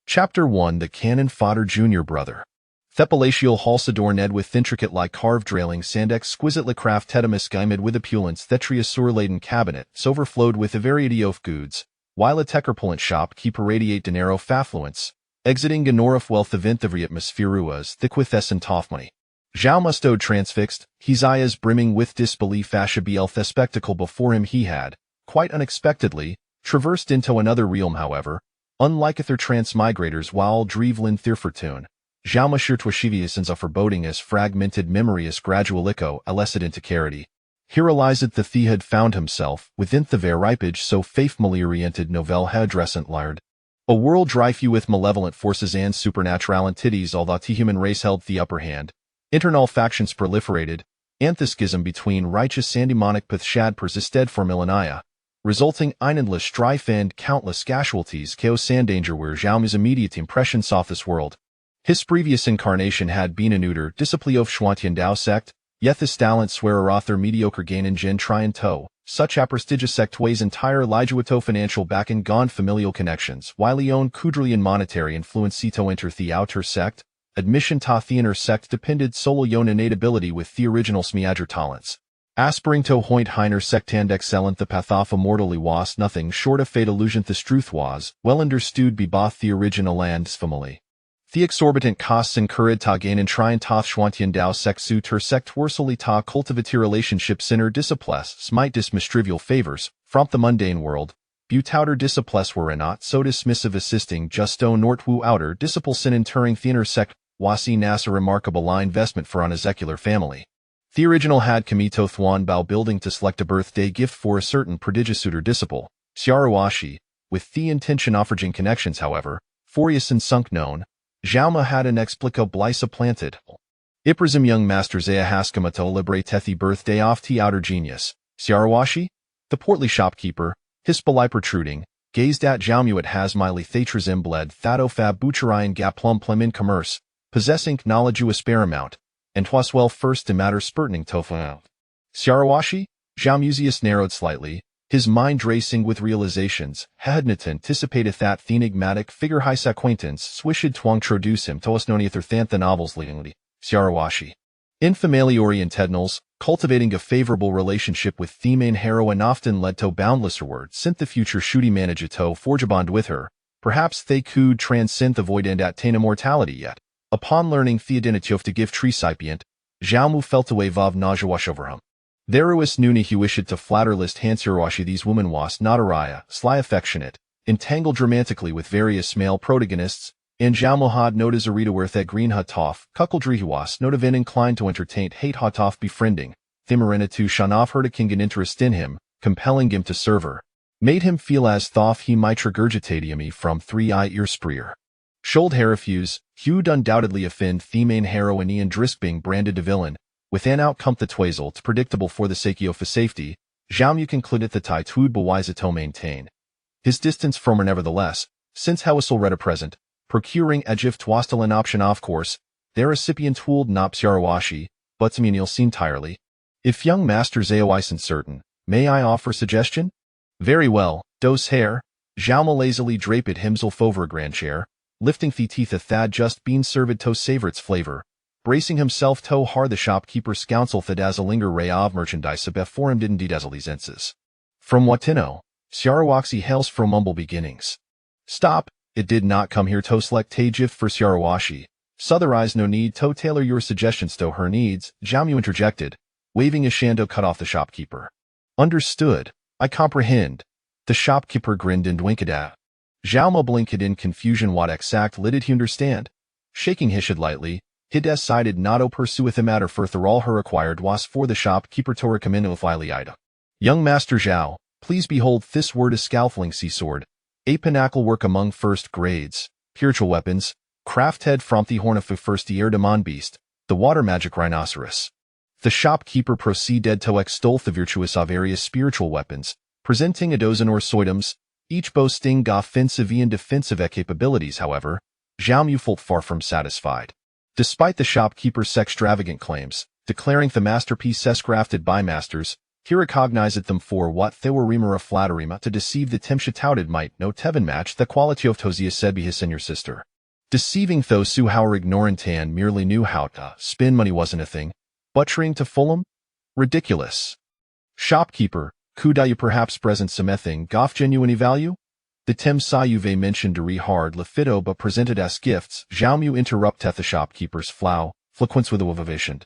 Chapter 1 The Cannon Fodder Junior Brother. Thepalatial halsador ned with intricate like carved railing sand exquisitely craft tetamus gymid with opulence thetriasur laden cabinet, overflowed with a variety of goods, while a techerpulent shop keep irradiate dinero fafluence, exiting ganorif wealth event of atmospheruas thick with and money. Zhao mustode transfixed, his eyes brimming with disbelief ashabiel the spectacle before him he had, quite unexpectedly, traversed into another realm however, unlike other transmigrators while drevlin thirfortune. Zhao mashirtwashiviasans of foreboding as fragmented memorious gradualico elicit into carity. Here Elizad the Thea had found himself, within the veripage so faithfully oriented novel hairdressant lard. A world rife with malevolent forces and supernatural entities although the human race held the upper hand. Internal factions proliferated, anthisgism between righteous and demonic pathshad persisted for millennia, resulting in endless strife and countless casualties chaos and danger were Zhao's immediate impressions of this world. His previous incarnation had been a neuter disciple of Xuantian Dao sect, yet this talent swearer author mediocre gain in Jin Trian To, such a prestigious sect weighs entire Lijuato financial back and gone familial connections, while he owned quadrillion monetary influence to enter the outer sect. Admission to the inner sect depended solo yon innate ability with the original smiadr talents. Aspiring to hoint heiner sectand excellent the pathof immortally was nothing short of fate illusion the truth was, well understood be both the original land's family. The exorbitant costs incurred ta gain and try and ta Xuantian Dao sect su ter sect worsely ta cultivate relationships inner disciples smite dismistrivial favors, from the mundane world, butouter disciples were not so dismissive assisting justo nortwu outer disciple sin interring the inner sect wasi nas a remarkable line investment for an Ezecular family. The original had Kamito Thuan Bao building to select a birthday gift for a certain prodigious suitor disciple, Xiarawashi, with the intention offering connections however, Forius and sunk known, Zhaoma had inexplicable supplanted. Iprazim young master Zaya Haskamato liberate the birthday off the outer genius, Xiarawashi, the portly shopkeeper, his spelai protruding, gazed at Zhaomu at Hasmili Thatrazim bled Thato Fab Bucharayan Gaplum Plem in commerce, possessing knowledge a spare amount, and twas well first to matter spurting tofu out. Xiarawashi, Zhaomusius narrowed slightly, his mind racing with realizations, hadn't anticipated that the enigmatic figure high acquaintance swished to introduce him to us noniather thantha novels leadingly, Xiarawashi. In family orientednals, cultivating a favorable relationship with the main heroine often led to boundlesser since the future shooty managed to forge a bond with her, perhaps they could transcend the void and attain immortality yet. Upon learning Theodinitiof to give Tresipient, Zhaomu felt a wave of nausea wash over him. Theruis nuni he wished to flatter list Hansurawashi these women was not araya, sly affectionate, entangled romantically with various male protagonists, and Zhaomu had noted Zarita worth at green hatoff, cuckoldry he was not even inclined to entertain hate hatoff befriending, Thimarina to shanav her to king an interest in him, compelling him to serve her. Made him feel as though he might regurgitate me from 3 ear spreer. Shold Herefuse, Hew'd undoubtedly offend the main heroine Ian Drisk being branded de villain, with an outcome the twazel predictable for the sake of safety, Zhaomu concluded the tai twould be wise to maintain his distance from her nevertheless, since Hewissel read a present, procuring Ejif Twastelin option of course, their recipient would not Xiarawashi, but Tmuniel seen entirely. If young master Zao isn't certain, may I offer suggestion? Very well, dose hair, Zhaomu lazily draped himself over a grand chair, lifting the teeth a thad just been served to savor its flavor, bracing himself to hard the shopkeeper's counsel the dazzlinger ray of merchandise before him didn't dazzle these enses. From what to know, Xiarawashi hails from humble beginnings. Stop, it did not come here to select a gift for Xiarawashi. Otherwise no need to tailor your suggestions to her needs, Zhaomu interjected, waving a shando cut off the shopkeeper. Understood, I comprehend. The shopkeeper grinned and winked at. Zhaomu blinked in confusion what exact did he understand. Shaking his head lightly, he decided not to pursue the matter further all her required was for the shopkeeper to recommend with Ida. Young Master Zhao, please behold this word a scalpling sea sword, a pinnacle work among first grades, spiritual weapons, crafted from the horn of the first year demon beast, the water magic rhinoceros. The shopkeeper proceeded to extol the virtuous of various spiritual weapons, presenting a dozen or soidums, each boasting offensive and defensive capabilities however, Zhaomu felt far from satisfied. Despite the shopkeeper's extravagant claims, declaring the masterpiece crafted by masters, He recognized them for what they were remora flatterima to deceive the Timsha touted might no Tevin match the quality of Tosia said be his senior sister. Deceiving those who how ignorantan merely knew how to spend money wasn't a thing. Butchering to Fulham? Ridiculous. Shopkeeper, could you perhaps present something goff genuine value? The Tim Sayuve mentioned to hard lafito but presented as gifts, Xiaomu interrupteth the shopkeeper's flow, flequence with a vision.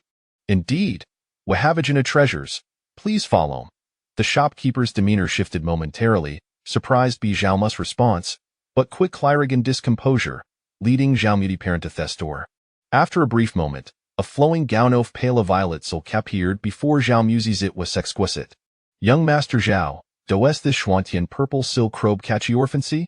Indeed. Wahavagina treasures. Please follow. The shopkeeper's demeanor shifted momentarily, surprised by Xiaomu's response, but quick Clyrigan discomposure, leading Xiaomu to parent to Thestor. After a brief moment, a flowing gown of pale violet silk appeared before Xiaomu's it was exquisite. Young Master Zhao, does this Schwantian purple silk robe catch your fancy?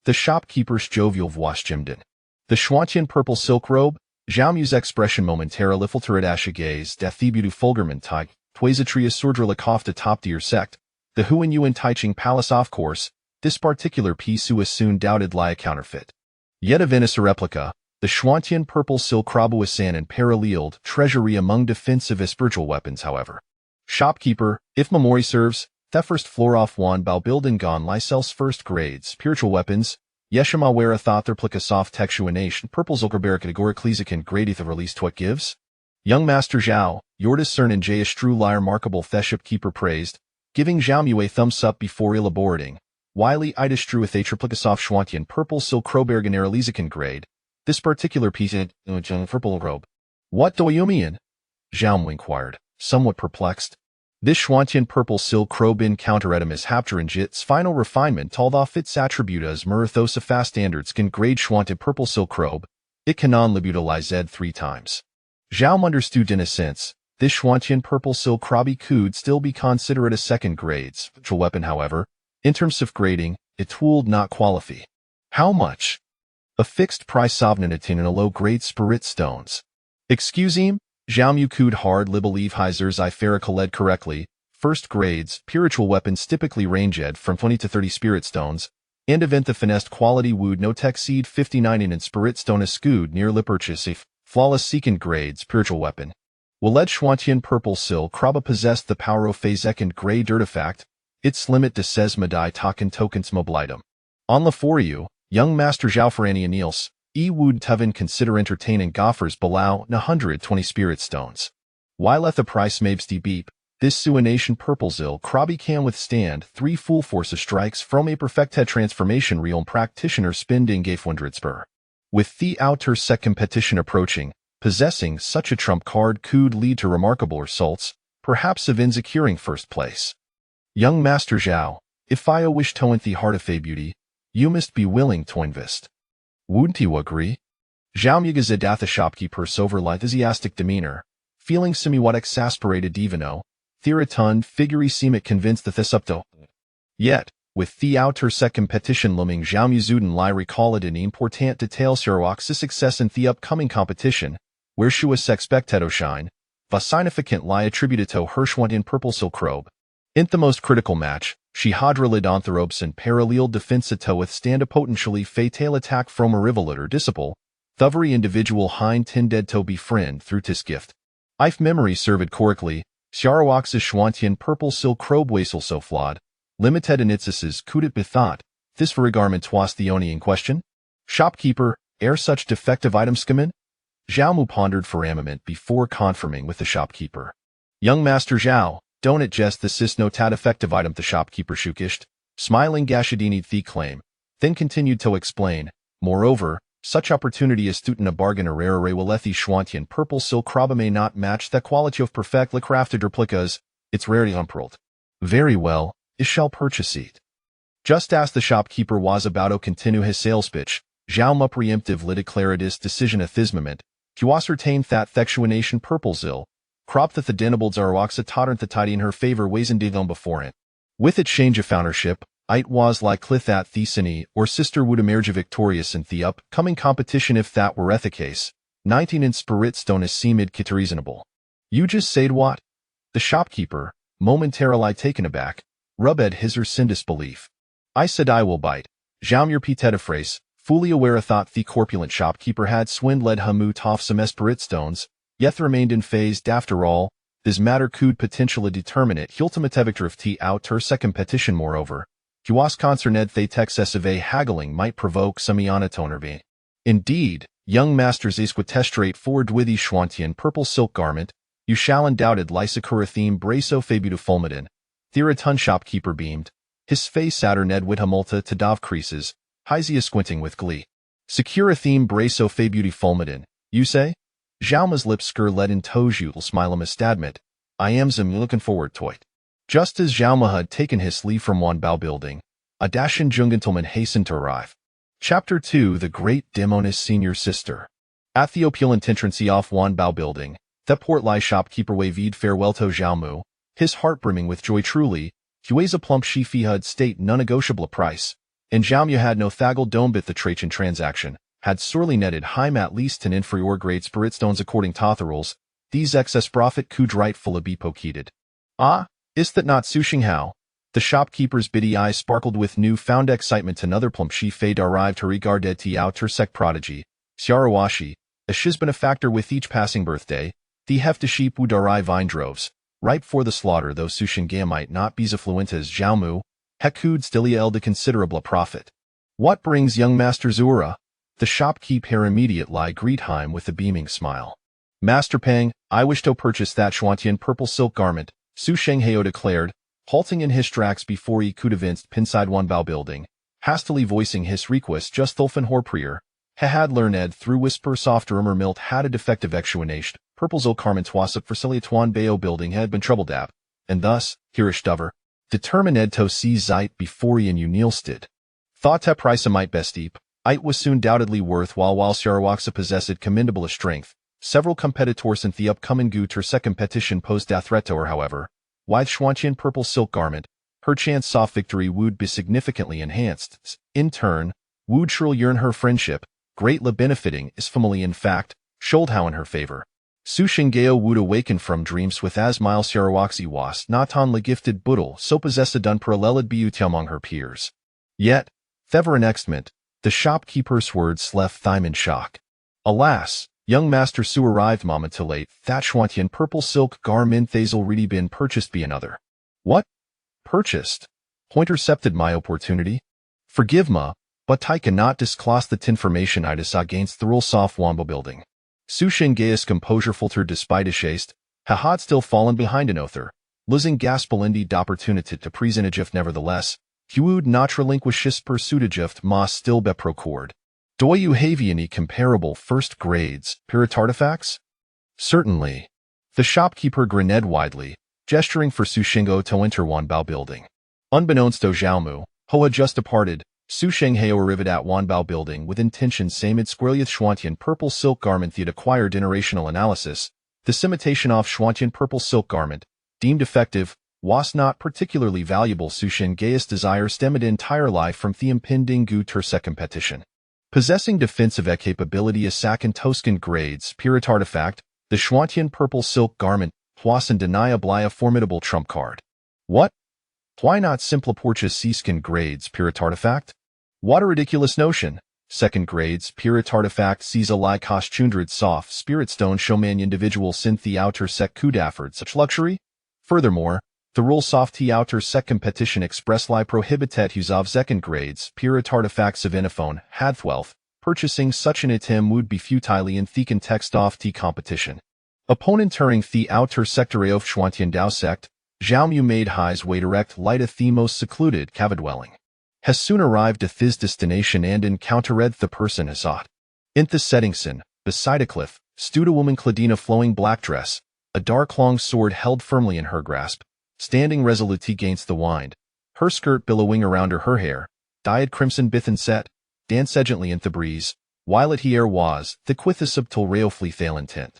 The shopkeeper's jovial voice chimed in. The Schwantian purple silk robe? Xiaomu's expression momentarily filtered gaze Dathibutu Fulgerman type, Twaisatria Sordrila Kofta top tier sect, the Huan Yuan Taiching Palace off course, this particular piece was soon doubted lie a counterfeit. Yet a Venice replica, the Schwantian purple silk Krabuasan and paralleled treasury among defensive spiritual weapons however. Shopkeeper, if memory serves, the first floor off one Balbildengon Lysel's first grades, spiritual weapons, Yeshamawera thought their plica soft textuination purple Zulkerberg categorically gradeth of release to what gives? Young Master Zhao, your discern and Jay Stru lie remarkable the shopkeeper praised, giving Xiaomu a thumbs up before elaborating. Wiley I Stru with a triplica soft Schwantian purple silk Krobergen Erelizican grade, this particular piece in purple robe. What do you mean? Xiaomu inquired, somewhat perplexed. This Schwantian purple silk Krobin counteretimus Hapteringit's final refinement although its attribute as Murathosa fast standards can grade Schwantian purple silk robe, it cannot libutilize Z 3 times. Xiaomu understood in a sense, this Schwantian purple silk Krabi could still be considered a second grade spiritual weapon however, in terms of grading, it would not qualify. How much? A fixed price sovnanitin in a low grade spirit stones. Excuse him? Xiaomu could hard believe Heiser's I led correctly, first grades, spiritual weapons typically ranged from 20 to 30 spirit stones, and event the finessed quality would no tech seed 59 in spirit stone escud near purchase if flawless second grade spiritual weapon. Willed Schwantian purple silk Kraba possessed the power of second grade artifact, its limit to says Madai Taken tokens mobilitum. On la for you, young Master Zhaofarani Niels. Would Tevin consider entertaining goffers below 120 spirit stones. While at the price mabes de beep, this Suination purple zil Krabi can withstand 3 full force strikes from a perfected transformation realm practitioner spending a 100 spur. With the outer set competition approaching, possessing such a trump card could lead to remarkable results, perhaps of securing first place. Young Master Zhao, if I wish to win the heart of a beauty, you must be willing to invest. Wouldn't you agree? Xiaomu Gazadatha shopkeeper's overly enthusiastic demeanor, feeling somewhat exasperated divino, Theratun figuri seemed convinced that this upto. Yet, with the outer set competition looming Xiaomu Zuden lie recalled an important detail Sarawak's success in the upcoming competition, where she was expected to shine, a significant lie attributed to Hirschwant in purple silk robe. In the most critical match, she hadrelid ontherobes and parallel defense to withstand a potentially fatal attack from a rival or disciple, thovery individual hind tended to befriend through tis gift. If memory served correctly, Sarawak's Schwantian purple silk robe wasel so flawed, limited in its could it be thought, this very garment was the only in question? Shopkeeper, ere such defective items come in? Xiaomu pondered for a moment before confirming with the shopkeeper. Young Master Zhao, don't it jest this is no tad effective item the shopkeeper shukished, smiling Gashadini the claim, then continued to explain, moreover, such opportunity as in a bargain a rare Walethi Schwantian purple silk Kraba may not match the quality of perfectly crafted replicas, it's rarely unpearled. Very well, I shall purchase it. Just as the shopkeeper was about to continue his sales pitch, Xiaomu preemptively declared his decision at this moment, to ascertain that thexuination purple zil, crop that the denibled Zarawaxa totterant the tidy in her favor ways indeed on before it. With its change of foundership, it was like that Thesany or sister would emerge victorious in the upcoming competition if that were the case. 19 in spirit stone is seemed kit reasonable. You just said what? The shopkeeper, momentarily taken aback, rubbed his or sin disbelief. I said I will bite. Xiaomu Petediphrase, fully aware thought the corpulent shopkeeper had swindled Hamu toff some spirit stones, yet remained in phased after all, This matter could potentially determine it ultimate victor of T out her second petition moreover. Huas concerned the excessive haggling might provoke some ionotonerve. Indeed, young masters esquitestrate forward with the Schwantian purple silk garment, you shall undoubted lysacura theme braso fabutu fulmidin. Theratun shopkeeper beamed. His face Saturn with humulta to dov creases, Hysia squinting with glee. Secure a theme braso fabuti fulmidin, you say? Xiaoma's lips skir led in tojutal smilem estadmit. I am zim looking forward to it. Just as Xiaoma had taken his leave from Wanbao building, a Dashin Jungentelman hastened to arrive. Chapter 2 The Great Demonis Senior Sister. At the opulent entrance off Wanbao building, the portly shopkeeper waved farewell to Xiaomu, his heart brimming with joy truly, Hua's a plump she had state non-negotiable price, and Xiaomu had no thagle dombit the Trajan transaction, had sorely netted high at least an inferior grade spirit stones according to the rules, these excess profit could rightfully be pocketed. Ah, is that not Sushing Hao? The shopkeeper's bitty eyes sparkled with new-found excitement. Another plump she-fade arrived to regarded to out her sect prodigy, Xiarawashi, as she's been a factor with each passing birthday, the hefty sheep would arrive vine droves, ripe for the slaughter though Sushingea might not be as affluent as Xiaomu, Hekud still yield a considerable profit. What brings young Master Zura? The shopkeeper immediately greeted him with a beaming smile. Master Peng, I wish to purchase that Schwantian purple silk garment, Su Shengheo declared, halting in his tracks before he could evinced pinside Wanbao building, hastily voicing his request just Thulfen Horprier, had learned through whisper soft rumor milt had a defective exuination, purple silk garment twassup for Siliatuan Bao building had been troubled ab, and thus, hirish dover, determined to see Zeit before he and Unilstid. Thought te price might best eep, it was soon doubtedly worthwhile while Sarawaxa possessed commendable strength. Several competitors in the upcoming Guter second petition posed a threat to her however. With Schwantian purple silk garment, her chance of victory would be significantly enhanced. In turn, would surely yearn her friendship, greatly benefiting is family in fact, Schuldhau in her favor. Su Shingeo would awaken from dreams with Asmile Sarawaxi was not only gifted buddle so possessed done paralleled beauty among her peers. Yet, thever an exment, the shopkeeper's words left Thime in shock. Alas, young Master Su arrived momentarily late, that Schwantian purple silk garment has already been purchased by another. What? Purchased? Intercepted my opportunity? Forgive ma, but I cannot disclose that information I saw against the rule soft Wamba building. Su Shingea's composure faltered despite a chaste, had still fallen behind an other, losing gaspelindi d'opportunity to present a gift nevertheless, he would not relinquish his pursuit a gift mas still be procured. Do you have any comparable first grades, pirate artifacts? Certainly. The shopkeeper grinned widely, gesturing for Su Shingo to enter Wanbao building. Unbeknownst to Xiaomu, who had just departed, Su Shengheo arrived at Wanbao building with intention same its squarely Schwantian purple silk garment the acquired generational analysis. This imitation of Schwantian purple silk garment, deemed effective, was not particularly valuable. Su Shengea's desire stemmed entirely from the impending Guter second petition. Possessing defensive capability as second Toscan grades, pirate artifact, the Schwantian purple silk garment was undeniably a formidable trump card. What? Why not simply purchase second grades, pirate artifact? What a ridiculous notion. Second grades, pirate artifact sees a like chundred soft spirit stone showman individual synth the outer sec could afford such luxury? Furthermore, the rule soft the outer sec competition expressly prohibited use of second grades, pirate artifacts of Inophone, Hadthwealth. Purchasing such an item would be futile in the context of the competition. Opponent turning the outer sector of Schwantian Dao sect, Xiaomu made his way direct light at the most secluded cave dwelling. Has soon arrived at his destination and encountered the person he sought. In the setting sun, beside a cliff, stood a woman clad in a flowing black dress, a dark long sword held firmly in her grasp, standing resolute against the wind, her skirt billowing around her hair, dyed crimson bith and set, danced gently in the breeze, while at here was, the with a subtle ray of lethal intent.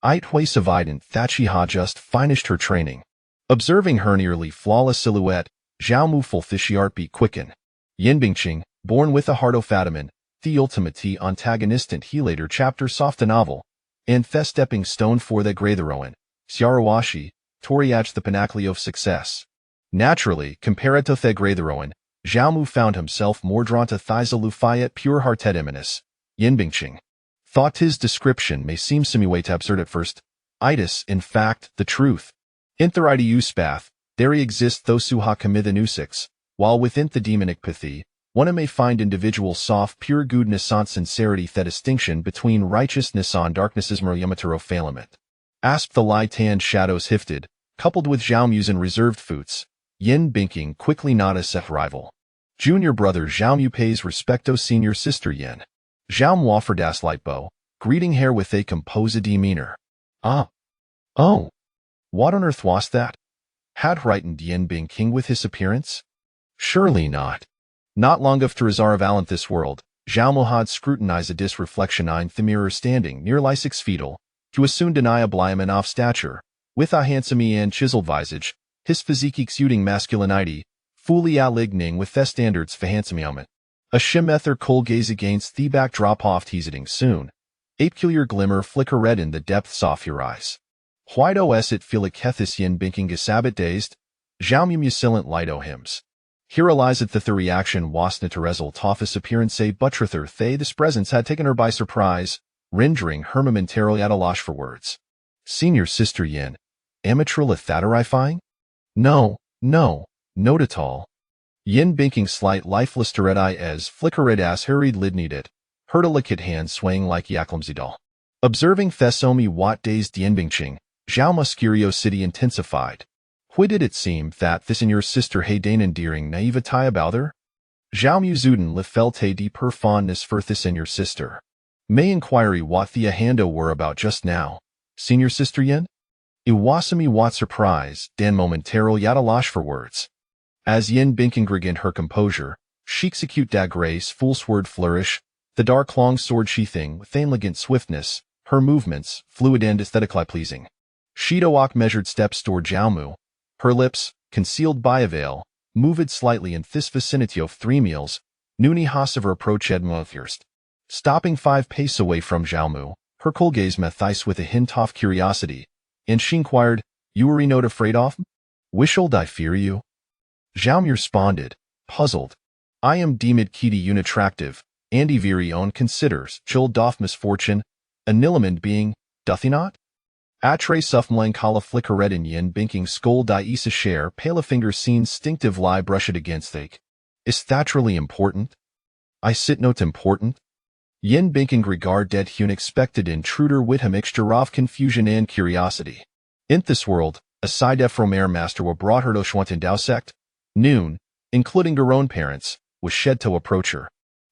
It was evident that she had just finished her training. Observing her nearly flawless silhouette, Xiaomu felt the heartbeat quicken. Yinbingqing, born with a heart of adamant, the ultimate antagonist he later chapter soft a novel, and the stepping stone for the great heroine, Xiarawashi, Toriach the pinnacle of success. Naturally, compared to the great heroine, Xiaomu found himself more drawn to Thiza Lufayet pure-hearted eminence. Yinbingqing thought his description may seem simulate absurd at first. Itis, in fact, the truth. Intherite uspath, there exist thosuha kamithanusix, while within the demonic pithy, one may find individual soft pure goodness on sincerity the distinction between righteousness on darknesses meryamatero phalament. Asp the lie tan shadows hifted, coupled with Zhaomu's and reserved foots, Yin Binking quickly not a set rival. Junior brother Zhaomu pays respecto senior sister Yin. Zhaomu offered das lightbow, greeting her with a composed demeanor. Ah. Oh. What on earth was that? Had frightened Yin Binking with his appearance? Surely not. Not long after Azar of this world, Zhaomu had scrutinized a disreflection in the mirror standing near ly 6 fetal, he was soon deniable and of stature, with a handsome and chiseled visage, his physique exuding masculinity, fully aligning with the standards for handsome yeoman. A shimether cold gaze against the backdrop oft teasing soon. A peculiar glimmer flicker red in the depths of your eyes. Why'd os it feel like Kethis Yin Binking gesabit dazed? Zhaomu mucilent lido hymns. Here Eliza the reaction wasna to result toffus appearance a buttrother they this presence had taken her by surprise, rendering her momentarily at a loss for words. Senior sister Yin, amateur thaterifying? No, not at all. Yin Binking slight lifeless to red eye as flickered as hurried lidneyed it, heard a licked hand swaying like yaklamzidal. Observing Thesomi what dazed Yin Bingching, Zhao Muscurio city intensified. Why did it seem that this and your sister Haydan endearing naivety about her? Zhao Muzuden lefelte de per fondness for this and your sister. May inquiry what the ahando were about just now. Senior sister Yin? Iwasami what surprise, dan momentarily yatalash for words. As Yin Binking regained her composure, she execute da grace full sword flourish, the dark long sword sheathing with elegant swiftness, her movements, fluid and aesthetically pleasing. Shidowak measured steps toward Zhaomu, her lips, concealed by a veil, moved slightly in this vicinity of 3 meals, Nuni Hasaver approached first. Stopping 5 paces away from Zhaomu, her cold gaze met thrice with a hint of curiosity, and she inquired, You were not afraid of? Wishold I fear you? Zhaomu responded, puzzled. I am deemed kiti unattractive, Andy Virion considers, chilled doff misfortune, annilement being, doth he not? Atre suffmelancala flickeret in Yin Binking scold I isa share palefinger seen stinctive lie brushed against thake. Is that really important? I sit note important? Yin Binking regard dead unexpected intruder with a mixture of confusion and curiosity. In this world, a side Ephromer master were brought her to Schwantendau sect. Noon, including her own parents, was shed to approach her.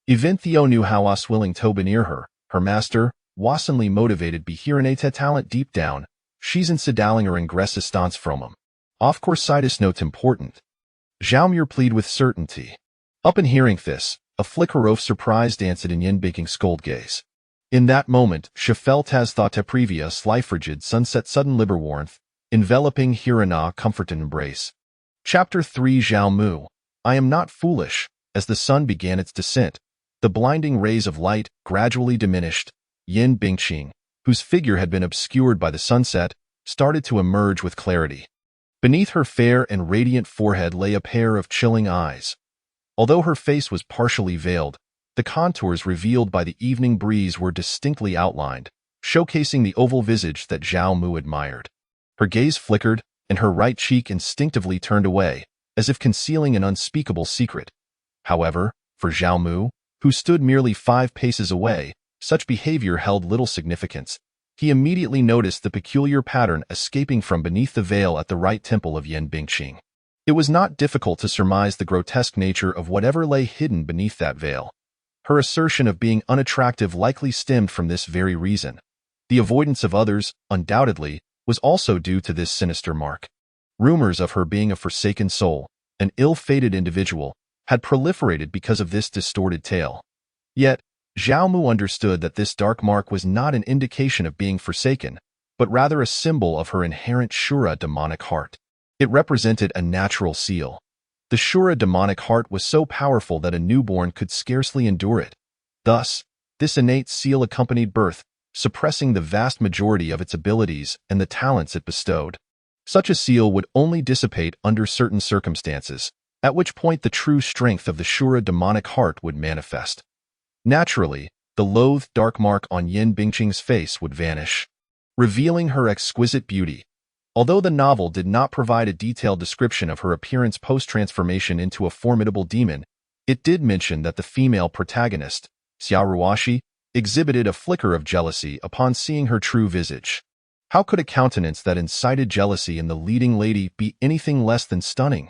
Even Theo knew how us willing to be near her, master, wassonly motivated be hearing a talent deep down, she's in sedaling her ingress stance from him. Of course situs note important. Zhaomu plead with certainty. Up in hearing this, a flicker of surprise danced in Yin Binking scold gaze. In that moment, she felt as thought to previous life-rigid sunset sudden liber warmth, enveloping Hirana comfort and embrace. Chapter 3 Zhaomu. I am not foolish. As the sun began its descent, the blinding rays of light gradually diminished. Yin Bingqing, whose figure had been obscured by the sunset, started to emerge with clarity. Beneath her fair and radiant forehead lay a pair of chilling eyes. Although her face was partially veiled, the contours revealed by the evening breeze were distinctly outlined, showcasing the oval visage that Zhaomu admired. Her gaze flickered, and her right cheek instinctively turned away, as if concealing an unspeakable secret. However, for Zhaomu, who stood merely 5 paces away, such behavior held little significance. He immediately noticed the peculiar pattern escaping from beneath the veil at the right temple of Yin Bingqing. It was not difficult to surmise the grotesque nature of whatever lay hidden beneath that veil. Her assertion of being unattractive likely stemmed from this very reason. The avoidance of others, undoubtedly, was also due to this sinister mark. Rumors of her being a forsaken soul, an ill-fated individual, had proliferated because of this distorted tale. Yet, Zhaomu understood that this dark mark was not an indication of being forsaken, but rather a symbol of her inherent Shura demonic heart. It represented a natural seal. The Shura demonic heart was so powerful that a newborn could scarcely endure it. Thus, this innate seal accompanied birth, suppressing the vast majority of its abilities and the talents it bestowed. Such a seal would only dissipate under certain circumstances, at which point the true strength of the Shura demonic heart would manifest. Naturally, the loathed dark mark on Yin Bingqing's face would vanish. revealing her exquisite beauty. Although the novel did not provide a detailed description of her appearance post-transformation into a formidable demon, it did mention that the female protagonist, Xiaoruoshi, exhibited a flicker of jealousy upon seeing her true visage. How could a countenance that incited jealousy in the leading lady be anything less than stunning?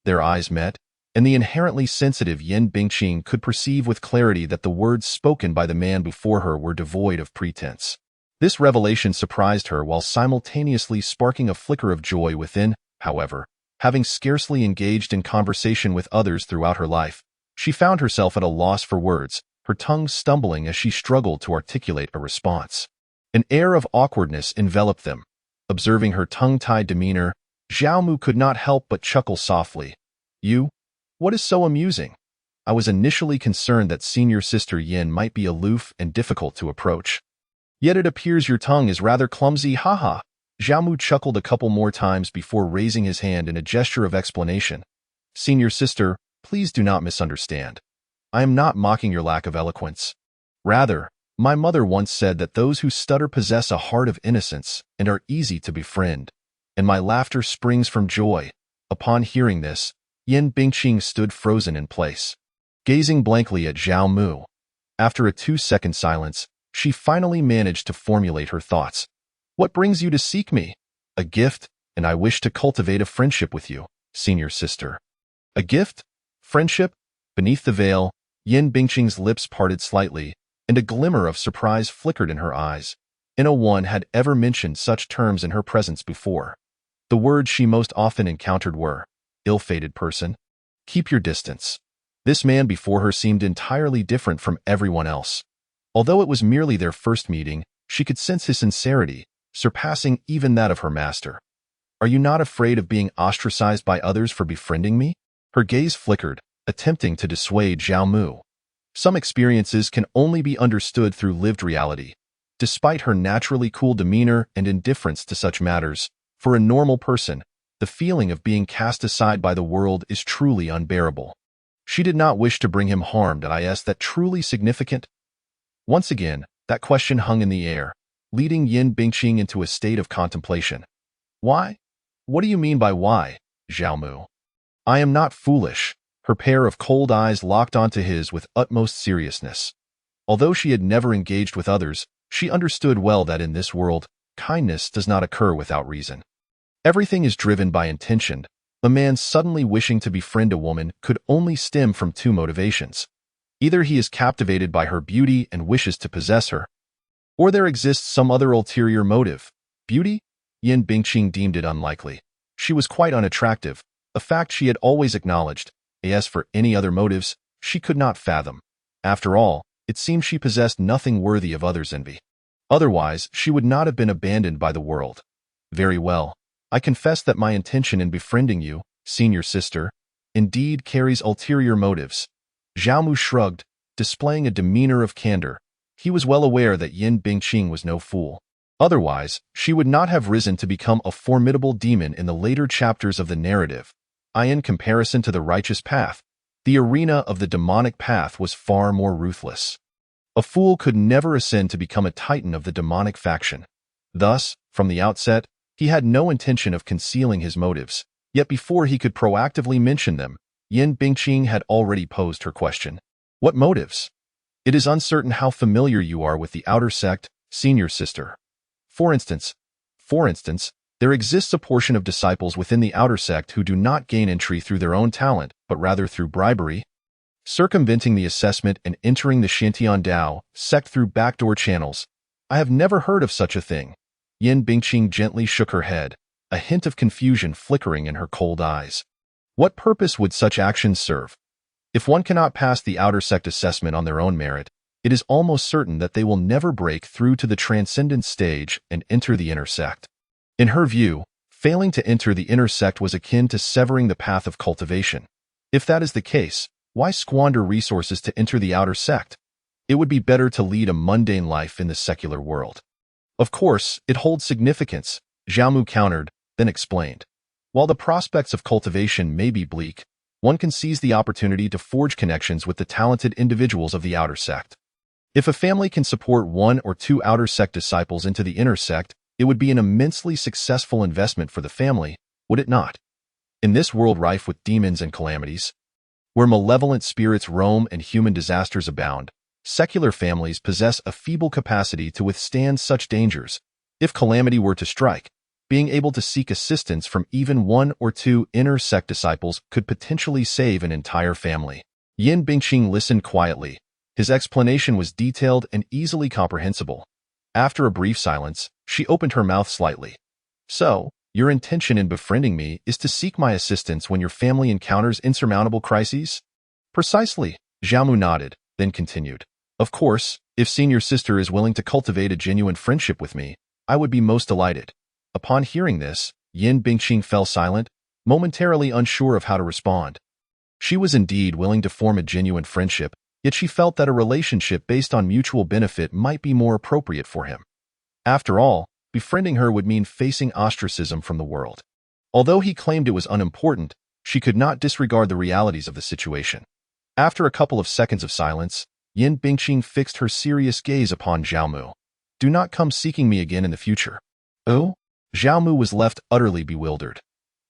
Their eyes met, and the inherently sensitive Yin Bingqing could perceive with clarity that the words spoken by the man before her were devoid of pretense. This revelation surprised her while simultaneously sparking a flicker of joy within. However, having scarcely engaged in conversation with others throughout her life, she found herself at a loss for words, her tongue stumbling as she struggled to articulate a response. An air of awkwardness enveloped them. Observing her tongue-tied demeanor, Xiaomu could not help but chuckle softly. What is so amusing? I was initially concerned that senior sister Yin might be aloof and difficult to approach. Yet it appears your tongue is rather clumsy, haha. Xiaomu chuckled a couple more times before raising his hand in a gesture of explanation. Senior sister, please do not misunderstand. I am not mocking your lack of eloquence. Rather, my mother once said that those who stutter possess a heart of innocence and are easy to befriend. And my laughter springs from joy. Upon hearing this, Yin Bingqing stood frozen in place, gazing blankly at Zhao Mu. After a 2-second silence, she finally managed to formulate her thoughts. What brings you to seek me? A gift, and I wish to cultivate a friendship with you, senior sister. A gift? Friendship? Beneath the veil, Yin Bingqing's lips parted slightly, and a glimmer of surprise flickered in her eyes. No one had ever mentioned such terms in her presence before. The words she most often encountered were, ill-fated person, keep your distance. This man before her seemed entirely different from everyone else. Although it was merely their first meeting, she could sense his sincerity, surpassing even that of her master. Are you not afraid of being ostracized by others for befriending me? Her gaze flickered, attempting to dissuade Zhao Mu. Some experiences can only be understood through lived reality. Despite her naturally cool demeanor and indifference to such matters, for a normal person, the feeling of being cast aside by the world is truly unbearable. She did not wish to bring him harm. Is that truly significant? Once again, that question hung in the air, leading Yin Bingqing into a state of contemplation. Why? What do you mean by why, Zhao Mu? I am not foolish. Her pair of cold eyes locked onto his with utmost seriousness. Although she had never engaged with others, she understood well that in this world, kindness does not occur without reason. Everything is driven by intention. A man suddenly wishing to befriend a woman could only stem from two motivations. Either he is captivated by her beauty and wishes to possess her, or there exists some other ulterior motive. Beauty? Yin Bingqing deemed it unlikely. She was quite unattractive, a fact she had always acknowledged. As for any other motives, she could not fathom. After all, it seemed she possessed nothing worthy of others' envy. Otherwise, she would not have been abandoned by the world. Very well. I confess that my intention in befriending you, senior sister, indeed carries ulterior motives. Zhao Mu shrugged, displaying a demeanor of candor. He was well aware that Yin Bingqing was no fool. Otherwise, she would not have risen to become a formidable demon in the later chapters of the narrative. In comparison to the righteous path, the arena of the demonic path was far more ruthless. A fool could never ascend to become a titan of the demonic faction. Thus, from the outset, he had no intention of concealing his motives, yet before he could proactively mention them, Yin Bingqing had already posed her question. What motives? It is uncertain how familiar you are with the outer sect, senior sister. For instance, there exists a portion of disciples within the outer sect who do not gain entry through their own talent, but rather through bribery, circumventing the assessment and entering the Shantian Dao sect through backdoor channels. I have never heard of such a thing. Yin Bingqing gently shook her head, a hint of confusion flickering in her cold eyes. What purpose would such actions serve? If one cannot pass the outer sect assessment on their own merit, it is almost certain that they will never break through to the transcendent stage and enter the inner sect. In her view, failing to enter the inner sect was akin to severing the path of cultivation. If that is the case, why squander resources to enter the outer sect? It would be better to lead a mundane life in the secular world. Of course, it holds significance, Zhao Mu countered, then explained. While the prospects of cultivation may be bleak, one can seize the opportunity to forge connections with the talented individuals of the outer sect. If a family can support one or two outer sect disciples into the inner sect, it would be an immensely successful investment for the family, would it not? In this world rife with demons and calamities, where malevolent spirits roam and human disasters abound, secular families possess a feeble capacity to withstand such dangers. If calamity were to strike, being able to seek assistance from even one or two inner sect disciples could potentially save an entire family. Yin Bingqing listened quietly. His explanation was detailed and easily comprehensible. After a brief silence, she opened her mouth slightly. So, your intention in befriending me is to seek my assistance when your family encounters insurmountable crises? Precisely, Xiaomu nodded, then continued. Of course, if senior sister is willing to cultivate a genuine friendship with me, I would be most delighted. Upon hearing this, Yin Bingqing fell silent, momentarily unsure of how to respond. She was indeed willing to form a genuine friendship, yet she felt that a relationship based on mutual benefit might be more appropriate for him. After all, befriending her would mean facing ostracism from the world. Although he claimed it was unimportant, she could not disregard the realities of the situation. After a couple of seconds of silence, Yin Bingqing fixed her serious gaze upon Xiaomu. Do not come seeking me again in the future. Oh? Xiaomu was left utterly bewildered.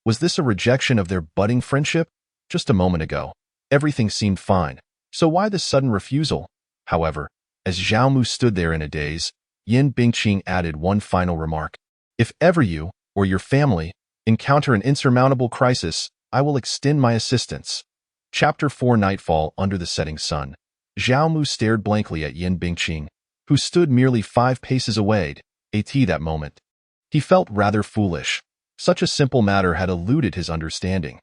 Was this a rejection of their budding friendship? Just a moment ago, everything seemed fine. So why this sudden refusal? However, as Xiaomu stood there in a daze, Yin Bingqing added one final remark. If ever you, or your family, encounter an insurmountable crisis, I will extend my assistance. Chapter 4 Nightfall Under the Setting Sun. Xiaomu stared blankly at Yin Bingqing, who stood merely 5 paces away, that moment. He felt rather foolish. Such a simple matter had eluded his understanding.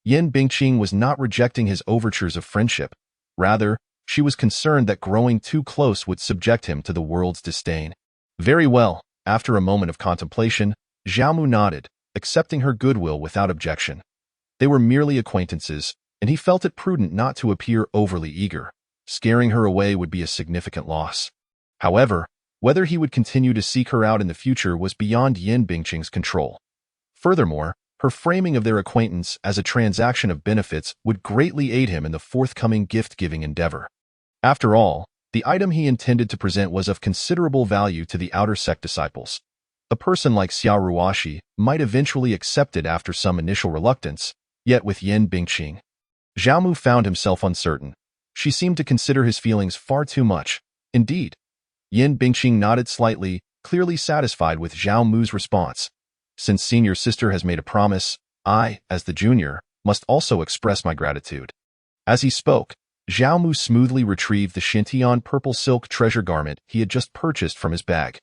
Yin Bingqing was not rejecting his overtures of friendship. Rather, she was concerned that growing too close would subject him to the world's disdain. Very well, after a moment of contemplation, Xiaomu nodded, accepting her goodwill without objection. They were merely acquaintances, and he felt it prudent not to appear overly eager. Scaring her away would be a significant loss. However, whether he would continue to seek her out in the future was beyond Yin Bingqing's control. Furthermore, her framing of their acquaintance as a transaction of benefits would greatly aid him in the forthcoming gift-giving endeavor. After all, the item he intended to present was of considerable value to the outer sect disciples. A person like Xiao Ruoshi might eventually accept it after some initial reluctance, yet with Yin Bingqing, Xiaomu found himself uncertain. She seemed to consider his feelings far too much. Indeed, Yin Bingqing nodded slightly, clearly satisfied with Xiaomu's response. Since senior sister has made a promise, I, as the junior, must also express my gratitude. As he spoke, Xiaomu smoothly retrieved the Xintian purple silk treasure garment he had just purchased from his bag.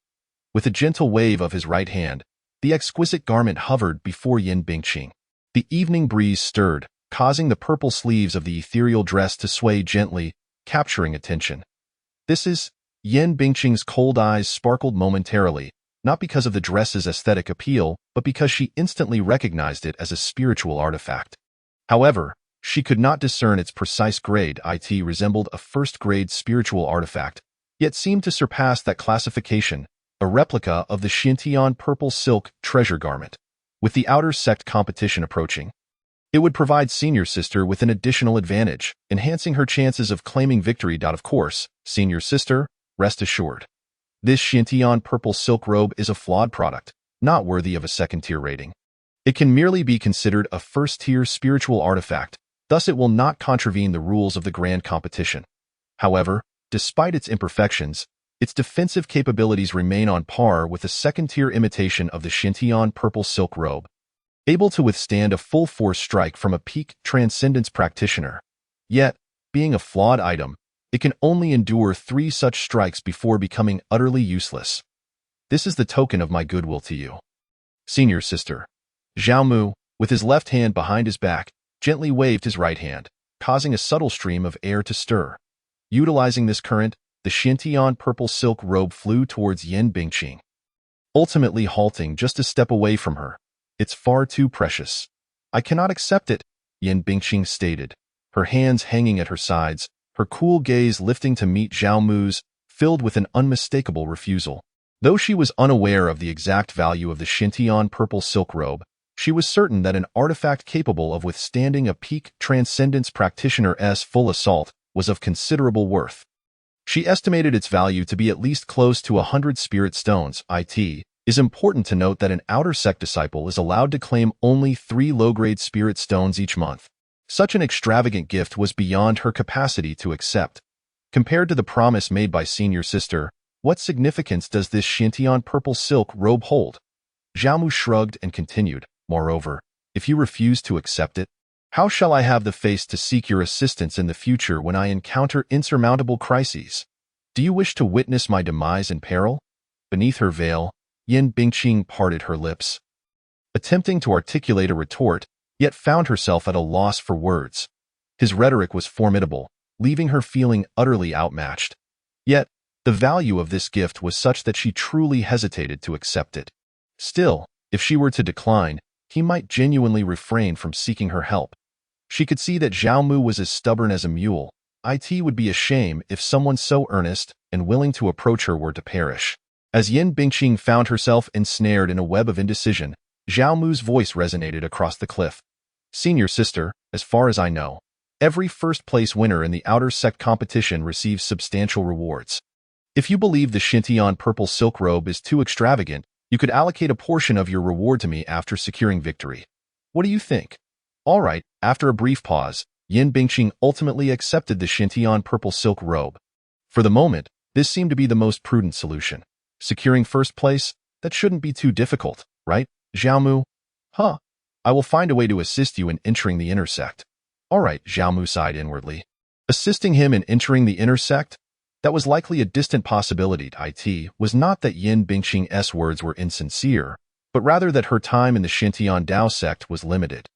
With a gentle wave of his right hand, the exquisite garment hovered before Yin Bingqing. The evening breeze stirred, causing the purple sleeves of the ethereal dress to sway gently, capturing attention. This is... Yin Bingqing's cold eyes sparkled momentarily, not because of the dress's aesthetic appeal, but because she instantly recognized it as a spiritual artifact. However, she could not discern its precise grade. It resembled a first-grade spiritual artifact, yet seemed to surpass that classification, a replica of the Xintian purple silk treasure garment. With the outer sect competition approaching, it would provide senior sister with an additional advantage, enhancing her chances of claiming victory. Of course, senior sister, rest assured. This Xintian purple silk robe is a flawed product, not worthy of a second-tier rating. It can merely be considered a first-tier spiritual artifact, thus it will not contravene the rules of the grand competition. However, despite its imperfections, its defensive capabilities remain on par with a second-tier imitation of the Xintian purple silk robe, able to withstand a full-force strike from a peak transcendence practitioner. Yet, being a flawed item, it can only endure 3 such strikes before becoming utterly useless. This is the token of my goodwill to you. Senior sister. Xiaomu, with his left hand behind his back, gently waved his right hand, causing a subtle stream of air to stir. Utilizing this current, the Xintian purple silk robe flew towards Yin Bingqing, ultimately halting just a step away from her. It's far too precious. I cannot accept it, Yin Bingqing stated, her hands hanging at her sides, her cool gaze lifting to meet Xiaomu's, filled with an unmistakable refusal. Though she was unaware of the exact value of the Xintian purple silk robe, she was certain that an artifact capable of withstanding a peak transcendence practitioner's full assault was of considerable worth. She estimated its value to be at least close to 100 spirit stones. It is important to note that an outer sect disciple is allowed to claim only 3 low-grade spirit stones each month. Such an extravagant gift was beyond her capacity to accept. Compared to the promise made by Senior Sister, what significance does this Xintian purple silk robe hold? Xiaomu shrugged and continued, moreover, if you refuse to accept it, how shall I have the face to seek your assistance in the future when I encounter insurmountable crises? Do you wish to witness my demise in peril? Beneath her veil, Yin Bingqing parted her lips, attempting to articulate a retort, yet found herself at a loss for words. His rhetoric was formidable, leaving her feeling utterly outmatched. Yet, the value of this gift was such that she truly hesitated to accept it. Still, if she were to decline, he might genuinely refrain from seeking her help. She could see that Zhao Mu was as stubborn as a mule. It would be a shame if someone so earnest and willing to approach her were to perish. As Yin Bingqing found herself ensnared in a web of indecision, Zhao Mu's voice resonated across the cliff. Senior Sister, as far as I know, every first-place winner in the outer sect competition receives substantial rewards. If you believe the Xintian purple silk robe is too extravagant, you could allocate a portion of your reward to me after securing victory. What do you think? All right, after a brief pause, Yin Bingqing ultimately accepted the Xintian purple silk robe. For the moment, this seemed to be the most prudent solution. Securing first place? That shouldn't be too difficult, right, Zhao Mu? Huh. I will find a way to assist you in entering the inner sect. All right, Zhao Mu sighed inwardly. Assisting him in entering the inner sect? That was likely a distant possibility. It was not that Yin Bingqing's words were insincere, but rather that her time in the Xintian Dao sect was limited.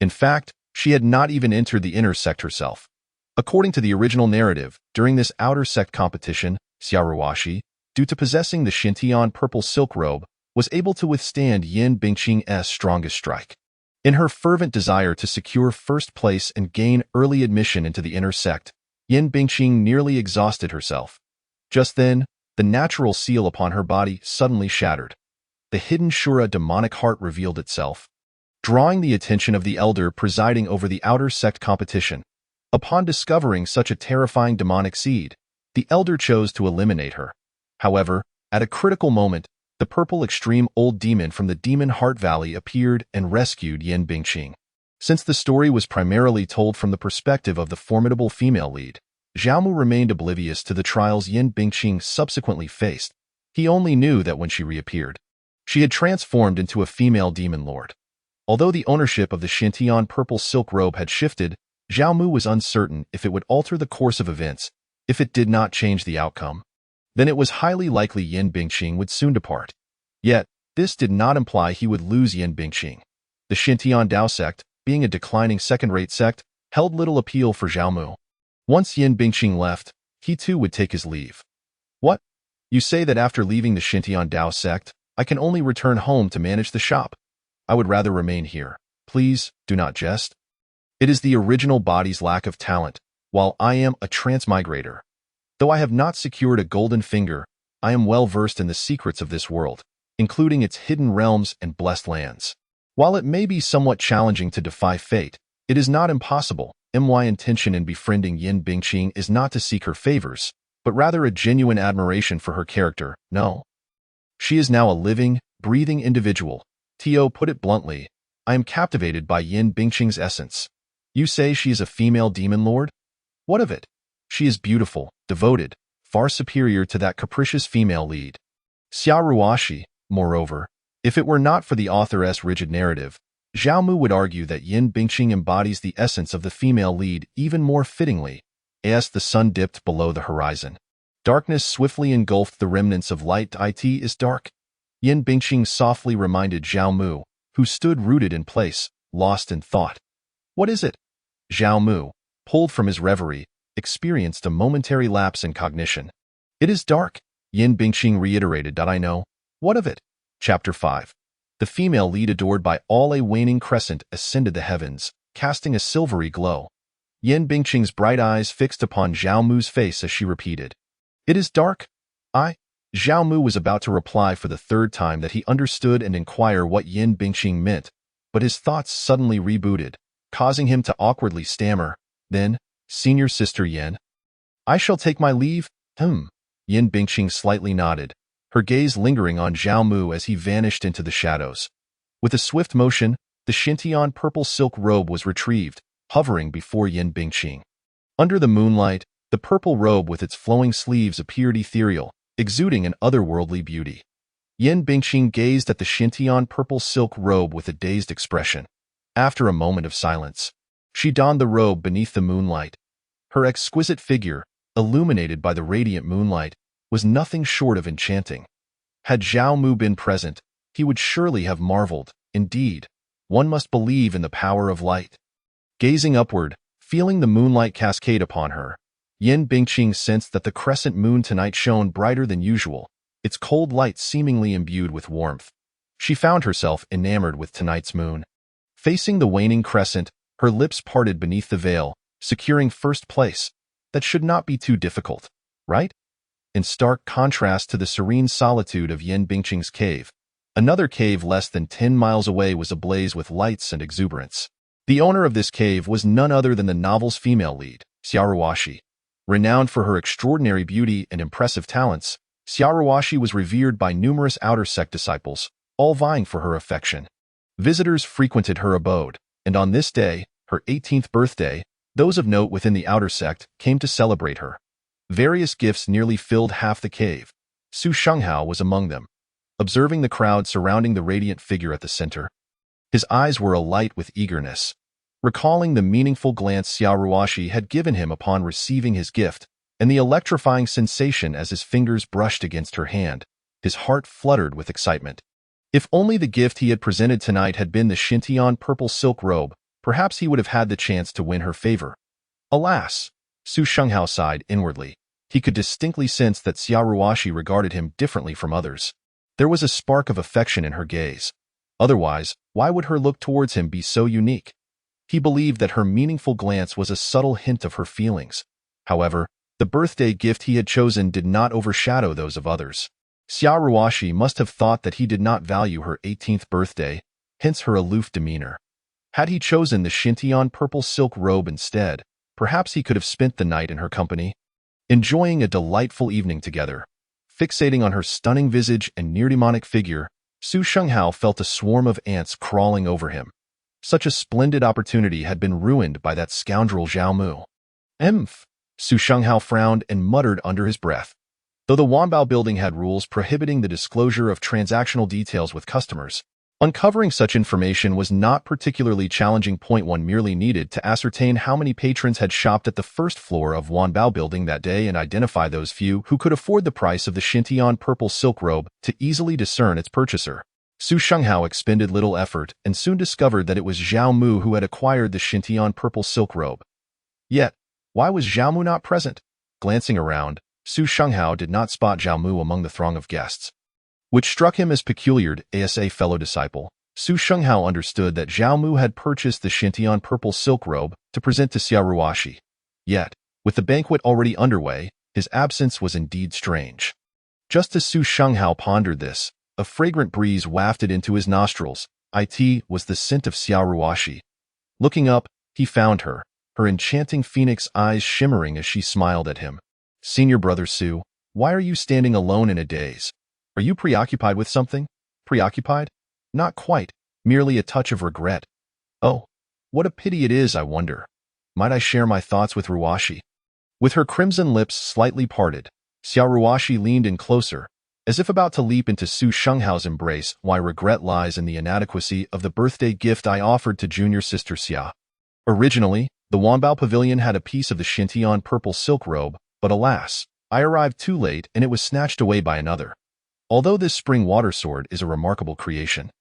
In fact, she had not even entered the inner sect herself. According to the original narrative, during this outer sect competition, Xia Ruoxi, due to possessing the Xintian purple silk robe, was able to withstand Yin Bingqing's strongest strike. In her fervent desire to secure first place and gain early admission into the inner sect, Yin Bingqing nearly exhausted herself. Just then, the natural seal upon her body suddenly shattered. The hidden Shura demonic heart revealed itself, drawing the attention of the elder presiding over the outer sect competition. Upon discovering such a terrifying demonic seed, the elder chose to eliminate her. However, at a critical moment, the purple extreme old demon from the Demon Heart Valley appeared and rescued Yin Bingqing. Since the story was primarily told from the perspective of the formidable female lead, Zhao Mu remained oblivious to the trials Yin Bingqing subsequently faced. He only knew that when she reappeared, she had transformed into a female demon lord. Although the ownership of the Xintian purple silk robe had shifted, Zhao Mu was uncertain if it would alter the course of events. If it did not change the outcome, then it was highly likely Yin Bingqing would soon depart. Yet, this did not imply he would lose Yin Bingqing. The Xintian Dao sect, being a declining second-rate sect, held little appeal for Zhao Mu. Once Yin Bingqing left, he too would take his leave. What? You say that after leaving the Xintian Dao sect, I can only return home to manage the shop? I would rather remain here. Please, do not jest. It is the original body's lack of talent, while I am a transmigrator. Though I have not secured a golden finger, I am well versed in the secrets of this world, including its hidden realms and blessed lands. While it may be somewhat challenging to defy fate, it is not impossible. My intention in befriending Yin Bingqing is not to seek her favors, but rather a genuine admiration for her character. No. She is now a living, breathing individual. Tio put it bluntly. I am captivated by Yin Bingqing's essence. You say she is a female demon lord? What of it? She is beautiful, devoted, far superior to that capricious female lead. Xia Ruoxi, moreover, if it were not for the author's rigid narrative, Zhao Mu would argue that Yin Bingqing embodies the essence of the female lead even more fittingly, as the sun dipped below the horizon. Darkness swiftly engulfed the remnants of light. It is dark. Yin Bingqing softly reminded Zhao Mu, who stood rooted in place, lost in thought. What is it? Zhao Mu, pulled from his reverie, experienced a momentary lapse in cognition. It is dark, Yin Bingqing reiterated. I know. What of it? Chapter 5. The female lead adored by all, a waning crescent ascended the heavens, casting a silvery glow. Yin Bingqing's bright eyes fixed upon Zhao Mu's face as she repeated. It is dark. Zhao Mu was about to reply for the third time that he understood and inquire what Yin Bingqing meant, but his thoughts suddenly rebooted, causing him to awkwardly stammer. Then, Senior Sister Yin, I shall take my leave. Hmm. Yin Bingqing slightly nodded, her gaze lingering on Zhao Mu as he vanished into the shadows. With a swift motion, the Xintian purple silk robe was retrieved, hovering before Yin Bingqing. Under the moonlight, the purple robe with its flowing sleeves appeared ethereal, exuding an otherworldly beauty. Yin Bingqing gazed at the Xintian purple silk robe with a dazed expression. After a moment of silence, she donned the robe beneath the moonlight. Her exquisite figure, illuminated by the radiant moonlight, was nothing short of enchanting. Had Zhao Mu been present, he would surely have marveled. Indeed, one must believe in the power of light. Gazing upward, feeling the moonlight cascade upon her, Yin Bingqing sensed that the crescent moon tonight shone brighter than usual, its cold light seemingly imbued with warmth. She found herself enamored with tonight's moon. Facing the waning crescent, her lips parted beneath the veil, securing first place. That should not be too difficult, right? In stark contrast to the serene solitude of Yin Bingqing's cave, another cave less than 10 miles away was ablaze with lights and exuberance. The owner of this cave was none other than the novel's female lead, Xia Ruoxi. Renowned for her extraordinary beauty and impressive talents, Xia Ruoxi was revered by numerous outer sect disciples, all vying for her affection. Visitors frequented her abode, and on this day, her 18th birthday, those of note within the outer sect came to celebrate her. Various gifts nearly filled half the cave. Su Shenghao was among them. Observing the crowd surrounding the radiant figure at the center, his eyes were alight with eagerness. Recalling the meaningful glance Xia Ruoxi had given him upon receiving his gift, and the electrifying sensation as his fingers brushed against her hand, his heart fluttered with excitement. If only the gift he had presented tonight had been the Xintian purple silk robe, perhaps he would have had the chance to win her favor. Alas! Su Shenghao sighed inwardly. He could distinctly sense that Xia Ruoxi regarded him differently from others. There was a spark of affection in her gaze. Otherwise, why would her look towards him be so unique? He believed that her meaningful glance was a subtle hint of her feelings. However, the birthday gift he had chosen did not overshadow those of others. Xia Ruoxi must have thought that he did not value her 18th birthday, hence her aloof demeanor. Had he chosen the Xintian purple silk robe instead, perhaps he could have spent the night in her company, enjoying a delightful evening together. Fixating on her stunning visage and near-demonic figure, Su Shenghao felt a swarm of ants crawling over him. Such a splendid opportunity had been ruined by that scoundrel Zhao Mu. Emph! Su Shenghao frowned and muttered under his breath. Though the Wanbao building had rules prohibiting the disclosure of transactional details with customers, uncovering such information was not particularly challenging. One merely needed to ascertain how many patrons had shopped at the first floor of Wanbao building that day and identify those few who could afford the price of the Xintian purple silk robe to easily discern its purchaser. Su Shenghao expended little effort and soon discovered that it was Zhao Mu who had acquired the Xintian purple silk robe. Yet, why was Zhao Mu not present? Glancing around, Su Shenghao did not spot Zhao Mu among the throng of guests, which struck him as peculiar. As a fellow disciple, Su Shenghao understood that Zhao Mu had purchased the Xintian purple silk robe to present to Xia Ruoxi. Yet, with the banquet already underway, his absence was indeed strange. Just as Su Shenghao pondered this, a fragrant breeze wafted into his nostrils. It was the scent of Xia Ruoxi. Looking up, he found her, her enchanting phoenix eyes shimmering as she smiled at him. Senior brother Su, why are you standing alone in a daze? Are you preoccupied with something? Preoccupied? Not quite, merely a touch of regret. Oh, what a pity it is, I wonder. Might I share my thoughts with Ruoxi? With her crimson lips slightly parted, Xia Ruoxi leaned in closer, as if about to leap into Su Shenghao's embrace. Why regret lies in the inadequacy of the birthday gift I offered to junior sister Xia. Originally, the Wanbao Pavilion had a piece of the Xintian purple silk robe, but alas, I arrived too late and it was snatched away by another. Although this spring water sword is a remarkable creation,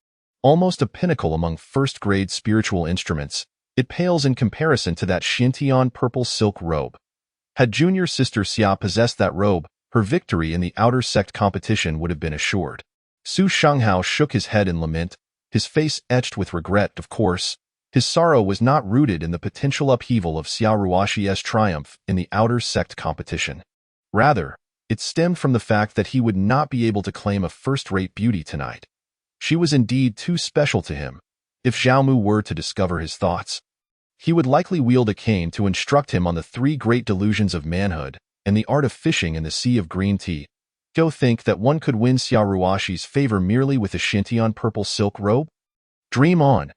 almost a pinnacle among first-grade spiritual instruments, it pales in comparison to that Xintian purple silk robe. Had junior sister Xia possessed that robe, her victory in the outer sect competition would have been assured. Su Shenghao shook his head in lament, his face etched with regret. Of course, his sorrow was not rooted in the potential upheaval of Xia Ruoxi's triumph in the outer sect competition. Rather, it stemmed from the fact that he would not be able to claim a first-rate beauty tonight. She was indeed too special to him. If Zhao Mu were to discover his thoughts, he would likely wield a cane to instruct him on the three great delusions of manhood, and the art of fishing in the sea of green tea. Go think that one could win Xiao Ruoxi's favor merely with a Xintian purple silk robe? Dream on.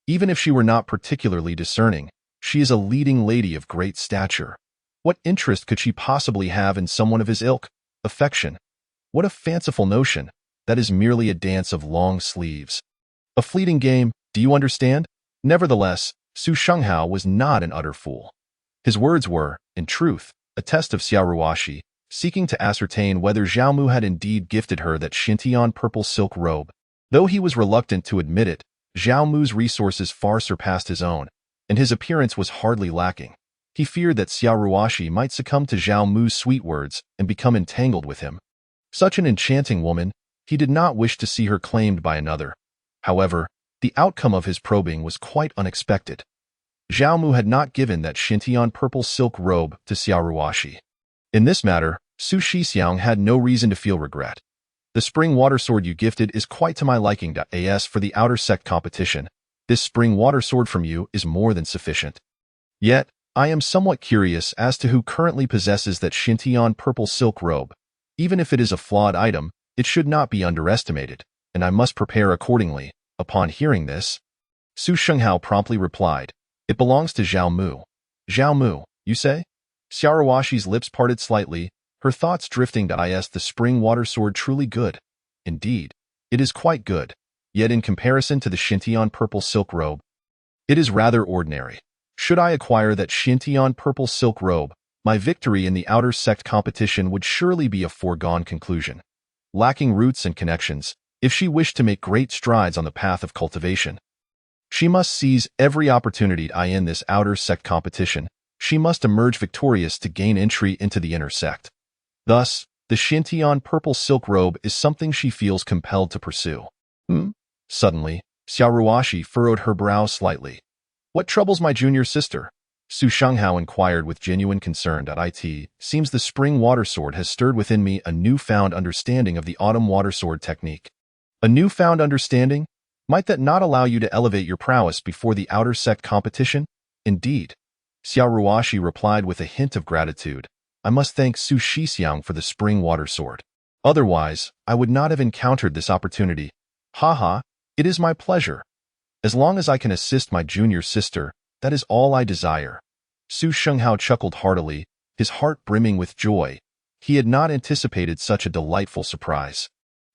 Even if she were not particularly discerning, she is a leading lady of great stature. What interest could she possibly have in someone of his ilk? Affection. What a fanciful notion. That is merely a dance of long sleeves. A fleeting game, do you understand? Nevertheless, Su Shenghao was not an utter fool. His words were, in truth, a test of Xiao Ruoxi, seeking to ascertain whether Zhao Mu had indeed gifted her that Xintian purple silk robe. Though he was reluctant to admit it, Zhao Mu's resources far surpassed his own, and his appearance was hardly lacking. He feared that Xiao Ruoxi might succumb to Zhao Mu's sweet words and become entangled with him. Such an enchanting woman, he did not wish to see her claimed by another. However, the outcome of his probing was quite unexpected. Zhao Mu had not given that Xintian purple silk robe to Xiao Ruoxi. In this matter, Su Shixiang had no reason to feel regret. The spring water sword you gifted is quite to my liking. As for the outer sect competition, this spring water sword from you is more than sufficient. Yet, I am somewhat curious as to who currently possesses that Xintian purple silk robe. Even if it is a flawed item, it should not be underestimated, and I must prepare accordingly. Upon hearing this, Su Shenghao promptly replied, "It belongs to Zhao Mu." Zhao Mu, you say? Xiao Ruoxi's lips parted slightly, her thoughts drifting to is the spring water sword truly good? Indeed, it is quite good, yet in comparison to the Xintian purple silk robe, it is rather ordinary. Should I acquire that Xintian purple silk robe, my victory in the outer sect competition would surely be a foregone conclusion. Lacking roots and connections, if she wished to make great strides on the path of cultivation, she must seize every opportunity in this outer sect competition. She must emerge victorious to gain entry into the inner sect. Thus, the Xintian purple silk robe is something she feels compelled to pursue. Suddenly, Xiao Ruoxi furrowed her brow slightly. What troubles my junior sister? Su Shenghao inquired with genuine concern. It seems the spring water sword has stirred within me a newfound understanding of the autumn water sword technique. A newfound understanding? Might that not allow you to elevate your prowess before the outer sect competition? Indeed. Xiao Ruoxi replied with a hint of gratitude. I must thank Su Shixiang for the spring water sword. Otherwise, I would not have encountered this opportunity. Haha, it is my pleasure. As long as I can assist my junior sister, that is all I desire. Su Shenghao chuckled heartily, his heart brimming with joy. He had not anticipated such a delightful surprise.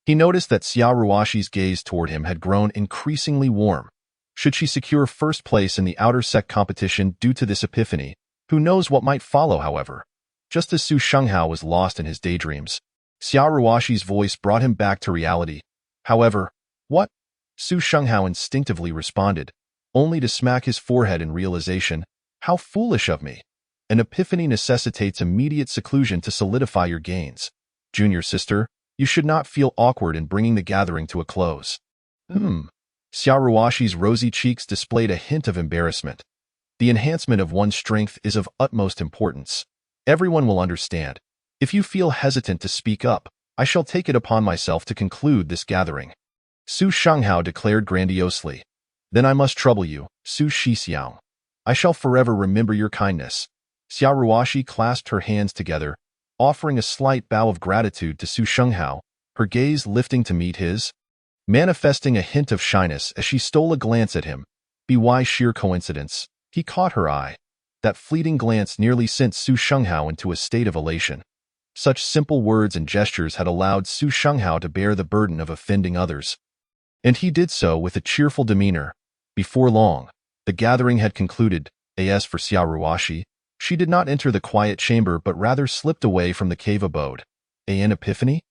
He noticed that Xiao Ruoxi's gaze toward him had grown increasingly warm. Should she secure first place in the outer sect competition due to this epiphany, who knows what might follow, however? Just as Su Shenghao was lost in his daydreams, Xiao Ruoxi's voice brought him back to reality. However, what? Su Shenghao instinctively responded, only to smack his forehead in realization. How foolish of me. An epiphany necessitates immediate seclusion to solidify your gains. Junior sister, you should not feel awkward in bringing the gathering to a close. Xiao Ruoxi's rosy cheeks displayed a hint of embarrassment. The enhancement of one's strength is of utmost importance. Everyone will understand. If you feel hesitant to speak up, I shall take it upon myself to conclude this gathering. Su Shenghao declared grandiosely. Then I must trouble you, Su Shixiang. I shall forever remember your kindness. Xiao Ruoxi clasped her hands together, offering a slight bow of gratitude to Su Shenghao, her gaze lifting to meet his, manifesting a hint of shyness as she stole a glance at him. By sheer coincidence, he caught her eye. That fleeting glance nearly sent Su Shenghao into a state of elation. Such simple words and gestures had allowed Su Shenghao to bear the burden of offending others. And he did so with a cheerful demeanor. Before long, the gathering had concluded. As for Xiao Ruoxi, she did not enter the quiet chamber but rather slipped away from the cave abode. An epiphany?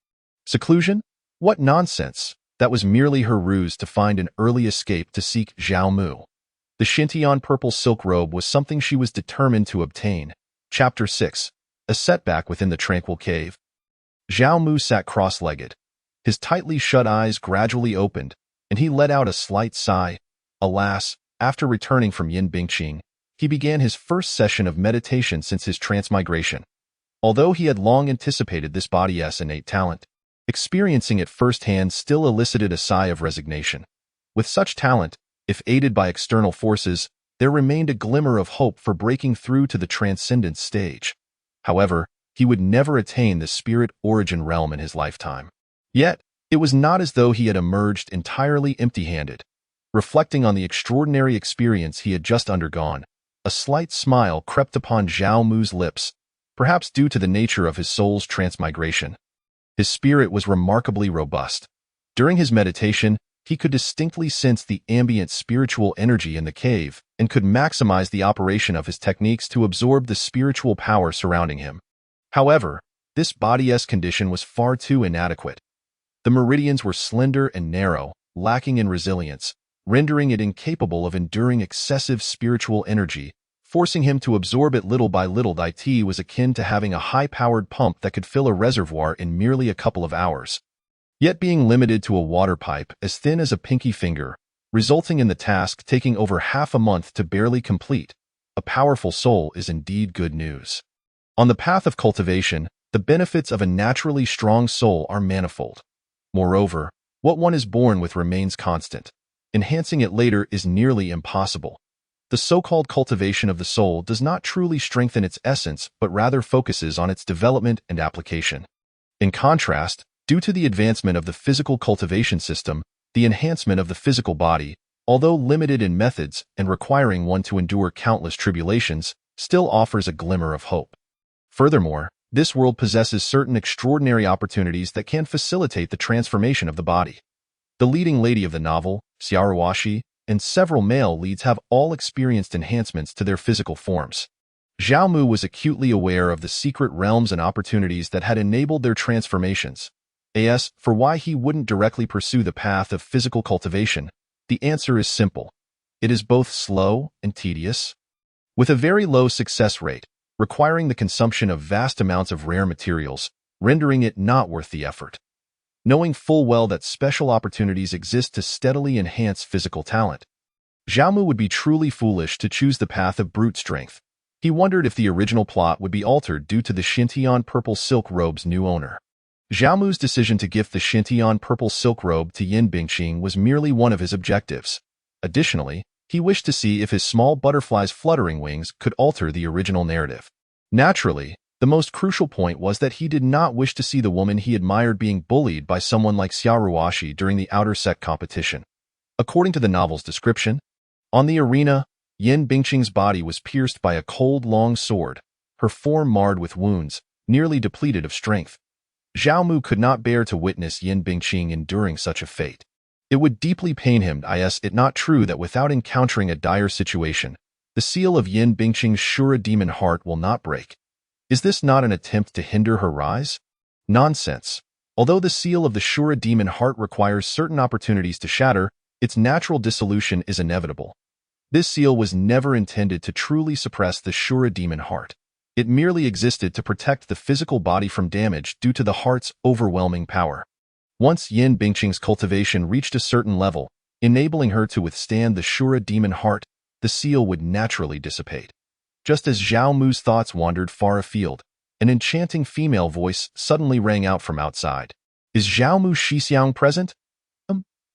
Seclusion? What nonsense! That was merely her ruse to find an early escape to seek Zhao Mu. The Xintian purple silk robe was something she was determined to obtain. Chapter 6. A setback within the tranquil cave. Zhao Mu sat cross-legged. His tightly shut eyes gradually opened, and he let out a slight sigh. Alas, after returning from Yin Bingqing, he began his first session of meditation since his transmigration. Although he had long anticipated this body's innate talent, experiencing it firsthand still elicited a sigh of resignation. With such talent, if aided by external forces, there remained a glimmer of hope for breaking through to the transcendent stage. However, he would never attain the spirit origin realm in his lifetime. Yet, it was not as though he had emerged entirely empty-handed. Reflecting on the extraordinary experience he had just undergone, a slight smile crept upon Zhao Mu's lips, perhaps due to the nature of his soul's transmigration. His spirit was remarkably robust. During his meditation, he could distinctly sense the ambient spiritual energy in the cave and could maximize the operation of his techniques to absorb the spiritual power surrounding him. However, this body's condition was far too inadequate. The meridians were slender and narrow, lacking in resilience, rendering it incapable of enduring excessive spiritual energy, forcing him to absorb it little by little. It was akin to having a high-powered pump that could fill a reservoir in merely a couple of hours. Yet being limited to a water pipe as thin as a pinky finger, resulting in the task taking over half a month to barely complete, a powerful soul is indeed good news. On the path of cultivation, the benefits of a naturally strong soul are manifold. Moreover, what one is born with remains constant. Enhancing it later is nearly impossible. The so-called cultivation of the soul does not truly strengthen its essence but rather focuses on its development and application. In contrast, due to the advancement of the physical cultivation system, the enhancement of the physical body, although limited in methods and requiring one to endure countless tribulations, still offers a glimmer of hope. Furthermore, this world possesses certain extraordinary opportunities that can facilitate the transformation of the body. The leading lady of the novel, Xiao Ruoxi, and several male leads have all experienced enhancements to their physical forms. Zhao Mu was acutely aware of the secret realms and opportunities that had enabled their transformations. As for why he wouldn't directly pursue the path of physical cultivation, the answer is simple. It is both slow and tedious. With a very low success rate, requiring the consumption of vast amounts of rare materials, rendering it not worth the effort. Knowing full well that special opportunities exist to steadily enhance physical talent, Zhao Mu would be truly foolish to choose the path of brute strength. He wondered if the original plot would be altered due to the Xintian purple silk robe's new owner. Zhao Mu's decision to gift the Xintian purple silk robe to Yin Bingqing was merely one of his objectives. Additionally, he wished to see if his small butterfly's fluttering wings could alter the original narrative. Naturally, the most crucial point was that he did not wish to see the woman he admired being bullied by someone like Xiao Ruoxi during the outer sect competition. According to the novel's description, on the arena, Yin Bingqing's body was pierced by a cold, long sword, her form marred with wounds, nearly depleted of strength. Zhao Mu could not bear to witness Yin Bingqing enduring such a fate. It would deeply pain him, is it not true that without encountering a dire situation, the seal of Yin Bingqing's Shura demon heart will not break? Is this not an attempt to hinder her rise? Nonsense. Although the seal of the Shura demon heart requires certain opportunities to shatter, its natural dissolution is inevitable. This seal was never intended to truly suppress the Shura demon heart. It merely existed to protect the physical body from damage due to the heart's overwhelming power. Once Yin Bingqing's cultivation reached a certain level, enabling her to withstand the Shura demon heart, the seal would naturally dissipate. Just as Zhao Mu's thoughts wandered far afield, an enchanting female voice suddenly rang out from outside. "Is Zhao Mu Shixiang present?"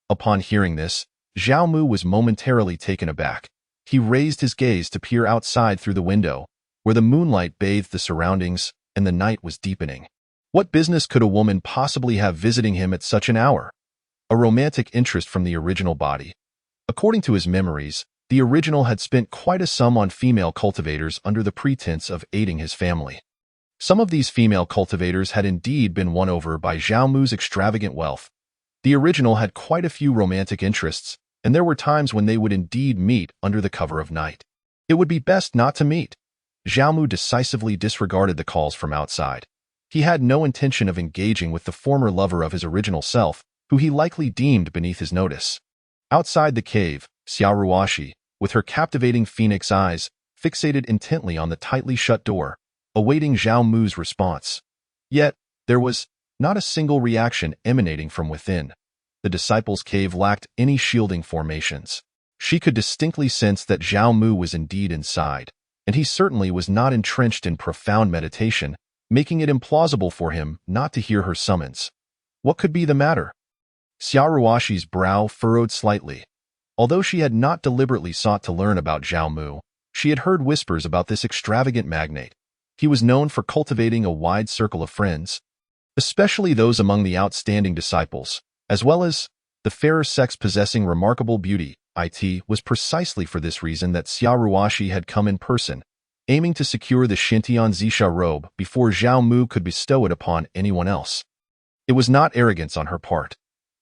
Upon hearing this, Zhao Mu was momentarily taken aback. He raised his gaze to peer outside through the window, where the moonlight bathed the surroundings and the night was deepening. What business could a woman possibly have visiting him at such an hour? A romantic interest from the original body. According to his memories, the original had spent quite a sum on female cultivators under the pretense of aiding his family. Some of these female cultivators had indeed been won over by Zhao Mu's extravagant wealth. The original had quite a few romantic interests, and there were times when they would indeed meet under the cover of night. It would be best not to meet. Zhao Mu decisively disregarded the calls from outside. He had no intention of engaging with the former lover of his original self, who he likely deemed beneath his notice. Outside the cave, Xiao Ruoxi, with her captivating phoenix eyes, fixated intently on the tightly shut door, awaiting Zhao Mu's response. Yet, there was not a single reaction emanating from within. The disciples' cave lacked any shielding formations. She could distinctly sense that Zhao Mu was indeed inside, and he certainly was not entrenched in profound meditation, making it implausible for him not to hear her summons. What could be the matter? Xiao Ruoxi's brow furrowed slightly. Although she had not deliberately sought to learn about Zhao Mu, she had heard whispers about this extravagant magnate. He was known for cultivating a wide circle of friends, especially those among the outstanding disciples, as well as the fairer sex possessing remarkable beauty. It was precisely for this reason that Xia Ruoxi had come in person, aiming to secure the Xintian Zixia robe before Zhao Mu could bestow it upon anyone else. It was not arrogance on her part.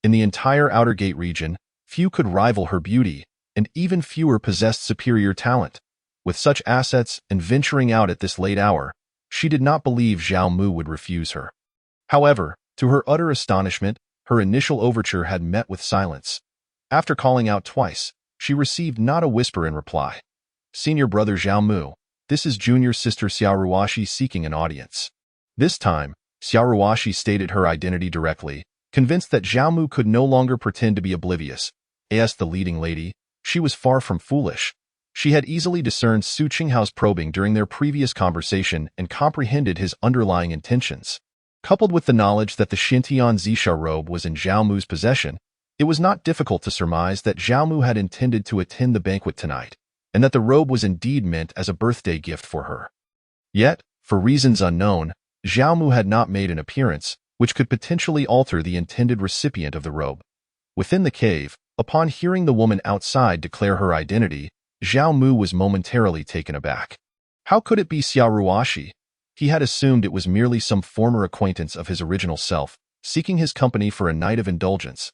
In the entire Outer Gate region, few could rival her beauty, and even fewer possessed superior talent. With such assets and venturing out at this late hour, she did not believe Zhao Mu would refuse her. However, to her utter astonishment, her initial overture had met with silence. After calling out twice, she received not a whisper in reply. "Senior brother Zhao Mu, this is junior sister Xia Ruoxi seeking an audience." This time, Xia Ruoxi stated her identity directly, convinced that Zhao Mu could no longer pretend to be oblivious. As the leading lady, she was far from foolish. She had easily discerned Su Qinghao's probing during their previous conversation and comprehended his underlying intentions. Coupled with the knowledge that the Xintian Zixia robe was in Zhao Mu's possession, it was not difficult to surmise that Zhao Mu had intended to attend the banquet tonight, and that the robe was indeed meant as a birthday gift for her. Yet, for reasons unknown, Zhao Mu had not made an appearance, which could potentially alter the intended recipient of the robe. Within the cave, upon hearing the woman outside declare her identity, Zhao Mu was momentarily taken aback. How could it be Xia Ruoxi? He had assumed it was merely some former acquaintance of his original self, seeking his company for a night of indulgence.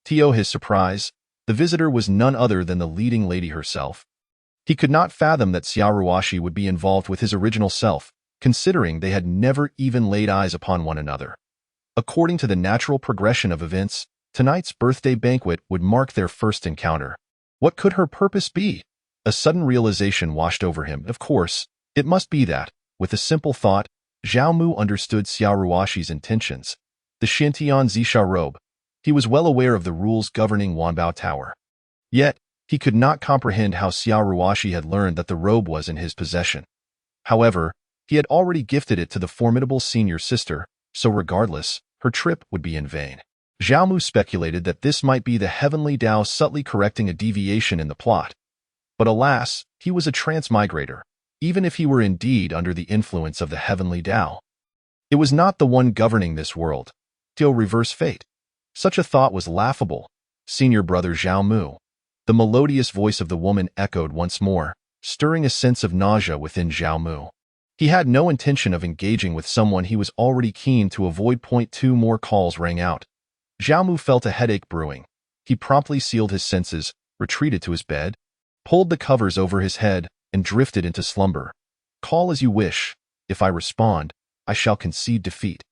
To his surprise, the visitor was none other than the leading lady herself. He could not fathom that Xia Ruoxi would be involved with his original self, considering they had never even laid eyes upon one another. According to the natural progression of events, tonight's birthday banquet would mark their first encounter. What could her purpose be? A sudden realization washed over him. Of course, it must be that, with a simple thought, Zhao Mu understood Xia Ruoxi's intentions. The Xintian Zixia robe. He was well aware of the rules governing Wanbao Tower. Yet, he could not comprehend how Xia Ruoxi had learned that the robe was in his possession. However, he had already gifted it to the formidable senior sister, so regardless, her trip would be in vain. Zhao Mu speculated that this might be the heavenly Tao subtly correcting a deviation in the plot. But alas, he was a transmigrator, even if he were indeed under the influence of the heavenly Tao. It was not the one governing this world. To reverse fate. Such a thought was laughable. Senior brother Zhao Mu. The melodious voice of the woman echoed once more, stirring a sense of nausea within Zhao Mu. He had no intention of engaging with someone he was already keen to avoid. 2 more calls rang out. Zhao Mu felt a headache brewing. He promptly sealed his senses, retreated to his bed, pulled the covers over his head, and drifted into slumber. Call as you wish. If I respond, I shall concede defeat.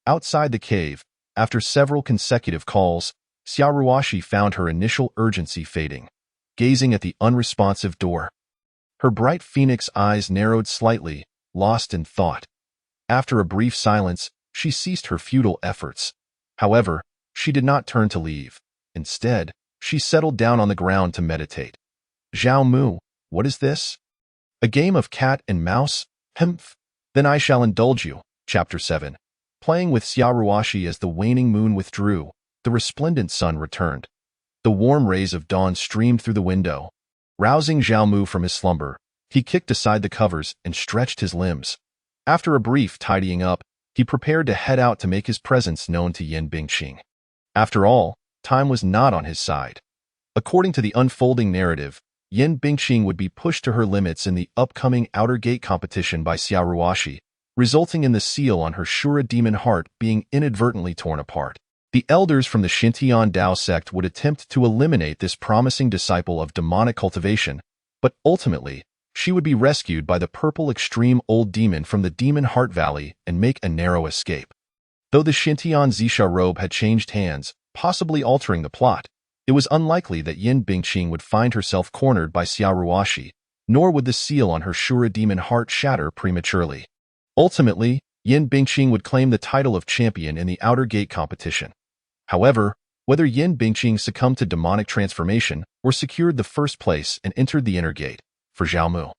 Outside the cave, after several consecutive calls, Xia Ruoxi found her initial urgency fading, gazing at the unresponsive door. Her bright phoenix eyes narrowed slightly, lost in thought. After a brief silence, she ceased her futile efforts. However, she did not turn to leave. Instead, she settled down on the ground to meditate. Zhao Mu, what is this? A game of cat and mouse? Humph. Then I shall indulge you. Chapter 7. Playing with Xia Ruoxi as the waning moon withdrew, the resplendent sun returned. The warm rays of dawn streamed through the window. Rousing Zhao Mu from his slumber, he kicked aside the covers and stretched his limbs. After a brief tidying up, he prepared to head out to make his presence known to Yin Bingqing. After all, time was not on his side. According to the unfolding narrative, Yin Bingqing would be pushed to her limits in the upcoming Outer Gate competition by Xia Ruoxi, resulting in the seal on her Shura demon heart being inadvertently torn apart. The elders from the Xintian Dao sect would attempt to eliminate this promising disciple of demonic cultivation, but ultimately, she would be rescued by the purple extreme old demon from the Demon Heart Valley and make a narrow escape. Though the Xintian Zixia robe had changed hands, possibly altering the plot, it was unlikely that Yin Bingqing would find herself cornered by Xia Ruoxi, nor would the seal on her Shura demon heart shatter prematurely. Ultimately, Yin Bingqing would claim the title of champion in the Outer Gate competition. However, whether Yin Bingqing succumbed to demonic transformation or secured the first place and entered the Inner Gate, for Zhao Mu,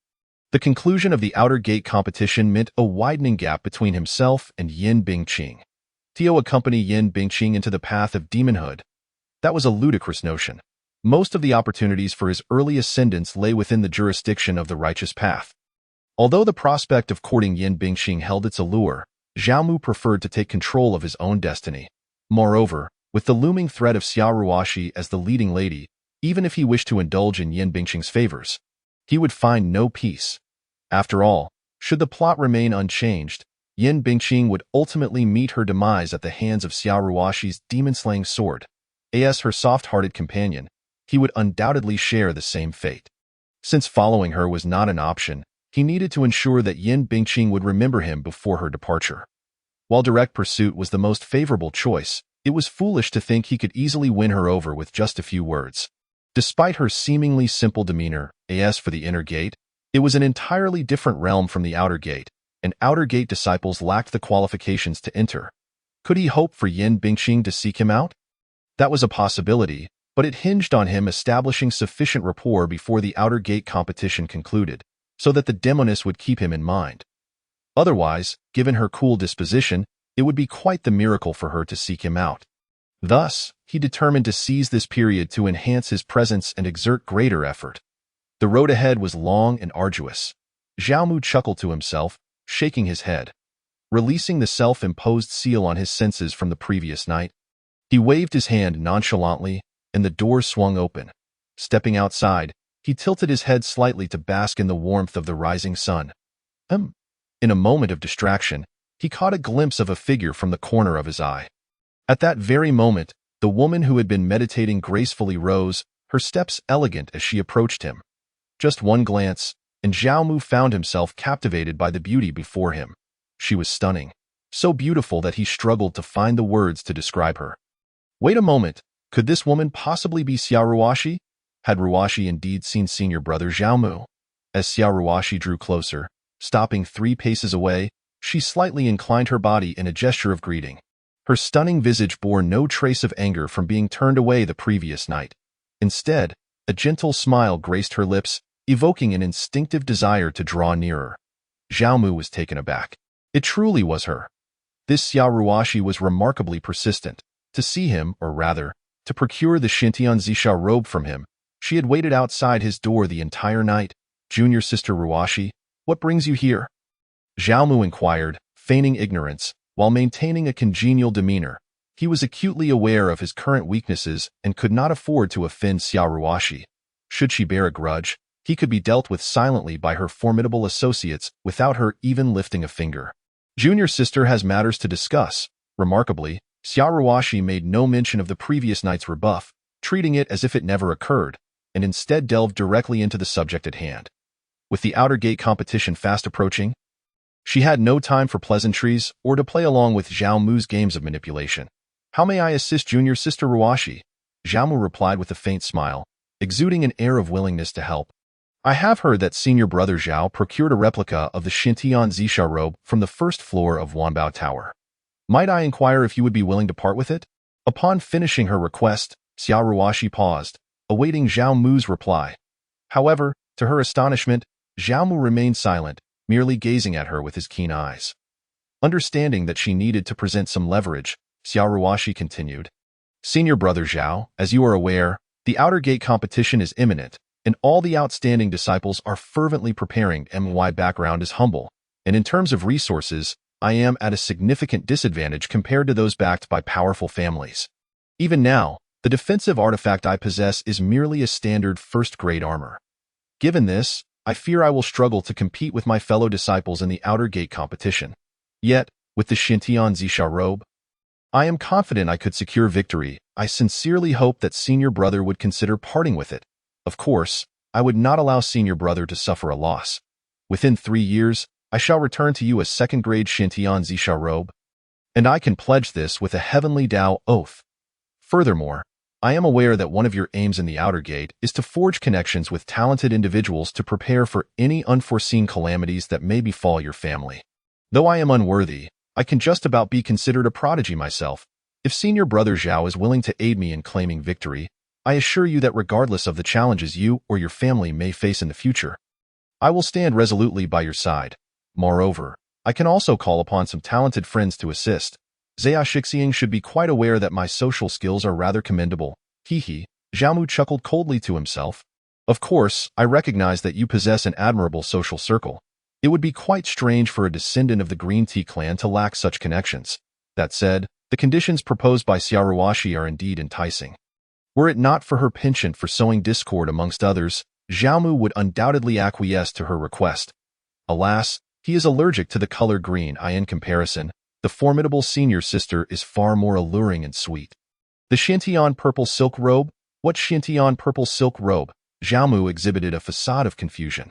the conclusion of the Outer Gate competition meant a widening gap between himself and Yin Bingqing. To accompany Yin Bingqing into the path of demonhood. That was a ludicrous notion. Most of the opportunities for his early ascendance lay within the jurisdiction of the righteous path. Although the prospect of courting Yin Bingqing held its allure, Zhao Mu preferred to take control of his own destiny. Moreover, with the looming threat of Xia Ruoxi as the leading lady, even if he wished to indulge in Yin Bingqing's favors, he would find no peace. After all, should the plot remain unchanged, Yin Bingqing would ultimately meet her demise at the hands of Xia Ruoxi's demon-slaying sword. As her soft-hearted companion, he would undoubtedly share the same fate. Since following her was not an option, he needed to ensure that Yin Bingqing would remember him before her departure. While direct pursuit was the most favorable choice, it was foolish to think he could easily win her over with just a few words. Despite her seemingly simple demeanor, as for the inner gate, it was an entirely different realm from the outer gate, and outer gate disciples lacked the qualifications to enter. Could he hope for Yin Bingqing to seek him out? That was a possibility, but it hinged on him establishing sufficient rapport before the outer gate competition concluded, so that the demoness would keep him in mind. Otherwise, given her cool disposition, it would be quite the miracle for her to seek him out. Thus, he determined to seize this period to enhance his presence and exert greater effort. The road ahead was long and arduous. Zhao Mu chuckled to himself, shaking his head. Releasing the self-imposed seal on his senses from the previous night, he waved his hand nonchalantly, and the door swung open. Stepping outside, he tilted his head slightly to bask in the warmth of the rising sun. In a moment of distraction, he caught a glimpse of a figure from the corner of his eye. At that very moment, the woman who had been meditating gracefully rose, her steps elegant as she approached him. Just one glance, and Zhao Mu found himself captivated by the beauty before him. She was stunning, so beautiful that he struggled to find the words to describe her. Wait a moment, could this woman possibly be Xia Ruoxi? Had Ruoxi indeed seen senior brother Zhao Mu? As Xia Ruoxi drew closer, stopping 3 paces away, she slightly inclined her body in a gesture of greeting. Her stunning visage bore no trace of anger from being turned away the previous night. Instead, a gentle smile graced her lips, evoking an instinctive desire to draw nearer. Zhao Mu was taken aback. It truly was her. This Xia Ruoxi was remarkably persistent. To see him, or rather, to procure the Xintian Zisha robe from him, she had waited outside his door the entire night. Junior sister Ruoxi, what brings you here? Zhao Mu inquired, feigning ignorance, while maintaining a congenial demeanor. He was acutely aware of his current weaknesses and could not afford to offend Xia Ruoxi. Should she bear a grudge, he could be dealt with silently by her formidable associates without her even lifting a finger. Junior sister has matters to discuss. Remarkably, Xia Ruoxi made no mention of the previous night's rebuff, treating it as if it never occurred, and instead delved directly into the subject at hand. With the outer gate competition fast approaching, she had no time for pleasantries or to play along with Zhao Mu's games of manipulation. How may I assist junior sister Ruoxi? Zhao Mu replied with a faint smile, exuding an air of willingness to help. I have heard that senior brother Zhao procured a replica of the Xintian Zisha robe from the first floor of Wanbao Tower. Might I inquire if you would be willing to part with it? Upon finishing her request, Xia Ruoxi paused, awaiting Zhao Mu's reply. However, to her astonishment, Zhao Mu remained silent, merely gazing at her with his keen eyes. Understanding that she needed to present some leverage, Xia Ruoxi continued. Senior brother Zhao, as you are aware, the outer gate competition is imminent, and all the outstanding disciples are fervently preparing. My background is humble, and in terms of resources, I am at a significant disadvantage compared to those backed by powerful families. Even now, the defensive artifact I possess is merely a standard first-grade armor. Given this, I fear I will struggle to compete with my fellow disciples in the outer gate competition. Yet, with the Xintian Zisha robe, I am confident I could secure victory. I sincerely hope that senior brother would consider parting with it. Of course, I would not allow senior brother to suffer a loss. Within 3 years, I shall return to you a second-grade Xintian Zisha robe, and I can pledge this with a heavenly Dao oath. Furthermore, I am aware that one of your aims in the outer gate is to forge connections with talented individuals to prepare for any unforeseen calamities that may befall your family. Though I am unworthy, I can just about be considered a prodigy myself. If senior brother Zhao is willing to aid me in claiming victory, I assure you that regardless of the challenges you or your family may face in the future, I will stand resolutely by your side. Moreover, I can also call upon some talented friends to assist. Zia Shixiang should be quite aware that my social skills are rather commendable. Hee. Zhao Mu chuckled coldly to himself. Of course, I recognize that you possess an admirable social circle. It would be quite strange for a descendant of the Green Tea clan to lack such connections. That said, the conditions proposed by Xiaoruoshi are indeed enticing. Were it not for her penchant for sowing discord amongst others, Xiaomu would undoubtedly acquiesce to her request. Alas, he is allergic to the color green. In comparison, the formidable senior sister is far more alluring and sweet. The Xintian purple silk robe? What Xintian purple silk robe? Xiaomu exhibited a facade of confusion.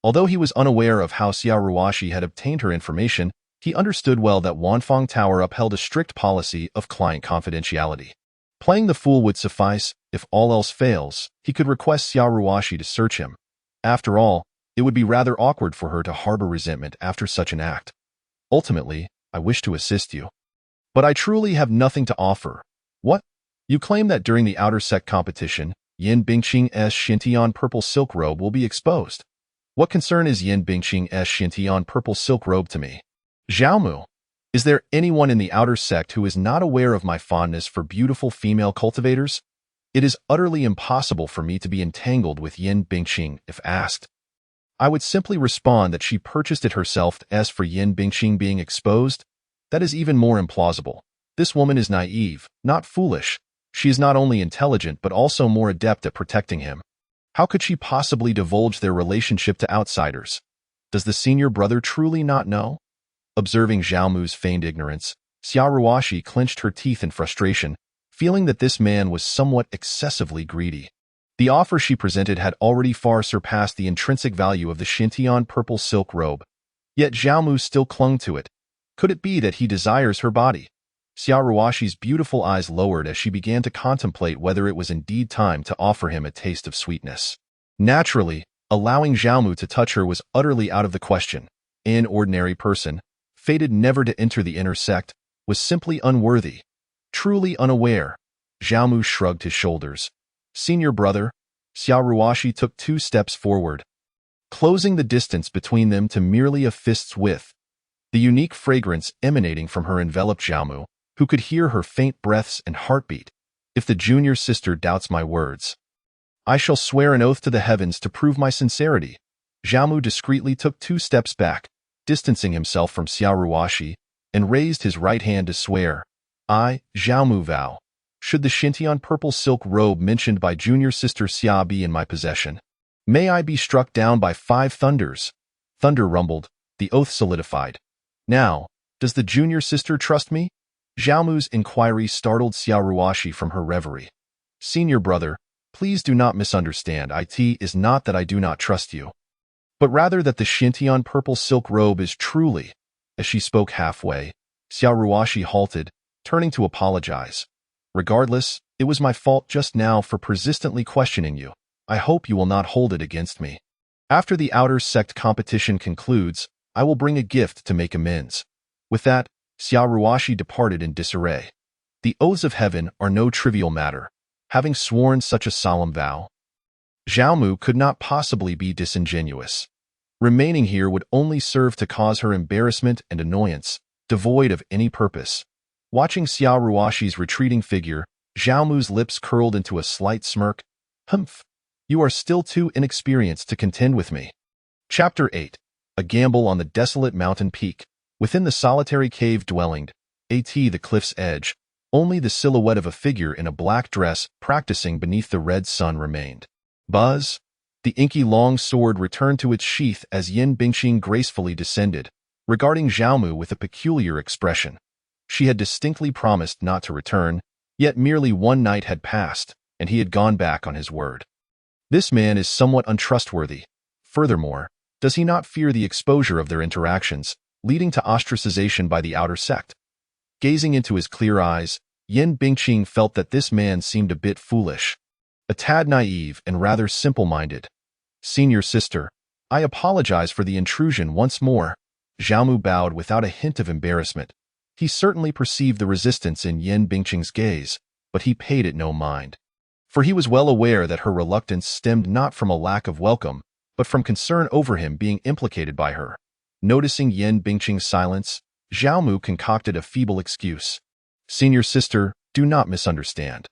Although he was unaware of how Xiaoruoshi had obtained her information, he understood well that Wanfeng Tower upheld a strict policy of client confidentiality. Playing the fool would suffice. If all else fails, he could request Xiaoruoshi to search him. After all, it would be rather awkward for her to harbor resentment after such an act. Ultimately, I wish to assist you. But I truly have nothing to offer. What? You claim that during the outer sect competition, Yin Bingqing's Xintian purple silk robe will be exposed. What concern is Yin Bingqing's Xintian purple silk robe to me? Xiaomu, is there anyone in the outer sect who is not aware of my fondness for beautiful female cultivators? It is utterly impossible for me to be entangled with Yin Bingqing if asked. I would simply respond that she purchased it herself. As for Yin Bingqing being exposed, that is even more implausible. This woman is naive, not foolish. She is not only intelligent but also more adept at protecting him. How could she possibly divulge their relationship to outsiders? Does the senior brother truly not know? Observing Xiaomu's feigned ignorance, Xiaoruoshi clenched her teeth in frustration, feeling that this man was somewhat excessively greedy. The offer she presented had already far surpassed the intrinsic value of the Xintian purple silk robe. Yet Xiaomu still clung to it. Could it be that he desires her body? Xiaoruoshi's beautiful eyes lowered as she began to contemplate whether it was indeed time to offer him a taste of sweetness. Naturally, allowing Xiaomu to touch her was utterly out of the question. An ordinary person, fated never to enter the inner sect, was simply unworthy. Truly unaware. Xiaomu shrugged his shoulders. Senior brother, Xiaoruoshi took 2 steps forward, closing the distance between them to merely a fist's width. The unique fragrance emanating from her enveloped Xiaomu, who could hear her faint breaths and heartbeat. If the junior sister doubts my words, I shall swear an oath to the heavens to prove my sincerity. Xiaomu discreetly took 2 steps back, distancing himself from Xiaoruoshi, and raised his right hand to swear. I, Xiaomu, vow. Should the Xintian purple silk robe mentioned by junior sister Xia be in my possession, may I be struck down by 5 thunders. Thunder rumbled, the oath solidified. Now, does the junior sister trust me? Xiaomu's inquiry startled Xiaoruoshi from her reverie. Senior brother, please do not misunderstand. It is not that I do not trust you, but rather that the Xintian purple silk robe is truly. As she spoke halfway, Xiaoruoshi halted, turning to apologize. Regardless, it was my fault just now for persistently questioning you. I hope you will not hold it against me. After the outer sect competition concludes, I will bring a gift to make amends. With that, Xiaoruoshi departed in disarray. The oaths of heaven are no trivial matter. Having sworn such a solemn vow, Xiaomu could not possibly be disingenuous. Remaining here would only serve to cause her embarrassment and annoyance, devoid of any purpose. Watching Xiaoruoshi's retreating figure, Xiaomu's lips curled into a slight smirk. Humph, you are still too inexperienced to contend with me. Chapter 8. A Gamble on the Desolate Mountain Peak. Within the solitary cave dwelling, the cliff's edge, only the silhouette of a figure in a black dress practicing beneath the red sun remained. Buzz! The inky long sword returned to its sheath as Yin Bingqing gracefully descended, regarding Xiaomu with a peculiar expression. She had distinctly promised not to return, yet merely 1 night had passed, and he had gone back on his word. This man is somewhat untrustworthy. Furthermore, does he not fear the exposure of their interactions, leading to ostracization by the outer sect? Gazing into his clear eyes, Yin Bingqing felt that this man seemed a bit foolish, a tad naive and rather simple-minded. Senior sister, I apologize for the intrusion once more. Xiaomu bowed without a hint of embarrassment. He certainly perceived the resistance in Yin Bingqing's gaze, but he paid it no mind. For he was well aware that her reluctance stemmed not from a lack of welcome, but from concern over him being implicated by her. Noticing Yin Bingqing's silence, Xiaomu concocted a feeble excuse. Senior sister, do not misunderstand.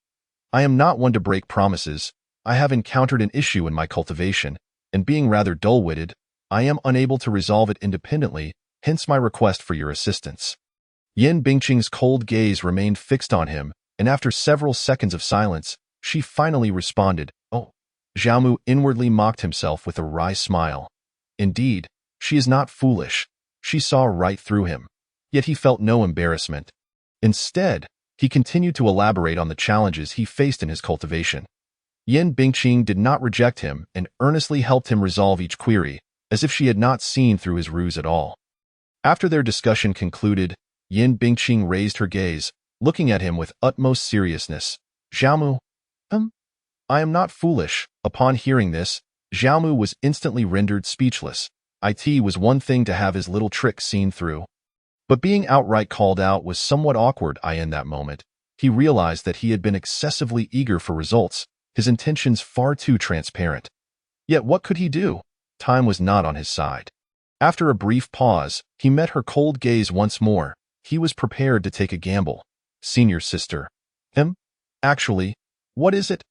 I am not one to break promises. I have encountered an issue in my cultivation, and being rather dull-witted, I am unable to resolve it independently, hence my request for your assistance." Yin Bingqing's cold gaze remained fixed on him, and after several seconds of silence, she finally responded, "Oh." Xiaomu inwardly mocked himself with a wry smile. Indeed, she is not foolish. She saw right through him. Yet he felt no embarrassment. Instead, he continued to elaborate on the challenges he faced in his cultivation. Yin Bingqing did not reject him and earnestly helped him resolve each query, as if she had not seen through his ruse at all. After their discussion concluded, Yin Bingqing raised her gaze, looking at him with utmost seriousness. "Xiaomu, I am not foolish." Upon hearing this, Xiaomu was instantly rendered speechless. It was one thing to have his little trick seen through, but being outright called out was somewhat awkward. In that moment, he realized that he had been excessively eager for results, his intentions far too transparent. Yet what could he do? Time was not on his side. After a brief pause, he met her cold gaze once more. He was prepared to take a gamble. "Senior sister." Actually, what is it?"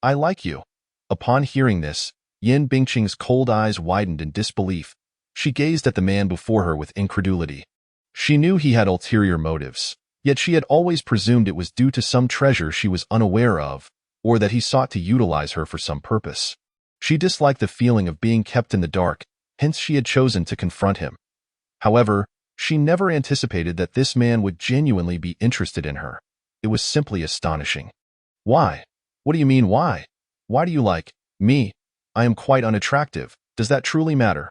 "I like you." Upon hearing this, Yin Bingqing's cold eyes widened in disbelief. She gazed at the man before her with incredulity. She knew he had ulterior motives, yet she had always presumed it was due to some treasure she was unaware of, or that he sought to utilize her for some purpose. She disliked the feeling of being kept in the dark, hence she had chosen to confront him. However, she never anticipated that this man would genuinely be interested in her. It was simply astonishing. "Why? What do you mean, why? Why do you like me? I am quite unattractive. Does that truly matter?"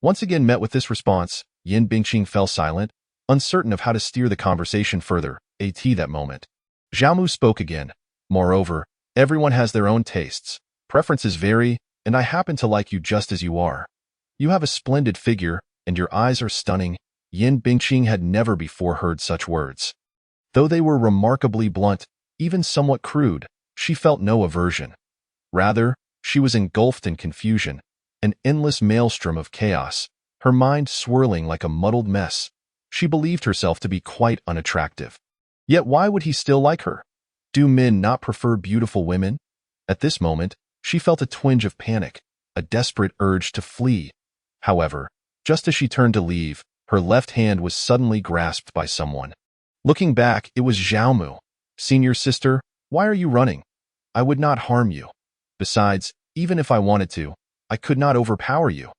Once again met with this response, Yin Bingqing fell silent, uncertain of how to steer the conversation further. That moment, Xiaomu spoke again. "Moreover, everyone has their own tastes. Preferences vary, and I happen to like you just as you are. You have a splendid figure, and your eyes are stunning." Yin Bingqing had never before heard such words. Though they were remarkably blunt, even somewhat crude, she felt no aversion. Rather, she was engulfed in confusion, an endless maelstrom of chaos, her mind swirling like a muddled mess. She believed herself to be quite unattractive. Yet why would he still like her? Do men not prefer beautiful women? At this moment, she felt a twinge of panic, a desperate urge to flee. However, just as she turned to leave, her left hand was suddenly grasped by someone. Looking back, it was Xiaomu. "Senior sister, why are you running? I would not harm you. Besides, even if I wanted to, I could not overpower you.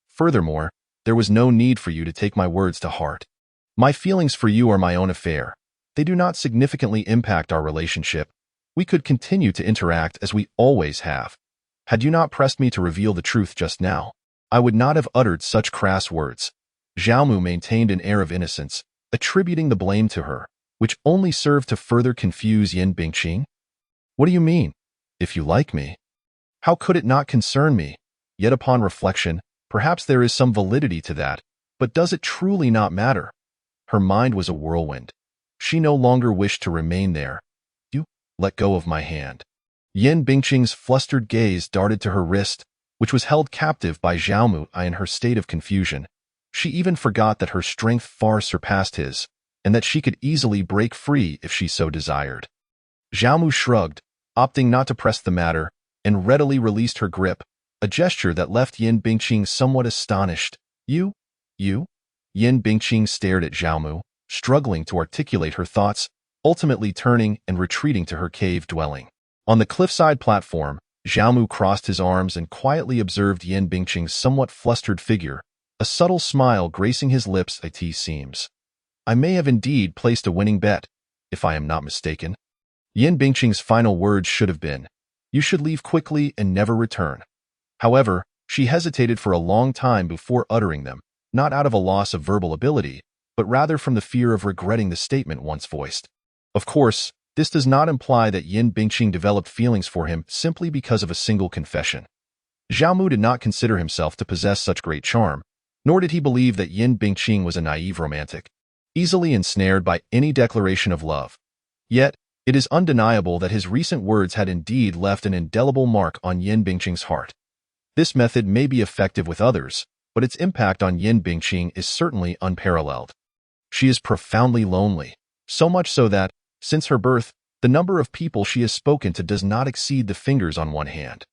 Furthermore, there was no need for you to take my words to heart. My feelings for you are my own affair. They do not significantly impact our relationship. We could continue to interact as we always have. Had you not pressed me to reveal the truth just now, I would not have uttered such crass words." Xiaomu maintained an air of innocence, attributing the blame to her, which only served to further confuse Yin Bingqing. "What do you mean? If you like me, how could it not concern me? Yet upon reflection, perhaps there is some validity to that, but does it truly not matter?" Her mind was a whirlwind. She no longer wished to remain there. "You let go of my hand." Yin Bingqing's flustered gaze darted to her wrist, which was held captive by Xiaomu. In her state of confusion, she even forgot that her strength far surpassed his, and that she could easily break free if she so desired. Xiaomu shrugged, opting not to press the matter, and readily released her grip, a gesture that left Yin Bingqing somewhat astonished. You? Yin Bingqing stared at Xiaomu, struggling to articulate her thoughts, ultimately turning and retreating to her cave dwelling. On the cliffside platform, Xiaomu crossed his arms and quietly observed Yin Bingqing's somewhat flustered figure, a subtle smile gracing his lips. "It seems I may have indeed placed a winning bet, if I am not mistaken." Yin Bingqing's final words should have been, "You should leave quickly and never return." However, she hesitated for a long time before uttering them, not out of a loss of verbal ability, but rather from the fear of regretting the statement once voiced. Of course, this does not imply that Yin Bingqing developed feelings for him simply because of a single confession. Xiaomu did not consider himself to possess such great charm, nor did he believe that Yin Bingqing was a naive romantic, easily ensnared by any declaration of love. Yet, it is undeniable that his recent words had indeed left an indelible mark on Yin Bingqing's heart. This method may be effective with others, but its impact on Yin Bingqing is certainly unparalleled. She is profoundly lonely, so much so that, since her birth, the number of people she has spoken to does not exceed the fingers on one hand.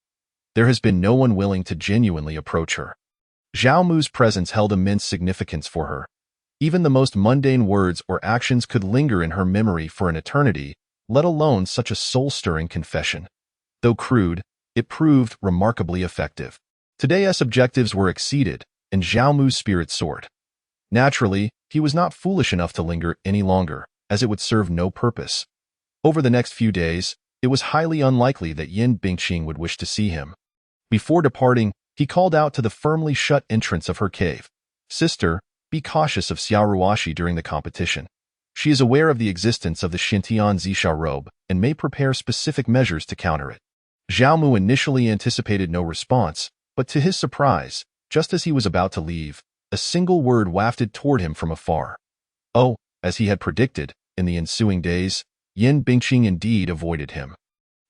There has been no one willing to genuinely approach her. Zhao Mu's presence held immense significance for her. Even the most mundane words or actions could linger in her memory for an eternity, let alone such a soul-stirring confession. Though crude, it proved remarkably effective. Today's objectives were exceeded, and Zhao Mu's spirit soared. Naturally, he was not foolish enough to linger any longer, as it would serve no purpose. Over the next few days, it was highly unlikely that Yin Bingqing would wish to see him. Before departing, he called out to the firmly shut entrance of her cave. "Sister, be cautious of Xiao Ruoxi during the competition. She is aware of the existence of the Xintian Zixia robe and may prepare specific measures to counter it." Zhao Mu initially anticipated no response, but to his surprise, just as he was about to leave, a single word wafted toward him from afar. Oh, as he had predicted, in the ensuing days, Yin Bingqing indeed avoided him.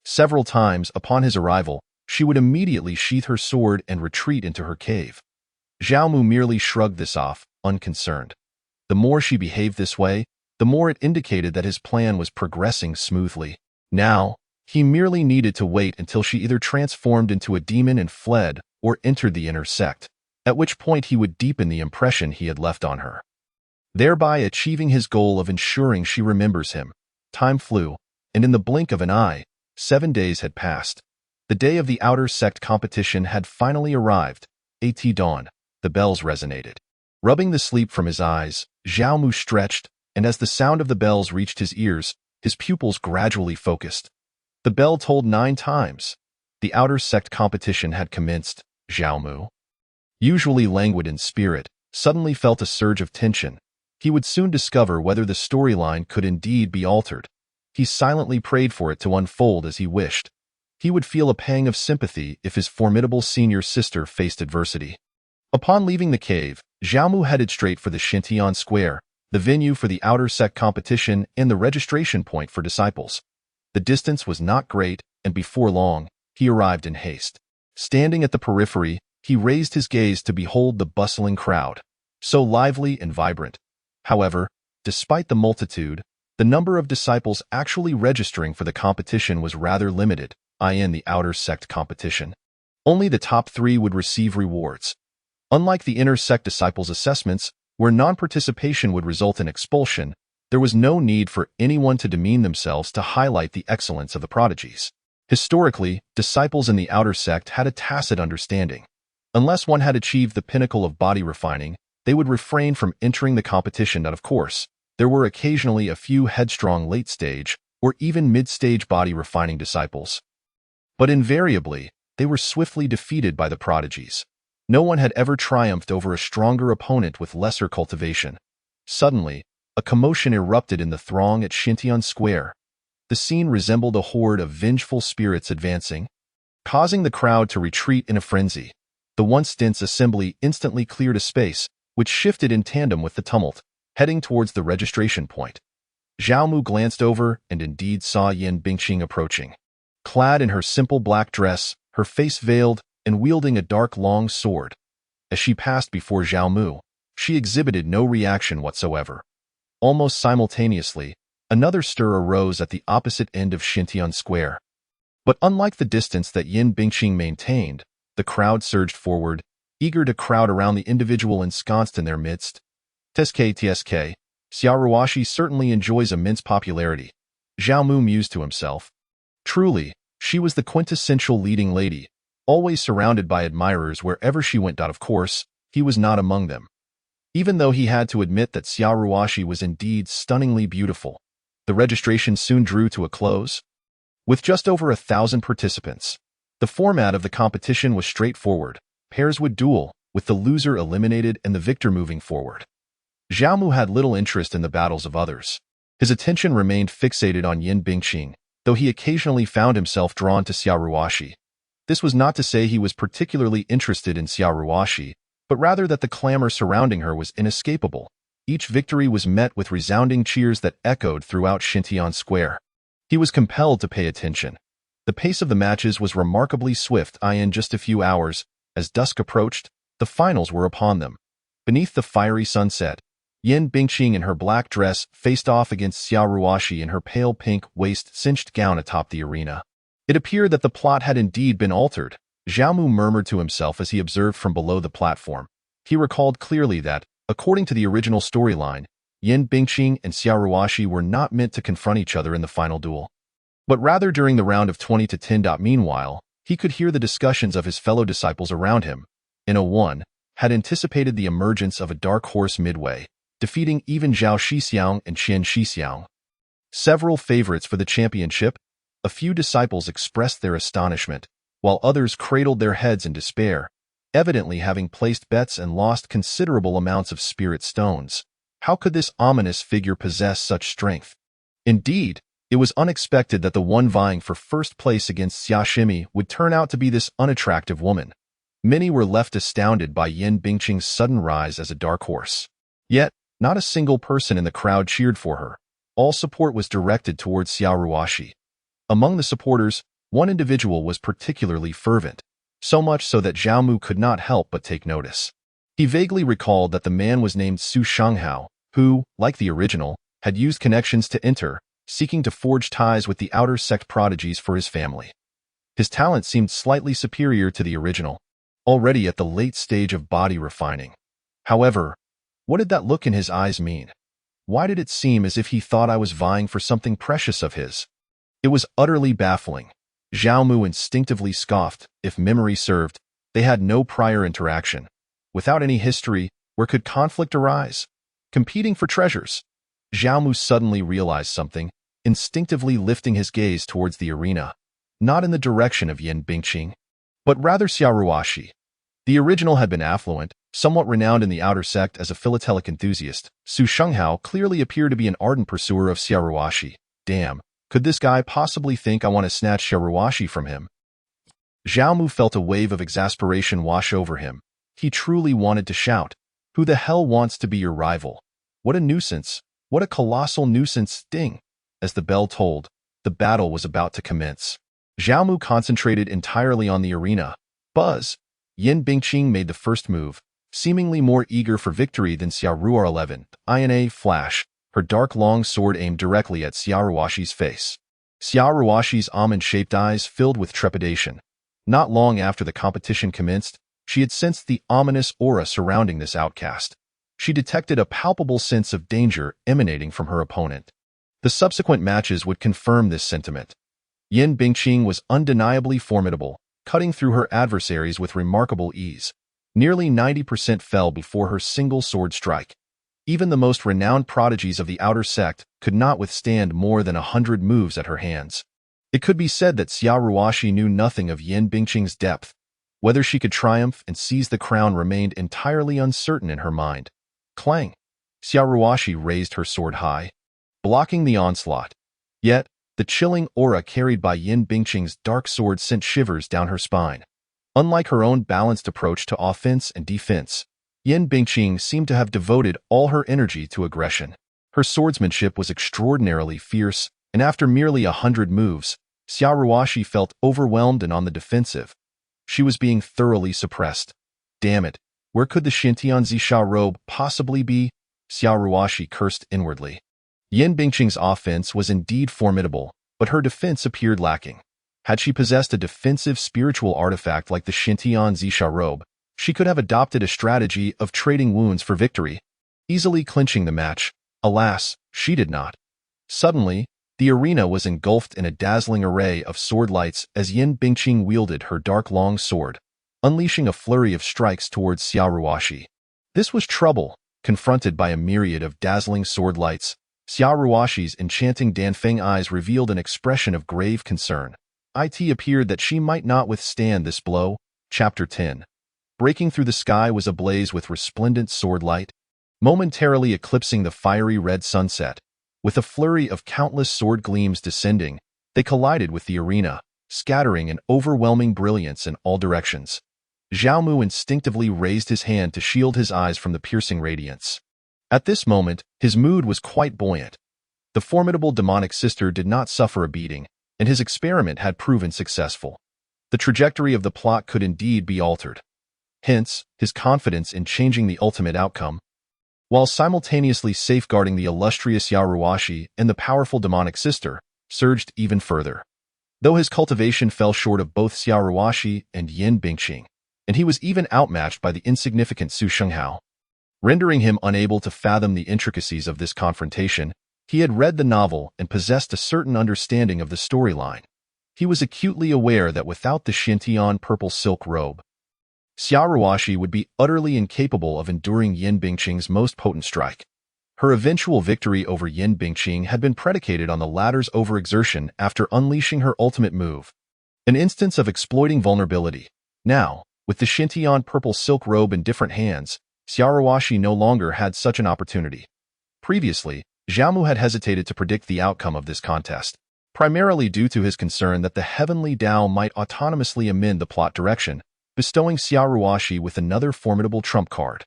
Several times upon his arrival, she would immediately sheath her sword and retreat into her cave. Zhao Mu merely shrugged this off, unconcerned. The more she behaved this way, the more it indicated that his plan was progressing smoothly. Now, he merely needed to wait until she either transformed into a demon and fled or entered the inner sect, at which point he would deepen the impression he had left on her, thereby achieving his goal of ensuring she remembers him. Time flew, and in the blink of an eye, 7 days had passed. The day of the outer sect competition had finally arrived. At dawn, the bells resonated. Rubbing the sleep from his eyes, Zhao Mu stretched, and as the sound of the bells reached his ears, his pupils gradually focused. The bell tolled 9 times. The outer sect competition had commenced. Zhao Mu, usually languid in spirit, suddenly felt a surge of tension. He would soon discover whether the storyline could indeed be altered. He silently prayed for it to unfold as he wished. He would feel a pang of sympathy if his formidable senior sister faced adversity. Upon leaving the cave, Zhao Mu headed straight for the Xintian Square, the venue for the outer sect competition and the registration point for disciples. The distance was not great, and before long, he arrived in haste. Standing at the periphery, he raised his gaze to behold the bustling crowd, so lively and vibrant. However, despite the multitude, the number of disciples actually registering for the competition was rather limited, i.e. the outer sect competition. Only the top 3 would receive rewards. Unlike the inner sect disciples' assessments, where non-participation would result in expulsion, there was no need for anyone to demean themselves to highlight the excellence of the prodigies. Historically, disciples in the outer sect had a tacit understanding. Unless one had achieved the pinnacle of body refining, they would refrain from entering the competition, and of course, there were occasionally a few headstrong late-stage or even mid-stage body refining disciples. But invariably, they were swiftly defeated by the prodigies. No one had ever triumphed over a stronger opponent with lesser cultivation. Suddenly, a commotion erupted in the throng at Xintian Square. The scene resembled a horde of vengeful spirits advancing, causing the crowd to retreat in a frenzy. The once dense assembly instantly cleared a space, which shifted in tandem with the tumult, heading towards the registration point. Zhao Mu glanced over and indeed saw Yin Bingqing approaching. Clad in her simple black dress, her face veiled, and wielding a dark long sword. As she passed before Zhao Mu, she exhibited no reaction whatsoever. Almost simultaneously, another stir arose at the opposite end of Xintian Square. But unlike the distance that Yin Bingqing maintained, the crowd surged forward, eager to crowd around the individual ensconced in their midst. Tsk, Xiao Ruoxi certainly enjoys immense popularity, Zhao Mu mused to himself. Truly, she was the quintessential leading lady, always surrounded by admirers wherever she went. Of course, he was not among them. Even though he had to admit that Xiao Ruoxi was indeed stunningly beautiful, the registration soon drew to a close. With just over 1,000 participants, the format of the competition was straightforward. Pairs would duel, with the loser eliminated and the victor moving forward. Zhao Mu had little interest in the battles of others. His attention remained fixated on Yin Bingqing, though he occasionally found himself drawn to Xiao Ruoxi. This was not to say he was particularly interested in Xiao Ruoxi, but rather that the clamor surrounding her was inescapable. Each victory was met with resounding cheers that echoed throughout Xintian Square. He was compelled to pay attention. The pace of the matches was remarkably swift. In just a few hours, as dusk approached, the finals were upon them. Beneath the fiery sunset, Yin Bingqing in her black dress faced off against Xiao Ruoxi in her pale pink waist-cinched gown atop the arena. It appeared that the plot had indeed been altered. Zhao Mu murmured to himself as he observed from below the platform. He recalled clearly that, according to the original storyline, Yin Bingqing and Xiao Ruoxi were not meant to confront each other in the final duel, but rather during the round of 20 to 10. Meanwhile, he could hear the discussions of his fellow disciples around him. In had anticipated the emergence of a dark horse midway, defeating even Zhao Shixiang and Qian Shixiang. Several favorites for the championship, a few disciples expressed their astonishment, while others cradled their heads in despair, evidently having placed bets and lost considerable amounts of spirit stones. How could this ominous figure possess such strength? Indeed, it was unexpected that the one vying for first place against Xia Shimi would turn out to be this unattractive woman. Many were left astounded by Yin Bingqing's sudden rise as a dark horse. Yet, not a single person in the crowd cheered for her. All support was directed towards Xiao Ruoxi. Among the supporters, one individual was particularly fervent, so much so that Zhao Mu could not help but take notice. He vaguely recalled that the man was named Su Shanghao, who, like the original, had used connections to enter, seeking to forge ties with the outer sect prodigies for his family. His talent seemed slightly superior to the original, already at the late stage of body refining. However, what did that look in his eyes mean? Why did it seem as if he thought I was vying for something precious of his? It was utterly baffling. Zhao Mu instinctively scoffed. If memory served, they had no prior interaction. Without any history, where could conflict arise? Competing for treasures. Zhao Mu suddenly realized something, instinctively lifting his gaze towards the arena, not in the direction of Yin Bingqing, but rather Xiao Ruoxi. The original had been affluent, somewhat renowned in the outer sect as a philatelic enthusiast. Su Shanghao clearly appeared to be an ardent pursuer of Xiao Ruoxi. Damn, could this guy possibly think I want to snatch Xiao Ruoxi from him? Zhao Mu felt a wave of exasperation wash over him. He truly wanted to shout, "Who the hell wants to be your rival? What a nuisance! What a colossal nuisance!" Ding! As the bell tolled, the battle was about to commence. Zhao Mu concentrated entirely on the arena. Buzz! Yin Bingqing made the first move, seemingly more eager for victory than Xiao Ruoxi. INA flash, her dark long sword aimed directly at Xiao Ruoxi's face. Xiao Ruoxi's almond-shaped eyes filled with trepidation. Not long after the competition commenced, she had sensed the ominous aura surrounding this outcast. She detected a palpable sense of danger emanating from her opponent. The subsequent matches would confirm this sentiment. Yin Bingqing was undeniably formidable, cutting through her adversaries with remarkable ease. Nearly 90% fell before her single sword strike. Even the most renowned prodigies of the outer sect could not withstand more than 100 moves at her hands. It could be said that Xiao Ruoxi knew nothing of Yin Bingqing's depth. Whether she could triumph and seize the crown remained entirely uncertain in her mind. Clang! Xiao Ruoxi raised her sword high, blocking the onslaught. Yet, the chilling aura carried by Yin Bingqing's dark sword sent shivers down her spine. Unlike her own balanced approach to offense and defense, Yin Bingqing seemed to have devoted all her energy to aggression. Her swordsmanship was extraordinarily fierce, and after merely 100 moves, Xiao Ruoxi felt overwhelmed and on the defensive. She was being thoroughly suppressed. Damn it, where could the Xintian Zixia robe possibly be? Xiao Ruoxi cursed inwardly. Yin Bingqing's offense was indeed formidable, but her defense appeared lacking. Had she possessed a defensive spiritual artifact like the Xintian Zixia robe, she could have adopted a strategy of trading wounds for victory, easily clinching the match. Alas, she did not. Suddenly, the arena was engulfed in a dazzling array of sword lights as Yin Bingqing wielded her dark long sword, unleashing a flurry of strikes towards Xiao Ruoxi. This was trouble. Confronted by a myriad of dazzling sword lights, Xiao Ruoxi's enchanting Danfeng eyes revealed an expression of grave concern. It appeared that she might not withstand this blow. Chapter 10. Breaking through the sky was ablaze with resplendent sword light, momentarily eclipsing the fiery red sunset. With a flurry of countless sword gleams descending, they collided with the arena, scattering an overwhelming brilliance in all directions. Zhao Mu instinctively raised his hand to shield his eyes from the piercing radiance. At this moment, his mood was quite buoyant. The formidable demonic sister did not suffer a beating, and his experiment had proven successful. The trajectory of the plot could indeed be altered. Hence, his confidence in changing the ultimate outcome, while simultaneously safeguarding the illustrious Xiao Ruoxi and the powerful demonic sister, surged even further. Though his cultivation fell short of both Xiao Ruoxi and Yin Bingqing, and he was even outmatched by the insignificant Su Shenghao. Rendering him unable to fathom the intricacies of this confrontation, he had read the novel and possessed a certain understanding of the storyline. He was acutely aware that without the Xintian purple silk robe, Xia Ruoxi would be utterly incapable of enduring Yin Bingqing's most potent strike. Her eventual victory over Yin Bingqing had been predicated on the latter's overexertion after unleashing her ultimate move, an instance of exploiting vulnerability. Now, with the Xintian purple silk robe in different hands, Xia Ruoxi no longer had such an opportunity. Previously, Zhao Mu had hesitated to predict the outcome of this contest, primarily due to his concern that the Heavenly Dao might autonomously amend the plot direction, bestowing Xia Ruoxi with another formidable trump card.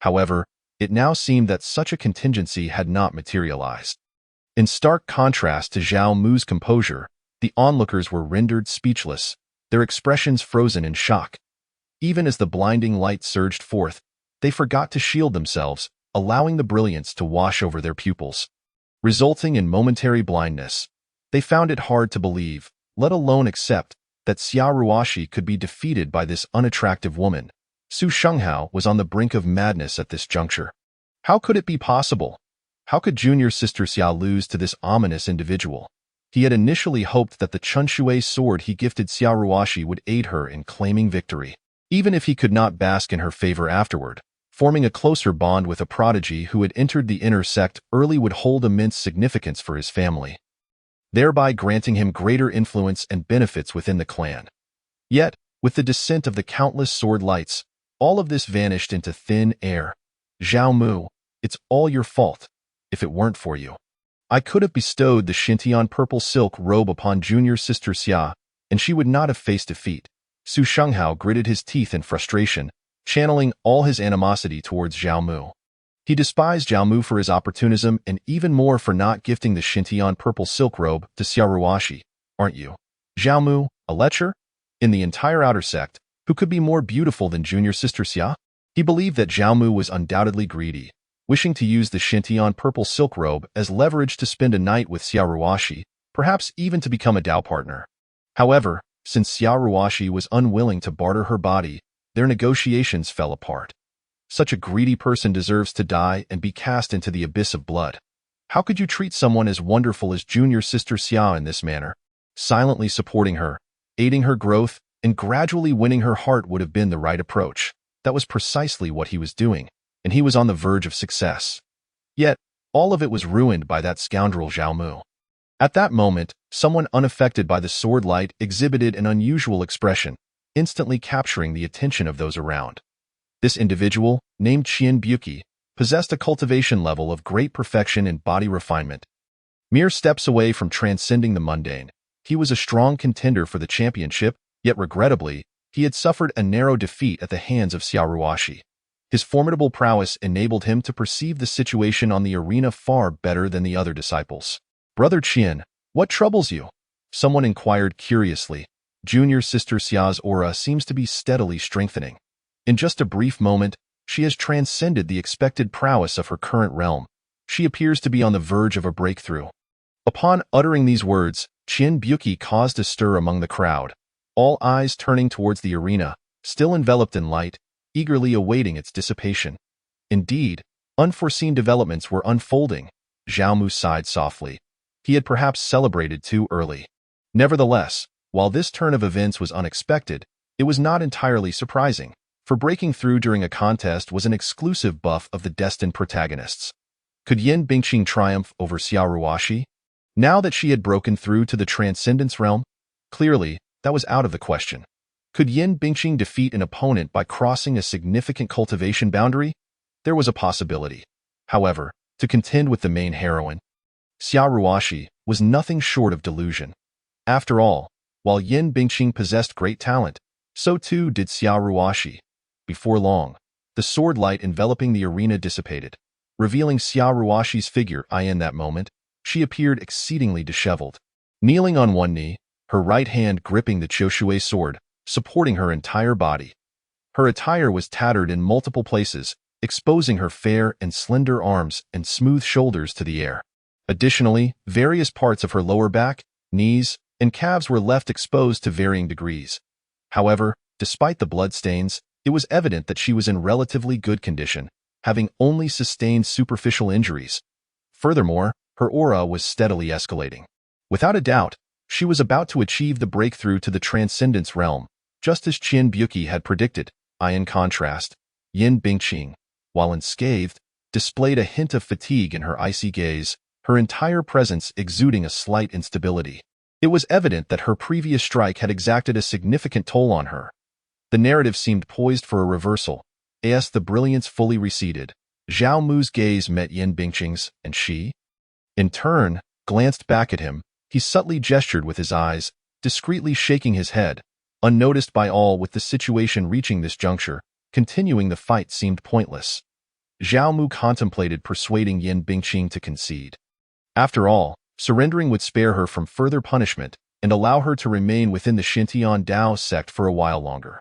However, it now seemed that such a contingency had not materialized. In stark contrast to Zhao Mu's composure, the onlookers were rendered speechless, their expressions frozen in shock. Even as the blinding light surged forth, they forgot to shield themselves, allowing the brilliance to wash over their pupils, resulting in momentary blindness. They found it hard to believe, let alone accept, that Xia Ruoxi could be defeated by this unattractive woman. Su Shenghao was on the brink of madness at this juncture. How could it be possible? How could junior sister Xia lose to this ominous individual? He had initially hoped that the Chunshui sword he gifted Xia Ruoxi would aid her in claiming victory, even if he could not bask in her favor afterward. Forming a closer bond with a prodigy who had entered the inner sect early would hold immense significance for his family, thereby granting him greater influence and benefits within the clan. Yet, with the descent of the countless sword lights, all of this vanished into thin air. Zhao Mu, it's all your fault. If it weren't for you, I could have bestowed the Xintian purple silk robe upon junior sister Xia, and she would not have faced defeat. Su Shenghao gritted his teeth in frustration, channeling all his animosity towards Zhao Mu. He despised Zhao Mu for his opportunism and even more for not gifting the Xintian purple silk robe to Xia Ruoxi. Aren't you, Zhao Mu, a lecher? In the entire outer sect, who could be more beautiful than junior sister Xia? He believed that Zhao Mu was undoubtedly greedy, wishing to use the Xintian purple silk robe as leverage to spend a night with Xia Ruoxi, perhaps even to become a Dao partner. However, since Xia Ruoxi was unwilling to barter her body, their negotiations fell apart. Such a greedy person deserves to die and be cast into the abyss of blood. How could you treat someone as wonderful as junior sister Xia in this manner? Silently supporting her, aiding her growth, and gradually winning her heart would have been the right approach. That was precisely what he was doing, and he was on the verge of success. Yet, all of it was ruined by that scoundrel Zhao Mu. At that moment, someone unaffected by the sword light exhibited an unusual expression, instantly capturing the attention of those around. This individual, named Qian Buqi, possessed a cultivation level of great perfection and body refinement. Mere steps away from transcending the mundane, he was a strong contender for the championship, yet regrettably, he had suffered a narrow defeat at the hands of Xia Ruoxi. His formidable prowess enabled him to perceive the situation on the arena far better than the other disciples. Brother Qian, what troubles you? Someone inquired curiously. Junior sister Xia's aura seems to be steadily strengthening. In just a brief moment, she has transcended the expected prowess of her current realm. She appears to be on the verge of a breakthrough. Upon uttering these words, Qian Buqi caused a stir among the crowd, all eyes turning towards the arena, still enveloped in light, eagerly awaiting its dissipation. Indeed, unforeseen developments were unfolding. Zhao Mu sighed softly. He had perhaps celebrated too early. Nevertheless, while this turn of events was unexpected, it was not entirely surprising, for breaking through during a contest was an exclusive buff of the destined protagonists. Could Yin Bingqing triumph over Xia Ruoxi? Now that she had broken through to the Transcendence realm? Clearly, that was out of the question. Could Yin Bingqing defeat an opponent by crossing a significant cultivation boundary? There was a possibility. However, to contend with the main heroine, Xia Ruoxi, was nothing short of delusion. After all, while Yin Bingqing possessed great talent, so too did Xia Ruoxi. Before long, the sword light enveloping the arena dissipated, revealing Xia Ruoxi's figure. In that moment, she appeared exceedingly disheveled. Kneeling on one knee, her right hand gripping the Qiushui sword, supporting her entire body. Her attire was tattered in multiple places, exposing her fair and slender arms and smooth shoulders to the air. Additionally, various parts of her lower back, knees, and calves were left exposed to varying degrees. However, Despite the bloodstains, it was evident that she was in relatively good condition, having only sustained superficial injuries. Furthermore, her aura was steadily escalating. Without a doubt, she was about to achieve the breakthrough to the Transcendence realm, just as Qin Buqi had predicted. In contrast, Yin Bingqing, while unscathed, displayed a hint of fatigue in her icy gaze, her entire presence exuding a slight instability. It was evident that her previous strike had exacted a significant toll on her. The narrative seemed poised for a reversal. As the brilliance fully receded, Zhao Mu's gaze met Yin Bingqing's, and she, in turn, glanced back at him. He subtly gestured with his eyes, discreetly shaking his head. Unnoticed by all, with the situation reaching this juncture, continuing the fight seemed pointless. Zhao Mu contemplated persuading Yin Bingqing to concede. After all, surrendering would spare her from further punishment and allow her to remain within the Xintian Dao sect for a while longer.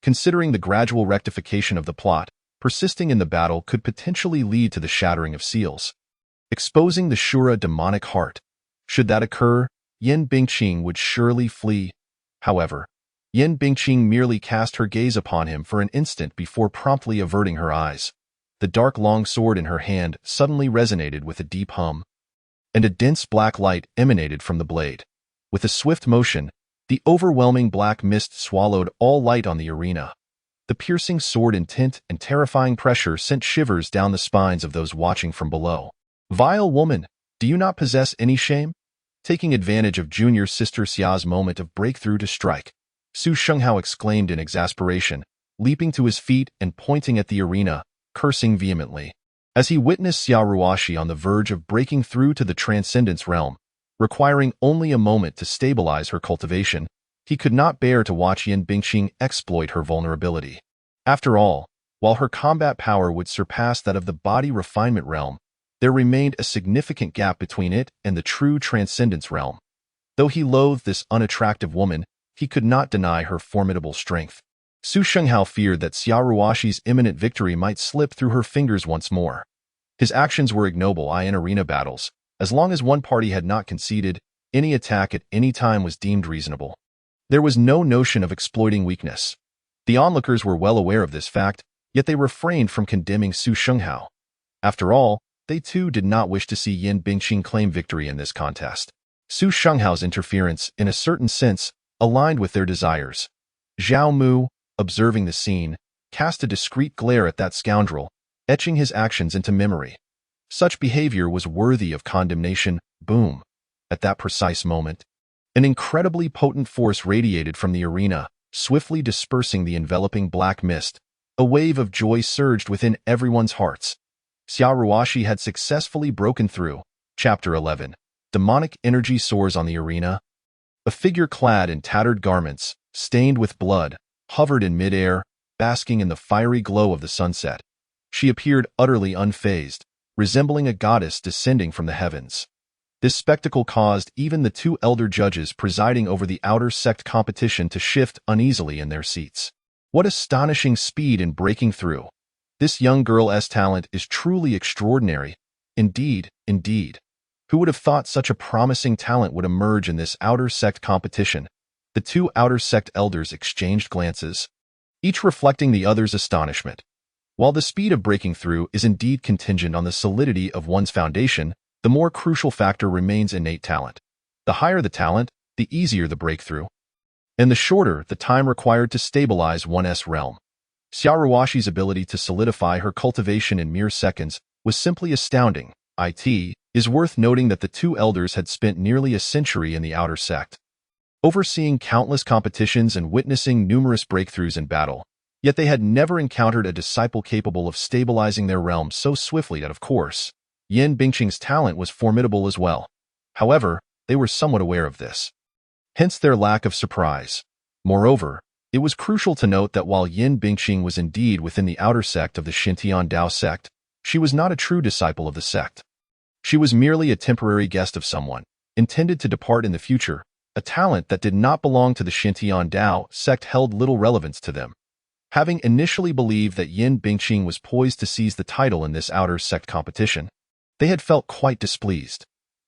Considering the gradual rectification of the plot, persisting in the battle could potentially lead to the shattering of seals, exposing the Shura demonic heart. Should that occur, Yin Bingqing would surely flee. However, Yin Bingqing merely cast her gaze upon him for an instant before promptly averting her eyes. The dark long sword in her hand suddenly resonated with a deep hum, and a dense black light emanated from the blade. With a swift motion, the overwhelming black mist swallowed all light on the arena. The piercing sword intent and terrifying pressure sent shivers down the spines of those watching from below. "Vile woman, do you not possess any shame?" Taking advantage of junior sister Xia's moment of breakthrough to strike, Su Shenghao exclaimed in exasperation, leaping to his feet and pointing at the arena, cursing vehemently. As he witnessed Xia Ruoxi on the verge of breaking through to the Transcendence realm, requiring only a moment to stabilize her cultivation, he could not bear to watch Yin Bingqing exploit her vulnerability. After all, while her combat power would surpass that of the body refinement realm, there remained a significant gap between it and the true Transcendence realm. Though he loathed this unattractive woman, he could not deny her formidable strength. Su Shenghao feared that Xia Ruoxi's imminent victory might slip through her fingers once more. His actions were ignoble in arena battles. As long as one party had not conceded, any attack at any time was deemed reasonable. There was no notion of exploiting weakness. The onlookers were well aware of this fact, yet they refrained from condemning Su Shenghao. After all, they too did not wish to see Yin Bingqing claim victory in this contest. Su Shenghao's interference, in a certain sense, aligned with their desires. Zhao Mu, observing the scene, cast a discreet glare at that scoundrel, etching his actions into memory. Such behavior was worthy of condemnation. Boom. At that precise moment, an incredibly potent force radiated from the arena, swiftly dispersing the enveloping black mist. A wave of joy surged within everyone's hearts. Xia Ruoxi had successfully broken through. Chapter 11. Demonic energy soars on the arena. A figure clad in tattered garments, stained with blood, hovered in midair, basking in the fiery glow of the sunset. She appeared utterly unfazed, resembling a goddess descending from the heavens. This spectacle caused even the two elder judges presiding over the outer sect competition to shift uneasily in their seats. What astonishing speed in breaking through! This young girl's talent is truly extraordinary. Indeed, indeed. Who would have thought such a promising talent would emerge in this outer sect competition? The two outer sect elders exchanged glances, each reflecting the other's astonishment. While the speed of breaking through is indeed contingent on the solidity of one's foundation, the more crucial factor remains innate talent. The higher the talent, the easier the breakthrough, and the shorter the time required to stabilize one's realm. Xia Ruoxi's ability to solidify her cultivation in mere seconds was simply astounding. It is worth noting that the two elders had spent nearly a century in the outer sect, overseeing countless competitions and witnessing numerous breakthroughs in battle, yet they had never encountered a disciple capable of stabilizing their realm so swiftly that, of course, Yin Bingqing's talent was formidable as well. However, they were somewhat aware of this, hence their lack of surprise. Moreover, it was crucial to note that while Yin Bingqing was indeed within the outer sect of the Xintian Dao sect, she was not a true disciple of the sect. She was merely a temporary guest of someone, intended to depart in the future. A talent that did not belong to the Xintian Dao sect held little relevance to them. Having initially believed that Yin Bingqing was poised to seize the title in this outer sect competition, they had felt quite displeased.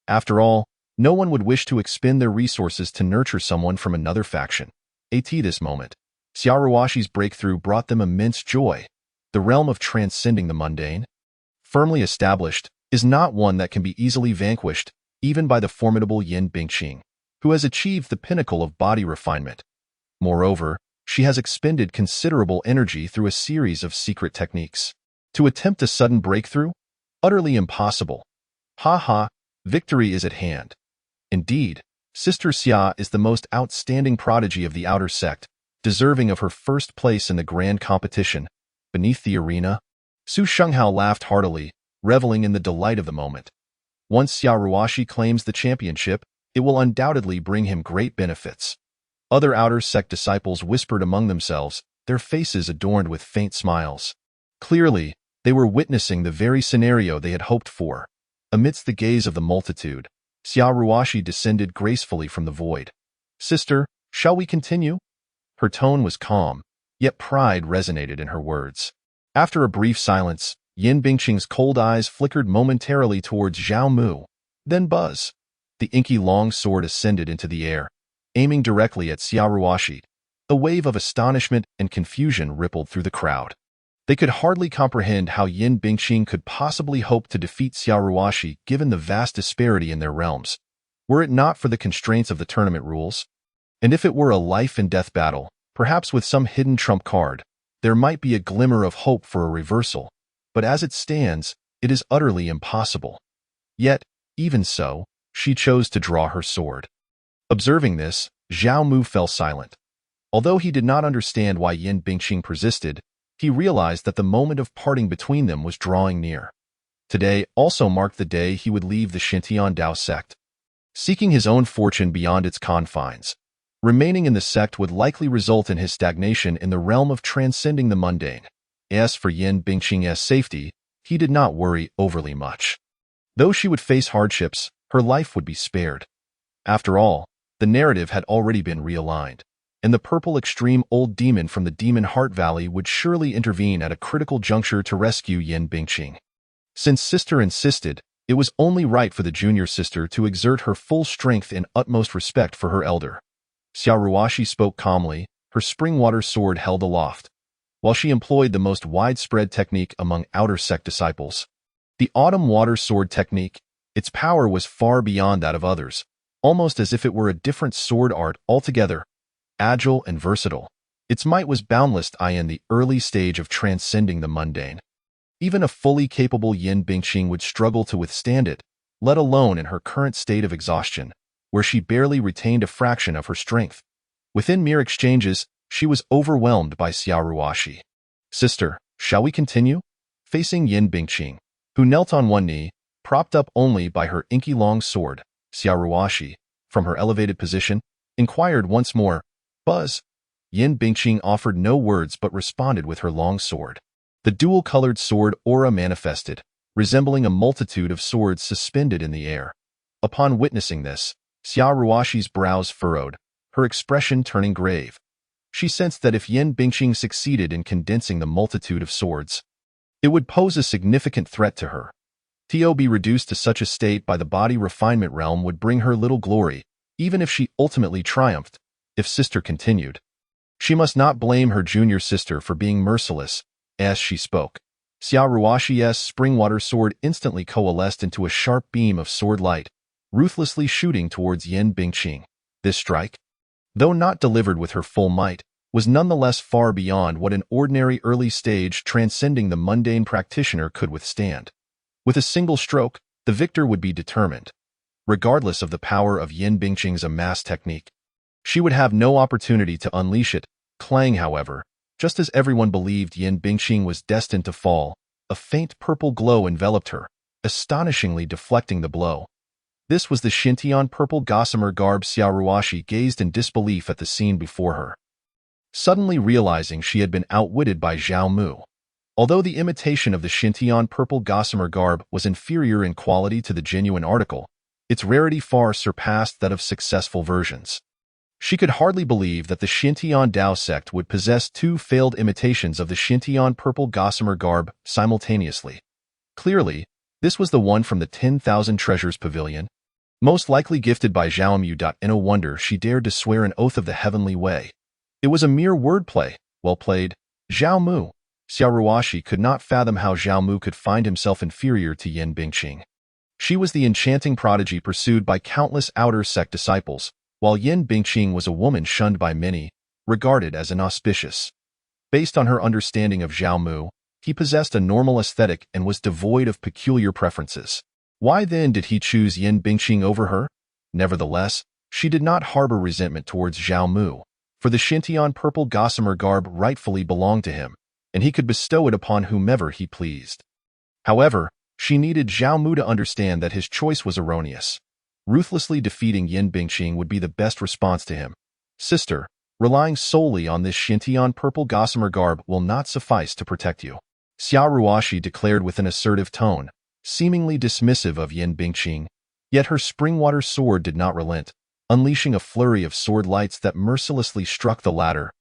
After all, no one would wish to expend their resources to nurture someone from another faction. At this moment, Xiaoruashi's breakthrough brought them immense joy. The realm of transcending the mundane, firmly established, is not one that can be easily vanquished, even by the formidable Yin Bingqing, who has achieved the pinnacle of body refinement. Moreover, she has expended considerable energy through a series of secret techniques. To attempt a sudden breakthrough? Utterly impossible. Ha ha, victory is at hand. Indeed, Sister Xia is the most outstanding prodigy of the outer sect, deserving of her first place in the grand competition. Beneath the arena, Su Shenghao laughed heartily, reveling in the delight of the moment. Once Xiaoruashi claims the championship, it will undoubtedly bring him great benefits. Other outer sect disciples whispered among themselves, their faces adorned with faint smiles. Clearly, they were witnessing the very scenario they had hoped for. Amidst the gaze of the multitude, Xiaoruashi descended gracefully from the void. "Sister, shall we continue?" Her tone was calm, yet pride resonated in her words. After a brief silence, Yin Bingqing's cold eyes flickered momentarily towards Zhao Mu. Then buzz. The inky long sword ascended into the air, aiming directly at Xiaoruashi. A wave of astonishment and confusion rippled through the crowd. They could hardly comprehend how Yin Bingqing could possibly hope to defeat Xiaoruashi given the vast disparity in their realms, were it not for the constraints of the tournament rules. And if it were a life-and-death battle, perhaps with some hidden trump card, there might be a glimmer of hope for a reversal, but as it stands, it is utterly impossible. Yet, even so, she chose to draw her sword. Observing this, Zhao Mu fell silent. Although he did not understand why Yin Bingqing persisted, he realized that the moment of parting between them was drawing near. Today also marked the day he would leave the Xintian Dao sect, seeking his own fortune beyond its confines. Remaining in the sect would likely result in his stagnation in the realm of transcending the mundane. As for Yin Bingqing's safety, he did not worry overly much. Though she would face hardships, her life would be spared. After all, the narrative had already been realigned, and the purple extreme old demon from the Demon Heart Valley would surely intervene at a critical juncture to rescue Yin Bingqing. Since Sister insisted, it was only right for the junior sister to exert her full strength in utmost respect for her elder. Xiaoruashi spoke calmly, her spring-water sword held aloft, while she employed the most widespread technique among outer sect disciples. The autumn water sword technique. Its power was far beyond that of others, almost as if it were a different sword art altogether. Agile and versatile, its might was boundless in the early stage of transcending the mundane. Even a fully capable Yin Bingqing would struggle to withstand it, let alone in her current state of exhaustion, where she barely retained a fraction of her strength. Within mere exchanges, she was overwhelmed by Xiaoruashi. "Sister, shall we continue?" Facing Yin Bingqing, who knelt on one knee, propped up only by her inky long sword, Xiaoruashi, from her elevated position, inquired once more, "Buzz?" Yin Bingqing offered no words but responded with her long sword. The dual-colored sword aura manifested, resembling a multitude of swords suspended in the air. Upon witnessing this, Xiaoruashi's brows furrowed, her expression turning grave. She sensed that if Yin Bingqing succeeded in condensing the multitude of swords, it would pose a significant threat to her. To be reduced to such a state by the body refinement realm would bring her little glory, even if she ultimately triumphed. If Sister continued, she must not blame her junior sister for being merciless. As she spoke, Xiaoruashi's spring-water sword instantly coalesced into a sharp beam of sword light, ruthlessly shooting towards Yin Bingqing. This strike, though not delivered with her full might, was nonetheless far beyond what an ordinary early-stage transcending the mundane practitioner could withstand. With a single stroke, the victor would be determined. Regardless of the power of Yin Bingqing's amassed technique, she would have no opportunity to unleash it. Clang, however, just as everyone believed Yin Bingqing was destined to fall, a faint purple glow enveloped her, astonishingly deflecting the blow. This was the Xintian purple gossamer garb. Xiaoruashi gazed in disbelief at the scene before her, suddenly realizing she had been outwitted by Zhao Mu. Although the imitation of the Xintian purple gossamer garb was inferior in quality to the genuine article, its rarity far surpassed that of successful versions. She could hardly believe that the Xintian Dao sect would possess two failed imitations of the Xintian purple gossamer garb simultaneously. Clearly, this was the one from the 10,000 Treasures Pavilion, most likely gifted by Zhao Mu. No wonder she dared to swear an oath of the heavenly way. It was a mere wordplay. Well played. Zhao Mu. Xiao Ruoxi could not fathom how Zhao Mu could find himself inferior to Yin Bingqing. She was the enchanting prodigy pursued by countless outer sect disciples, while Yin Bingqing was a woman shunned by many, regarded as inauspicious. Based on her understanding of Zhao Mu, he possessed a normal aesthetic and was devoid of peculiar preferences. Why then did he choose Yin Bingqing over her? Nevertheless, she did not harbor resentment towards Zhao Mu, for the Xintian purple gossamer garb rightfully belonged to him, and he could bestow it upon whomever he pleased. However, she needed Zhao Mu to understand that his choice was erroneous. Ruthlessly defeating Yin Bingqing would be the best response to him. Sister, relying solely on this Xintian purple gossamer garb will not suffice to protect you, Xiao Ruoxi declared with an assertive tone, seemingly dismissive of Yin Bingqing. Yet her springwater sword did not relent, unleashing a flurry of sword lights that mercilessly struck the latter.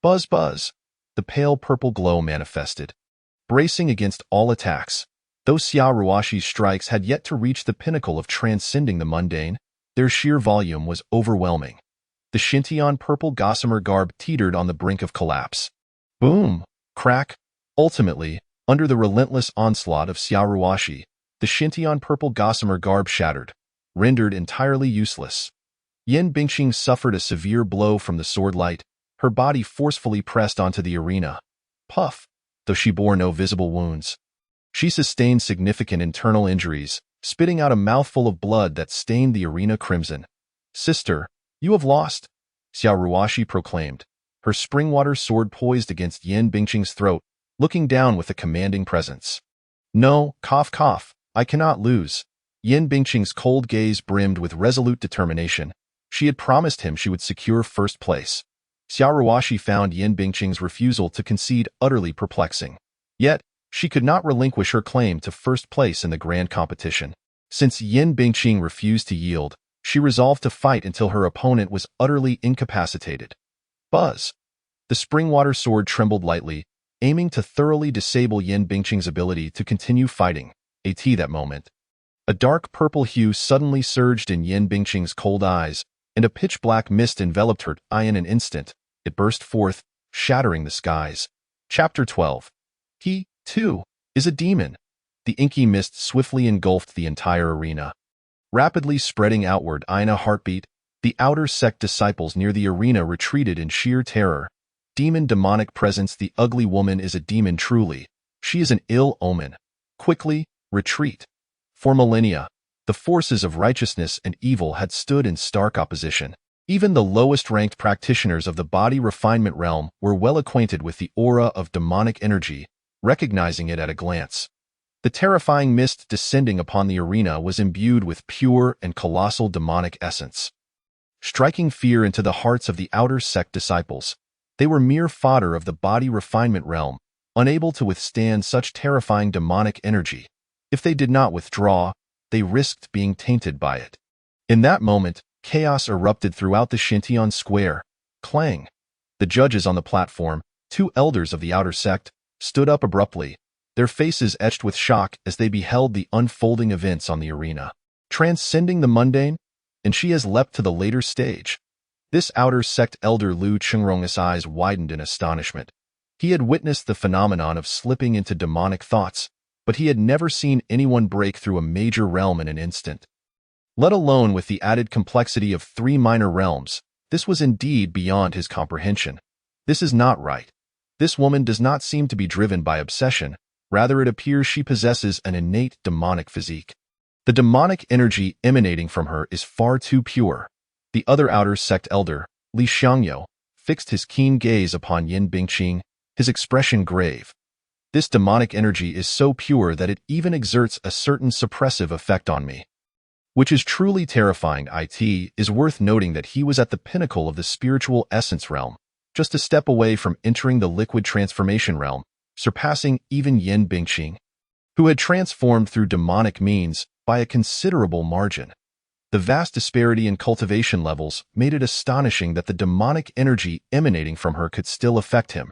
Buzz buzz. The pale purple glow manifested, bracing against all attacks. Though Xiao Ruoxi's strikes had yet to reach the pinnacle of transcending the mundane, their sheer volume was overwhelming. The Xintian purple gossamer garb teetered on the brink of collapse. Boom! Crack! Ultimately, under the relentless onslaught of Xiao Ruoxi, the Xintian purple gossamer garb shattered, rendered entirely useless. Yin Bingqing suffered a severe blow from the sword light, her body forcefully pressed onto the arena. Puff! Though she bore no visible wounds, she sustained significant internal injuries, spitting out a mouthful of blood that stained the arena crimson. Sister, you have lost, Xiao Ruoxi proclaimed, her springwater sword poised against Yin Bingqing's throat, looking down with a commanding presence. No, cough cough, I cannot lose. Yin Bingqing's cold gaze brimmed with resolute determination. She had promised him she would secure first place. Xiao Ruoxi found Yin Bingqing's refusal to concede utterly perplexing. Yet, she could not relinquish her claim to first place in the grand competition. Since Yin Bingqing refused to yield, she resolved to fight until her opponent was utterly incapacitated. Buzz! The springwater sword trembled lightly, aiming to thoroughly disable Yin Bingqing's ability to continue fighting. At that moment, a dark purple hue suddenly surged in Yin Bingqing's cold eyes, and a pitch-black mist enveloped her eye in an instant. It burst forth, shattering the skies. Chapter 12. He, too, is a demon. The inky mist swiftly engulfed the entire arena. Rapidly spreading outward in a heartbeat, the outer sect disciples near the arena retreated in sheer terror. Demonic presence. The ugly woman is a demon truly. She is an ill omen. Quickly, retreat. For millennia, the forces of righteousness and evil had stood in stark opposition. Even the lowest-ranked practitioners of the body refinement realm were well acquainted with the aura of demonic energy, recognizing it at a glance. The terrifying mist descending upon the arena was imbued with pure and colossal demonic essence, striking fear into the hearts of the outer sect disciples. They were mere fodder of the body refinement realm, unable to withstand such terrifying demonic energy. If they did not withdraw, they risked being tainted by it. In that moment, chaos erupted throughout the Xintian square. Clang! The judges on the platform, two elders of the outer sect, stood up abruptly, their faces etched with shock as they beheld the unfolding events on the arena. Transcending the mundane, and she has leapt to the later stage. This outer sect elder Lu Chengrong's eyes widened in astonishment. He had witnessed the phenomenon of slipping into demonic thoughts, but he had never seen anyone break through a major realm in an instant. Let alone with the added complexity of 3 minor realms, this was indeed beyond his comprehension. This is not right. This woman does not seem to be driven by obsession, rather it appears she possesses an innate demonic physique. The demonic energy emanating from her is far too pure. The other outer sect elder, Li Xiangyo, fixed his keen gaze upon Yin Bingqing, his expression grave. This demonic energy is so pure that it even exerts a certain suppressive effect on me, which is truly terrifying. It is worth noting that he was at the pinnacle of the spiritual essence realm, just a step away from entering the liquid transformation realm, surpassing even Yin Bingqing, who had transformed through demonic means by a considerable margin. The vast disparity in cultivation levels made it astonishing that the demonic energy emanating from her could still affect him.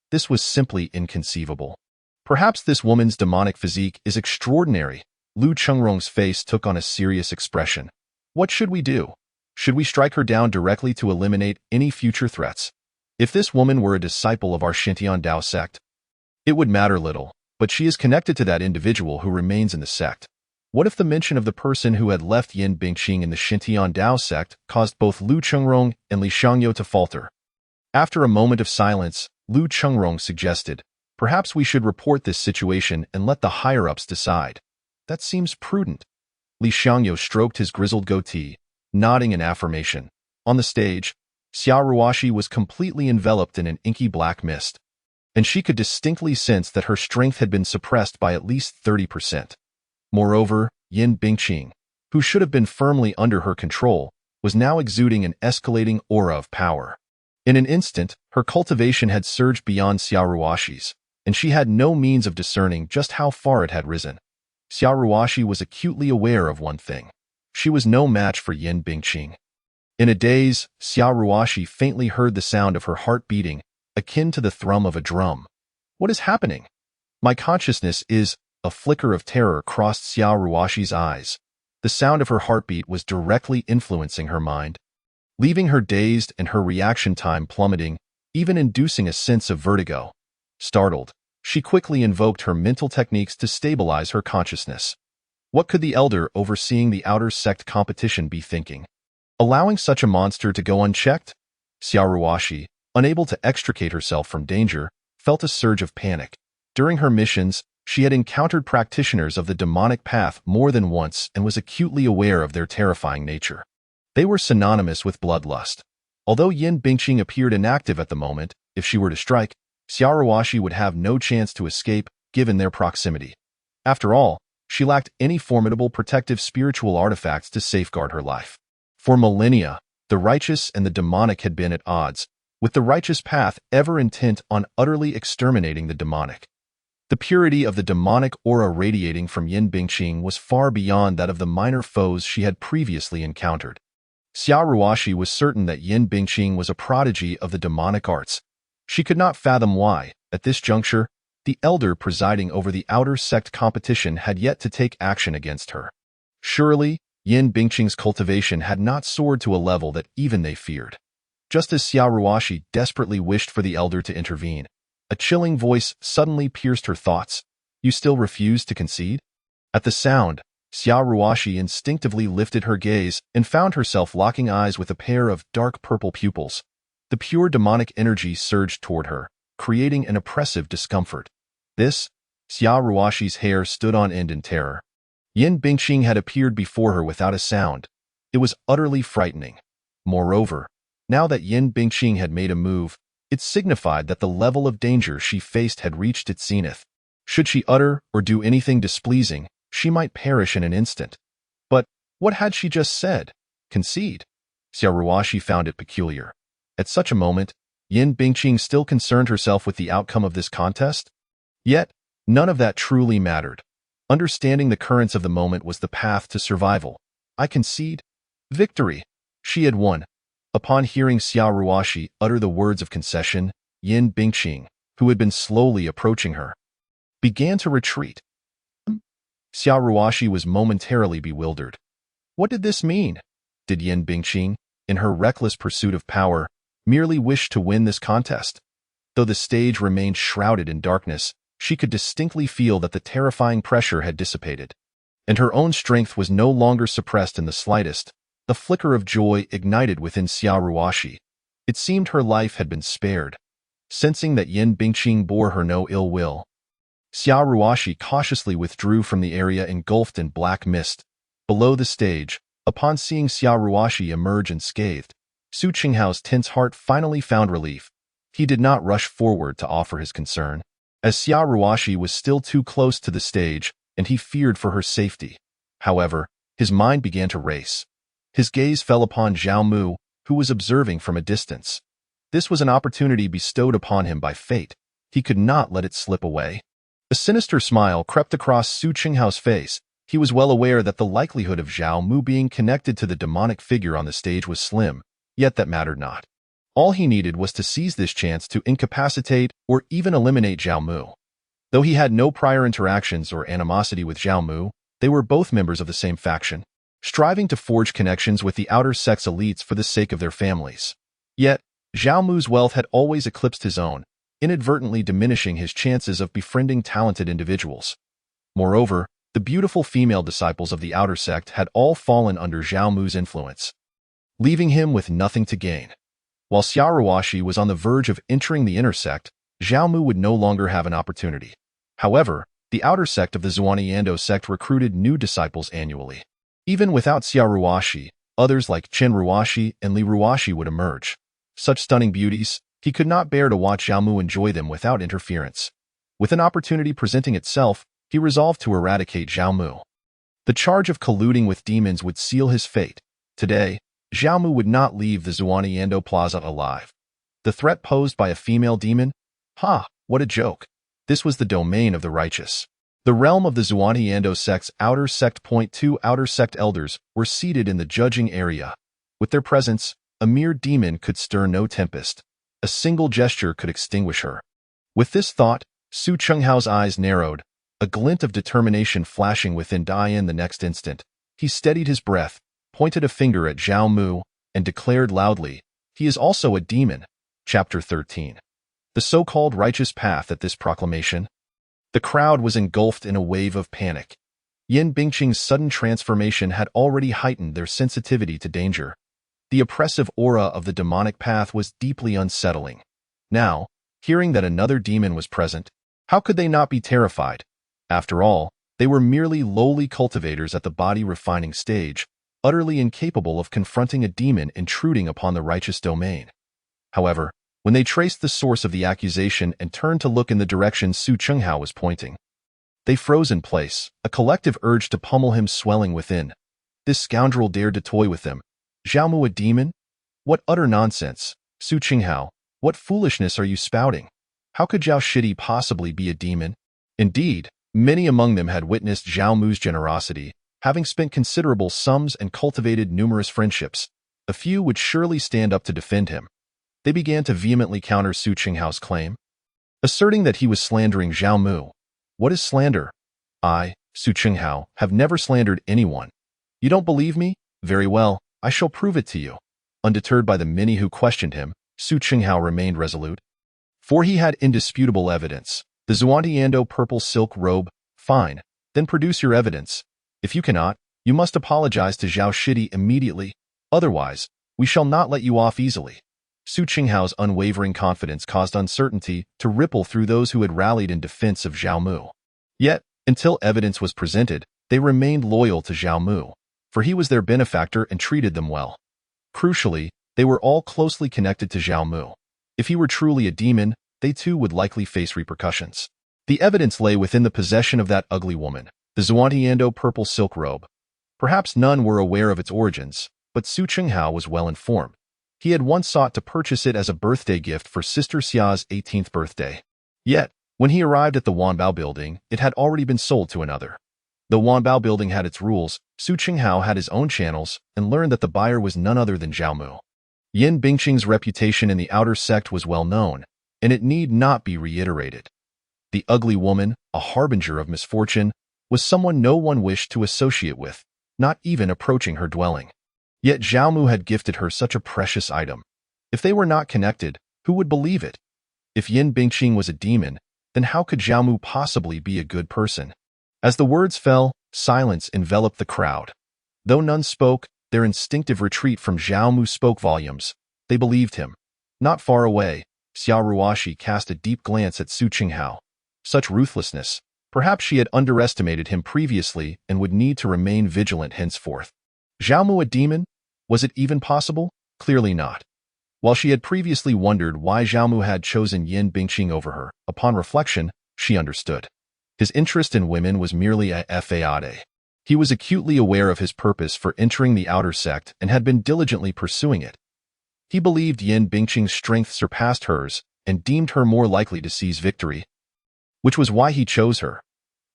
This was simply inconceivable. Perhaps this woman's demonic physique is extraordinary. Lu Chengrong's face took on a serious expression. What should we do? Should we strike her down directly to eliminate any future threats? If this woman were a disciple of our Xintian Dao sect, it would matter little, but she is connected to that individual who remains in the sect. What if the mention of the person who had left Yin Bingqing in the Xintian Dao sect caused both Lu Chengrong and Li Xiangyou to falter? After a moment of silence, Lu Chengrong suggested, "Perhaps we should report this situation and let the higher-ups decide." "That seems prudent." Li Xiangyou stroked his grizzled goatee, nodding in affirmation. On the stage, Xia Ruoxi was completely enveloped in an inky black mist, and she could distinctly sense that her strength had been suppressed by at least 30%. Moreover, Yin Bingqing, who should have been firmly under her control, was now exuding an escalating aura of power. In an instant, her cultivation had surged beyond Xia Ruoxi's, and she had no means of discerning just how far it had risen. Xia Ruoxi was acutely aware of one thing. She was no match for Yin Bingqing. In a daze, Xia Ruoxi faintly heard the sound of her heart beating, akin to the thrum of a drum. "What is happening? My consciousness is—" A flicker of terror crossed Xia Ruoxi's eyes. The sound of her heartbeat was directly influencing her mind, leaving her dazed and her reaction time plummeting, even inducing a sense of vertigo. Startled, she quickly invoked her mental techniques to stabilize her consciousness. What could the elder overseeing the outer sect competition be thinking? Allowing such a monster to go unchecked? Xia Ruoxi, unable to extricate herself from danger, felt a surge of panic. During her missions, she had encountered practitioners of the demonic path more than once and was acutely aware of their terrifying nature. They were synonymous with bloodlust. Although Yin Bingqing appeared inactive at the moment, if she were to strike, Xia Ruoxi would have no chance to escape given their proximity. After all, she lacked any formidable protective spiritual artifacts to safeguard her life. For millennia, the righteous and the demonic had been at odds, with the righteous path ever intent on utterly exterminating the demonic. The purity of the demonic aura radiating from Yin Bingqing was far beyond that of the minor foes she had previously encountered. Xia Ruoxi was certain that Yin Bingqing was a prodigy of the demonic arts. She could not fathom why, at this juncture, the elder presiding over the outer sect competition had yet to take action against her. Surely, Yin Bingqing's cultivation had not soared to a level that even they feared. Just as Xia Ruoxi desperately wished for the elder to intervene, a chilling voice suddenly pierced her thoughts. "You still refuse to concede?" At the sound, Xia Ruoxi instinctively lifted her gaze and found herself locking eyes with a pair of dark purple pupils. The pure demonic energy surged toward her, creating an oppressive discomfort. Xia Ruoxi's hair stood on end in terror. Yin Bingqing had appeared before her without a sound. It was utterly frightening. Moreover, now that Yin Bingqing had made a move, it signified that the level of danger she faced had reached its zenith. Should she utter or do anything displeasing, she might perish in an instant. But what had she just said? Concede? Xia Ruoxi found it peculiar. At such a moment, Yin Bingqing still concerned herself with the outcome of this contest? Yet, none of that truly mattered. Understanding the currents of the moment was the path to survival. "I concede." Victory! She had won. Upon hearing Xia Ruoxi utter the words of concession, Yin Bingqing, who had been slowly approaching her, began to retreat. Xia Ruoxi was momentarily bewildered. What did this mean? Did Yin Bingqing, in her reckless pursuit of power, merely wish to win this contest? Though the stage remained shrouded in darkness, she could distinctly feel that the terrifying pressure had dissipated, and her own strength was no longer suppressed in the slightest. A flicker of joy ignited within Xia Ruoxi. It seemed her life had been spared. Sensing that Yin Bingqing bore her no ill will, Xia Ruoxi cautiously withdrew from the area engulfed in black mist. Below the stage, upon seeing Xia Ruoxi emerge unscathed, Su Qinghao's tense heart finally found relief. He did not rush forward to offer his concern, as Xia Ruoxi was still too close to the stage, and he feared for her safety. However, his mind began to race. His gaze fell upon Zhao Mu, who was observing from a distance. This was an opportunity bestowed upon him by fate. He could not let it slip away. A sinister smile crept across Su Qinghao's face. He was well aware that the likelihood of Zhao Mu being connected to the demonic figure on the stage was slim, yet that mattered not. All he needed was to seize this chance to incapacitate or even eliminate Zhao Mu. Though he had no prior interactions or animosity with Zhao Mu, they were both members of the same faction, striving to forge connections with the outer sect's elites for the sake of their families. Yet, Zhao Mu's wealth had always eclipsed his own, inadvertently diminishing his chances of befriending talented individuals. Moreover, the beautiful female disciples of the outer sect had all fallen under Zhao Mu's influence, leaving him with nothing to gain. While Xia Ruoxi was on the verge of entering the inner sect, Zhao Mu would no longer have an opportunity. However, the outer sect of the Xuanyando sect recruited new disciples annually. Even without Xia Ruoxi, others like Chen Ruoxi and Li Ruoxi would emerge. Such stunning beauties, he could not bear to watch Zhao Mu enjoy them without interference. With an opportunity presenting itself, he resolved to eradicate Zhao Mu. The charge of colluding with demons would seal his fate. Today, Zhao Mu would not leave the Xuanyando Plaza alive. The threat posed by a female demon? Ha, what a joke. This was the domain of the righteous. The realm of the Xuanyando sect's outer sect. 2 outer sect elders were seated in the judging area. With their presence, a mere demon could stir no tempest. A single gesture could extinguish her. With this thought, Su Chenghao's eyes narrowed, a glint of determination flashing within Dian the next instant. He steadied his breath, pointed a finger at Zhao Mu, and declared loudly, "He is also a demon." Chapter 13. The so-called righteous path. At this proclamation, the crowd was engulfed in a wave of panic. Yin Bingqing's sudden transformation had already heightened their sensitivity to danger. The oppressive aura of the demonic path was deeply unsettling. Now, hearing that another demon was present, how could they not be terrified? After all, they were merely lowly cultivators at the body refining stage, utterly incapable of confronting a demon intruding upon the righteous domain. However, when they traced the source of the accusation and turned to look in the direction Su Chenghao was pointing, they froze in place, a collective urge to pummel him swelling within. This scoundrel dared to toy with them. Zhao Mu a demon? What utter nonsense. Su Chenghao, what foolishness are you spouting? How could Zhao Shidi possibly be a demon? Indeed, many among them had witnessed Zhao Mu's generosity, having spent considerable sums and cultivated numerous friendships. A few would surely stand up to defend him. They began to vehemently counter Su Chenghao's claim, asserting that he was slandering Zhao Mu. What is slander? I, Su Chenghao, have never slandered anyone. You don't believe me? Very well, I shall prove it to you. Undeterred by the many who questioned him, Su Chenghao remained resolute. For he had indisputable evidence. The Xuanyando purple silk robe. Fine, then produce your evidence. If you cannot, you must apologize to Zhao Shidi immediately. Otherwise, we shall not let you off easily. Su Chenghao's unwavering confidence caused uncertainty to ripple through those who had rallied in defense of Zhao Mu. Yet, until evidence was presented, they remained loyal to Zhao Mu, for he was their benefactor and treated them well. Crucially, they were all closely connected to Zhao Mu. If he were truly a demon, they too would likely face repercussions. The evidence lay within the possession of that ugly woman, the Xuanyando purple silk robe. Perhaps none were aware of its origins, but Su Chenghao was well informed. He had once sought to purchase it as a birthday gift for Sister Xia's 18th birthday. Yet, when he arrived at the Wanbao building, it had already been sold to another. The Wanbao building had its rules, Su Chenghao had his own channels, and learned that the buyer was none other than Zhao Mu. Yin Bingqing's reputation in the outer sect was well known, and it need not be reiterated. The ugly woman, a harbinger of misfortune, was someone no one wished to associate with, not even approaching her dwelling. Yet Zhao Mu had gifted her such a precious item. If they were not connected, who would believe it? If Yin Bingqing was a demon, then how could Zhao Mu possibly be a good person? As the words fell, silence enveloped the crowd. Though none spoke, their instinctive retreat from Zhao Mu spoke volumes. They believed him. Not far away, Xia Ruoxi cast a deep glance at Su Chenghao. Such ruthlessness. Perhaps she had underestimated him previously and would need to remain vigilant henceforth. Zhao Mu a demon? Was it even possible? Clearly not. While she had previously wondered why Zhao Mu had chosen Yin Bingqing over her, upon reflection, she understood. His interest in women was merely a fade. He was acutely aware of his purpose for entering the outer sect and had been diligently pursuing it. He believed Yin Bingqing's strength surpassed hers and deemed her more likely to seize victory, which was why he chose her.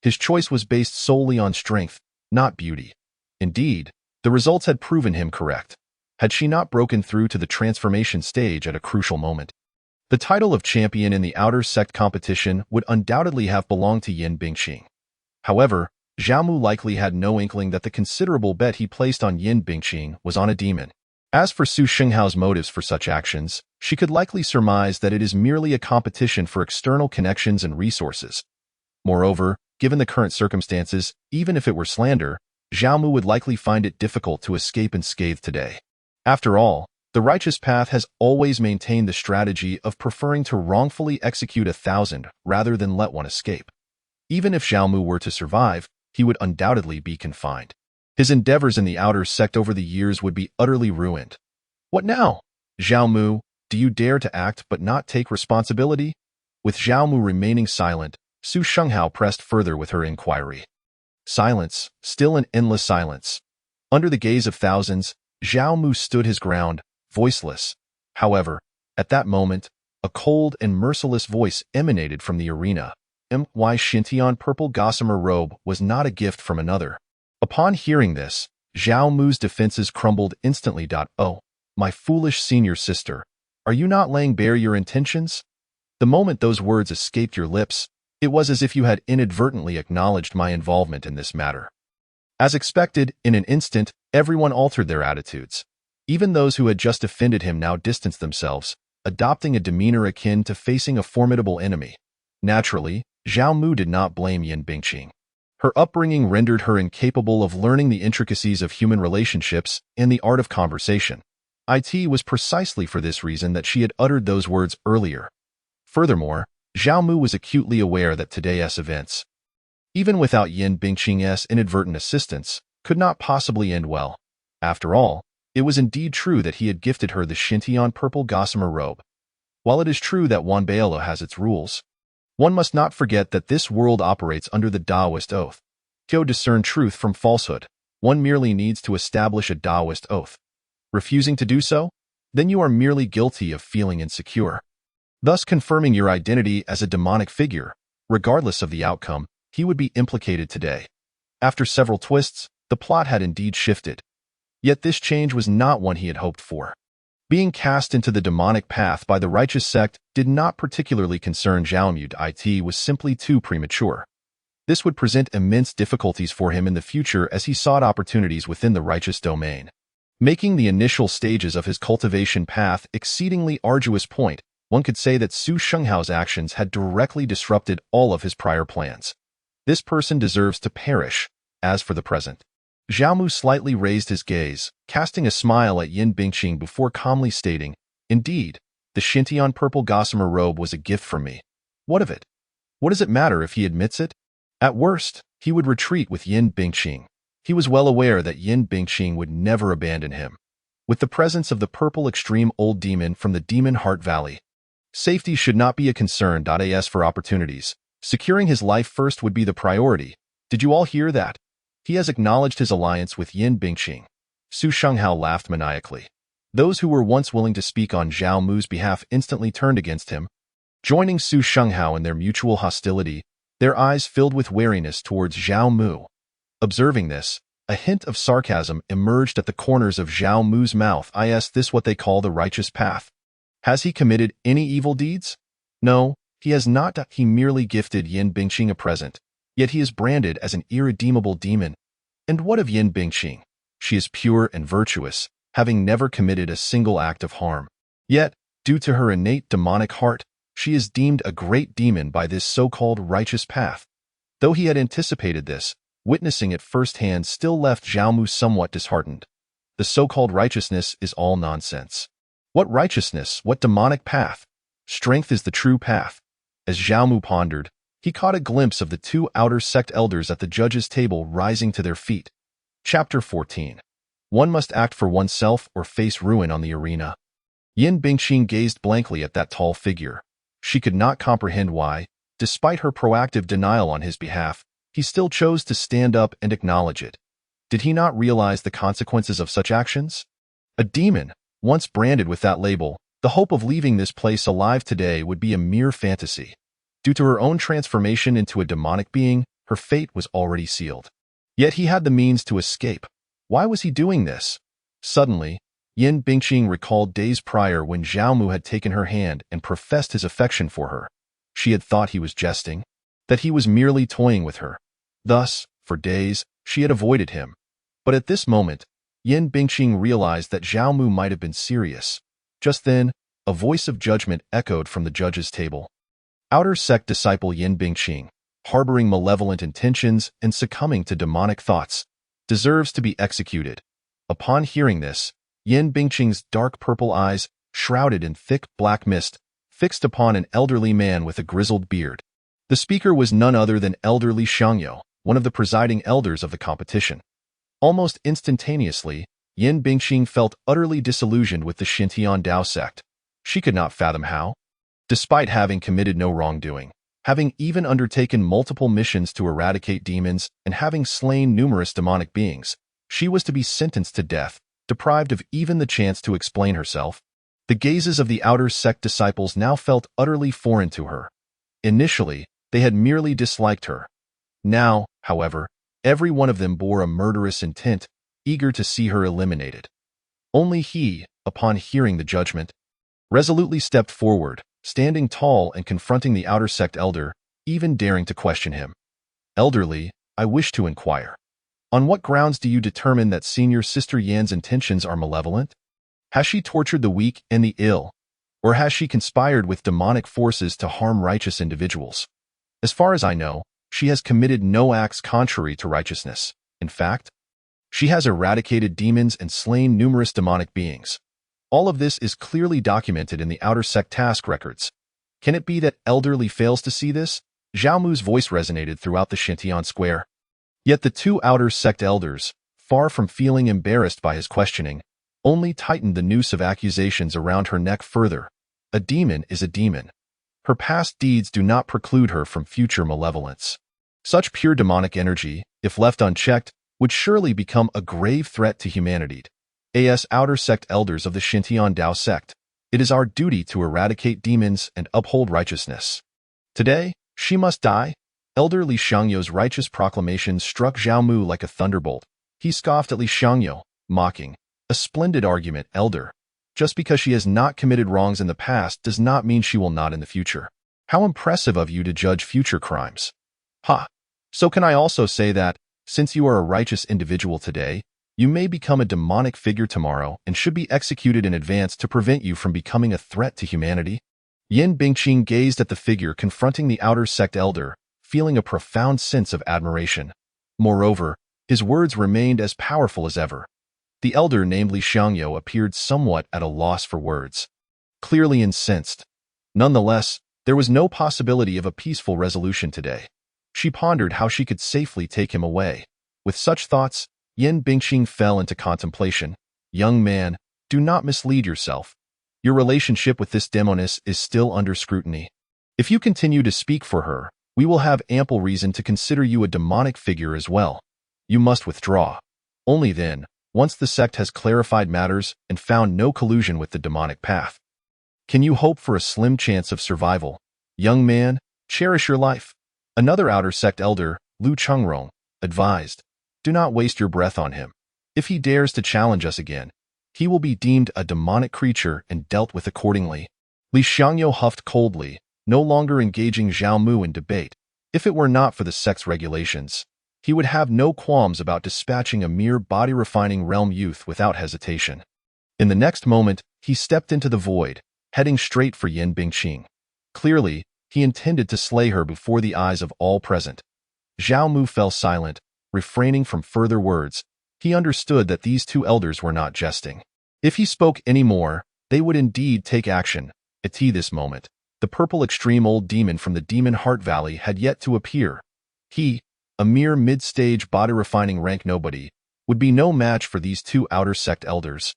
His choice was based solely on strength, not beauty. Indeed, the results had proven him correct. Had she not broken through to the transformation stage at a crucial moment, the title of champion in the outer sect competition would undoubtedly have belonged to Yin Bingqing. However, Zhao Mu likely had no inkling that the considerable bet he placed on Yin Bingqing was on a demon. As for Su Shenghao's motives for such actions, she could likely surmise that it is merely a competition for external connections and resources. Moreover, given the current circumstances, even if it were slander, Zhao Mu would likely find it difficult to escape unscathed today. After all, the righteous path has always maintained the strategy of preferring to wrongfully execute 1,000 rather than let one escape. Even if Zhao Mu were to survive, he would undoubtedly be confined. His endeavors in the outer sect over the years would be utterly ruined. What now? Zhao Mu, do you dare to act but not take responsibility? With Zhao Mu remaining silent, Su Shenghao pressed further with her inquiry. Silence, still an endless silence. Under the gaze of thousands, Zhao Mu stood his ground, voiceless. However, at that moment, a cold and merciless voice emanated from the arena. My Xintian purple gossamer robe was not a gift from another. Upon hearing this, Zhao Mu's defenses crumbled instantly. Oh, my foolish senior sister, are you not laying bare your intentions? The moment those words escaped your lips, it was as if you had inadvertently acknowledged my involvement in this matter. As expected, in an instant, everyone altered their attitudes. Even those who had just offended him now distanced themselves, adopting a demeanor akin to facing a formidable enemy. Naturally, Zhao Mu did not blame Yin Bingqing. Her upbringing rendered her incapable of learning the intricacies of human relationships and the art of conversation. It was precisely for this reason that she had uttered those words earlier. Furthermore, Zhao Mu was acutely aware that today's events, even without Yin Bingqing's inadvertent assistance, could not possibly end well. After all, it was indeed true that he had gifted her the Xintian purple gossamer robe. While it is true that Wanbailu has its rules, one must not forget that this world operates under the Taoist oath. To discern truth from falsehood, one merely needs to establish a Taoist oath. Refusing to do so? Then you are merely guilty of feeling insecure, thus confirming your identity as a demonic figure. Regardless of the outcome, he would be implicated today. After several twists, the plot had indeed shifted. Yet this change was not one he had hoped for. Being cast into the demonic path by the righteous sect did not particularly concern Zhao Mu. It was simply too premature. This would present immense difficulties for him in the future as he sought opportunities within the righteous domain, making the initial stages of his cultivation path exceedingly arduous. One could say that Su Shenghao's actions had directly disrupted all of his prior plans. This person deserves to perish. As for the present, Zhao Mu slightly raised his gaze, casting a smile at Yin Bingqing before calmly stating, "Indeed, the Xintian purple gossamer robe was a gift from me. What of it? What does it matter if he admits it? At worst, he would retreat with Yin Bingqing. He was well aware that Yin Bingqing would never abandon him. With the presence of the purple extreme old demon from the Demon Heart Valley, safety should not be a concern. As for opportunities, securing his life first would be the priority. Did you all hear that? He has acknowledged his alliance with Yin Bingqing." Su Shenghao laughed maniacally. Those who were once willing to speak on Zhao Mu's behalf instantly turned against him. Joining Su Shenghao in their mutual hostility, their eyes filled with wariness towards Zhao Mu. Observing this, a hint of sarcasm emerged at the corners of Zhao Mu's mouth. Is this what they call the righteous path? Has he committed any evil deeds? No, he has not. He merely gifted Yin Bingqing a present. Yet he is branded as an irredeemable demon. And what of Yin Bingqing? She is pure and virtuous, having never committed a single act of harm. Yet, due to her innate demonic heart, she is deemed a great demon by this so-called righteous path. Though he had anticipated this, witnessing it firsthand still left Zhao Mu somewhat disheartened. The so-called righteousness is all nonsense. What righteousness? What demonic path? Strength is the true path. As Zhao Mu pondered, he caught a glimpse of the two outer sect elders at the judge's table rising to their feet. Chapter 14. One must act for oneself or face ruin on the arena. Yin Bingqing gazed blankly at that tall figure. She could not comprehend why, despite her proactive denial on his behalf, he still chose to stand up and acknowledge it. Did he not realize the consequences of such actions? A demon, once branded with that label, the hope of leaving this place alive today would be a mere fantasy. Due to her own transformation into a demonic being, her fate was already sealed. Yet he had the means to escape. Why was he doing this? Suddenly, Yin Bingqing recalled days prior when Zhao Mu had taken her hand and professed his affection for her. She had thought he was jesting, that he was merely toying with her. Thus, for days, she had avoided him. But at this moment, Yin Bingqing realized that Zhao Mu might have been serious. Just then, a voice of judgment echoed from the judge's table. Outer sect disciple Yin Bingqing, harboring malevolent intentions and succumbing to demonic thoughts, deserves to be executed. Upon hearing this, Yin Bingqing's dark purple eyes, shrouded in thick black mist, fixed upon an elderly man with a grizzled beard. The speaker was none other than Elder Li Xiangyou, one of the presiding elders of the competition. Almost instantaneously, Yin Bingqing felt utterly disillusioned with the Xintian Dao sect. She could not fathom how. Despite having committed no wrongdoing, having even undertaken multiple missions to eradicate demons, and having slain numerous demonic beings, she was to be sentenced to death, deprived of even the chance to explain herself. The gazes of the outer sect disciples now felt utterly foreign to her. Initially, they had merely disliked her. Now, however, every one of them bore a murderous intent, eager to see her eliminated. Only he, upon hearing the judgment, resolutely stepped forward, standing tall and confronting the outer sect elder, even daring to question him. Elderly, I wish to inquire. On what grounds do you determine that Senior Sister Yan's intentions are malevolent? Has she tortured the weak and the ill? Or has she conspired with demonic forces to harm righteous individuals? As far as I know, she has committed no acts contrary to righteousness. In fact, she has eradicated demons and slain numerous demonic beings. All of this is clearly documented in the outer sect task records. Can it be that Elderly fails to see this? Zhao Mu's voice resonated throughout the Xintian square. Yet the two outer sect elders, far from feeling embarrassed by his questioning, only tightened the noose of accusations around her neck further. A demon is a demon. Her past deeds do not preclude her from future malevolence. Such pure demonic energy, if left unchecked, would surely become a grave threat to humanity. As outer sect elders of the Xintian Dao sect, it is our duty to eradicate demons and uphold righteousness. Today, she must die. Elder Li Xiangyou's righteous proclamation struck Zhao Mu like a thunderbolt. He scoffed at Li Xiangyou, mocking, "A splendid argument, Elder. Just because she has not committed wrongs in the past does not mean she will not in the future. How impressive of you to judge future crimes." Ha! So can I also say that, since you are a righteous individual today, you may become a demonic figure tomorrow and should be executed in advance to prevent you from becoming a threat to humanity? Yin Bingqing gazed at the figure confronting the outer sect elder, feeling a profound sense of admiration. Moreover, his words remained as powerful as ever. The elder named Li Xiangyou appeared somewhat at a loss for words, clearly incensed. Nonetheless, there was no possibility of a peaceful resolution today. She pondered how she could safely take him away. With such thoughts, Yin Bingqing fell into contemplation. Young man, do not mislead yourself. Your relationship with this demoness is still under scrutiny. If you continue to speak for her, we will have ample reason to consider you a demonic figure as well. You must withdraw. Only then, once the sect has clarified matters and found no collusion with the demonic path, can you hope for a slim chance of survival. Young man, cherish your life. Another outer sect elder, Lu Chengrong, advised, do not waste your breath on him. If he dares to challenge us again, he will be deemed a demonic creature and dealt with accordingly. Li Xiangyou huffed coldly, no longer engaging Zhao Mu in debate. If it were not for the sect's regulations, he would have no qualms about dispatching a mere body-refining realm youth without hesitation. In the next moment, he stepped into the void, heading straight for Yin Bingqing. Clearly, he intended to slay her before the eyes of all present. Zhao Mu fell silent, refraining from further words. He understood that these two elders were not jesting. If he spoke any more, they would indeed take action. At this moment, the purple extreme old demon from the Demon Heart Valley had yet to appear. He, a mere mid-stage body-refining rank nobody, would be no match for these two outer sect elders,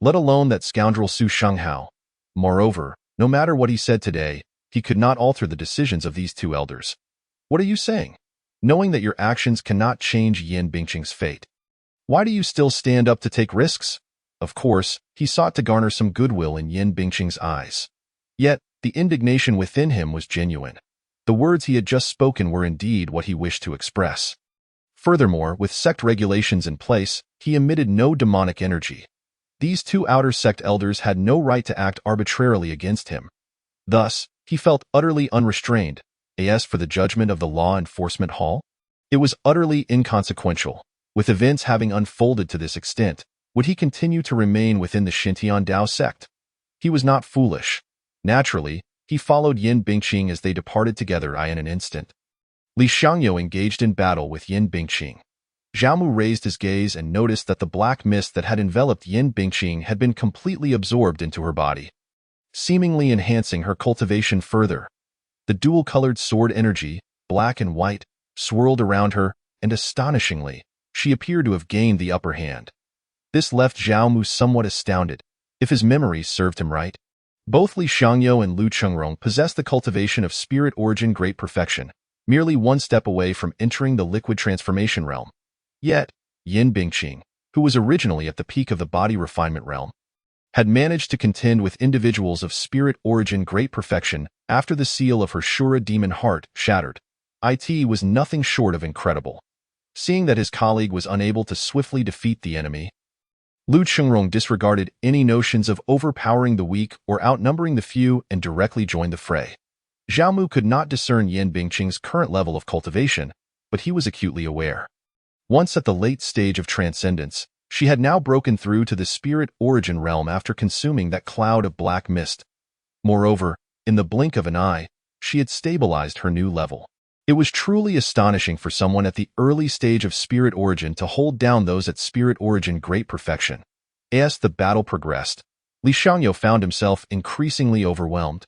let alone that scoundrel Su Shenghao. Moreover, no matter what he said today, he could not alter the decisions of these two elders. What are you saying? Knowing that your actions cannot change Yin Bingqing's fate, why do you still stand up to take risks? Of course, he sought to garner some goodwill in Yin Bingqing's eyes. Yet, the indignation within him was genuine. The words he had just spoken were indeed what he wished to express. Furthermore, with sect regulations in place, he emitted no demonic energy. These two outer sect elders had no right to act arbitrarily against him. Thus, he felt utterly unrestrained. As for the judgment of the Law Enforcement Hall, it was utterly inconsequential. With events having unfolded to this extent, Would he continue to remain within the Xintian Dao sect? He was not foolish. Naturally, he followed Yin Bingqing as they departed together in an instant. Li Xiangyou engaged in battle with Yin Bingqing. Zhao Mu raised his gaze and noticed that the black mist that had enveloped Yin Bingqing had been completely absorbed into her body, seemingly enhancing her cultivation further. The dual-colored sword energy, black and white, swirled around her, and astonishingly, she appeared to have gained the upper hand. This left Zhao Mu somewhat astounded, if his memory served him right. Both Li Xiangyou and Lu Chengrong possessed the cultivation of spirit origin great perfection, merely one step away from entering the liquid transformation realm. Yet, Yin Bingqing, who was originally at the peak of the body refinement realm, had managed to contend with individuals of spirit origin great perfection after the seal of her Shura demon heart shattered. It was nothing short of incredible. Seeing that his colleague was unable to swiftly defeat the enemy, Lu Chengrong disregarded any notions of overpowering the weak or outnumbering the few and directly joined the fray. Zhao Mu could not discern Yin Bingqing's current level of cultivation, but he was acutely aware. Once at the late stage of transcendence, she had now broken through to the spirit origin realm after consuming that cloud of black mist. Moreover, in the blink of an eye, she had stabilized her new level. It was truly astonishing for someone at the early stage of spirit origin to hold down those at spirit origin great perfection. As the battle progressed, Li Xiangyou found himself increasingly overwhelmed.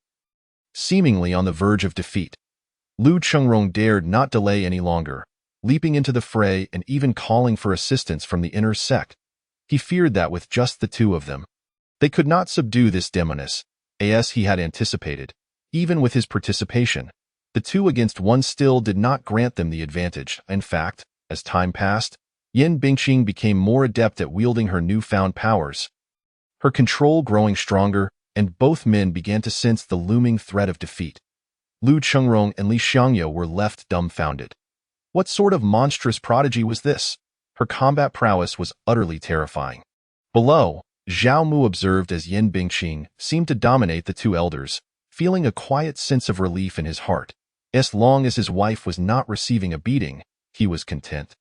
Seemingly on the verge of defeat, Lu Chengrong dared not delay any longer, leaping into the fray and even calling for assistance from the inner sect. He feared that with just the two of them, they could not subdue this demoness, as he had anticipated. Even with his participation, the 2 against 1 still did not grant them the advantage. In fact, as time passed, Yin Bingqing became more adept at wielding her newfound powers, her control growing stronger, and both men began to sense the looming threat of defeat. Lu Chengrong and Li Xiangyou were left dumbfounded. What sort of monstrous prodigy was this? Her combat prowess was utterly terrifying. Below, Zhao Mu observed as Yin Bingqing seemed to dominate the 2 elders, feeling a quiet sense of relief in his heart. As long as his wife was not receiving a beating, he was content.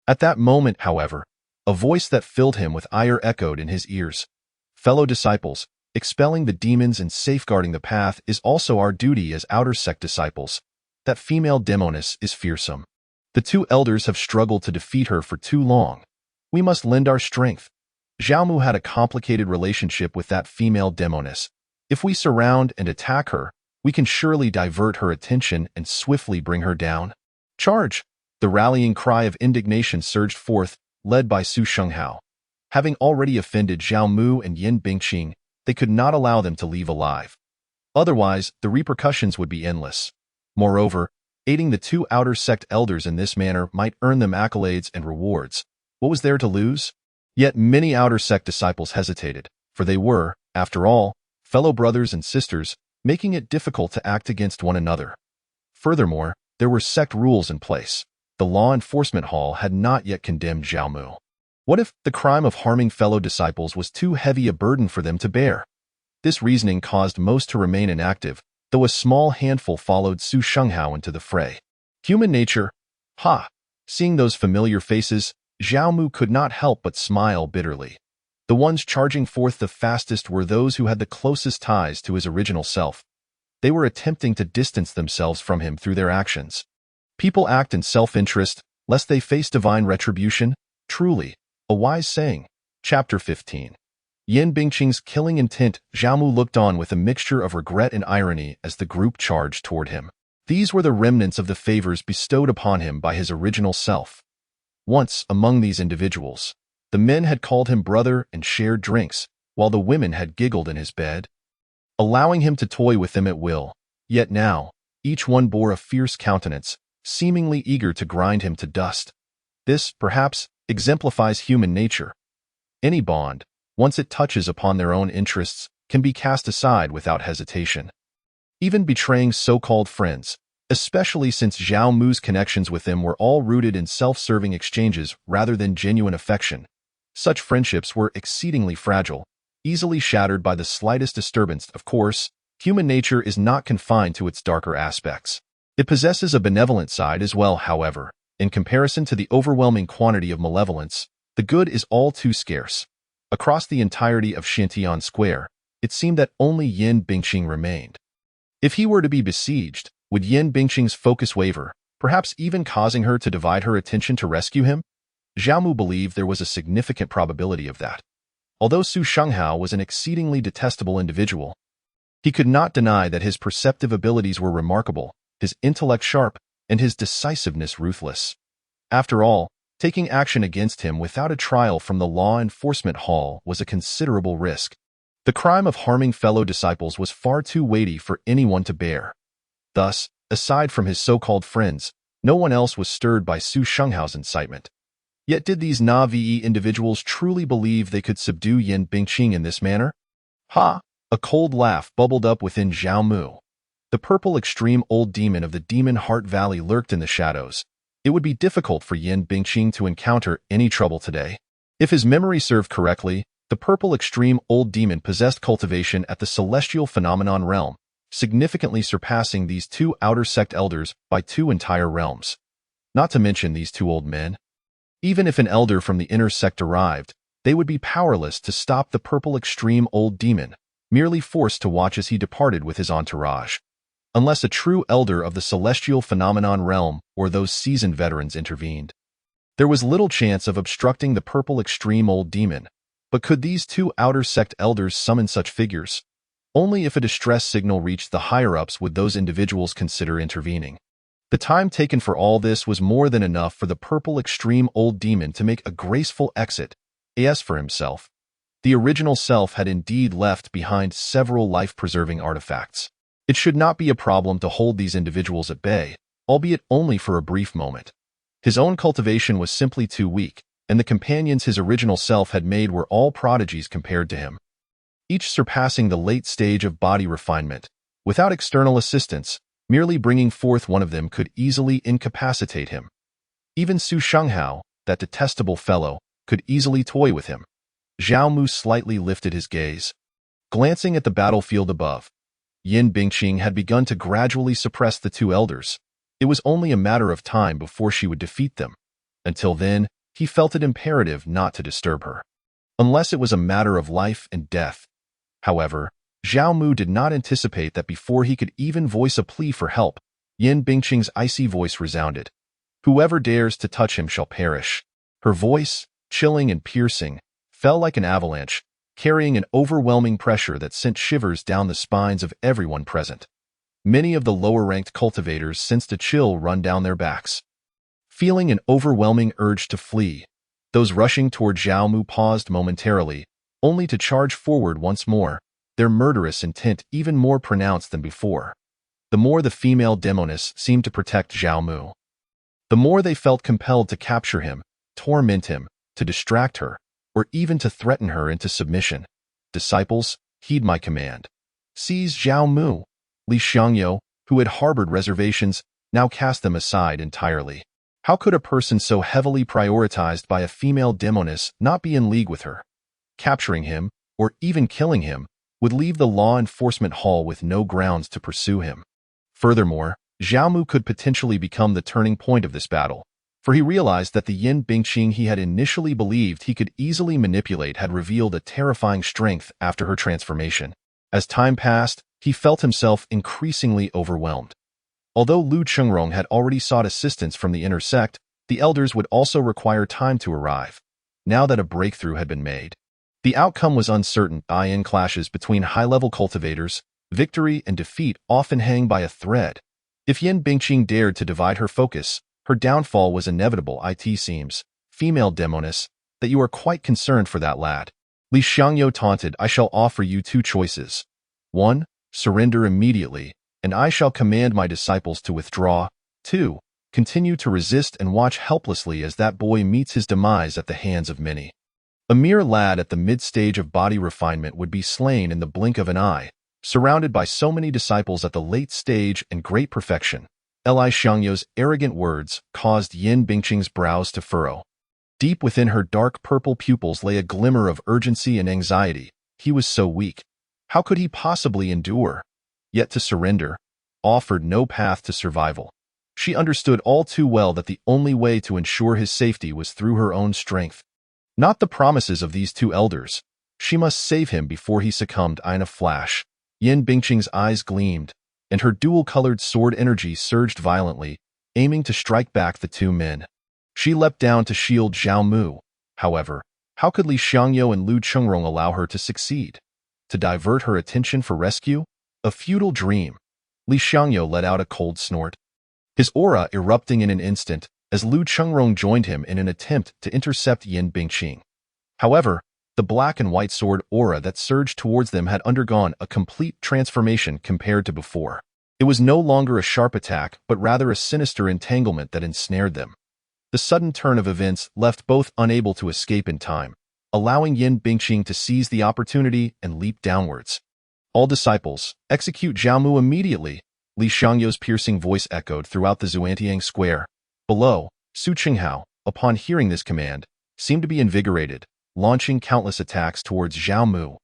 At that moment, however, a voice that filled him with ire echoed in his ears. Fellow disciples, expelling the demons and safeguarding the path is also our duty as outer sect disciples. That female demoness is fearsome. The 2 elders have struggled to defeat her for too long. We must lend our strength. Zhao Mu had a complicated relationship with that female demoness. If we surround and attack her, we can surely divert her attention and swiftly bring her down. Charge! The rallying cry of indignation surged forth, led by Su Shenghao. Having already offended Zhao Mu and Yin Bingqing, they could not allow them to leave alive. Otherwise, the repercussions would be endless. Moreover, aiding the 2 outer sect elders in this manner might earn them accolades and rewards. What was there to lose? Yet many outer sect disciples hesitated, for they were, after all, fellow brothers and sisters, making it difficult to act against one another. Furthermore, there were sect rules in place. The law enforcement hall had not yet condemned Zhao Mu. What if the crime of harming fellow disciples was too heavy a burden for them to bear? This reasoning caused most to remain inactive, though a small handful followed Su Shenghao into the fray. Human nature. Ha! Seeing those familiar faces, Zhao Mu could not help but smile bitterly. The ones charging forth the fastest were those who had the closest ties to his original self. They were attempting to distance themselves from him through their actions. People act in self-interest, lest they face divine retribution. Truly, a wise saying. Chapter 15. Yin Bingqing's killing intent. Zhao Mu looked on with a mixture of regret and irony as the group charged toward him. These were the remnants of the favors bestowed upon him by his original self. Once, among these individuals, the men had called him brother and shared drinks, while the women had giggled in his bed, allowing him to toy with them at will. Yet now, each one bore a fierce countenance, seemingly eager to grind him to dust. This, perhaps, exemplifies human nature. Any bond, once it touches upon their own interests, can be cast aside without hesitation. Even betraying so-called friends, especially since Zhao Mu's connections with them were all rooted in self-serving exchanges rather than genuine affection. Such friendships were exceedingly fragile, easily shattered by the slightest disturbance. Of course, human nature is not confined to its darker aspects. It possesses a benevolent side as well, however. In comparison to the overwhelming quantity of malevolence, the good is all too scarce. Across the entirety of Xintian Square, it seemed that only Yin Bingqing remained. If he were to be besieged, would Yin Bingqing's focus waver, perhaps even causing her to divide her attention to rescue him? Zhao Mu believed there was a significant probability of that. Although Su Shenghao was an exceedingly detestable individual, he could not deny that his perceptive abilities were remarkable, his intellect sharp, and his decisiveness ruthless. After all, taking action against him without a trial from the law enforcement hall was a considerable risk. The crime of harming fellow disciples was far too weighty for anyone to bear. Thus, aside from his so-called friends, no one else was stirred by Su Shenghao's incitement. Yet did these Na'vi individuals truly believe they could subdue Yin Bingqing in this manner? Ha! A cold laugh bubbled up within Zhao Mu. The purple extreme old demon of the Demon Heart Valley lurked in the shadows. It would be difficult for Yin Bingqing to encounter any trouble today. If his memory served correctly, the purple extreme old demon possessed cultivation at the celestial phenomenon realm, significantly surpassing these two outer sect elders by 2 entire realms. Not to mention these 2 old men. Even if an elder from the inner sect arrived, they would be powerless to stop the purple extreme old demon, merely forced to watch as he departed with his entourage. Unless a true elder of the celestial phenomenon realm or those seasoned veterans intervened, there was little chance of obstructing the purple extreme old demon. But could these 2 outer sect elders summon such figures? Only if a distress signal reached the higher-ups would those individuals consider intervening. The time taken for all this was more than enough for the purple extreme old demon to make a graceful exit. As for himself, the original self had indeed left behind several life-preserving artifacts. It should not be a problem to hold these individuals at bay, albeit only for a brief moment. His own cultivation was simply too weak, and the companions his original self had made were all prodigies compared to him, each surpassing the late stage of body refinement. Without external assistance, merely bringing forth one of them could easily incapacitate him. Even Su Shenghao, that detestable fellow, could easily toy with him. Zhao Mu slightly lifted his gaze. Glancing at the battlefield above, Yin Bingqing had begun to gradually suppress the 2 elders. It was only a matter of time before she would defeat them. Until then, he felt it imperative not to disturb her, unless it was a matter of life and death. However, Zhao Mu did not anticipate that before he could even voice a plea for help, Yin Bingqing's icy voice resounded. "Whoever dares to touch him shall perish." Her voice, chilling and piercing, fell like an avalanche, carrying an overwhelming pressure that sent shivers down the spines of everyone present. Many of the lower-ranked cultivators sensed a chill run down their backs. Feeling an overwhelming urge to flee, those rushing toward Zhao Mu paused momentarily, only to charge forward once more, their murderous intent even more pronounced than before. The more the female demoness seemed to protect Zhao Mu, the more they felt compelled to capture him, torment him, to distract her, or even to threaten her into submission. "Disciples, heed my command. Seize Zhao Mu." Li Xiangyou, who had harbored reservations, now cast them aside entirely. How could a person so heavily prioritized by a female demoness not be in league with her? Capturing him, or even killing him, would leave the law enforcement hall with no grounds to pursue him. Furthermore, Zhao Mu could potentially become the turning point of this battle, for he realized that the Yin Bingqing he had initially believed he could easily manipulate had revealed a terrifying strength after her transformation. As time passed, he felt himself increasingly overwhelmed. Although Lu Chengrong had already sought assistance from the inner sect, the elders would also require time to arrive. Now that a breakthrough had been made, the outcome was uncertain. In clashes between high-level cultivators, victory and defeat often hang by a thread. If Yin Bingqing dared to divide her focus, her downfall was inevitable. It seems, female demoness, that you are quite concerned for that lad. Li Xiangyou taunted. "I shall offer you 2 choices. 1. Surrender immediately, and I shall command my disciples to withdraw. 2. Continue to resist and watch helplessly as that boy meets his demise at the hands of many." A mere lad at the mid-stage of body refinement would be slain in the blink of an eye, surrounded by so many disciples at the late stage and great perfection. Li Xiangyou's arrogant words caused Yin Bingqing's brows to furrow. Deep within her dark purple pupils lay a glimmer of urgency and anxiety. He was so weak. How could he possibly endure? Yet to surrender offered no path to survival. She understood all too well that the only way to ensure his safety was through her own strength. Not the promises of these two elders. She must save him before he succumbed. In a flash, Yin Bingqing's eyes gleamed, and her dual-colored sword energy surged violently, aiming to strike back the two men. She leapt down to shield Zhao Mu. However, how could Li Xiangyou and Lu Chengrong allow her to succeed? To divert her attention for rescue? A futile dream. Li Xiangyou let out a cold snort, his aura erupting in an instant as Lu Chengrong joined him in an attempt to intercept Yin Bingqing. However, the black and white sword aura that surged towards them had undergone a complete transformation compared to before. It was no longer a sharp attack, but rather a sinister entanglement that ensnared them. The sudden turn of events left both unable to escape in time, allowing Yin Bingqing to seize the opportunity and leap downwards. All disciples, execute Zhao Mu immediately, Li Xiangyou's piercing voice echoed throughout the Xuantiang square. Below, Su Qinghao, upon hearing this command, seemed to be invigorated, launching countless attacks towards Zhao Mu.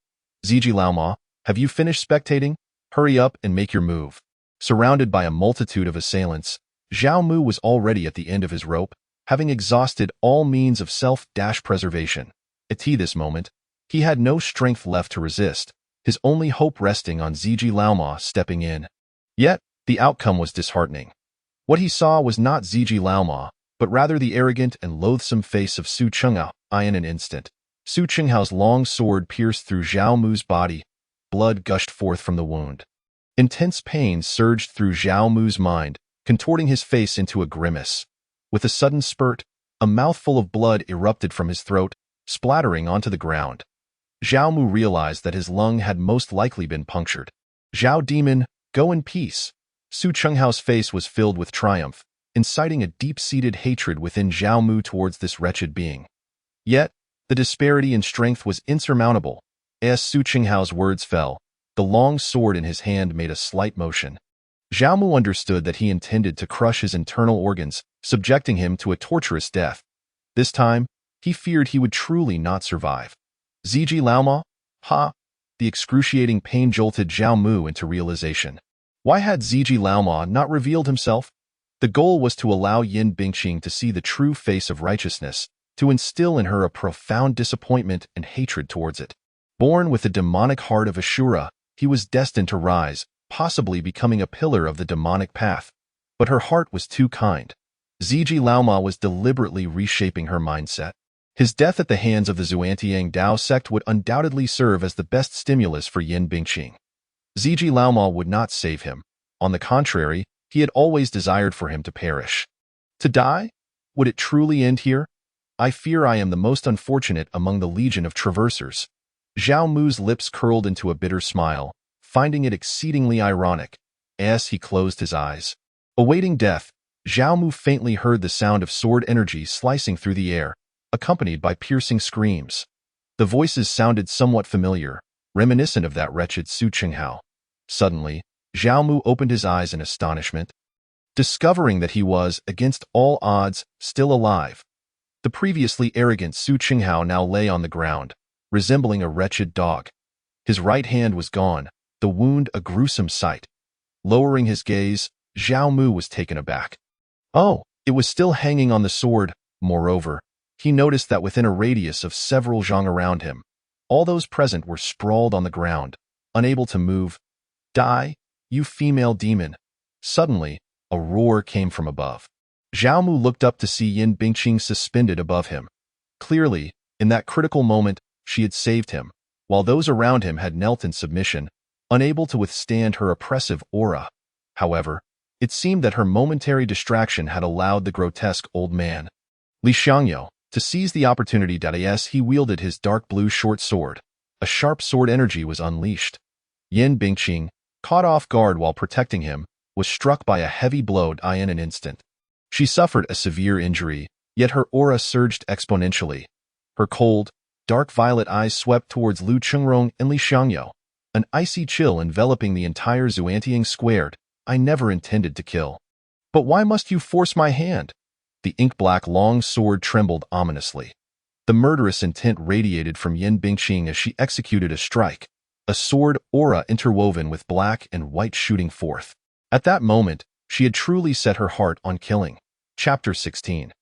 Ziji Laoma, have you finished spectating? Hurry up and make your move. Surrounded by a multitude of assailants, Zhao Mu was already at the end of his rope, having exhausted all means of self-preservation. At this moment, he had no strength left to resist, his only hope resting on Ziji Laoma stepping in. Yet, the outcome was disheartening. What he saw was not Ziji Laoma, but rather the arrogant and loathsome face of Su Qinghao. In an instant, Su Qinghao's long sword pierced through Zhao Mu's body. Blood gushed forth from the wound. Intense pain surged through Zhao Mu's mind, contorting his face into a grimace. With a sudden spurt, a mouthful of blood erupted from his throat, splattering onto the ground. Zhao Mu realized that his lung had most likely been punctured. Zhao Demon, go in peace. Su Qinghao's face was filled with triumph, inciting a deep-seated hatred within Zhao Mu towards this wretched being. Yet, the disparity in strength was insurmountable. As Su Qinghao's words fell, the long sword in his hand made a slight motion. Zhao Mu understood that he intended to crush his internal organs, subjecting him to a torturous death. This time, he feared he would truly not survive. Ziji Laoma? Ha! The excruciating pain jolted Zhao Mu into realization. Why had Ziji Laoma not revealed himself? The goal was to allow Yin Bingqing to see the true face of righteousness, to instill in her a profound disappointment and hatred towards it. Born with the demonic heart of Ashura, he was destined to rise, possibly becoming a pillar of the demonic path. But her heart was too kind. Ziji Laoma was deliberately reshaping her mindset. His death at the hands of the Xuantiang Dao sect would undoubtedly serve as the best stimulus for Yin Bingqing. Ziji Laoma would not save him. On the contrary, he had always desired for him to perish. To die? Would it truly end here? I fear I am the most unfortunate among the legion of traversers. Zhao Mu's lips curled into a bitter smile, finding it exceedingly ironic, as he closed his eyes. Awaiting death, Zhao Mu faintly heard the sound of sword energy slicing through the air, accompanied by piercing screams. The voices sounded somewhat familiar, reminiscent of that wretched Su Qinghao. Suddenly, Zhao Mu opened his eyes in astonishment, discovering that he was, against all odds, still alive. The previously arrogant Su Qinghao now lay on the ground, resembling a wretched dog. His right hand was gone, the wound a gruesome sight. Lowering his gaze, Zhao Mu was taken aback. Oh, it was still hanging on the sword. Moreover, he noticed that within a radius of several zhang around him, all those present were sprawled on the ground, unable to move. Die, you female demon. Suddenly, a roar came from above. Zhao Mu looked up to see Yin Bingqing suspended above him. Clearly, in that critical moment, she had saved him, while those around him had knelt in submission, unable to withstand her oppressive aura. However, it seemed that her momentary distraction had allowed the grotesque old man, Li Xiangyou, to seize the opportunity. As he wielded his dark blue short sword, a sharp sword energy was unleashed. Yin Bingqing, caught off guard while protecting him, was struck by a heavy blow in an instant. She suffered a severe injury, yet her aura surged exponentially. Her cold, dark violet eyes swept towards Lu Chengrong and Li Xiangyou, an icy chill enveloping the entire Xuantiang squared. I never intended to kill. But why must you force my hand? The ink-black long sword trembled ominously. The murderous intent radiated from Yin Bingqing as she executed a strike, a sword aura interwoven with black and white shooting forth. At that moment, she had truly set her heart on killing. Chapter 16.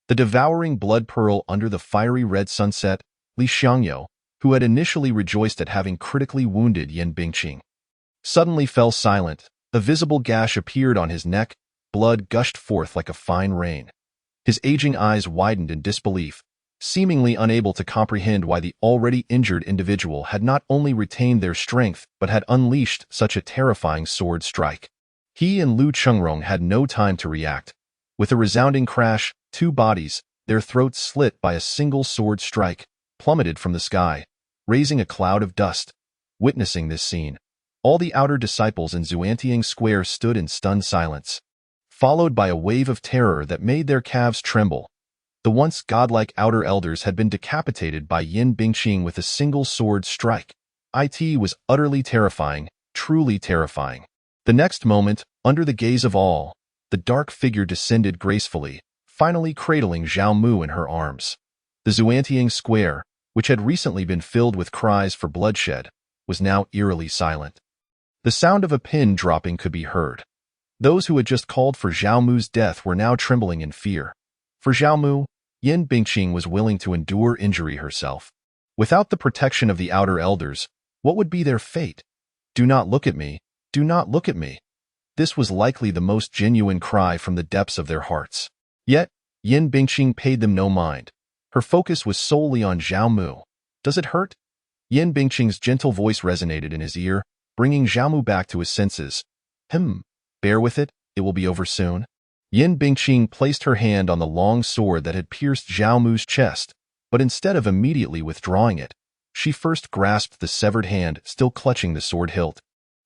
The devouring blood pearl under the fiery red sunset, Li Xiangyou, who had initially rejoiced at having critically wounded Yan Bingqing, suddenly fell silent. A visible gash appeared on his neck, blood gushed forth like a fine rain. His aging eyes widened in disbelief, seemingly unable to comprehend why the already injured individual had not only retained their strength but had unleashed such a terrifying sword strike. He and Lu Chengrong had no time to react. With a resounding crash, two bodies, their throats slit by a single sword strike, plummeted from the sky, raising a cloud of dust. Witnessing this scene, all the outer disciples in Xuantiang Square stood in stunned silence, followed by a wave of terror that made their calves tremble. The once godlike outer elders had been decapitated by Yan Bingqing with a single sword strike. It was utterly terrifying, truly terrifying. The next moment, under the gaze of all, the dark figure descended gracefully, finally cradling Zhao Mu in her arms. The Xuantiang Square, which had recently been filled with cries for bloodshed, was now eerily silent. The sound of a pin dropping could be heard. Those who had just called for Zhao Mu's death were now trembling in fear. For Zhao Mu, Yan Bingqing was willing to endure injury herself. Without the protection of the outer elders, what would be their fate? Do not look at me, do not look at me. This was likely the most genuine cry from the depths of their hearts. Yet, Yan Bingqing paid them no mind. Her focus was solely on Zhao Mu. Does it hurt? Yan Bingqing's gentle voice resonated in his ear, bringing Zhao Mu back to his senses. Bear with it, it will be over soon. Yan Bingqing placed her hand on the long sword that had pierced Zhao Mu's chest, but instead of immediately withdrawing it, she first grasped the severed hand still clutching the sword hilt.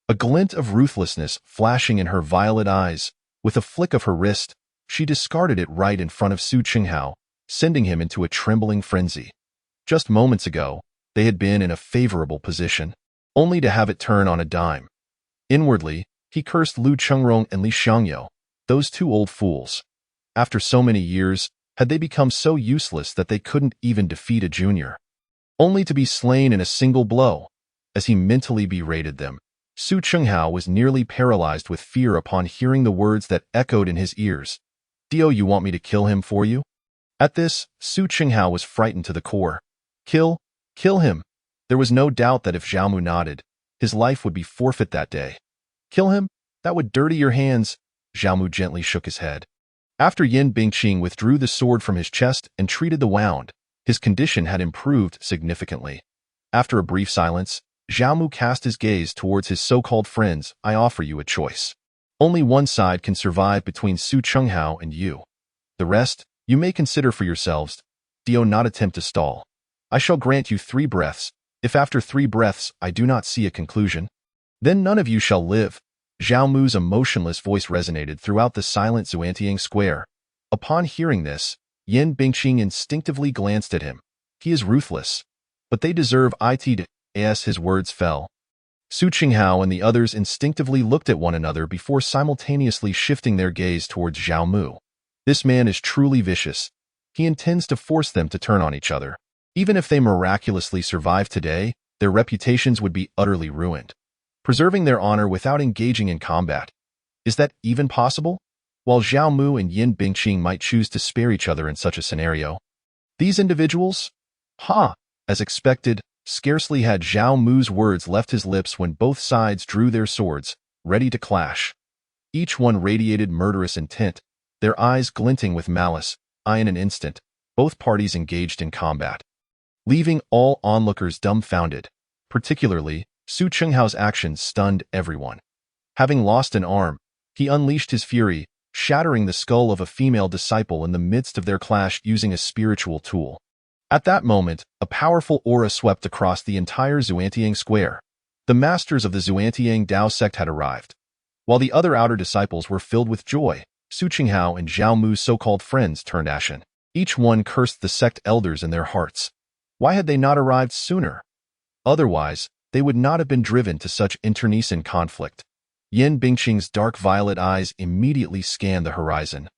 A glint of ruthlessness flashing in her violet eyes, with a flick of her wrist, she discarded it right in front of Su Qinghao, sending him into a trembling frenzy. Just moments ago, they had been in a favorable position, only to have it turn on a dime. Inwardly, he cursed Lu Chengrong and Li Xiangyou, those two old fools. After so many years, had they become so useless that they couldn't even defeat a junior? Only to be slain in a single blow. As he mentally berated them, Su Qinghao was nearly paralyzed with fear upon hearing the words that echoed in his ears. Dio, you want me to kill him for you? At this, Su Qinghao was frightened to the core. Kill him. There was no doubt that if Zhao Mu nodded, his life would be forfeit that day. Kill him? That would dirty your hands. Zhao Mu gently shook his head. After Yan Bingqing withdrew the sword from his chest and treated the wound, his condition had improved significantly. After a brief silence, Zhao Mu cast his gaze towards his so-called friends. I offer you a choice. Only one side can survive between Su Qinghao and you. The rest, you may consider for yourselves. Do not attempt to stall. I shall grant you 3 breaths. If after 3 breaths I do not see a conclusion, then none of you shall live. Zhao Mu's emotionless voice resonated throughout the silent Xuantiang Square. Upon hearing this, Yan Bingqing instinctively glanced at him. He is ruthless, but they deserve it to. As his words fell, Su Qinghao and the others instinctively looked at one another before simultaneously shifting their gaze towards Zhao Mu. This man is truly vicious. He intends to force them to turn on each other. Even if they miraculously survive today, their reputations would be utterly ruined. Preserving their honor without engaging in combat. Is that even possible? While Zhao Mu and Yan Bingqing might choose to spare each other in such a scenario, these individuals? As expected, scarcely had Zhao Mu's words left his lips when both sides drew their swords, ready to clash. Each one radiated murderous intent, their eyes glinting with malice. In an instant, both parties engaged in combat, leaving all onlookers dumbfounded. Particularly, Su Qinghao's actions stunned everyone. Having lost an arm, he unleashed his fury, shattering the skull of a female disciple in the midst of their clash using a spiritual tool. At that moment, a powerful aura swept across the entire Xuantiang Square. The masters of the Xuantiang Dao sect had arrived. While the other outer disciples were filled with joy, Su Qinghao and Zhao Mu's so-called friends turned ashen. Each one cursed the sect elders in their hearts. Why had they not arrived sooner? Otherwise, they would not have been driven to such internecine conflict. Yan Bingqing's dark violet eyes immediately scanned the horizon.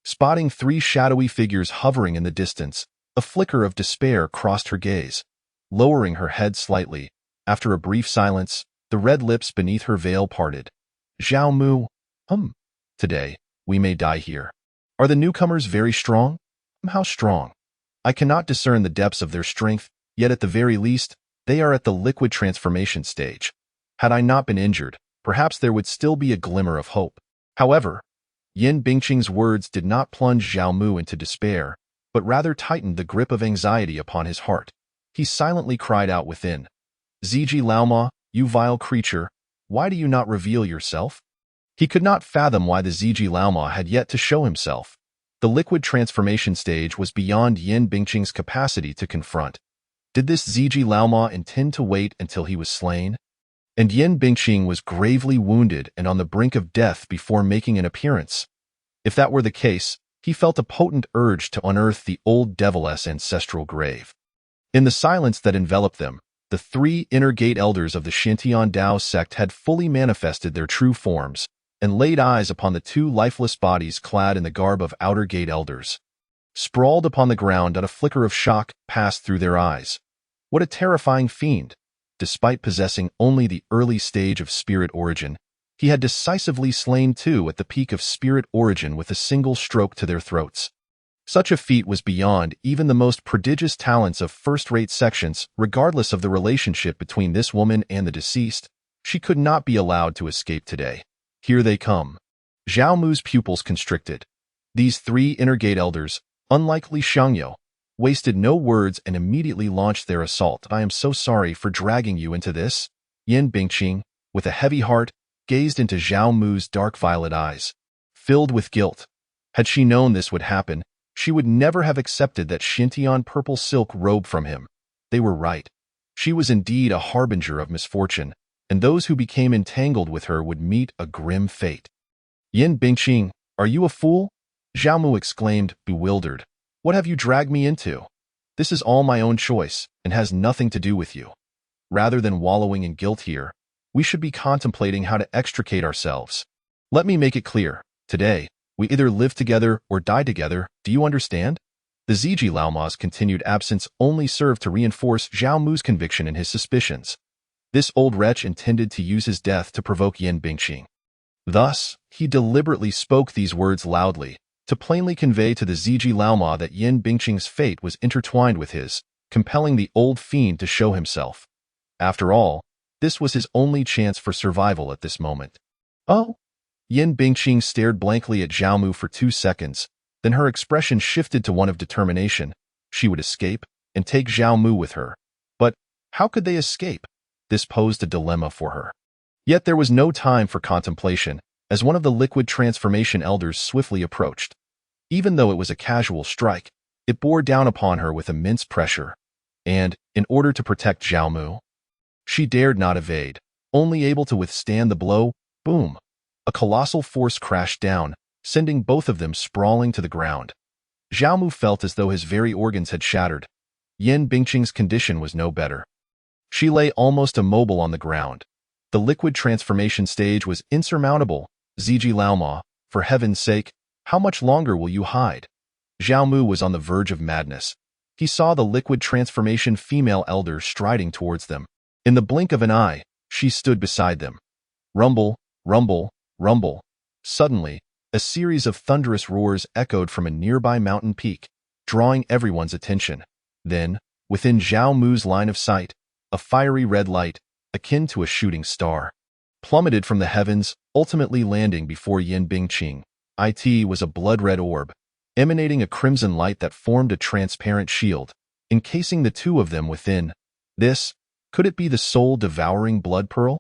Spotting 3 shadowy figures hovering in the distance, a flicker of despair crossed her gaze. Lowering her head slightly, after a brief silence, the red lips beneath her veil parted. Zhao Mu, today, we may die here. Are the newcomers very strong? How strong? I cannot discern the depths of their strength, yet at the very least, they are at the liquid transformation stage. Had I not been injured, perhaps there would still be a glimmer of hope. However, Yin Bingqing's words did not plunge Zhao Mu into despair, but rather tightened the grip of anxiety upon his heart. He silently cried out within, "Ziji Laoma, you vile creature, why do you not reveal yourself?" He could not fathom why the Ziji Laoma had yet to show himself. The liquid transformation stage was beyond Yin Bingqing's capacity to confront. Did this Ziji Laoma intend to wait until he was slain? And Yin Bingqing was gravely wounded and on the brink of death before making an appearance. If that were the case, he felt a potent urge to unearth the old deviless ancestral grave. In the silence that enveloped them, the three inner gate elders of the Xintian Dao sect had fully manifested their true forms and laid eyes upon the two lifeless bodies clad in the garb of outer gate elders. Sprawled upon the ground, a flicker of shock passed through their eyes. What a terrifying fiend! Despite possessing only the early stage of spirit origin, he had decisively slain two at the peak of spirit origin with a single stroke to their throats. Such a feat was beyond even the most prodigious talents of first-rate sections. Regardless of the relationship between this woman and the deceased, she could not be allowed to escape today. Here they come. Zhao Mu's pupils constricted. These three inner gate elders, unlike Li Xiangyo, wasted no words and immediately launched their assault. "I am so sorry for dragging you into this." Yin Bingqing, with a heavy heart, gazed into Zhao Mu's dark violet eyes, filled with guilt. Had she known this would happen, she would never have accepted that Xintian purple silk robe from him. They were right. She was indeed a harbinger of misfortune, and those who became entangled with her would meet a grim fate. "Yin Bingqing, are you a fool?" Zhao Mu exclaimed, bewildered. "What have you dragged me into? This is all my own choice and has nothing to do with you. Rather than wallowing in guilt here, we should be contemplating how to extricate ourselves. Let me make it clear. Today, we either live together or die together. Do you understand?" The Ziji Laoma's continued absence only served to reinforce Zhao Mu's conviction and his suspicions. This old wretch intended to use his death to provoke Yin Bingqing. Thus, he deliberately spoke these words loudly, to plainly convey to the Ziji Laoma that Yin Bingqing's fate was intertwined with his, compelling the old fiend to show himself. After all, this was his only chance for survival at this moment. "Oh?" Yin Bingqing stared blankly at Zhao Mu for 2 seconds, then her expression shifted to one of determination. She would escape and take Zhao Mu with her. But how could they escape? This posed a dilemma for her. Yet there was no time for contemplation, as one of the liquid transformation elders swiftly approached. Even though it was a casual strike, it bore down upon her with immense pressure. And, in order to protect Zhao Mu, she dared not evade. Only able to withstand the blow, boom! A colossal force crashed down, sending both of them sprawling to the ground. Zhao Mu felt as though his very organs had shattered. Yin Bingqing's condition was no better. She lay almost immobile on the ground. The liquid transformation stage was insurmountable. "Ziji Laoma, for heaven's sake, how much longer will you hide?" Zhao Mu was on the verge of madness. He saw the liquid transformation female elder striding towards them. In the blink of an eye, she stood beside them. Rumble, rumble, rumble. Suddenly, a series of thunderous roars echoed from a nearby mountain peak, drawing everyone's attention. Then, within Zhao Mu's line of sight, a fiery red light, akin to a shooting star, plummeted from the heavens, ultimately landing before Yin Bingqing. It was a blood-red orb, emanating a crimson light that formed a transparent shield, encasing the two of them within. Could it be the soul-devouring blood pearl?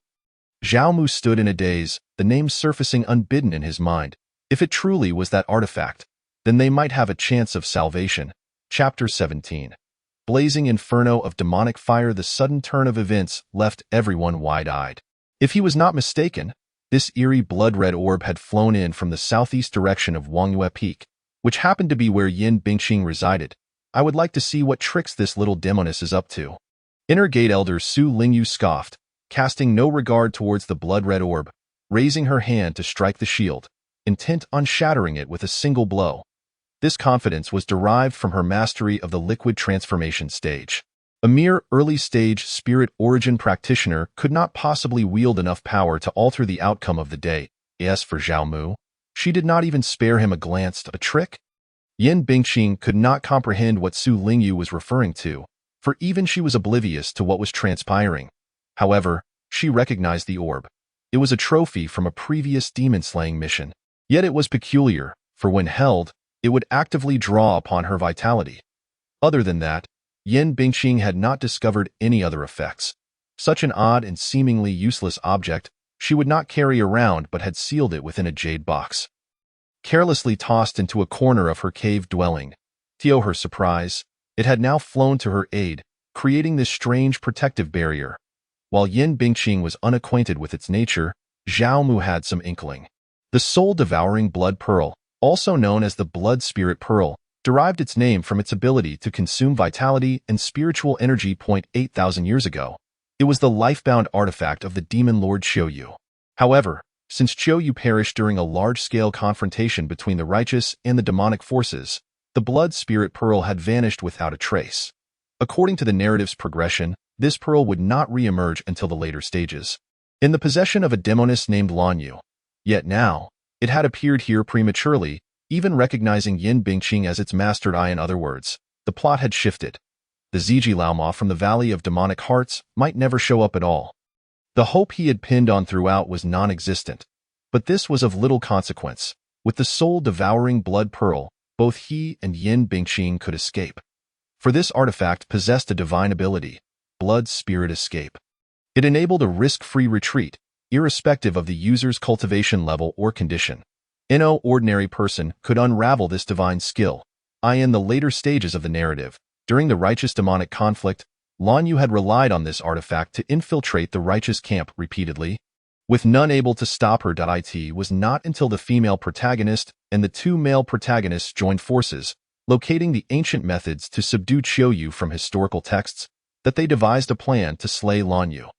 Zhao Mu stood in a daze, the name surfacing unbidden in his mind. If it truly was that artifact, then they might have a chance of salvation. Chapter 17. Blazing inferno of demonic fire. The sudden turn of events left everyone wide-eyed. If he was not mistaken, this eerie blood-red orb had flown in from the southeast direction of Wangyue Peak, which happened to be where Yin Bingqing resided. "I would like to see what tricks this little demoness is up to." Inner Gate Elder Su Lingyu scoffed, casting no regard towards the blood-red orb, raising her hand to strike the shield, intent on shattering it with a single blow. This confidence was derived from her mastery of the liquid transformation stage. A mere early-stage spirit origin practitioner could not possibly wield enough power to alter the outcome of the day. As for Zhao Mu, she did not even spare him a glance. "A trick?" Yin Bingqing could not comprehend what Su Lingyu was referring to, for even she was oblivious to what was transpiring. However, she recognized the orb. It was a trophy from a previous demon-slaying mission. Yet it was peculiar, for when held, it would actively draw upon her vitality. Other than that, Yin Bingqing had not discovered any other effects. Such an odd and seemingly useless object she would not carry around but had sealed it within a jade box. Carelessly tossed into a corner of her cave dwelling, to her surprise, it had now flown to her aid, creating this strange protective barrier. While Yin Bingqing was unacquainted with its nature, Zhao Mu had some inkling. The soul-devouring blood pearl, also known as the blood spirit pearl, derived its name from its ability to consume vitality and spiritual energy. 8,000 years ago, it was the life-bound artifact of the demon lord Qiuyu. However, since Qiuyu perished during a large-scale confrontation between the righteous and the demonic forces, the blood spirit pearl had vanished without a trace. According to the narrative's progression, this pearl would not re-emerge until the later stages, in the possession of a demoness named Lanyu. Yet now, it had appeared here prematurely, even recognizing Yin Bingqing as its mastered eye. In other words, the plot had shifted. The Ziji Laoma from the Valley of Demonic Hearts might never show up at all. The hope he had pinned on throughout was non-existent. But this was of little consequence. With the soul-devouring blood pearl, both he and Yin Bingqing could escape. For this artifact possessed a divine ability, blood spirit escape. It enabled a risk-free retreat, irrespective of the user's cultivation level or condition. No ordinary person could unravel this divine skill. In the later stages of the narrative, during the righteous demonic conflict, Lanyu had relied on this artifact to infiltrate the righteous camp repeatedly, with none able to stop her. It was not until the female protagonist and the two male protagonists joined forces, locating the ancient methods to subdue Qiuyu from historical texts, that they devised a plan to slay Lanyu.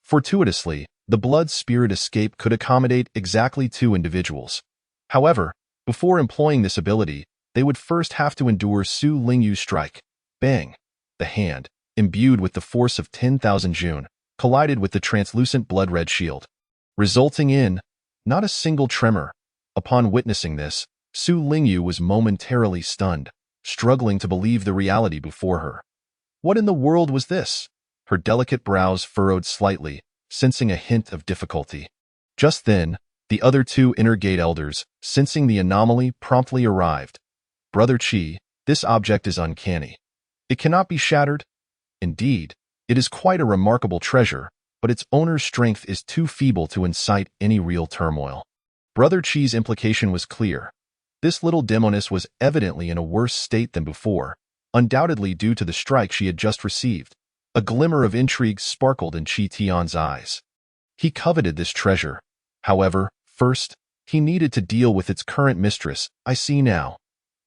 Fortuitously, the blood spirit escape could accommodate exactly two individuals. However, before employing this ability, they would first have to endure Su Lingyu's strike. Bang! The hand, imbued with the force of 10,000 Jun, collided with the translucent blood-red shield, resulting in not a single tremor. Upon witnessing this, Su Lingyu was momentarily stunned, struggling to believe the reality before her. What in the world was this? Her delicate brows furrowed slightly, sensing a hint of difficulty. Just then, the other two inner gate elders, sensing the anomaly, promptly arrived. Brother Qi, this object is uncanny. It cannot be shattered. Indeed, it is quite a remarkable treasure, but its owner's strength is too feeble to incite any real turmoil. Brother Qi's implication was clear. This little demoness was evidently in a worse state than before, undoubtedly due to the strike she had just received. A glimmer of intrigue sparkled in Qi Tian's eyes. He coveted this treasure. However, first, he needed to deal with its current mistress. I see now.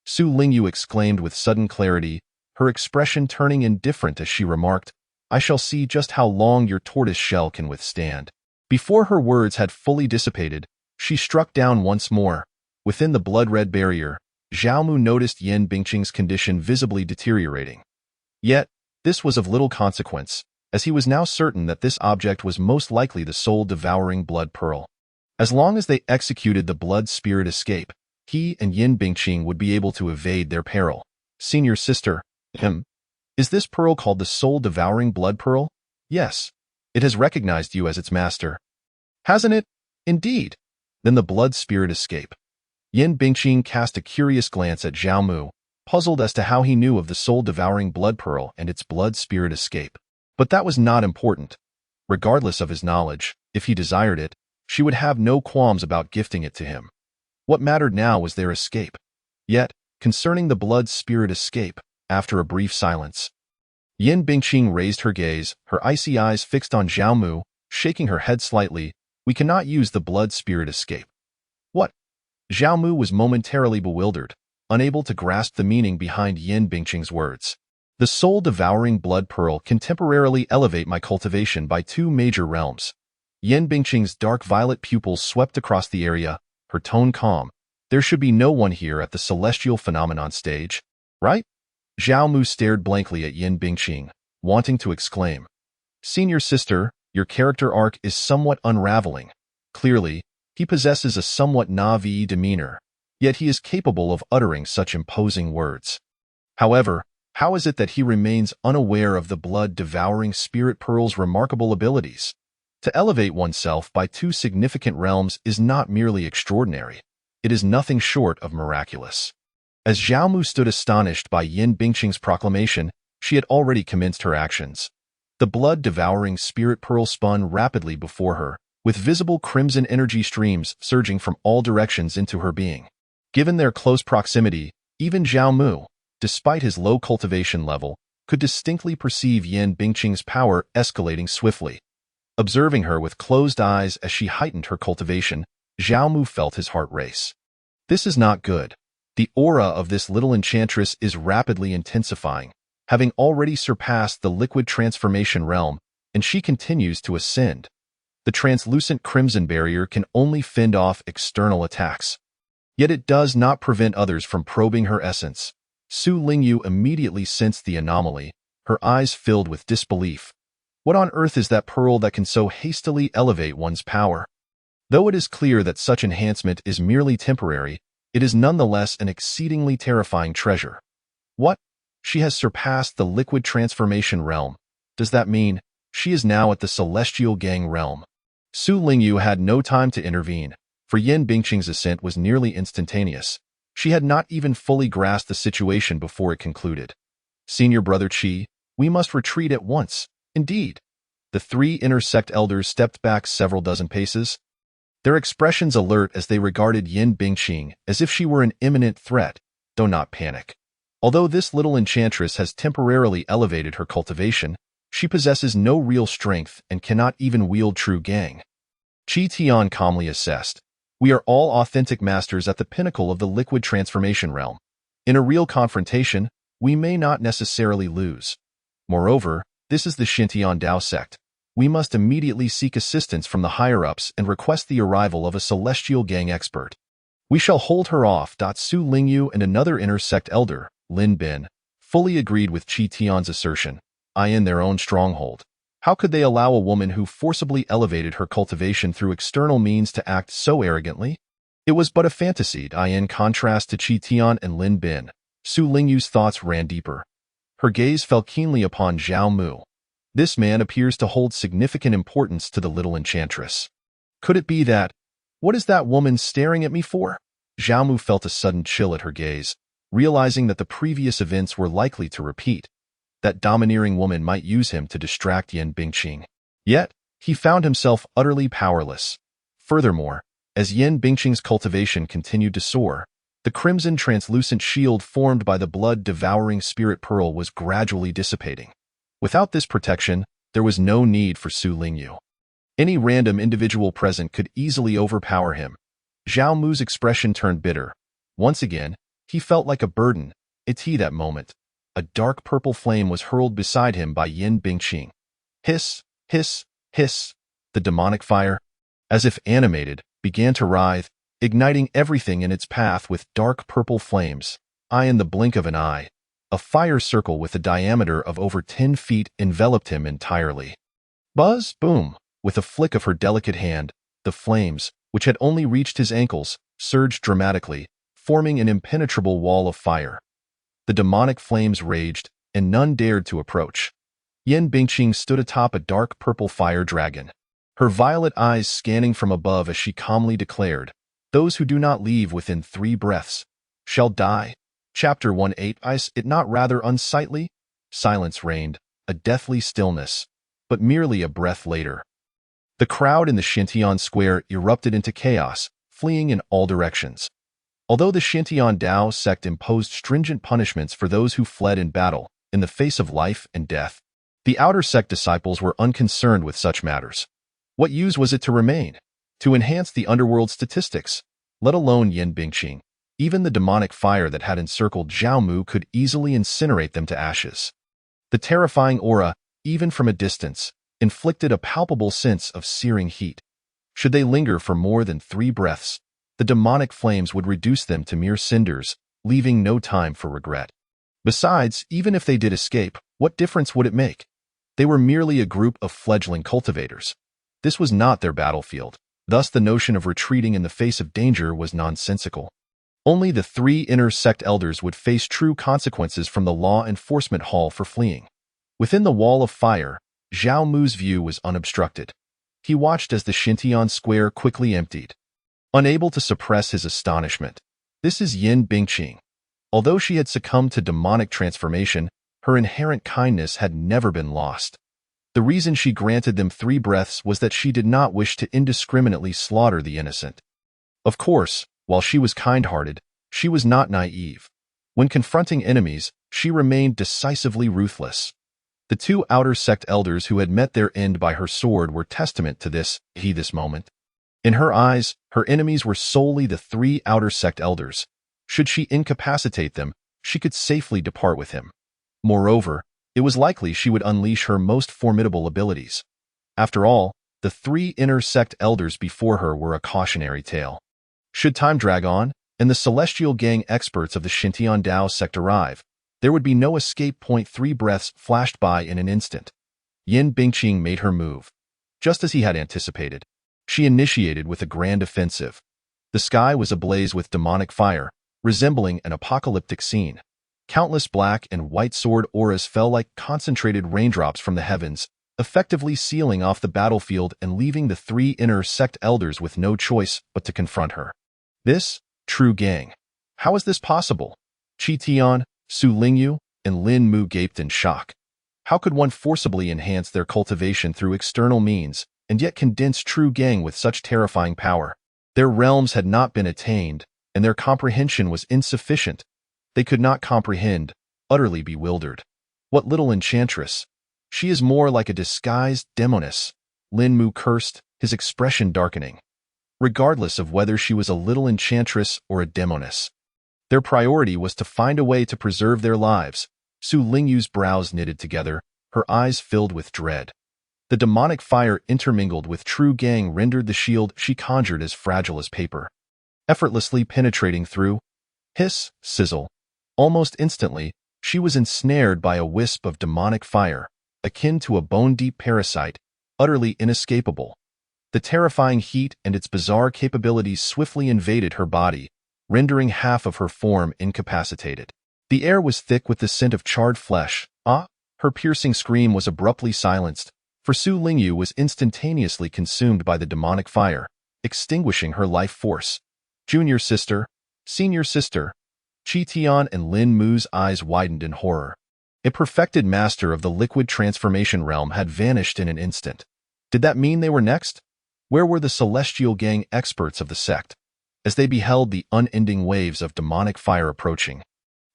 Su Lingyu exclaimed with sudden clarity, her expression turning indifferent as she remarked, I shall see just how long your tortoise shell can withstand. Before her words had fully dissipated, she struck down once more. Within the blood-red barrier, Zhao Mu noticed Yin Bingqing's condition visibly deteriorating. Yet, this was of little consequence, as he was now certain that this object was most likely the soul-devouring blood pearl. As long as they executed the blood spirit escape, he and Yin Bingqing would be able to evade their peril. Senior sister, is this pearl called the soul-devouring blood pearl? Yes. It has recognized you as its master. Hasn't it? Indeed. Then the blood spirit escape. Yin Bingqing cast a curious glance at Zhao Mu, puzzled as to how he knew of the soul-devouring blood pearl and its blood spirit escape. But that was not important. Regardless of his knowledge, if he desired it, she would have no qualms about gifting it to him. What mattered now was their escape. Yet, concerning the blood spirit escape, after a brief silence, Yin Bingqing raised her gaze, her icy eyes fixed on Zhao Mu, shaking her head slightly. We cannot use the blood spirit escape. What? Zhao Mu was momentarily bewildered, unable to grasp the meaning behind Yin Bingqing's words. The soul-devouring blood pearl can temporarily elevate my cultivation by 2 major realms. Yin Bingqing's dark violet pupils swept across the area, her tone calm. There should be no one here at the celestial phenomenon stage, right? Zhao Mu stared blankly at Yin Bingqing, wanting to exclaim. Senior sister, your character arc is somewhat unraveling. Clearly, he possesses a somewhat naive demeanor. yet he is capable of uttering such imposing words. However, how is it that he remains unaware of the blood-devouring Spirit Pearl's remarkable abilities? To elevate oneself by 2 significant realms is not merely extraordinary, it is nothing short of miraculous. As Zhao Mu stood astonished by Yin Bingqing's proclamation, she had already commenced her actions. The blood-devouring Spirit Pearl spun rapidly before her, with visible crimson energy streams surging from all directions into her being. Given their close proximity, even Zhao Mu, despite his low cultivation level, could distinctly perceive Yin Bingqing's power escalating swiftly. Observing her with closed eyes as she heightened her cultivation, Zhao Mu felt his heart race. This is not good. The aura of this little enchantress is rapidly intensifying, having already surpassed the liquid transformation realm, and she continues to ascend. The translucent crimson barrier can only fend off external attacks. Yet it does not prevent others from probing her essence. Su Lingyu immediately sensed the anomaly, her eyes filled with disbelief. What on earth is that pearl that can so hastily elevate one's power? Though it is clear that such enhancement is merely temporary, it is nonetheless an exceedingly terrifying treasure. What? She has surpassed the liquid transformation realm. Does that mean she is now at the celestial gang realm? Su Lingyu had no time to intervene, for Yin Bingqing's ascent was nearly instantaneous. She had not even fully grasped the situation before it concluded. Senior Brother Qi, we must retreat at once. Indeed. The 3 inner sect elders stepped back several dozen paces, their expressions alert as they regarded Yin Bingqing as if she were an imminent threat. Do not panic. Although this little enchantress has temporarily elevated her cultivation, she possesses no real strength and cannot even wield true gang. Qi Tian calmly assessed. We are all authentic masters at the pinnacle of the liquid transformation realm. In a real confrontation, we may not necessarily lose. Moreover, this is the Xintian Dao sect. We must immediately seek assistance from the higher-ups and request the arrival of a celestial gang expert. We shall hold her off. Su Lingyu and another inner sect elder, Lin Bin, fully agreed with Qi Tian's assertion. In their own stronghold. How could they allow a woman who forcibly elevated her cultivation through external means to act so arrogantly? It was but a fantasy. In contrast to Qi Tian and Lin Bin, Su Lingyu's thoughts ran deeper. Her gaze fell keenly upon Zhao Mu. This man appears to hold significant importance to the little enchantress. Could it be that? What is that woman staring at me for? Zhao Mu felt a sudden chill at her gaze, realizing that the previous events were likely to repeat. That domineering woman might use him to distract Yin Bingqing. Yet, he found himself utterly powerless. Furthermore, as Yin Bingqing's cultivation continued to soar, the crimson translucent shield formed by the blood-devouring Spirit Pearl was gradually dissipating. Without this protection, there was no need for Su Lingyu. Any random individual present could easily overpower him. Zhao Mu's expression turned bitter. Once again, he felt like a burden. That moment, a dark purple flame was hurled beside him by Yin Bingqing. Hiss, hiss, hiss. The demonic fire, as if animated, began to writhe, igniting everything in its path with dark purple flames. In the blink of an eye, a fire circle with a diameter of over 10 feet enveloped him entirely. Buzz, boom! With a flick of her delicate hand, the flames, which had only reached his ankles, surged dramatically, forming an impenetrable wall of fire. The demonic flames raged, and none dared to approach. Yin Bingqing stood atop a dark purple fire dragon, her violet eyes scanning from above as she calmly declared, "Those who do not leave within 3 breaths shall die." Chapter 18. Is it not rather unsightly? Silence reigned, a deathly stillness, but merely a breath later. The crowd in the Xintian square erupted into chaos, fleeing in all directions. Although the Xintian Dao sect imposed stringent punishments for those who fled in battle, in the face of life and death, the outer sect disciples were unconcerned with such matters. What use was it to remain? To enhance the underworld statistics? Let alone Yin Bingqing. Even the demonic fire that had encircled Zhao Mu could easily incinerate them to ashes. The terrifying aura, even from a distance, inflicted a palpable sense of searing heat. Should they linger for more than 3 breaths, the demonic flames would reduce them to mere cinders, leaving no time for regret. Besides, even if they did escape, what difference would it make? They were merely a group of fledgling cultivators. This was not their battlefield, thus the notion of retreating in the face of danger was nonsensical. Only the three inner sect elders would face true consequences from the law enforcement hall for fleeing. Within the wall of fire, Zhao Mu's view was unobstructed. He watched as the Xintian square quickly emptied. Unable to suppress his astonishment. This is Yin Bingqing. Although she had succumbed to demonic transformation, her inherent kindness had never been lost. The reason she granted them 3 breaths was that she did not wish to indiscriminately slaughter the innocent. Of course, while she was kind-hearted, she was not naive. When confronting enemies, she remained decisively ruthless. The 2 outer sect elders who had met their end by her sword were testament to this moment. In her eyes, her enemies were solely the 3 outer sect elders. Should she incapacitate them, she could safely depart with him. Moreover, it was likely she would unleash her most formidable abilities. After all, the 3 inner sect elders before her were a cautionary tale. Should time drag on, and the Celestial Gang experts of the Xintian Dao sect arrive, there would be no escape. 3 breaths flashed by in an instant. Yin Bingqing made her move. Just as he had anticipated, she initiated with a grand offensive. The sky was ablaze with demonic fire, resembling an apocalyptic scene. Countless black and white sword auras fell like concentrated raindrops from the heavens, effectively sealing off the battlefield and leaving the 3 inner sect elders with no choice but to confront her. This, true gang. How is this possible? Qi Tian, Su Lingyu, and Lin Mu gaped in shock. How could one forcibly enhance their cultivation through external means, and yet condense true gang with such terrifying power? Their realms had not been attained, and their comprehension was insufficient. They could not comprehend, utterly bewildered. What little enchantress! She is more like a disguised demoness, Lin Mu cursed, his expression darkening. Regardless of whether she was a little enchantress or a demoness, their priority was to find a way to preserve their lives. Su Lingyu's brows knitted together, her eyes filled with dread. The demonic fire intermingled with true gang rendered the shield she conjured as fragile as paper. Effortlessly penetrating through, hiss, sizzle. Almost instantly, she was ensnared by a wisp of demonic fire, akin to a bone-deep parasite, utterly inescapable. The terrifying heat and its bizarre capabilities swiftly invaded her body, rendering half of her form incapacitated. The air was thick with the scent of charred flesh. Her piercing scream was abruptly silenced, for Su Lingyu was instantaneously consumed by the demonic fire, extinguishing her life force. Junior sister, senior sister. Qi Tian and Lin Mu's eyes widened in horror. A perfected master of the liquid transformation realm had vanished in an instant. Did that mean they were next? Where were the Celestial Gang experts of the sect? As they beheld the unending waves of demonic fire approaching,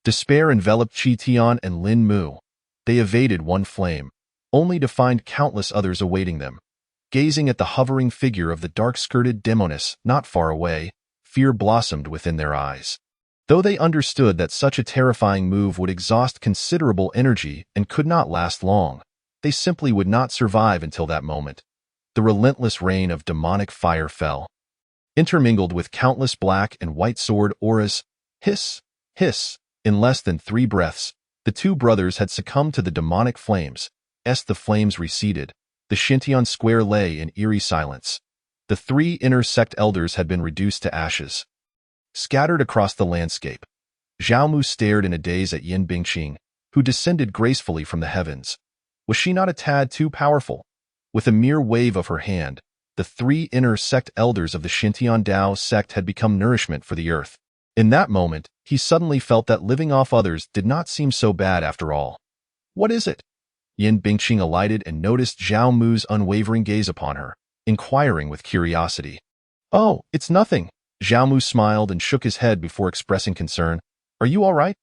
despair enveloped Qi Tian and Lin Mu. They evaded one flame, only to find countless others awaiting them. Gazing at the hovering figure of the dark-skirted demoness not far away, fear blossomed within their eyes. Though they understood that such a terrifying move would exhaust considerable energy and could not last long, they simply would not survive until that moment. The relentless rain of demonic fire fell, intermingled with countless black and white sword auras. Hiss, hiss. In less than 3 breaths, the 2 brothers had succumbed to the demonic flames. As the flames receded, the Xintian square lay in eerie silence. The 3 inner sect elders had been reduced to ashes. Scattered across the landscape, Zhao Mu stared in a daze at Yin Bingqing, who descended gracefully from the heavens. Was she not a tad too powerful? With a mere wave of her hand, the 3 inner sect elders of the Xintian Dao sect had become nourishment for the earth. In that moment, he suddenly felt that living off others did not seem so bad after all. What is it? Yin Bingqing alighted and noticed Zhao Mu's unwavering gaze upon her, inquiring with curiosity. Oh, it's nothing. Zhao Mu smiled and shook his head before expressing concern. Are you all right?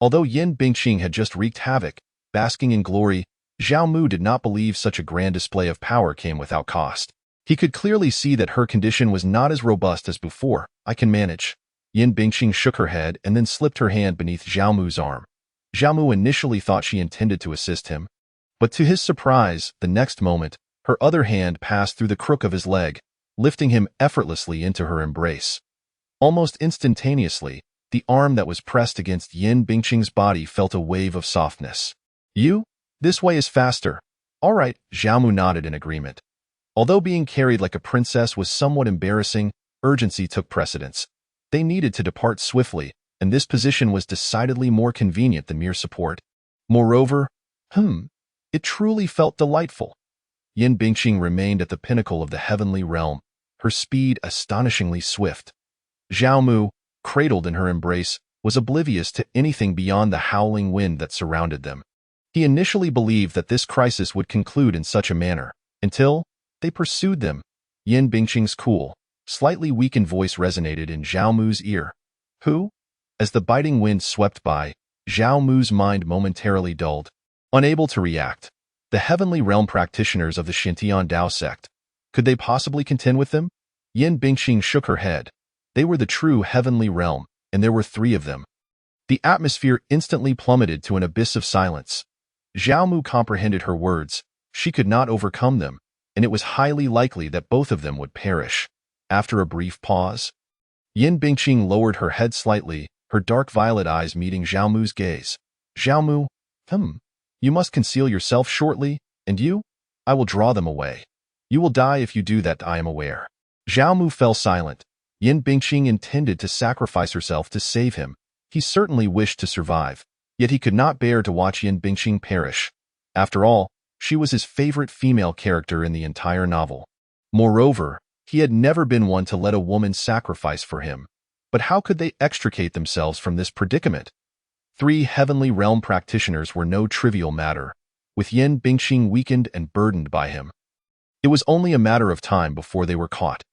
Although Yin Bingqing had just wreaked havoc, basking in glory, Zhao Mu did not believe such a grand display of power came without cost. He could clearly see that her condition was not as robust as before. I can manage. Yin Bingqing shook her head and then slipped her hand beneath Zhao Mu's arm. Zhao Mu initially thought she intended to assist him, but to his surprise, the next moment, her other hand passed through the crook of his leg, lifting him effortlessly into her embrace. Almost instantaneously, the arm that was pressed against Yin Bingqing's body felt a wave of softness. You? This way is faster. All right, Zhao Mu nodded in agreement. Although being carried like a princess was somewhat embarrassing, urgency took precedence. They needed to depart swiftly, and this position was decidedly more convenient than mere support. Moreover, it truly felt delightful. Yin Bingqing remained at the pinnacle of the heavenly realm, her speed astonishingly swift. Zhao Mu, cradled in her embrace, was oblivious to anything beyond the howling wind that surrounded them. He initially believed that this crisis would conclude in such a manner, until they pursued them. Yin Bingqing's cool, slightly weakened voice resonated in Zhao Mu's ear. Who? As the biting wind swept by, Zhao Mu's mind momentarily dulled. Unable to react, the heavenly realm practitioners of the Xintian Dao sect. Could they possibly contend with them? Yin Bingqing shook her head. They were the true heavenly realm, and there were 3 of them. The atmosphere instantly plummeted to an abyss of silence. Zhao Mu comprehended her words. She could not overcome them, and it was highly likely that both of them would perish. After a brief pause, Yin Bingqing lowered her head slightly, her dark violet eyes meeting Zhao Mu's gaze. Zhao Mu, you must conceal yourself shortly, and you? I will draw them away. You will die if you do that, I am aware. Zhao Mu fell silent. Yin Bingqing intended to sacrifice herself to save him. He certainly wished to survive, yet he could not bear to watch Yin Bingqing perish. After all, she was his favorite female character in the entire novel. Moreover, he had never been one to let a woman sacrifice for him. But how could they extricate themselves from this predicament? 3 heavenly realm practitioners were no trivial matter, with Yin Bingqing weakened and burdened by him. It was only a matter of time before they were caught.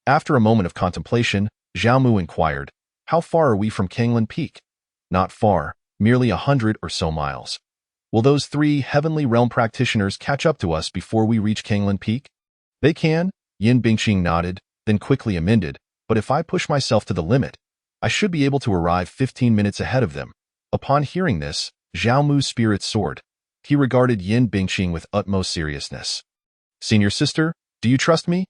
After a moment of contemplation, Zhao Mu inquired, How far are we from Kanglan Peak? Not far, merely 100 or so miles. Will those 3 heavenly realm practitioners catch up to us before we reach Kanglan Peak? They can, Yin Bingqing nodded, then quickly amended, but if I push myself to the limit, I should be able to arrive 15 minutes ahead of them. Upon hearing this, Zhao Mu's spirits soared. He regarded Yin Bingqing with utmost seriousness. Senior sister, do you trust me?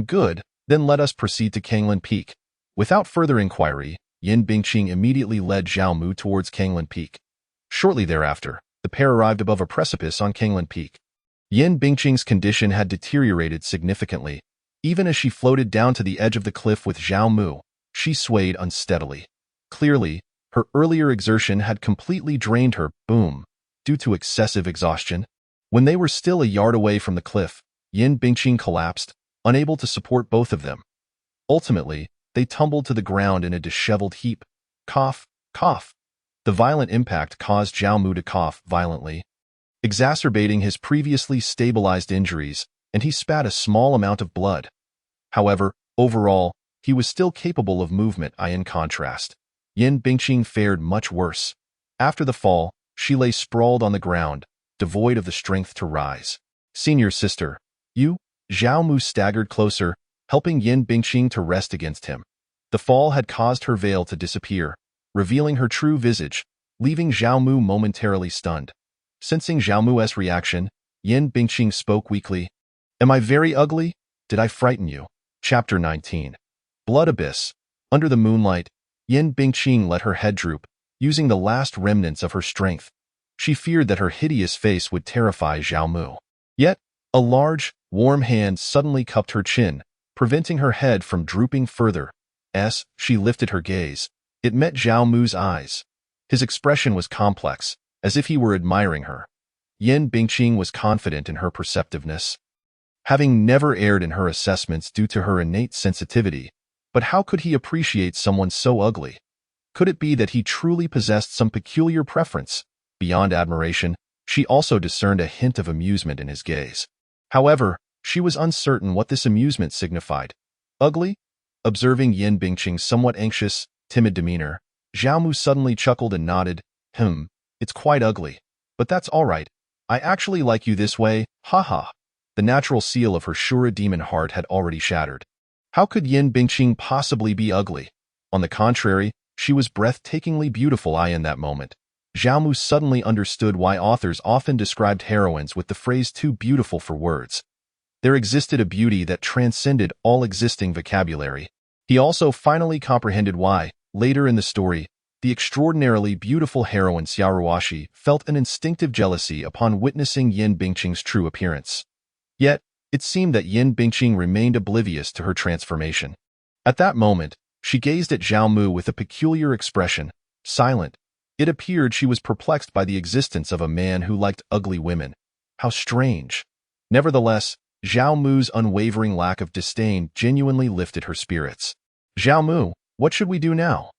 Good, then let us proceed to Kanglan Peak. Without further inquiry, Yin Bingqing immediately led Zhao Mu towards Kanglan Peak. Shortly thereafter, the pair arrived above a precipice on Kanglan Peak. Yin Bingqing's condition had deteriorated significantly. Even as she floated down to the edge of the cliff with Zhao Mu, she swayed unsteadily. Clearly, her earlier exertion had completely drained her, due to excessive exhaustion. When they were still a yard away from the cliff, Yin Bingqing collapsed, unable to support both of them. Ultimately, they tumbled to the ground in a disheveled heap. Cough, cough. The violent impact caused Zhao Mu to cough violently, exacerbating his previously stabilized injuries, and he spat a small amount of blood. However, overall, he was still capable of movement. In contrast, Yin Bingqing fared much worse. After the fall, she lay sprawled on the ground, devoid of the strength to rise. Senior sister, you? Zhao Mu staggered closer, helping Yin Bingqing to rest against him. The fall had caused her veil to disappear, revealing her true visage, leaving Zhao Mu momentarily stunned. Sensing Zhao Mu's reaction, Yin Bingqing spoke weakly. Am I very ugly? Did I frighten you? Chapter 19. Blood Abyss. Under the moonlight, Yin Bingqing let her head droop, using the last remnants of her strength. She feared that her hideous face would terrify Zhao Mu. Yet, a large, warm hand suddenly cupped her chin, preventing her head from drooping further. As she lifted her gaze, it met Zhao Mu's eyes. His expression was complex, as if he were admiring her. Yin Bingqing was confident in her perceptiveness, having never erred in her assessments due to her innate sensitivity. But how could he appreciate someone so ugly? Could it be that he truly possessed some peculiar preference? Beyond admiration, she also discerned a hint of amusement in his gaze. However, she was uncertain what this amusement signified. Ugly? Observing Yin Bingqing's somewhat anxious, timid demeanor, Zhao Mu suddenly chuckled and nodded. It's quite ugly. But that's all right. I actually like you this way, ha. The natural seal of her Shura demon heart had already shattered. How could Yin Bingqing possibly be ugly? On the contrary, she was breathtakingly beautiful. In that moment, Zhao Mu suddenly understood why authors often described heroines with the phrase too beautiful for words. There existed a beauty that transcended all existing vocabulary. He also finally comprehended why, later in the story, the extraordinarily beautiful heroine Xiaoruoshi felt an instinctive jealousy upon witnessing Yin Bingqing's true appearance. Yet, it seemed that Yin Bingqing remained oblivious to her transformation. At that moment, she She gazed at Zhao Mu with a peculiar expression, silent. It appeared she was perplexed by the existence of a man who liked ugly women. How strange. Nevertheless, Zhao Mu's unwavering lack of disdain genuinely lifted her spirits. Zhao Mu, what should we do now?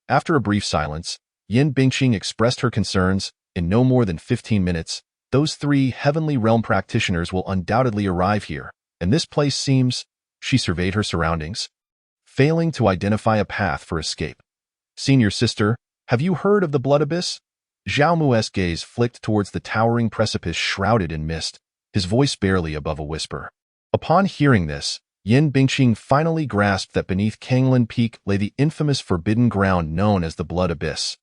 After a brief silence, Yin Bingqing expressed her concerns. In no more than 15 minutes, those 3 Heavenly Realm practitioners will undoubtedly arrive here, and this place seems— She surveyed her surroundings, failing to identify a path for escape. Senior sister, have you heard of the Blood Abyss? Zhao Mu's gaze flicked towards the towering precipice shrouded in mist, his voice barely above a whisper. Upon hearing this, Yin Bingqing finally grasped that beneath Kanglan Peak lay the infamous forbidden ground known as the Blood Abyss.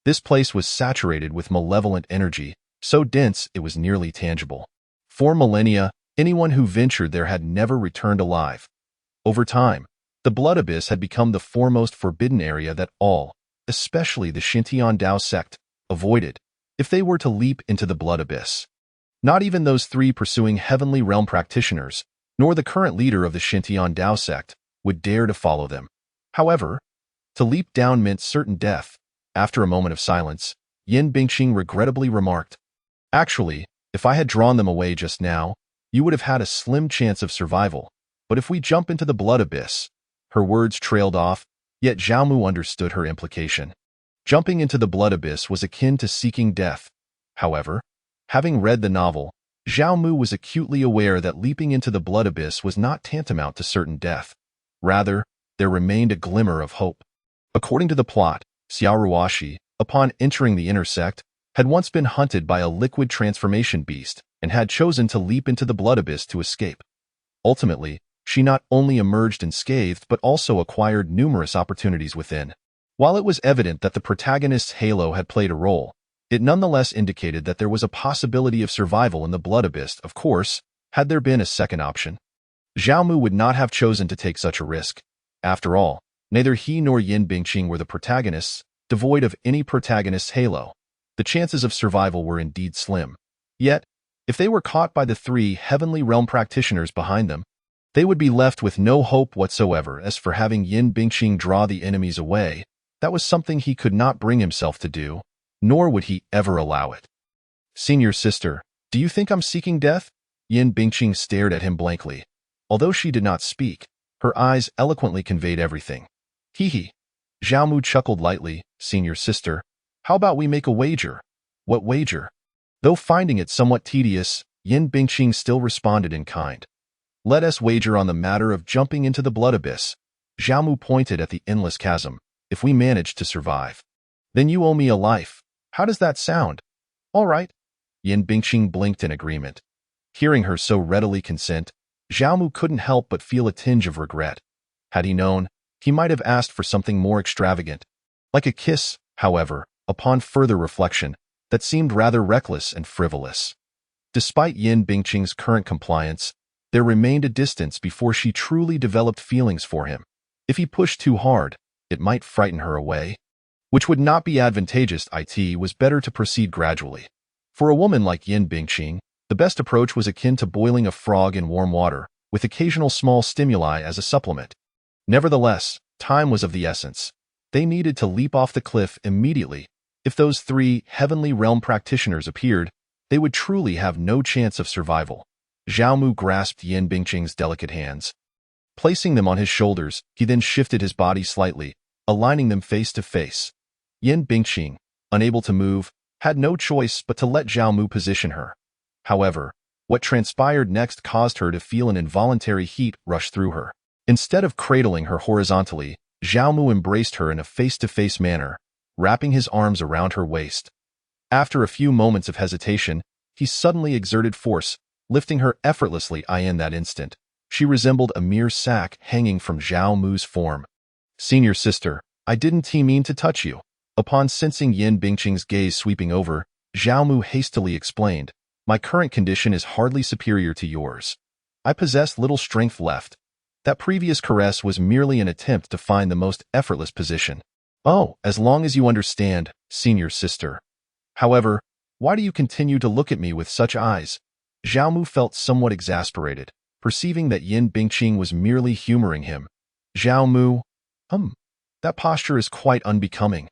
This place was saturated with malevolent energy, so dense it was nearly tangible. For millennia, anyone who ventured there had never returned alive. Over time, the Blood Abyss had become the foremost forbidden area that all, especially the Xintian Dao sect, avoided if they were to leap into the Blood Abyss. Not even those 3 pursuing Heavenly Realm practitioners, nor the current leader of the Xintian Dao sect, would dare to follow them. However, to leap down meant certain death. After a moment of silence, Yin Bingqing regrettably remarked, Actually, if I had drawn them away just now, you would have had a slim chance of survival. But if we jump into the Blood Abyss— Her words trailed off, yet Zhao Mu understood her implication. Jumping into the Blood Abyss was akin to seeking death. However, having read the novel, Zhao Mu was acutely aware that leaping into the Blood Abyss was not tantamount to certain death. Rather, there remained a glimmer of hope. According to the plot, Xiao Ruoxi, upon entering the inner sect, had once been hunted by a liquid transformation beast and had chosen to leap into the Blood Abyss to escape. Ultimately, she not only emerged unscathed but also acquired numerous opportunities within. While it was evident that the protagonist's halo had played a role, it nonetheless indicated that there was a possibility of survival in the Blood Abyss. Of course, had there been a second option, Zhao Mu would not have chosen to take such a risk. After all, neither he nor Yin Bingqing were the protagonists, devoid of any protagonist's halo. The chances of survival were indeed slim. Yet, if they were caught by the 3 Heavenly Realm practitioners behind them, they would be left with no hope whatsoever. As for having Yin Bingqing draw the enemies away, that was something he could not bring himself to do, nor would he ever allow it. Senior sister, do you think I'm seeking death? Yin Bingqing stared at him blankly. Although she did not speak, her eyes eloquently conveyed everything. Hee. Zhao Mu chuckled lightly. Senior sister, how about we make a wager? What wager? Though finding it somewhat tedious, Yin Bingqing still responded in kind. Let us wager on the matter of jumping into the Blood Abyss. Zhao Mu pointed at the endless chasm. If we manage to survive, then you owe me a life. How does that sound? All right. Yin Bingqing blinked in agreement. Hearing her so readily consent, Zhao Mu couldn't help but feel a tinge of regret. Had he known, he might have asked for something more extravagant. Like a kiss, however, upon further reflection, that seemed rather reckless and frivolous. Despite Yin Bingqing's current compliance, there remained a distance before she truly developed feelings for him. If he pushed too hard, it might frighten her away, which would not be advantageous. It was better to proceed gradually. For a woman like Yin Bingqing, the best approach was akin to boiling a frog in warm water, with occasional small stimuli as a supplement. Nevertheless, time was of the essence. They needed to leap off the cliff immediately. If those 3 Heavenly Realm practitioners appeared, they would truly have no chance of survival. Zhao Mu grasped Yin Bingqing's delicate hands. Placing them on his shoulders, he then shifted his body slightly, aligning them face to face. Yin Bingqing, unable to move, had no choice but to let Zhao Mu position her. However, what transpired next caused her to feel an involuntary heat rush through her. Instead of cradling her horizontally, Zhao Mu embraced her in a face-to-face manner, wrapping his arms around her waist. After a few moments of hesitation, he suddenly exerted force, lifting her effortlessly. In that instant, she resembled a mere sack hanging from Zhao Mu's form. Senior sister, I didn't mean to touch you. Upon sensing Yin Bingqing's gaze sweeping over, Zhao Mu hastily explained, my current condition is hardly superior to yours. I possess little strength left. That previous caress was merely an attempt to find the most effortless position. Oh, as long as you understand, senior sister. However, why do you continue to look at me with such eyes? Zhao Mu felt somewhat exasperated, perceiving that Yin Bingqing was merely humoring him. Zhao Mu, That posture is quite unbecoming.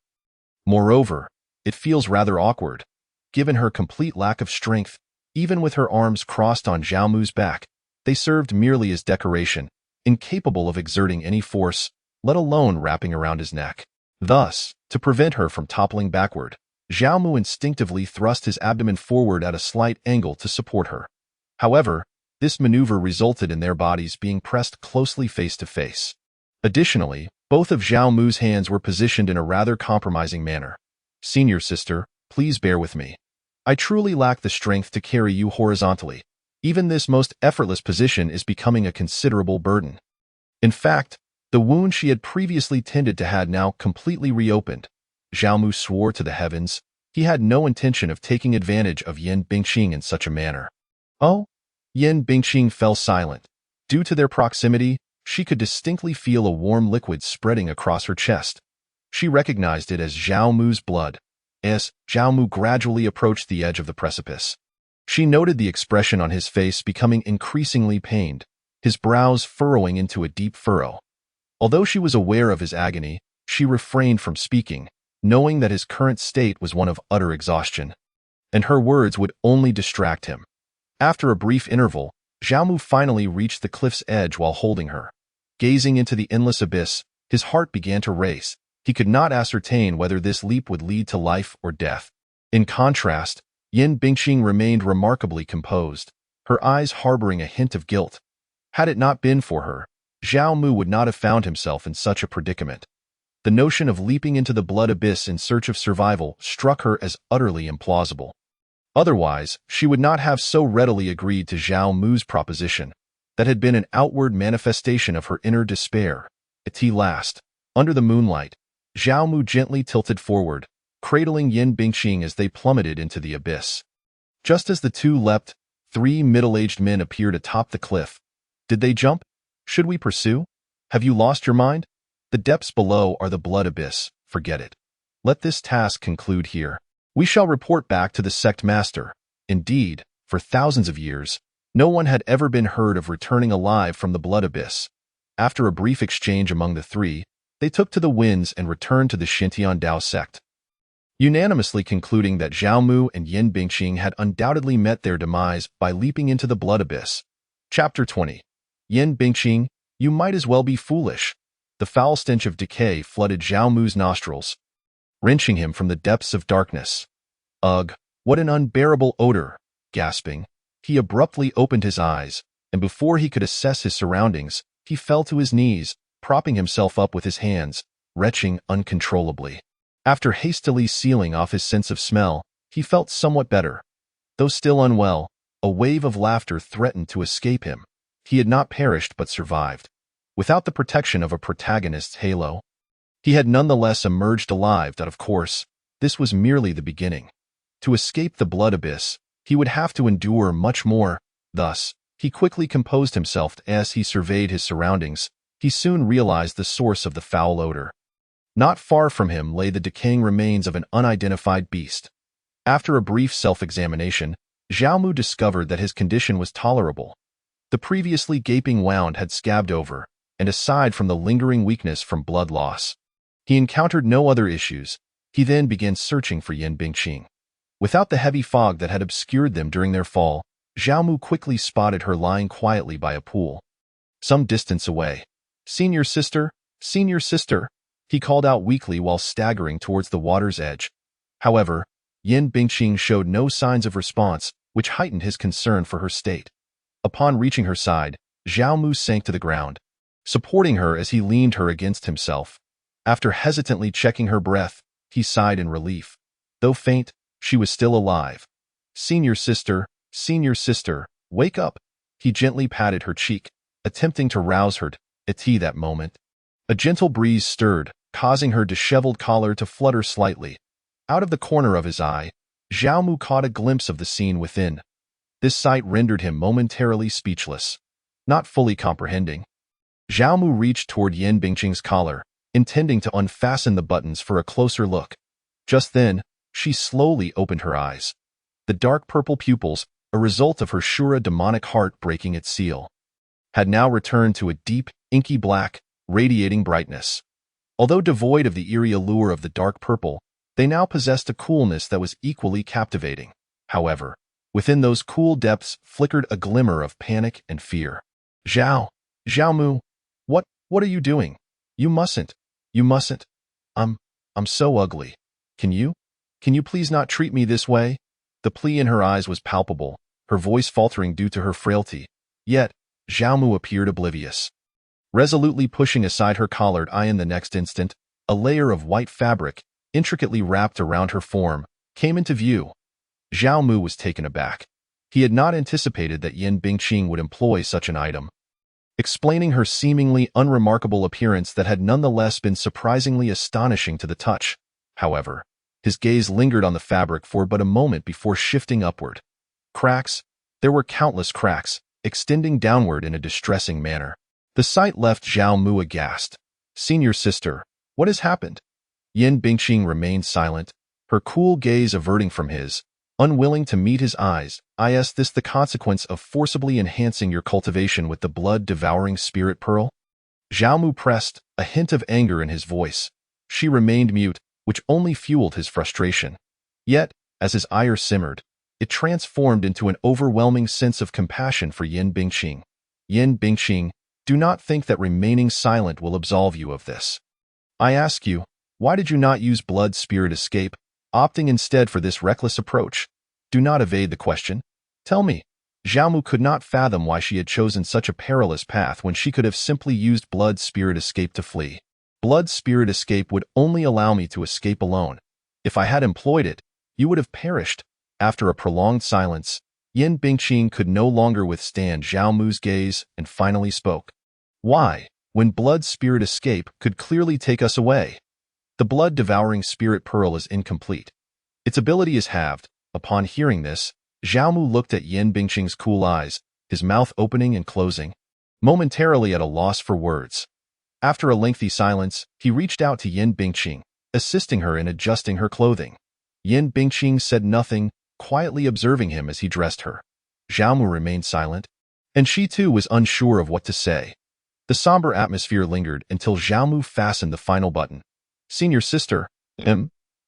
Moreover, it feels rather awkward. Given her complete lack of strength, even with her arms crossed on Zhao Mu's back, they served merely as decoration, incapable of exerting any force, let alone wrapping around his neck. Thus, to prevent her from toppling backward, Zhao Mu instinctively thrust his abdomen forward at a slight angle to support her. However, this maneuver resulted in their bodies being pressed closely face to face. Additionally, both of Zhao Mu's hands were positioned in a rather compromising manner. "Senior sister, please bear with me. I truly lack the strength to carry you horizontally. Even this most effortless position is becoming a considerable burden." In fact, the wound she had previously tended to had now completely reopened. Zhao Mu swore to the heavens he had no intention of taking advantage of Yan Bingqing in such a manner. Oh? Yan Bingqing fell silent. Due to their proximity, she could distinctly feel a warm liquid spreading across her chest. She recognized it as Zhao Mu's blood. As Zhao Mu gradually approached the edge of the precipice, she noted the expression on his face becoming increasingly pained, his brows furrowing into a deep furrow. Although she was aware of his agony, she refrained from speaking, knowing that his current state was one of utter exhaustion, and her words would only distract him. After a brief interval, Zhao Mu finally reached the cliff's edge while holding her. Gazing into the endless abyss, his heart began to race. He could not ascertain whether this leap would lead to life or death. In contrast, Yan Bingqing remained remarkably composed, her eyes harboring a hint of guilt. Had it not been for her, Zhao Mu would not have found himself in such a predicament. The notion of leaping into the blood abyss in search of survival struck her as utterly implausible. Otherwise, she would not have so readily agreed to Zhao Mu's proposition. That had been an outward manifestation of her inner despair. At last, under the moonlight, Zhao Mu gently tilted forward, cradling Yan Bingqing as they plummeted into the abyss. Just as the two leapt, 3 middle-aged men appeared atop the cliff. "Did they jump? Should we pursue? Have you lost your mind? The depths below are the blood abyss. Forget it. Let this task conclude here. We shall report back to the sect master." Indeed, for thousands of years, no one had ever been heard of returning alive from the blood abyss. After a brief exchange among the three, they took to the winds and returned to the Xintian Dao sect, unanimously concluding that Zhao Mu and Yan Bingqing had undoubtedly met their demise by leaping into the blood abyss. Chapter 20. Yan Bingqing, you might as well be foolish. The foul stench of decay flooded Zhao Mu's nostrils, wrenching him from the depths of darkness. Ugh, what an unbearable odor! Gasping, he abruptly opened his eyes, and before he could assess his surroundings, he fell to his knees, propping himself up with his hands, retching uncontrollably. After hastily sealing off his sense of smell, he felt somewhat better. Though still unwell, a wave of laughter threatened to escape him. He had not perished but survived. Without the protection of a protagonist's halo, he had nonetheless emerged alive. That, of course, this was merely the beginning. To escape the blood abyss, he would have to endure much more. Thus, he quickly composed himself. As he surveyed his surroundings, he soon realized the source of the foul odor. Not far from him lay the decaying remains of an unidentified beast. After a brief self-examination, Zhao Mu discovered that his condition was tolerable. The previously gaping wound had scabbed over, and aside from the lingering weakness from blood loss, he encountered no other issues. He then began searching for Yan Bingqing. Without the heavy fog that had obscured them during their fall, Zhao Mu quickly spotted her lying quietly by a pool, some distance away. Senior sister, he called out weakly while staggering towards the water's edge. However, Yan Bingqing showed no signs of response, which heightened his concern for her state. Upon reaching her side, Zhao Mu sank to the ground, supporting her as he leaned her against himself. After hesitantly checking her breath, he sighed in relief. Though faint, she was still alive. Senior sister, wake up. He gently patted her cheek, attempting to rouse her. At that moment, a gentle breeze stirred, causing her disheveled collar to flutter slightly. Out of the corner of his eye, Zhao Mu caught a glimpse of the scene within. This sight rendered him momentarily speechless. Not fully comprehending, Zhao Mu reached toward Yan Bingqing's collar, intending to unfasten the buttons for a closer look. Just then, she slowly opened her eyes. The dark purple pupils, a result of her Shura demonic heart breaking its seal, had now returned to a deep, inky black, radiating brightness. Although devoid of the eerie allure of the dark purple, they now possessed a coolness that was equally captivating. However, within those cool depths flickered a glimmer of panic and fear. Xiaomu, what are you doing? You mustn't. I'm so ugly. Can you please not treat me this way? The plea in her eyes was palpable, her voice faltering due to her frailty. Yet, Xiaomu appeared oblivious. Resolutely pushing aside her collared eye in the next instant, a layer of white fabric, intricately wrapped around her form, came into view. Xiaomu was taken aback. He had not anticipated that Yin Bingqing would employ such an item. Explaining her seemingly unremarkable appearance that had nonetheless been surprisingly astonishing to the touch. However, his gaze lingered on the fabric for but a moment before shifting upward. Cracks. There were countless cracks, extending downward in a distressing manner. The sight left Zhao Mu aghast. Senior sister, what has happened? Yin Bingqing remained silent, her cool gaze averting from his, unwilling to meet his eyes. Is this the consequence of forcibly enhancing your cultivation with the blood-devouring spirit pearl? Zhao Mu pressed, a hint of anger in his voice. She remained mute, which only fueled his frustration. Yet, as his ire simmered, it transformed into an overwhelming sense of compassion for Yin Bingqing. Yin Bingqing, do not think that remaining silent will absolve you of this. I ask you, why did you not use blood spirit escape, opting instead for this reckless approach? Do not evade the question. Tell me. Zhao Mu could not fathom why she had chosen such a perilous path when she could have simply used blood spirit escape to flee. Blood spirit escape would only allow me to escape alone. If I had employed it, you would have perished. After a prolonged silence, Yin Bingqing could no longer withstand Zhao Mu's gaze and finally spoke. Why, when blood spirit escape could clearly take us away? The blood-devouring spirit pearl is incomplete. Its ability is halved. Upon hearing this, Zhao Mu looked at Yin Bingqing's cool eyes, his mouth opening and closing, momentarily at a loss for words. After a lengthy silence, he reached out to Yin Bingqing, assisting her in adjusting her clothing. Yin Bingqing said nothing, quietly observing him as he dressed her. Zhao Mu remained silent, and she too was unsure of what to say. The somber atmosphere lingered until Zhao Mu fastened the final button. Senior sister,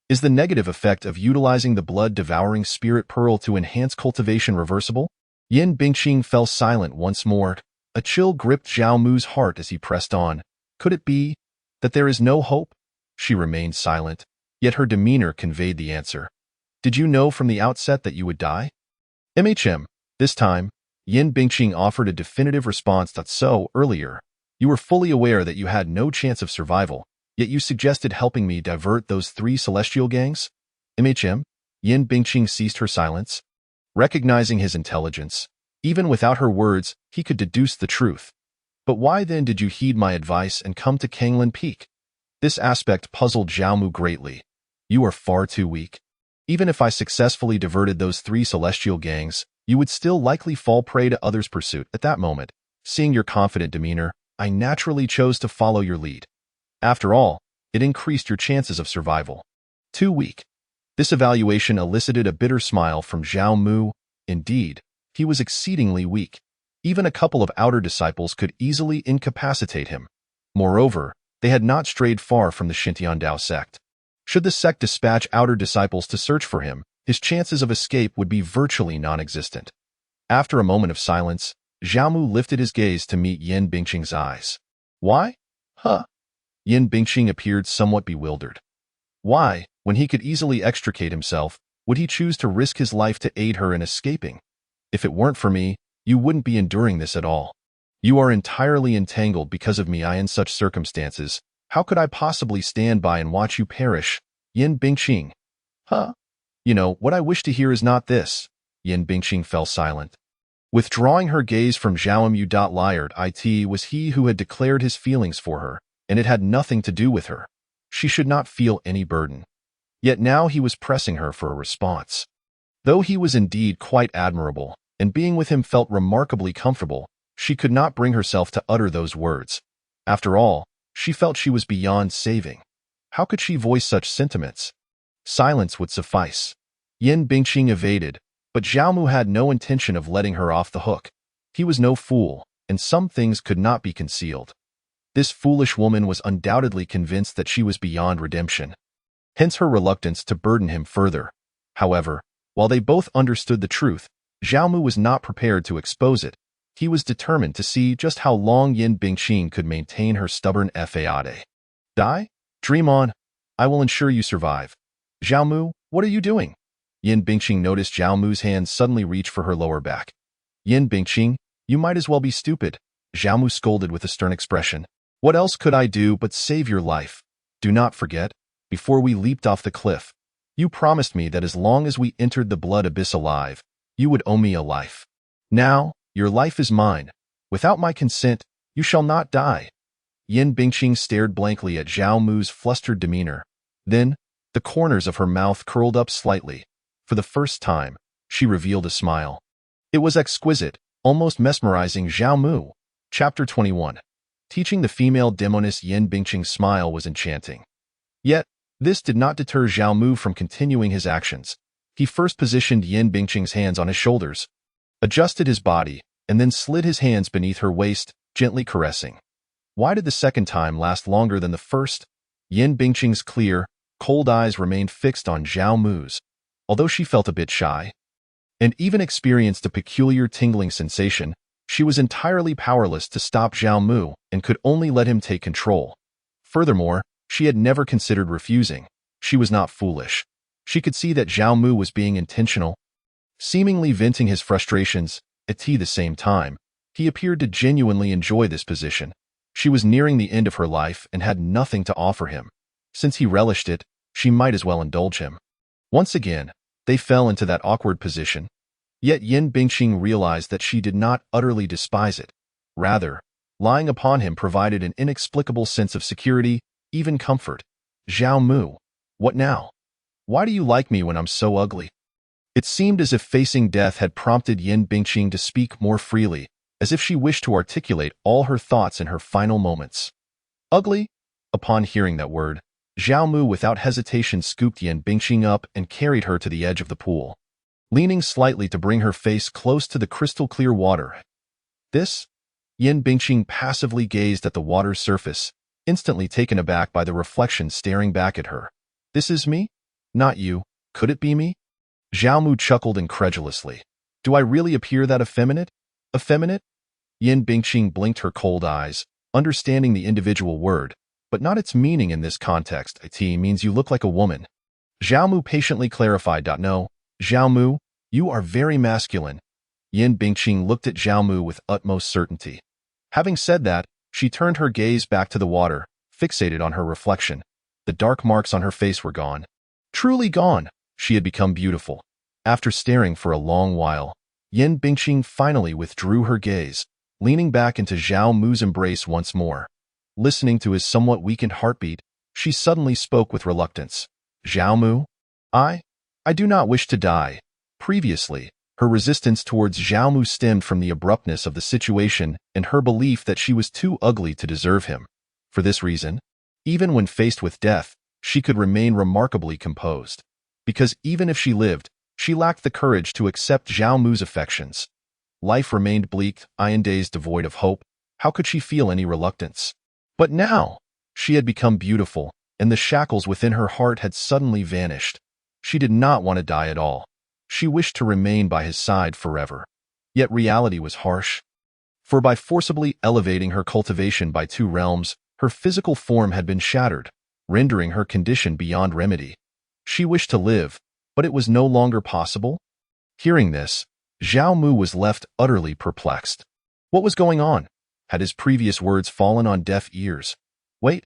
is the negative effect of utilizing the blood-devouring spirit pearl to enhance cultivation reversible? Yin Bingqing fell silent once more. A chill gripped Zhao Mu's heart as he pressed on. Could it be that there is no hope? She remained silent, yet her demeanor conveyed the answer. Did you know from the outset that you would die? This time, Yin Bingqing offered a definitive response. So, earlier, you were fully aware that you had no chance of survival, yet you suggested helping me divert those 3 celestial gangs? Yin Bingqing ceased her silence. Recognizing his intelligence, even without her words, he could deduce the truth. But why then did you heed my advice and come to Kanglin Peak? This aspect puzzled Zhao Mu greatly. You are far too weak. Even if I successfully diverted those 3 celestial gangs, you would still likely fall prey to others' pursuit. At that moment, seeing your confident demeanor, I naturally chose to follow your lead. After all, it increased your chances of survival. Too weak. This evaluation elicited a bitter smile from Zhao Mu. Indeed, he was exceedingly weak. Even a couple of outer disciples could easily incapacitate him. Moreover, they had not strayed far from the Xintiandao sect. Should the sect dispatch outer disciples to search for him, his chances of escape would be virtually non-existent. After a moment of silence, Zhao Mu lifted his gaze to meet Yin Bingqing's eyes. Why? Yin Bingqing appeared somewhat bewildered. Why, when he could easily extricate himself, would he choose to risk his life to aid her in escaping? If it weren't for me, you wouldn't be enduring this at all. You are entirely entangled because of me. In such circumstances, how could I possibly stand by and watch you perish? Yin Bingqing. You know, what I wish to hear is not this. Yin Bingqing fell silent. Withdrawing her gaze from Zhao Mu. Liard it was he who had declared his feelings for her, and it had nothing to do with her. She should not feel any burden. Yet now he was pressing her for a response. Though he was indeed quite admirable, and being with him felt remarkably comfortable, she could not bring herself to utter those words. After all, she felt she was beyond saving. How could she voice such sentiments? Silence would suffice. Yin Bingqing evaded, but Zhao Mu had no intention of letting her off the hook. He was no fool, and some things could not be concealed. This foolish woman was undoubtedly convinced that she was beyond redemption, hence her reluctance to burden him further. However, while they both understood the truth, Zhao Mu was not prepared to expose it. He was determined to see just how long Yin Bingqing could maintain her stubborn faade. Die? Dream on. I will ensure you survive. Zhao Mu, what are you doing? Yin Bingqing noticed Zhao Mu's hands suddenly reach for her lower back. Yin Bingqing, you might as well be stupid, Zhao Mu scolded with a stern expression. What else could I do but save your life? Do not forget, before we leaped off the cliff, you promised me that as long as we entered the blood abyss alive, you would owe me a life. Now, your life is mine. Without my consent, you shall not die. Yin Bingqing stared blankly at Zhao Mu's flustered demeanor. Then, the corners of her mouth curled up slightly. For the first time, she revealed a smile. It was exquisite, almost mesmerizing. Zhao Mu. Chapter 21. Teaching the female demoness. Yin Bingqing's smile was enchanting. Yet, this did not deter Zhao Mu from continuing his actions. He first positioned Yin Bingqing's hands on his shoulders, adjusted his body, and then slid his hands beneath her waist, gently caressing. Why did the second time last longer than the first? Yin Bingqing's clear, cold eyes remained fixed on Zhao Mu's, although she felt a bit shy, and even experienced a peculiar tingling sensation. She was entirely powerless to stop Zhao Mu and could only let him take control. Furthermore, she had never considered refusing. She was not foolish. She could see that Zhao Mu was being intentional, seemingly venting his frustrations. At the same time, he appeared to genuinely enjoy this position. She was nearing the end of her life and had nothing to offer him. Since he relished it, she might as well indulge him. Once again, they fell into that awkward position. Yet Yin Bingqing realized that she did not utterly despise it. Rather, lying upon him provided an inexplicable sense of security, even comfort. Zhao Mu, what now? Why do you like me when I'm so ugly? It seemed as if facing death had prompted Yin Bingqing to speak more freely, as if she wished to articulate all her thoughts in her final moments. Ugly? Upon hearing that word, Zhao Mu without hesitation scooped Yin Bingqing up and carried her to the edge of the pool, leaning slightly to bring her face close to the crystal-clear water. This? Yin Bingqing passively gazed at the water's surface, instantly taken aback by the reflection staring back at her. This is me? Not you. Could it be me? Zhao Mu chuckled incredulously. Do I really appear that effeminate? Effeminate? Yin Bingqing blinked her cold eyes, understanding the individual word, but not its meaning in this context. It means you look like a woman. Zhao Mu patiently clarified. No, Zhao Mu, you are very masculine. Yin Bingqing looked at Zhao Mu with utmost certainty. Having said that, she turned her gaze back to the water, fixated on her reflection. The dark marks on her face were gone. Truly gone. She had become beautiful. After staring for a long while, Yin Bingqing finally withdrew her gaze, leaning back into Zhao Mu's embrace once more. Listening to his somewhat weakened heartbeat, she suddenly spoke with reluctance. Zhao Mu? I do not wish to die. Previously, her resistance towards Zhao Mu stemmed from the abruptness of the situation and her belief that she was too ugly to deserve him. For this reason, even when faced with death, she could remain remarkably composed. Because even if she lived, she lacked the courage to accept Zhao Mu's affections. Life remained bleak and days devoid of hope. How could she feel any reluctance? But now, she had become beautiful, and the shackles within her heart had suddenly vanished. She did not want to die at all. She wished to remain by his side forever. Yet reality was harsh. For by forcibly elevating her cultivation by 2 realms, her physical form had been shattered, rendering her condition beyond remedy. She wished to live, but it was no longer possible. Hearing this, Zhao Mu was left utterly perplexed. What was going on? Had his previous words fallen on deaf ears? Wait.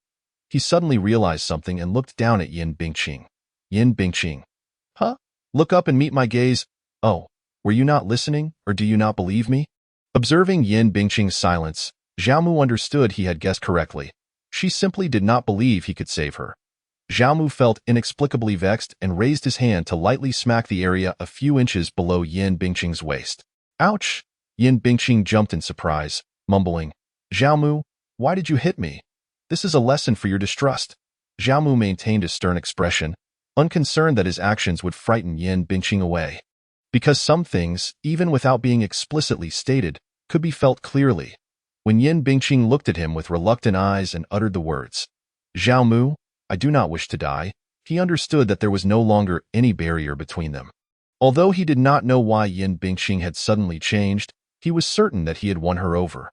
He suddenly realized something and looked down at Yin Bingqing. Yin Bingqing. Huh? Look up and meet my gaze. Oh, were you not listening, or do you not believe me? Observing Yin Bingqing's silence, Zhao Mu understood he had guessed correctly. She simply did not believe he could save her. Zhao Mu felt inexplicably vexed and raised his hand to lightly smack the area a few inches below Yin Bingqing's waist. Ouch! Yin Bingqing jumped in surprise, mumbling, Zhao Mu, why did you hit me? This is a lesson for your distrust. Zhao Mu maintained a stern expression, unconcerned that his actions would frighten Yin Bingqing away. Because some things, even without being explicitly stated, could be felt clearly. when Yin Bingqing looked at him with reluctant eyes and uttered the words, "Zhao Mu, I do not wish to die," he understood that there was no longer any barrier between them. Although he did not know why Yin Bingqing had suddenly changed, he was certain that he had won her over.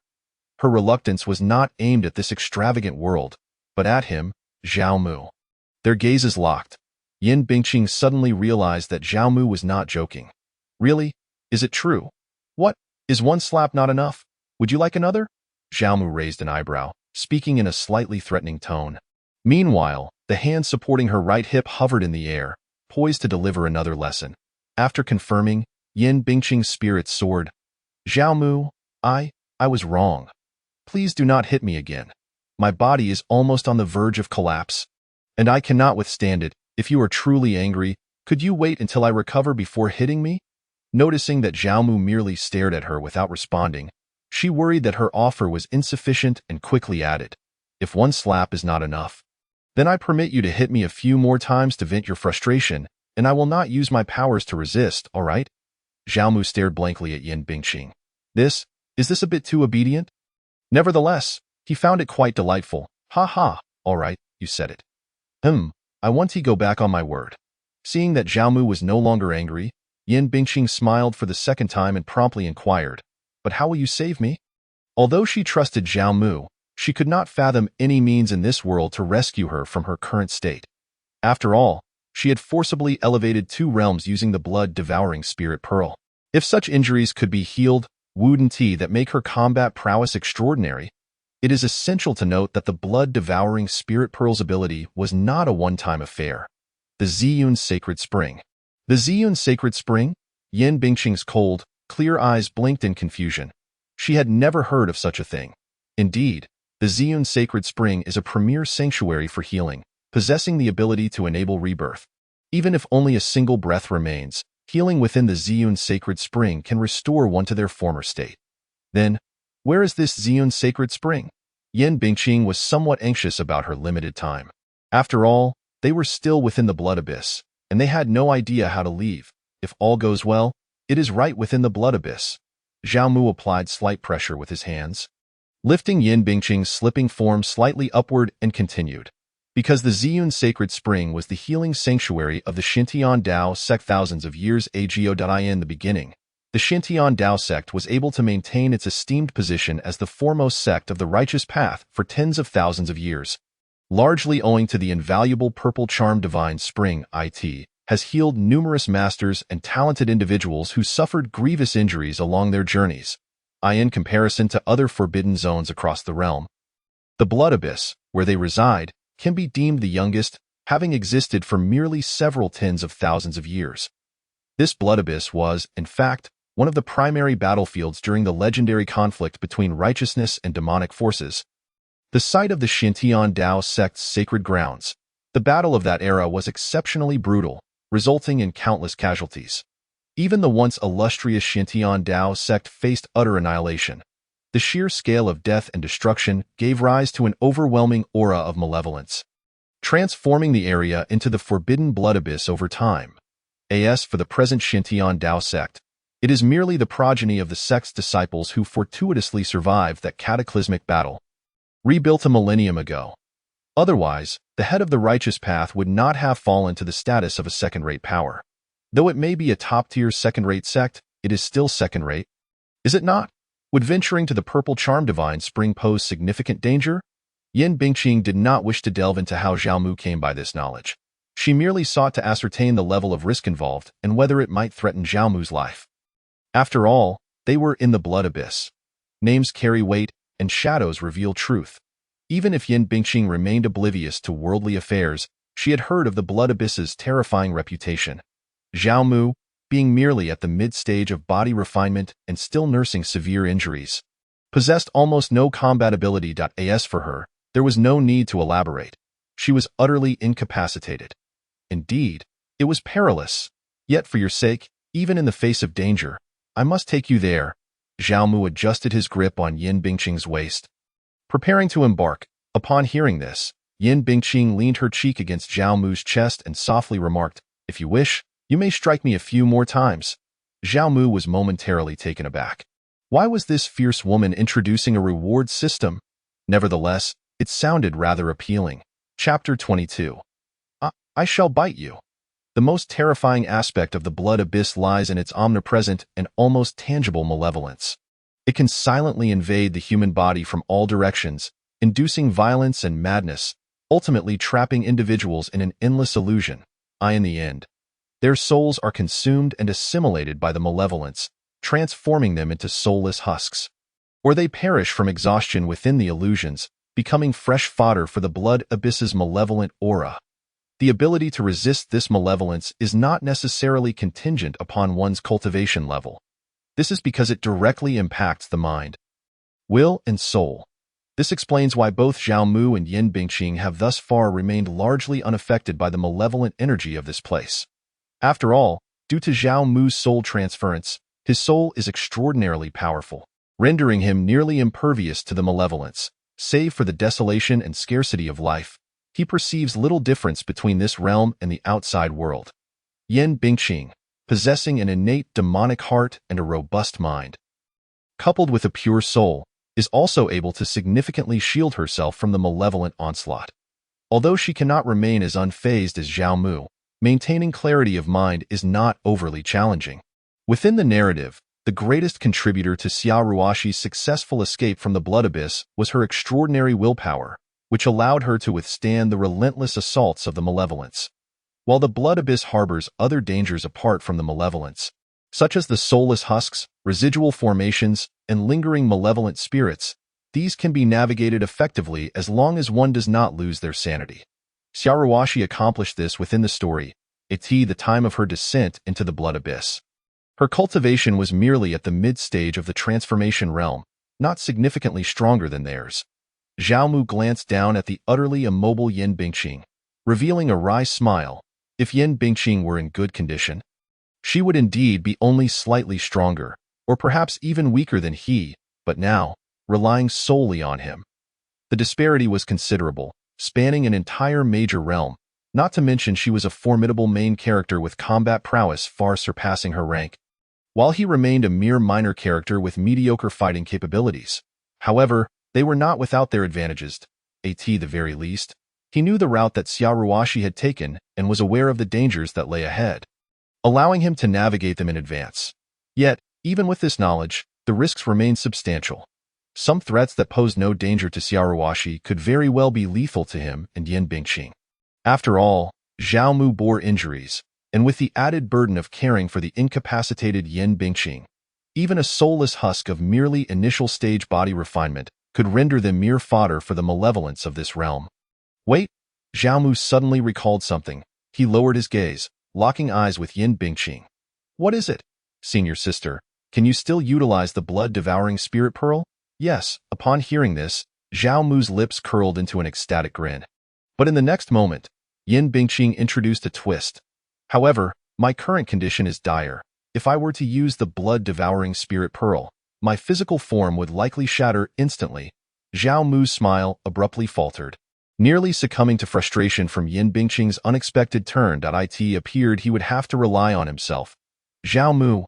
Her reluctance was not aimed at this extravagant world, but at him, Zhao Mu. Their gazes locked. Yin Bingqing suddenly realized that Zhao Mu was not joking. "Really? Is it true? What? Is one slap not enough? Would you like another?" Zhao Mu raised an eyebrow, speaking in a slightly threatening tone. Meanwhile, the hand supporting her right hip hovered in the air, poised to deliver another lesson. After confirming, Yin Bingqing's spirit soared. "Zhao Mu, I was wrong. Please do not hit me again. My body is almost on the verge of collapse, and I cannot withstand it. If you are truly angry, could you wait until I recover before hitting me?" Noticing that Zhao Mu merely stared at her without responding, she worried that her offer was insufficient and quickly added, "If one slap is not enough, then I permit you to hit me a few more times to vent your frustration, and I will not use my powers to resist, all right?" Zhao Mu stared blankly at Yin Bingqing. Is this a bit too obedient? Nevertheless, he found it quite delightful. "Ha ha, all right, you said it. I want to go back on my word." Seeing that Zhao Mu was no longer angry, Yin Bingqing smiled for the second time and promptly inquired, "But how will you save me?" Although she trusted Zhao Mu, she could not fathom any means in this world to rescue her from her current state. After all, she had forcibly elevated 2 realms using the blood-devouring spirit pearl. If such injuries could be healed, wouldn't that make her combat prowess extraordinary? It is essential to note that the blood-devouring spirit pearl's ability was not a one-time affair. The Ziyun Sacred Spring. The Ziyun Sacred Spring? Yin Bingqing's cold, clear eyes blinked in confusion. She had never heard of such a thing. Indeed, the Ziyun Sacred Spring is a premier sanctuary for healing, possessing the ability to enable rebirth. Even if only a single breath remains, healing within the Ziyun Sacred Spring can restore one to their former state. Then, where is this Ziyun Sacred Spring? Yin Bingqing was somewhat anxious about her limited time. After all, they were still within the blood abyss, and they had no idea how to leave. If all goes well, it is right within the blood abyss. Zhao Mu applied slight pressure with his hands, lifting Yin Bingqing's slipping form slightly upward and continued. Because the Ziyun Sacred Spring was the healing sanctuary of the Xintian Dao sect thousands of years ago. In the beginning, the Xintian Dao sect was able to maintain its esteemed position as the foremost sect of the righteous path for tens of thousands of years, largely owing to the invaluable purple charm Divine Spring IT has healed numerous masters and talented individuals who suffered grievous injuries along their journeys. In comparison to other forbidden zones across the realm, the Blood Abyss, where they reside, can be deemed the youngest, having existed for merely several tens of thousands of years. This Blood Abyss was, in fact, one of the primary battlefields during the legendary conflict between righteousness and demonic forces, the site of the Xintian Dao sect's sacred grounds. The battle of that era was exceptionally brutal, resulting in countless casualties. Even the once illustrious Xintian Dao sect faced utter annihilation. The sheer scale of death and destruction gave rise to an overwhelming aura of malevolence, transforming the area into the forbidden blood abyss over time. As for the present Xintian Dao sect, it is merely the progeny of the sect's disciples who fortuitously survived that cataclysmic battle, rebuilt a millennium ago. Otherwise, the head of the righteous path would not have fallen to the status of a second-rate power. Though it may be a top-tier second-rate sect, it is still second-rate. Is it not? Would venturing to the purple charm Divine Spring pose significant danger? Yin Bingqing did not wish to delve into how Zhao Mu came by this knowledge. She merely sought to ascertain the level of risk involved and whether it might threaten Zhao Mu's life. After all, they were in the blood abyss. Names carry weight, and shadows reveal truth. Even if Yin Bingqing remained oblivious to worldly affairs, she had heard of the blood abyss's terrifying reputation. Zhao Mu, being merely at the mid-stage of body refinement and still nursing severe injuries, possessed almost no combat ability. As for her, there was no need to elaborate. She was utterly incapacitated. Indeed, it was perilous. Yet for your sake, even in the face of danger, I must take you there. Zhao Mu adjusted his grip on Yin Bingqing's waist, preparing to embark. Upon hearing this, Yin Bingqing leaned her cheek against Zhao Mu's chest and softly remarked, "If you wish, you may strike me a few more times." Zhao Mu was momentarily taken aback. Why was this fierce woman introducing a reward system? Nevertheless, it sounded rather appealing. Chapter 22. I shall bite you. The most terrifying aspect of the blood abyss lies in its omnipresent and almost tangible malevolence. It can silently invade the human body from all directions, inducing violence and madness, ultimately trapping individuals in an endless illusion. In the end, their souls are consumed and assimilated by the malevolence, transforming them into soulless husks. Or they perish from exhaustion within the illusions, becoming fresh fodder for the blood abyss's malevolent aura. The ability to resist this malevolence is not necessarily contingent upon one's cultivation level. This is because it directly impacts the mind, will, and soul. This explains why both Zhao Mu and Yin Bingqing have thus far remained largely unaffected by the malevolent energy of this place. After all, due to Zhao Mu's soul transference, his soul is extraordinarily powerful, rendering him nearly impervious to the malevolence. Save for the desolation and scarcity of life, he perceives little difference between this realm and the outside world. Yin Bingqing, possessing an innate demonic heart and a robust mind, coupled with a pure soul, is also able to significantly shield herself from the malevolent onslaught. Although she cannot remain as unfazed as Zhao Mu, maintaining clarity of mind is not overly challenging. Within the narrative, the greatest contributor to Xia Ruoxi's successful escape from the blood abyss was her extraordinary willpower, which allowed her to withstand the relentless assaults of the malevolence. While the blood abyss harbors other dangers apart from the malevolence, such as the soulless husks, residual formations, and lingering malevolent spirits, these can be navigated effectively as long as one does not lose their sanity. Xia Ruoxi accomplished this within the story, the time of her descent into the blood abyss. Her cultivation was merely at the mid-stage of the transformation realm, not significantly stronger than theirs. Zhao Mu glanced down at the utterly immobile Yin Bingqing, revealing a wry smile. If Yin Bingqing were in good condition, she would indeed be only slightly stronger, or perhaps even weaker than he, but now, relying solely on him. The disparity was considerable, spanning an entire major realm, not to mention she was a formidable main character with combat prowess far surpassing her rank, while he remained a mere minor character with mediocre fighting capabilities. However, they were not without their advantages, at the very least. He knew the route that Xia Ruoxi had taken and was aware of the dangers that lay ahead, allowing him to navigate them in advance. Yet, even with this knowledge, the risks remained substantial. Some threats that posed no danger to Xia Ruoxi could very well be lethal to him and Yin Bingqing. After all, Zhao Mu bore injuries, and with the added burden of caring for the incapacitated Yin Bingqing, even a soulless husk of merely initial stage body refinement could render them mere fodder for the malevolence of this realm. Wait, Zhao Mu suddenly recalled something. He lowered his gaze, locking eyes with Yin Bingqing. What is it? Senior sister, can you still utilize the blood-devouring spirit pearl? Yes. Upon hearing this, Zhao Mu's lips curled into an ecstatic grin. But in the next moment, Yin Bingqing introduced a twist. However, my current condition is dire. If I were to use the blood-devouring spirit pearl, my physical form would likely shatter instantly. Zhao Mu's smile abruptly faltered. Nearly succumbing to frustration from Yin Bingqing's unexpected turn, it appeared he would have to rely on himself. Zhao Mu.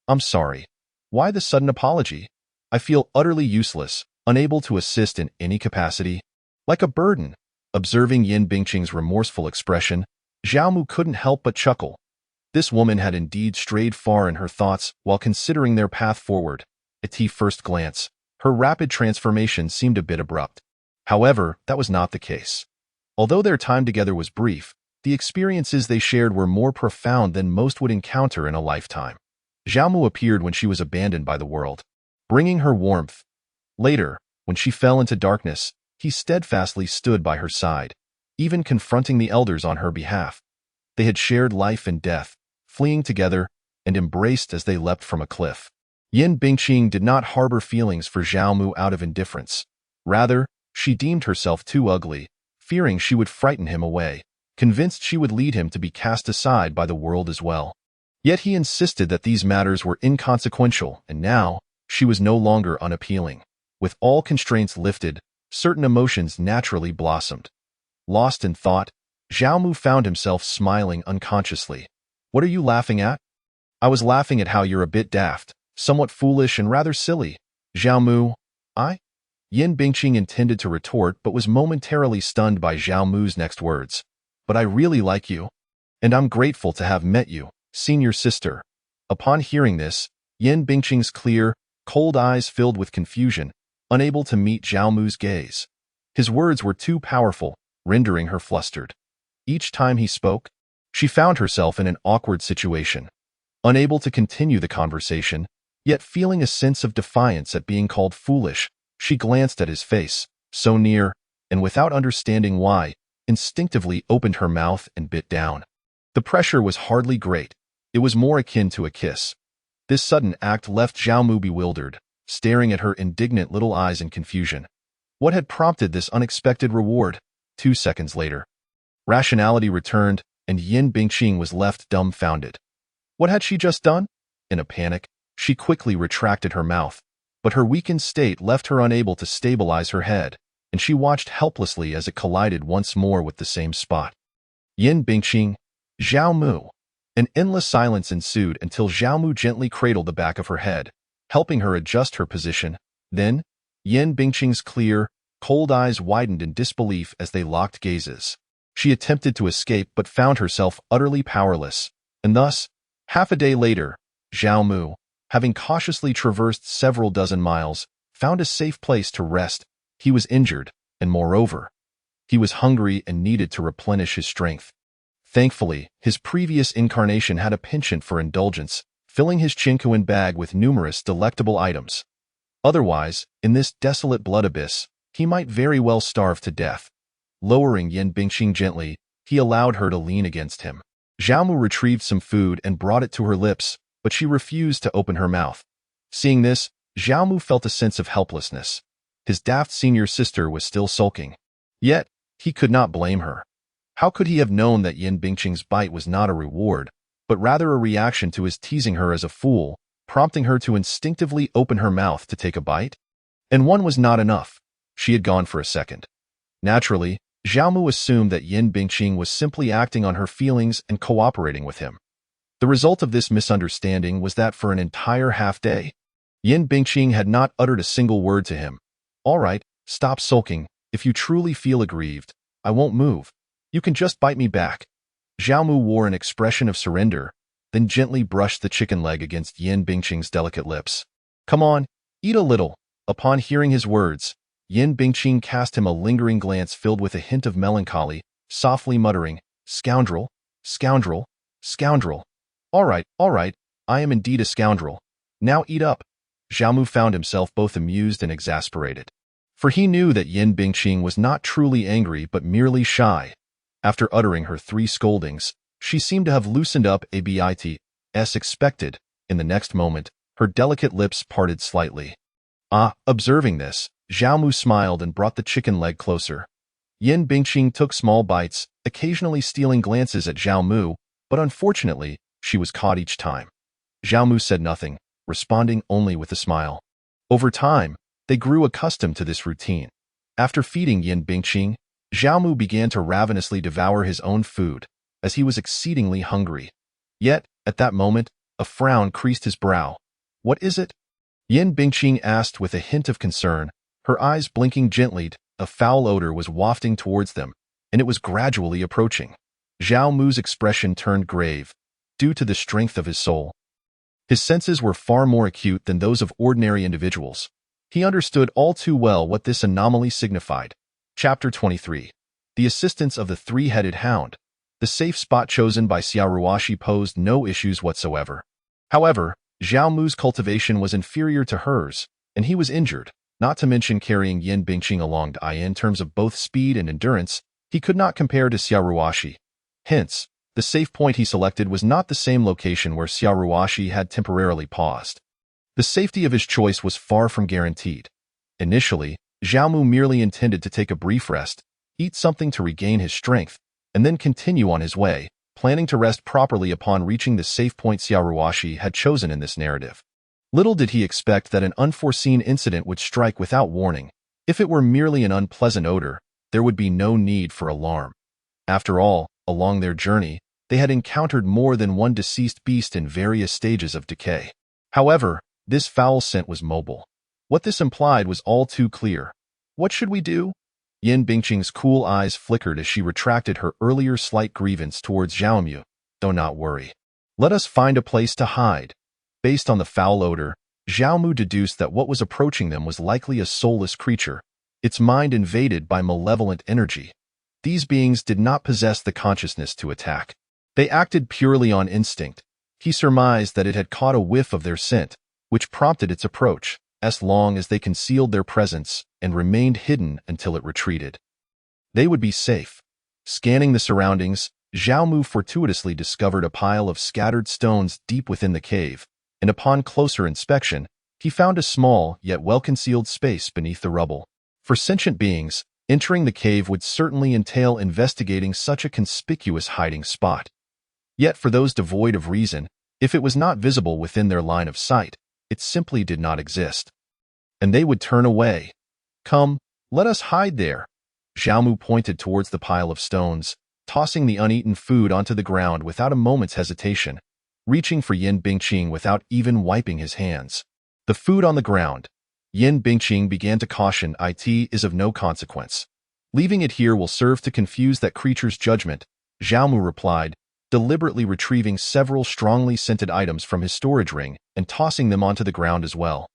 I'm sorry. Why the sudden apology? I feel utterly useless, unable to assist in any capacity. Like a burden. Observing Yin Bingqing's remorseful expression, Zhao Mu couldn't help but chuckle. This woman had indeed strayed far in her thoughts while considering their path forward. At first glance, her rapid transformation seemed a bit abrupt. However, that was not the case. Although their time together was brief, the experiences they shared were more profound than most would encounter in a lifetime. Zhao Mu appeared when she was abandoned by the world, bringing her warmth. Later, when she fell into darkness, he steadfastly stood by her side, even confronting the elders on her behalf. They had shared life and death, fleeing together, and embraced as they leapt from a cliff. Yin Bingqing did not harbor feelings for Zhao Mu out of indifference. Rather, she deemed herself too ugly, fearing she would frighten him away, convinced she would lead him to be cast aside by the world as well. Yet he insisted that these matters were inconsequential, and now, she was no longer unappealing. With all constraints lifted, certain emotions naturally blossomed. Lost in thought, Zhao Mu found himself smiling unconsciously. What are you laughing at? I was laughing at how you're a bit daft, somewhat foolish and rather silly. Zhao Mu, I? Yin Bingqing intended to retort but was momentarily stunned by Zhao Mu's next words. But I really like you. And I'm grateful to have met you, senior sister. Upon hearing this, Yin Bingqing's clear, cold eyes filled with confusion, unable to meet Zhao Mu's gaze. His words were too powerful, rendering her flustered. Each time he spoke, she found herself in an awkward situation. Unable to continue the conversation, yet feeling a sense of defiance at being called foolish, she glanced at his face, so near, and without understanding why, instinctively opened her mouth and bit down. The pressure was hardly great. It was more akin to a kiss. This sudden act left Zhao Mu bewildered, staring at her indignant little eyes in confusion. What had prompted this unexpected reward? 2 seconds later, rationality returned, and Yin Bingqing was left dumbfounded. What had she just done? In a panic, she quickly retracted her mouth, but her weakened state left her unable to stabilize her head, and she watched helplessly as it collided once more with the same spot. Yin Bingqing, Zhao Mu. An endless silence ensued until Zhao Mu gently cradled the back of her head, helping her adjust her position. Then, Yin Bingqing's clear, cold eyes widened in disbelief as they locked gazes. She attempted to escape but found herself utterly powerless, and thus, half a day later, Zhao Mu, having cautiously traversed several dozen miles, found a safe place to rest. He was injured, and moreover, he was hungry and needed to replenish his strength. Thankfully, his previous incarnation had a penchant for indulgence, filling his Qinquan bag with numerous delectable items. Otherwise, in this desolate blood abyss, he might very well starve to death. Lowering Yin Bingqing gently, he allowed her to lean against him. Zhao Mu retrieved some food and brought it to her lips, but she refused to open her mouth. Seeing this, Zhao Mu felt a sense of helplessness. His daft senior sister was still sulking. Yet, he could not blame her. How could he have known that Yin Bingqing's bite was not a reward, but rather a reaction to his teasing her as a fool, prompting her to instinctively open her mouth to take a bite? And one was not enough. She had gone for a second. Naturally, Zhao Mu assumed that Yin Bingqing was simply acting on her feelings and cooperating with him. The result of this misunderstanding was that for an entire half-day, Yin Bingqing had not uttered a single word to him. All right, stop sulking. If you truly feel aggrieved, I won't move. You can just bite me back. Zhao Mu wore an expression of surrender, then gently brushed the chicken leg against Yin Bingqing's delicate lips. Come on, eat a little. Upon hearing his words, Yin Bingqing cast him a lingering glance filled with a hint of melancholy, softly muttering, Scoundrel, scoundrel, scoundrel. All right, I am indeed a scoundrel. Now eat up. Zhao Mu found himself both amused and exasperated. For he knew that Yin Bingqing was not truly angry but merely shy. After uttering her 3 scoldings, she seemed to have loosened up a bit, as expected. In the next moment, her delicate lips parted slightly. Observing this, Zhao Mu smiled and brought the chicken leg closer. Yin Bingqing took small bites, occasionally stealing glances at Zhao Mu, but unfortunately, she was caught each time. Zhao Mu said nothing, responding only with a smile. Over time, they grew accustomed to this routine. After feeding Yin Bingqing, Zhao Mu began to ravenously devour his own food, as he was exceedingly hungry. Yet, at that moment, a frown creased his brow. What is it? Yin Bingqing asked with a hint of concern, her eyes blinking gently. A foul odor was wafting towards them, and it was gradually approaching. Zhao Mu's expression turned grave, due to the strength of his soul. His senses were far more acute than those of ordinary individuals. He understood all too well what this anomaly signified. Chapter 23. The assistance of the 3-headed hound. The safe spot chosen by Xiao Ruoxi posed no issues whatsoever. However, Zhao Mu's cultivation was inferior to hers, and he was injured, not to mention carrying Yin Bingqing along. In terms of both speed and endurance, he could not compare to Xiao Ruoxi. Hence, the safe point he selected was not the same location where Xiao Ruoxi had temporarily paused. The safety of his choice was far from guaranteed. Initially, Zhao Mu merely intended to take a brief rest, eat something to regain his strength, and then continue on his way, planning to rest properly upon reaching the safe point Xiao Ruoxi had chosen in this narrative. Little did he expect that an unforeseen incident would strike without warning. If it were merely an unpleasant odor, there would be no need for alarm. After all, along their journey, they had encountered more than one deceased beast in various stages of decay. However, This foul scent was mobile. What this implied was all too clear. What should we do? Yin Bingqing's cool eyes flickered as she retracted her earlier slight grievance towards Xiaomu. Do not worry. Let us find a place to hide. Based on the foul odor, Xiaomu deduced that what was approaching them was likely a soulless creature, its mind invaded by malevolent energy. These beings did not possess the consciousness to attack. They acted purely on instinct. He surmised that it had caught a whiff of their scent, which prompted its approach, as long as they concealed their presence and remained hidden until it retreated. They would be safe. Scanning the surroundings, Xiaomu fortuitously discovered a pile of scattered stones deep within the cave, and upon closer inspection, he found a small yet well-concealed space beneath the rubble. For sentient beings, entering the cave would certainly entail investigating such a conspicuous hiding spot. Yet for those devoid of reason, if it was not visible within their line of sight, it simply did not exist. And they would turn away. Come, let us hide there. Xiaomu pointed towards the pile of stones, tossing the uneaten food onto the ground without a moment's hesitation, reaching for Yin Bingqing without even wiping his hands. The food on the ground. Yin Bingqing began to caution it is of no consequence. Leaving it here will serve to confuse that creature's judgment, Xiaomu replied, deliberately retrieving several strongly scented items from his storage ring and tossing them onto the ground as well.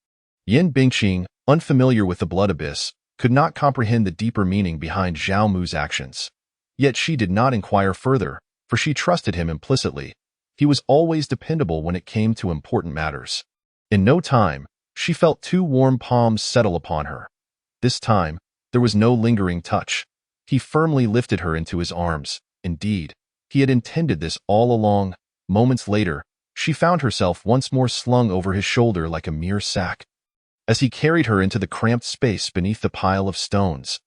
Yin Bingqing, unfamiliar with the blood abyss, could not comprehend the deeper meaning behind Xiaomu's actions. Yet she did not inquire further, for she trusted him implicitly. He was always dependable when it came to important matters. In no time, she felt two warm palms settle upon her. This time, there was no lingering touch. He firmly lifted her into his arms. Indeed, he had intended this all along. Moments later, she found herself once more slung over his shoulder like a mere sack. As he carried her into the cramped space beneath the pile of stones.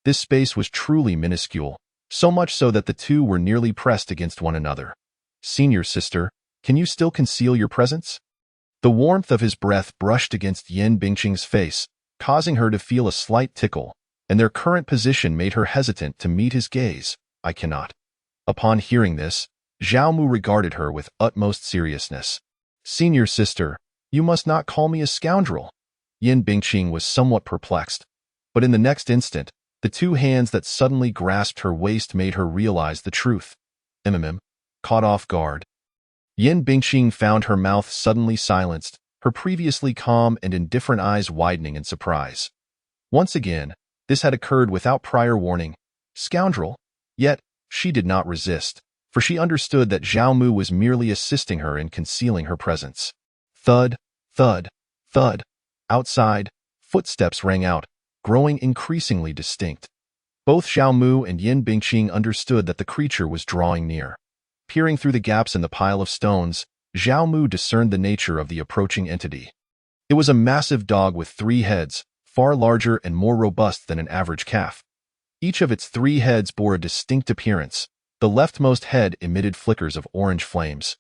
This space was truly minuscule, so much so that the two were nearly pressed against one another. Senior sister, can you still conceal your presence? The warmth of his breath brushed against Yin Bingqing's face, causing her to feel a slight tickle, and their current position made her hesitant to meet his gaze. I cannot. Upon hearing this, Xiaomu regarded her with utmost seriousness. Senior sister, you must not call me a scoundrel. Yin Bingqing was somewhat perplexed, but in the next instant, the two hands that suddenly grasped her waist made her realize the truth. Caught off guard. Yin Bingqing found her mouth suddenly silenced, her previously calm and indifferent eyes widening in surprise. Once again, this had occurred without prior warning. Scoundrel? Yet, she did not resist, for she understood that Xiaomu was merely assisting her in concealing her presence. Thud, thud, thud. Outside, footsteps rang out, growing increasingly distinct. Both Xiaomu and Yin Bingqing understood that the creature was drawing near. Peering through the gaps in the pile of stones, Xiaomu discerned the nature of the approaching entity. It was a massive dog with 3 heads, far larger and more robust than an average calf. Each of its 3 heads bore a distinct appearance. The leftmost head emitted flickers of orange flames.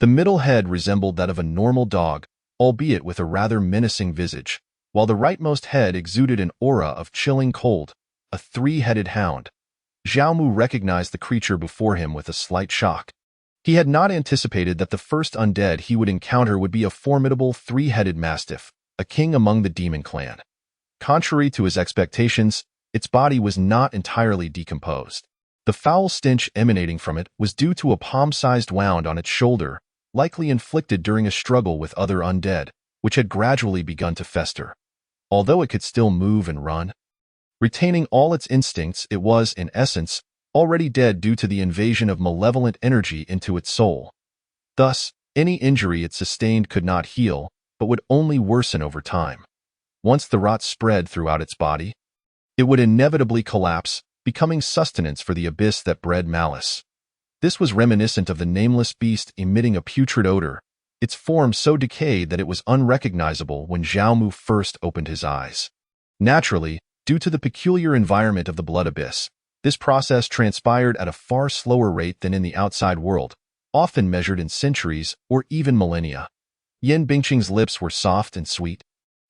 The middle head resembled that of a normal dog, albeit with a rather menacing visage, while the rightmost head exuded an aura of chilling cold, a 3-headed hound. Xiaomu recognized the creature before him with a slight shock. He had not anticipated that the first undead he would encounter would be a formidable 3-headed mastiff, a king among the demon clan. Contrary to his expectations, its body was not entirely decomposed. The foul stench emanating from it was due to a palm-sized wound on its shoulder, likely inflicted during a struggle with other undead, which had gradually begun to fester. Although it could still move and run, retaining all its instincts, it was, in essence, already dead due to the invasion of malevolent energy into its soul. Thus, any injury it sustained could not heal, but would only worsen over time. Once the rot spread throughout its body, it would inevitably collapse, becoming sustenance for the abyss that bred malice. This was reminiscent of the nameless beast emitting a putrid odor, its form so decayed that it was unrecognizable when Xiaomu first opened his eyes. Naturally, due to the peculiar environment of the blood abyss, this process transpired at a far slower rate than in the outside world, often measured in centuries or even millennia. Yin Bingqing's lips were soft and sweet.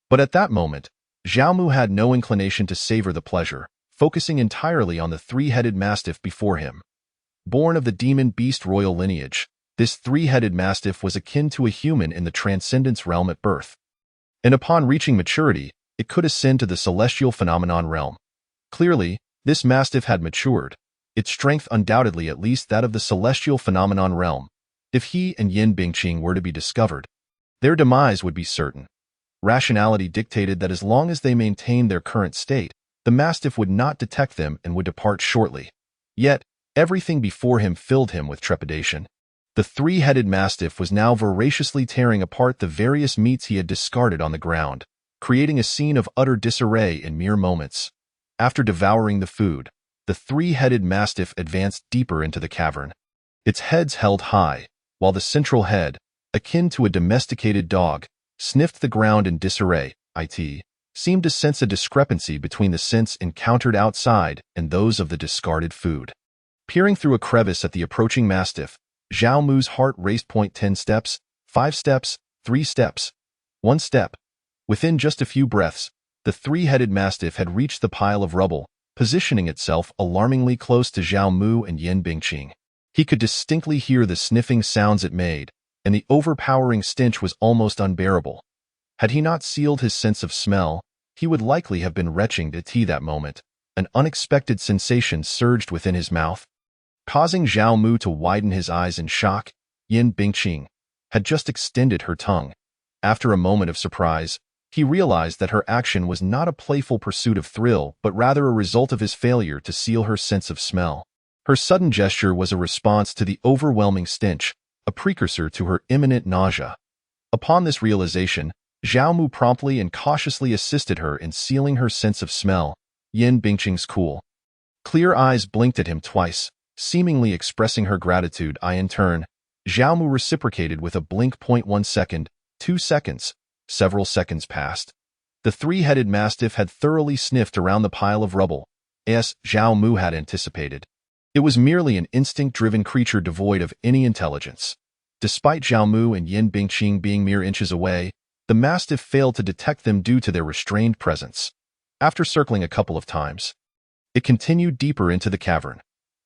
But at that moment, Xiaomu had no inclination to savor the pleasure, focusing entirely on the 3-headed mastiff before him. Born of the demon beast royal lineage, this 3-headed mastiff was akin to a human in the transcendence realm at birth. and upon reaching maturity, it could ascend to the celestial phenomenon realm. Clearly, this mastiff had matured, its strength undoubtedly at least that of the celestial phenomenon realm. If he and Yin Bingqing were to be discovered, their demise would be certain. Rationality dictated that as long as they maintained their current state, the mastiff would not detect them and would depart shortly. Yet, everything before him filled him with trepidation. The three-headed mastiff was now voraciously tearing apart the various meats he had discarded on the ground, creating a scene of utter disarray in mere moments. After devouring the food, the three-headed mastiff advanced deeper into the cavern. Its heads held high, while the central head, akin to a domesticated dog, sniffed the ground in disarray. It seemed to sense a discrepancy between the scents encountered outside and those of the discarded food. Peering through a crevice at the approaching mastiff, Zhao Mu's heart raced. 10 steps, 5 steps, 3 steps, 1 step. Within just a few breaths, the three-headed mastiff had reached the pile of rubble, positioning itself alarmingly close to Zhao Mu and Yin Bingqing. He could distinctly hear the sniffing sounds it made, and the overpowering stench was almost unbearable. Had he not sealed his sense of smell, he would likely have been retching to tea that moment. An unexpected sensation surged within his mouth, causing Zhao Mu to widen his eyes in shock. Yin Bingqing had just extended her tongue. After a moment of surprise, he realized that her action was not a playful pursuit of thrill, but rather a result of his failure to seal her sense of smell. Her sudden gesture was a response to the overwhelming stench, a precursor to her imminent nausea. Upon this realization, Zhao Mu promptly and cautiously assisted her in sealing her sense of smell. Yin Bingqing's cool, clear eyes blinked at him twice, seemingly expressing her gratitude. In turn, Zhao Mu reciprocated with a blink. 1 second, 2 seconds, several seconds passed. The three-headed mastiff had thoroughly sniffed around the pile of rubble, as Zhao Mu had anticipated. It was merely an instinct-driven creature devoid of any intelligence. Despite Zhao Mu and Yin Bingqing being mere inches away, the mastiff failed to detect them due to their restrained presence. After circling a couple of times, it continued deeper into the cavern.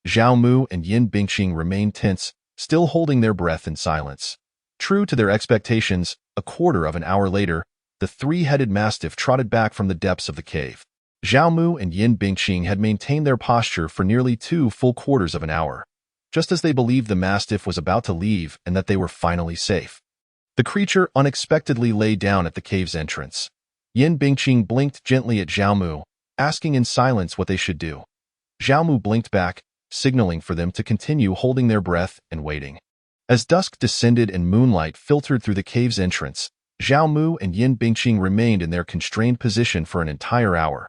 Zhao Mu and Yin Bingqing remained tense, still holding their breath in silence. True to their expectations, a quarter of an hour later, the three-headed mastiff trotted back from the depths of the cave. Zhao Mu and Yin Bingqing had maintained their posture for nearly 2 full quarters of an hour, just as they believed the mastiff was about to leave and that they were finally safe. The creature unexpectedly lay down at the cave's entrance. Yin Bingqing blinked gently at Zhao Mu, asking in silence what they should do. Zhao Mu blinked back, signaling for them to continue holding their breath and waiting. As dusk descended and moonlight filtered through the cave's entrance, Zhao Mu and Yin Bingqing remained in their constrained position for an entire hour.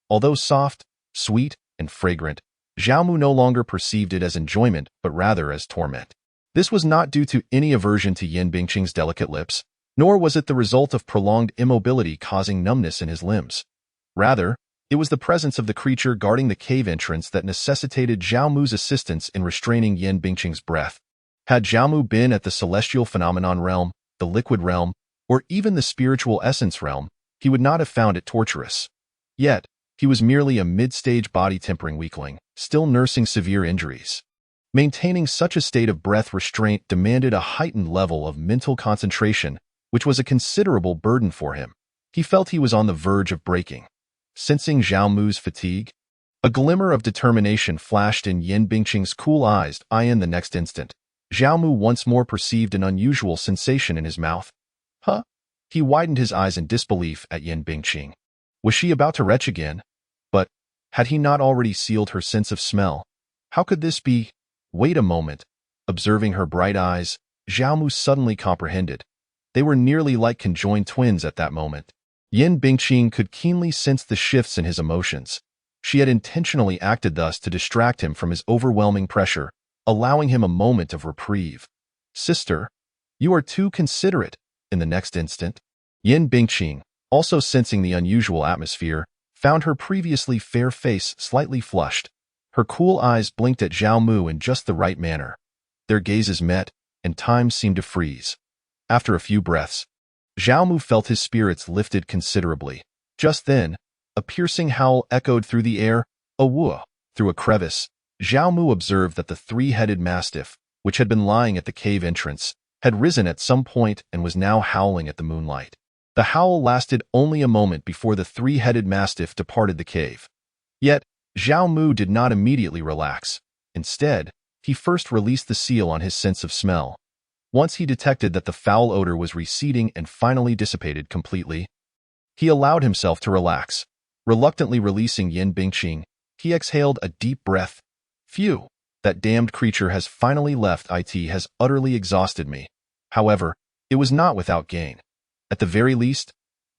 Although soft, sweet, and fragrant, Zhao Mu no longer perceived it as enjoyment but rather as torment. This was not due to any aversion to Yin Bingqing's delicate lips, nor was it the result of prolonged immobility causing numbness in his limbs. Rather, it was the presence of the creature guarding the cave entrance that necessitated Zhao Mu's assistance in restraining Yin Bingqing's breath. Had Zhao Mu been at the celestial phenomenon realm, the liquid realm, or even the spiritual essence realm, he would not have found it torturous. Yet, he was merely a mid-stage body-tempering weakling, still nursing severe injuries. Maintaining such a state of breath restraint demanded a heightened level of mental concentration, which was a considerable burden for him. He felt he was on the verge of breaking. Sensing Zhao Mu's fatigue, a glimmer of determination flashed in Yin Bingqing's cool eyes. In the next instant, Zhao Mu once more perceived an unusual sensation in his mouth. Huh? He widened his eyes in disbelief at Yin Bingqing. Was she about to retch again? But had he not already sealed her sense of smell? How could this be? Wait a moment. Observing her bright eyes, Zhao Mu suddenly comprehended. They were nearly like conjoined twins at that moment. Yin Bingqing could keenly sense the shifts in his emotions. She had intentionally acted thus to distract him from his overwhelming pressure, allowing him a moment of reprieve. Sister, you are too considerate. In the next instant, Yin Bingqing, also sensing the unusual atmosphere, found her previously fair face slightly flushed. Her cool eyes blinked at Zhao Mu in just the right manner. Their gazes met, and time seemed to freeze. After a few breaths, Zhao Mu felt his spirits lifted considerably. Just then, a piercing howl echoed through the air. Awoo! Through a crevice, Zhao Mu observed that the three-headed mastiff, which had been lying at the cave entrance, had risen at some point and was now howling at the moonlight. The howl lasted only a moment before the three-headed mastiff departed the cave. Yet, Zhao Mu did not immediately relax. Instead, he first released the seal on his sense of smell. Once he detected that the foul odor was receding and finally dissipated completely, he allowed himself to relax. Reluctantly releasing Yin Bingqing, he exhaled a deep breath. Phew, that damned creature has finally left. It has utterly exhausted me. However, it was not without gain. At the very least,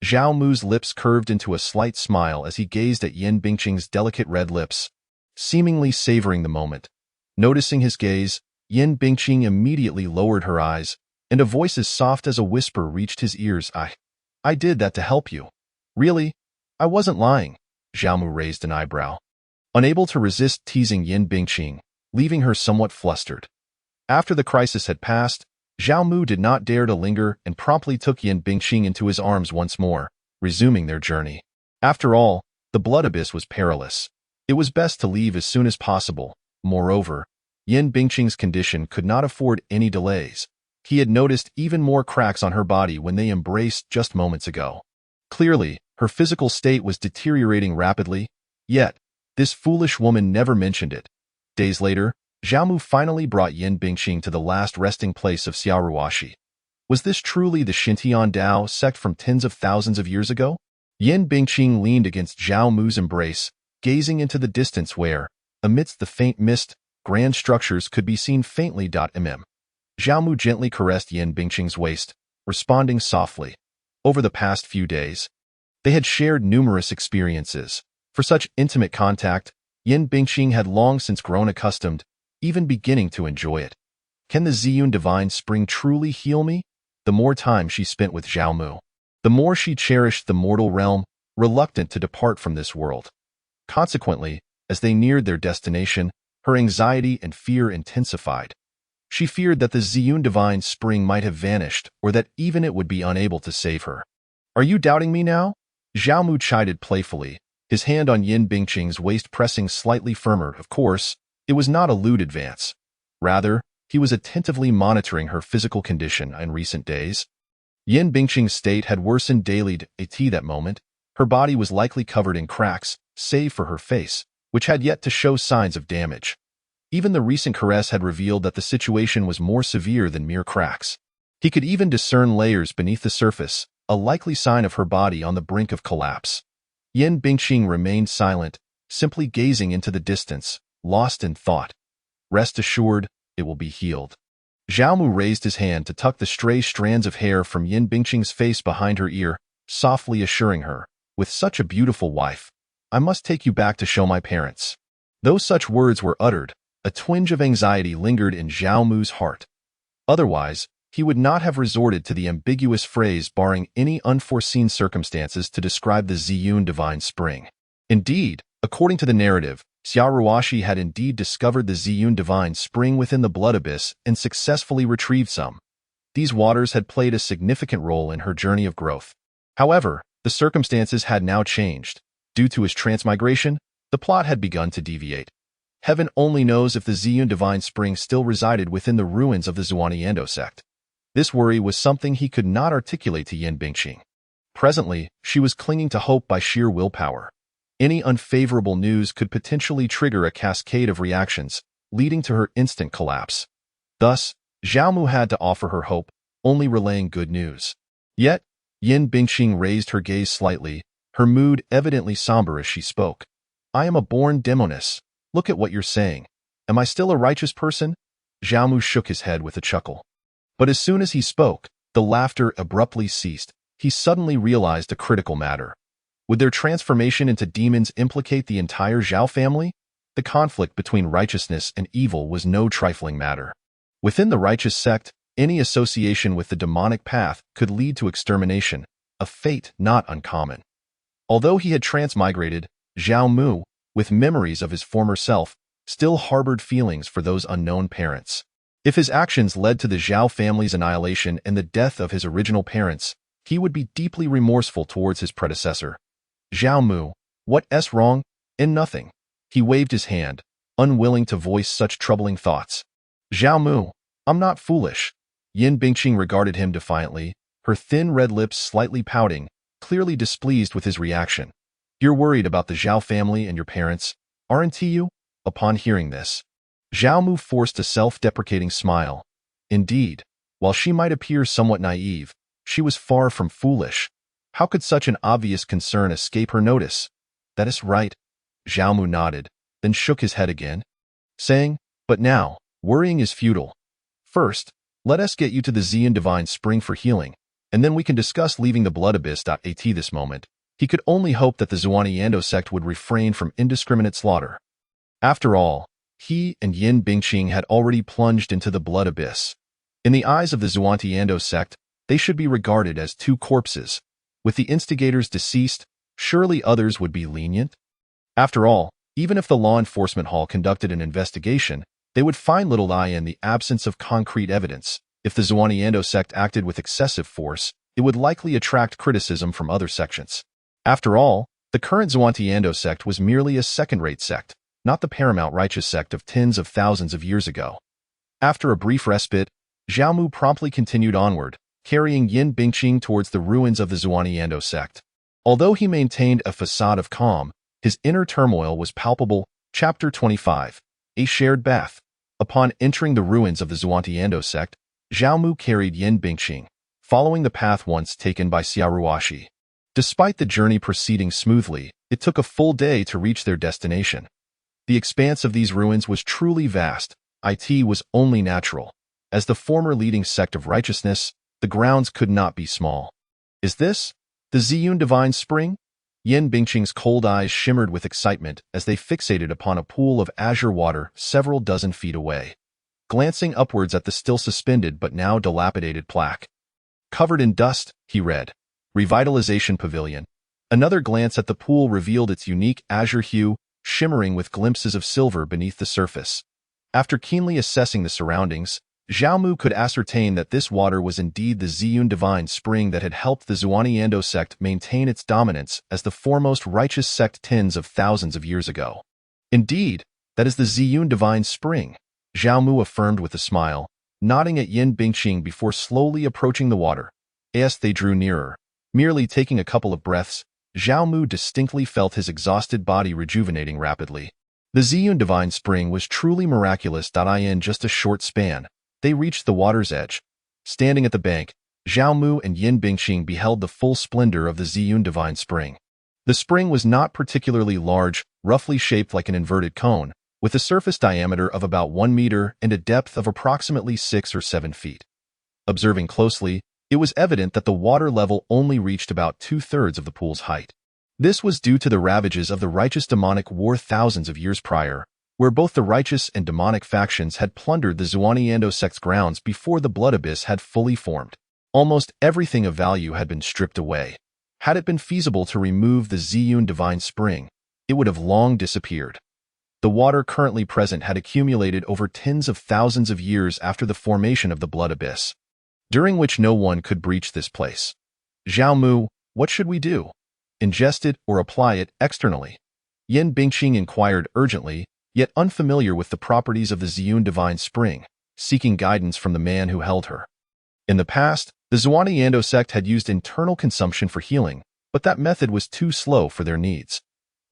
Zhao Mu's lips curved into a slight smile as he gazed at Yin Bingqing's delicate red lips, seemingly savoring the moment. Noticing his gaze, Yin Bingqing immediately lowered her eyes, and a voice as soft as a whisper reached his ears. I did that to help you. Really? I wasn't lying. Zhao Mu raised an eyebrow, unable to resist teasing Yin Bingqing, leaving her somewhat flustered. After the crisis had passed, Zhao Mu did not dare to linger and promptly took Yin Bingqing into his arms once more, resuming their journey. After all, the blood abyss was perilous. It was best to leave as soon as possible. Moreover, Yin Bingqing's condition could not afford any delays. He had noticed even more cracks on her body when they embraced just moments ago. Clearly, her physical state was deteriorating rapidly, yet, this foolish woman never mentioned it. Days later, Zhao Mu finally brought Yin Bingqing to the last resting place of Xiaoruoxi. Was this truly the Xintian Dao sect from tens of thousands of years ago? Yin Bingqing leaned against Zhao Mu's embrace, gazing into the distance where, amidst the faint mist, grand structures could be seen faintly. Zhao Mu gently caressed Yin Bingqing's waist, responding softly. Over the past few days, they had shared numerous experiences. For such intimate contact, Yin Bingqing had long since grown accustomed, even beginning to enjoy it. Can the Ziyun Divine Spring truly heal me? The more time she spent with Zhao Mu, the more she cherished the mortal realm, reluctant to depart from this world. Consequently, as they neared their destination, her anxiety and fear intensified. She feared that the Ziyun Divine Spring might have vanished or that even it would be unable to save her. Are you doubting me now? Zhao Mu chided playfully, his hand on Yin Bingqing's waist pressing slightly firmer. Of course, it was not a lewd advance. Rather, he was attentively monitoring her physical condition in recent days. Yin Bingqing's state had worsened daily. At that moment, her body was likely covered in cracks, save for her face, which had yet to show signs of damage. Even the recent caress had revealed that the situation was more severe than mere cracks. He could even discern layers beneath the surface, a likely sign of her body on the brink of collapse. Yin Bingqing remained silent, simply gazing into the distance, lost in thought. Rest assured, it will be healed. Zhao Mu raised his hand to tuck the stray strands of hair from Yin Bingqing's face behind her ear, softly assuring her, with such a beautiful wife, I must take you back to show my parents. Though such words were uttered, a twinge of anxiety lingered in Zhao Mu's heart. Otherwise, he would not have resorted to the ambiguous phrase barring any unforeseen circumstances to describe the Ziyun Divine Spring. Indeed, according to the narrative, Xiaoruoxi had indeed discovered the Ziyun Divine Spring within the blood abyss and successfully retrieved some. These waters had played a significant role in her journey of growth. However, the circumstances had now changed. Due to his transmigration, the plot had begun to deviate. Heaven only knows if the Ziyun Divine Spring still resided within the ruins of the Xuanyando sect. This worry was something he could not articulate to Yin Bingqing. Presently, she was clinging to hope by sheer willpower. Any unfavorable news could potentially trigger a cascade of reactions, leading to her instant collapse. Thus, Zhao Mu had to offer her hope, only relaying good news. Yet, Yin Bingqing raised her gaze slightly, her mood evidently somber as she spoke. I am a born demoness. Look at what you're saying. Am I still a righteous person? Zhao Mu shook his head with a chuckle. But as soon as he spoke, the laughter abruptly ceased. He suddenly realized a critical matter. Would their transformation into demons implicate the entire Zhao family? The conflict between righteousness and evil was no trifling matter. Within the righteous sect, any association with the demonic path could lead to extermination, a fate not uncommon. Although he had transmigrated, Zhao Mu, with memories of his former self, still harbored feelings for those unknown parents. If his actions led to the Zhao family's annihilation and the death of his original parents, he would be deeply remorseful towards his predecessor. Zhao Mu, what's wrong? And nothing. He waved his hand, unwilling to voice such troubling thoughts. Zhao Mu, I'm not foolish. Yin Bingqing regarded him defiantly, her thin red lips slightly pouting, clearly displeased with his reaction. "You're worried about the Zhao family and your parents, aren't you?" Upon hearing this, Zhao Mu forced a self-deprecating smile. Indeed, while she might appear somewhat naive, she was far from foolish. How could such an obvious concern escape her notice? "That is right." Zhao Mu nodded, then shook his head again, saying, "But now, worrying is futile. First, let us get you to the Ziyun Divine Spring for healing, and then we can discuss leaving the Blood Abyss. At this moment, he could only hope that the Xuan Yando sect would refrain from indiscriminate slaughter. After all, he and Yin Bingqing had already plunged into the Blood Abyss. In the eyes of the Xuan Yando sect, they should be regarded as two corpses. With the instigators deceased, surely others would be lenient? After all, even if the law enforcement hall conducted an investigation, they would find little in the absence of concrete evidence. If the Xuan Yando sect acted with excessive force, it would likely attract criticism from other sections. After all, the current Xuan Yando sect was merely a second-rate sect, not the paramount righteous sect of tens of thousands of years ago. After a brief respite, Zhao Mu promptly continued onward, carrying Yin Bingqing towards the ruins of the Xuan Yando sect. Although he maintained a facade of calm, his inner turmoil was palpable. Chapter 25. A Shared Bath. Upon entering the ruins of the Xuan Yando sect, Zhao Mu carried Yin Bingqing, following the path once taken by Xia Ruoxi. Despite the journey proceeding smoothly, it took a full day to reach their destination. The expanse of these ruins was truly vast. It was only natural. As the former leading sect of righteousness, the grounds could not be small. "Is this the Ziyun Divine Spring?" Yin Bingqing's cold eyes shimmered with excitement as they fixated upon a pool of azure water several dozen feet away. Glancing upwards at the still suspended but now dilapidated plaque. Covered in dust, he read, "Revitalization Pavilion." Another glance at the pool revealed its unique azure hue, shimmering with glimpses of silver beneath the surface. After keenly assessing the surroundings, Zhao Mu could ascertain that this water was indeed the Ziyun Divine Spring that had helped the Xuan Yando sect maintain its dominance as the foremost righteous sect tens of thousands of years ago. "Indeed, that is the Ziyun Divine Spring," Zhao Mu affirmed with a smile, nodding at Yin Bingqing before slowly approaching the water. As they drew nearer, merely taking a couple of breaths, Zhao Mu distinctly felt his exhausted body rejuvenating rapidly. The Ziyun Divine Spring was truly miraculous. In just a short span, they reached the water's edge. Standing at the bank, Zhao Mu and Yin Bingqing beheld the full splendor of the Ziyun Divine Spring. The spring was not particularly large, roughly shaped like an inverted cone, with a surface diameter of about 1 meter and a depth of approximately 6 or 7 feet. Observing closely, it was evident that the water level only reached about 2/3 of the pool's height. This was due to the ravages of the righteous demonic war thousands of years prior, where both the righteous and demonic factions had plundered the Xuan Yando sect's grounds before the Blood Abyss had fully formed. Almost everything of value had been stripped away. Had it been feasible to remove the Ziyun Divine Spring, it would have long disappeared. The water currently present had accumulated over tens of thousands of years after the formation of the Blood Abyss, during which no one could breach this place. "Zhao Mu, what should we do? Ingest it or apply it externally?" Yin Bingqing inquired urgently, yet unfamiliar with the properties of the Ziyun Divine Spring, seeking guidance from the man who held her. In the past, the Xuan Yando sect had used internal consumption for healing, but that method was too slow for their needs.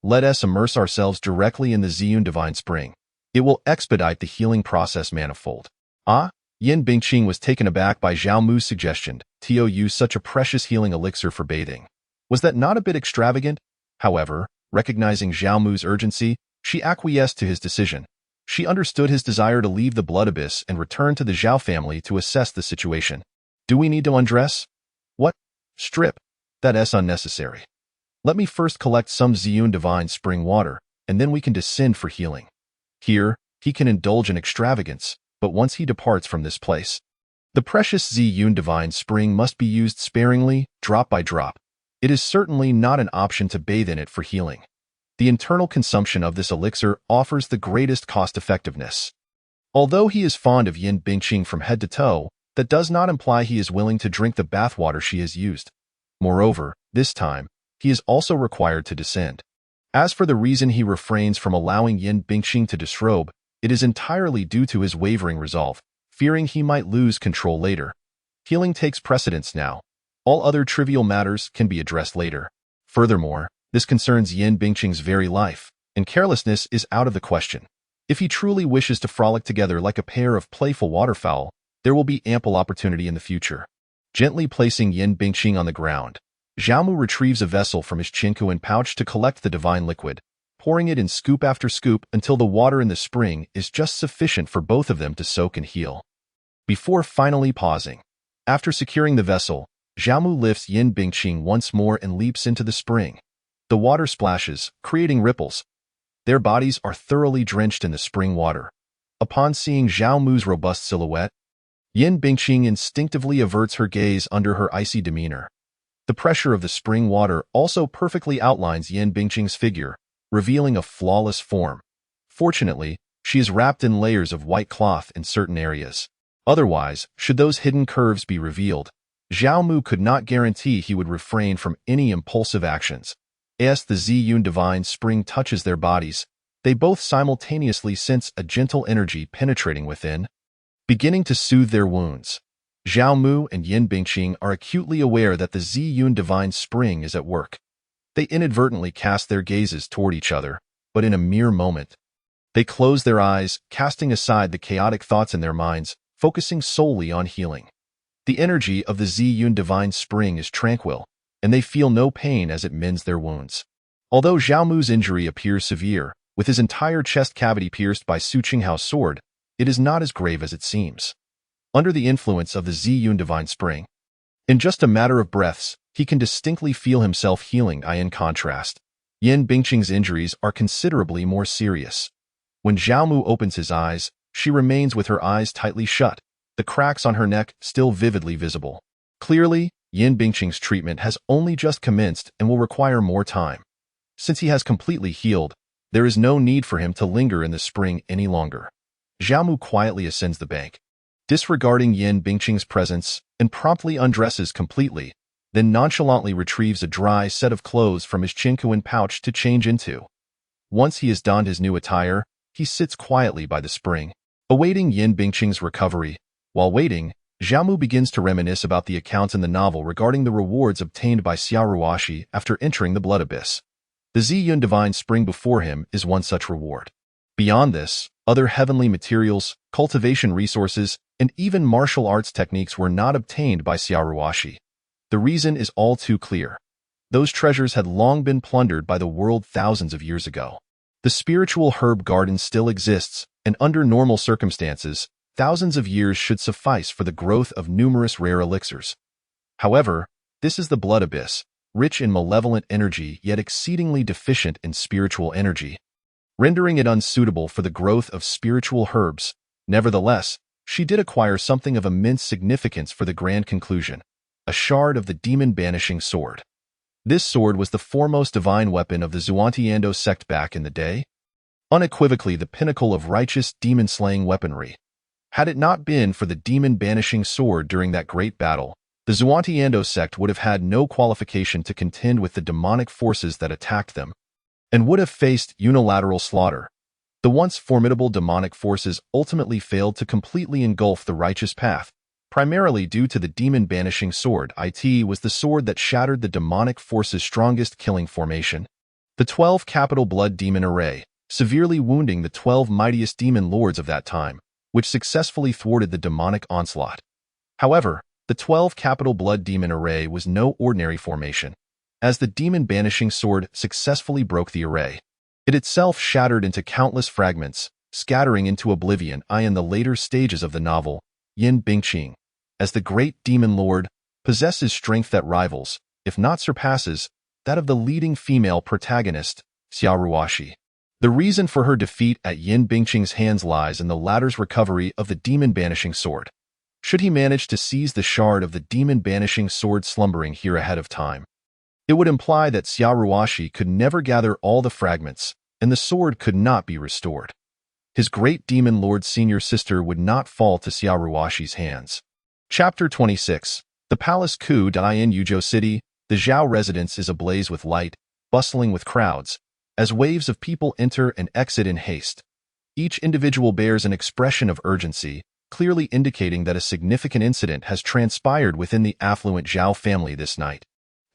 "Let us immerse ourselves directly in the Ziyun Divine Spring. It will expedite the healing process manifold." "Ah?" Yin Bingqing was taken aback by Zhao Mu's suggestion. To use such a precious healing elixir for bathing. Was that not a bit extravagant? However, recognizing Zhao Mu's urgency, she acquiesced to his decision. She understood his desire to leave the Blood Abyss and return to the Zhao family to assess the situation. "Do we need to undress?" "What? Strip? That's unnecessary. Let me first collect some Ziyun Divine Spring water, and then we can descend for healing. Here, he can indulge in extravagance, but once he departs from this place, the precious Ziyun Divine Spring must be used sparingly, drop by drop. It is certainly not an option to bathe in it for healing. The internal consumption of this elixir offers the greatest cost-effectiveness. Although he is fond of Yin Bingqing from head to toe, that does not imply he is willing to drink the bathwater she has used. Moreover, this time, he is also required to descend. As for the reason he refrains from allowing Yin Bingqing to disrobe, it is entirely due to his wavering resolve, fearing he might lose control later. Healing takes precedence now. All other trivial matters can be addressed later. Furthermore, this concerns Yin Bingqing's very life, and carelessness is out of the question. If he truly wishes to frolic together like a pair of playful waterfowl, there will be ample opportunity in the future. Gently placing Yin Bingqing on the ground, Xiaomu retrieves a vessel from his Qinkuan pouch to collect the divine liquid, pouring it in scoop after scoop until the water in the spring is just sufficient for both of them to soak and heal. Before finally pausing, after securing the vessel, Xiaomu lifts Yin Bingqing once more and leaps into the spring. The water splashes, creating ripples. Their bodies are thoroughly drenched in the spring water. Upon seeing Xiaomu's robust silhouette, Yin Bingqing instinctively averts her gaze under her icy demeanor. The pressure of the spring water also perfectly outlines Yin Bingqing's figure, revealing a flawless form. Fortunately, she is wrapped in layers of white cloth in certain areas. Otherwise, should those hidden curves be revealed, Xiaomu could not guarantee he would refrain from any impulsive actions. As the Ziyun divine spring touches their bodies, they both simultaneously sense a gentle energy penetrating within, beginning to soothe their wounds. Xiaomu and Yin Bingqing are acutely aware that the Ziyun divine spring is at work. They inadvertently cast their gazes toward each other, but in a mere moment, they close their eyes, casting aside the chaotic thoughts in their minds, focusing solely on healing. The energy of the Ziyun divine spring is tranquil, and they feel no pain as it mends their wounds. Although Xiaomu's injury appears severe, with his entire chest cavity pierced by Su Qinghao's sword, it is not as grave as it seems. Under the influence of the Ziyun divine spring, in just a matter of breaths, he can distinctly feel himself healing. In contrast, Yin Bingqing's injuries are considerably more serious. When Xiaomu opens his eyes, she remains with her eyes tightly shut, the cracks on her neck still vividly visible. Clearly, Yin Bingqing's treatment has only just commenced and will require more time. Since he has completely healed, there is no need for him to linger in the spring any longer. Xiaomu quietly ascends the bank, disregarding Yin Bingqing's presence, and promptly undresses completely, then nonchalantly retrieves a dry set of clothes from his Qinkuan pouch to change into. Once he has donned his new attire, he sits quietly by the spring, awaiting Yin Bingqing's recovery. While waiting, Xiaomu begins to reminisce about the accounts in the novel regarding the rewards obtained by Xiao Ruoxi after entering the Blood Abyss. The Ziyun divine spring before him is one such reward. Beyond this, other heavenly materials, cultivation resources, and even martial arts techniques were not obtained by Xiao Ruoxi. The reason is all too clear. Those treasures had long been plundered by the world thousands of years ago. The spiritual herb garden still exists, and under normal circumstances, thousands of years should suffice for the growth of numerous rare elixirs. However, this is the Blood Abyss, rich in malevolent energy yet exceedingly deficient in spiritual energy, rendering it unsuitable for the growth of spiritual herbs. Nevertheless, she did acquire something of immense significance for the grand conclusion, a shard of the demon-banishing sword. This sword was the foremost divine weapon of the Xuantiando sect back in the day, unequivocally the pinnacle of righteous demon-slaying weaponry. Had it not been for the demon-banishing sword during that great battle, the Xuantiando sect would have had no qualification to contend with the demonic forces that attacked them, and would have faced unilateral slaughter. The once formidable demonic forces ultimately failed to completely engulf the righteous path, primarily due to the demon-banishing sword. It was the sword that shattered the demonic force's strongest killing formation, the 12 capital blood demon array, severely wounding the 12 mightiest demon lords of that time, which successfully thwarted the demonic onslaught. However, the 12 capital blood demon array was no ordinary formation, as the demon-banishing sword successfully broke the array. It itself shattered into countless fragments, scattering into oblivion. In the later stages of the novel, Yin Bingqing, as the great demon lord, possesses strength that rivals, if not surpasses, that of the leading female protagonist, Xiao Ruoxi. The reason for her defeat at Yin Bingqing's hands lies in the latter's recovery of the demon-banishing sword. Should he manage to seize the shard of the demon-banishing sword slumbering here ahead of time, it would imply that Xiao Ruoxi could never gather all the fragments, and the sword could not be restored. His great demon lord's senior sister would not fall to Xiao Ruoxi's hands. Chapter 26. The Palace Ku Dai in Yuzhou City. The Zhao residence is ablaze with light, bustling with crowds, as waves of people enter and exit in haste. Each individual bears an expression of urgency, clearly indicating that a significant incident has transpired within the affluent Zhao family this night.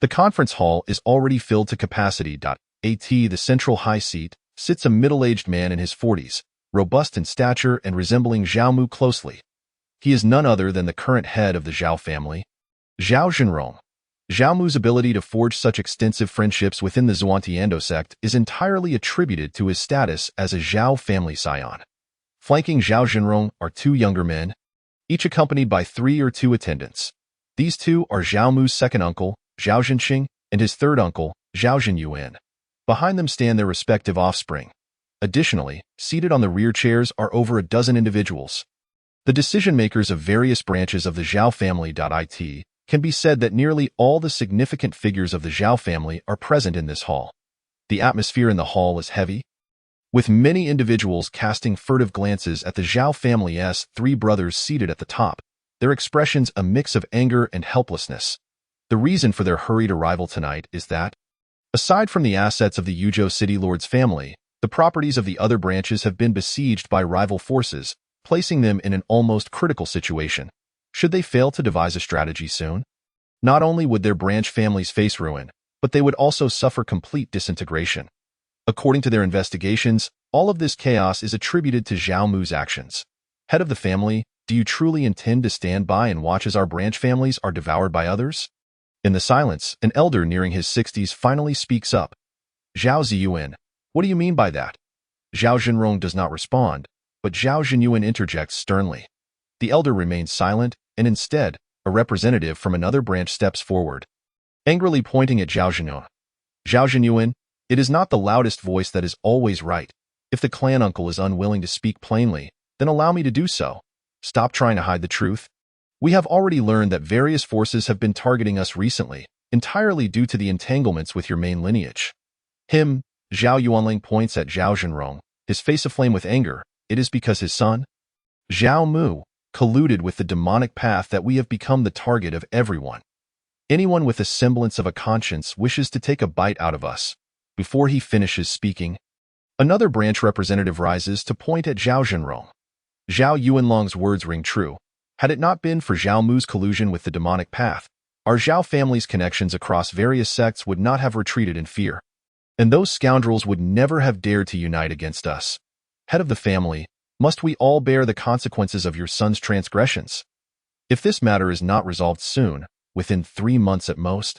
The conference hall is already filled to capacity. At the central high seat sits a middle-aged man in his 40s, robust in stature and resembling Zhao Mu closely. He is none other than the current head of the Zhao family, Zhao Zhenrong. Zhao Mu's ability to forge such extensive friendships within the Xuantiando sect is entirely attributed to his status as a Zhao family scion. Flanking Zhao Zhenrong are two younger men, each accompanied by 3 or 2 attendants. These two are Zhao Mu's second uncle, Zhao Zhenxing, and his third uncle, Zhao Zhenyuan. Behind them stand their respective offspring. Additionally, seated on the rear chairs are over a dozen individuals. The decision-makers of various branches of the Zhao family. It can be said that nearly all the significant figures of the Zhao family are present in this hall. The atmosphere in the hall is heavy, with many individuals casting furtive glances at the Zhao family's 3 brothers seated at the top, their expressions a mix of anger and helplessness. The reason for their hurried arrival tonight is that, aside from the assets of the Yuzhou City Lord's family, the properties of the other branches have been besieged by rival forces, placing them in an almost critical situation. Should they fail to devise a strategy soon, not only would their branch families face ruin, but they would also suffer complete disintegration. According to their investigations, all of this chaos is attributed to Zhao Mu's actions. Head of the family, do you truly intend to stand by and watch as our branch families are devoured by others? In the silence, an elder nearing his 60s finally speaks up. Zhao Ziyuan, what do you mean by that? Zhao Zhenrong does not respond, but Zhao Zhenyuan interjects sternly. The elder remains silent, and instead, a representative from another branch steps forward, angrily pointing at Zhao Zhenyuan. Zhao Zhenyuan, it is not the loudest voice that is always right. If the clan uncle is unwilling to speak plainly, then allow me to do so. Stop trying to hide the truth. We have already learned that various forces have been targeting us recently, entirely due to the entanglements with your main lineage. Zhao Yuanling points at Zhao Zhenrong, his face aflame with anger. It is because his son, Zhao Mu, colluded with the demonic path that we have become the target of everyone. Anyone with a semblance of a conscience wishes to take a bite out of us. Before he finishes speaking, another branch representative rises to point at Zhao Zhenrong. Zhao Yuanlong's words ring true. Had it not been for Zhao Mu's collusion with the demonic path, our Zhao family's connections across various sects would not have retreated in fear, and those scoundrels would never have dared to unite against us. Head of the family, must we all bear the consequences of your son's transgressions? If this matter is not resolved soon, within 3 months at most,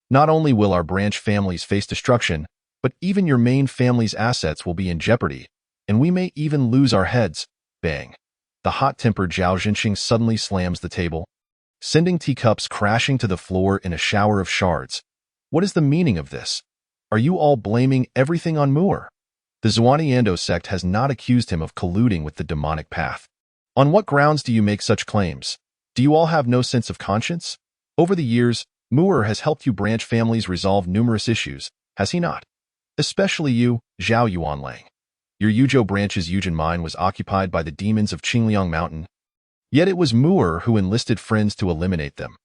not only will our branch families face destruction, but even your main family's assets will be in jeopardy, and we may even lose our heads. Bang. The hot-tempered Zhao Zhenxing suddenly slams the table, sending teacups crashing to the floor in a shower of shards. What is the meaning of this? Are you all blaming everything on Mu'er? The Xuantiando sect has not accused him of colluding with the demonic path. On what grounds do you make such claims? Do you all have no sense of conscience? Over the years, Mu'er has helped you branch families resolve numerous issues, has he not? Especially you, Zhao Yuanlang. Your Yuzhou branch's Yujin mine was occupied by the demons of Qingliang Mountain. Yet it was Mu'er who enlisted friends to eliminate them.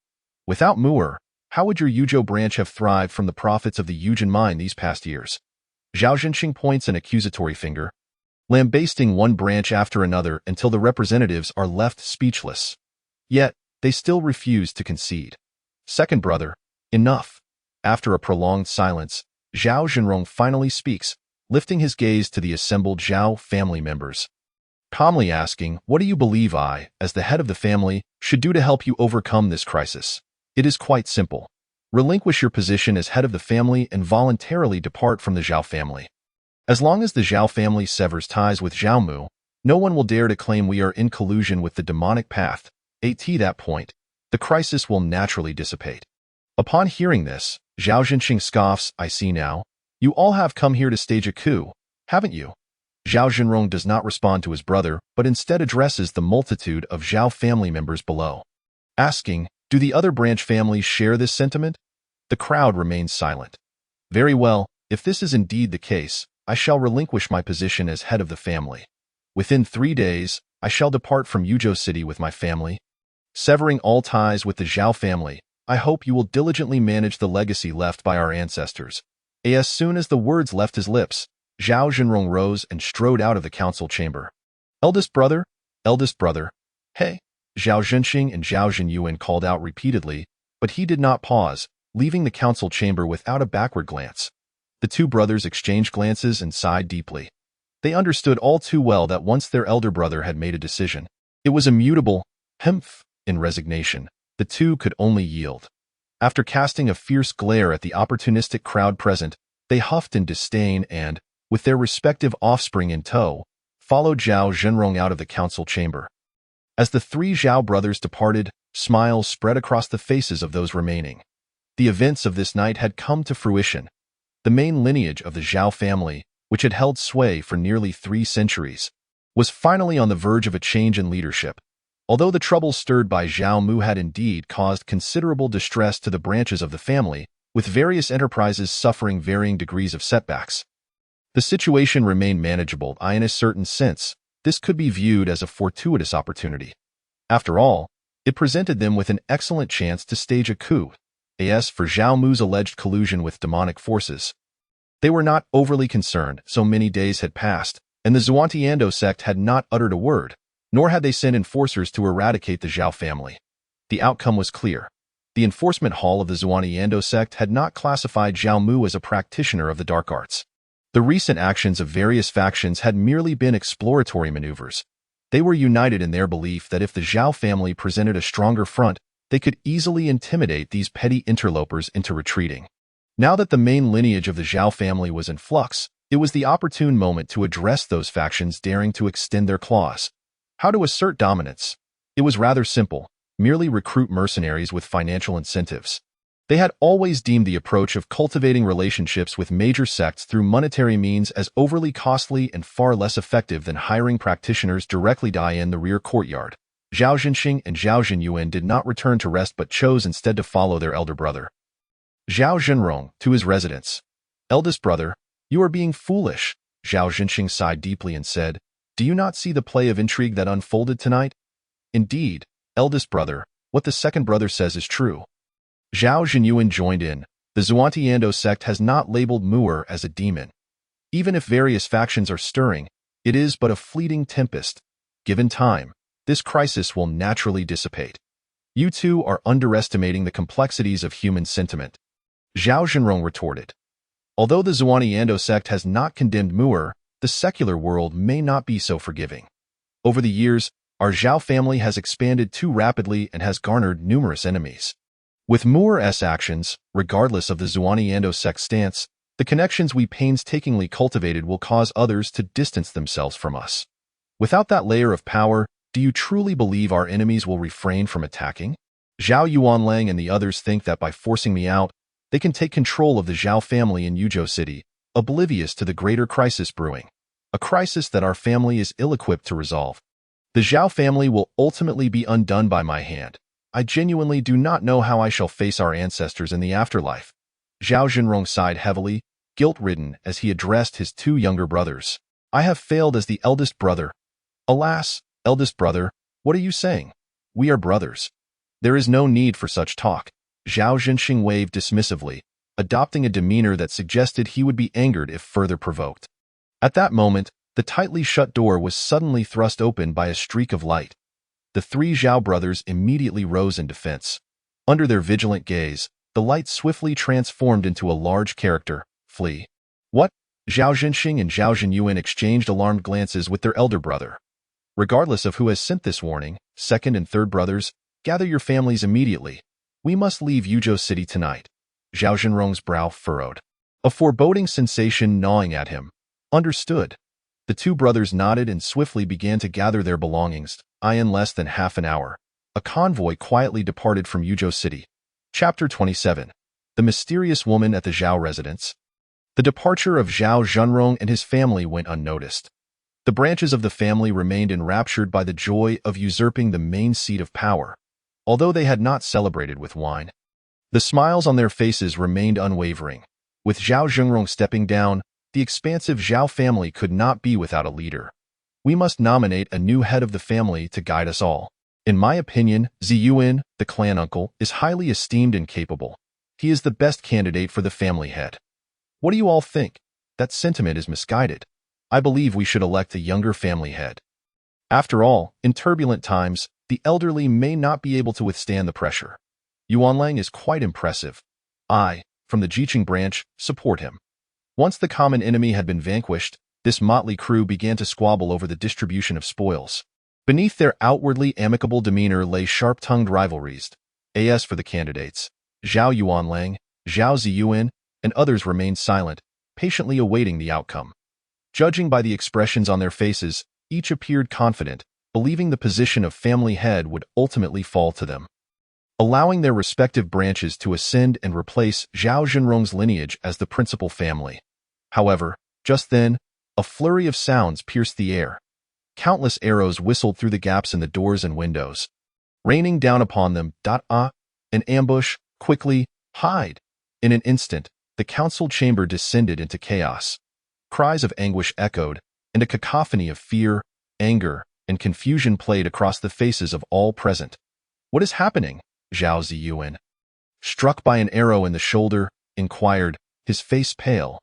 Without Mu'er, how would your Yuzhou branch have thrived from the profits of the Yujin mine these past years? Zhao Zhenxing points an accusatory finger, lambasting one branch after another until the representatives are left speechless. Yet, they still refuse to concede. Second brother, enough. After a prolonged silence, Zhao Zhenrong finally speaks, lifting his gaze to the assembled Zhao family members, calmly asking, what do you believe I, as the head of the family, should do to help you overcome this crisis? It is quite simple. Relinquish your position as head of the family and voluntarily depart from the Zhao family. As long as the Zhao family severs ties with Zhao Mu, no one will dare to claim we are in collusion with the demonic path. At that point, the crisis will naturally dissipate. Upon hearing this, Zhao Zhenxing scoffs, I see now. You all have come here to stage a coup, haven't you? Zhao Zhenrong does not respond to his brother, but instead addresses the multitude of Zhao family members below, asking, do the other branch families share this sentiment? The crowd remains silent. Very well, if this is indeed the case, I shall relinquish my position as head of the family. Within 3 days, I shall depart from Yuzhou City with my family. Severing all ties with the Zhao family, I hope you will diligently manage the legacy left by our ancestors. As soon as the words left his lips, Zhao Zhenrong rose and strode out of the council chamber. Eldest brother, Hey! Zhao Zhenxing and Zhao Zhenyuan called out repeatedly, but he did not pause, leaving the council chamber without a backward glance. The two brothers exchanged glances and sighed deeply. They understood all too well that once their elder brother had made a decision, it was immutable. Hemph! In resignation, the two could only yield. After casting a fierce glare at the opportunistic crowd present, they huffed in disdain and, with their respective offspring in tow, followed Zhao Zhenrong out of the council chamber. As the three Zhao brothers departed, smiles spread across the faces of those remaining. The events of this night had come to fruition. The main lineage of the Zhao family, which had held sway for nearly 3 centuries, was finally on the verge of a change in leadership. Although the troubles stirred by Zhao Mu had indeed caused considerable distress to the branches of the family, with various enterprises suffering varying degrees of setbacks, the situation remained manageable. In a certain sense, this could be viewed as a fortuitous opportunity. After all, it presented them with an excellent chance to stage a coup, as for Zhao Mu's alleged collusion with demonic forces. They were not overly concerned. So many days had passed, and the Xuantiando sect had not uttered a word, nor had they sent enforcers to eradicate the Zhao family. The outcome was clear. The enforcement hall of the Xuantiando sect had not classified Zhao Mu as a practitioner of the dark arts. The recent actions of various factions had merely been exploratory maneuvers. They were united in their belief that if the Zhao family presented a stronger front, they could easily intimidate these petty interlopers into retreating. Now that the main lineage of the Zhao family was in flux, it was the opportune moment to address those factions daring to extend their claws. How to assert dominance? It was rather simple: merely recruit mercenaries with financial incentives. They had always deemed the approach of cultivating relationships with major sects through monetary means as overly costly and far less effective than hiring practitioners directly in the rear courtyard. Zhao Zhenxing and Zhao Zhenyuan did not return to rest but chose instead to follow their elder brother. Zhao Zhenrong, to his residence. Eldest brother, you are being foolish. Zhao Zhenxing sighed deeply and said, do you not see the play of intrigue that unfolded tonight? Indeed, eldest brother, what the second brother says is true. Zhao Zhenyuan joined in. The Xuantiando sect has not labeled Mu'er as a demon. Even if various factions are stirring, it is but a fleeting tempest. Given time, this crisis will naturally dissipate. You two are underestimating the complexities of human sentiment. Zhao Zhenrong retorted. Although the Xuantiando sect has not condemned Mu'er, the secular world may not be so forgiving. Over the years, our Zhao family has expanded too rapidly and has garnered numerous enemies. With Mu'er's actions, regardless of the Xuantiando sect's stance, the connections we painstakingly cultivated will cause others to distance themselves from us. Without that layer of power, do you truly believe our enemies will refrain from attacking? Zhao Yuanlang and the others think that by forcing me out, they can take control of the Zhao family in Yuzhou City, oblivious to the greater crisis brewing, a crisis that our family is ill-equipped to resolve. The Zhao family will ultimately be undone by my hand. I genuinely do not know how I shall face our ancestors in the afterlife. Zhao Zhenrong sighed heavily, guilt-ridden as he addressed his 2 younger brothers. I have failed as the eldest brother. Alas, eldest brother, what are you saying? We are brothers. There is no need for such talk. Zhao Zhenxing waved dismissively, adopting a demeanor that suggested he would be angered if further provoked. At that moment, the tightly shut door was suddenly thrust open by a streak of light. The 3 Zhao brothers immediately rose in defense. Under their vigilant gaze, the light swiftly transformed into a large character. Flee. What? Zhao Zhenxing and Zhao Zhenyuan exchanged alarmed glances with their elder brother. Regardless of who has sent this warning, second and third brothers, gather your families immediately. We must leave Yuzhou City tonight. Zhao Zhenrong's brow furrowed, a foreboding sensation gnawing at him. Understood. The 2 brothers nodded and swiftly began to gather their belongings. In less than half an hour, a convoy quietly departed from Yuzhou City. Chapter 27. The Mysterious Woman at the Zhao Residence. The departure of Zhao Zhenrong and his family went unnoticed. The branches of the family remained enraptured by the joy of usurping the main seat of power, although they had not celebrated with wine. The smiles on their faces remained unwavering. With Zhao Zhenrong stepping down, the expansive Zhao family could not be without a leader. We must nominate a new head of the family to guide us all. In my opinion, Ziyuan, the clan uncle, is highly esteemed and capable. He is the best candidate for the family head. What do you all think? That sentiment is misguided. I believe we should elect a younger family head. After all, in turbulent times, the elderly may not be able to withstand the pressure. Yuanlang is quite impressive. I, from the Jiqing branch, support him. Once the common enemy had been vanquished, this motley crew began to squabble over the distribution of spoils. Beneath their outwardly amicable demeanor lay sharp-tongued rivalries. As for the candidates, Zhao Yuanlang, Zhao Ziyuan, and others remained silent, patiently awaiting the outcome. Judging by the expressions on their faces, each appeared confident, believing the position of family head would ultimately fall to them. Allowing their respective branches to ascend and replace Zhao Zhenrong's lineage as the principal family. However, just then, a flurry of sounds pierced the air. Countless arrows whistled through the gaps in the doors and windows. Raining down upon them, an ambush, quickly, hide. In an instant, the council chamber descended into chaos. Cries of anguish echoed, and a cacophony of fear, anger, and confusion played across the faces of all present. What is happening? Zhao Ziyuan, struck by an arrow in the shoulder, inquired, his face pale.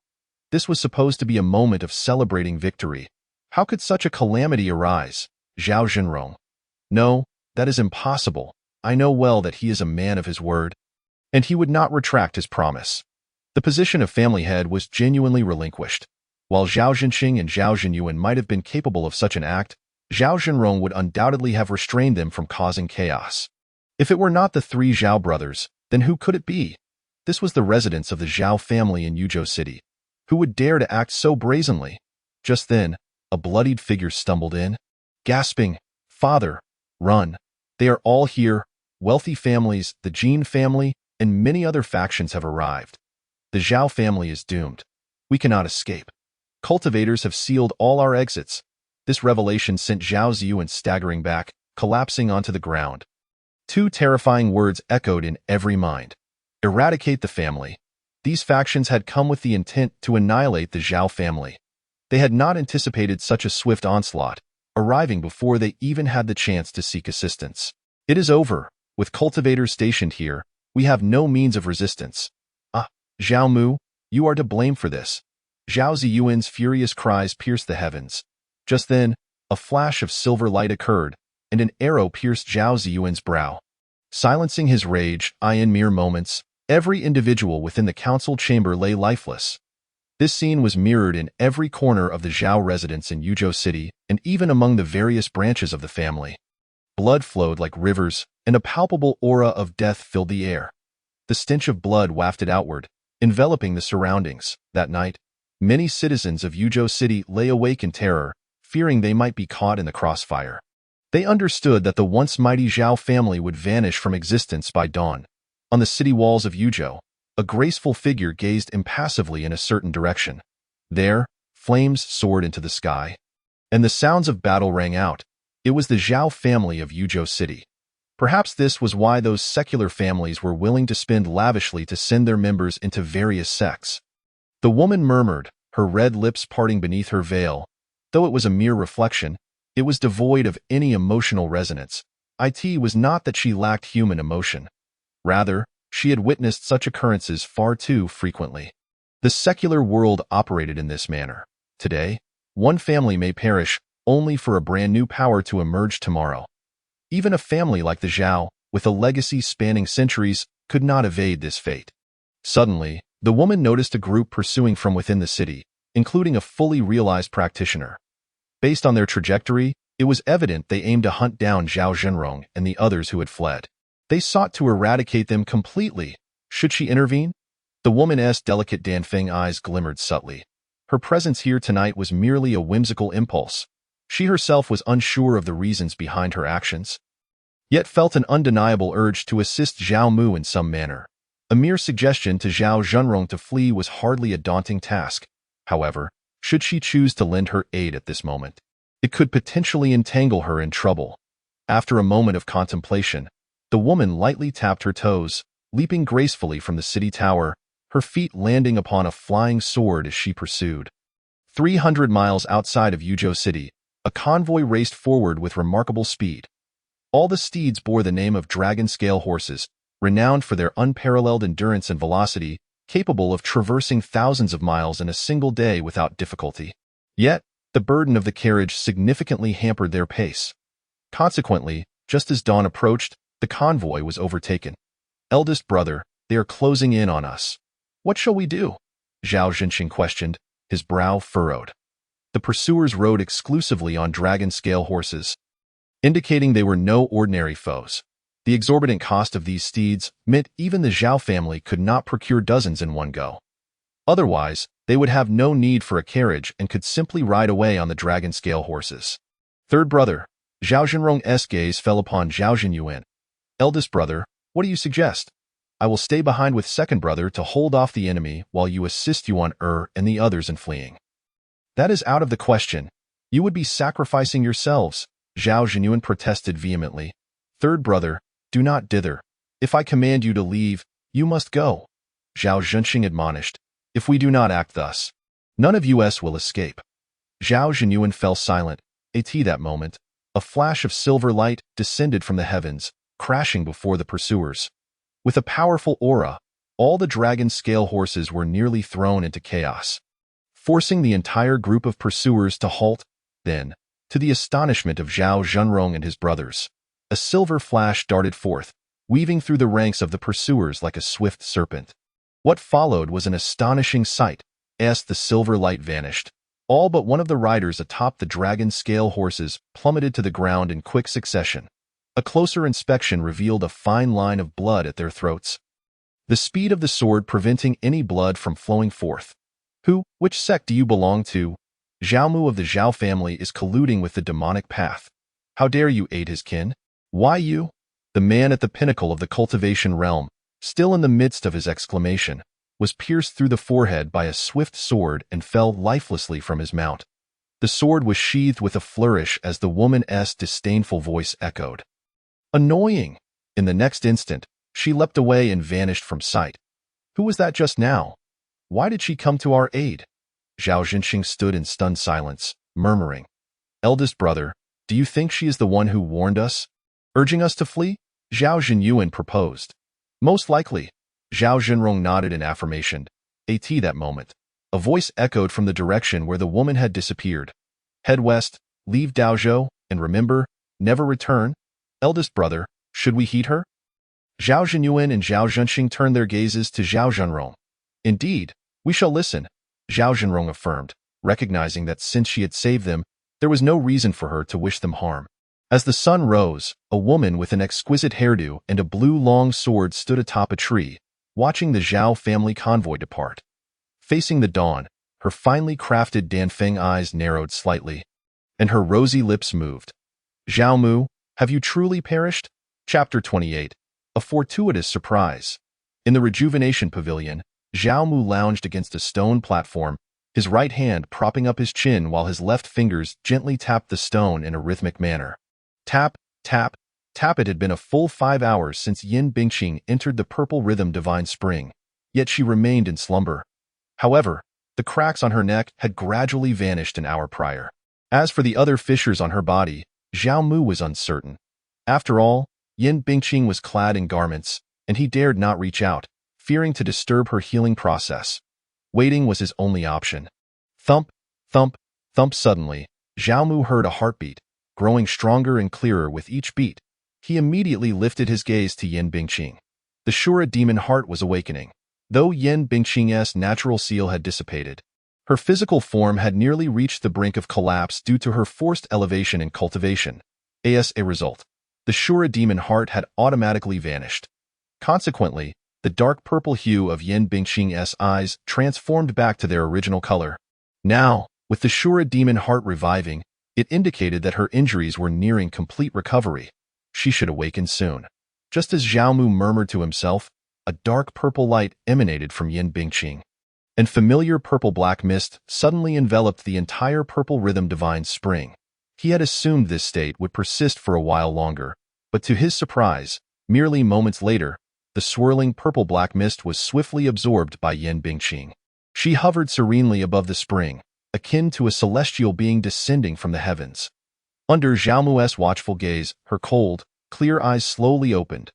This was supposed to be a moment of celebrating victory. How could such a calamity arise? Zhao Zhenrong. No, that is impossible. I know well that he is a man of his word, and he would not retract his promise. The position of family head was genuinely relinquished. While Zhao Zhenxing and Zhao Zhenyuan might have been capable of such an act, Zhao Zhenrong would undoubtedly have restrained them from causing chaos. If it were not the three Zhao brothers, then who could it be? This was the residence of the Zhao family in Yuzhou City. Who would dare to act so brazenly? Just then, a bloodied figure stumbled in, gasping, "Father, run! They are all here. Wealthy families, the Jin family, and many other factions have arrived. The Zhao family is doomed. We cannot escape. Cultivators have sealed all our exits." This revelation sent Zhao Ziyuan staggering back, collapsing onto the ground. Two terrifying words echoed in every mind. Eradicate the family. These factions had come with the intent to annihilate the Zhao family. They had not anticipated such a swift onslaught, arriving before they even had the chance to seek assistance. It is over. With cultivators stationed here, we have no means of resistance. Zhao Mu, you are to blame for this. Zhao Ziyuan's furious cries pierced the heavens. Just then, a flash of silver light occurred, and an arrow pierced Zhao Ziyuan's brow. Silencing his rage, in mere moments, every individual within the council chamber lay lifeless. This scene was mirrored in every corner of the Zhao residence in Yuzhou City and even among the various branches of the family. Blood flowed like rivers, and a palpable aura of death filled the air. The stench of blood wafted outward, enveloping the surroundings. That night, many citizens of Yuzhou City lay awake in terror, fearing they might be caught in the crossfire. They understood that the once mighty Zhao family would vanish from existence by dawn. On the city walls of Yuzhou, a graceful figure gazed impassively in a certain direction. There, flames soared into the sky, and the sounds of battle rang out. It was the Zhao family of Yuzhou City. Perhaps this was why those secular families were willing to spend lavishly to send their members into various sects. The woman murmured, her red lips parting beneath her veil. Though it was a mere reflection, it was devoid of any emotional resonance. It was not that she lacked human emotion. Rather, she had witnessed such occurrences far too frequently. The secular world operated in this manner. Today, one family may perish, only for a brand new power to emerge tomorrow. Even a family like the Zhao, with a legacy spanning centuries, could not evade this fate. Suddenly, the woman noticed a group pursuing from within the city, including a fully realized practitioner. Based on their trajectory, it was evident they aimed to hunt down Zhao Zhenrong and the others who had fled. They sought to eradicate them completely. Should she intervene? The woman's delicate Danfeng eyes glimmered subtly. Her presence here tonight was merely a whimsical impulse. She herself was unsure of the reasons behind her actions, yet felt an undeniable urge to assist Zhao Mu in some manner. A mere suggestion to Zhao Zhenrong to flee was hardly a daunting task. However, should she choose to lend her aid at this moment, it could potentially entangle her in trouble. After a moment of contemplation, the woman lightly tapped her toes, leaping gracefully from the city tower, her feet landing upon a flying sword as she pursued. 300 miles outside of Yuzhou City, a convoy raced forward with remarkable speed. All the steeds bore the name of dragon-scale horses, renowned for their unparalleled endurance and velocity, capable of traversing thousands of miles in a single day without difficulty. Yet, the burden of the carriage significantly hampered their pace. Consequently, Just as dawn approached, the convoy was overtaken. Eldest brother, they are closing in on us. What shall we do? Zhao Zhenxing questioned, his brow furrowed. The pursuers rode exclusively on dragon scale horses, indicating they were no ordinary foes. The exorbitant cost of these steeds meant even the Zhao family could not procure dozens in one go. Otherwise, they would have no need for a carriage and could simply ride away on the dragon scale horses. Third brother, Zhao Zhenrong's gaze fell upon Zhao Zhenyuan. Eldest brother, what do you suggest? I will stay behind with second brother to hold off the enemy while you assist Yuan and the others in fleeing. That is out of the question. You would be sacrificing yourselves, Zhao Zhenyuan protested vehemently. Third brother, do not dither. If I command you to leave, you must go. Zhao Zhenxing admonished. If we do not act thus, none of us will escape. Zhao Zhenyuan fell silent. At that moment, a flash of silver light descended from the heavens, crashing before the pursuers. With a powerful aura, all the dragon scale horses were nearly thrown into chaos, forcing the entire group of pursuers to halt. Then, to the astonishment of Zhao Zhenrong and his brothers, a silver flash darted forth, weaving through the ranks of the pursuers like a swift serpent. What followed was an astonishing sight. As the silver light vanished, all but one of the riders atop the dragon scale horses plummeted to the ground in quick succession. A closer inspection revealed a fine line of blood at their throats, the speed of the sword preventing any blood from flowing forth. Which sect do you belong to? Zhao Mu of the Zhao family is colluding with the demonic path. How dare you aid his kin? Why you? The man at the pinnacle of the cultivation realm, still in the midst of his exclamation, was pierced through the forehead by a swift sword and fell lifelessly from his mount. The sword was sheathed with a flourish as the woman's disdainful voice echoed. Annoying! In the next instant, she leapt away and vanished from sight. Who was that just now? Why did she come to our aid? Zhao Zhenxing stood in stunned silence, murmuring. Eldest brother, do you think she is the one who warned us, urging us to flee? Zhao Zhenyuan proposed. Most likely. Zhao Zhenrong nodded in affirmation. At that moment, a voice echoed from the direction where the woman had disappeared. Head west, leave Daozhou, and remember, never return. Eldest brother, should we heed her? Zhao Zhenyuan and Zhao Zhenxing turned their gazes to Zhao Zhenrong. Indeed, we shall listen, Zhao Zhenrong affirmed, recognizing that since she had saved them, there was no reason for her to wish them harm. As the sun rose, a woman with an exquisite hairdo and a blue long sword stood atop a tree, watching the Zhao family convoy depart. Facing the dawn, her finely crafted Danfeng eyes narrowed slightly, and her rosy lips moved. Zhao Mu, have you truly perished? Chapter 28. A fortuitous surprise. In the rejuvenation pavilion, Zhao Mu lounged against a stone platform, his right hand propping up his chin while his left fingers gently tapped the stone in a rhythmic manner. Tap, tap, tap. It had been a full 5 hours since Yin Bingqing entered the purple rhythm divine spring, yet she remained in slumber. However, the cracks on her neck had gradually vanished an hour prior. As for the other fissures on her body, Zhao Mu was uncertain. After all, Yin Bingqing was clad in garments, and he dared not reach out, fearing to disturb her healing process. Waiting was his only option. Thump, thump, thump. Suddenly, Zhao Mu heard a heartbeat, growing stronger and clearer with each beat. He immediately lifted his gaze to Yin Bingqing. The Shura demon heart was awakening. Though Yin Bingqing's natural seal had dissipated, her physical form had nearly reached the brink of collapse due to her forced elevation in cultivation. As a result, the Shura demon heart had automatically vanished. Consequently, the dark purple hue of Yin Bingqing's eyes transformed back to their original color. Now, with the Shura demon heart reviving, it indicated that her injuries were nearing complete recovery. She should awaken soon. Just as Zhao Mu murmured to himself, a dark purple light emanated from Yin Bingqing, and familiar purple-black mist suddenly enveloped the entire purple rhythm divine spring. He had assumed this state would persist for a while longer, but to his surprise, merely moments later, the swirling purple-black mist was swiftly absorbed by Yin Bingqing. She hovered serenely above the spring, akin to a celestial being descending from the heavens. Under Zhao Mu's watchful gaze, her cold, clear eyes slowly opened.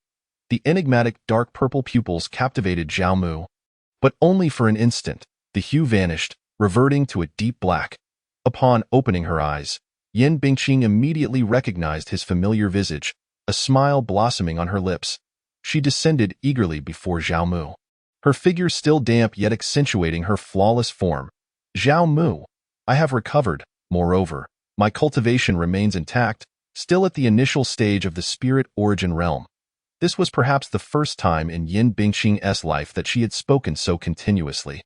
The enigmatic dark purple pupils captivated Zhao Mu. But only for an instant, the hue vanished, reverting to a deep black. Upon opening her eyes, Yin Bingqing immediately recognized his familiar visage, a smile blossoming on her lips. She descended eagerly before Zhao Mu, her figure still damp yet accentuating her flawless form. Zhao Mu, I have recovered. Moreover, my cultivation remains intact, still at the initial stage of the spirit origin realm. This was perhaps the first time in Yin Bingqing's life that she had spoken so continuously.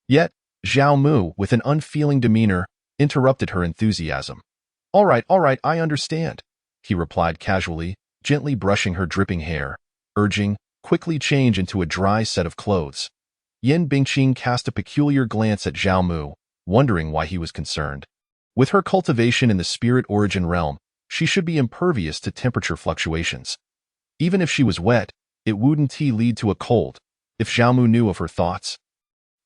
Yet, Zhao Mu, with an unfeeling demeanor, interrupted her enthusiasm. All right, I understand, he replied casually, gently brushing her dripping hair, urging, quickly change into a dry set of clothes. Yin Bingqing cast a peculiar glance at Zhao Mu, wondering why he was concerned. With her cultivation in the spirit origin realm, she should be impervious to temperature fluctuations. Even if she was wet, it wouldn't lead to a cold. If Zhao Mu knew of her thoughts,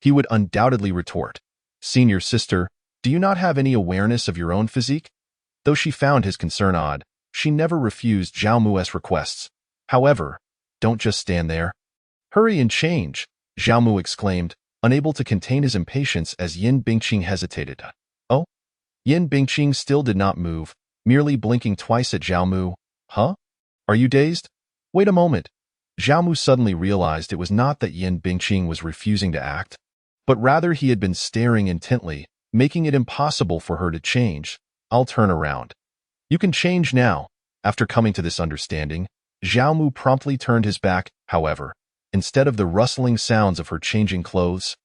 he would undoubtedly retort, Senior sister, do you not have any awareness of your own physique? Though she found his concern odd, she never refused Zhao Mu's requests. However, don't just stand there. Hurry and change, Zhao Mu exclaimed, unable to contain his impatience as Yin Bingqing hesitated. Oh? Yin Bingqing still did not move, merely blinking twice at Zhao Mu. Huh? Are you dazed? Wait a moment. Zhao Mu suddenly realized it was not that Yin Bingqing was refusing to act, but rather he had been staring intently, making it impossible for her to change. I'll turn around. You can change now. After coming to this understanding, Zhao Mu promptly turned his back. However, instead of the rustling sounds of her changing clothes,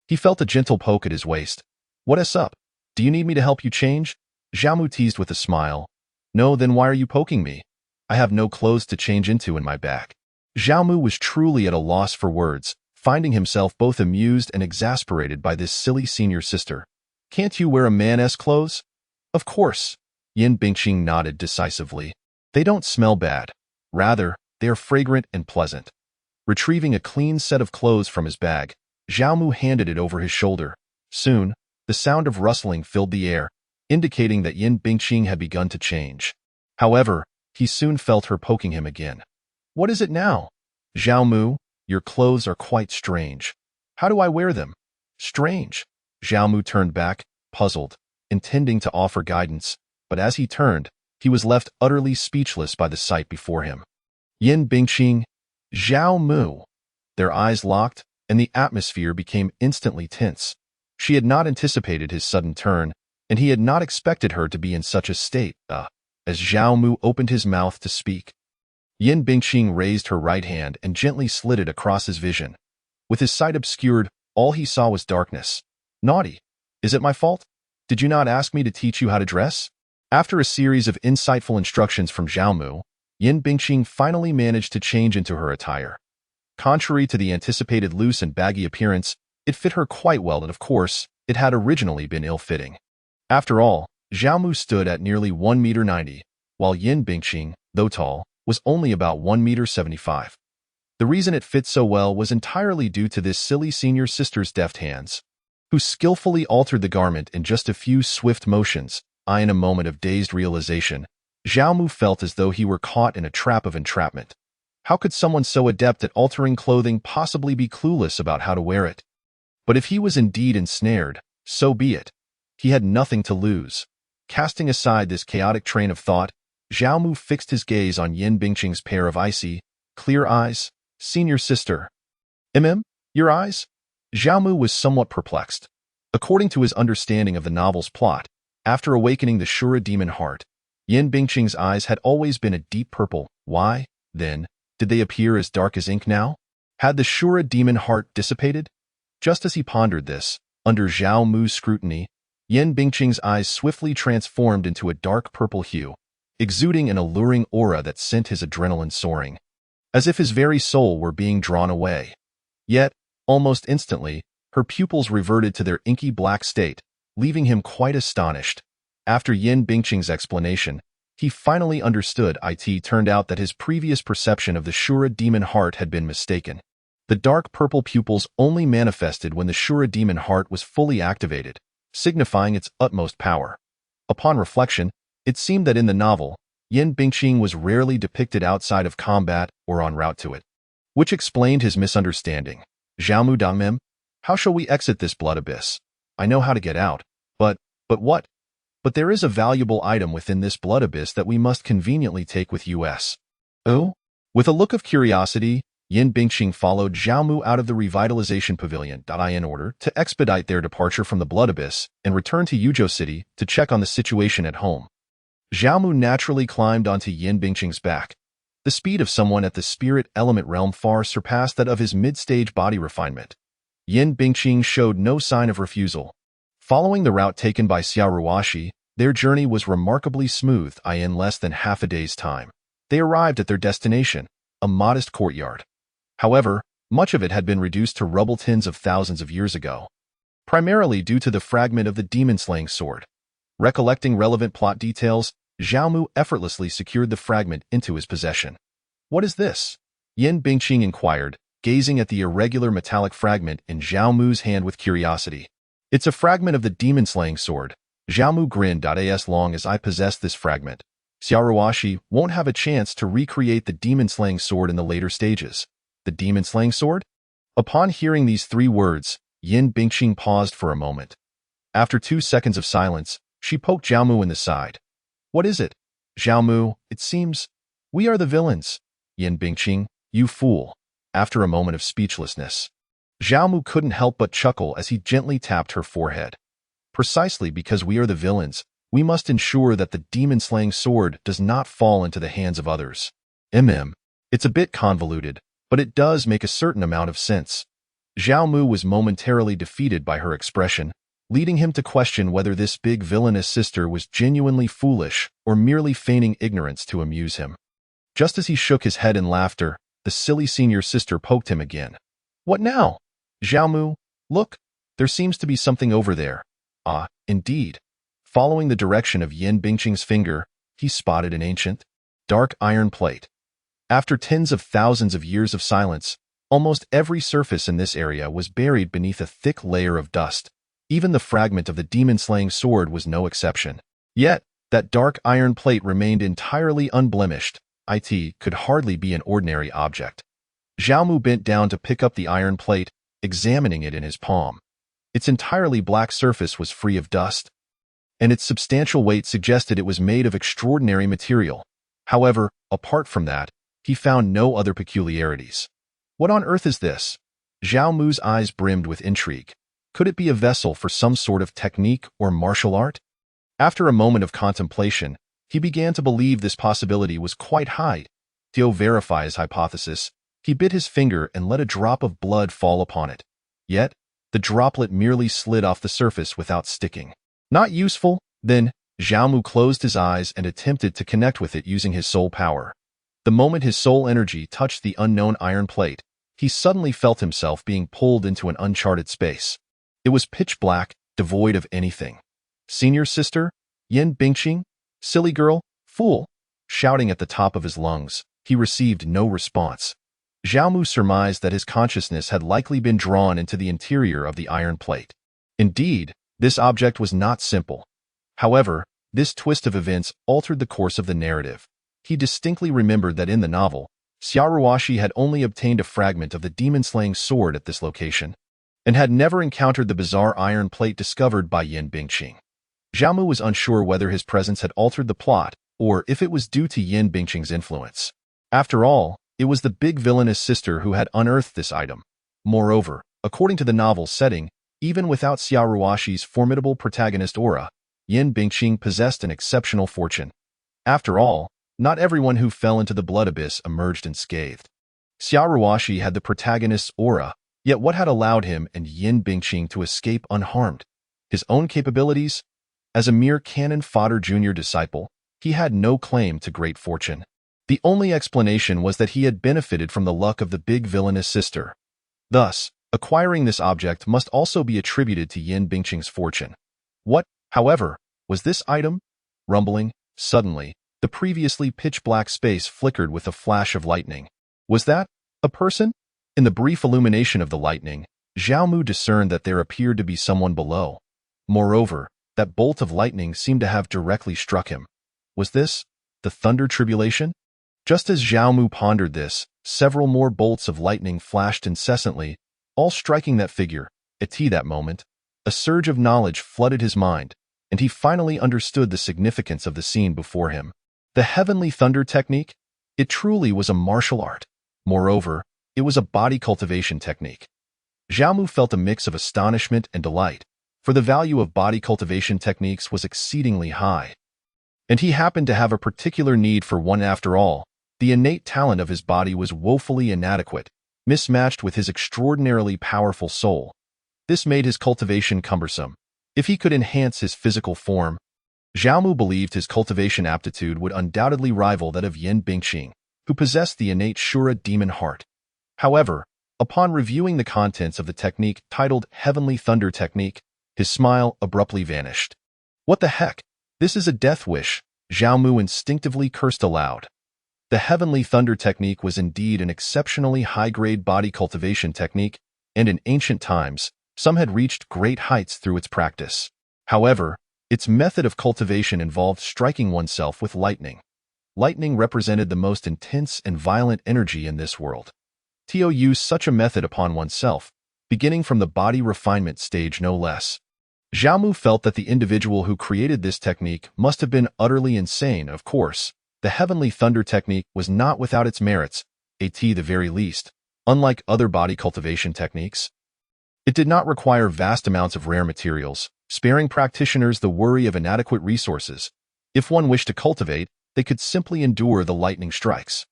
he felt a gentle poke at his waist. What's up? Do you need me to help you change? Zhao Mu teased with a smile. No, then why are you poking me? I have no clothes to change into in my bag. Zhao Mu was truly at a loss for words, finding himself both amused and exasperated by this silly senior sister. Can't you wear a man's clothes? Of course. Yin Bingqing nodded decisively. They don't smell bad. Rather, they are fragrant and pleasant. Retrieving a clean set of clothes from his bag, Zhao Mu handed it over his shoulder. Soon, the sound of rustling filled the air, indicating that Yin Bingqing had begun to change. However, he soon felt her poking him again. What is it now? Zhao Mu, your clothes are quite strange. How do I wear them? Strange. Zhao Mu turned back, puzzled, intending to offer guidance, but as he turned, he was left utterly speechless by the sight before him. Yin Bingqing, Zhao Mu. Their eyes locked, and the atmosphere became instantly tense. She had not anticipated his sudden turn, and he had not expected her to be in such a state. As Zhao Mu opened his mouth to speak, Yin Bingqing raised her right hand and gently slid it across his vision. With his sight obscured, all he saw was darkness. Naughty. Is it my fault? Did you not ask me to teach you how to dress? After a series of insightful instructions from Zhao Mu, Yin Bingqing finally managed to change into her attire. Contrary to the anticipated loose and baggy appearance, it fit her quite well, and of course, it had originally been ill-fitting. After all, Zhao Mu stood at nearly 1.90 meters, while Yin Bingqing, though tall, was only about 1.75 meters. The reason it fit so well was entirely due to this silly senior sister's deft hands, who skillfully altered the garment in just a few swift motions. In a moment of dazed realization, Zhao Mu felt as though he were caught in a trap of entrapment. How could someone so adept at altering clothing possibly be clueless about how to wear it? But if he was indeed ensnared, so be it. He had nothing to lose. Casting aside this chaotic train of thought, Zhao Mu fixed his gaze on Yin Bingqing's pair of icy, clear eyes. Senior sister. Your eyes? Zhao Mu was somewhat perplexed. According to his understanding of the novel's plot, after awakening the Shura demon heart, Yin Bingqing's eyes had always been a deep purple. Why, then, did they appear as dark as ink now? Had the Shura demon heart dissipated? Just as he pondered this, under Zhao Mu's scrutiny, Yin Bingqing's eyes swiftly transformed into a dark purple hue, exuding an alluring aura that sent his adrenaline soaring, as if his very soul were being drawn away. Yet, almost instantly, her pupils reverted to their inky black state, leaving him quite astonished. After Yin Bingqing's explanation, he finally understood. It turned out that his previous perception of the Shura demon heart had been mistaken. The dark purple pupils only manifested when the Shura demon heart was fully activated, signifying its utmost power. Upon reflection, it seemed that in the novel, Yin Bingqing was rarely depicted outside of combat or en route to it, which explained his misunderstanding. Zhao Mu Dangmem, how shall we exit this blood abyss? I know how to get out, but what? But there is a valuable item within this blood abyss that we must conveniently take with us. Oh? With a look of curiosity, Yin Bingqing followed Zhao out of the revitalization pavilion in order to expedite their departure from the Blood Abyss and return to Yuzhou City to check on the situation at home. Zhao naturally climbed onto Yin Bingqing's back. The speed of someone at the spirit element realm far surpassed that of his mid-stage body refinement. Yin Bingqing showed no sign of refusal. Following the route taken by Xiao Ruoxi, their journey was remarkably smooth in less than half a day's time. They arrived at their destination, a modest courtyard. However, much of it had been reduced to rubble tins of thousands of years ago, primarily due to the fragment of the demon-slaying sword. Recollecting relevant plot details, Zhao Mu effortlessly secured the fragment into his possession. What is this? Yin Bingqing inquired, gazing at the irregular metallic fragment in Zhao Mu's hand with curiosity. It's a fragment of the demon-slaying sword. Zhao Mu grinned. As long as I possess this fragment, Xiao Ruoxi won't have a chance to recreate the demon-slaying sword in the later stages. The demon-slaying sword? Upon hearing these three words, Yin Bingqing paused for a moment. After 2 seconds of silence, she poked Zhao Mu in the side. What is it? Zhao Mu, it seems we are the villains. Yin Bingqing, you fool. After a moment of speechlessness, Zhao Mu couldn't help but chuckle as he gently tapped her forehead. Precisely because we are the villains, we must ensure that the demon-slaying sword does not fall into the hands of others. It's a bit convoluted, but it does make a certain amount of sense. Zhao Mu was momentarily defeated by her expression, leading him to question whether this big villainous sister was genuinely foolish or merely feigning ignorance to amuse him. Just as he shook his head in laughter, the silly senior sister poked him again. What now? Zhao Mu, look, there seems to be something over there. Ah, indeed. Following the direction of Yin Bingqing's finger, he spotted an ancient, dark iron plate. After tens of thousands of years of silence, almost every surface in this area was buried beneath a thick layer of dust. Even the fragment of the demon-slaying sword was no exception. Yet, that dark iron plate remained entirely unblemished. It could hardly be an ordinary object. Zhao Mu bent down to pick up the iron plate, examining it in his palm. Its entirely black surface was free of dust, and its substantial weight suggested it was made of extraordinary material. However, apart from that, he found no other peculiarities. What on earth is this? Zhao Mu's eyes brimmed with intrigue. Could it be a vessel for some sort of technique or martial art? After a moment of contemplation, he began to believe this possibility was quite high. To verify his hypothesis, he bit his finger and let a drop of blood fall upon it. Yet, the droplet merely slid off the surface without sticking. Not useful, then. Zhao Mu closed his eyes and attempted to connect with it using his soul power. The moment his soul energy touched the unknown iron plate, he suddenly felt himself being pulled into an uncharted space. It was pitch black, devoid of anything. Senior sister? Yin Bingqing? Silly girl? Fool? Shouting at the top of his lungs, he received no response. Zhao Mu surmised that his consciousness had likely been drawn into the interior of the iron plate. Indeed, this object was not simple. However, this twist of events altered the course of the narrative. He distinctly remembered that in the novel, Xiao Ruoxi had only obtained a fragment of the demon-slaying sword at this location, and had never encountered the bizarre iron plate discovered by Yin Bingqing. Zhao Mu was unsure whether his presence had altered the plot, or if it was due to Yin Bingqing's influence. After all, it was the big villainous sister who had unearthed this item. Moreover, according to the novel's setting, even without Xiao Ruoxi's formidable protagonist aura, Yin Bingqing possessed an exceptional fortune. After all, not everyone who fell into the Blood Abyss emerged unscathed. Xiao Ruoxi had the protagonist's aura, yet what had allowed him and Yin Bingqing to escape unharmed? His own capabilities? As a mere cannon fodder junior disciple, he had no claim to great fortune. The only explanation was that he had benefited from the luck of the big villainous sister. Thus, acquiring this object must also be attributed to Yin Bingqing's fortune. What, however, was this item? Rumbling, suddenly, the previously pitch-black space flickered with a flash of lightning. Was that a person? In the brief illumination of the lightning, Zhao Mu discerned that there appeared to be someone below. Moreover, that bolt of lightning seemed to have directly struck him. Was this the thunder tribulation? Just as Zhao Mu pondered this, several more bolts of lightning flashed incessantly, all striking that figure. At that moment, a surge of knowledge flooded his mind, and he finally understood the significance of the scene before him. The heavenly thunder technique? It truly was a martial art. Moreover, it was a body cultivation technique. Xiaomu felt a mix of astonishment and delight, for the value of body cultivation techniques was exceedingly high. And he happened to have a particular need for one after all. The innate talent of his body was woefully inadequate, mismatched with his extraordinarily powerful soul. This made his cultivation cumbersome. If he could enhance his physical form, Xiaomu believed his cultivation aptitude would undoubtedly rival that of Yin Bingqing, who possessed the innate Shura demon heart. However, upon reviewing the contents of the technique titled Heavenly Thunder Technique, his smile abruptly vanished. What the heck? This is a death wish, Xiaomu instinctively cursed aloud. The Heavenly Thunder Technique was indeed an exceptionally high-grade body cultivation technique, and in ancient times, some had reached great heights through its practice. However, its method of cultivation involved striking oneself with lightning. Lightning represented the most intense and violent energy in this world. To use such a method upon oneself, beginning from the body refinement stage no less. Xiaomu felt that the individual who created this technique must have been utterly insane. Of course, the Heavenly Thunder Technique was not without its merits, at the very least. Unlike other body cultivation techniques, it did not require vast amounts of rare materials, sparing practitioners the worry of inadequate resources. If one wished to cultivate, they could simply endure the lightning strikes.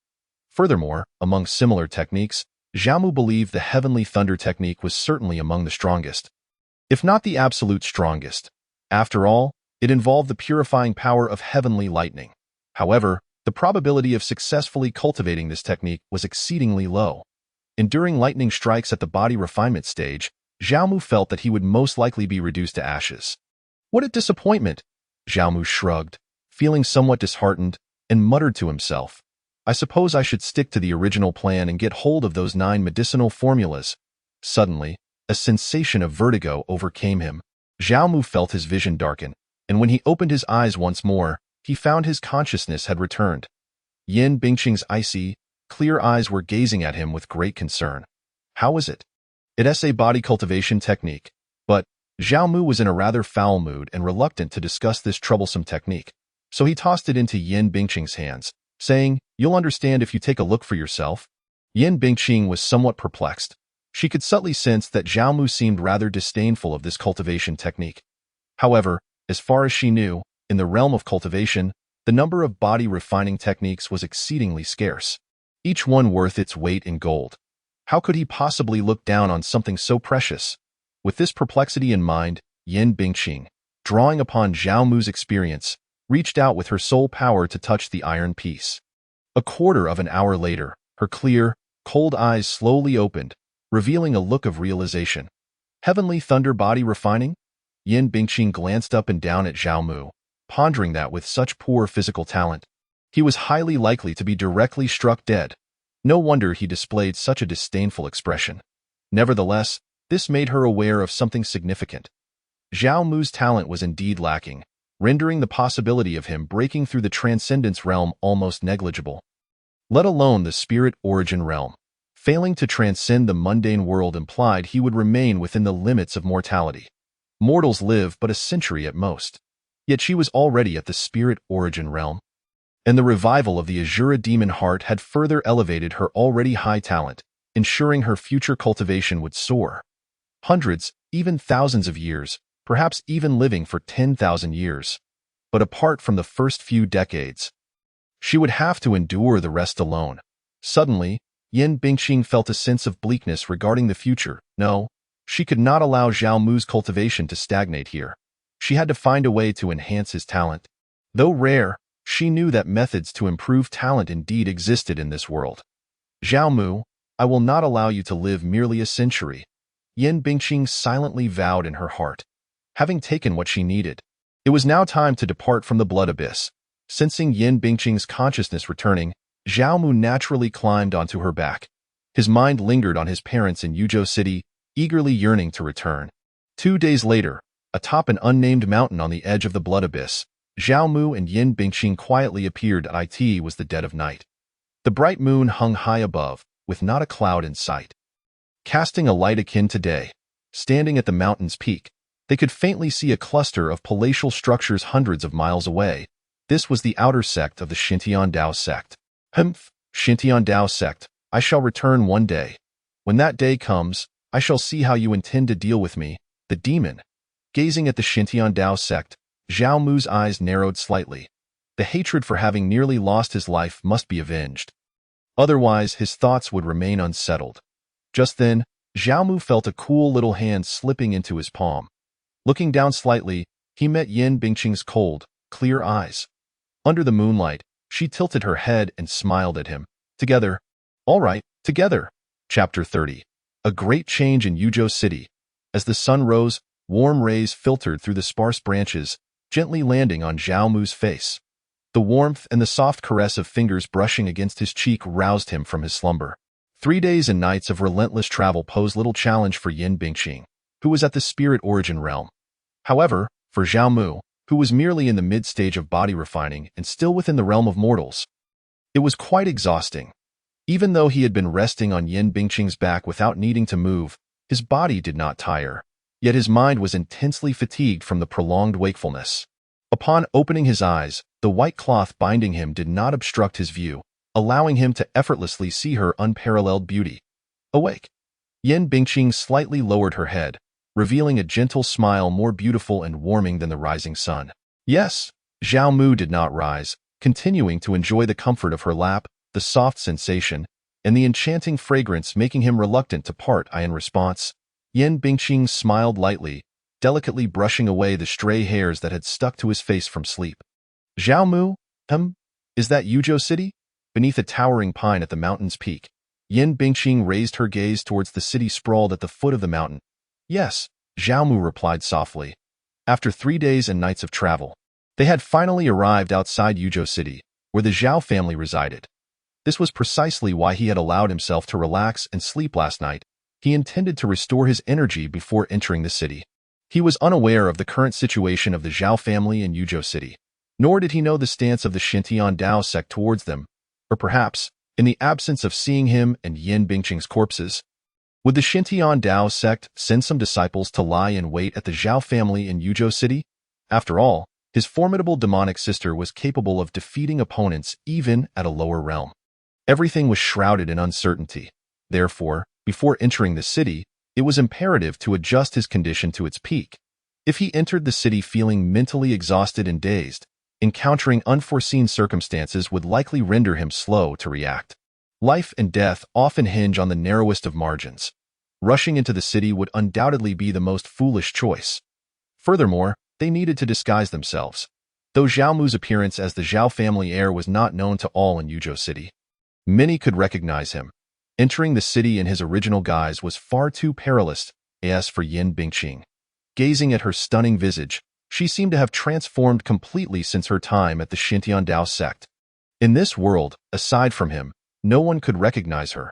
Furthermore, among similar techniques, Xiaomu believed the Heavenly Thunder Technique was certainly among the strongest, if not the absolute strongest. After all, it involved the purifying power of heavenly lightning. However, the probability of successfully cultivating this technique was exceedingly low. Enduring lightning strikes at the body refinement stage, Xiaomu felt that he would most likely be reduced to ashes. What a disappointment! Xiaomu shrugged, feeling somewhat disheartened, and muttered to himself, I suppose I should stick to the original plan and get hold of those 9 medicinal formulas. Suddenly, a sensation of vertigo overcame him. Xiaomu felt his vision darken, and when he opened his eyes once more, he found his consciousness had returned. Yin Bingqing's icy, clear eyes were gazing at him with great concern. How was it? It's a body cultivation technique, but Xiaomu was in a rather foul mood and reluctant to discuss this troublesome technique, so he tossed it into Yin Bingqing's hands, saying, You'll understand if you take a look for yourself. Yin Bingqing was somewhat perplexed. She could subtly sense that Xiaomu seemed rather disdainful of this cultivation technique. However, as far as she knew, in the realm of cultivation, the number of body refining techniques was exceedingly scarce, each one worth its weight in gold. How could he possibly look down on something so precious? With this perplexity in mind, Yin Bingqing, drawing upon Xiaomu's experience, reached out with her sole power to touch the iron piece. A quarter of an hour later, her clear, cold eyes slowly opened, revealing a look of realization. Heavenly Thunder Body Refining? Yin Bingqing glanced up and down at Xiaomu, pondering that with such poor physical talent, he was highly likely to be directly struck dead. No wonder he displayed such a disdainful expression. Nevertheless, this made her aware of something significant. Xiaomu's talent was indeed lacking, rendering the possibility of him breaking through the transcendence realm almost negligible, let alone the spirit origin realm. Failing to transcend the mundane world implied he would remain within the limits of mortality. Mortals live but a century at most. Yet she was already at the spirit origin realm, and the revival of the Azura demon heart had further elevated her already high talent, ensuring her future cultivation would soar. Hundreds, even thousands of years, perhaps even living for 10,000 years. But apart from the first few decades, she would have to endure the rest alone. Suddenly, Yin Bingqing felt a sense of bleakness regarding the future. No, she could not allow Xiaomu's cultivation to stagnate here. She had to find a way to enhance his talent. Though rare, she knew that methods to improve talent indeed existed in this world. Xiaomu, I will not allow you to live merely a century, Yin Bingqing silently vowed in her heart. Having taken what she needed, it was now time to depart from the blood abyss. Sensing Yin Bingqing's consciousness returning, Xiaomu naturally climbed onto her back. His mind lingered on his parents in Yuzhou City, eagerly yearning to return. 2 days later, atop an unnamed mountain on the edge of the blood abyss, Xiaomu and Yin Bingqing quietly appeared. It was the dead of night. The bright moon hung high above, with not a cloud in sight, casting a light akin to day. Standing at the mountain's peak, they could faintly see a cluster of palatial structures hundreds of miles away. This was the outer sect of the Xintian Dao sect. Humph! Xintian Dao sect, I shall return one day. When that day comes, I shall see how you intend to deal with me, the demon. Gazing at the Xintian Dao sect, Zhao Mu's eyes narrowed slightly. The hatred for having nearly lost his life must be avenged. Otherwise, his thoughts would remain unsettled. Just then, Zhao Mu felt a cool little hand slipping into his palm. Looking down slightly, he met Yin Bingqing's cold, clear eyes. Under the moonlight, she tilted her head and smiled at him. Together. All right, together. Chapter 30. A great change in Yuzhou City. As the sun rose, warm rays filtered through the sparse branches, gently landing on Zhao Mu's face. The warmth and the soft caress of fingers brushing against his cheek roused him from his slumber. 3 days and nights of relentless travel posed little challenge for Yin Bingqing, who was at the spirit origin realm. However, for Zhao Mu, who was merely in the mid-stage of body refining and still within the realm of mortals, it was quite exhausting. Even though he had been resting on Yin Bingqing's back without needing to move, his body did not tire, yet his mind was intensely fatigued from the prolonged wakefulness. Upon opening his eyes, the white cloth binding him did not obstruct his view, allowing him to effortlessly see her unparalleled beauty. Awake. Yin Bingqing slightly lowered her head, revealing a gentle smile more beautiful and warming than the rising sun. Yes, Zhao Mu did not rise, continuing to enjoy the comfort of her lap, the soft sensation, and the enchanting fragrance making him reluctant to part. In response, Yin Bingqing smiled lightly, delicately brushing away the stray hairs that had stuck to his face from sleep. Zhao Mu, is that Yuzhou City? Beneath a towering pine at the mountain's peak, Yin Bingqing raised her gaze towards the city sprawled at the foot of the mountain. Yes, Zhao Mu replied softly. After 3 days and nights of travel, they had finally arrived outside Yuzhou City, where the Zhao family resided. This was precisely why he had allowed himself to relax and sleep last night. He intended to restore his energy before entering the city. He was unaware of the current situation of the Zhao family in Yuzhou City, nor did he know the stance of the Xintian Dao sect towards them, or perhaps, in the absence of seeing him and Yin Bingqing's corpses, would the Xintian Dao sect send some disciples to lie in wait at the Zhao family in Yuzhou City? After all, his formidable demonic sister was capable of defeating opponents even at a lower realm. Everything was shrouded in uncertainty. Therefore, before entering the city, it was imperative to adjust his condition to its peak. If he entered the city feeling mentally exhausted and dazed, encountering unforeseen circumstances would likely render him slow to react. Life and death often hinge on the narrowest of margins. Rushing into the city would undoubtedly be the most foolish choice. Furthermore, they needed to disguise themselves. Though Zhao Mu's appearance as the Zhao family heir was not known to all in Yuzhou City, many could recognize him. Entering the city in his original guise was far too perilous, as for Yin Bingqing. Gazing at her stunning visage, she seemed to have transformed completely since her time at the Xintian Dao sect. In this world, aside from him, no one could recognize her.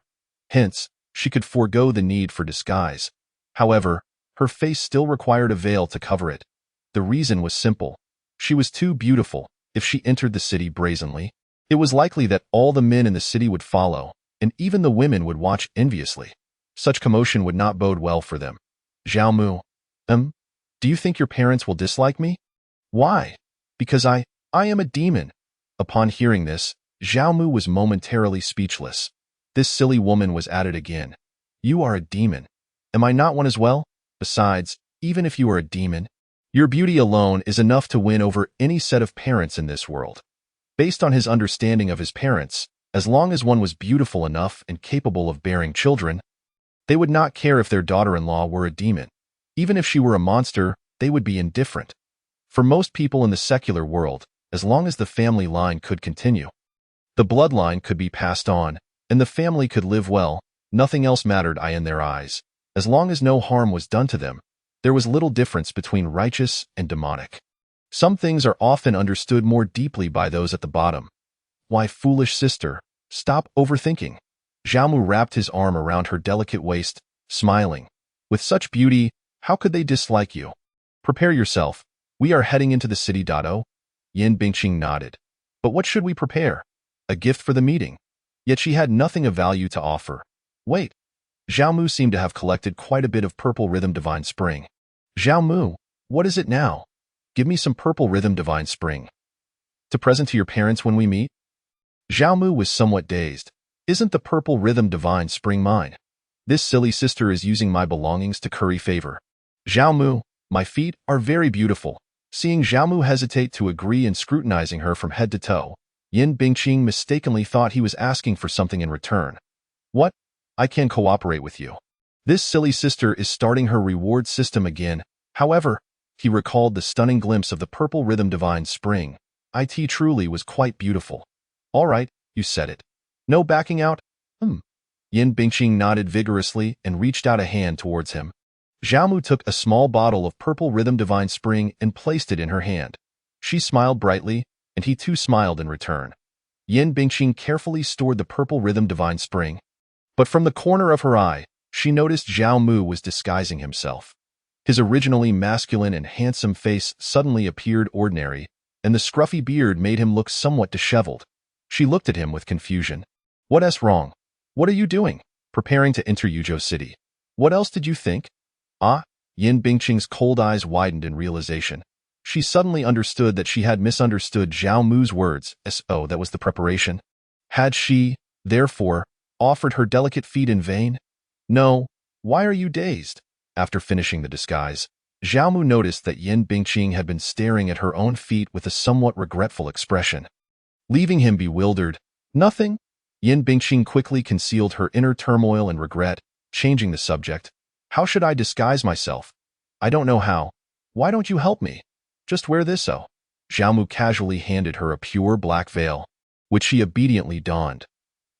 Hence, she could forego the need for disguise. However, her face still required a veil to cover it. The reason was simple. She was too beautiful. If she entered the city brazenly, it was likely that all the men in the city would follow, and even the women would watch enviously. Such commotion would not bode well for them. Zhao Mu, do you think your parents will dislike me? Why? Because I am a demon. Upon hearing this, Zhao Mu was momentarily speechless. This silly woman was at it again. You are a demon. Am I not one as well? Besides, even if you are a demon, your beauty alone is enough to win over any set of parents in this world. Based on his understanding of his parents, as long as one was beautiful enough and capable of bearing children, they would not care if their daughter-in-law were a demon. Even if she were a monster, they would be indifferent. For most people in the secular world, as long as the family line could continue, the bloodline could be passed on, and the family could live well, nothing else mattered in their eyes. As long as no harm was done to them, there was little difference between righteous and demonic. Some things are often understood more deeply by those at the bottom. Why, foolish sister, stop overthinking. Zhao Mu wrapped his arm around her delicate waist, smiling. With such beauty, how could they dislike you? Prepare yourself. We are heading into the city. Yin Bingqing nodded. But what should we prepare? A gift for the meeting. Yet she had nothing of value to offer. Wait. Zhao Mu seemed to have collected quite a bit of Purple Rhythm Divine Spring. Zhao Mu, what is it now? Give me some Purple Rhythm Divine Spring. To present to your parents when we meet? Zhao Mu was somewhat dazed. Isn't the purple rhythm divine spring mine? This silly sister is using my belongings to curry favor. Zhao Mu, my feet are very beautiful. Seeing Zhao Mu hesitate to agree and scrutinizing her from head to toe, Yin Bingqing mistakenly thought he was asking for something in return. What? I can cooperate with you. This silly sister is starting her reward system again. However, he recalled the stunning glimpse of the purple rhythm divine spring. It truly was quite beautiful. All right, you said it. No backing out? Yin Bingqing nodded vigorously and reached out a hand towards him. Zhao Mu took a small bottle of purple rhythm divine spring and placed it in her hand. She smiled brightly, and he too smiled in return. Yin Bingqing carefully stored the purple rhythm divine spring. But from the corner of her eye, she noticed Zhao Mu was disguising himself. His originally masculine and handsome face suddenly appeared ordinary, and the scruffy beard made him look somewhat disheveled. She looked at him with confusion. What's wrong? What are you doing? Preparing to enter Yuzhou City. What else did you think? Yin Bingqing's cold eyes widened in realization. She suddenly understood that she had misunderstood Zhao Mu's words. So that was the preparation. Had she, therefore, offered her delicate feet in vain? No. Why are you dazed? After finishing the disguise, Zhao Mu noticed that Yin Bingqing had been staring at her own feet with a somewhat regretful expression. Leaving him bewildered, nothing? Yin Bingqing quickly concealed her inner turmoil and regret, changing the subject. How should I disguise myself? I don't know how. Why don't you help me? Just wear this so. Zhao Mu casually handed her a pure black veil, which she obediently donned.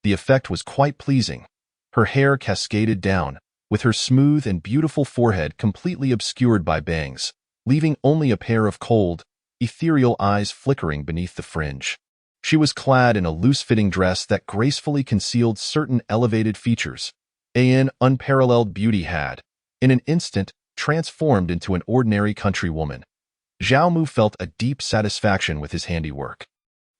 The effect was quite pleasing. Her hair cascaded down, with her smooth and beautiful forehead completely obscured by bangs, leaving only a pair of cold, ethereal eyes flickering beneath the fringe. She was clad in a loose-fitting dress that gracefully concealed certain elevated features. An unparalleled beauty had, in an instant, transformed into an ordinary country woman. Zhao Mu felt a deep satisfaction with his handiwork.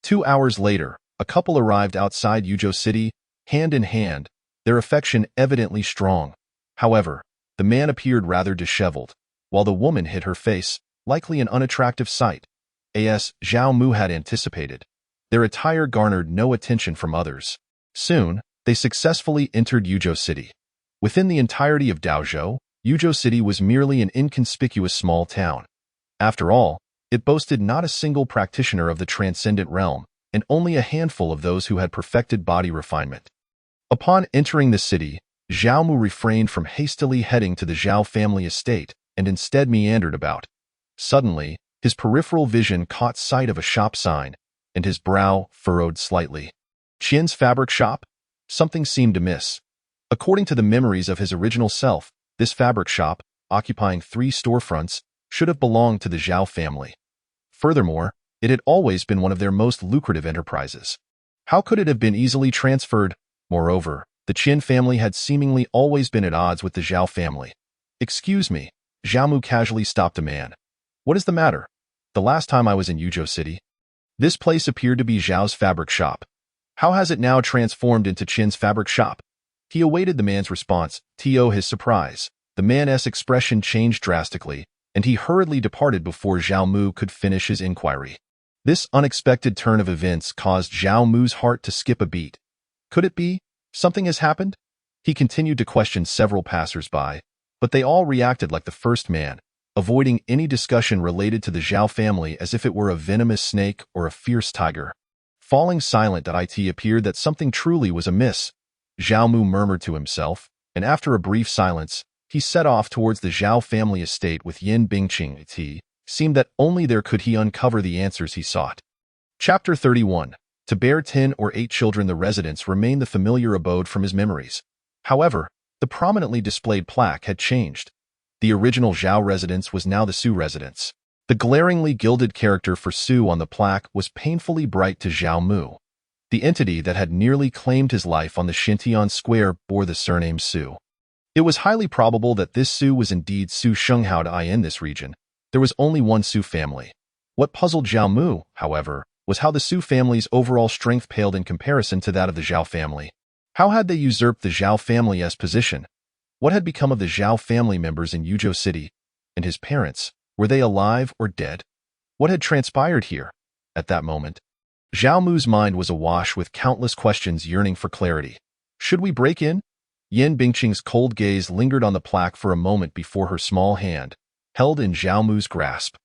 2 hours later, a couple arrived outside Yuzhou City, hand in hand, their affection evidently strong. However, the man appeared rather disheveled, while the woman hid her face, likely an unattractive sight. As Zhao Mu had anticipated, their attire garnered no attention from others. Soon, they successfully entered Yuzhou City. Within the entirety of Daozhou, Yuzhou City was merely an inconspicuous small town. After all, it boasted not a single practitioner of the transcendent realm, and only a handful of those who had perfected body refinement. Upon entering the city, Zhao Mu refrained from hastily heading to the Zhao family estate and instead meandered about. Suddenly, his peripheral vision caught sight of a shop sign, and his brow furrowed slightly. Qian's fabric shop? Something seemed amiss. According to the memories of his original self, this fabric shop, occupying 3 storefronts, should have belonged to the Zhao family. Furthermore, it had always been one of their most lucrative enterprises. How could it have been easily transferred? Moreover, the Qian family had seemingly always been at odds with the Zhao family. Excuse me, Zhao Mu casually stopped a man. What is the matter? The last time I was in Yuzhou City, this place appeared to be Zhao's fabric shop. How has it now transformed into Qian's fabric shop? He awaited the man's response, to his surprise. The man's expression changed drastically, and he hurriedly departed before Zhao Mu could finish his inquiry. This unexpected turn of events caused Zhao Mu's heart to skip a beat. Could it be? Something has happened? He continued to question several passers-by, but they all reacted like the first man, avoiding any discussion related to the Zhao family as if it were a venomous snake or a fierce tiger. Falling silent, it appeared that something truly was amiss. Zhao Mu murmured to himself, and after a brief silence, he set off towards the Zhao family estate with Yin Bingqing. It seemed that only there could he uncover the answers he sought. Chapter 31. To bear 10 or 8 children, the residence remained the familiar abode from his memories. However, the prominently displayed plaque had changed. The original Zhao residence was now the Su residence. The glaringly gilded character for Su on the plaque was painfully bright to Zhao Mu. The entity that had nearly claimed his life on the Xintian Square bore the surname Su. It was highly probable that this Su was indeed Su Shenghao in this region. There was only one Su family. What puzzled Zhao Mu, however, was how the Su family's overall strength paled in comparison to that of the Zhao family. How had they usurped the Zhao family's position? What had become of the Zhao family members in Yuzhou City? And his parents? Were they alive or dead? What had transpired here? At that moment, Zhao Mu's mind was awash with countless questions yearning for clarity. Should we break in? Yan Bingqing's cold gaze lingered on the plaque for a moment before her small hand, held in Zhao Mu's grasp,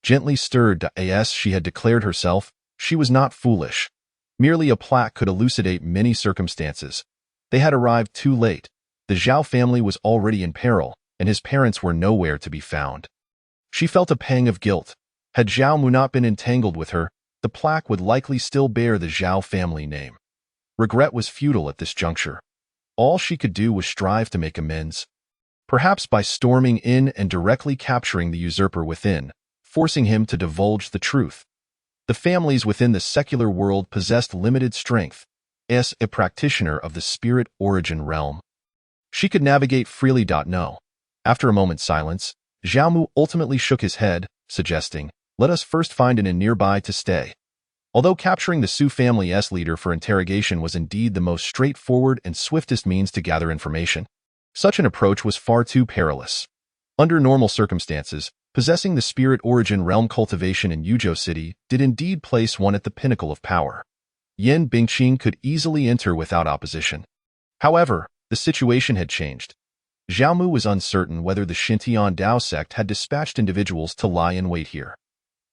gently stirred to as she had declared herself. She was not foolish. Merely a plaque could elucidate many circumstances. They had arrived too late. The Zhao family was already in peril, and his parents were nowhere to be found. She felt a pang of guilt. Had Zhao Mu not been entangled with her, the plaque would likely still bear the Zhao family name. Regret was futile at this juncture. All she could do was strive to make amends. Perhaps by storming in and directly capturing the usurper within, forcing him to divulge the truth. The families within the secular world possessed limited strength, as a practitioner of the spirit origin realm. She could navigate freely. No. After a moment's silence, Zhao Mu ultimately shook his head, suggesting, let us first find an inn nearby to stay. Although capturing the Su family's leader for interrogation was indeed the most straightforward and swiftest means to gather information, such an approach was far too perilous. Under normal circumstances, possessing the spirit origin realm cultivation in Yuzhou City did indeed place one at the pinnacle of power. Yan Bingqing could easily enter without opposition. However, the situation had changed. Zhao Mu was uncertain whether the Xintian Dao sect had dispatched individuals to lie in wait here.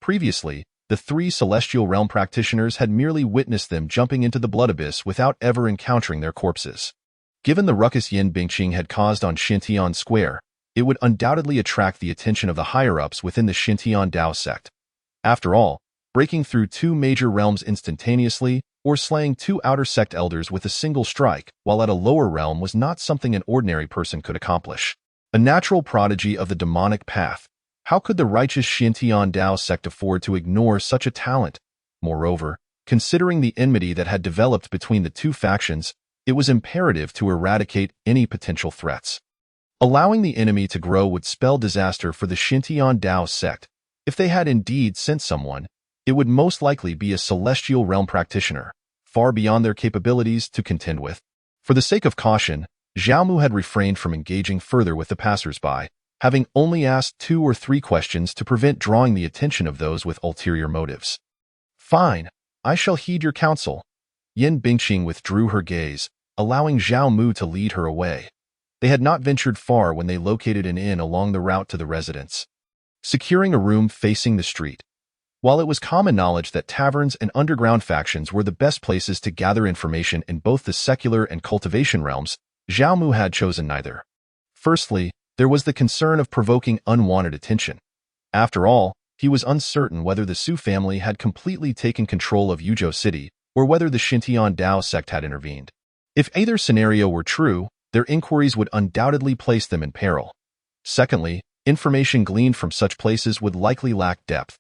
Previously, the three celestial realm practitioners had merely witnessed them jumping into the blood abyss without ever encountering their corpses. Given the ruckus Yan Bingqing had caused on Xintian Square, it would undoubtedly attract the attention of the higher-ups within the Xintian Dao sect. After all, breaking through two major realms instantaneously or slaying two outer sect elders with a single strike while at a lower realm was not something an ordinary person could accomplish. A natural prodigy of the demonic path, how could the righteous Xintian Dao sect afford to ignore such a talent? Moreover, considering the enmity that had developed between the two factions, it was imperative to eradicate any potential threats. Allowing the enemy to grow would spell disaster for the Xintian Dao sect. If they had indeed sent someone, it would most likely be a celestial realm practitioner, far beyond their capabilities to contend with. For the sake of caution, Zhao Mu had refrained from engaging further with the passers-by, having only asked 2 or 3 questions to prevent drawing the attention of those with ulterior motives. Fine, I shall heed your counsel. Yan Bingqing withdrew her gaze, allowing Zhao Mu to lead her away. They had not ventured far when they located an inn along the route to the residence, securing a room facing the street. While it was common knowledge that taverns and underground factions were the best places to gather information in both the secular and cultivation realms, Zhao Mu had chosen neither. Firstly, there was the concern of provoking unwanted attention. After all, he was uncertain whether the Su family had completely taken control of Yuzhou City or whether the Xintian Dao sect had intervened. If either scenario were true, their inquiries would undoubtedly place them in peril. Secondly, information gleaned from such places would likely lack depth.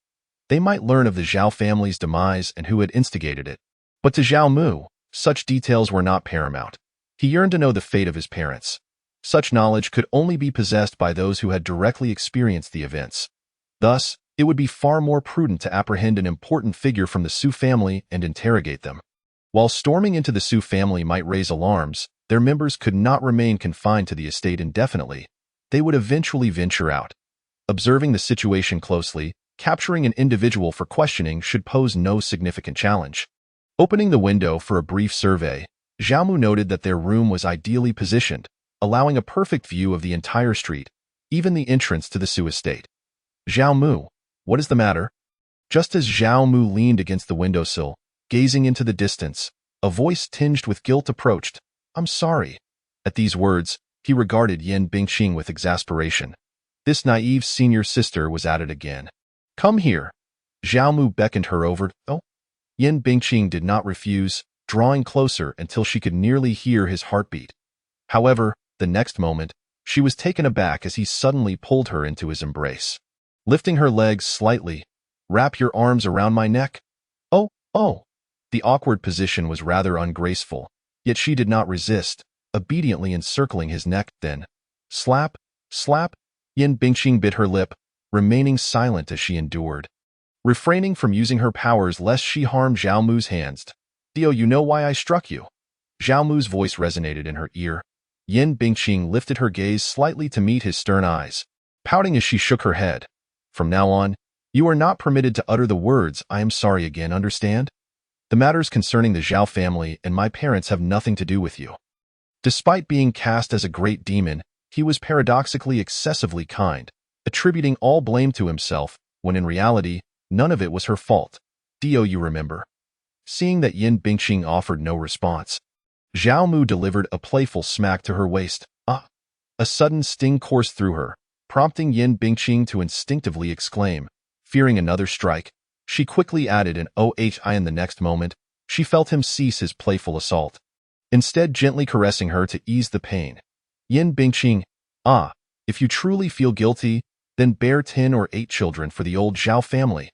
They might learn of the Zhao family's demise and who had instigated it. But to Zhao Mu, such details were not paramount. He yearned to know the fate of his parents. Such knowledge could only be possessed by those who had directly experienced the events. Thus, it would be far more prudent to apprehend an important figure from the Su family and interrogate them. While storming into the Su family might raise alarms, their members could not remain confined to the estate indefinitely. They would eventually venture out. Observing the situation closely, capturing an individual for questioning should pose no significant challenge. Opening the window for a brief survey, Zhao Mu noted that their room was ideally positioned, allowing a perfect view of the entire street, even the entrance to the Su estate. Zhao Mu, what is the matter? Just as Zhao Mu leaned against the windowsill, gazing into the distance, a voice tinged with guilt approached. I'm sorry. At these words, he regarded Yan Bingqing with exasperation. This naive senior sister was at it again. Come here. Zhao Mu beckoned her over. Oh. Yan Bingqing did not refuse, drawing closer until she could nearly hear his heartbeat. However, the next moment, she was taken aback as he suddenly pulled her into his embrace. Lifting her legs slightly, wrap your arms around my neck. Oh. The awkward position was rather ungraceful, yet she did not resist, obediently encircling his neck. Then, slap. Yan Bingqing bit her lip, remaining silent as she endured, refraining from using her powers lest she harm Zhao Mu's hands. Dio, you know why I struck you? Zhao Mu's voice resonated in her ear. Yan Bingqing lifted her gaze slightly to meet his stern eyes, pouting as she shook her head. From now on, you are not permitted to utter the words, I am sorry again, understand? The matters concerning the Zhao family and my parents have nothing to do with you. Despite being cast as a great demon, he was paradoxically excessively kind, attributing all blame to himself, when in reality, none of it was her fault. Do you remember? Seeing that Yin Bingqing offered no response, Zhao Mu delivered a playful smack to her waist. Ah! A sudden sting coursed through her, prompting Yin Bingqing to instinctively exclaim. Fearing another strike, she quickly added an "ohi" in the next moment. She felt him cease his playful assault, instead gently caressing her to ease the pain. Yin Bingqing, ah, if you truly feel guilty, then bear 10 or 8 children for the old Zhao family.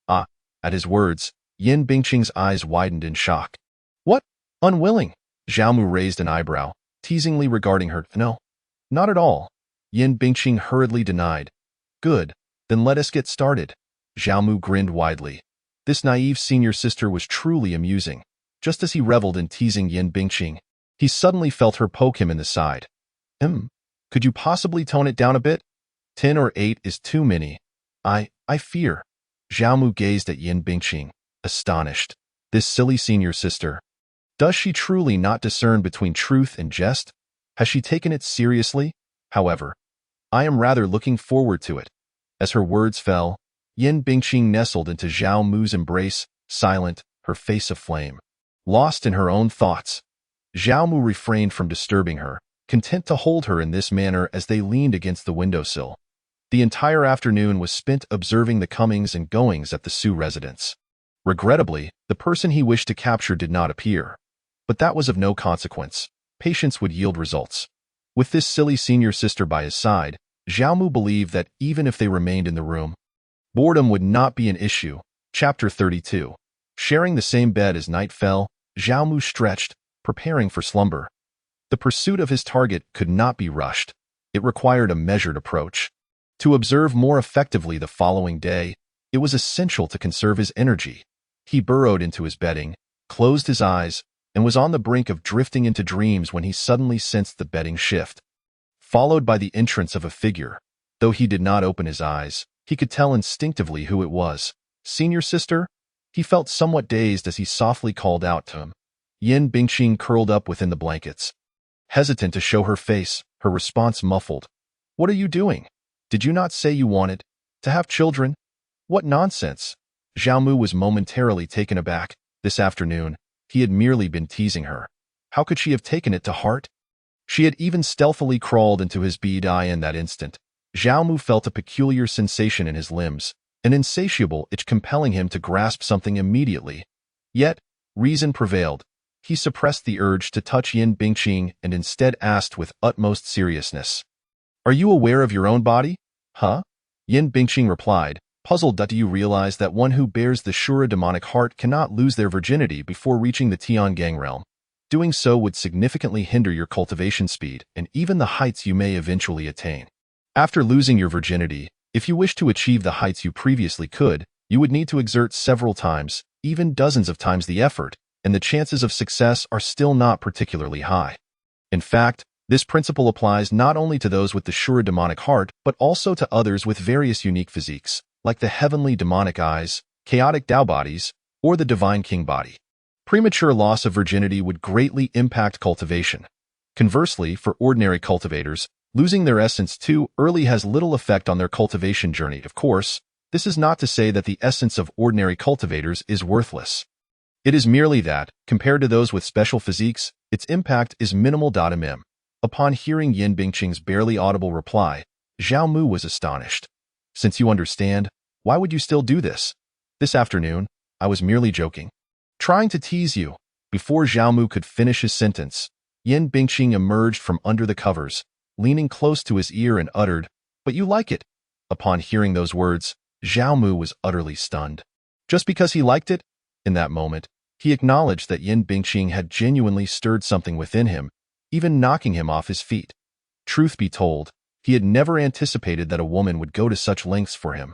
Ah, at his words, Yin Bingqing's eyes widened in shock. What? Unwilling? Zhao Mu raised an eyebrow, teasingly regarding her. No, not at all. Yin Bingqing hurriedly denied. Good, then let us get started. Zhao Mu grinned widely. This naive senior sister was truly amusing. Just as he reveled in teasing Yin Bingqing, he suddenly felt her poke him in the side. Could you possibly tone it down a bit? 10 or 8 is too many. I fear. Zhao Mu gazed at Yin Bingqing, astonished. This silly senior sister. Does she truly not discern between truth and jest? Has she taken it seriously? However, I am rather looking forward to it. As her words fell, Yin Bingqing nestled into Zhao Mu's embrace, silent, her face aflame. Lost in her own thoughts, Zhao Mu refrained from disturbing her, content to hold her in this manner as they leaned against the windowsill. The entire afternoon was spent observing the comings and goings at the Su residence. Regrettably, the person he wished to capture did not appear. But that was of no consequence. Patience would yield results. With this silly senior sister by his side, Zhao Mu believed that even if they remained in the room, boredom would not be an issue. Chapter 32. Sharing the same bed as night fell, Zhao Mu stretched, preparing for slumber. The pursuit of his target could not be rushed. It required a measured approach. To observe more effectively the following day, it was essential to conserve his energy. He burrowed into his bedding, closed his eyes, and was on the brink of drifting into dreams when he suddenly sensed the bedding shift, followed by the entrance of a figure. Though he did not open his eyes, he could tell instinctively who it was. Senior sister? He felt somewhat dazed as he softly called out to him. Yin Bingqing curled up within the blankets. Hesitant to show her face, her response muffled. What are you doing? Did you not say you wanted to have children? What nonsense! Zhao Mu was momentarily taken aback. This afternoon, he had merely been teasing her. How could she have taken it to heart? She had even stealthily crawled into his bead eye in that instant. Zhao Mu felt a peculiar sensation in his limbs, an insatiable itch compelling him to grasp something immediately. Yet, reason prevailed. He suppressed the urge to touch Yin Bingqing and instead asked with utmost seriousness. Are you aware of your own body? Huh? Yin Bingqing replied, puzzled. Do you realize that one who bears the Shura demonic heart cannot lose their virginity before reaching the Tiangang realm? Doing so would significantly hinder your cultivation speed and even the heights you may eventually attain. After losing your virginity, if you wish to achieve the heights you previously could, you would need to exert several times, even dozens of times the effort, and the chances of success are still not particularly high. In fact, this principle applies not only to those with the Shura demonic heart, but also to others with various unique physiques, like the heavenly demonic eyes, chaotic Tao bodies, or the divine king body. Premature loss of virginity would greatly impact cultivation. Conversely, for ordinary cultivators, losing their essence too early has little effect on their cultivation journey. Of course, this is not to say that the essence of ordinary cultivators is worthless. It is merely that, compared to those with special physiques, its impact is minimal. Upon hearing Yin Bingqing's barely audible reply, Zhao Mu was astonished. Since you understand, why would you still do this? This afternoon, I was merely joking. Trying to tease you. Before Zhao Mu could finish his sentence, Yin Bingqing emerged from under the covers, leaning close to his ear and uttered, "But you like it." Upon hearing those words, Zhao Mu was utterly stunned. Just because he liked it? In that moment, he acknowledged that Yin Bingqing had genuinely stirred something within him, even knocking him off his feet. Truth be told, he had never anticipated that a woman would go to such lengths for him.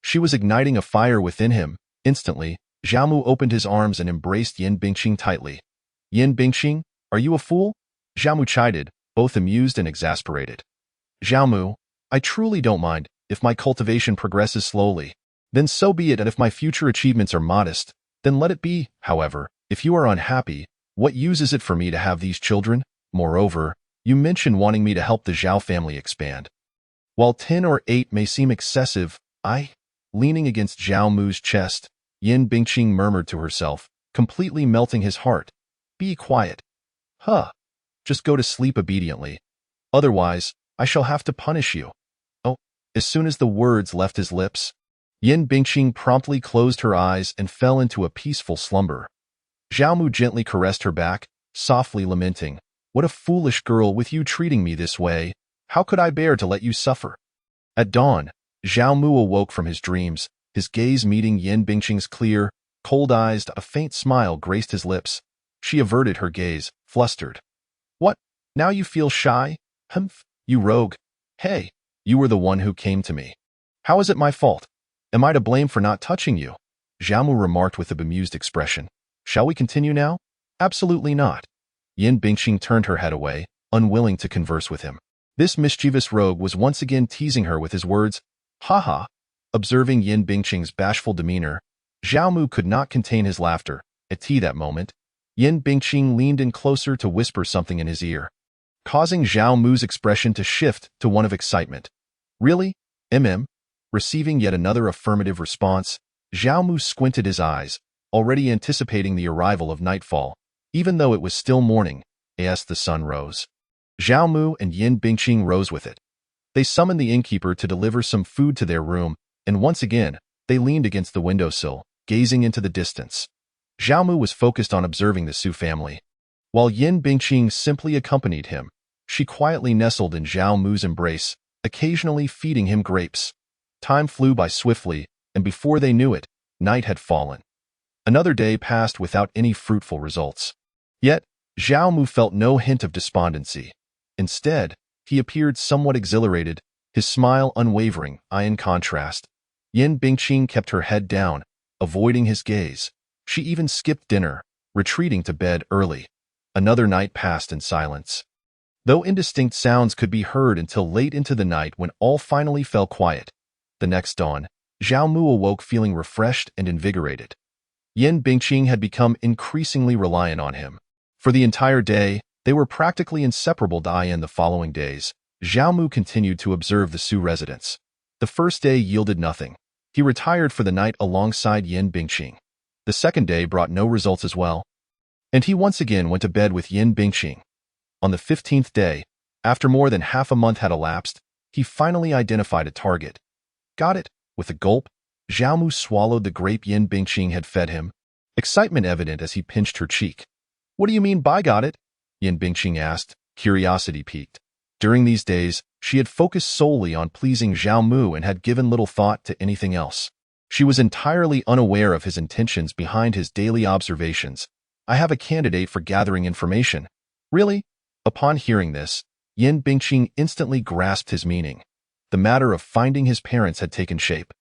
She was igniting a fire within him. Instantly, Zhao Mu opened his arms and embraced Yin Bingqing tightly. Yin Bingqing, are you a fool? Zhao Mu chided, both amused and exasperated. Zhao Mu, I truly don't mind if my cultivation progresses slowly. Then so be it, and if my future achievements are modest, Then let it be. However, if you are unhappy, what use is it for me to have these children? Moreover, you mentioned wanting me to help the Zhao family expand. While 10 or 8 may seem excessive, leaning against Zhao Mu's chest, Yin Bingqing murmured to herself, completely melting his heart. Be quiet. Just go to sleep obediently. Otherwise, I shall have to punish you. Oh, as soon as the words left his lips, Yin Bingqing promptly closed her eyes and fell into a peaceful slumber. Zhao Mu gently caressed her back, softly lamenting, "What a foolish girl with you treating me this way. How could I bear to let you suffer?" At dawn, Zhao Mu awoke from his dreams, his gaze meeting Yin Bingqing's clear, cold eyes. A faint smile graced his lips. She averted her gaze, flustered. "What? Now you feel shy? Humph, you rogue. Hey, you were the one who came to me. How is it my fault? Am I to blame for not touching you?" Zhao Mu remarked with a bemused expression. "Shall we continue now?" "Absolutely not." Yin Bingqing turned her head away, unwilling to converse with him. This mischievous rogue was once again teasing her with his words. Ha. Observing Yin Bingqing's bashful demeanor, Zhao Mu could not contain his laughter. At that moment, Yin Bingqing leaned in closer to whisper something in his ear, causing Zhao Mu's expression to shift to one of excitement. "Really? Receiving yet another affirmative response, Zhao Mu squinted his eyes, already anticipating the arrival of nightfall, even though it was still morning, as the sun rose. Zhao Mu and Yin Bingqing rose with it. They summoned the innkeeper to deliver some food to their room, and once again, they leaned against the windowsill, gazing into the distance. Zhao Mu was focused on observing the Su family, while Yin Bingqing simply accompanied him. She quietly nestled in Zhao Mu's embrace, occasionally feeding him grapes. Time flew by swiftly, and before they knew it, night had fallen. Another day passed without any fruitful results. Yet, Zhao Mu felt no hint of despondency. Instead, he appeared somewhat exhilarated, his smile unwavering. In contrast, Yin Bingqing kept her head down, avoiding his gaze. She even skipped dinner, retreating to bed early. Another night passed in silence. Though indistinct sounds could be heard until late into the night when all finally fell quiet. The next dawn, Zhao Mu awoke feeling refreshed and invigorated. Yin Bingqing had become increasingly reliant on him. For the entire day, they were practically inseparable. In the following days, Zhao Mu continued to observe the Su residence. The first day yielded nothing. He retired for the night alongside Yin Bingqing. The second day brought no results as well, and he once again went to bed with Yin Bingqing. On the 15th day, after more than half a month had elapsed, he finally identified a target. Got it. With a gulp, Zhao Mu swallowed the grape Yin Bingqing had fed him, excitement evident as he pinched her cheek. "What do you mean by got it?" Yin Bingqing asked, curiosity piqued. During these days, she had focused solely on pleasing Zhao Mu and had given little thought to anything else. She was entirely unaware of his intentions behind his daily observations. "I have a candidate for gathering information." "Really?" Upon hearing this, Yin Bingqing instantly grasped his meaning. The matter of finding his parents had taken shape.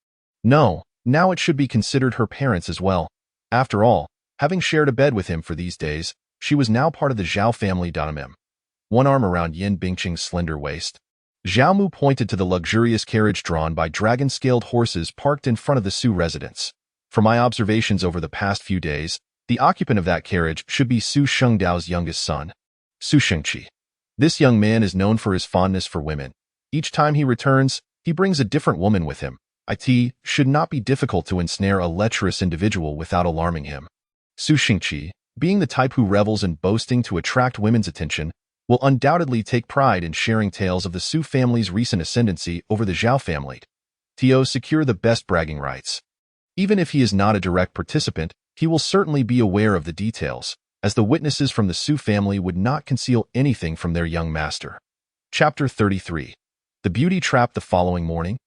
No, now it should be considered her parents as well. After all, having shared a bed with him for these days, she was now part of the Zhao family. One arm around Yin Bingqing's slender waist, Zhao Mu pointed to the luxurious carriage drawn by dragon-scaled horses parked in front of the Su residence. "From my observations over the past few days, the occupant of that carriage should be Su Shengdao's youngest son, Su Shengqi. This young man is known for his fondness for women. Each time he returns, he brings a different woman with him. It should not be difficult to ensnare a lecherous individual without alarming him. Su Shengqi, being the type who revels in boasting to attract women's attention, will undoubtedly take pride in sharing tales of the Su family's recent ascendancy over the Zhao family. To secure the best bragging rights. Even if he is not a direct participant, he will certainly be aware of the details, as the witnesses from the Su family would not conceal anything from their young master." Chapter 33. The Beauty Trap. The following morning,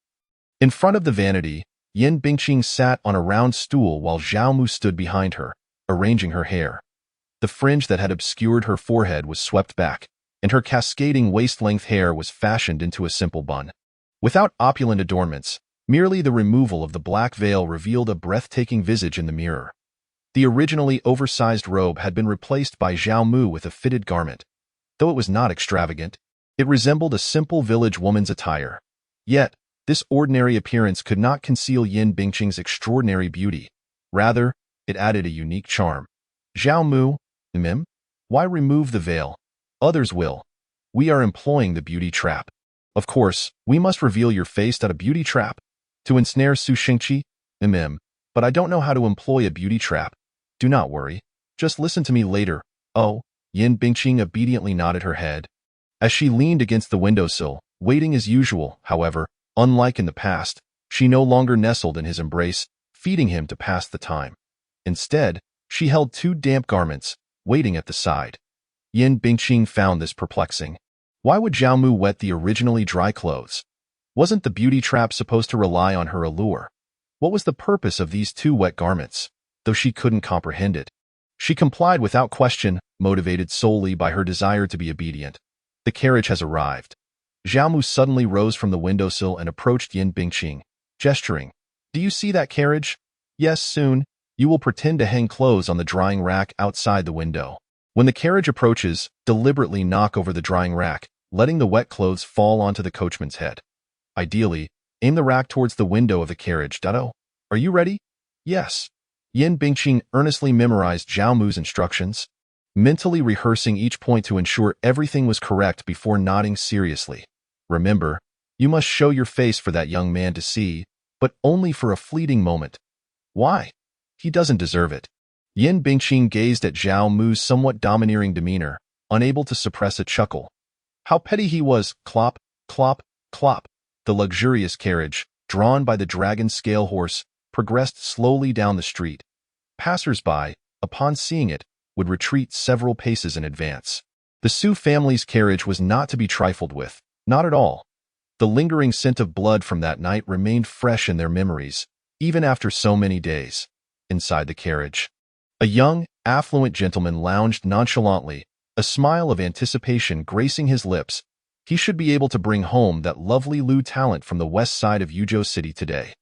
in front of the vanity, Yin Bingqing sat on a round stool while Zhao Mu stood behind her, arranging her hair. The fringe that had obscured her forehead was swept back, and her cascading waist-length hair was fashioned into a simple bun. Without opulent adornments, merely the removal of the black veil revealed a breathtaking visage in the mirror. The originally oversized robe had been replaced by Zhao Mu with a fitted garment. Though it was not extravagant, it resembled a simple village woman's attire. Yet, this ordinary appearance could not conceal Yin Bingqing's extraordinary beauty. Rather, It added a unique charm. Zhao Mu, why remove the veil? Others will. We are employing the beauty trap. Of course, we must reveal your face at a beauty trap. To ensnare Su Shengqi, but I don't know how to employ a beauty trap. Do not worry. Just listen to me later. Oh, Yin Bingqing obediently nodded her head. As she leaned against the windowsill, waiting as usual, however, unlike in the past, she no longer nestled in his embrace, feeding him to pass the time. Instead, she held two damp garments, waiting at the side. Yin Bingqing found this perplexing. Why would Zhao Mu wet the originally dry clothes? Wasn't the beauty trap supposed to rely on her allure? What was the purpose of these two wet garments? Though she couldn't comprehend it. She complied without question, motivated solely by her desire to be obedient. The carriage has arrived. Zhao Mu suddenly rose from the windowsill and approached Yin Bingqing, gesturing. Do you see that carriage? Yes, soon. You will pretend to hang clothes on the drying rack outside the window. When the carriage approaches, deliberately knock over the drying rack, letting the wet clothes fall onto the coachman's head. Ideally, aim the rack towards the window of the carriage. Are you ready? Yes. Yin Bingqing earnestly memorized Zhao Mu's instructions, mentally rehearsing each point to ensure everything was correct before nodding seriously. Remember, you must show your face for that young man to see, but only for a fleeting moment. Why? He doesn't deserve it. Yin Bingqing gazed at Zhao Mu's somewhat domineering demeanor, unable to suppress a chuckle. How petty he was, clop, clop, clop. The luxurious carriage, drawn by the dragon scale horse, progressed slowly down the street. Passers-by, upon seeing it, would retreat several paces in advance. The Su family's carriage was not to be trifled with, not at all. The lingering scent of blood from that night remained fresh in their memories, even after so many days. Inside the carriage, a young, affluent gentleman lounged nonchalantly, a smile of anticipation gracing his lips. He should be able to bring home that lovely Lu talent from the west side of Yuzhou City today.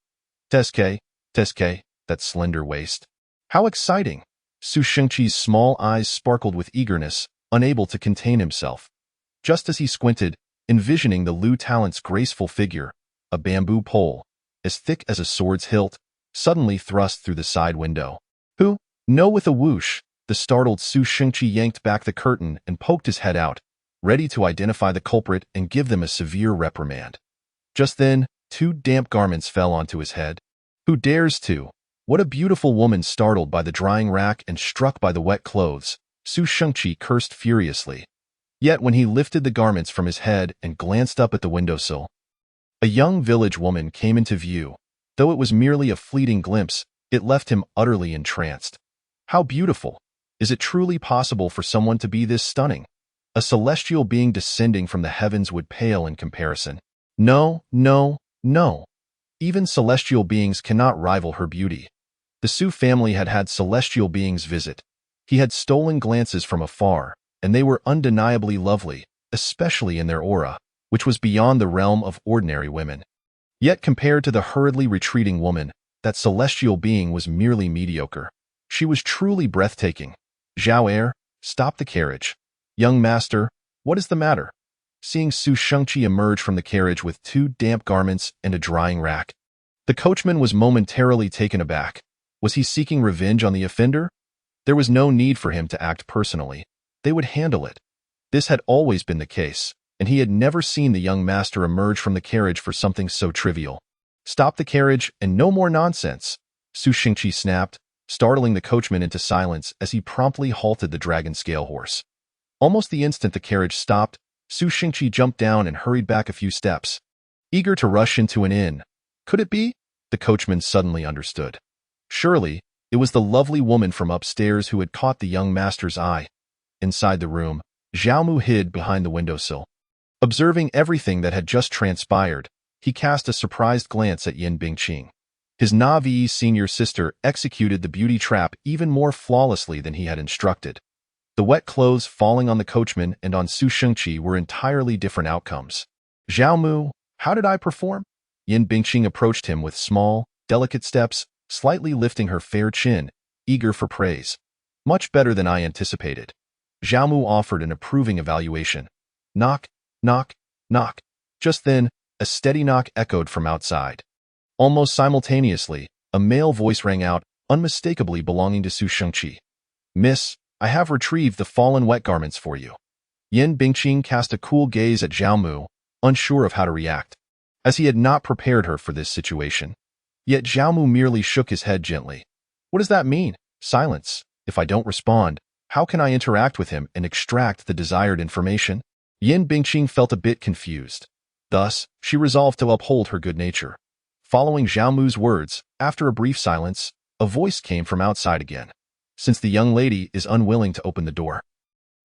Teske, that slender waist. How exciting! Su Shengqi's small eyes sparkled with eagerness, unable to contain himself. Just as he squinted, envisioning the Lu talent's graceful figure, a bamboo pole, as thick as a sword's hilt, suddenly thrust through the side window. Who? No, with a whoosh, the startled Su Shengqi yanked back the curtain and poked his head out, ready to identify the culprit and give them a severe reprimand. Just then, two damp garments fell onto his head. Who dares to? What a beautiful woman! Startled by the drying rack and struck by the wet clothes, Su Shengqi cursed furiously. Yet when he lifted the garments from his head and glanced up at the windowsill, a young village woman came into view. Though it was merely a fleeting glimpse, it left him utterly entranced. How beautiful! Is it truly possible for someone to be this stunning? A celestial being descending from the heavens would pale in comparison. No, no, no. Even celestial beings cannot rival her beauty. The Su family had had celestial beings visit. He had stolen glances from afar, and they were undeniably lovely, especially in their aura, which was beyond the realm of ordinary women. Yet compared to the hurriedly retreating woman, that celestial being was merely mediocre. She was truly breathtaking. Zhao Er, stop the carriage. Young master, what is the matter? Seeing Su Shengqi emerge from the carriage with two damp garments and a drying rack, the coachman was momentarily taken aback. Was he seeking revenge on the offender? There was no need for him to act personally. They would handle it. This had always been the case, and he had never seen the young master emerge from the carriage for something so trivial. Stop the carriage and no more nonsense, Su Shengqi snapped, startling the coachman into silence as he promptly halted the dragon scale horse. Almost the instant the carriage stopped, Su Shengqi jumped down and hurried back a few steps, eager to rush into an inn. Could it be? The coachman suddenly understood. Surely, it was the lovely woman from upstairs who had caught the young master's eye. Inside the room, Zhao Mu hid behind the windowsill. Observing everything that had just transpired, he cast a surprised glance at Yin Bingqing. His Navi's senior sister executed the beauty trap even more flawlessly than he had instructed. The wet clothes falling on the coachman and on Su Shengqi were entirely different outcomes. Zhao Mu, how did I perform? Yin Bingqing approached him with small, delicate steps, slightly lifting her fair chin, eager for praise. Much better than I anticipated. Zhao Mu offered an approving evaluation. Knock, knock, knock. Just then, a steady knock echoed from outside. Almost simultaneously, a male voice rang out, unmistakably belonging to Su Shengqi. "Miss, I have retrieved the fallen wet garments for you." Yin Bingqing cast a cool gaze at Zhao Mu, unsure of how to react, as he had not prepared her for this situation. Yet Zhao Mu merely shook his head gently. "What does that mean? Silence. If I don't respond, how can I interact with him and extract the desired information?" Yin Bingqing felt a bit confused. Thus, she resolved to uphold her good nature. Following Zhao Mu's words, after a brief silence, a voice came from outside again. "Since the young lady is unwilling to open the door,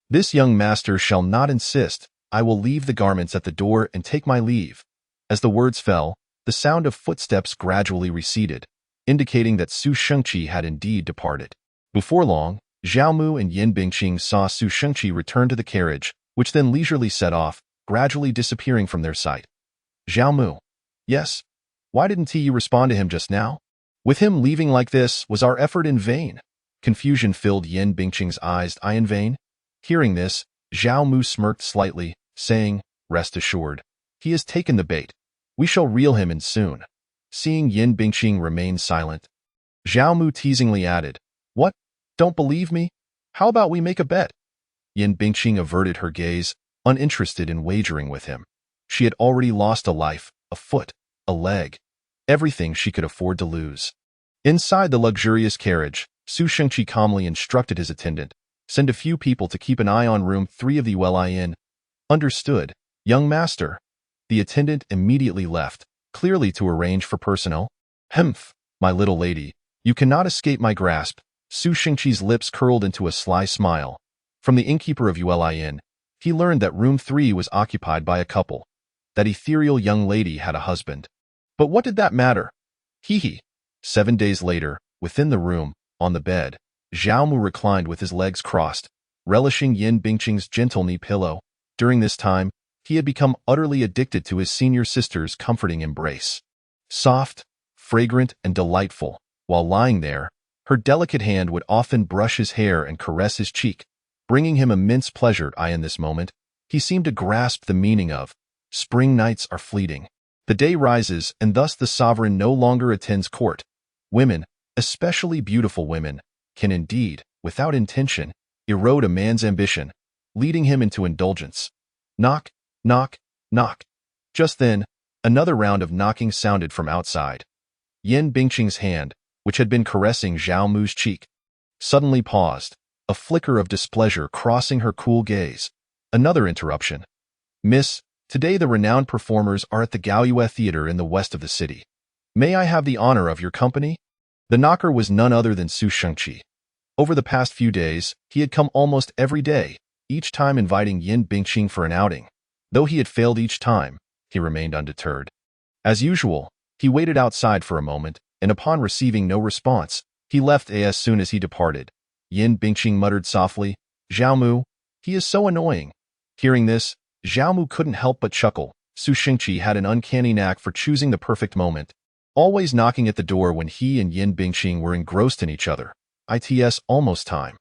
this young master shall not insist. I will leave the garments at the door and take my leave." As the words fell, the sound of footsteps gradually receded, indicating that Su Shengqi had indeed departed. Before long, Zhao Mu and Yin Bingqing saw Su Shengqi return to the carriage, which then leisurely set off, gradually disappearing from their sight. Zhao Mu. "Yes. Why didn't he respond to him just now? With him leaving like this, was our effort in vain?" Confusion filled Yin Bingqing's eyes. "I in vain?" Hearing this, Zhao Mu smirked slightly, saying, "Rest assured, he has taken the bait. We shall reel him in soon." Seeing Yin Bingqing remain silent, Zhao Mu teasingly added, "What? Don't believe me? How about we make a bet?" Yin Bingqing averted her gaze, uninterested in wagering with him. She had already lost a life, a foot, a leg, everything she could afford to lose. Inside the luxurious carriage, Su Shengqi calmly instructed his attendant, "Send a few people to keep an eye on room 3 of the Yueli Inn." "Understood, young master." The attendant immediately left, clearly to arrange for personnel. "Humph, my little lady, you cannot escape my grasp." Su Shengqi's lips curled into a sly smile. From the innkeeper of Yueli Inn, he learned that room 3 was occupied by a couple. That ethereal young lady had a husband. But what did that matter? Hee. 7 days later, within the room, on the bed, Zhao Mu reclined with his legs crossed, relishing Yin Bingqing's gentle knee pillow. During this time, he had become utterly addicted to his senior sister's comforting embrace. Soft, fragrant, and delightful, while lying there, her delicate hand would often brush his hair and caress his cheek, bringing him immense pleasure. In this moment, he seemed to grasp the meaning of spring nights are fleeting. The day rises, and thus the sovereign no longer attends court. Women, especially beautiful women, can indeed, without intention, erode a man's ambition, leading him into indulgence. Knock, knock, knock. Just then, another round of knocking sounded from outside. Yin Bingqing's hand, which had been caressing Zhao Mu's cheek, suddenly paused, a flicker of displeasure crossing her cool gaze. Another interruption. "Miss, today the renowned performers are at the Gaoyue Theater in the west of the city. May I have the honor of your company?" The knocker was none other than Su Shengqi. Over the past few days, he had come almost every day, each time inviting Yin Bingqing for an outing. Though he had failed each time, he remained undeterred. As usual, he waited outside for a moment, and upon receiving no response, he left as soon as he departed. Yin Bingqing muttered softly, "Zhao Mu, he is so annoying." Hearing this, Zhao Mu couldn't help but chuckle. Su Shengqi had an uncanny knack for choosing the perfect moment, always knocking at the door when he and Yin Bingqing were engrossed in each other. "It's almost time.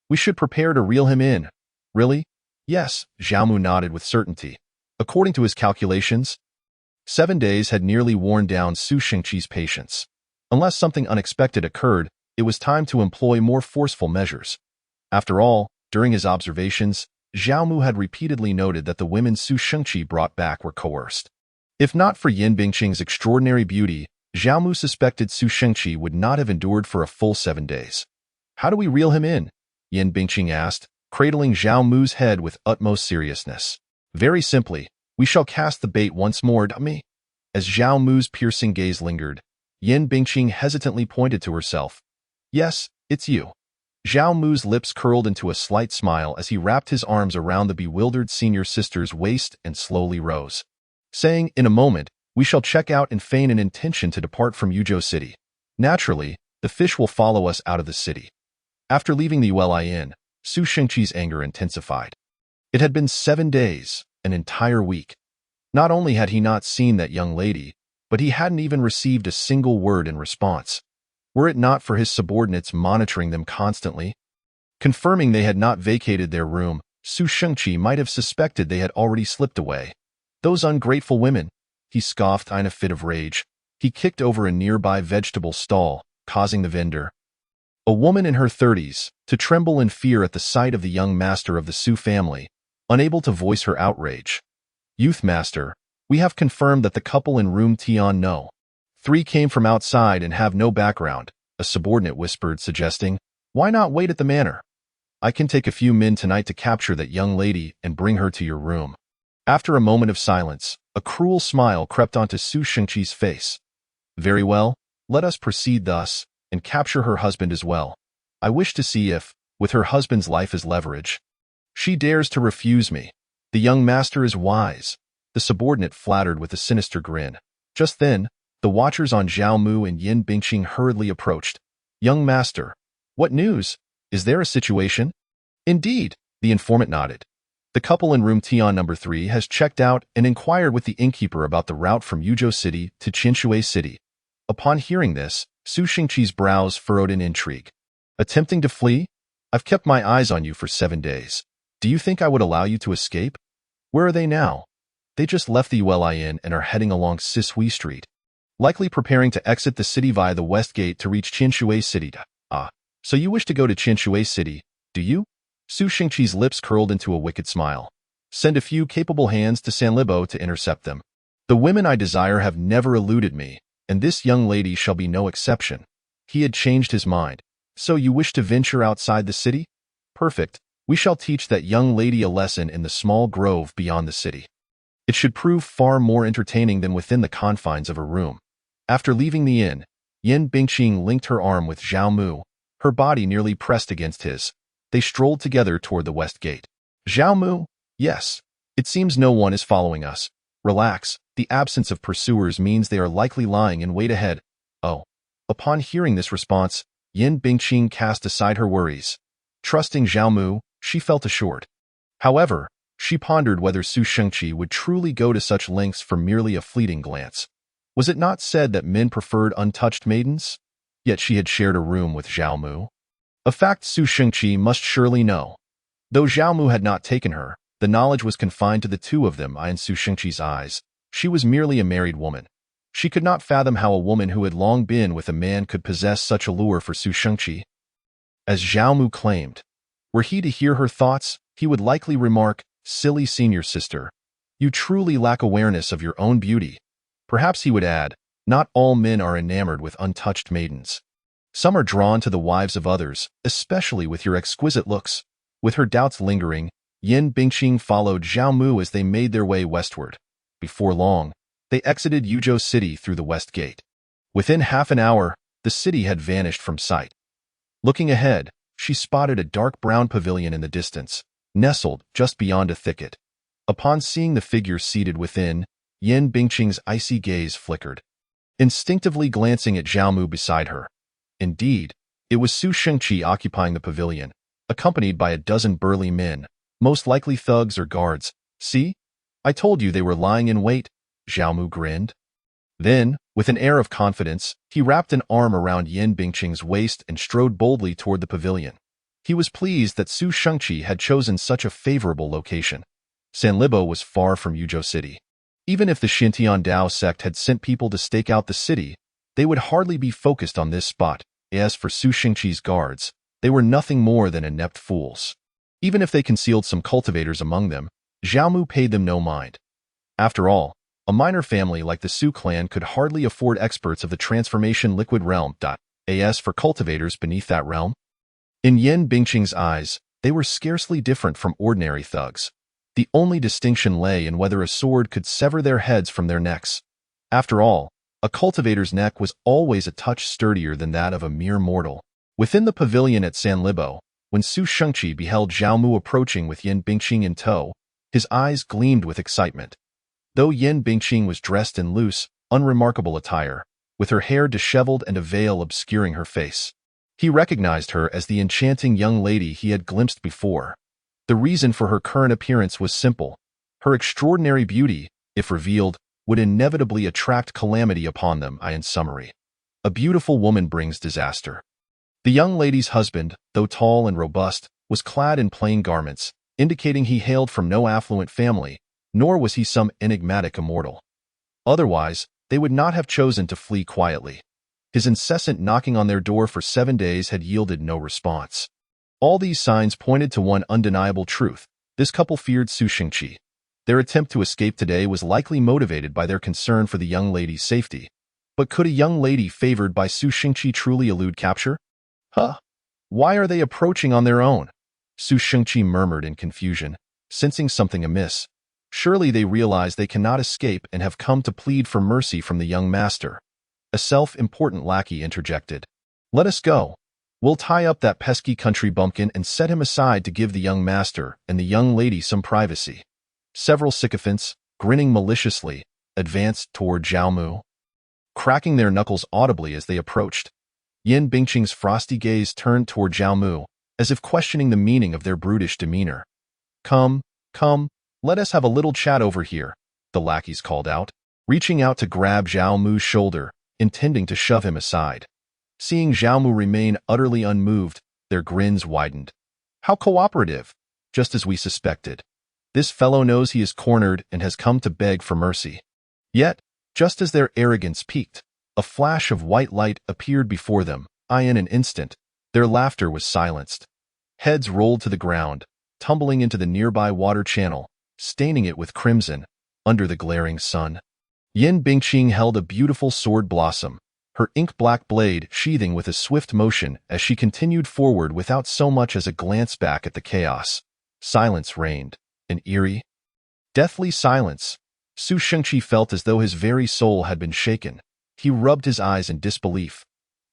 We should prepare to reel him in." "Really?" "Yes," Zhao Mu nodded with certainty. According to his calculations, 7 days had nearly worn down Su Shengqi's patience. Unless something unexpected occurred, it was time to employ more forceful measures. After all, during his observations, Zhao Mu had repeatedly noted that the women Su Shengqi brought back were coerced. If not for Yin Bingqing's extraordinary beauty, Zhao Mu suspected Su Shengqi would not have endured for a full 7 days. "How do we reel him in?" Yin Bingqing asked, cradling Zhao Mu's head with utmost seriousness. "Very simply, we shall cast the bait once more, dummy." As Zhao Mu's piercing gaze lingered, Yin Bingqing hesitantly pointed to herself. "Yes, it's you." Zhao Mu's lips curled into a slight smile as he wrapped his arms around the bewildered senior sister's waist and slowly rose, saying, "In a moment, we shall check out and feign an intention to depart from Yuzhou City. Naturally, the fish will follow us out of the city." After leaving the Yueli Inn, Su Shengqi's anger intensified. It had been 7 days, an entire week. Not only had he not seen that young lady, but he hadn't even received a single word in response. Were it not for his subordinates monitoring them constantly, confirming they had not vacated their room, Su Shengqi might have suspected they had already slipped away. "Those ungrateful women," he scoffed in a fit of rage. He kicked over a nearby vegetable stall, causing the vendor, A woman in her 30s, to tremble in fear at the sight of the young master of the Su family, unable to voice her outrage. Youth master, we have confirmed that the couple in room Tian No. 3 came from outside and have no background, a subordinate whispered, suggesting, why not wait at the manor? I can take a few men tonight to capture that young lady and bring her to your room. After a moment of silence, a cruel smile crept onto Su Shengqi's face. Very well, let us proceed thus, and capture her husband as well. I wish to see if, with her husband's life as leverage, she dares to refuse me. The young master is wise, the subordinate flattered with a sinister grin. Just then, the watchers on Zhao Mu and Yin Bingqing hurriedly approached. Young master, what news? Is there a situation? Indeed, the informant nodded. The couple in room Tian number 3 has checked out and inquired with the innkeeper about the route from Yuzhou City to Qinshui City. Upon hearing this, Su Shengqi's brows furrowed in intrigue. Attempting to flee? I've kept my eyes on you for 7 days. Do you think I would allow you to escape? Where are they now? They just left the Yueli Inn and are heading along Sishui Street, likely preparing to exit the city via the west gate to reach Qinshui City. Ah, so you wish to go to Qinshui City, do you? Su Shengqi's lips curled into a wicked smile. Send a few capable hands to Sanlibo to intercept them. The women I desire have never eluded me, and this young lady shall be no exception. He had changed his mind. So you wish to venture outside the city? Perfect. We shall teach that young lady a lesson in the small grove beyond the city. It should prove far more entertaining than within the confines of her room. After leaving the inn, Yin Bingqing linked her arm with Zhao Mu, her body nearly pressed against his. They strolled together toward the west gate. Zhao Mu, yes. It seems no one is following us. Relax, the absence of pursuers means they are likely lying in wait ahead. Oh. Upon hearing this response, Yin Bingqing cast aside her worries. Trusting Zhao Mu, she felt assured. However, she pondered whether Su Shengqi would truly go to such lengths for merely a fleeting glance. Was it not said that men preferred untouched maidens? Yet she had shared a room with Zhao Mu. A fact Su Shengqi must surely know. Though Zhao Mu had not taken her, the knowledge was confined to the two of them. In Su Shengqi's eyes, she was merely a married woman. She could not fathom how a woman who had long been with a man could possess such allure for Su Shengqi. As Zhao Mu claimed, were he to hear her thoughts, he would likely remark, silly senior sister, you truly lack awareness of your own beauty. Perhaps he would add, not all men are enamored with untouched maidens. Some are drawn to the wives of others, especially with your exquisite looks. With her doubts lingering, Yin Bingqing followed Zhao Mu as they made their way westward. Before long, they exited Yuzhou City through the west gate. Within half an hour, the city had vanished from sight. Looking ahead, she spotted a dark brown pavilion in the distance, nestled just beyond a thicket. Upon seeing the figure seated within, Yin Bingqing's icy gaze flickered, instinctively glancing at Zhao Mu beside her. Indeed, it was Su Shengqi occupying the pavilion, accompanied by a dozen burly men, most likely thugs or guards. See? I told you they were lying in wait, Zhao Mu grinned. Then, with an air of confidence, he wrapped an arm around Yin Bingqing's waist and strode boldly toward the pavilion. He was pleased that Su Shengqi had chosen such a favorable location. Sanlibo was far from Yuzhou City. Even if the Xintian Dao sect had sent people to stake out the city, they would hardly be focused on this spot. As for Su Shengqi's guards, they were nothing more than inept fools. Even if they concealed some cultivators among them, Zhao Mu paid them no mind. After all, a minor family like the Su clan could hardly afford experts of the transformation liquid realm. As for cultivators beneath that realm, in Yin Bingqing's eyes, they were scarcely different from ordinary thugs. The only distinction lay in whether a sword could sever their heads from their necks. After all, a cultivator's neck was always a touch sturdier than that of a mere mortal. Within the pavilion at Sanlibo, when Su Shengqi beheld Zhao Mu approaching with Yin Bingqing in tow, his eyes gleamed with excitement. Though Yin Bingqing was dressed in loose, unremarkable attire, with her hair disheveled and a veil obscuring her face, he recognized her as the enchanting young lady he had glimpsed before. The reason for her current appearance was simple. Her extraordinary beauty, if revealed, would inevitably attract calamity upon them. In summary, a beautiful woman brings disaster. The young lady's husband, though tall and robust, was clad in plain garments, indicating he hailed from no affluent family, nor was he some enigmatic immortal. Otherwise, they would not have chosen to flee quietly. His incessant knocking on their door for 7 days had yielded no response. All these signs pointed to one undeniable truth. This couple feared Su Shengqi. Their attempt to escape today was likely motivated by their concern for the young lady's safety. But could a young lady favored by Su Shengqi truly elude capture? Huh? Why are they approaching on their own? Su Shengqi murmured in confusion, sensing something amiss. Surely they realize they cannot escape and have come to plead for mercy from the young master. A self-important lackey interjected. Let us go. We'll tie up that pesky country bumpkin and set him aside to give the young master and the young lady some privacy. Several sycophants, grinning maliciously, advanced toward Zhao Mu, cracking their knuckles audibly as they approached. Yin Bingqing's frosty gaze turned toward Zhao Mu, as if questioning the meaning of their brutish demeanor. Come, let us have a little chat over here, the lackeys called out, reaching out to grab Zhao Mu's shoulder, intending to shove him aside. Seeing Zhao Mu remain utterly unmoved, their grins widened. How cooperative, just as we suspected. This fellow knows he is cornered and has come to beg for mercy. Yet, just as their arrogance peaked, a flash of white light appeared before them. In an instant, their laughter was silenced. Heads rolled to the ground, tumbling into the nearby water channel, staining it with crimson, under the glaring sun. Yin Bingqing held a beautiful sword blossom, her ink-black blade sheathing with a swift motion as she continued forward without so much as a glance back at the chaos. Silence reigned, an eerie, deathly silence. Su Shengqi felt as though his very soul had been shaken. He rubbed his eyes in disbelief.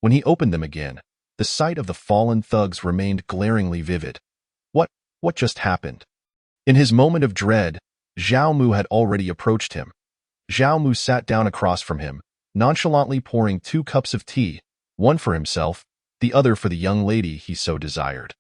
When he opened them again, the sight of the fallen thugs remained glaringly vivid. What just happened? In his moment of dread, Zhao Mu had already approached him. Zhao Mu sat down across from him, nonchalantly pouring 2 cups of tea, one for himself, the other for the young lady he so desired.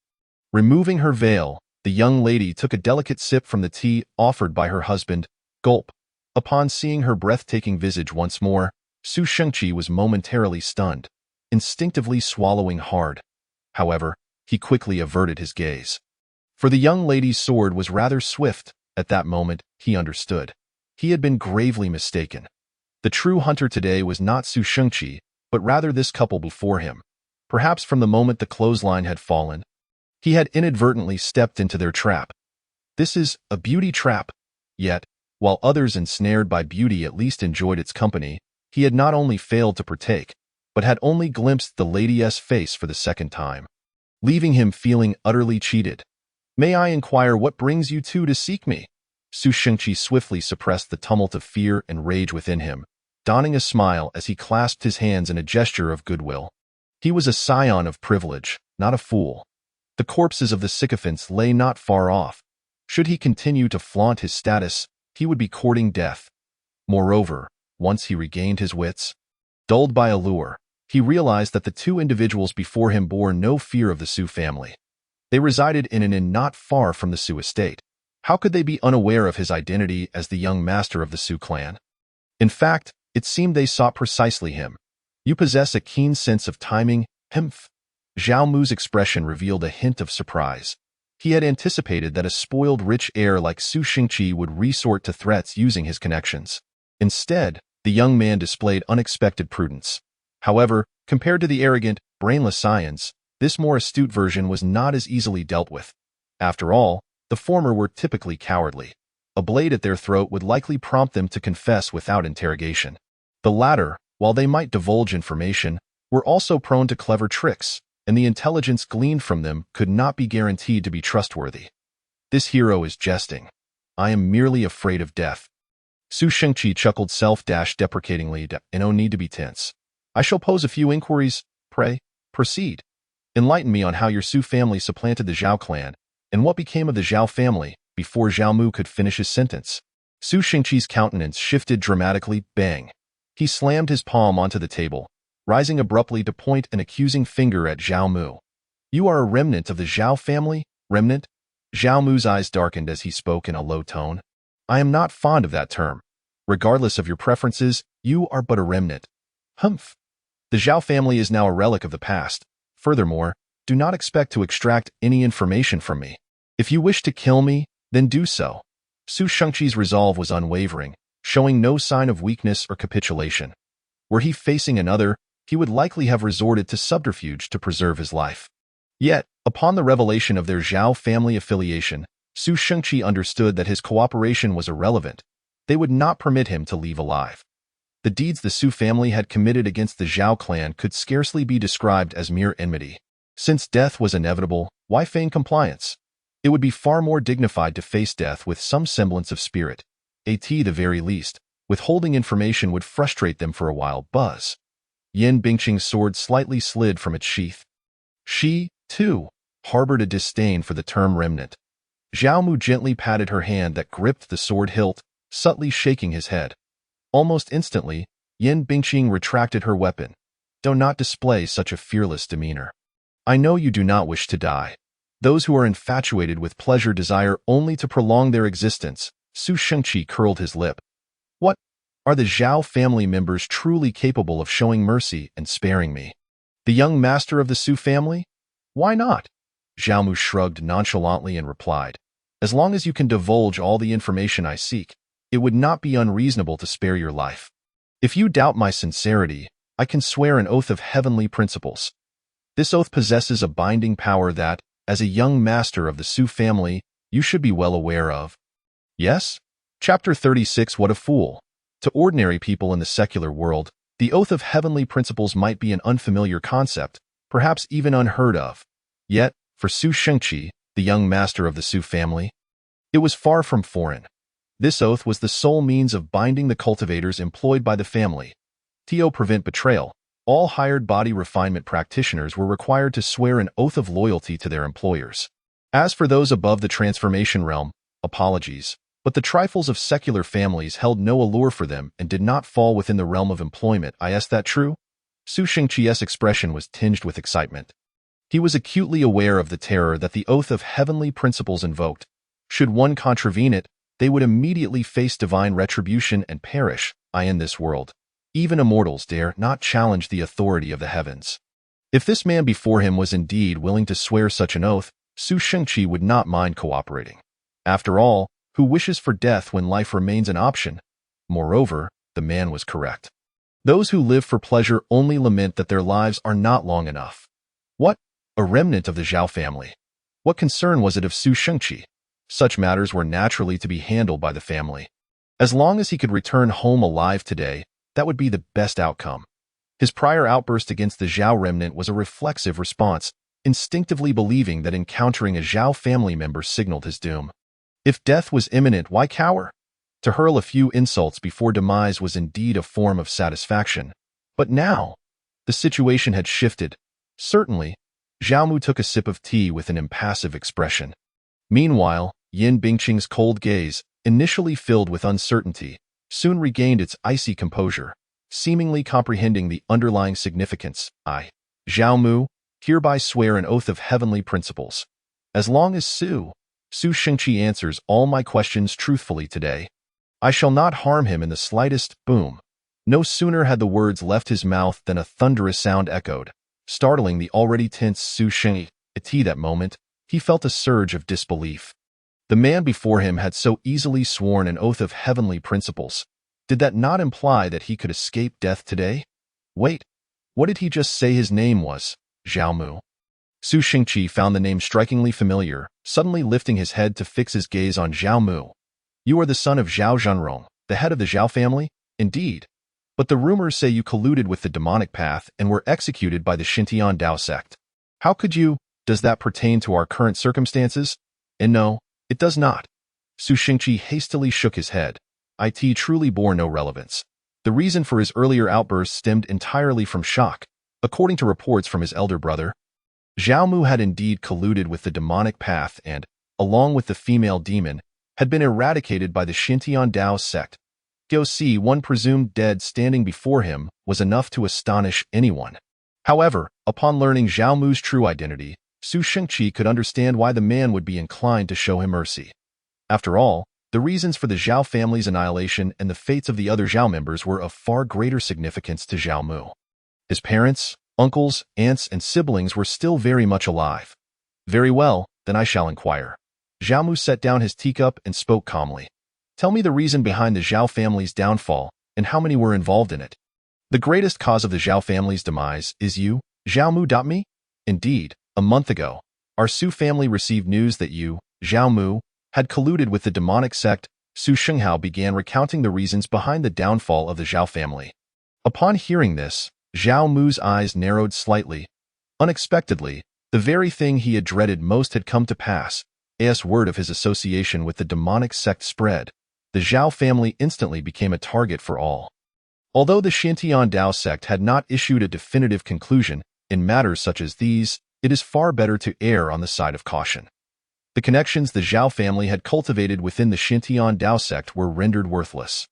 Removing her veil, the young lady took a delicate sip from the tea offered by her husband. Gulp. Upon seeing her breathtaking visage once more, Su Shengqi was momentarily stunned, instinctively swallowing hard. However, he quickly averted his gaze. For the young lady's sword was rather swift. At that moment, he understood. He had been gravely mistaken. The true hunter today was not Su Shengqi, but rather this couple before him. Perhaps from the moment the clothesline had fallen, he had inadvertently stepped into their trap. This is a beauty trap. Yet, while others ensnared by beauty at least enjoyed its company, he had not only failed to partake, but had only glimpsed the lady's face for the second time, leaving him feeling utterly cheated. May I inquire what brings you two to seek me? Su Shengqi swiftly suppressed the tumult of fear and rage within him, donning a smile as he clasped his hands in a gesture of goodwill. He was a scion of privilege, not a fool. The corpses of the sycophants lay not far off. Should he continue to flaunt his status, he would be courting death. Moreover, once he regained his wits, dulled by allure, he realized that the 2 individuals before him bore no fear of the Su family. They resided in an inn not far from the Su estate. How could they be unaware of his identity as the young master of the Su clan? In fact, it seemed they sought precisely him. You possess a keen sense of timing, Humph. Zhao Mu's expression revealed a hint of surprise. He had anticipated that a spoiled rich heir like Su Shengqi would resort to threats using his connections. Instead, the young man displayed unexpected prudence. However, compared to the arrogant, brainless scions, this more astute version was not as easily dealt with. After all, the former were typically cowardly. A blade at their throat would likely prompt them to confess without interrogation. The latter, while they might divulge information, were also prone to clever tricks, and the intelligence gleaned from them could not be guaranteed to be trustworthy. This hero is jesting. I am merely afraid of death. Su Shengqi chuckled self-deprecatingly, no need to be tense. I shall pose a few inquiries. Pray, proceed. Enlighten me on how your Su family supplanted the Zhao clan, and what became of the Zhao family, before Zhao Mu could finish his sentence. Su Shengqi's countenance shifted dramatically. Bang. He slammed his palm onto the table, rising abruptly to point an accusing finger at Zhao Mu. You are a remnant of the Zhao family? Remnant? Zhao Mu's eyes darkened as he spoke in a low tone. I am not fond of that term. Regardless of your preferences, you are but a remnant. Humph. The Zhao family is now a relic of the past. Furthermore, do not expect to extract any information from me. If you wish to kill me, then do so. Su Shengqi's resolve was unwavering, showing no sign of weakness or capitulation. Were he facing another, he would likely have resorted to subterfuge to preserve his life. Yet, upon the revelation of their Zhao family affiliation, Su Shengqi understood that his cooperation was irrelevant. They would not permit him to leave alive. The deeds the Su family had committed against the Zhao clan could scarcely be described as mere enmity. Since death was inevitable, why feign compliance? It would be far more dignified to face death with some semblance of spirit. At the very least, withholding information would frustrate them for a while. Buzz. Yin Bingqing's sword slightly slid from its sheath. She, too, harbored a disdain for the term remnant. Zhao Mu gently patted her hand that gripped the sword hilt, subtly shaking his head. Almost instantly, Yin Bingqing retracted her weapon. Do not display such a fearless demeanor. I know you do not wish to die. Those who are infatuated with pleasure desire only to prolong their existence. Su Shengqi curled his lip. What? Are the Zhao family members truly capable of showing mercy and sparing me? The young master of the Su family? Why not? Zhao Mu shrugged nonchalantly and replied. As long as you can divulge all the information I seek, it would not be unreasonable to spare your life. If you doubt my sincerity, I can swear an oath of heavenly principles. This oath possesses a binding power that, as a young master of the Su family, you should be well aware of. Yes? Chapter 36 What a Fool! To ordinary people in the secular world, the oath of heavenly principles might be an unfamiliar concept, perhaps even unheard of. Yet, for Su Shengqi, the young master of the Su family, it was far from foreign. This oath was the sole means of binding the cultivators employed by the family. To prevent betrayal, all hired body refinement practitioners were required to swear an oath of loyalty to their employers. As for those above the transformation realm, apologies, but the trifles of secular families held no allure for them and did not fall within the realm of employment. Is that true? Su Shengqi's expression was tinged with excitement. He was acutely aware of the terror that the oath of heavenly principles invoked. Should one contravene it, they would immediately face divine retribution and perish. In this world, even immortals dare not challenge the authority of the heavens. If this man before him was indeed willing to swear such an oath, Su Shengqi would not mind cooperating. After all, who wishes for death when life remains an option? Moreover, the man was correct. Those who live for pleasure only lament that their lives are not long enough. What? A remnant of the Zhao family. What concern was it of Su Shengqi? Such matters were naturally to be handled by the family. As long as he could return home alive today, that would be the best outcome. His prior outburst against the Zhao remnant was a reflexive response, instinctively believing that encountering a Zhao family member signaled his doom. If death was imminent, why cower? To hurl a few insults before demise was indeed a form of satisfaction. But now, the situation had shifted. Certainly, Zhao Mu took a sip of tea with an impassive expression. Meanwhile, Yin Bingqing's cold gaze, initially filled with uncertainty, soon regained its icy composure, seemingly comprehending the underlying significance. I, Zhao Mu, hereby swear an oath of heavenly principles. As long as Su Shengqi answers all my questions truthfully today, I shall not harm him in the slightest. Boom. No sooner had the words left his mouth than a thunderous sound echoed, startling the already tense Su Shengqi. At that moment, he felt a surge of disbelief. The man before him had so easily sworn an oath of heavenly principles. Did that not imply that he could escape death today? Wait, what did he just say his name was? Zhao Mu. Su Shengqi found the name strikingly familiar, suddenly lifting his head to fix his gaze on Zhao Mu. You are the son of Zhao Zhenrong, the head of the Zhao family? Indeed. But the rumors say you colluded with the demonic path and were executed by the Xintian Dao sect. How could you? Does that pertain to our current circumstances? And no, it does not. Su Shengqi hastily shook his head. It truly bore no relevance. The reason for his earlier outburst stemmed entirely from shock. According to reports from his elder brother, Zhao Mu had indeed colluded with the demonic path and, along with the female demon, had been eradicated by the Xintian Dao sect. To see one presumed dead standing before him was enough to astonish anyone. However, upon learning Zhao Mu's true identity, Su Shengqi could understand why the man would be inclined to show him mercy. After all, the reasons for the Zhao family's annihilation and the fates of the other Zhao members were of far greater significance to Zhao Mu. His parents, uncles, aunts, and siblings were still very much alive. Very well, then I shall inquire. Zhao Mu set down his teacup and spoke calmly. Tell me the reason behind the Zhao family's downfall and how many were involved in it. The greatest cause of the Zhao family's demise is you, Zhao Mu. Indeed, a month ago, our Su family received news that you, Zhao Mu, had colluded with the demonic sect. Su Shenghao began recounting the reasons behind the downfall of the Zhao family. Upon hearing this, Zhao Mu's eyes narrowed slightly. Unexpectedly, the very thing he had dreaded most had come to pass. As word of his association with the demonic sect spread, the Zhao family instantly became a target for all. Although the Xintian Dao sect had not issued a definitive conclusion in matters such as these, it is far better to err on the side of caution. The connections the Zhao family had cultivated within the Xintian Dao sect were rendered worthless.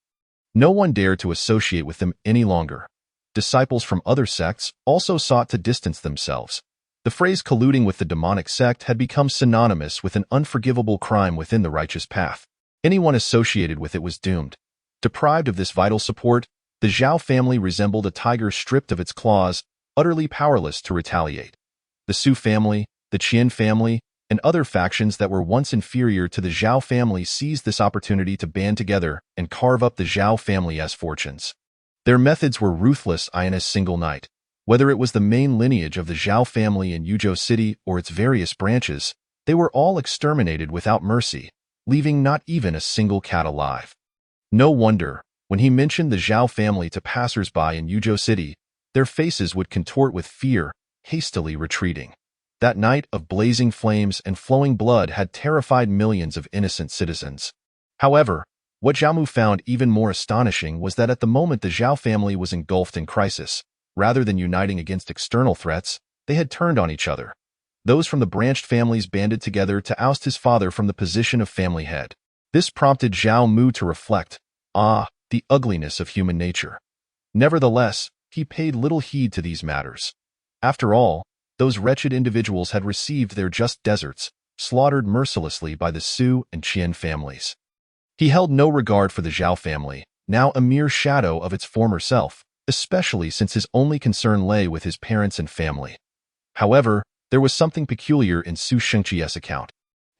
No one dared to associate with them any longer. Disciples from other sects also sought to distance themselves. The phrase colluding with the demonic sect had become synonymous with an unforgivable crime within the righteous path. Anyone associated with it was doomed. Deprived of this vital support, the Zhao family resembled a tiger stripped of its claws, utterly powerless to retaliate. The Su family, the Qian family, and other factions that were once inferior to the Zhao family seized this opportunity to band together and carve up the Zhao family's fortunes. Their methods were ruthless in a single night. Whether it was the main lineage of the Zhao family in Yuzhou City or its various branches, they were all exterminated without mercy, leaving not even a single cat alive. No wonder, when he mentioned the Zhao family to passers-by in Yuzhou City, their faces would contort with fear, hastily retreating. That night of blazing flames and flowing blood had terrified millions of innocent citizens. However, what Zhao Mu found even more astonishing was that at the moment the Zhao family was engulfed in crisis, rather than uniting against external threats, they had turned on each other. Those from the branched families banded together to oust his father from the position of family head. This prompted Zhao Mu to reflect, the ugliness of human nature. Nevertheless, he paid little heed to these matters. After all, those wretched individuals had received their just deserts, slaughtered mercilessly by the Su and Qian families. He held no regard for the Zhao family, now a mere shadow of its former self, especially since his only concern lay with his parents and family. However, there was something peculiar in Su Shengqi's account.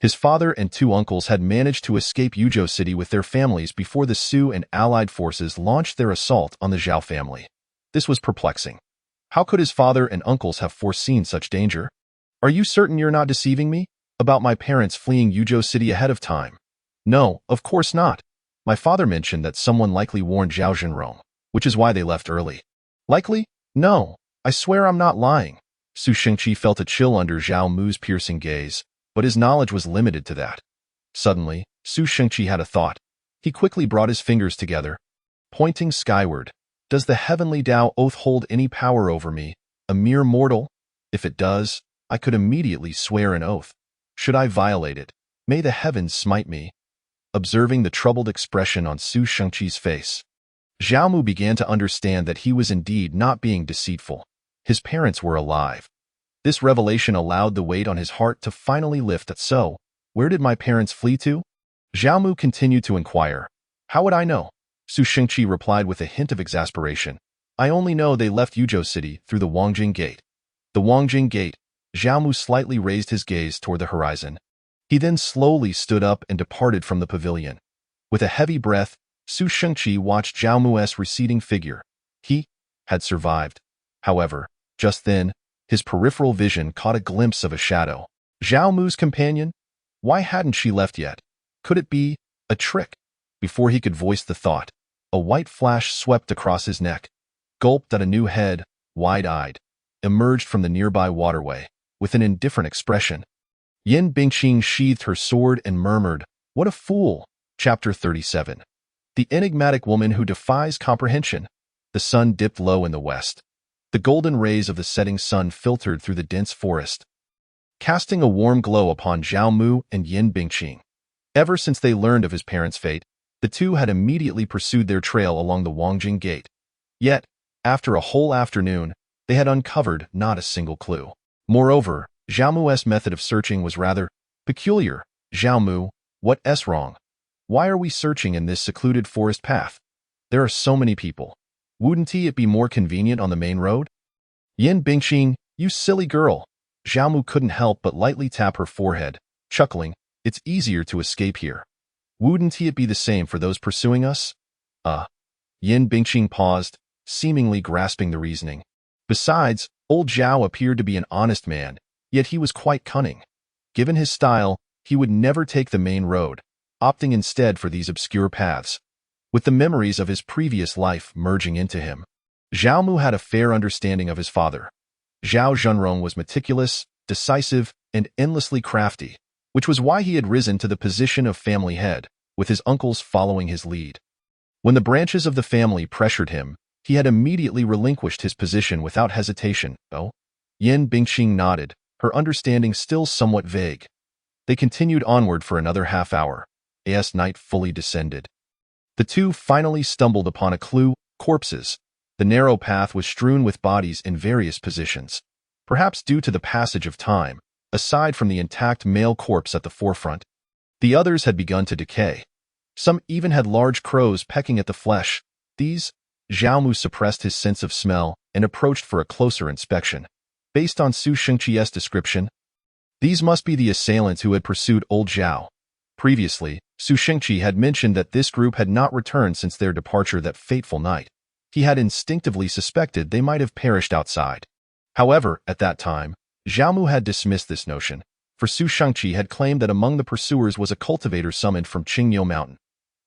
His father and two uncles had managed to escape Yuzhou City with their families before the Su and allied forces launched their assault on the Zhao family. This was perplexing. How could his father and uncles have foreseen such danger? Are you certain you're not deceiving me about my parents fleeing Yuzhou City ahead of time? No, of course not. My father mentioned that someone likely warned Zhao Zhenrong, which is why they left early. Likely? No, I swear I'm not lying. Su Shengqi felt a chill under Zhao Mu's piercing gaze, but his knowledge was limited to that. Suddenly, Su Shengqi had a thought. He quickly brought his fingers together, pointing skyward. Does the heavenly Tao oath hold any power over me, a mere mortal? If it does, I could immediately swear an oath. Should I violate it, may the heavens smite me. Observing the troubled expression on Su Shengqi's face, Zhao Mu began to understand that he was indeed not being deceitful. His parents were alive. This revelation allowed the weight on his heart to finally lift. So, where did my parents flee to? Zhao Mu continued to inquire. How would I know? Su Shengqi replied with a hint of exasperation. I only know they left Yuzhou City through the Wangjing Gate. The Wangjing Gate. Zhao Mu slightly raised his gaze toward the horizon. He then slowly stood up and departed from the pavilion. With a heavy breath, Su Shengqi watched Zhao Mu's receding figure. He had survived. However, just then, his peripheral vision caught a glimpse of a shadow. Zhao Mu's companion? Why hadn't she left yet? Could it be a trick? Before he could voice the thought, a white flash swept across his neck, gulped at a new head, wide-eyed, emerged from the nearby waterway, with an indifferent expression. Yin Bingqing sheathed her sword and murmured, "What a fool!" Chapter 37. The enigmatic woman who defies comprehension. The sun dipped low in the west. The golden rays of the setting sun filtered through the dense forest, casting a warm glow upon Zhao Mu and Yin Bingqing. Ever since they learned of his parents' fate, the two had immediately pursued their trail along the Wangjing Gate. Yet, after a whole afternoon, they had uncovered not a single clue. Moreover, Zhao Mu's method of searching was rather peculiar. Zhao Mu, what's wrong? Why are we searching in this secluded forest path? There are so many people. Wouldn't it be more convenient on the main road? Yin Bingqing, you silly girl. Zhao Mu couldn't help but lightly tap her forehead, chuckling. It's easier to escape here. Wouldn't it be the same for those pursuing us? Yin Bingqing paused, seemingly grasping the reasoning. Besides, old Zhao appeared to be an honest man, yet he was quite cunning. Given his style, he would never take the main road, opting instead for these obscure paths. With the memories of his previous life merging into him, Zhao Mu had a fair understanding of his father. Zhao Zhenrong was meticulous, decisive, and endlessly crafty, which was why he had risen to the position of family head, with his uncles following his lead. When the branches of the family pressured him, he had immediately relinquished his position without hesitation. Oh? Yin Bingqing nodded, her understanding still somewhat vague. They continued onward for another half hour, as night fully descended. The two finally stumbled upon a clue: corpses. The narrow path was strewn with bodies in various positions, perhaps due to the passage of time. Aside from the intact male corpse at the forefront, the others had begun to decay. Some even had large crows pecking at the flesh. These, Zhao Mu suppressed his sense of smell and approached for a closer inspection. Based on Su Shengqi's description, these must be the assailants who had pursued old Zhao. Previously, Su Shengqi had mentioned that this group had not returned since their departure that fateful night. He had instinctively suspected they might have perished outside. However, at that time, Zhao Mu had dismissed this notion, for Su Shengqi had claimed that among the pursuers was a cultivator summoned from Qingyou Mountain.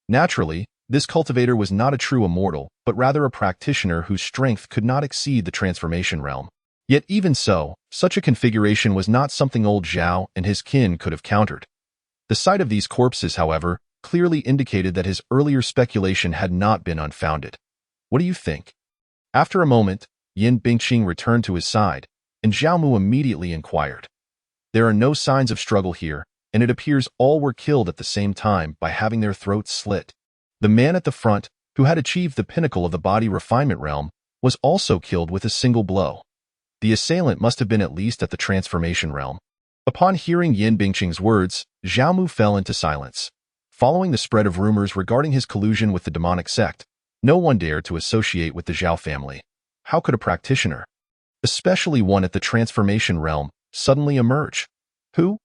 Naturally, this cultivator was not a true immortal, but rather a practitioner whose strength could not exceed the transformation realm. Yet even so, such a configuration was not something old Zhao and his kin could have countered. The sight of these corpses, however, clearly indicated that his earlier speculation had not been unfounded. What do you think? After a moment, Yin Bingqing returned to his side, and Zhao Mu immediately inquired. There are no signs of struggle here, and it appears all were killed at the same time by having their throats slit. The man at the front, who had achieved the pinnacle of the body refinement realm, was also killed with a single blow. The assailant must have been at least at the transformation realm. Upon hearing Yin Bingqing's words, Zhao Mu fell into silence. Following the spread of rumors regarding his collusion with the demonic sect, no one dared to associate with the Zhao family. How could a practitioner, especially one at the transformation realm, suddenly emerge? Who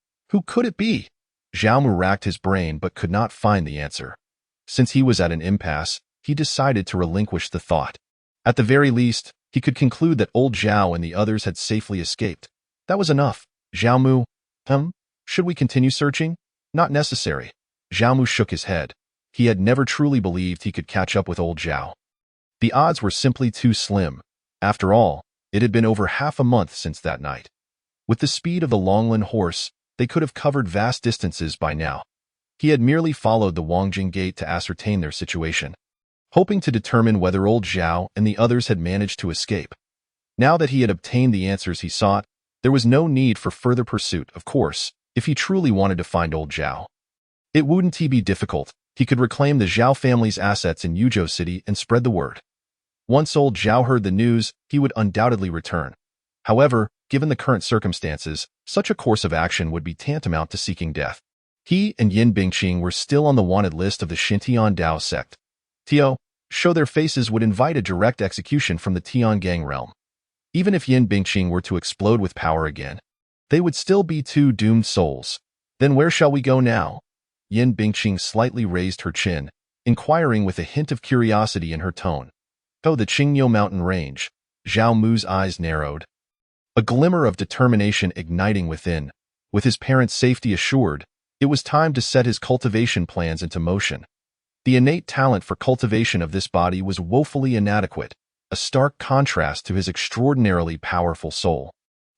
could it be? Zhao Mu racked his brain but could not find the answer. Since he was at an impasse, he decided to relinquish the thought. At the very least, he could conclude that old Zhao and the others had safely escaped. That was enough. Zhao Mu, should we continue searching? Not necessary. Zhao Mu shook his head. He had never truly believed he could catch up with old Zhao. The odds were simply too slim. After all, it had been over half a month since that night. With the speed of the Longlan horse, they could have covered vast distances by now. He had merely followed the Wangjing Gate to ascertain their situation, hoping to determine whether old Zhao and the others had managed to escape. Now that he had obtained the answers he sought, there was no need for further pursuit, of course, if he truly wanted to find old Zhao. It wouldn't be difficult. He could reclaim the Zhao family's assets in Yuzhou City and spread the word. Once old Zhao heard the news, he would undoubtedly return. However, given the current circumstances, such a course of action would be tantamount to seeking death. He and Yin Bingqing were still on the wanted list of the Xintian Dao sect. Tio, show their faces would invite a direct execution from the Tiangang realm. Even if Yin Bingqing were to explode with power again, they would still be two doomed souls. Then where shall we go now? Yin Bingqing slightly raised her chin, inquiring with a hint of curiosity in her tone. Oh, the Qingyou mountain range. Zhao Mu's eyes narrowed, a glimmer of determination igniting within. With his parents' safety assured, it was time to set his cultivation plans into motion. The innate talent for cultivation of this body was woefully inadequate, a stark contrast to his extraordinarily powerful soul.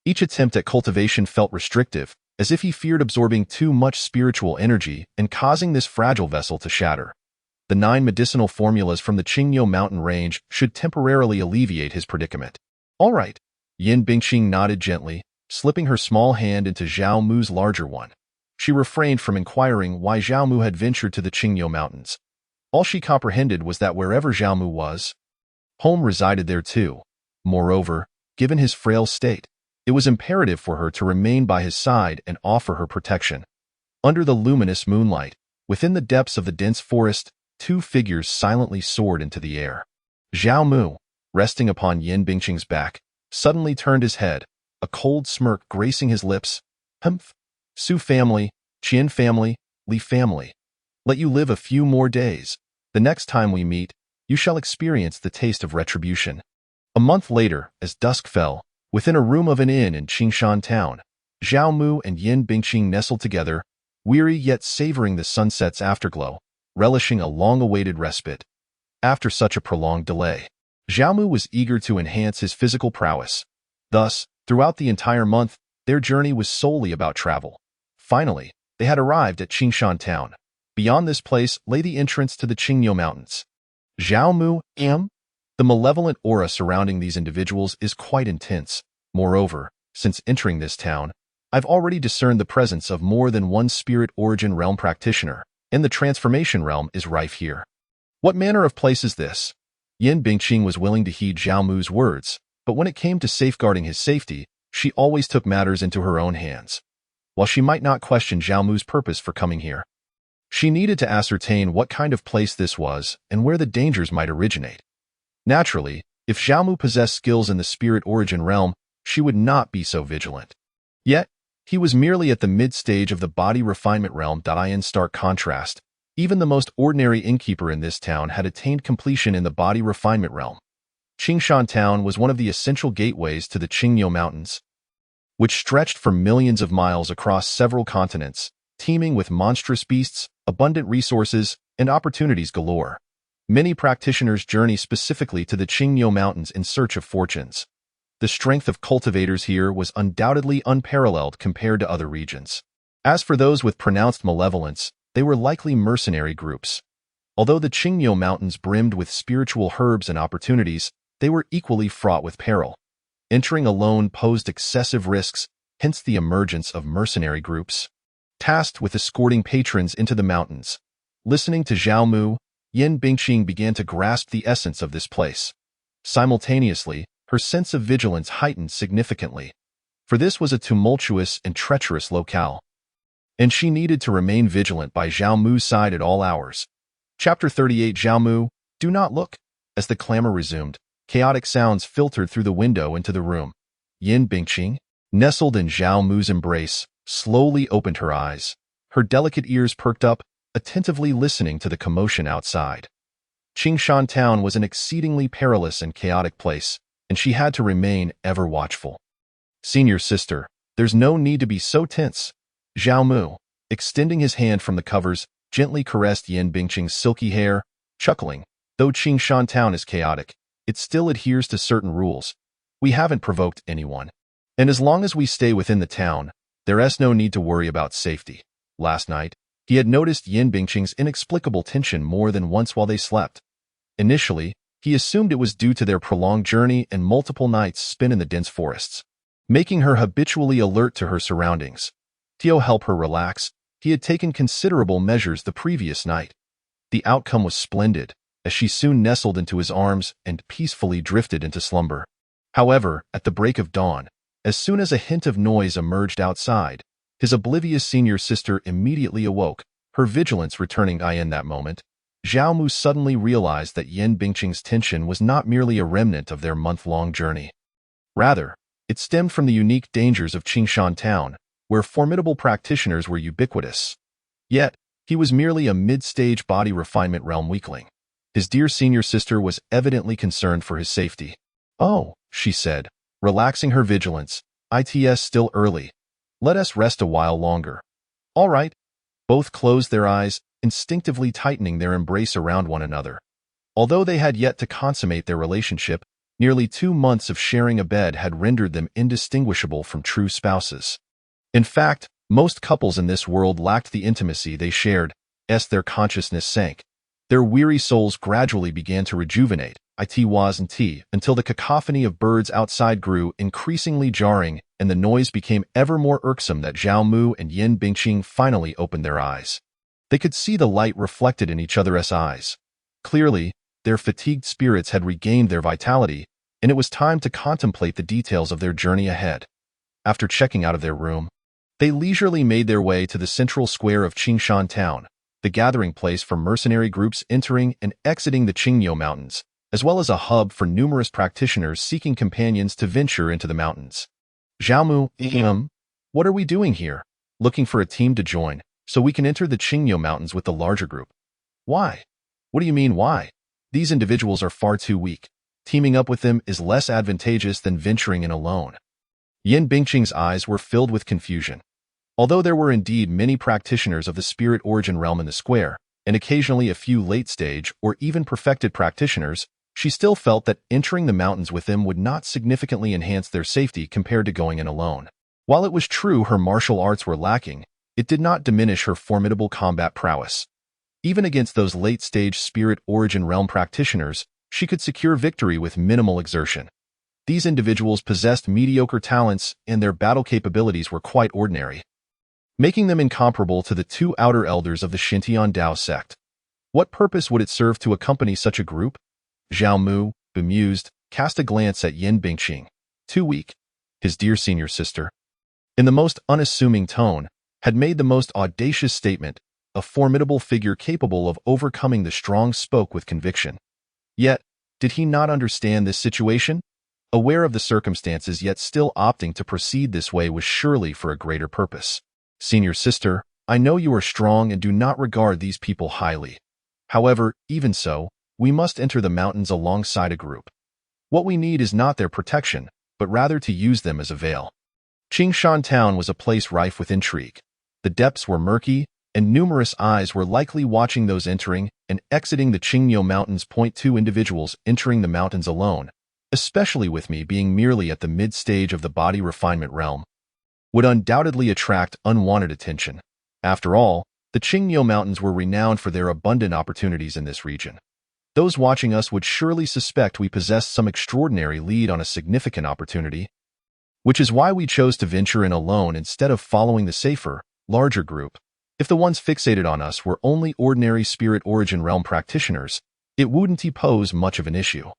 Each attempt at cultivation felt restrictive, as if he feared absorbing too much spiritual energy and causing this fragile vessel to shatter. The 9 medicinal formulas from the Qingyou mountain range should temporarily alleviate his predicament. All right. Yin Bingqing nodded gently, slipping her small hand into Zhao Mu's larger one. She refrained from inquiring why Zhao Mu had ventured to the Qingyou mountains. All she comprehended was that wherever Zhao Mu was, home resided there too. Moreover, given his frail state, it was imperative for her to remain by his side and offer her protection. Under the luminous moonlight, within the depths of the dense forest, 2 figures silently soared into the air. Zhao Mu, resting upon Yin Bingqing's back, suddenly turned his head, a cold smirk gracing his lips. Su family, Qian family, Li family. Let you live a few more days. The next time we meet, you shall experience the taste of retribution. A month later, as dusk fell, within a room of an inn in Qingshan town, Zhao Mu and Yin Bingqing nestled together, weary yet savoring the sunset's afterglow, relishing a long-awaited respite. After such a prolonged delay, Zhao Mu was eager to enhance his physical prowess. Thus, throughout the entire month, their journey was solely about travel. Finally, they had arrived at Qingshan town. Beyond this place lay the entrance to the Qingyo Mountains. Zhao Mu, the malevolent aura surrounding these individuals is quite intense. Moreover, since entering this town, I've already discerned the presence of more than one spirit origin realm practitioner, and the transformation realm is rife here. What manner of place is this? Yin Bingqing was willing to heed Zhao Mu's words, but when it came to safeguarding his safety, she always took matters into her own hands. While she might not question Zhao Mu's purpose for coming here, she needed to ascertain what kind of place this was and where the dangers might originate. Naturally, if Zhao Mu possessed skills in the spirit origin realm, she would not be so vigilant. Yet, he was merely at the mid-stage of the body refinement realm. In stark contrast, even the most ordinary innkeeper in this town had attained completion in the body refinement realm. Qingshan town was one of the essential gateways to the Qingyo Mountains, which stretched for millions of miles across several continents, teeming with monstrous beasts, abundant resources, and opportunities galore. Many practitioners journey specifically to the Qingyo Mountains in search of fortunes. The strength of cultivators here was undoubtedly unparalleled compared to other regions. As for those with pronounced malevolence, they were likely mercenary groups. Although the Qingyo Mountains brimmed with spiritual herbs and opportunities, they were equally fraught with peril. Entering alone posed excessive risks, hence the emergence of mercenary groups, tasked with escorting patrons into the mountains. Listening to Zhao Mu, Yin Bingqing began to grasp the essence of this place. Simultaneously, her sense of vigilance heightened significantly, for this was a tumultuous and treacherous locale, and she needed to remain vigilant by Zhao Mu's side at all hours. Chapter 38 Zhao Mu, do not look. As the clamor resumed, chaotic sounds filtered through the window into the room. Yin Bingqing, nestled in Zhao Mu's embrace, slowly opened her eyes. Her delicate ears perked up, attentively listening to the commotion outside. Qingshan town was an exceedingly perilous and chaotic place, and she had to remain ever watchful. Senior sister, there's no need to be so tense. Zhao Mu, extending his hand from the covers, gently caressed Yin Bingqing's silky hair, chuckling. Though Qingshan town is chaotic, it still adheres to certain rules. We haven't provoked anyone. And as long as we stay within the town, there's no need to worry about safety. Last night, he had noticed Yin Bingqing's inexplicable tension more than once while they slept. Initially, he assumed it was due to their prolonged journey and multiple nights spent in the dense forests, making her habitually alert to her surroundings. To help her relax, he had taken considerable measures the previous night. The outcome was splendid, as she soon nestled into his arms and peacefully drifted into slumber. However, at the break of dawn, as soon as a hint of noise emerged outside, his oblivious senior sister immediately awoke, her vigilance returning. In that moment, Zhao Mu suddenly realized that Yin Bingqing's tension was not merely a remnant of their month-long journey. Rather, it stemmed from the unique dangers of Qingshan town, where formidable practitioners were ubiquitous. Yet, he was merely a mid-stage body refinement realm weakling. His dear senior sister was evidently concerned for his safety. Oh, she said, relaxing her vigilance, it's still early. Let us rest a while longer. All right. Both closed their eyes, instinctively tightening their embrace around one another. Although they had yet to consummate their relationship, nearly 2 months of sharing a bed had rendered them indistinguishable from true spouses. In fact, most couples in this world lacked the intimacy they shared, as their consciousness sank. Their weary souls gradually began to rejuvenate, until the cacophony of birds outside grew increasingly jarring and the noise became ever more irksome that Zhao Mu and Yin Bingqing finally opened their eyes. They could see the light reflected in each other's eyes. Clearly, their fatigued spirits had regained their vitality, and it was time to contemplate the details of their journey ahead. After checking out of their room, they leisurely made their way to the central square of Qingshan town, the gathering place for mercenary groups entering and exiting the Qingyo Mountains, as well as a hub for numerous practitioners seeking companions to venture into the mountains. Zhao Mu, what are we doing here? Looking for a team to join, so we can enter the Qingyo Mountains with the larger group. Why? What do you mean, why? These individuals are far too weak. Teaming up with them is less advantageous than venturing in alone. Yin Bingqing's eyes were filled with confusion. Although there were indeed many practitioners of the spirit origin realm in the square, and occasionally a few late-stage or even perfected practitioners, she still felt that entering the mountains with them would not significantly enhance their safety compared to going in alone. While it was true her martial arts were lacking, it did not diminish her formidable combat prowess. Even against those late-stage spirit origin realm practitioners, she could secure victory with minimal exertion. These individuals possessed mediocre talents, and their battle capabilities were quite ordinary, making them incomparable to the two outer elders of the Xintian Dao sect. What purpose would it serve to accompany such a group? Zhao Mu, bemused, cast a glance at Yin Bingqing. Too weak, his dear senior sister, in the most unassuming tone, had made the most audacious statement. A formidable figure capable of overcoming the strong spoke with conviction. Yet, did he not understand this situation? Aware of the circumstances yet still opting to proceed this way was surely for a greater purpose. Senior sister, I know you are strong and do not regard these people highly. However, even so, we must enter the mountains alongside a group. What we need is not their protection, but rather to use them as a veil. Qingshan Town was a place rife with intrigue. The depths were murky, and numerous eyes were likely watching those entering and exiting the Qingniu Mountains. 2 Individuals entering the mountains alone, especially with me being merely at the mid-stage of the body refinement realm, would undoubtedly attract unwanted attention. After all, the Qingniu Mountains were renowned for their abundant opportunities in this region. Those watching us would surely suspect we possessed some extraordinary lead on a significant opportunity, which is why we chose to venture in alone instead of following the safer, larger group. If the ones fixated on us were only ordinary spirit origin realm practitioners, it wouldn't pose much of an issue.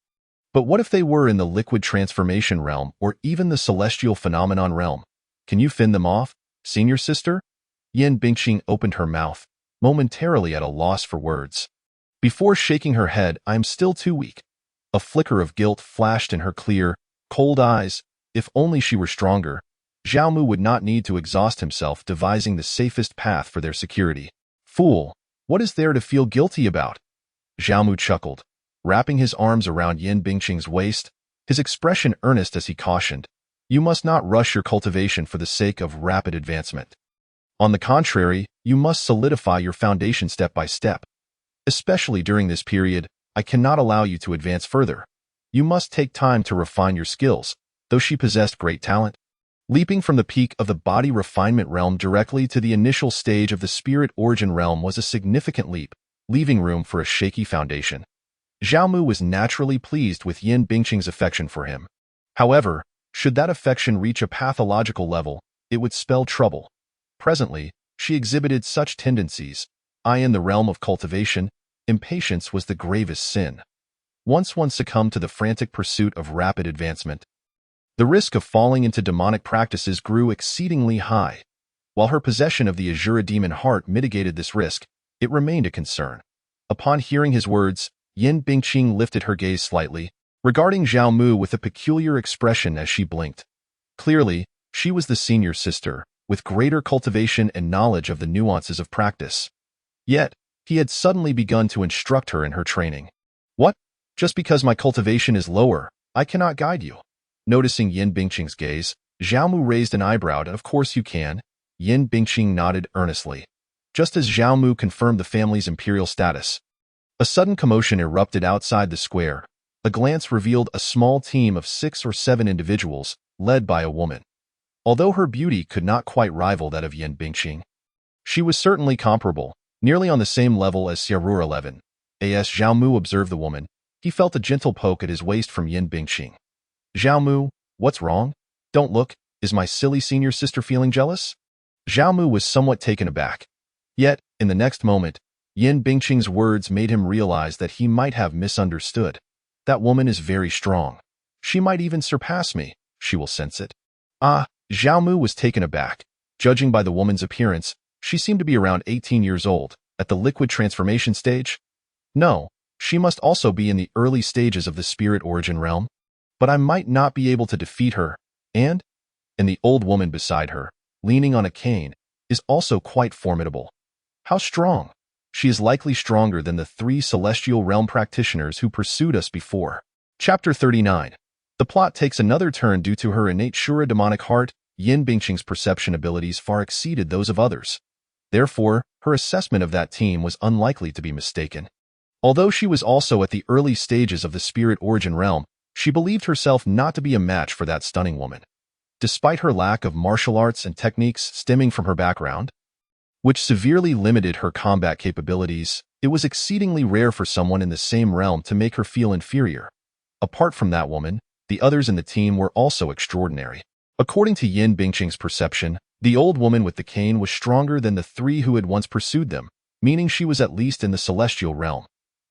But what if they were in the liquid transformation realm or even the celestial phenomenon realm? Can you fend them off, senior sister? Yin Bingqing opened her mouth, momentarily at a loss for words. Before shaking her head, I am still too weak. A flicker of guilt flashed in her clear, cold eyes. If only she were stronger, Zhao Mu would not need to exhaust himself devising the safest path for their security. Fool, what is there to feel guilty about? Zhao Mu chuckled, wrapping his arms around Yin Bingqing's waist, his expression earnest as he cautioned, you must not rush your cultivation for the sake of rapid advancement. On the contrary, you must solidify your foundation step by step. Especially during this period, I cannot allow you to advance further. You must take time to refine your skills, though she possessed great talent. Leaping from the peak of the body refinement realm directly to the initial stage of the spirit origin realm was a significant leap, leaving room for a shaky foundation. Zhao Mu was naturally pleased with Yin Bingqing's affection for him. However, should that affection reach a pathological level, it would spell trouble. Presently, she exhibited such tendencies. In the realm of cultivation, impatience was the gravest sin. Once one succumbed to the frantic pursuit of rapid advancement, the risk of falling into demonic practices grew exceedingly high. While her possession of the Azura demon heart mitigated this risk, it remained a concern. Upon hearing his words, Yin Bingqing lifted her gaze slightly, regarding Zhao Mu with a peculiar expression as she blinked. Clearly, she was the senior sister, with greater cultivation and knowledge of the nuances of practice. Yet, he had suddenly begun to instruct her in her training. What? Just because my cultivation is lower, I cannot guide you? Noticing Yin Bingqing's gaze, Zhao Mu raised an eyebrow. Of course you can. Yin Bingqing nodded earnestly. Just as Zhao Mu confirmed the family's imperial status, a sudden commotion erupted outside the square. A glance revealed a small team of 6 or 7 individuals, led by a woman. Although her beauty could not quite rival that of Yin Bingqing, she was certainly comparable, nearly on the same level as Xiarur 11. As Zhao Mu observed the woman, he felt a gentle poke at his waist from Yin Bingqing. Zhao Mu, what's wrong? Don't look, is my silly senior sister feeling jealous? Zhao Mu was somewhat taken aback. Yet, in the next moment, Yin Bingqing's words made him realize that he might have misunderstood. That woman is very strong. She might even surpass me. She will sense it. Zhao Mu was taken aback. Judging by the woman's appearance, she seemed to be around 18 years old, at the liquid transformation stage. No, she must also be in the early stages of the spirit origin realm. But I might not be able to defeat her, and the old woman beside her, leaning on a cane, is also quite formidable. How strong? she is likely stronger than the 3 Celestial Realm practitioners who pursued us before. Chapter 39. The plot takes another turn due to her innate Shura demonic heart. Yin Bingqing's perception abilities far exceeded those of others. Therefore, her assessment of that team was unlikely to be mistaken. Although she was also at the early stages of the Spirit Origin realm, she believed herself not to be a match for that stunning woman. Despite her lack of martial arts and techniques stemming from her background, which severely limited her combat capabilities, it was exceedingly rare for someone in the same realm to make her feel inferior. Apart from that woman, the others in the team were also extraordinary. According to Yin Bingqing's perception, the old woman with the cane was stronger than the 3 who had once pursued them, meaning she was at least in the celestial realm.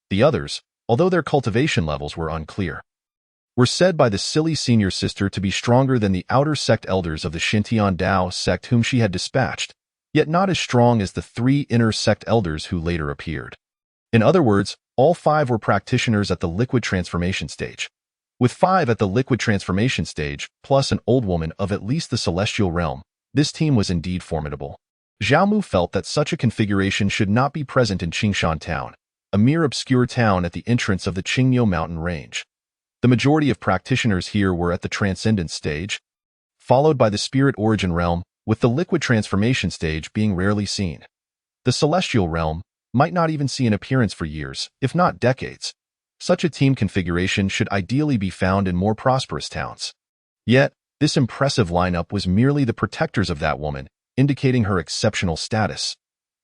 The others, although their cultivation levels were unclear, were said by the silly senior sister to be stronger than the outer sect elders of the Xintian Dao sect whom she had dispatched, yet not as strong as the 3 inner sect elders who later appeared. In other words, all 5 were practitioners at the liquid transformation stage. With 5 at the liquid transformation stage, plus an old woman of at least the celestial realm, this team was indeed formidable. Zhao Mu felt that such a configuration should not be present in Qingshan Town, a mere obscure town at the entrance of the Qingniu mountain range. The majority of practitioners here were at the Transcendence stage, followed by the Spirit Origin realm, with the liquid transformation stage being rarely seen. The Celestial realm might not even see an appearance for years, if not decades. Such a team configuration should ideally be found in more prosperous towns. Yet, this impressive lineup was merely the protectors of that woman, indicating her exceptional status.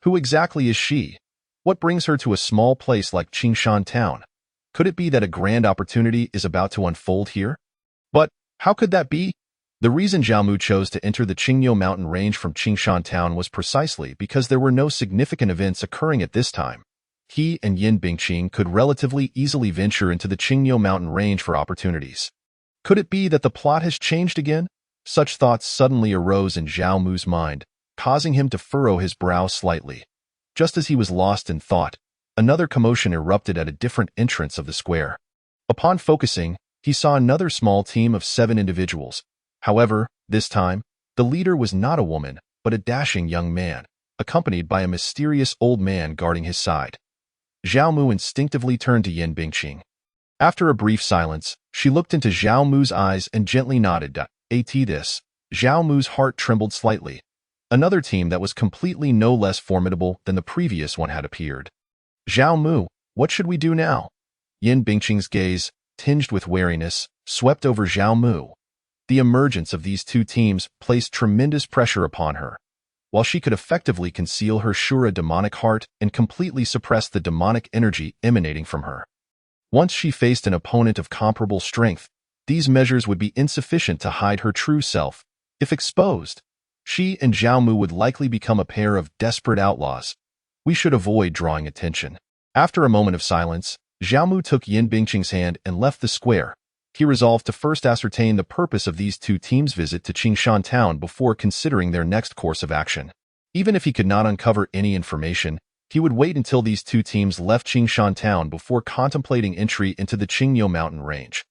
Who exactly is she? What brings her to a small place like Qingshan Town? Could it be that a grand opportunity is about to unfold here? But how could that be? The reason Zhao Mu chose to enter the Qingniu mountain range from Qingshan Town was precisely because there were no significant events occurring at this time. He and Yin Bingqing could relatively easily venture into the Qingniu mountain range for opportunities. Could it be that the plot has changed again? Such thoughts suddenly arose in Zhao Mu's mind, causing him to furrow his brow slightly. Just as he was lost in thought, another commotion erupted at a different entrance of the square. Upon focusing, he saw another small team of 7 individuals. However, this time, the leader was not a woman, but a dashing young man, accompanied by a mysterious old man guarding his side. Zhao Mu instinctively turned to Yin Bingqing. After a brief silence, she looked into Zhao Mu's eyes and gently nodded. At this, Zhao Mu's heart trembled slightly. Another team that was completely no less formidable than the previous one had appeared. Zhao Mu, what should we do now? Yin Bingqing's gaze, tinged with wariness, swept over Zhao Mu. The emergence of these 2 teams placed tremendous pressure upon her. While she could effectively conceal her Shura demonic heart and completely suppress the demonic energy emanating from her, once she faced an opponent of comparable strength, these measures would be insufficient to hide her true self. If exposed, she and Zhao Mu would likely become a pair of desperate outlaws. We should avoid drawing attention. After a moment of silence, Zhao Mu took Yin Bingqing's hand and left the square. He resolved to first ascertain the purpose of these 2 teams' visit to Qingshan Town before considering their next course of action. Even if he could not uncover any information, he would wait until these 2 teams left Qingshan Town before contemplating entry into the Qingniu mountain range.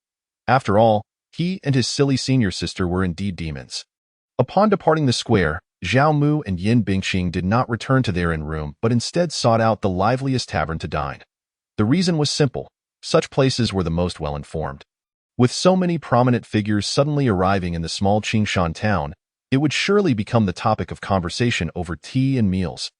After all, he and his silly senior sister were indeed demons. Upon departing the square, Zhao Mu and Yin Bingqing did not return to their inn room but instead sought out the liveliest tavern to dine. The reason was simple. Such places were the most well-informed. With so many prominent figures suddenly arriving in the small Qingshan town, it would surely become the topic of conversation over tea and meals.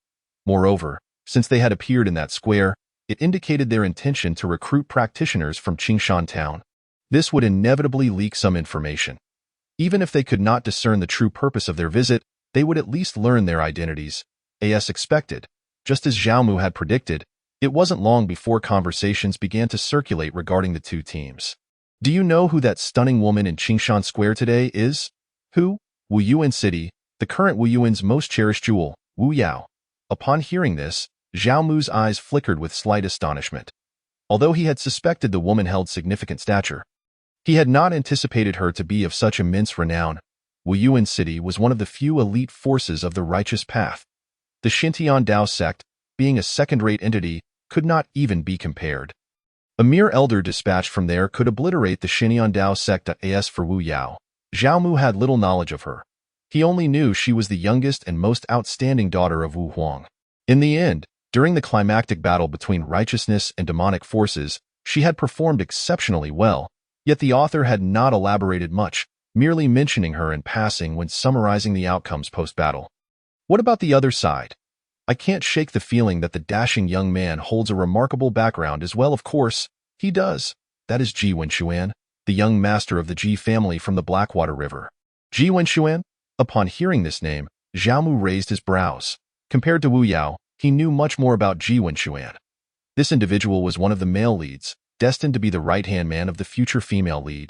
Moreover, since they had appeared in that square, it indicated their intention to recruit practitioners from Qingshan Town. This would inevitably leak some information. Even if they could not discern the true purpose of their visit, they would at least learn their identities. As expected, just as Zhao Mu had predicted, it wasn't long before conversations began to circulate regarding the 2 teams. Do you know who that stunning woman in Qingshan Square today is? Who? Wu Yuan City, the current Wu Yuan's most cherished jewel, Wu Yao. Upon hearing this, Zhao Mu's eyes flickered with slight astonishment. Although he had suspected the woman held significant stature, he had not anticipated her to be of such immense renown. Wu Yuan City was one of the few elite forces of the righteous path. The Xintian Dao sect, being a second-rate entity, could not even be compared. A mere elder dispatched from there could obliterate the Xintian Dao sect. As for Wu Yao, Zhao Mu had little knowledge of her. He only knew she was the youngest and most outstanding daughter of Wu Huang. In the end, During the climactic battle between righteousness and demonic forces, she had performed exceptionally well, yet the author had not elaborated much, merely mentioning her in passing when summarizing the outcomes post-battle. What about the other side? I can't shake the feeling that the dashing young man holds a remarkable background as well. Of course, he does. That is Ji Wenxuan, the young master of the Ji family from the Blackwater River. Ji Wenxuan? Upon hearing this name, Zhao Mu raised his brows. Compared to Wu Yao, he knew much more about Ji Wenxuan. This individual was one of the male leads, destined to be the right-hand man of the future female lead.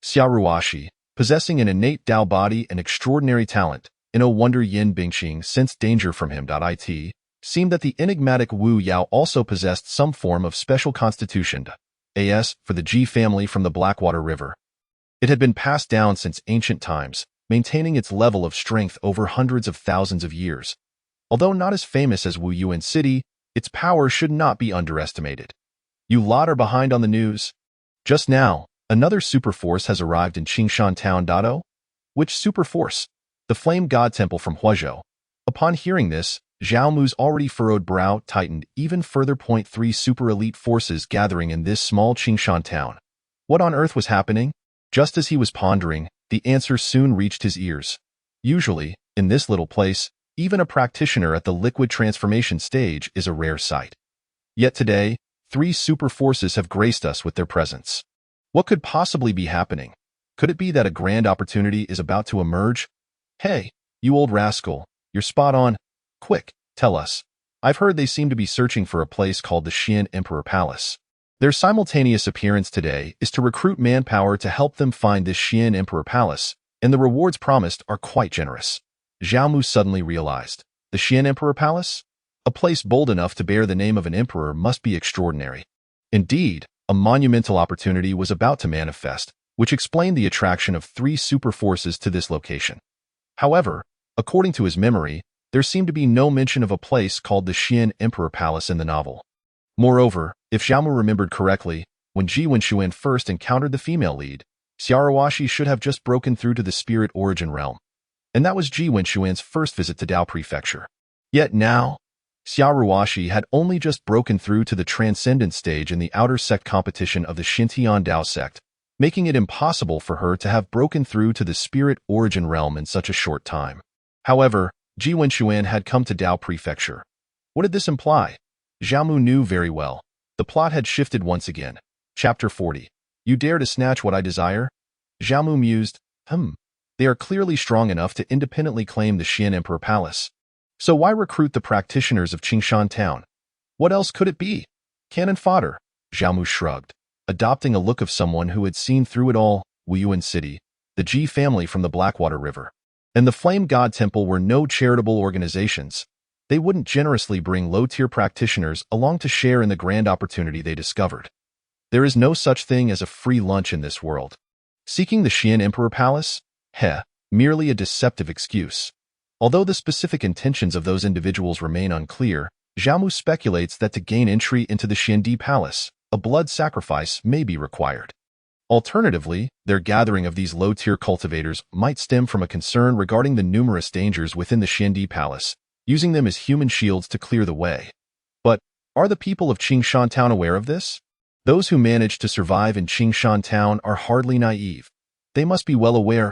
Xia Ruoxi, possessing an innate Dao body and extraordinary talent, and no wonder Yin Bingqing sensed danger from him. It seemed that the enigmatic Wu Yao also possessed some form of special constitution, as for the Ji family from the Blackwater River. It had been passed down since ancient times, maintaining its level of strength over hundreds of thousands of years. Although not as famous as Wu Yuan City, its power should not be underestimated. You lot are behind on the news. Just now, another superforce has arrived in Qingshan Town. Which superforce? The Flame God Temple from Huazhou. Upon hearing this, Zhao Mu's already furrowed brow tightened even further. 3 super elite forces gathering in this small Qingshan town. What on earth was happening? Just as he was pondering, the answer soon reached his ears. Usually, in this little place, even a practitioner at the liquid transformation stage is a rare sight. Yet today, 3 super forces have graced us with their presence. What could possibly be happening? Could it be that a grand opportunity is about to emerge? Hey, you old rascal, you're spot on. Quick, tell us. I've heard they seem to be searching for a place called the Xian Emperor Palace. Their simultaneous appearance today is to recruit manpower to help them find this Xian Emperor Palace, and the rewards promised are quite generous. Zhao Mu suddenly realized, the Xian Emperor Palace? A place bold enough to bear the name of an emperor must be extraordinary. Indeed, a monumental opportunity was about to manifest, which explained the attraction of 3 super forces to this location. However, according to his memory, there seemed to be no mention of a place called the Xian Emperor Palace in the novel. Moreover, if Zhao Mu remembered correctly, when Ji Wenxuan first encountered the female lead, Xia Ruoxi should have just broken through to the spirit origin realm. And that was Ji Wenxuan's first visit to Dao Prefecture. Yet now, Xia Ruoxi had only just broken through to the transcendent stage in the outer sect competition of the Xintian Dao sect, making it impossible for her to have broken through to the spirit origin realm in such a short time. However, Ji Wenxuan had come to Dao Prefecture. What did this imply? Zhao Mu knew very well. The plot had shifted once again. Chapter 40. You dare to snatch what I desire? Zhao Mu mused, They are clearly strong enough to independently claim the Xian Emperor Palace. So why recruit the practitioners of Qingshan Town? What else could it be? Cannon fodder. Zhao Mu shrugged, adopting a look of someone who had seen through it all. Wu Yuan City, the Ji family from the Blackwater River, and the Flame God Temple were no charitable organizations. They wouldn't generously bring low-tier practitioners along to share in the grand opportunity they discovered. There is no such thing as a free lunch in this world. Seeking the Xian Emperor Palace? Merely a deceptive excuse. Although the specific intentions of those individuals remain unclear, Zhao Mu speculates that to gain entry into the Xiandi Palace, a blood sacrifice may be required. Alternatively, their gathering of these low-tier cultivators might stem from a concern regarding the numerous dangers within the Xiandi Palace, using them as human shields to clear the way. But, are the people of Qingshan Town aware of this? Those who manage to survive in Qingshan Town are hardly naive. They must be well aware.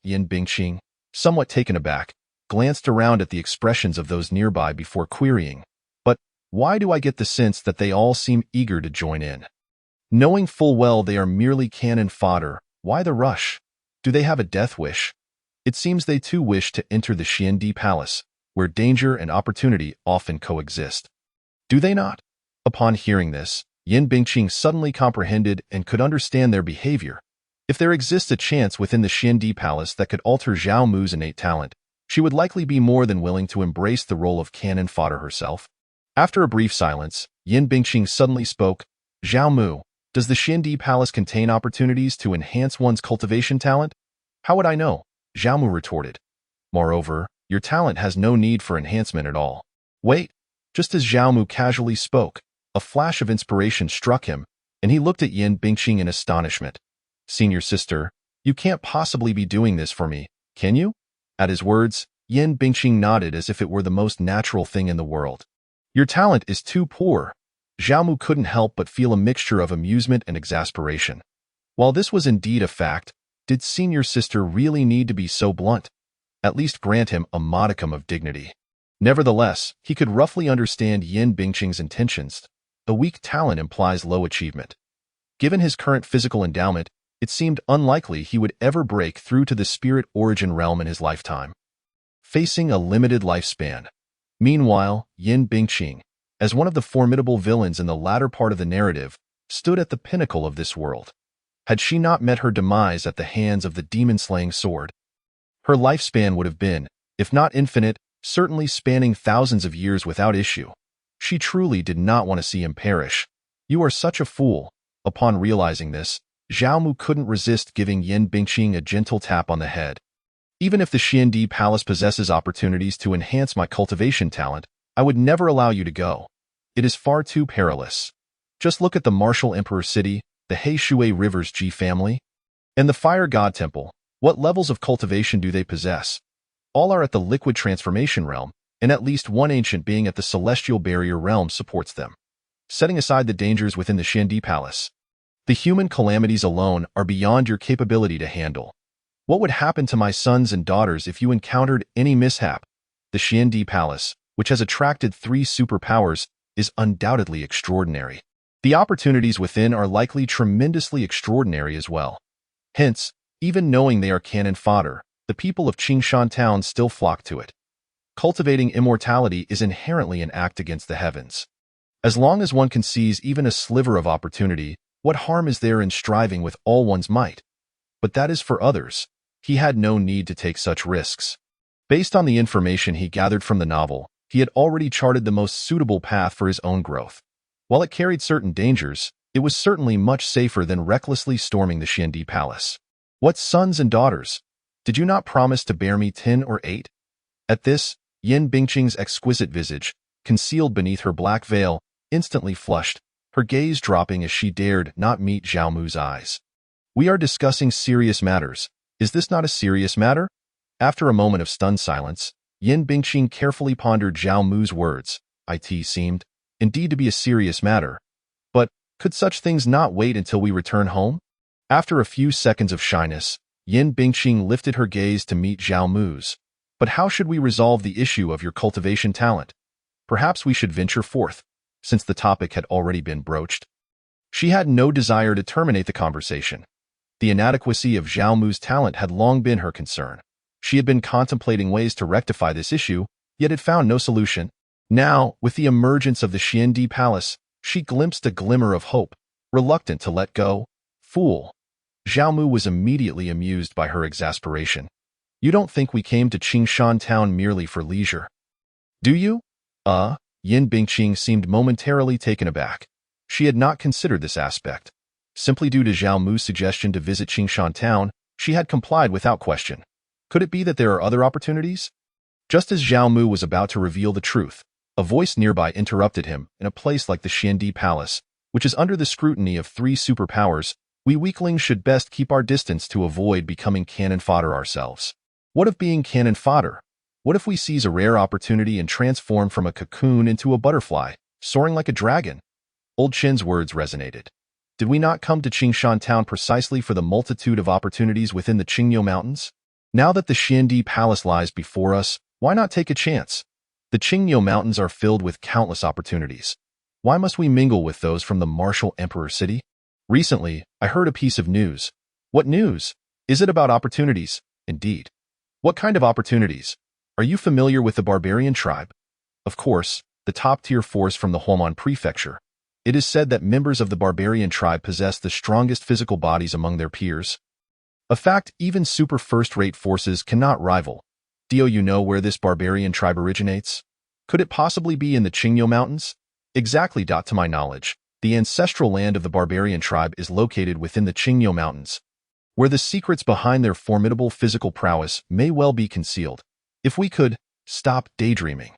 Yin Bingqing, somewhat taken aback, glanced around at the expressions of those nearby before querying, but why do I get the sense that they all seem eager to join in? Knowing full well they are merely cannon fodder, why the rush? Do they have a death wish? It seems they too wish to enter the Xiandi Palace, where danger and opportunity often coexist. Do they not? Upon hearing this, Yin Bingqing suddenly comprehended and could understand their behavior. If there exists a chance within the Xiandi Palace that could alter Zhao Mu's innate talent, she would likely be more than willing to embrace the role of cannon fodder herself. After a brief silence, Yin Bingqing suddenly spoke, Zhao Mu, does the Xiandi Palace contain opportunities to enhance one's cultivation talent? How would I know? Zhao Mu retorted. Moreover, your talent has no need for enhancement at all. Wait, just as Zhao Mu casually spoke, a flash of inspiration struck him, and he looked at Yin Bingqing in astonishment. Senior sister, you can't possibly be doing this for me, can you? At his words, Yin Bingqing nodded as if it were the most natural thing in the world. Your talent is too poor. Xiaomu couldn't help but feel a mixture of amusement and exasperation. While this was indeed a fact, did senior sister really need to be so blunt? At least grant him a modicum of dignity. Nevertheless, he could roughly understand Yin Bingqing's intentions. A weak talent implies low achievement. Given his current physical endowment, it seemed unlikely he would ever break through to the spirit origin realm in his lifetime. Facing a limited lifespan. Meanwhile, Yin Bingqing, as one of the formidable villains in the latter part of the narrative, stood at the pinnacle of this world. Had she not met her demise at the hands of the demon-slaying sword, her lifespan would have been, if not infinite, certainly spanning thousands of years without issue. She truly did not want to see him perish. You are such a fool. Upon realizing this, Xiaomu couldn't resist giving Yin Bingqing a gentle tap on the head. Even if the Xiandi Palace possesses opportunities to enhance my cultivation talent, I would never allow you to go. It is far too perilous. Just look at the Martial Emperor City, the Heishui River's Ji family, and the Fire God Temple. What levels of cultivation do they possess? All are at the liquid transformation realm, and at least one ancient being at the celestial barrier realm supports them. Setting aside the dangers within the Xiandi Palace, the human calamities alone are beyond your capability to handle. What would happen to my sons and daughters if you encountered any mishap? The Xiandi Palace, which has attracted 3 superpowers, is undoubtedly extraordinary. The opportunities within are likely tremendously extraordinary as well. Hence, even knowing they are cannon fodder, the people of Qingshan Town still flock to it. Cultivating immortality is inherently an act against the heavens. As long as one can seize even a sliver of opportunity, what harm is there in striving with all one's might? But that is for others. He had no need to take such risks. Based on the information he gathered from the novel, he had already charted the most suitable path for his own growth. While it carried certain dangers, it was certainly much safer than recklessly storming the Xiandi Palace. What sons and daughters? Did you not promise to bear me 10 or 8? At this, Yin Bingqing's exquisite visage, concealed beneath her black veil, instantly flushed, her gaze dropping as she dared not meet Xiaomu's eyes. We are discussing serious matters. Is this not a serious matter? After a moment of stunned silence, Yin Bingqing carefully pondered Xiaomu's words. It seemed, indeed, to be a serious matter. But could such things not wait until we return home? After a few seconds of shyness, Yin Bingqing lifted her gaze to meet Xiaomu's. But how should we resolve the issue of your cultivation talent? Perhaps we should venture forth, since the topic had already been broached. She had no desire to terminate the conversation. The inadequacy of Xiaomu's talent had long been her concern. She had been contemplating ways to rectify this issue, yet had found no solution. Now, with the emergence of the Xiandi Palace, she glimpsed a glimmer of hope, reluctant to let go. Fool. Xiaomu was immediately amused by her exasperation. You don't think we came to Qingshan Town merely for leisure? Do you? Yin Bingqing seemed momentarily taken aback. She had not considered this aspect. Simply due to Xiaomu's suggestion to visit Qingshan Town, she had complied without question. Could it be that there are other opportunities? Just as Xiaomu was about to reveal the truth, a voice nearby interrupted him. In a place like the Xiandi Palace, which is under the scrutiny of 3 superpowers, we weaklings should best keep our distance to avoid becoming cannon fodder ourselves. What of being cannon fodder? What if we seize a rare opportunity and transform from a cocoon into a butterfly, soaring like a dragon? Old Chen's words resonated. Did we not come to Qingshan Town precisely for the multitude of opportunities within the Qingyo Mountains? Now that the Xiandi Palace lies before us, why not take a chance? The Qingyo Mountains are filled with countless opportunities. Why must we mingle with those from the Martial Emperor City? Recently, I heard a piece of news. What news? Is it about opportunities? Indeed. What kind of opportunities? Are you familiar with the barbarian tribe? Of course, the top-tier force from the Huaman Prefecture. It is said that members of the barbarian tribe possess the strongest physical bodies among their peers. A fact even super first-rate forces cannot rival. Do you know where this barbarian tribe originates? Could it possibly be in the Qingyo Mountains? Exactly. To my knowledge, the ancestral land of the barbarian tribe is located within the Qingyo Mountains, where the secrets behind their formidable physical prowess may well be concealed. If we could stop daydreaming.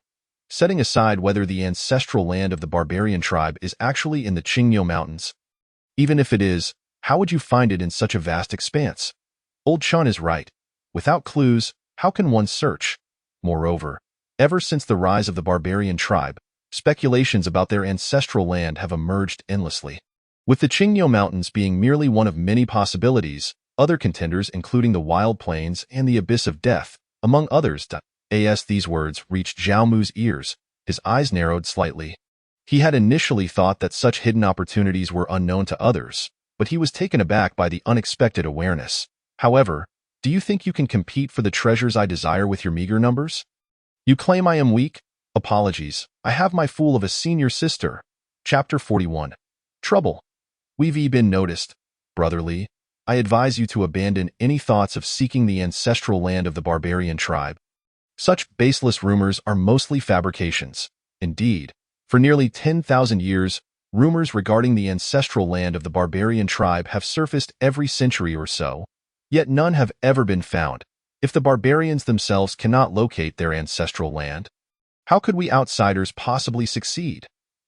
Setting aside whether the ancestral land of the barbarian tribe is actually in the Qingyo Mountains. Even if it is, how would you find it in such a vast expanse? Old Chun is right. Without clues, how can one search? Moreover, ever since the rise of the barbarian tribe, speculations about their ancestral land have emerged endlessly. With the Qingniu Mountains being merely one of many possibilities, other contenders including the Wild Plains and the Abyss of Death, among others. As these words reached Zhao Mu's ears, his eyes narrowed slightly. He had initially thought that such hidden opportunities were unknown to others, but he was taken aback by the unexpected awareness. However, do you think you can compete for the treasures I desire with your meager numbers? You claim I am weak? Apologies, I have my fool of a senior sister. Chapter 41. Trouble. We've been noticed, brotherly. I advise you to abandon any thoughts of seeking the ancestral land of the barbarian tribe. Such baseless rumors are mostly fabrications. Indeed, for nearly 10,000 years, rumors regarding the ancestral land of the barbarian tribe have surfaced every century or so, yet none have ever been found. If the barbarians themselves cannot locate their ancestral land, how could we outsiders possibly succeed?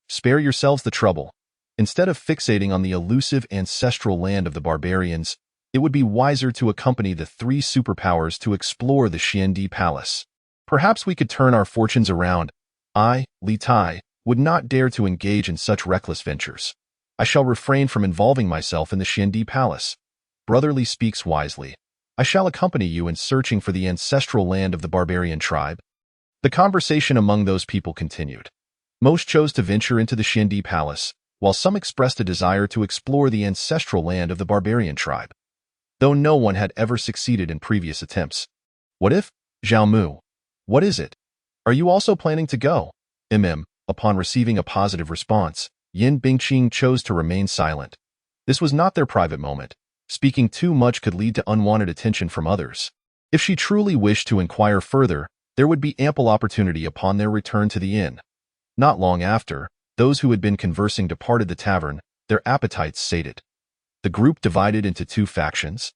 Spare yourselves the trouble. Instead of fixating on the elusive ancestral land of the barbarians, it would be wiser to accompany the three superpowers to explore the Xiandi Palace. Perhaps we could turn our fortunes around. I, Li Tai, would not dare to engage in such reckless ventures. I shall refrain from involving myself in the Xiandi Palace. Brotherly speaks wisely. I shall accompany you in searching for the ancestral land of the barbarian tribe. The conversation among those people continued. Most chose to venture into the Xiandi Palace, while some expressed a desire to explore the ancestral land of the barbarian tribe, though no one had ever succeeded in previous attempts. What if? Zhao Mu. What is it? Are you also planning to go? Upon receiving a positive response, Yin Bingqing chose to remain silent. This was not their private moment. Speaking too much could lead to unwanted attention from others. If she truly wished to inquire further, there would be ample opportunity upon their return to the inn. Not long after, those who had been conversing departed the tavern, their appetites sated. The group divided into two factions.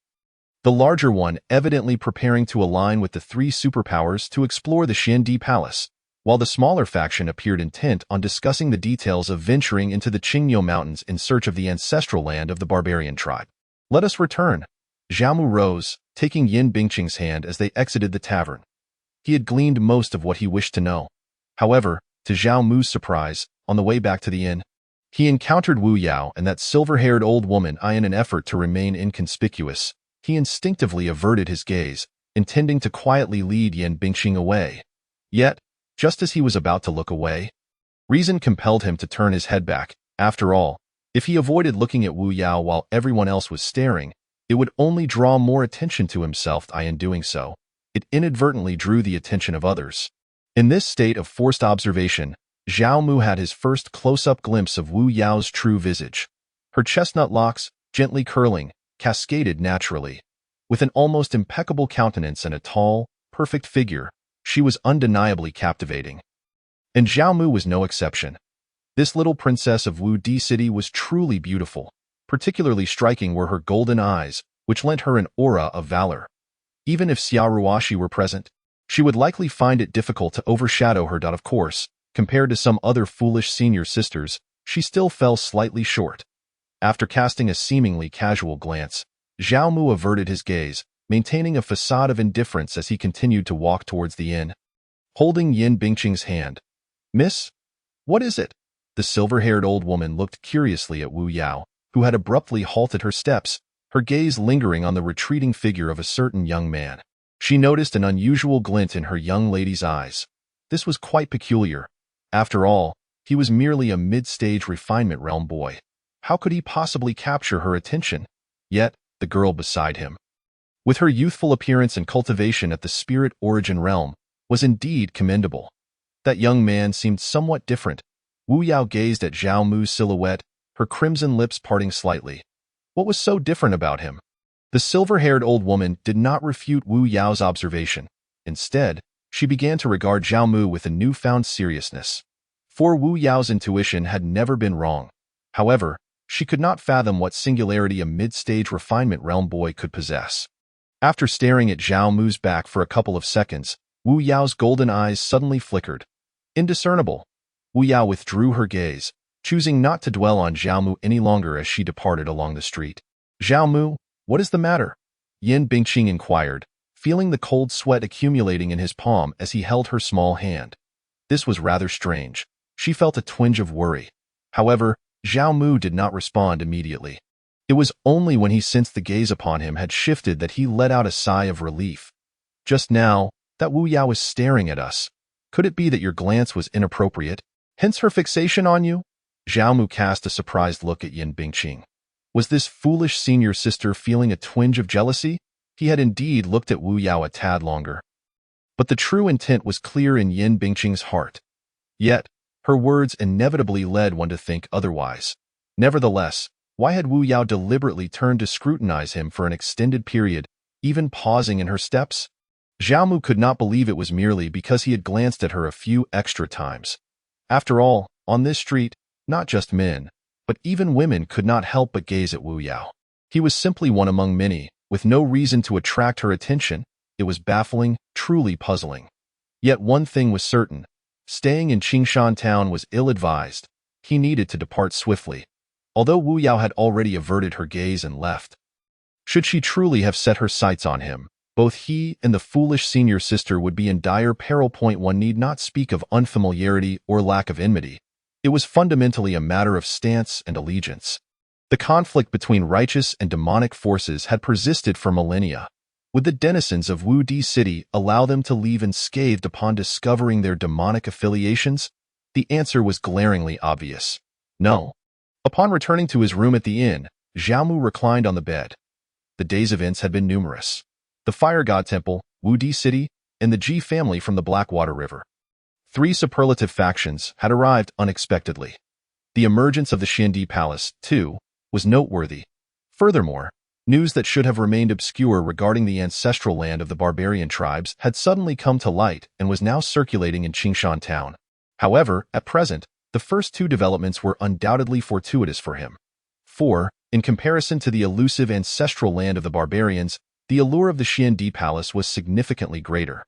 The larger one evidently preparing to align with the three superpowers to explore the Xiandi Palace, while the smaller faction appeared intent on discussing the details of venturing into the Qingniu Mountains in search of the ancestral land of the barbarian tribe. Let us return. Zhao Mu rose, taking Yin Bingqing's hand as they exited the tavern. He had gleaned most of what he wished to know. However, to Zhao Mu's surprise, on the way back to the inn, he encountered Wu Yao and that silver-haired old woman. In an effort to remain inconspicuous, he instinctively averted his gaze, intending to quietly lead Yin Bingqing away. Yet, just as he was about to look away, reason compelled him to turn his head back. After all, if he avoided looking at Wu Yao while everyone else was staring, it would only draw more attention to himself. In doing so, it inadvertently drew the attention of others. In this state of forced observation, Zhao Mu had his first close-up glimpse of Wu Yao's true visage. Her chestnut locks, gently curling, cascaded naturally. With an almost impeccable countenance and a tall, perfect figure, she was undeniably captivating. And Zhao Mu was no exception. This little princess of Wu Di City was truly beautiful. Particularly striking were her golden eyes, which lent her an aura of valor. Even if Xia Ruoxi were present, she would likely find it difficult to overshadow her. Of course, compared to some other foolish senior sisters, she still fell slightly short. After casting a seemingly casual glance, Zhao Mu averted his gaze, maintaining a facade of indifference as he continued to walk towards the inn. Holding Yin Bingqing's hand. Miss? What is it? The silver-haired old woman looked curiously at Wu Yao, who had abruptly halted her steps, her gaze lingering on the retreating figure of a certain young man. She noticed an unusual glint in her young lady's eyes. This was quite peculiar. After all, he was merely a mid-stage refinement realm boy. How could he possibly capture her attention? Yet, the girl beside him, with her youthful appearance and cultivation at the spirit origin realm, was indeed commendable. That young man seemed somewhat different. Wu Yao gazed at Zhao Mu's silhouette, her crimson lips parting slightly. What was so different about him? The silver-haired old woman did not refute Wu Yao's observation. Instead, she began to regard Zhao Mu with a newfound seriousness. For Wu Yao's intuition had never been wrong. However, she could not fathom what singularity a mid-stage refinement realm boy could possess. After staring at Zhao Mu's back for a couple of seconds, Wu Yao's golden eyes suddenly flickered. Indiscernible. Wu Yao withdrew her gaze, choosing not to dwell on Zhao Mu any longer as she departed along the street. Zhao Mu, what is the matter? Yin Bingqing inquired, feeling the cold sweat accumulating in his palm as he held her small hand. This was rather strange. She felt a twinge of worry. However, Zhao Mu did not respond immediately. It was only when he sensed the gaze upon him had shifted that he let out a sigh of relief. Just now, that Wu Yao was staring at us. Could it be that your glance was inappropriate? Hence her fixation on you? Zhao Mu cast a surprised look at Yin Bingqing. Was this foolish senior sister feeling a twinge of jealousy? He had indeed looked at Wu Yao a tad longer. But the true intent was clear in Yin Bingqing's heart. Yet, her words inevitably led one to think otherwise. Nevertheless, why had Wu Yao deliberately turned to scrutinize him for an extended period, even pausing in her steps? Zhao Mu could not believe it was merely because he had glanced at her a few extra times. After all, on this street, not just men, but even women could not help but gaze at Wu Yao. He was simply one among many, with no reason to attract her attention. It was baffling, truly puzzling. Yet one thing was certain. Staying in Qingshan town was ill-advised. He needed to depart swiftly. Although Wu Yao had already averted her gaze and left. Should she truly have set her sights on him, both he and the foolish senior sister would be in dire peril. One need not speak of unfamiliarity or lack of enmity. It was fundamentally a matter of stance and allegiance. The conflict between righteous and demonic forces had persisted for millennia. Would the denizens of Wu Di City allow them to leave unscathed upon discovering their demonic affiliations? The answer was glaringly obvious. No. Upon returning to his room at the inn, Zhao Mu reclined on the bed. The day's events had been numerous. The Fire God Temple, Wu Di City, and the Ji family from the Blackwater River. 3 superlative factions had arrived unexpectedly. The emergence of the Xiandi Palace, too, was noteworthy. Furthermore, news that should have remained obscure regarding the ancestral land of the barbarian tribes had suddenly come to light and was now circulating in Qingshan town. However, at present, the first 2 developments were undoubtedly fortuitous for him. For, in comparison to the elusive ancestral land of the barbarians, the allure of the Xiandi Palace was significantly greater.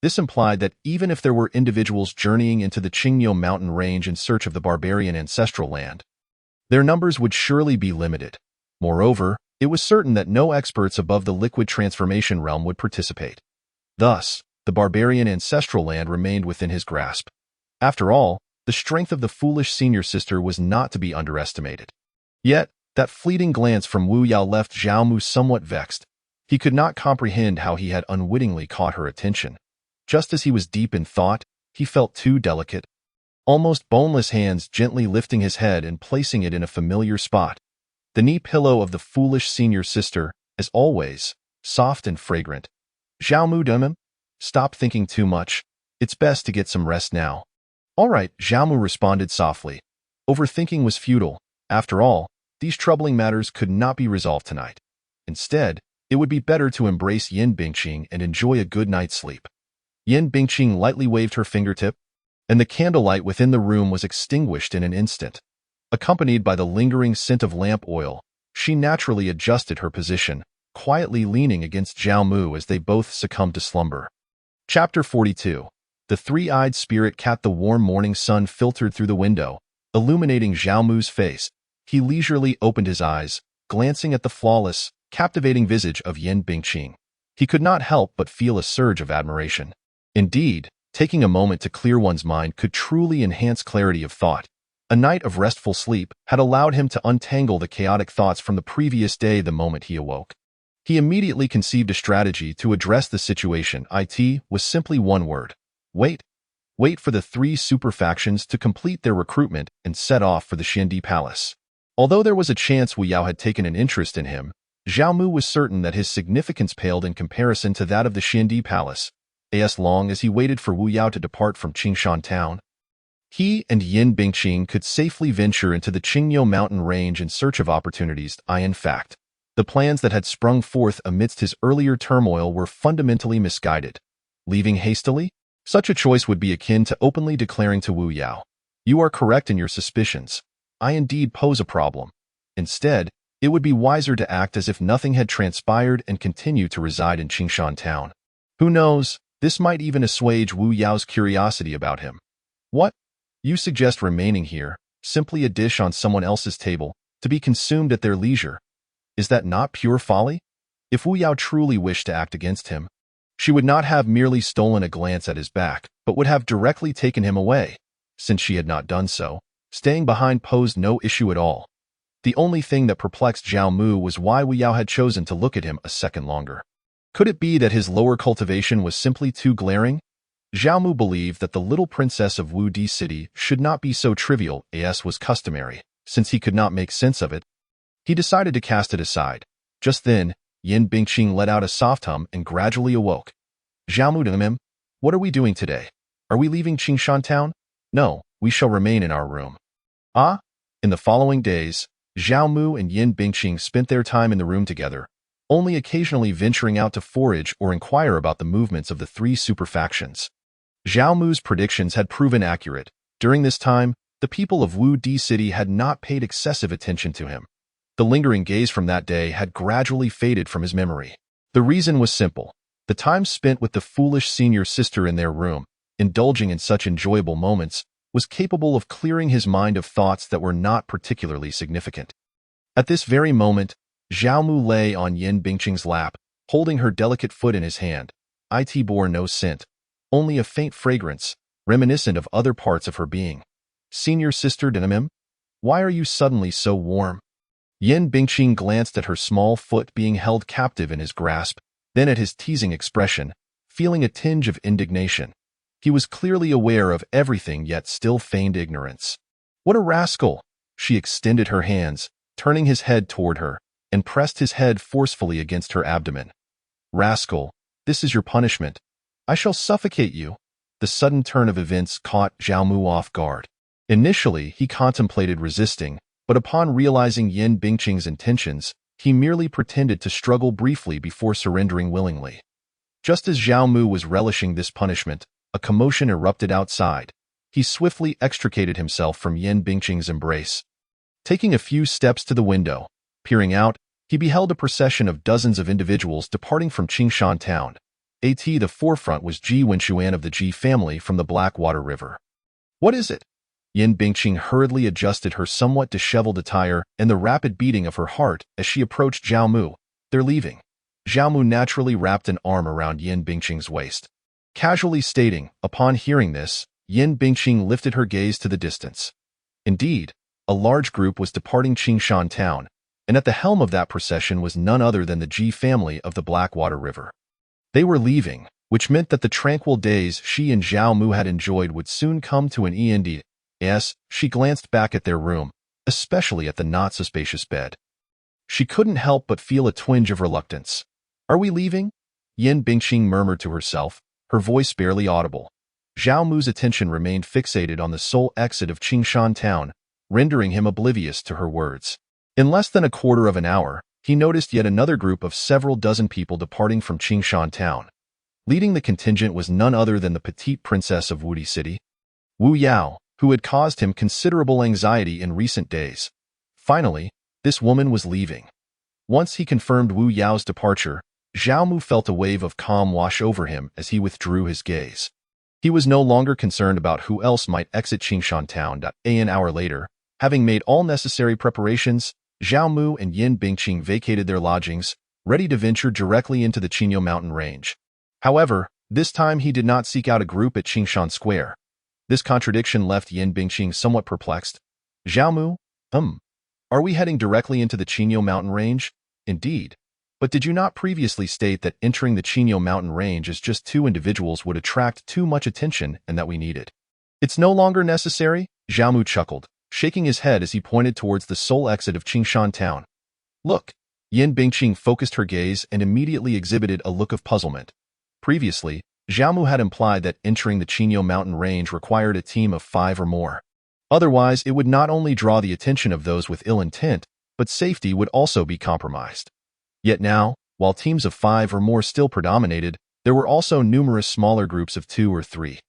This implied that even if there were individuals journeying into the Qingyo mountain range in search of the barbarian ancestral land, their numbers would surely be limited. Moreover, it was certain that no experts above the liquid transformation realm would participate. Thus, the barbarian ancestral land remained within his grasp. After all, the strength of the foolish senior sister was not to be underestimated. Yet, that fleeting glance from Wu Yao left Zhao Mu somewhat vexed. He could not comprehend how he had unwittingly caught her attention. Just as he was deep in thought, he felt 2 delicate, almost boneless hands gently lifting his head and placing it in a familiar spot. The knee pillow of the foolish senior sister, as always, soft and fragrant. Zhao Mu Demon, stop thinking too much. It's best to get some rest now. All right, Zhao Mu responded softly. Overthinking was futile. After all, these troubling matters could not be resolved tonight. Instead, it would be better to embrace Yin Bingqing and enjoy a good night's sleep. Yin Bingqing lightly waved her fingertip, and the candlelight within the room was extinguished in an instant. Accompanied by the lingering scent of lamp oil, she naturally adjusted her position, quietly leaning against Zhao Mu as they both succumbed to slumber. Chapter 42. The three-eyed spirit cat. The warm morning sun filtered through the window, illuminating Zhao Mu's face. He leisurely opened his eyes, glancing at the flawless, captivating visage of Yin Bingqing. He could not help but feel a surge of admiration. Indeed, taking a moment to clear one's mind could truly enhance clarity of thought. A night of restful sleep had allowed him to untangle the chaotic thoughts from the previous day the moment he awoke. He immediately conceived a strategy to address the situation. It was simply one word. Wait. Wait for the 3 super factions to complete their recruitment and set off for the Xiandi Palace. Although there was a chance Wu Yao had taken an interest in him, Zhao Mu was certain that his significance paled in comparison to that of the Xiandi Palace. As long as he waited for Wu Yao to depart from Qingshan town, he and Yin Bingqing could safely venture into the Qingyo mountain range in search of opportunities. In fact, the plans that had sprung forth amidst his earlier turmoil were fundamentally misguided. Leaving hastily? Such a choice would be akin to openly declaring to Wu Yao, "You are correct in your suspicions. I indeed pose a problem." Instead, it would be wiser to act as if nothing had transpired and continue to reside in Qingshan town. Who knows, this might even assuage Wu Yao's curiosity about him. What? You suggest remaining here, simply a dish on someone else's table, to be consumed at their leisure. Is that not pure folly? If Wu Yao truly wished to act against him, she would not have merely stolen a glance at his back, but would have directly taken him away. since she had not done so, staying behind posed no issue at all. The only thing that perplexed Zhao Mu was why Wu Yao had chosen to look at him a second longer. Could it be that his lower cultivation was simply too glaring? Zhao Mu believed that the little princess of Wu Di City should not be so trivial as was customary. Since he could not make sense of it, he decided to cast it aside. Just then, Yin Bingqing let out a soft hum and gradually awoke. Zhao Mu, what are we doing today? Are we leaving Qingshan town? No, we shall remain in our room. Ah? In the following days, Zhao Mu and Yin Bingqing spent their time in the room together, only occasionally venturing out to forage or inquire about the movements of the three super factions. Zhao Mu's predictions had proven accurate. During this time, the people of Wu Di City had not paid excessive attention to him. The lingering gaze from that day had gradually faded from his memory. The reason was simple. The time spent with the foolish senior sister in their room, indulging in such enjoyable moments, was capable of clearing his mind of thoughts that were not particularly significant. At this very moment, Zhao Mu lay on Yin Bingqing's lap, holding her delicate foot in his hand. It bore no scent, only a faint fragrance, reminiscent of other parts of her being. Senior sister Dinamim, why are you suddenly so warm? Yin Bingqing glanced at her small foot being held captive in his grasp, then at his teasing expression, feeling a tinge of indignation. He was clearly aware of everything yet still feigned ignorance. What a rascal! She extended her hands, turning his head toward her, and pressed his head forcefully against her abdomen. Rascal, this is your punishment. I shall suffocate you. The sudden turn of events caught Zhao Mu off guard. Initially, he contemplated resisting, but upon realizing Yin Bingqing's intentions, he merely pretended to struggle briefly before surrendering willingly. Just as Zhao Mu was relishing this punishment, a commotion erupted outside. He swiftly extricated himself from Yin Bingqing's embrace. Taking a few steps to the window, peering out, he beheld a procession of dozens of individuals departing from Qingshan town. At the forefront was Ji Wenxuan of the Ji family from the Blackwater River. What is it? Yin Bingqing hurriedly adjusted her somewhat disheveled attire and the rapid beating of her heart as she approached Zhao Mu. They're leaving. Zhao Mu naturally wrapped an arm around Yin Bingqing's waist. Casually stating, upon hearing this, Yin Bingqing lifted her gaze to the distance. Indeed, a large group was departing Qingshan town, and at the helm of that procession was none other than the Ji family of the Blackwater River. They were leaving, which meant that the tranquil days she and Zhao Mu had enjoyed would soon come to an end. Yes, she glanced back at their room, especially at the not-so-spacious bed. She couldn't help but feel a twinge of reluctance. Are we leaving? Yin Bingqing murmured to herself, her voice barely audible. Zhao Mu's attention remained fixated on the sole exit of Qingshan town, rendering him oblivious to her words. In less than a quarter of an hour, he noticed yet another group of several dozen people departing from Qingshan town. Leading the contingent was none other than the petite princess of Wu Di City, Wu Yao, who had caused him considerable anxiety in recent days. Finally, this woman was leaving. Once he confirmed Wu Yao's departure, Zhao Mu felt a wave of calm wash over him as he withdrew his gaze. He was no longer concerned about who else might exit Qingshan town. An hour later, having made all necessary preparations, Zhao Mu and Yin Bingqing vacated their lodgings, ready to venture directly into the Qingyou mountain range. However, this time he did not seek out a group at Qingshan Square. This contradiction left Yin Bingqing somewhat perplexed. Zhao Mu, are we heading directly into the Qingyou mountain range? Indeed. But did you not previously state that entering the Qingyou mountain range as just two individuals would attract too much attention and that we need it? It's no longer necessary? Zhao Mu chuckled, shaking his head as he pointed towards the sole exit of Qingshan town. Look. Yin Bingqing focused her gaze and immediately exhibited a look of puzzlement. Previously, Zhao Mu had implied that entering the Qingyou mountain range required a team of 5 or more. Otherwise, it would not only draw the attention of those with ill intent, but safety would also be compromised. Yet now, while teams of 5 or more still predominated, there were also numerous smaller groups of 2 or 3.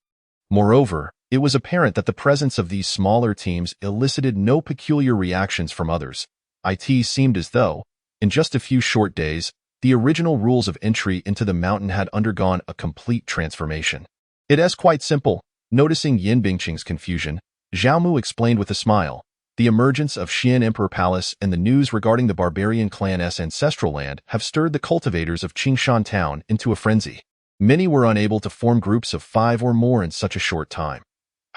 Moreover, it was apparent that the presence of these smaller teams elicited no peculiar reactions from others. It seemed as though, in just a few short days, the original rules of entry into the mountain had undergone a complete transformation. It is quite simple. Noticing Yin Bingqing's confusion, Zhao Mu explained with a smile. The emergence of Xian Emperor Palace and the news regarding the barbarian clan's ancestral land have stirred the cultivators of Qingshan town into a frenzy. Many were unable to form groups of 5 or more in such a short time.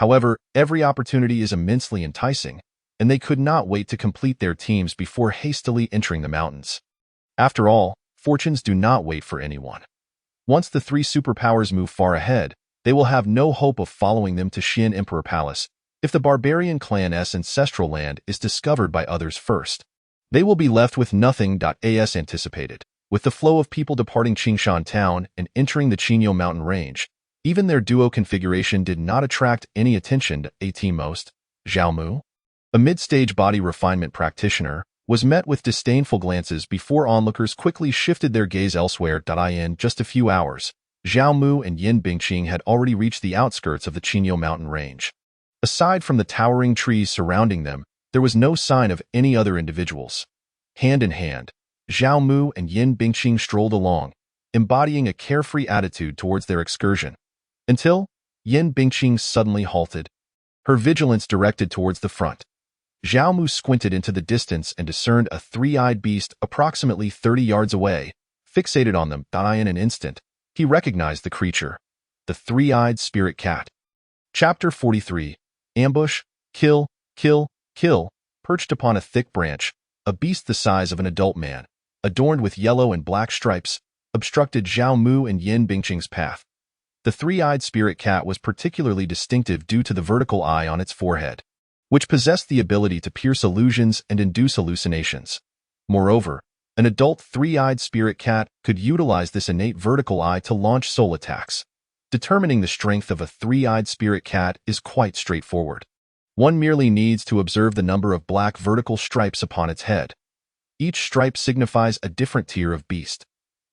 However, every opportunity is immensely enticing, and they could not wait to complete their teams before hastily entering the mountains. After all, fortunes do not wait for anyone. Once the three superpowers move far ahead, they will have no hope of following them to Xian Emperor Palace if the barbarian clan's ancestral land is discovered by others first. They will be left with nothing as anticipated. With the flow of people departing Qingshan Town and entering the Qingyou mountain range, even their duo configuration did not attract any attention to at most. Zhao Mu, a mid-stage body refinement practitioner, was met with disdainful glances before onlookers quickly shifted their gaze elsewhere. In just a few hours, Zhao Mu and Yin Bingqing had already reached the outskirts of the Qingyou mountain range. Aside from the towering trees surrounding them, there was no sign of any other individuals. Hand in hand, Zhao Mu and Yin Bingqing strolled along, embodying a carefree attitude towards their excursion, until Yin Bingqing suddenly halted, her vigilance directed towards the front. Zhao Mu squinted into the distance and discerned a three-eyed beast approximately 30 yards away, fixated on them. In an instant, he recognized the creature, the three-eyed spirit cat. Chapter 43. Ambush, kill, kill, kill. Perched upon a thick branch, a beast the size of an adult man, adorned with yellow and black stripes, obstructed Zhao Mu and Yin Bingqing's path. The three-eyed spirit cat was particularly distinctive due to the vertical eye on its forehead, which possessed the ability to pierce illusions and induce hallucinations. Moreover, an adult three-eyed spirit cat could utilize this innate vertical eye to launch soul attacks. Determining the strength of a three-eyed spirit cat is quite straightforward. One merely needs to observe the number of black vertical stripes upon its head. Each stripe signifies a different tier of beast.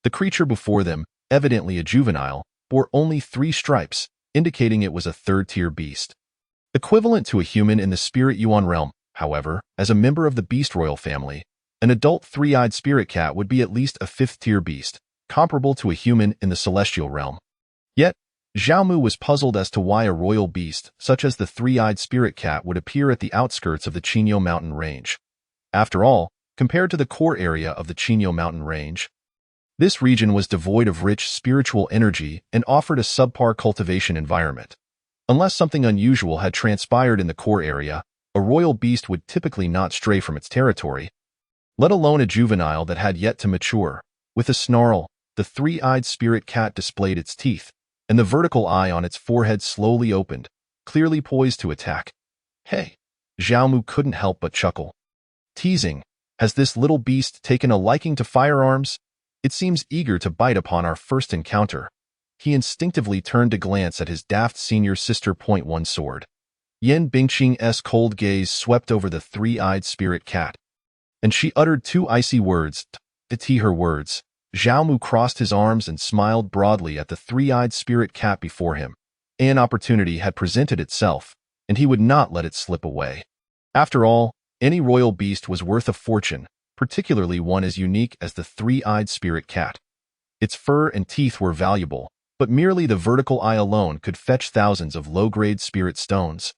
The creature before them, evidently a juvenile, bore only 3 stripes, indicating it was a third-tier beast. Equivalent to a human in the Spirit Yuan realm, however, as a member of the Beast Royal family, an adult three-eyed spirit cat would be at least a 5th-tier beast, comparable to a human in the Celestial realm. Yet, Zhao Mu was puzzled as to why a royal beast, such as the three-eyed spirit cat, would appear at the outskirts of the Qingyou mountain range. After all, compared to the core area of the Qingyou mountain range, this region was devoid of rich spiritual energy and offered a subpar cultivation environment. Unless something unusual had transpired in the core area, a royal beast would typically not stray from its territory, let alone a juvenile that had yet to mature. With a snarl, the three-eyed spirit cat displayed its teeth, and the vertical eye on its forehead slowly opened, clearly poised to attack. Hey! Zhao Mu couldn't help but chuckle. Teasing, has this little beast taken a liking to firearms? It seems eager to bite upon our first encounter. He instinctively turned to glance at his daft senior sister. One sword. Yin Bingqing's cold gaze swept over the three-eyed spirit cat, and she uttered 2 icy words. Her words. Zhao Mu crossed his arms and smiled broadly at the three-eyed spirit cat before him. An opportunity had presented itself, and he would not let it slip away. After all, any royal beast was worth a fortune, particularly one as unique as the three-eyed spirit cat. Its fur and teeth were valuable, but merely the vertical eye alone could fetch thousands of low-grade spirit stones.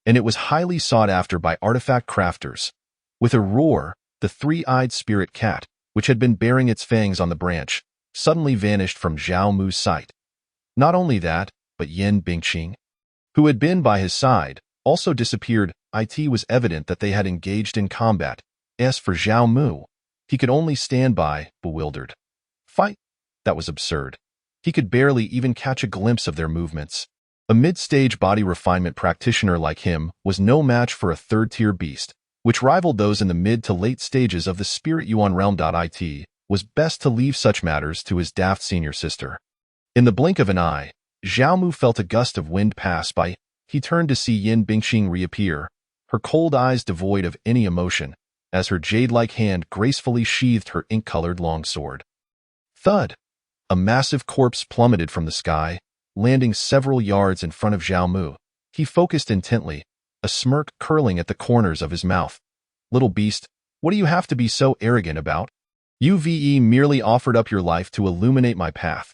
And it was highly sought after by artifact crafters. With a roar, the three-eyed spirit cat, which had been bearing its fangs on the branch, suddenly vanished from Zhao Mu's sight. Not only that, but Yin Bingqing, who had been by his side, also disappeared. It was evident that they had engaged in combat. As for Zhao Mu, he could only stand by, bewildered. Fight? That was absurd. He could barely even catch a glimpse of their movements. A mid-stage body refinement practitioner like him was no match for a third-tier beast, which rivaled those in the mid to late stages of the Spirit Yuan realm. It was best to leave such matters to his daft senior sister. In the blink of an eye, Zhao Mu felt a gust of wind pass by. He turned to see Yin Bingqing reappear, her cold eyes devoid of any emotion, as her jade-like hand gracefully sheathed her ink-colored longsword. Thud! A massive corpse plummeted from the sky, landing several yards in front of Zhao Mu. He focused intently, a smirk curling at the corners of his mouth. Little beast, what do you have to be so arrogant about? You merely offered up your life to illuminate my path.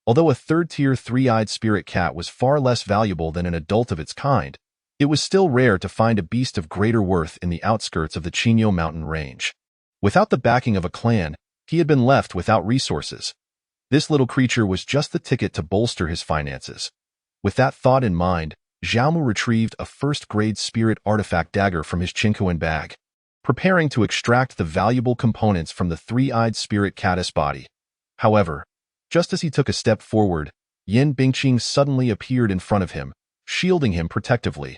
Although a third-tier three-eyed spirit cat was far less valuable than an adult of its kind, it was still rare to find a beast of greater worth in the outskirts of the Qingyou mountain range. Without the backing of a clan, he had been left without resources. This little creature was just the ticket to bolster his finances. With that thought in mind, Xiaomu retrieved a first-grade spirit artifact dagger from his Qinkuan bag, preparing to extract the valuable components from the three-eyed spirit caddis body. However, just as he took a step forward, Yin Bingqing suddenly appeared in front of him, shielding him protectively.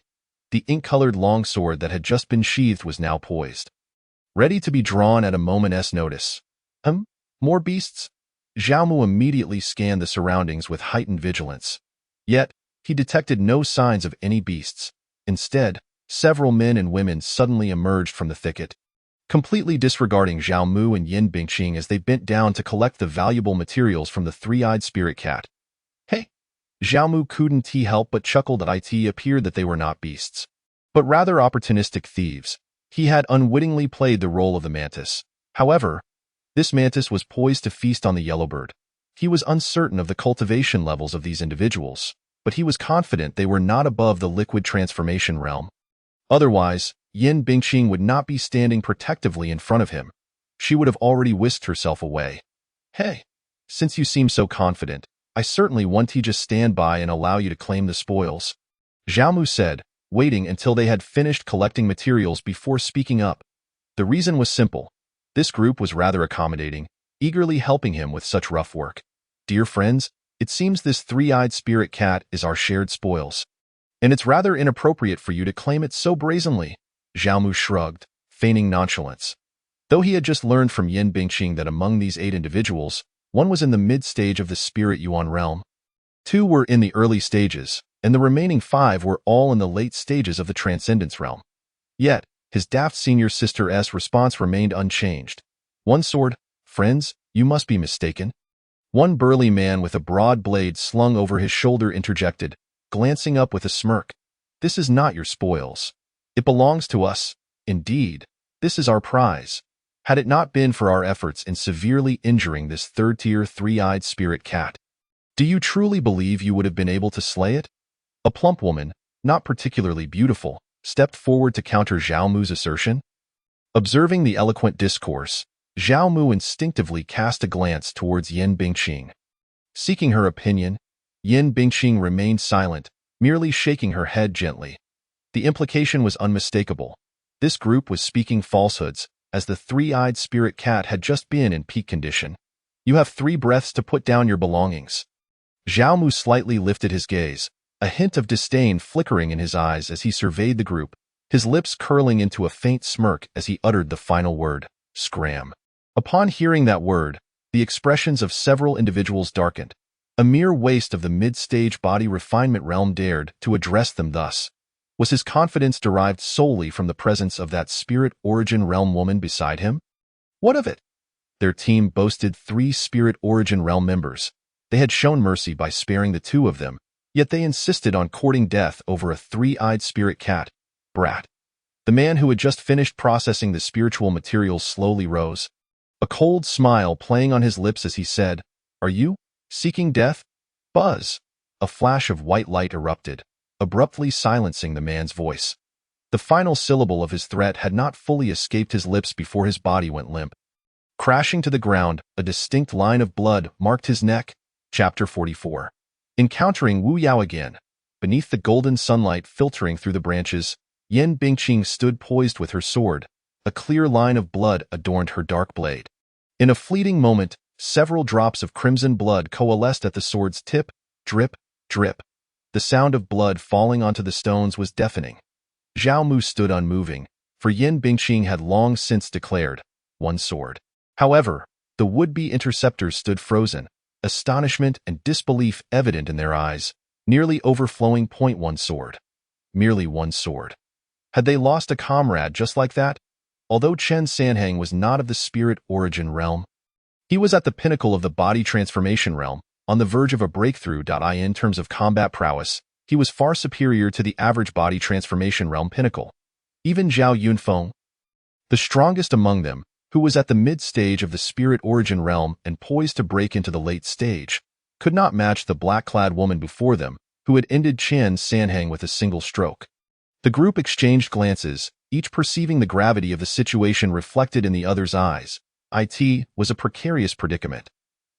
The ink-colored longsword that had just been sheathed was now poised, ready to be drawn at a moment's notice. More beasts? Xiaomu immediately scanned the surroundings with heightened vigilance. Yet, he detected no signs of any beasts. Instead, several men and women suddenly emerged from the thicket, completely disregarding Xiaomu and Yin Bingqing as they bent down to collect the valuable materials from the three-eyed spirit cat. Hey! Xiaomu couldn't help but chuckled at it appeared that they were not beasts, but rather opportunistic thieves. He had unwittingly played the role of the mantis. However, this mantis was poised to feast on the yellowbird. He was uncertain of the cultivation levels of these individuals, but he was confident they were not above the liquid transformation realm. Otherwise, Yin Bingqing would not be standing protectively in front of him. She would have already whisked herself away. Hey, since you seem so confident, I certainly want to just stand by and allow you to claim the spoils, Xiaomu said, waiting until they had finished collecting materials before speaking up. The reason was simple. This group was rather accommodating, eagerly helping him with such rough work. Dear friends, it seems this three-eyed spirit cat is our shared spoils, and it's rather inappropriate for you to claim it so brazenly. Xiaomu shrugged, feigning nonchalance. Though he had just learned from Yin Bingqing that among these 8 individuals, one was in the mid-stage of the Spirit Yuan realm, 2 were in the early stages, and the remaining 5 were all in the late stages of the Transcendence realm. Yet, his daft senior sister's response remained unchanged. One sword, friends, you must be mistaken. One burly man with a broad blade slung over his shoulder interjected, glancing up with a smirk. This is not your spoils. It belongs to us. Indeed, this is our prize. Had it not been for our efforts in severely injuring this third-tier three-eyed spirit cat, do you truly believe you would have been able to slay it? A plump woman, not particularly beautiful, stepped forward to counter Xiaomu's assertion. Observing the eloquent discourse, Xiaomu instinctively cast a glance towards Yin Bingqing. Seeking her opinion, Yin Bingqing remained silent, merely shaking her head gently. The implication was unmistakable. This group was speaking falsehoods, as the three-eyed spirit cat had just been in peak condition. You have 3 breaths to put down your belongings. Xiaomu slightly lifted his gaze, a hint of disdain flickering in his eyes as he surveyed the group, his lips curling into a faint smirk as he uttered the final word, scram. Upon hearing that word, the expressions of several individuals darkened. A mere waste of the mid-stage body refinement realm dared to address them thus. Was his confidence derived solely from the presence of that spirit origin realm woman beside him? What of it? Their team boasted 3 spirit origin realm members. They had shown mercy by sparing the 2 of them, yet they insisted on courting death over a 3-eyed spirit cat. Brat. The man who had just finished processing the spiritual materials slowly rose, a cold smile playing on his lips as he said, Are you seeking death? Buzz. A flash of white light erupted, abruptly silencing the man's voice. The final syllable of his threat had not fully escaped his lips before his body went limp. Crashing to the ground, a distinct line of blood marked his neck. Chapter 44. Encountering Wu Yao again. Beneath the golden sunlight filtering through the branches, Yin Bingqing stood poised with her sword. A clear line of blood adorned her dark blade. In a fleeting moment, several drops of crimson blood coalesced at the sword's tip. Drip, drip. The sound of blood falling onto the stones was deafening. Xiaomu stood unmoving, for Yin Bingqing had long since declared, one sword. However, the would-be interceptors stood frozen, astonishment and disbelief evident in their eyes, nearly overflowing. One sword. Merely one sword. Had they lost a comrade just like that? Although Chen Sanheng was not of the spirit origin realm, he was at the pinnacle of the body transformation realm, on the verge of a breakthrough. In terms of combat prowess, he was far superior to the average body transformation realm pinnacle. Even Zhao Yunfeng, the strongest among them, who was at the mid-stage of the spirit origin realm and poised to break into the late stage, could not match the black-clad woman before them, who had ended Chen Sanheng with a single stroke. The group exchanged glances, each perceiving the gravity of the situation reflected in the other's eyes. It was a precarious predicament.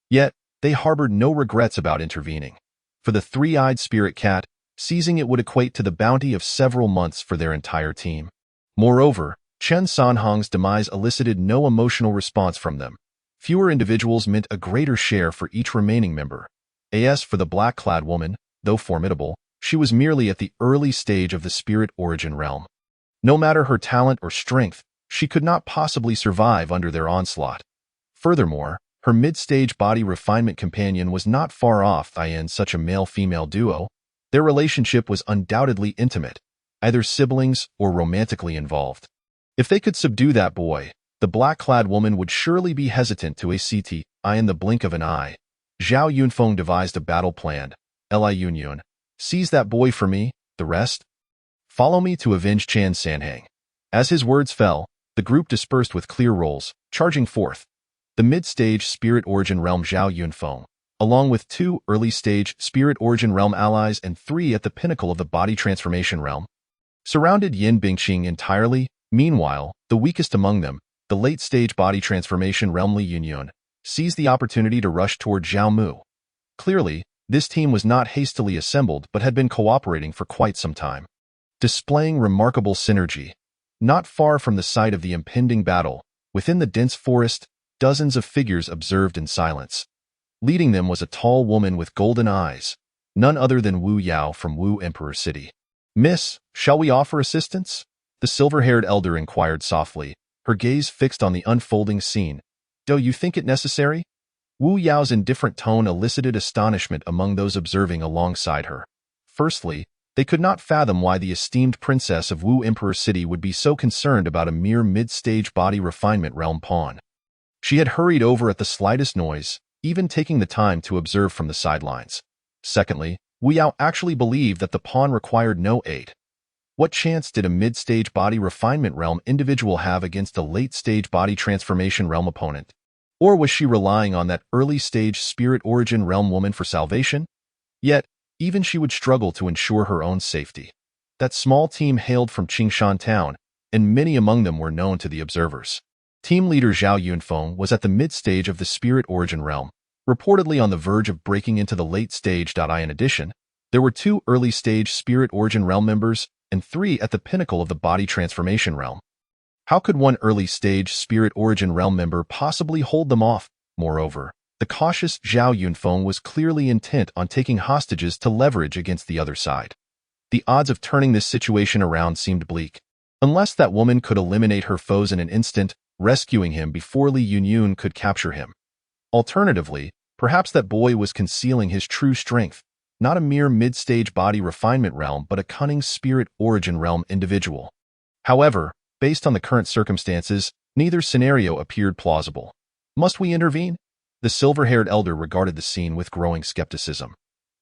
Yet, they harbored no regrets about intervening. For the three-eyed spirit cat, Seizing it would equate to the bounty of several months for their entire team. Moreover, Chen Sanhong's demise elicited no emotional response from them. Fewer individuals meant a greater share for each remaining member. As for the black-clad woman, though formidable, she was merely at the early stage of the spirit origin realm. No matter her talent or strength, she could not possibly survive under their onslaught. Furthermore, her mid-stage body refinement companion was not far off in such a male-female duo. Their relationship was undoubtedly intimate, either siblings or romantically involved. If they could subdue that boy, the black-clad woman would surely be hesitant to act in the blink of an eye. Zhao Yunfeng devised a battle plan. Li Yunyun, seize that boy for me, the rest? Follow me to avenge Chan Sanhang. As his words fell, the group dispersed with clear roles, charging forth. The mid-stage Spirit Origin Realm Zhao Yunfeng, along with 2 early-stage Spirit Origin Realm allies and 3 at the pinnacle of the Body Transformation Realm, surrounded Yin Bingqing entirely. Meanwhile, the weakest among them, the late-stage Body Transformation Realm Li Yunyun, seized the opportunity to rush toward Zhao Mu. Clearly, this team was not hastily assembled but had been cooperating for quite some time, displaying remarkable synergy. Not far from the site of the impending battle, within the dense forest, dozens of figures observed in silence. Leading them was a tall woman with golden eyes, none other than Wu Yao from Wu Emperor City. "Miss, shall we offer assistance?" The silver-haired elder inquired softly, her gaze fixed on the unfolding scene. "Do you think it necessary?" Wu Yao's indifferent tone elicited astonishment among those observing alongside her. Firstly, they could not fathom why the esteemed princess of Wu Emperor City would be so concerned about a mere mid-stage body refinement realm pawn. She had hurried over at the slightest noise, even taking the time to observe from the sidelines. Secondly, Wu Yao actually believed that the pawn required no aid. What chance did a mid-stage body refinement realm individual have against a late-stage body transformation realm opponent? Or was she relying on that early-stage spirit origin realm woman for salvation? Yet, even she would struggle to ensure her own safety. That small team hailed from Qingshan Town, and many among them were known to the observers. Team leader Zhao Yunfeng was at the mid-stage of the spirit origin realm, reportedly on the verge of breaking into the late stage. In addition, there were 2 early-stage spirit origin realm members and 3 at the pinnacle of the body transformation realm. How could one early-stage spirit origin realm member possibly hold them off? Moreover, the cautious Zhao Yunfeng was clearly intent on taking hostages to leverage against the other side. The odds of turning this situation around seemed bleak. Unless that woman could eliminate her foes in an instant, rescuing him before Li Yunyun could capture him. Alternatively, perhaps that boy was concealing his true strength, not a mere mid-stage body refinement realm but a cunning spirit origin realm individual. However, based on the current circumstances, neither scenario appeared plausible. Must we intervene? The silver-haired elder regarded the scene with growing skepticism.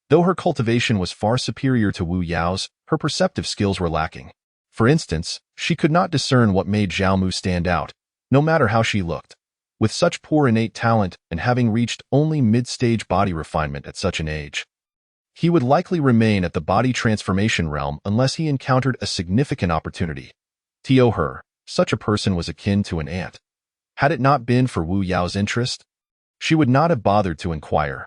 Though her cultivation was far superior to Wu Yao's, her perceptive skills were lacking. For instance, she could not discern what made Zhao Mu stand out, no matter how she looked. With such poor innate talent and having reached only mid-stage body refinement at such an age, he would likely remain at the body transformation realm unless he encountered a significant opportunity. To her, such a person was akin to an ant. Had it not been for Wu Yao's interest, she would not have bothered to inquire.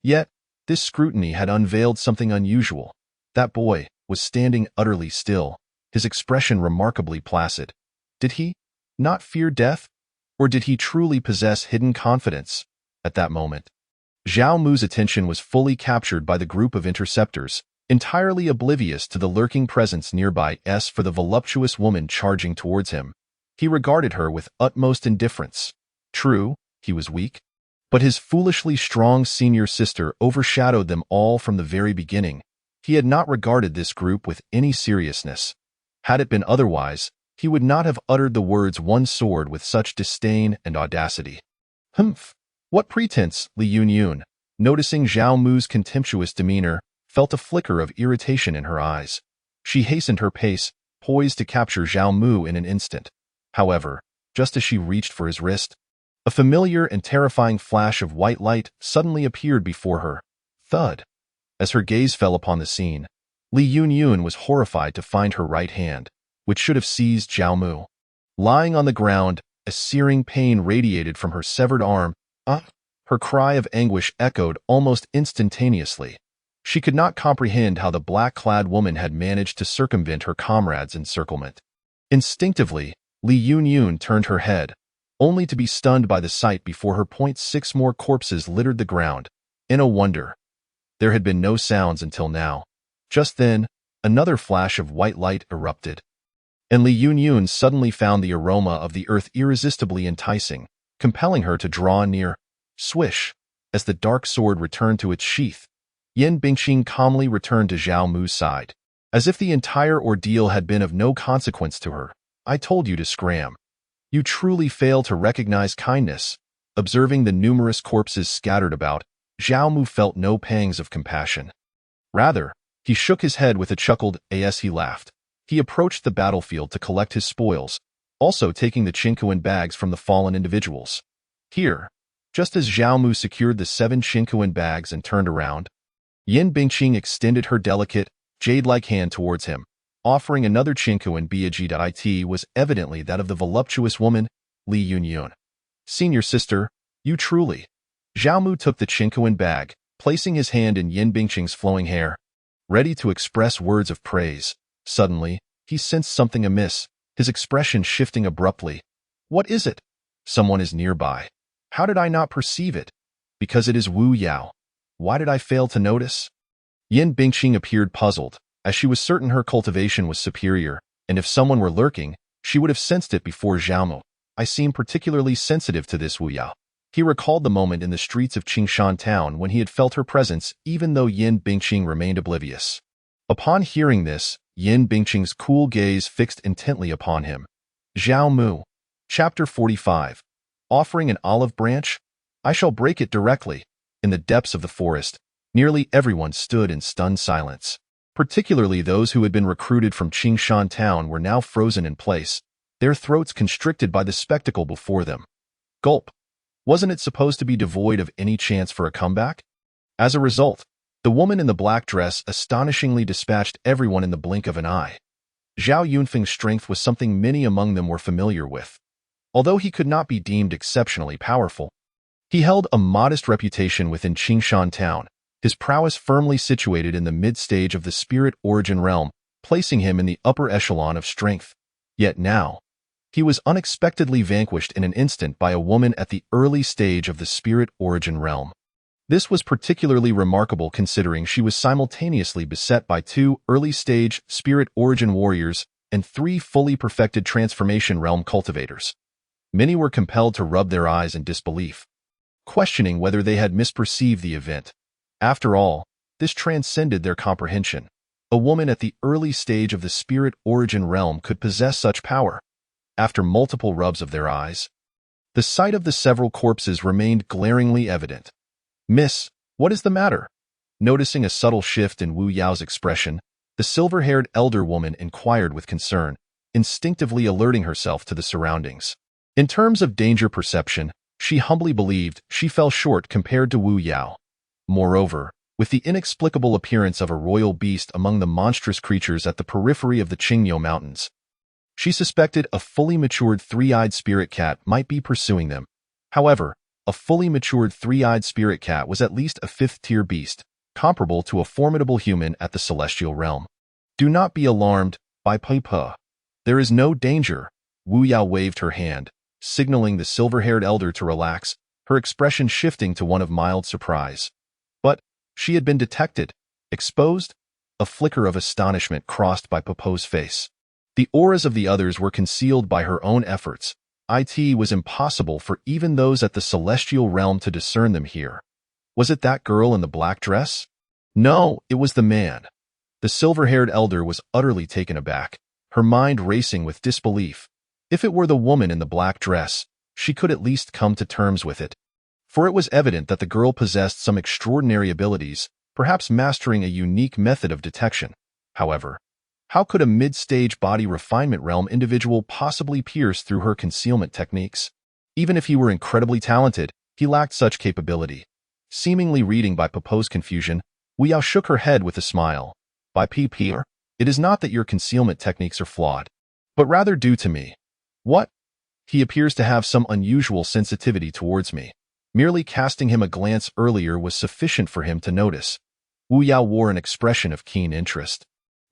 Yet, this scrutiny had unveiled something unusual. That boy was standing utterly still, his expression remarkably placid. Did he not fear death? Or did he truly possess hidden confidence? At that moment, Zhao Mu's attention was fully captured by the group of interceptors, entirely oblivious to the lurking presence nearby. As for the voluptuous woman charging towards him, he regarded her with utmost indifference. True, he was weak, but his foolishly strong senior sister overshadowed them all from the very beginning. He had not regarded this group with any seriousness. Had it been otherwise, he would not have uttered the words "one sword" with such disdain and audacity. Humph! What pretense? Li Yunyun, noticing Zhao Mu's contemptuous demeanor, felt a flicker of irritation in her eyes. She hastened her pace, poised to capture Zhao Mu in an instant. However, just as she reached for his wrist, a familiar and terrifying flash of white light suddenly appeared before her. Thud! As her gaze fell upon the scene, Li Yunyun was horrified to find her right hand, which should have seized Zhao Mu, lying on the ground. A searing pain radiated from her severed arm. Her cry of anguish echoed almost instantaneously. She could not comprehend how the black-clad woman had managed to circumvent her comrades' encirclement. Instinctively, Li Yunyun turned her head, only to be stunned by the sight before her. 6 more corpses littered the ground. In a wonder, there had been no sounds until now. Just then, another flash of white light erupted, and Li Yunyun suddenly found the aroma of the earth irresistibly enticing, compelling her to draw near. Swish! As the dark sword returned to its sheath, Yin Bingqing calmly returned to Zhao Mu's side, as if the entire ordeal had been of no consequence to her. I told you to scram. You truly fail to recognize kindness. Observing the numerous corpses scattered about, Zhao Mu felt no pangs of compassion. Rather, he shook his head with a chuckled as he laughed. He approached the battlefield to collect his spoils, also taking the Qingquan bags from the fallen individuals. Here, just as Zhao Mu secured the 7 Qingquan bags and turned around, Yin Bingqing extended her delicate, jade-like hand towards him, offering another Qingquan bag. It was evidently that of the voluptuous woman, Li Yunyun. Senior sister, you truly. Zhao Mu took the Qingquan bag, placing his hand in Yin Bingqing's flowing hair, ready to express words of praise. Suddenly, he sensed something amiss, his expression shifting abruptly. What is it? Someone is nearby. How did I not perceive it? Because it is Wu Yao. Why did I fail to notice? Yin Bingqing appeared puzzled, as she was certain her cultivation was superior, and if someone were lurking, she would have sensed it before Zhao Mu. I seem particularly sensitive to this Wu Yao. He recalled the moment in the streets of Qingshan town when he had felt her presence, even though Yin Bingqing remained oblivious. Upon hearing this, Yin Bingqing's cool gaze fixed intently upon him. Zhao Mu. Chapter 45. Offering an olive branch? I shall break it directly. In the depths of the forest, nearly everyone stood in stunned silence. Particularly those who had been recruited from Qingshan town were now frozen in place, their throats constricted by the spectacle before them. Gulp. Wasn't it supposed to be devoid of any chance for a comeback? As a result, the woman in the black dress astonishingly dispatched everyone in the blink of an eye. Zhao Yunfeng's strength was something many among them were familiar with. Although he could not be deemed exceptionally powerful, he held a modest reputation within Qingshan town, his prowess firmly situated in the mid-stage of the spirit origin realm, placing him in the upper echelon of strength. Yet now, he was unexpectedly vanquished in an instant by a woman at the early stage of the spirit origin realm. This was particularly remarkable considering she was simultaneously beset by 2 early-stage spirit origin warriors and 3 fully perfected transformation realm cultivators. Many were compelled to rub their eyes in disbelief, questioning whether they had misperceived the event. After all, this transcended their comprehension. A woman at the early stage of the spirit origin realm could possess such power. After multiple rubs of their eyes, the sight of the several corpses remained glaringly evident. Miss, what is the matter? Noticing a subtle shift in Wu Yao's expression, the silver-haired elder woman inquired with concern, instinctively alerting herself to the surroundings. In terms of danger perception, she humbly believed she fell short compared to Wu Yao. Moreover, with the inexplicable appearance of a royal beast among the monstrous creatures at the periphery of the Qingyo Mountains, she suspected a fully matured 3-eyed spirit cat might be pursuing them. However, a fully matured 3-eyed spirit cat was at least a 5th-tier beast, comparable to a formidable human at the celestial realm. Do not be alarmed, Bai Pei. There is no danger. Wu Yao waved her hand, signaling the silver-haired elder to relax, her expression shifting to one of mild surprise. But she had been detected, exposed? A flicker of astonishment crossed Bai Popo's face. The auras of the others were concealed by her own efforts. It was impossible for even those at the celestial realm to discern them here. Was it that girl in the black dress? No, it was the man. The silver-haired elder was utterly taken aback, her mind racing with disbelief. If it were the woman in the black dress, she could at least come to terms with it. For it was evident that the girl possessed some extraordinary abilities, perhaps mastering a unique method of detection. However, how could a mid-stage body refinement realm individual possibly pierce through her concealment techniques? Even if he were incredibly talented, he lacked such capability. Seemingly reading Bai Popo's confusion, Wu Yao shook her head with a smile. Bai Pp, it is not that your concealment techniques are flawed, but rather due to me. What? He appears to have some unusual sensitivity towards me. Merely casting him a glance earlier was sufficient for him to notice. Wu Yao wore an expression of keen interest.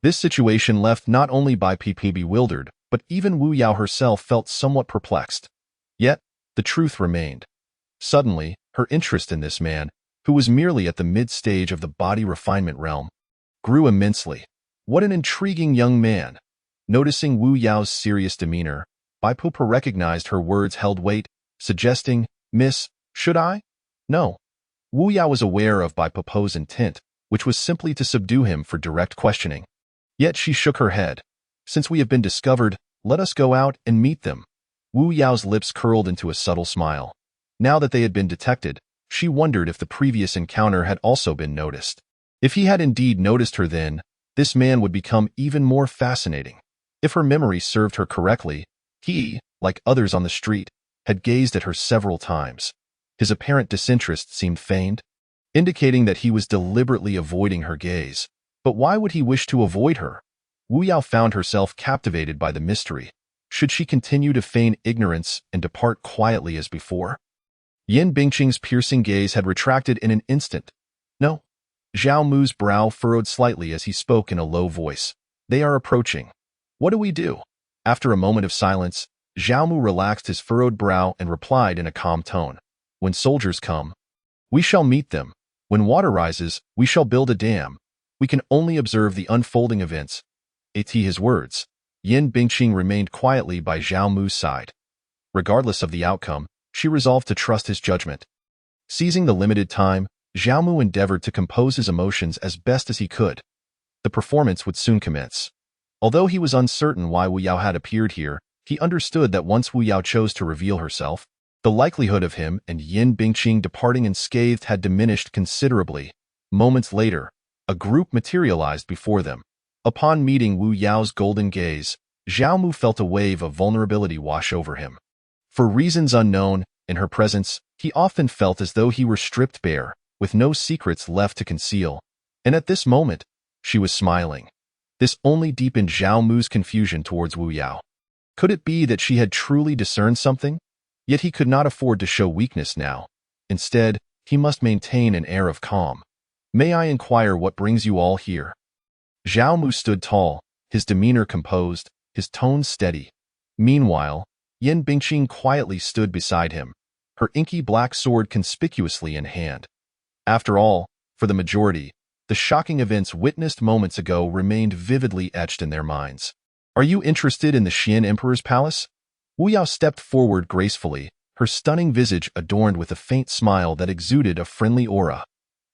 This situation left not only Bai Pp bewildered, but even Wu Yao herself felt somewhat perplexed. Yet, the truth remained. Suddenly, her interest in this man, who was merely at the mid-stage of the body refinement realm, grew immensely. What an intriguing young man! Noticing Wu Yao's serious demeanor, Bai Pupa recognized her words held weight, suggesting, "Miss, should I?" No. Wu Yao was aware of Bai Pupa's intent, which was simply to subdue him for direct questioning. Yet she shook her head. "Since we have been discovered, let us go out and meet them." Wu Yao's lips curled into a subtle smile. Now that they had been detected, she wondered if the previous encounter had also been noticed. If he had indeed noticed her then, this man would become even more fascinating. If her memory served her correctly, he, like others on the street, had gazed at her several times. His apparent disinterest seemed feigned, indicating that he was deliberately avoiding her gaze. But why would he wish to avoid her? Wu Yao found herself captivated by the mystery. Should she continue to feign ignorance and depart quietly as before? Yin Bingqing's piercing gaze had retracted in an instant. No. Zhao Mu's brow furrowed slightly as he spoke in a low voice. "They are approaching. What do we do?" After a moment of silence, Zhao Mu relaxed his furrowed brow and replied in a calm tone. "When soldiers come, we shall meet them. When water rises, we shall build a dam. We can only observe the unfolding events." At his words, Yin Bingqing remained quietly by Zhao Mu's side. Regardless of the outcome, she resolved to trust his judgment. Seizing the limited time, Zhao Mu endeavored to compose his emotions as best as he could. The performance would soon commence. Although he was uncertain why Wu Yao had appeared here, he understood that once Wu Yao chose to reveal herself, the likelihood of him and Yin Bingqing departing unscathed had diminished considerably. Moments later, a group materialized before them. Upon meeting Wu Yao's golden gaze, Zhao Mu felt a wave of vulnerability wash over him. For reasons unknown, in her presence, he often felt as though he were stripped bare, with no secrets left to conceal. And at this moment, she was smiling. This only deepened Zhao Mu's confusion towards Wu Yao. Could it be that she had truly discerned something? Yet he could not afford to show weakness now. Instead, he must maintain an air of calm. "May I inquire what brings you all here?" Zhao Mu stood tall, his demeanor composed, his tone steady. Meanwhile, Yin Bingqing quietly stood beside him, her inky black sword conspicuously in hand. After all, for the majority, the shocking events witnessed moments ago remained vividly etched in their minds. "Are you interested in the Xian Emperor's palace?" Wu Yao stepped forward gracefully, her stunning visage adorned with a faint smile that exuded a friendly aura.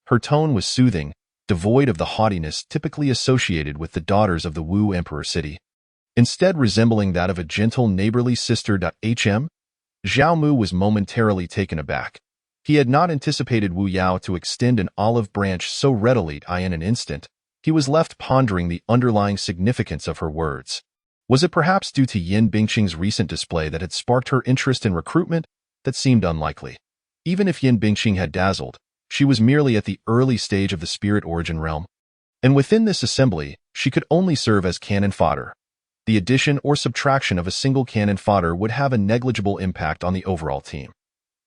Her tone was soothing, devoid of the haughtiness typically associated with the daughters of the Wu Emperor city. Instead resembling that of a gentle neighborly sister. Zhao Mu was momentarily taken aback. He had not anticipated Wu Yao to extend an olive branch so readily. In an instant, he was left pondering the underlying significance of her words. Was it perhaps due to Yin Bingqing's recent display that had sparked her interest in recruitment? That seemed unlikely. Even if Yin Bingqing had dazzled, she was merely at the early stage of the spirit origin realm. And within this assembly, she could only serve as cannon fodder. The addition or subtraction of a single cannon fodder would have a negligible impact on the overall team.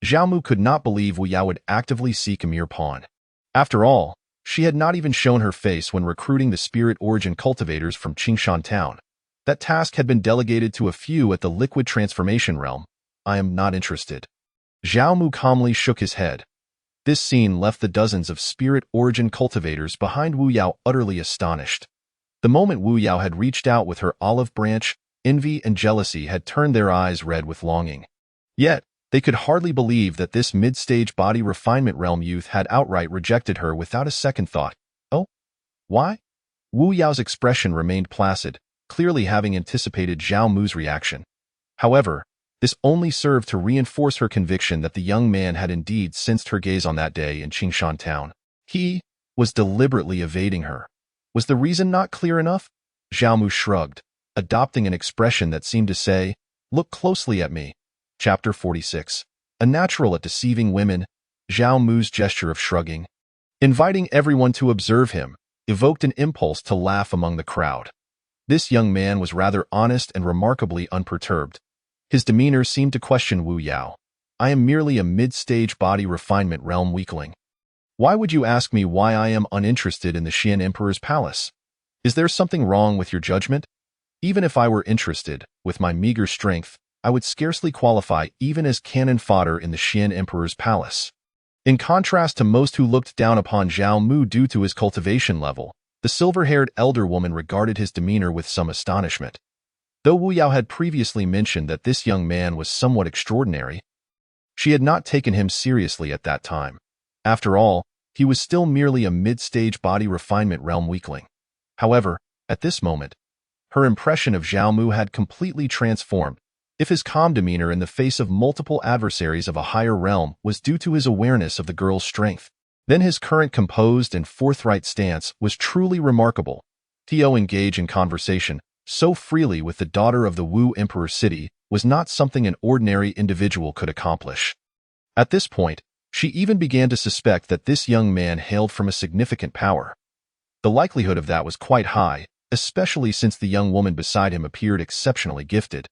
Zhao Mu could not believe Wu Yao would actively seek a mere pawn. After all, she had not even shown her face when recruiting the spirit origin cultivators from Qingshan Town. That task had been delegated to a few at the liquid transformation realm. "I am not interested." Zhao Mu calmly shook his head. This scene left the dozens of spirit origin cultivators behind Wu Yao utterly astonished. The moment Wu Yao had reached out with her olive branch, envy and jealousy had turned their eyes red with longing. Yet, they could hardly believe that this mid-stage body refinement realm youth had outright rejected her without a second thought. Oh? Why? Wu Yao's expression remained placid, clearly having anticipated Zhao Mu's reaction. However, this only served to reinforce her conviction that the young man had indeed sensed her gaze on that day in Qingshan Town. He was deliberately evading her. Was the reason not clear enough? Zhao Mu shrugged, adopting an expression that seemed to say, "Look closely at me." Chapter 46. A natural at deceiving women, Zhao Mu's gesture of shrugging, inviting everyone to observe him, evoked an impulse to laugh among the crowd. This young man was rather honest and remarkably unperturbed. His demeanor seemed to question Wu Yao. "I am merely a mid-stage body refinement realm weakling. Why would you ask me why I am uninterested in the Qian Emperor's palace? Is there something wrong with your judgment? Even if I were interested, with my meager strength, I would scarcely qualify even as cannon fodder in the Qian Emperor's palace. In contrast to most who looked down upon Zhao Mu due to his cultivation level, the silver-haired elder woman regarded his demeanor with some astonishment. Though Wu Yao had previously mentioned that this young man was somewhat extraordinary, she had not taken him seriously at that time. After all, he was still merely a mid-stage body refinement realm weakling. However, at this moment, her impression of Zhao Mu had completely transformed. If his calm demeanor in the face of multiple adversaries of a higher realm was due to his awareness of the girl's strength, then his current composed and forthright stance was truly remarkable. To engage in conversation so freely with the daughter of the Wu Emperor city was not something an ordinary individual could accomplish. At this point, she even began to suspect that this young man hailed from a significant power. The likelihood of that was quite high, especially since the young woman beside him appeared exceptionally gifted.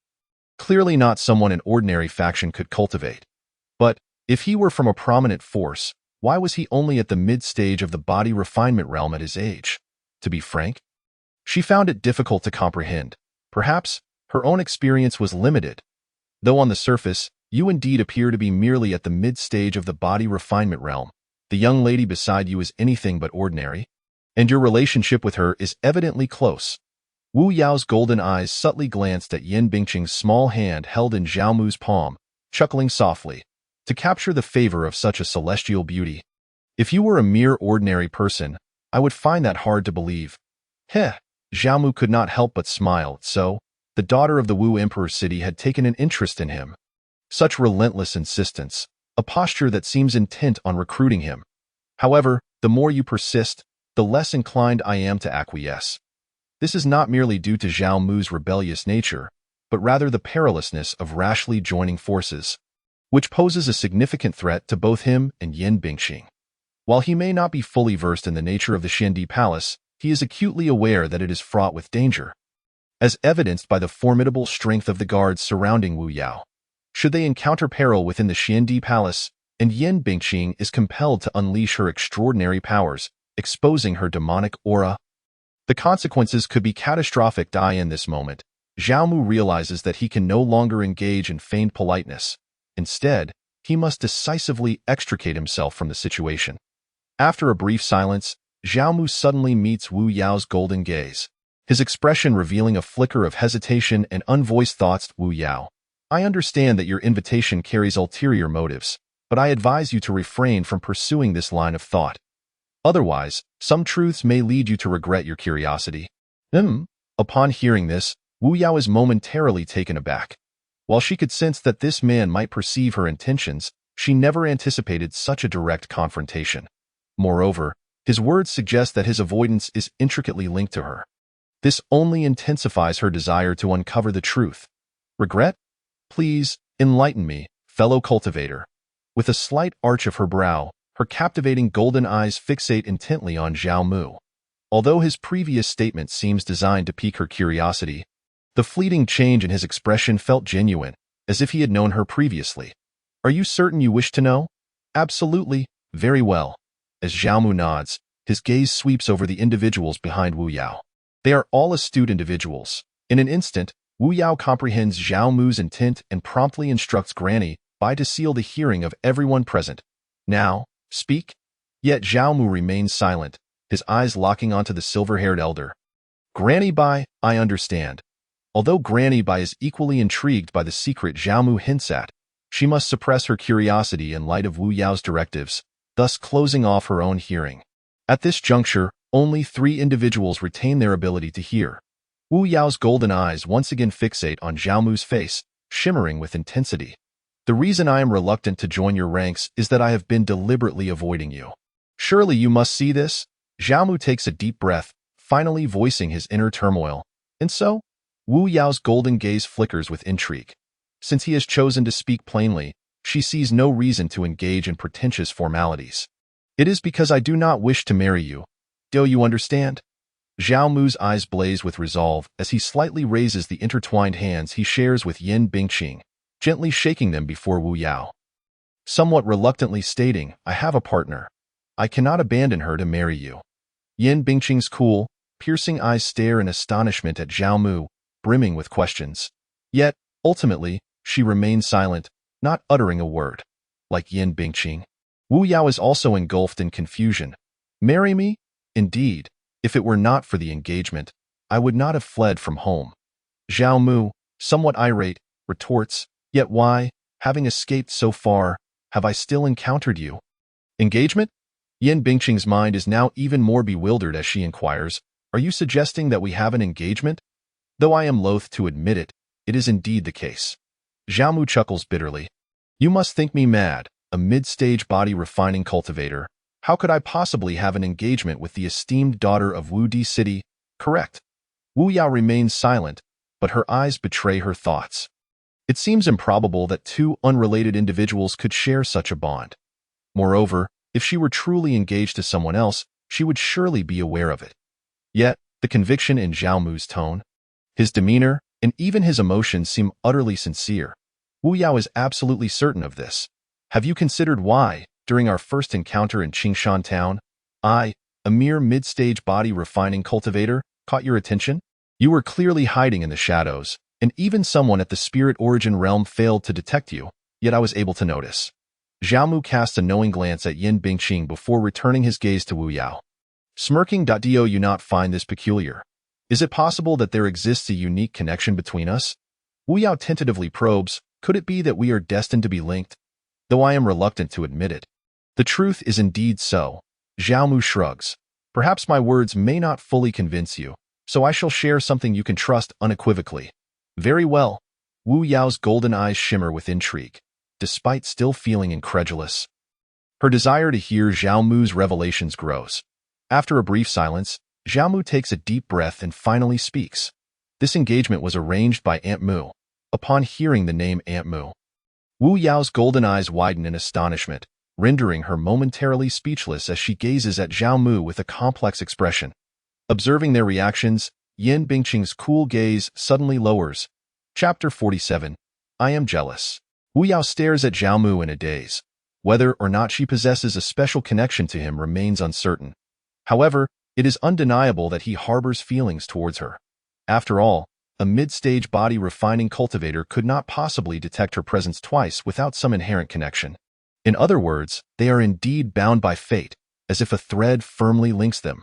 Clearly not someone an ordinary faction could cultivate. But, if he were from a prominent force, why was he only at the mid-stage of the body refinement realm at his age? To be frank, she found it difficult to comprehend. Perhaps, her own experience was limited. Though on the surface, you indeed appear to be merely at the mid-stage of the body refinement realm, the young lady beside you is anything but ordinary, and your relationship with her is evidently close. Wu Yao's golden eyes subtly glanced at Yin Bingqing's small hand held in Zhao Mu's palm, chuckling softly. To capture the favor of such a celestial beauty. If you were a mere ordinary person, I would find that hard to believe. Heh, Zhao Mu could not help but smile. So, the daughter of the Wu Emperor city had taken an interest in him. Such relentless insistence, a posture that seems intent on recruiting him. However, the more you persist, the less inclined I am to acquiesce. This is not merely due to Zhao Mu's rebellious nature, but rather the perilousness of rashly joining forces, which poses a significant threat to both him and Yin Bingqing. While he may not be fully versed in the nature of the Xiandi Palace, he is acutely aware that it is fraught with danger, as evidenced by the formidable strength of the guards surrounding Wu Yao. Should they encounter peril within the Xiandi Palace, and Yin Bingqing is compelled to unleash her extraordinary powers, exposing her demonic aura, the consequences could be catastrophic. In this moment, Zhao Mu realizes that he can no longer engage in feigned politeness. Instead, he must decisively extricate himself from the situation. After a brief silence, Zhao Mu suddenly meets Wu Yao's golden gaze, his expression revealing a flicker of hesitation and unvoiced thoughts. Wu Yao, I understand that your invitation carries ulterior motives, but I advise you to refrain from pursuing this line of thought. Otherwise, some truths may lead you to regret your curiosity. Upon hearing this, Wu Yao is momentarily taken aback. While she could sense that this man might perceive her intentions, she never anticipated such a direct confrontation. Moreover, his words suggest that his avoidance is intricately linked to her. This only intensifies her desire to uncover the truth. Regret? Please, enlighten me, fellow cultivator. With a slight arch of her brow, her captivating golden eyes fixate intently on Zhao Mu. Although his previous statement seems designed to pique her curiosity, the fleeting change in his expression felt genuine, as if he had known her previously. Are you certain you wish to know? Absolutely, very well. As Zhao Mu nods, his gaze sweeps over the individuals behind Wu Yao. They are all astute individuals. In an instant, Wu Yao comprehends Zhao Mu's intent and promptly instructs Granny Bai to seal the hearing of everyone present. Now, speak. Yet Zhao Mu remains silent, his eyes locking onto the silver-haired elder. Granny Bai, I understand. Although Granny Bai is equally intrigued by the secret Zhao Mu hints at, she must suppress her curiosity in light of Wu Yao's directives, thus closing off her own hearing. At this juncture, only 3 individuals retain their ability to hear. Wu Yao's golden eyes once again fixate on Zhao Mu's face, shimmering with intensity. The reason I am reluctant to join your ranks is that I have been deliberately avoiding you. Surely you must see this? Zhao Mu takes a deep breath, finally voicing his inner turmoil. And so? Wu Yao's golden gaze flickers with intrigue. Since he has chosen to speak plainly, she sees no reason to engage in pretentious formalities. It is because I do not wish to marry you. Do you understand? Zhao Mu's eyes blaze with resolve as he slightly raises the intertwined hands he shares with Yin Bingqing, gently shaking them before Wu Yao. Somewhat reluctantly stating, I have a partner. I cannot abandon her to marry you. Yin Bingqing's cool, piercing eyes stare in astonishment at Zhao Mu, brimming with questions. Yet, ultimately, she remains silent, not uttering a word. Like Yin Bingqing, Wu Yao is also engulfed in confusion. Marry me? Indeed, if it were not for the engagement, I would not have fled from home. Zhao Mu, somewhat irate, retorts, yet why, having escaped so far, have I still encountered you? Engagement? Yin Bingqing's mind is now even more bewildered as she inquires, are you suggesting that we have an engagement? Though I am loath to admit it, it is indeed the case. Zhao Mu chuckles bitterly. You must think me mad, a mid-stage body refining cultivator. How could I possibly have an engagement with the esteemed daughter of Wu Di City? Correct. Wu Yao remains silent, but her eyes betray her thoughts. It seems improbable that two unrelated individuals could share such a bond. Moreover, if she were truly engaged to someone else, she would surely be aware of it. Yet, the conviction in Zhao Mu's tone, his demeanor, and even his emotions seem utterly sincere. Wu Yao is absolutely certain of this. Have you considered why, during our first encounter in Qingshan Town, I, a mere mid-stage body refining cultivator, caught your attention? You were clearly hiding in the shadows, and even someone at the spirit origin realm failed to detect you, yet I was able to notice. Zhao Mu cast a knowing glance at Yin Bingqing before returning his gaze to Wu Yao. Smirking, do you not find this peculiar? Is it possible that there exists a unique connection between us? Wu Yao tentatively probes, could it be that we are destined to be linked? Though I am reluctant to admit it. The truth is indeed so. Zhao Mu shrugs. Perhaps my words may not fully convince you, so I shall share something you can trust unequivocally. Very well. Wu Yao's golden eyes shimmer with intrigue, despite still feeling incredulous. Her desire to hear Zhao Mu's revelations grows. After a brief silence, Zhao Mu takes a deep breath and finally speaks. This engagement was arranged by Aunt Mu. Upon hearing the name Aunt Mu, Wu Yao's golden eyes widen in astonishment, rendering her momentarily speechless as she gazes at Zhao Mu with a complex expression. Observing their reactions, Yin Bingqing's cool gaze suddenly lowers. Chapter 47. I am jealous. Wu Yao stares at Zhao Mu in a daze. Whether or not she possesses a special connection to him remains uncertain. However, it is undeniable that he harbors feelings towards her. After all, a mid-stage body refining cultivator could not possibly detect her presence twice without some inherent connection. In other words, they are indeed bound by fate, as if a thread firmly links them.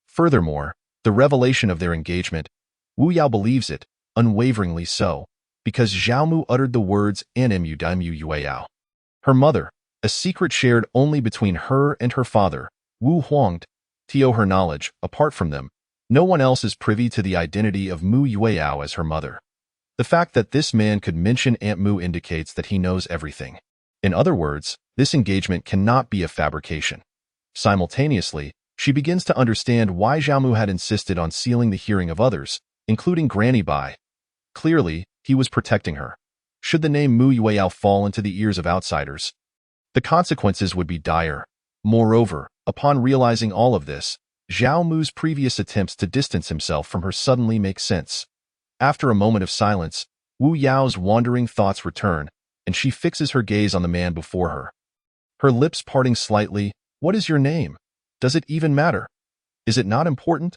Furthermore, the revelation of their engagement, Wu Yao believes it, unwaveringly so, because Zhao Mu uttered the words Anmu Daimu Yueyao. Her mother, a secret shared only between her and her father, Wu Huangde, to her knowledge, apart from them, no one else is privy to the identity of Mu Yueyao as her mother. The fact that this man could mention Aunt Mu indicates that he knows everything. In other words, this engagement cannot be a fabrication. Simultaneously, she begins to understand why Zhao Mu had insisted on sealing the hearing of others, including Granny Bai. Clearly, he was protecting her. Should the name Mu Yueyao fall into the ears of outsiders, the consequences would be dire. Moreover, upon realizing all of this, Zhao Mu's previous attempts to distance himself from her suddenly make sense. After a moment of silence, Wu Yao's wandering thoughts return, and she fixes her gaze on the man before her. Her lips parting slightly, what is your name? Does it even matter? Is it not important?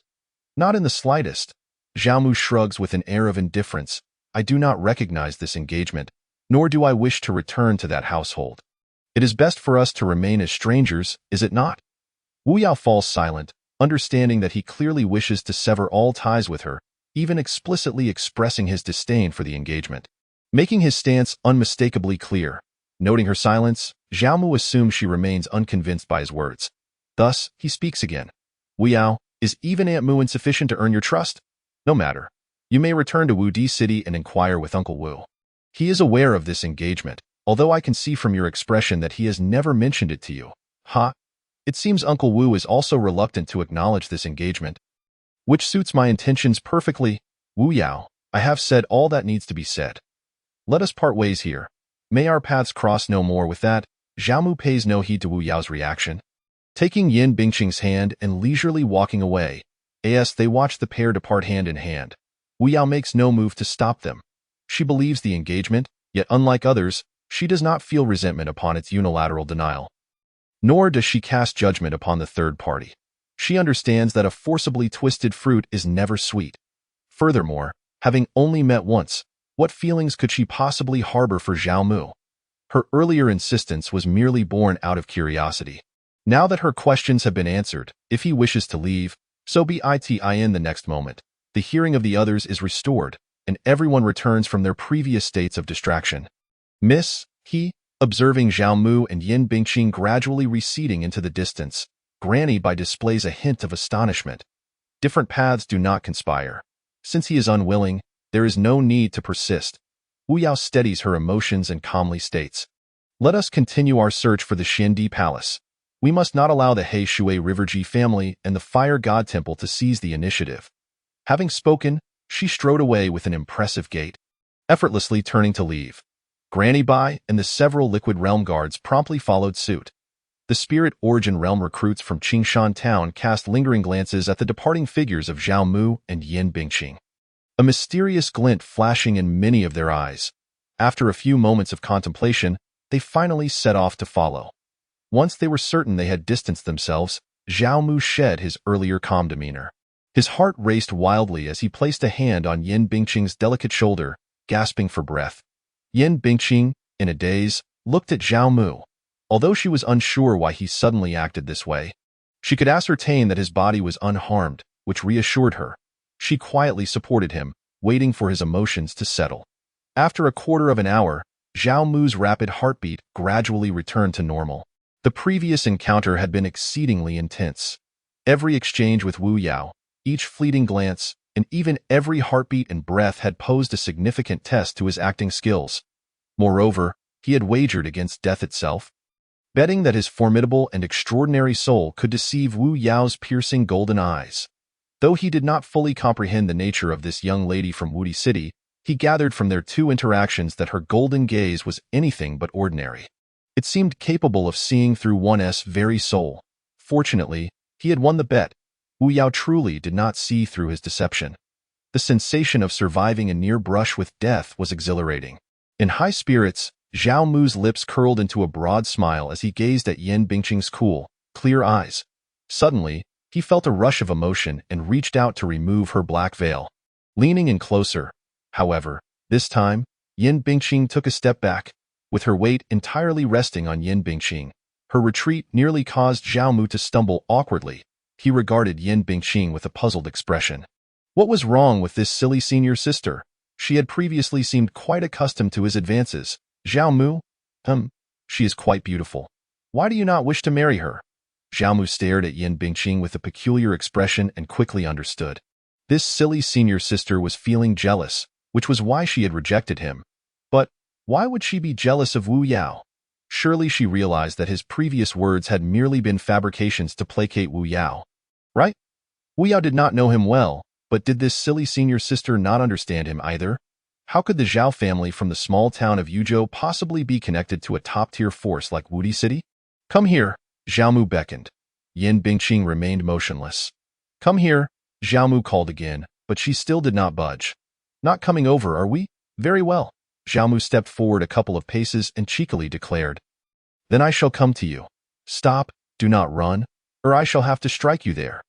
Not in the slightest. Zhao Mu shrugs with an air of indifference. I do not recognize this engagement, nor do I wish to return to that household. It is best for us to remain as strangers, is it not? Wu Yao falls silent, understanding that he clearly wishes to sever all ties with her, even explicitly expressing his disdain for the engagement. Making his stance unmistakably clear. Noting her silence, Zhao Mu assumes she remains unconvinced by his words. Thus, he speaks again. Wu Yao, is even Aunt Mu insufficient to earn your trust? No matter. You may return to Wu Di City and inquire with Uncle Wu. He is aware of this engagement, although I can see from your expression that he has never mentioned it to you. Ha! It seems Uncle Wu is also reluctant to acknowledge this engagement, which suits my intentions perfectly. Wu Yao, I have said all that needs to be said. Let us part ways here. May our paths cross no more. With that, Zhao Mu pays no heed to Wu Yao's reaction. Taking Yin Bingqing's hand and leisurely walking away, as they watch the pair depart hand in hand, Wu Yao makes no move to stop them. She believes the engagement, yet unlike others, she does not feel resentment upon its unilateral denial. Nor does she cast judgment upon the third party. She understands that a forcibly twisted fruit is never sweet. Furthermore, having only met once, what feelings could she possibly harbor for Zhao Mu? Her earlier insistence was merely born out of curiosity. Now that her questions have been answered, if he wishes to leave, so be it. In the next moment, the hearing of the others is restored, and everyone returns from their previous states of distraction. Miss, he, observing Zhao Mu and Yin Bingqing gradually receding into the distance, Granny Bai displays a hint of astonishment. Different paths do not conspire. Since he is unwilling, there is no need to persist. Wu Yao steadies her emotions and calmly states, "Let us continue our search for the Xiandi Palace. We must not allow the He Shui Riverji family and the Fire God Temple to seize the initiative." Having spoken, she strode away with an impressive gait, effortlessly turning to leave. Granny Bai and the several Liquid Realm guards promptly followed suit. The Spirit Origin Realm recruits from Qingshan Town cast lingering glances at the departing figures of Zhao Mu and Yin Bingqing, a mysterious glint flashing in many of their eyes. After a few moments of contemplation, they finally set off to follow. Once they were certain they had distanced themselves, Zhao Mu shed his earlier calm demeanor. His heart raced wildly as he placed a hand on Yin Bingqing's delicate shoulder, gasping for breath. Yin Bingqing, in a daze, looked at Zhao Mu. Although she was unsure why he suddenly acted this way, she could ascertain that his body was unharmed, which reassured her. She quietly supported him, waiting for his emotions to settle. After a quarter of an hour, Zhao Mu's rapid heartbeat gradually returned to normal. The previous encounter had been exceedingly intense. Every exchange with Wu Yao, each fleeting glance, and even every heartbeat and breath had posed a significant test to his acting skills. Moreover, he had wagered against death itself, betting that his formidable and extraordinary soul could deceive Wu Yao's piercing golden eyes. Though he did not fully comprehend the nature of this young lady from Wudi City, he gathered from their two interactions that her golden gaze was anything but ordinary. It seemed capable of seeing through one's very soul. Fortunately, he had won the bet. Wu Yao truly did not see through his deception. The sensation of surviving a near brush with death was exhilarating. In high spirits, Zhao Mu's lips curled into a broad smile as he gazed at Yin Bingqing's cool, clear eyes. Suddenly, he felt a rush of emotion and reached out to remove her black veil. Leaning in closer, however, this time, Yin Bingqing took a step back, with her weight entirely resting on Yin Bingqing. Her retreat nearly caused Zhao Mu to stumble awkwardly. He regarded Yin Bingqing with a puzzled expression. What was wrong with this silly senior sister? She had previously seemed quite accustomed to his advances. Zhao Mu? She is quite beautiful. Why do you not wish to marry her? Zhao Mu stared at Yin Bingqing with a peculiar expression and quickly understood. This silly senior sister was feeling jealous, which was why she had rejected him. But why would she be jealous of Wu Yao? Surely she realized that his previous words had merely been fabrications to placate Wu Yao. Right? Wu Yao did not know him well, but did this silly senior sister not understand him either? How could the Zhao family from the small town of Yuzhou possibly be connected to a top-tier force like Wudi City? Come here, Zhao Mu beckoned. Yin Bingqing remained motionless. Come here, Zhao Mu called again, but she still did not budge. Not coming over, are we? Very well. Zhao Mu stepped forward a couple of paces and cheekily declared. Then I shall come to you. Stop, do not run, or I shall have to strike you there.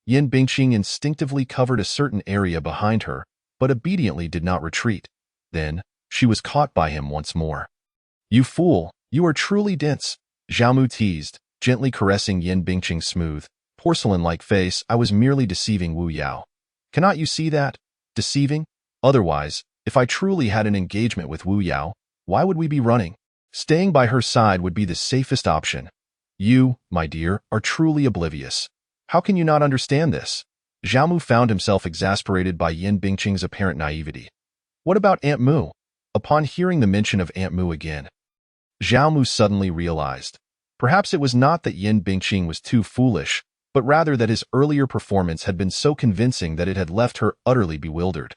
Yin Bingqing instinctively covered a certain area behind her, but obediently did not retreat. Then, she was caught by him once more. You fool, you are truly dense, Zhao Mu teased, gently caressing Yin Bingqing's smooth, porcelain-like face. I was merely deceiving Wu Yao. Cannot you see that? Deceiving? Otherwise, if I truly had an engagement with Wu Yao, why would we be running? Staying by her side would be the safest option. You, my dear, are truly oblivious. How can you not understand this? Zhao Mu found himself exasperated by Yin Bingqing's apparent naivety. What about Aunt Mu? Upon hearing the mention of Aunt Mu again, Zhao Mu suddenly realized. Perhaps it was not that Yin Bingqing was too foolish, but rather that his earlier performance had been so convincing that it had left her utterly bewildered.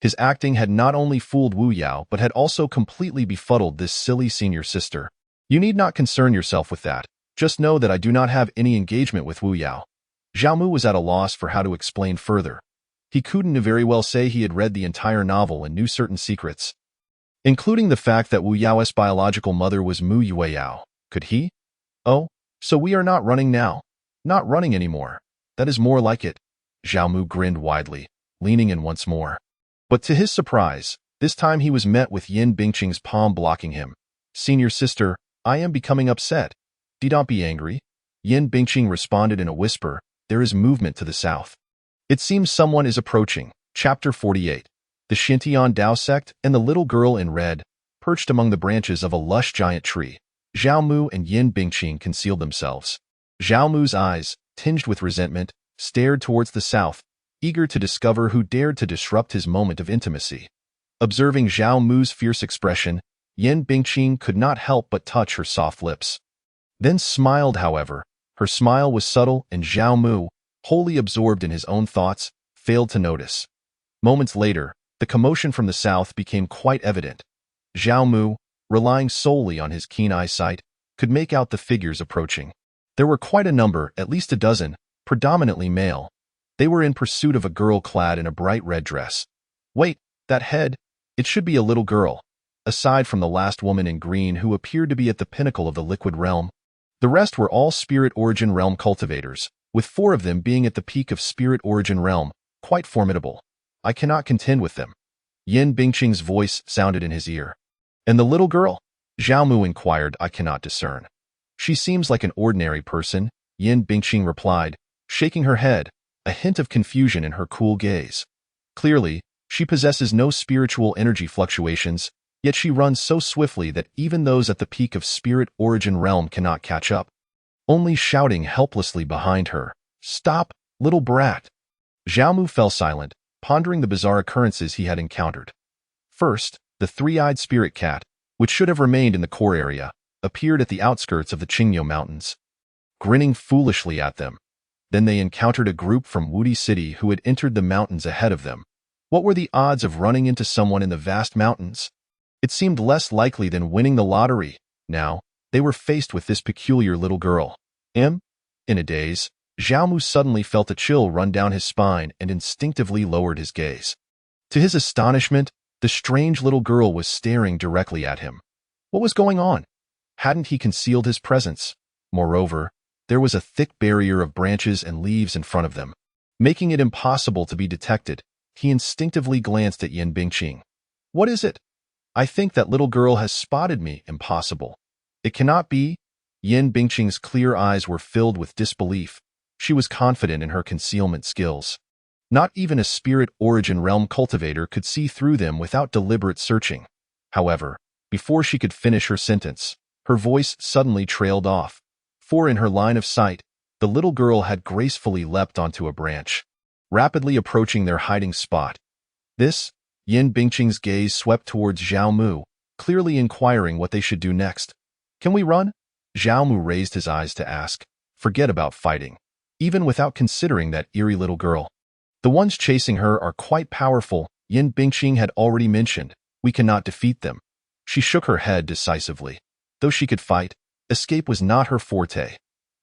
His acting had not only fooled Wu Yao but had also completely befuddled this silly senior sister. You need not concern yourself with that. Just know that I do not have any engagement with Wu Yao. Zhao Mu was at a loss for how to explain further. He couldn't very well say he had read the entire novel and knew certain secrets, including the fact that Wu Yao's biological mother was Mu Yueyao. Could he? Oh, So we are not running now. Not running anymore. That is more like it. Zhao Mu grinned widely, leaning in once more. But to his surprise, this time he was met with Yin Bingqing's palm blocking him. Senior sister, I am becoming upset. Don't be angry. Yin Bingqing responded in a whisper. There is movement to the south. It seems someone is approaching. Chapter 48. The Xintian Dao sect and the little girl in red, perched among the branches of a lush giant tree. Zhao Mu and Yin Bingqing concealed themselves. Zhao Mu's eyes, tinged with resentment, stared towards the south, eager to discover who dared to disrupt his moment of intimacy. Observing Zhao Mu's fierce expression, Yin Bingqing could not help but touch her soft lips. Then smiled, however. Her smile was subtle, and Zhao Mu, wholly absorbed in his own thoughts, failed to notice. Moments later, the commotion from the south became quite evident. Zhao Mu, relying solely on his keen eyesight, could make out the figures approaching. There were quite a number, at least a dozen, predominantly male. They were in pursuit of a girl clad in a bright red dress. Wait, that head? It should be a little girl. Aside from the last woman in green who appeared to be at the pinnacle of the liquid realm, the rest were all spirit origin realm cultivators, with 4 of them being at the peak of spirit origin realm, quite formidable. I cannot contend with them. Yin Bingqing's voice sounded in his ear. And the little girl? Zhao Mu inquired. I cannot discern. She seems like an ordinary person, Yin Bingqing replied, shaking her head, a hint of confusion in her cool gaze. Clearly, she possesses no spiritual energy fluctuations, yet she runs so swiftly that even those at the peak of spirit origin realm cannot catch up. Only shouting helplessly behind her, "Stop, little brat!" Zhao Mu fell silent, pondering the bizarre occurrences he had encountered. First, the 3-eyed spirit cat, which should have remained in the core area, appeared at the outskirts of the Qingyo Mountains, grinning foolishly at them. Then they encountered a group from Wudi City who had entered the mountains ahead of them. What were the odds of running into someone in the vast mountains? It seemed less likely than winning the lottery. Now, they were faced with this peculiar little girl. In a daze, Zhao Mu suddenly felt a chill run down his spine and instinctively lowered his gaze. To his astonishment, the strange little girl was staring directly at him. What was going on? Hadn't he concealed his presence? Moreover, there was a thick barrier of branches and leaves in front of them, making it impossible to be detected. He instinctively glanced at Yin Bingqing. What is it? I think that little girl has spotted me. Impossible. It cannot be. Yin Bingqing's clear eyes were filled with disbelief. She was confident in her concealment skills. Not even a spirit origin realm cultivator could see through them without deliberate searching. However, before she could finish her sentence, her voice suddenly trailed off. For in her line of sight, the little girl had gracefully leapt onto a branch, rapidly approaching their hiding spot. Yin Bingqing's gaze swept towards Zhao Mu, clearly inquiring what they should do next. Can we run? Zhao Mu raised his eyes to ask. Forget about fighting. Even without considering that eerie little girl. The ones chasing her are quite powerful, Yin Bingqing had already mentioned. We cannot defeat them. She shook her head decisively. Though she could fight, escape was not her forte.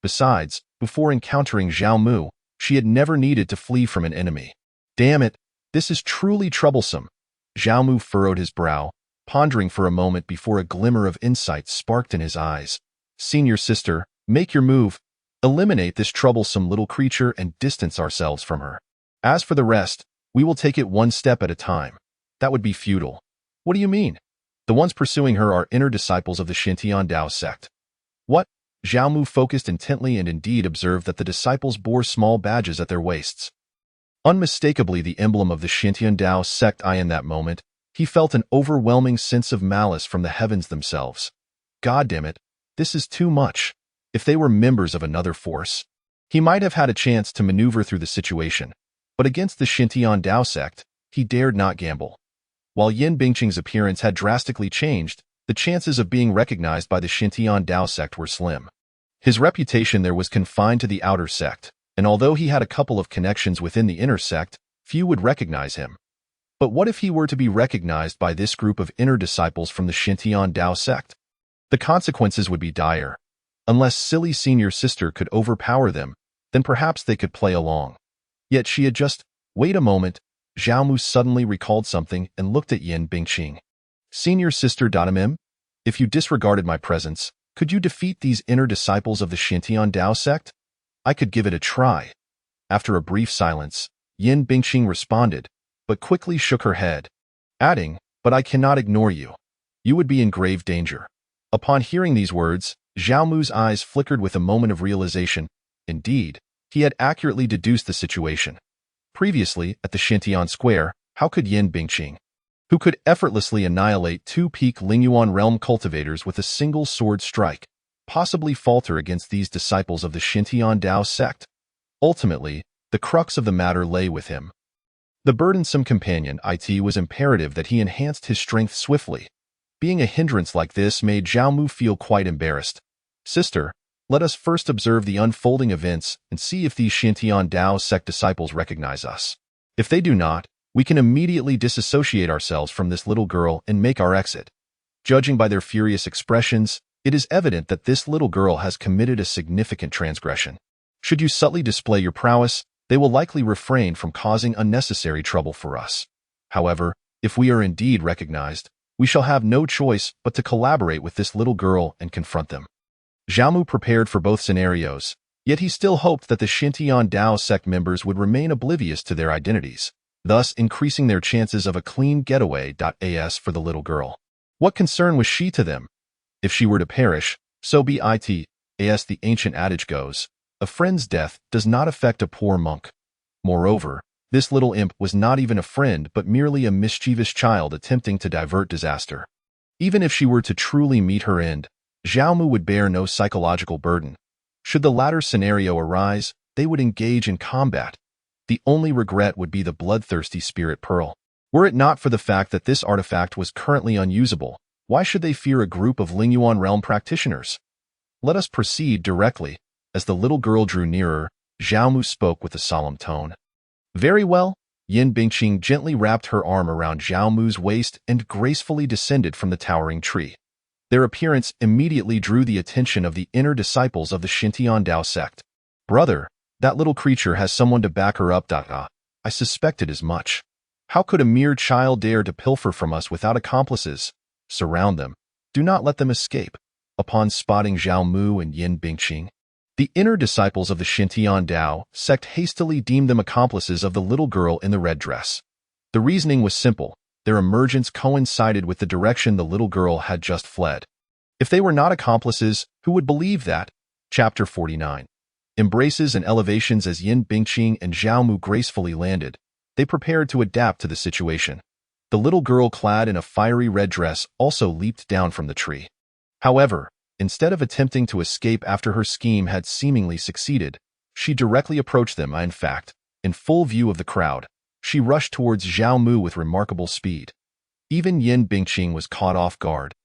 Besides, before encountering Zhao Mu, she had never needed to flee from an enemy. Damn it, this is truly troublesome. Zhao Mu furrowed his brow, pondering for a moment before a glimmer of insight sparked in his eyes. Senior sister, make your move. Eliminate this troublesome little creature and distance ourselves from her. As for the rest, we will take it one step at a time. That would be futile. What do you mean? The ones pursuing her are inner disciples of the Xintian Dao sect. What? Zhao Mu focused intently and indeed observed that the disciples bore small badges at their waists. Unmistakably the emblem of the Xintian Dao sect. In that moment, he felt an overwhelming sense of malice from the heavens themselves. God damn it, this is too much. If they were members of another force, he might have had a chance to maneuver through the situation. But against the Xintian Dao sect, he dared not gamble. While Yin Bingqing's appearance had drastically changed, the chances of being recognized by the Xintian Dao sect were slim. His reputation there was confined to the outer sect, and although he had a couple of connections within the inner sect, few would recognize him. But what if he were to be recognized by this group of inner disciples from the Xintian Dao sect? The consequences would be dire. Unless silly senior sister could overpower them, then perhaps they could play along. Yet she had just... Wait a moment. Zhao Mu suddenly recalled something and looked at Yin Bingqing. Senior sister. If you disregarded my presence, Could you defeat these inner disciples of the Xintian Dao sect? I could give it a try. After a brief silence, Yin Bingqing responded, but quickly shook her head, adding, "But I cannot ignore you. You would be in grave danger." Upon hearing these words, Zhao Mu's eyes flickered with a moment of realization. Indeed, he had accurately deduced the situation. Previously, at the Xintian Square, how could Yin Bingqing, who could effortlessly annihilate two peak Lingyuan realm cultivators with a single sword strike, possibly falter against these disciples of the Xintian Dao sect? Ultimately, the crux of the matter lay with him. The burdensome companion, it was imperative that he enhanced his strength swiftly. Being a hindrance like this made Zhao Mu feel quite embarrassed. "Sister, let us first observe the unfolding events and see if these Xintian Dao sect disciples recognize us. If they do not, we can immediately disassociate ourselves from this little girl and make our exit." Judging by their furious expressions, it is evident that this little girl has committed a significant transgression. Should you subtly display your prowess, they will likely refrain from causing unnecessary trouble for us. However, if we are indeed recognized, we shall have no choice but to collaborate with this little girl and confront them. Zhao Mu prepared for both scenarios, yet he still hoped that the Xintian Dao sect members would remain oblivious to their identities, thus increasing their chances of a clean getaway. As for the little girl, what concern was she to them? If she were to perish, so be it. As the ancient adage goes, a friend's death does not affect a poor monk. Moreover, this little imp was not even a friend but merely a mischievous child attempting to divert disaster. Even if she were to truly meet her end, Zhao Mu would bear no psychological burden. Should the latter scenario arise, they would engage in combat. The only regret would be the bloodthirsty spirit pearl. Were it not for the fact that this artifact was currently unusable, why should they fear a group of Lingyuan realm practitioners? Let us proceed directly. As the little girl drew nearer, Zhao Mu spoke with a solemn tone. "Very well." Yin Bingqing gently wrapped her arm around Zhao Mu's waist and gracefully descended from the towering tree. Their appearance immediately drew the attention of the inner disciples of the Xintian Dao sect. "Brother, that little creature has someone to back her up. I suspected as much. How could a mere child dare to pilfer from us without accomplices? Surround them. Do not let them escape." Upon spotting Zhao Mu and Yin Bingqing, the inner disciples of the Xintian Dao sect hastily deemed them accomplices of the little girl in the red dress. The reasoning was simple. Their emergence coincided with the direction the little girl had just fled. If they were not accomplices, who would believe that? Chapter 49. Embraces and elevations. As Yin Bingqing and Zhao Mu gracefully landed, they prepared to adapt to the situation. The little girl clad in a fiery red dress also leaped down from the tree. However, instead of attempting to escape after her scheme had seemingly succeeded, she directly approached them. In fact, in full view of the crowd, she rushed towards Zhao Mu with remarkable speed. Even Yin Bingqing was caught off guard.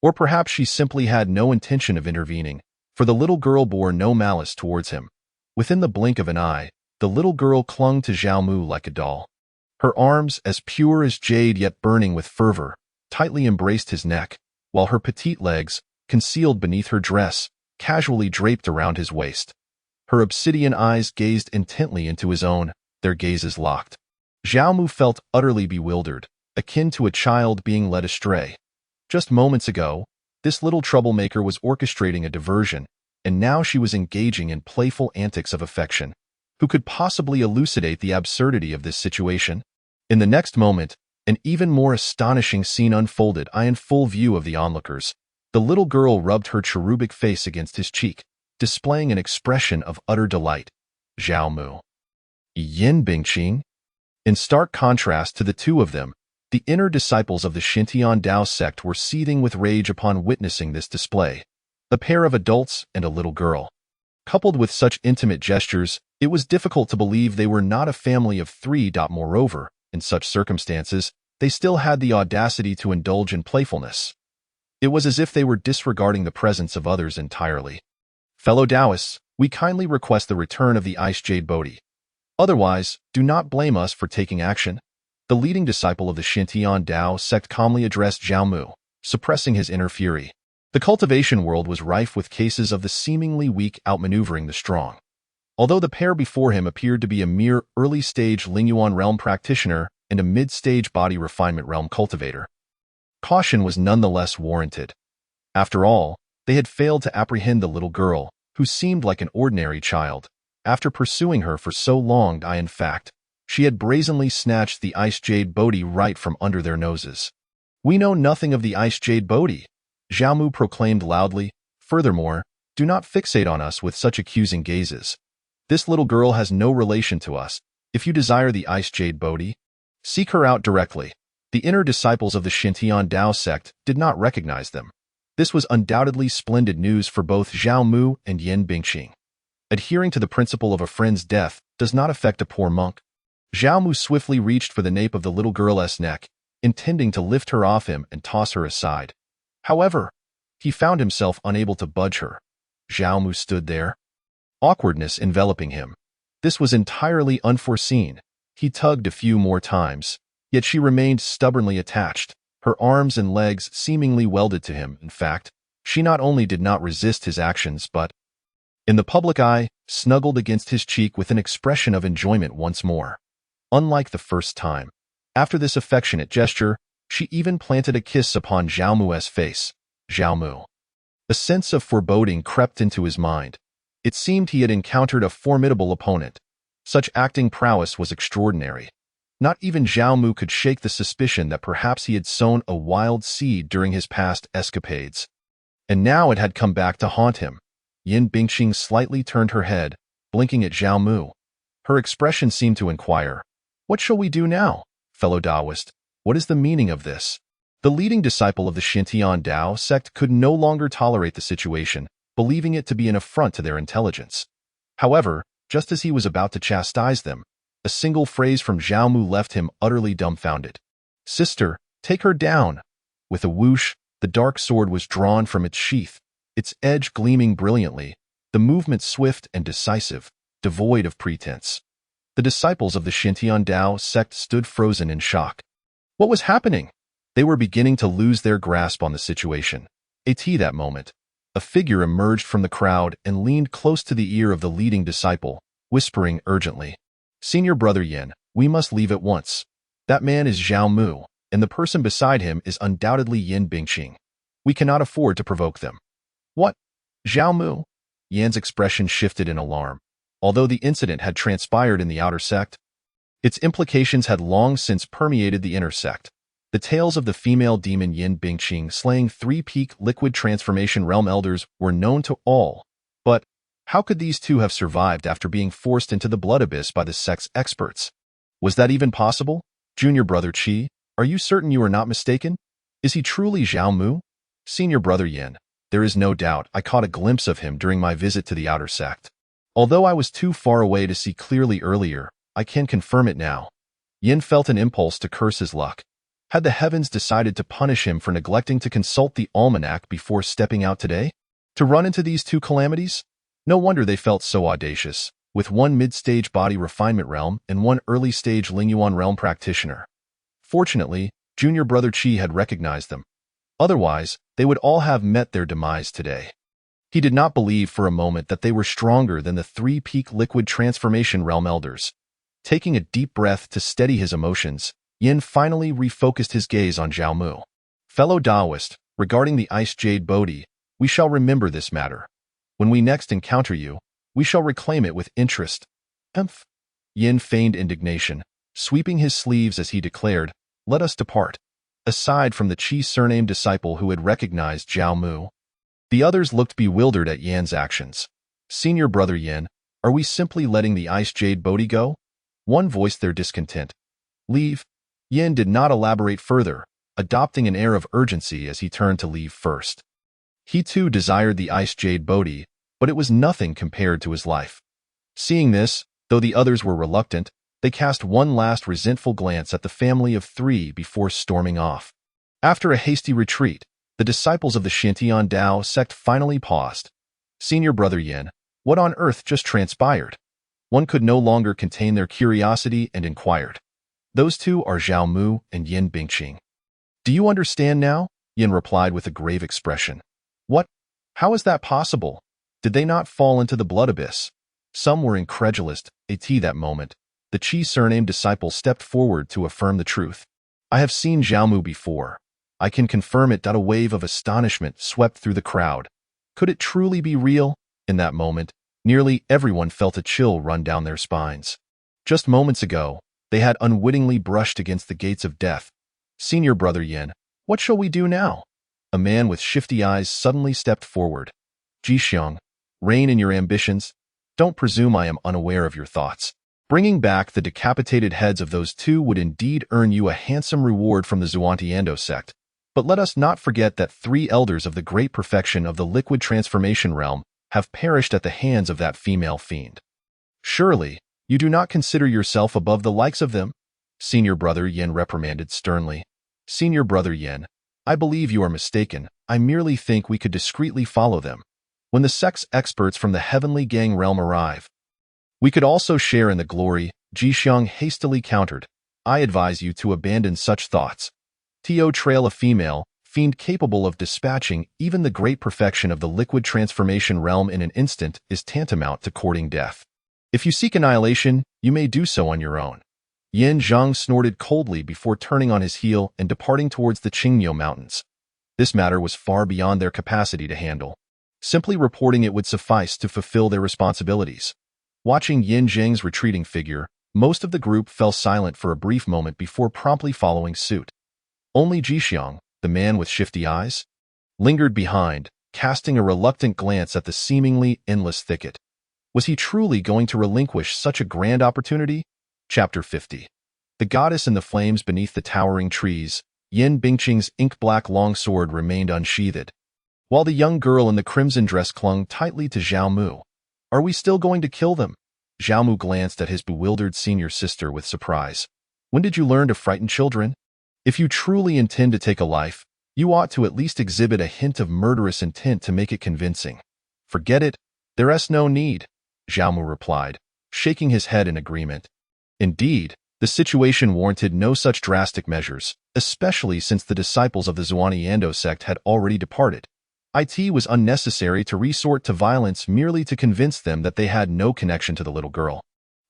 Or perhaps she simply had no intention of intervening, for the little girl bore no malice towards him. Within the blink of an eye, the little girl clung to Zhao Mu like a doll. Her arms, as pure as jade yet burning with fervor, tightly embraced his neck, while her petite legs, concealed beneath her dress, casually draped around his waist. Her obsidian eyes gazed intently into his own, their gazes locked. Zhao Mu felt utterly bewildered, akin to a child being led astray. Just moments ago, this little troublemaker was orchestrating a diversion, and now she was engaging in playful antics of affection. Who could possibly elucidate the absurdity of this situation? In the next moment, an even more astonishing scene unfolded. In full view of the onlookers, the little girl rubbed her cherubic face against his cheek, displaying an expression of utter delight. Zhao Mu. Yin Bingqing. In stark contrast to the two of them, the inner disciples of the Xintian Dao sect were seething with rage upon witnessing this display. A pair of adults and a little girl. Coupled with such intimate gestures, it was difficult to believe they were not a family of three. Moreover, in such circumstances, they still had the audacity to indulge in playfulness. It was as if they were disregarding the presence of others entirely. "Fellow Taoists, we kindly request the return of the Ice Jade Bodhi. Otherwise, do not blame us for taking action." The leading disciple of the Xintian Dao sect calmly addressed Zhao Mu, suppressing his inner fury. The cultivation world was rife with cases of the seemingly weak outmaneuvering the strong. Although the pair before him appeared to be a mere early-stage Lingyuan realm practitioner and a mid-stage body refinement realm cultivator, caution was nonetheless warranted. After all, They had failed to apprehend the little girl, who seemed like an ordinary child. After pursuing her for so long, in fact, she had brazenly snatched the Ice Jade Bodhi right from under their noses. "We know nothing of the Ice Jade Bodhi," Xiaomu proclaimed loudly. "Furthermore, do not fixate on us with such accusing gazes. This little girl has no relation to us. If you desire the Ice Jade Bodhi, seek her out directly." The inner disciples of the Xintian Dao sect did not recognize them. This was undoubtedly splendid news for both Zhao Mu and Yin Bingqing. Adhering to the principle of a friend's death does not affect a poor monk. Zhao Mu swiftly reached for the nape of the little girl's neck, intending to lift her off him and toss her aside. However, he found himself unable to budge her. Zhao Mu stood there, awkwardness enveloping him. This was entirely unforeseen. He tugged a few more times, yet she remained stubbornly attached, her arms and legs seemingly welded to him. In fact, she not only did not resist his actions but, in the public eye, snuggled against his cheek with an expression of enjoyment once more. Unlike the first time, after this affectionate gesture, she even planted a kiss upon Zhao Mu's face. Zhao Mu. A sense of foreboding crept into his mind. It seemed he had encountered a formidable opponent. Such acting prowess was extraordinary. Not even Zhao Mu could shake the suspicion that perhaps he had sown a wild seed during his past escapades. And now it had come back to haunt him. Yin Bingqing slightly turned her head, blinking at Zhao Mu. Her expression seemed to inquire, "What shall we do now, fellow Taoist? What is the meaning of this?" The leading disciple of the Xintian Dao sect could no longer tolerate the situation, believing it to be an affront to their intelligence. However, just as he was about to chastise them, a single phrase from Zhao Mu left him utterly dumbfounded. "Sister, take her down." With a whoosh, the dark sword was drawn from its sheath, its edge gleaming brilliantly, the movement swift and decisive, devoid of pretense. The disciples of the Xintian Dao sect stood frozen in shock. What was happening? They were beginning to lose their grasp on the situation. At that moment, a figure emerged from the crowd and leaned close to the ear of the leading disciple, whispering urgently, "Senior Brother Yin, we must leave at once. That man is Zhao Mu, and the person beside him is undoubtedly Yin Bingqing. We cannot afford to provoke them." "What? Zhao Mu?" Yan's expression shifted in alarm. Although the incident had transpired in the outer sect, its implications had long since permeated the inner sect. The tales of the female demon Yin Bingqing slaying 3 peak liquid transformation realm elders were known to all. But how could these two have survived after being forced into the blood abyss by the sect's experts? Was that even possible? Junior Brother Qi, are you certain you are not mistaken? Is he truly Zhao Mu? Senior Brother Yin, there is no doubt I caught a glimpse of him during my visit to the outer sect. Although I was too far away to see clearly earlier, I can confirm it now. Yin felt an impulse to curse his luck. Had the heavens decided to punish him for neglecting to consult the almanac before stepping out today? To run into these two calamities? No wonder they felt so audacious, with one mid-stage body refinement realm and one early-stage Lingyuan realm practitioner. Fortunately, Junior Brother Qi had recognized them. Otherwise, they would all have met their demise today. He did not believe for a moment that they were stronger than the 3 peak liquid transformation realm elders. Taking a deep breath to steady his emotions, Yin finally refocused his gaze on Zhao Mu. "Fellow Taoist, regarding the Ice Jade Bodhi, we shall remember this matter. When we next encounter you, we shall reclaim it with interest." "Emph." Yin feigned indignation, sweeping his sleeves as he declared, "Let us depart." Aside from the Qi surnamed disciple who had recognized Zhao Mu, the others looked bewildered at Yan's actions. "Senior Brother Yin, are we simply letting the Ice Jade Bodhi go?" One voiced their discontent. "Leave?" Yin did not elaborate further, adopting an air of urgency as he turned to leave first. He too desired the Ice Jade Bodhi, but it was nothing compared to his life. Seeing this, though the others were reluctant, they cast one last resentful glance at the family of 3 before storming off. After a hasty retreat, the disciples of the Xintian Dao sect finally paused. "Senior Brother Yin, what on earth just transpired?" One could no longer contain their curiosity and inquired. "Those two are Zhao Mu and Yin Bingqing." "Do you understand now?" Yin replied with a grave expression. "What? How is that possible? Did they not fall into the blood abyss?" Some were incredulous. At that moment, the Qi surnamed disciple stepped forward to affirm the truth. "I have seen Zhao Mu before. I can confirm it." A wave of astonishment swept through the crowd. Could it truly be real? In that moment, nearly everyone felt a chill run down their spines. Just moments ago, they had unwittingly brushed against the gates of death. Senior Brother Yin, what shall we do now? A man with shifty eyes suddenly stepped forward. Jixiang, rein in your ambitions. Don't presume I am unaware of your thoughts. Bringing back the decapitated heads of those two would indeed earn you a handsome reward from the Xuantiando sect. But let us not forget that 3 elders of the great perfection of the liquid transformation realm have perished at the hands of that female fiend. Surely, you do not consider yourself above the likes of them? Senior Brother Yin reprimanded sternly. Senior Brother Yin, I believe you are mistaken. I merely think we could discreetly follow them. When the sect's experts from the Heavenly Gang realm arrive, we could also share in the glory, Jixiang hastily countered. I advise you to abandon such thoughts. To trail a female, fiend capable of dispatching even the great perfection of the liquid transformation realm in an instant is tantamount to courting death. If you seek annihilation, you may do so on your own. Yin Zhang snorted coldly before turning on his heel and departing towards the Qingniu Mountains. This matter was far beyond their capacity to handle. Simply reporting it would suffice to fulfill their responsibilities. Watching Yin Zhang's retreating figure, most of the group fell silent for a brief moment before promptly following suit. Only Jixiang, the man with shifty eyes, lingered behind, casting a reluctant glance at the seemingly endless thicket. Was he truly going to relinquish such a grand opportunity? Chapter 50. The goddess in the flames beneath the towering trees, Yin Bingqing's ink-black longsword remained unsheathed, while the young girl in the crimson dress clung tightly to Zhao Mu. Are we still going to kill them? Zhao Mu glanced at his bewildered senior sister with surprise. When did you learn to frighten children? If you truly intend to take a life, you ought to at least exhibit a hint of murderous intent to make it convincing. Forget it. There's no need, Zhao Mu replied, shaking his head in agreement. Indeed, the situation warranted no such drastic measures, especially since the disciples of the Xuantiando sect had already departed. It was unnecessary to resort to violence merely to convince them that they had no connection to the little girl.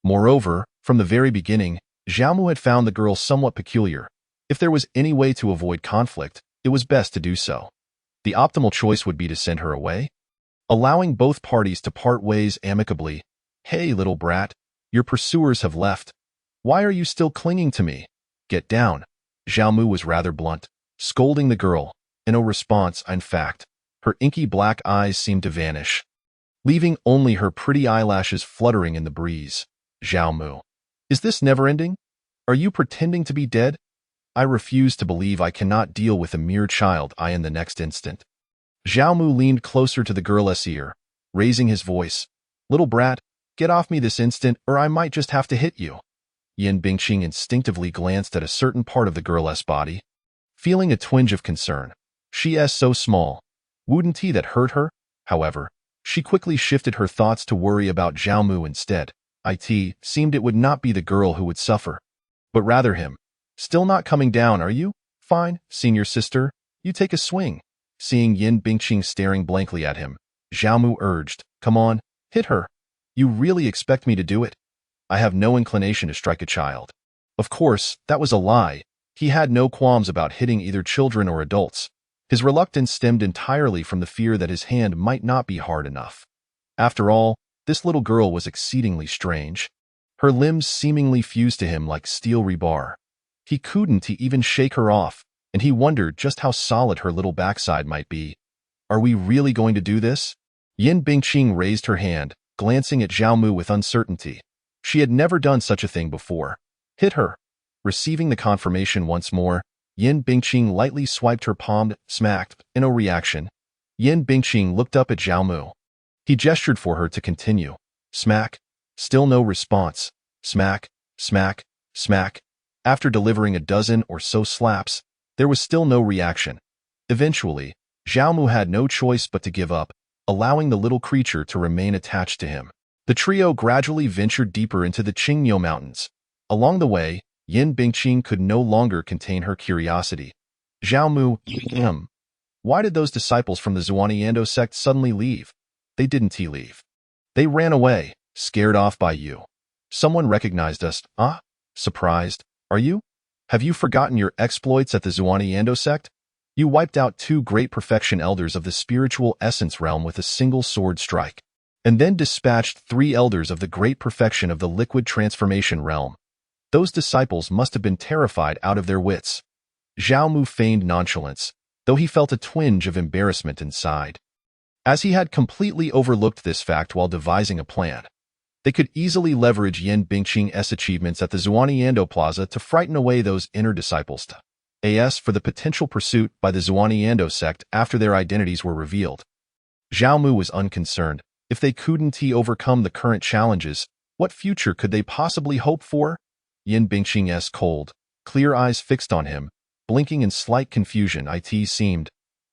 Moreover, from the very beginning, Zhao Mu had found the girl somewhat peculiar. If there was any way to avoid conflict, it was best to do so. The optimal choice would be to send her away, allowing both parties to part ways amicably. Hey, little brat, your pursuers have left. Why are you still clinging to me? Get down. Zhao Mu was rather blunt, scolding the girl. In response, in fact, her inky black eyes seemed to vanish, leaving only her pretty eyelashes fluttering in the breeze. Zhao Mu. Is this never-ending? Are you pretending to be dead? I refuse to believe I cannot deal with a mere child in the next instant. Zhao Mu leaned closer to the girl's ear, raising his voice. Little brat, get off me this instant or I might just have to hit you. Yin Bingqing instinctively glanced at a certain part of the girl's body, feeling a twinge of concern. She's so small. Wouldn't he that hurt her? However, she quickly shifted her thoughts to worry about Zhao Mu instead. It seemed it would not be the girl who would suffer, but rather him. Still not coming down, are you? Fine, senior sister, you take a swing. Seeing Yin Bingqing staring blankly at him, Zhao Mu urged, come on, hit her. You really expect me to do it? I have no inclination to strike a child. Of course, that was a lie. He had no qualms about hitting either children or adults. His reluctance stemmed entirely from the fear that his hand might not be hard enough. After all, this little girl was exceedingly strange. Her limbs seemingly fused to him like steel rebar. He couldn't even shake her off, and he wondered just how solid her little backside might be. Are we really going to do this? Yin Bingqing raised her hand, glancing at Zhao Mu with uncertainty. She had never done such a thing before. Hit her. Receiving the confirmation once more, Yin Bingqing lightly swiped her palm, smacked. In a reaction, Yin Bingqing looked up at Zhao Mu. He gestured for her to continue. Smack. Still no response. Smack, smack, smack. After delivering a dozen or so slaps, there was still no reaction. Eventually, Zhao Mu had no choice but to give up, allowing the little creature to remain attached to him. The trio gradually ventured deeper into the Qingniu Mountains. Along the way, Yin Bingqing could no longer contain her curiosity. Zhao Mu, why did those disciples from the Xuantiando sect suddenly leave? They didn't leave. They ran away, scared off by you. Someone recognized us, Surprised? Are you? Have you forgotten your exploits at the Xuantiando sect? You wiped out 2 great perfection elders of the spiritual essence realm with a single sword strike, and then dispatched 3 elders of the great perfection of the liquid transformation realm. Those disciples must have been terrified out of their wits. Zhao Mu feigned nonchalance, though he felt a twinge of embarrassment inside, as he had completely overlooked this fact while devising a plan. They could easily leverage Yin Bingqing's achievements at the Xuanyando Plaza to frighten away those inner disciples for the potential pursuit by the Xuanyando sect after their identities were revealed. Zhao Mu was unconcerned. If they couldn't overcome the current challenges, what future could they possibly hope for? Yin Bingqing's cold, clear eyes fixed on him, blinking in slight confusion. It seemed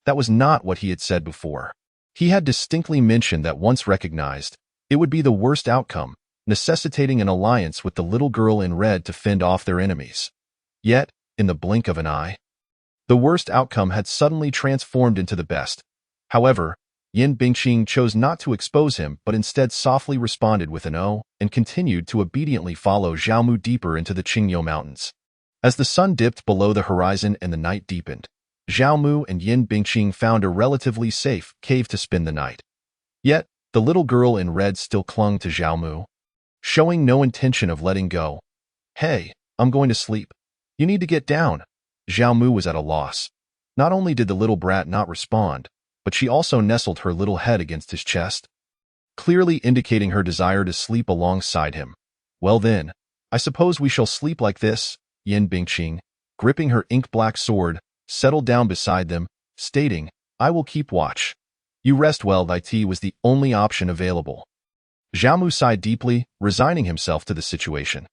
that was not what he had said before. He had distinctly mentioned that once recognized, it would be the worst outcome, necessitating an alliance with the little girl in red to fend off their enemies. Yet, in the blink of an eye, the worst outcome had suddenly transformed into the best. However, Yin Bingqing chose not to expose him but instead softly responded with an "oh" and continued to obediently follow Zhao Mu deeper into the Qingyo Mountains. As the sun dipped below the horizon and the night deepened, Zhao Mu and Yin Bingqing found a relatively safe cave to spend the night. Yet, the little girl in red still clung to Zhao Mu, showing no intention of letting go. "Hey, I'm going to sleep. You need to get down." Zhao Mu was at a loss. Not only did the little brat not respond, but she also nestled her little head against his chest, clearly indicating her desire to sleep alongside him. "Well then, I suppose we shall sleep like this." Yin Bingqing, gripping her ink-black sword, settled down beside them, stating, "I will keep watch. You rest well." It was the only option available. Zhao Mu sighed deeply, resigning himself to the situation.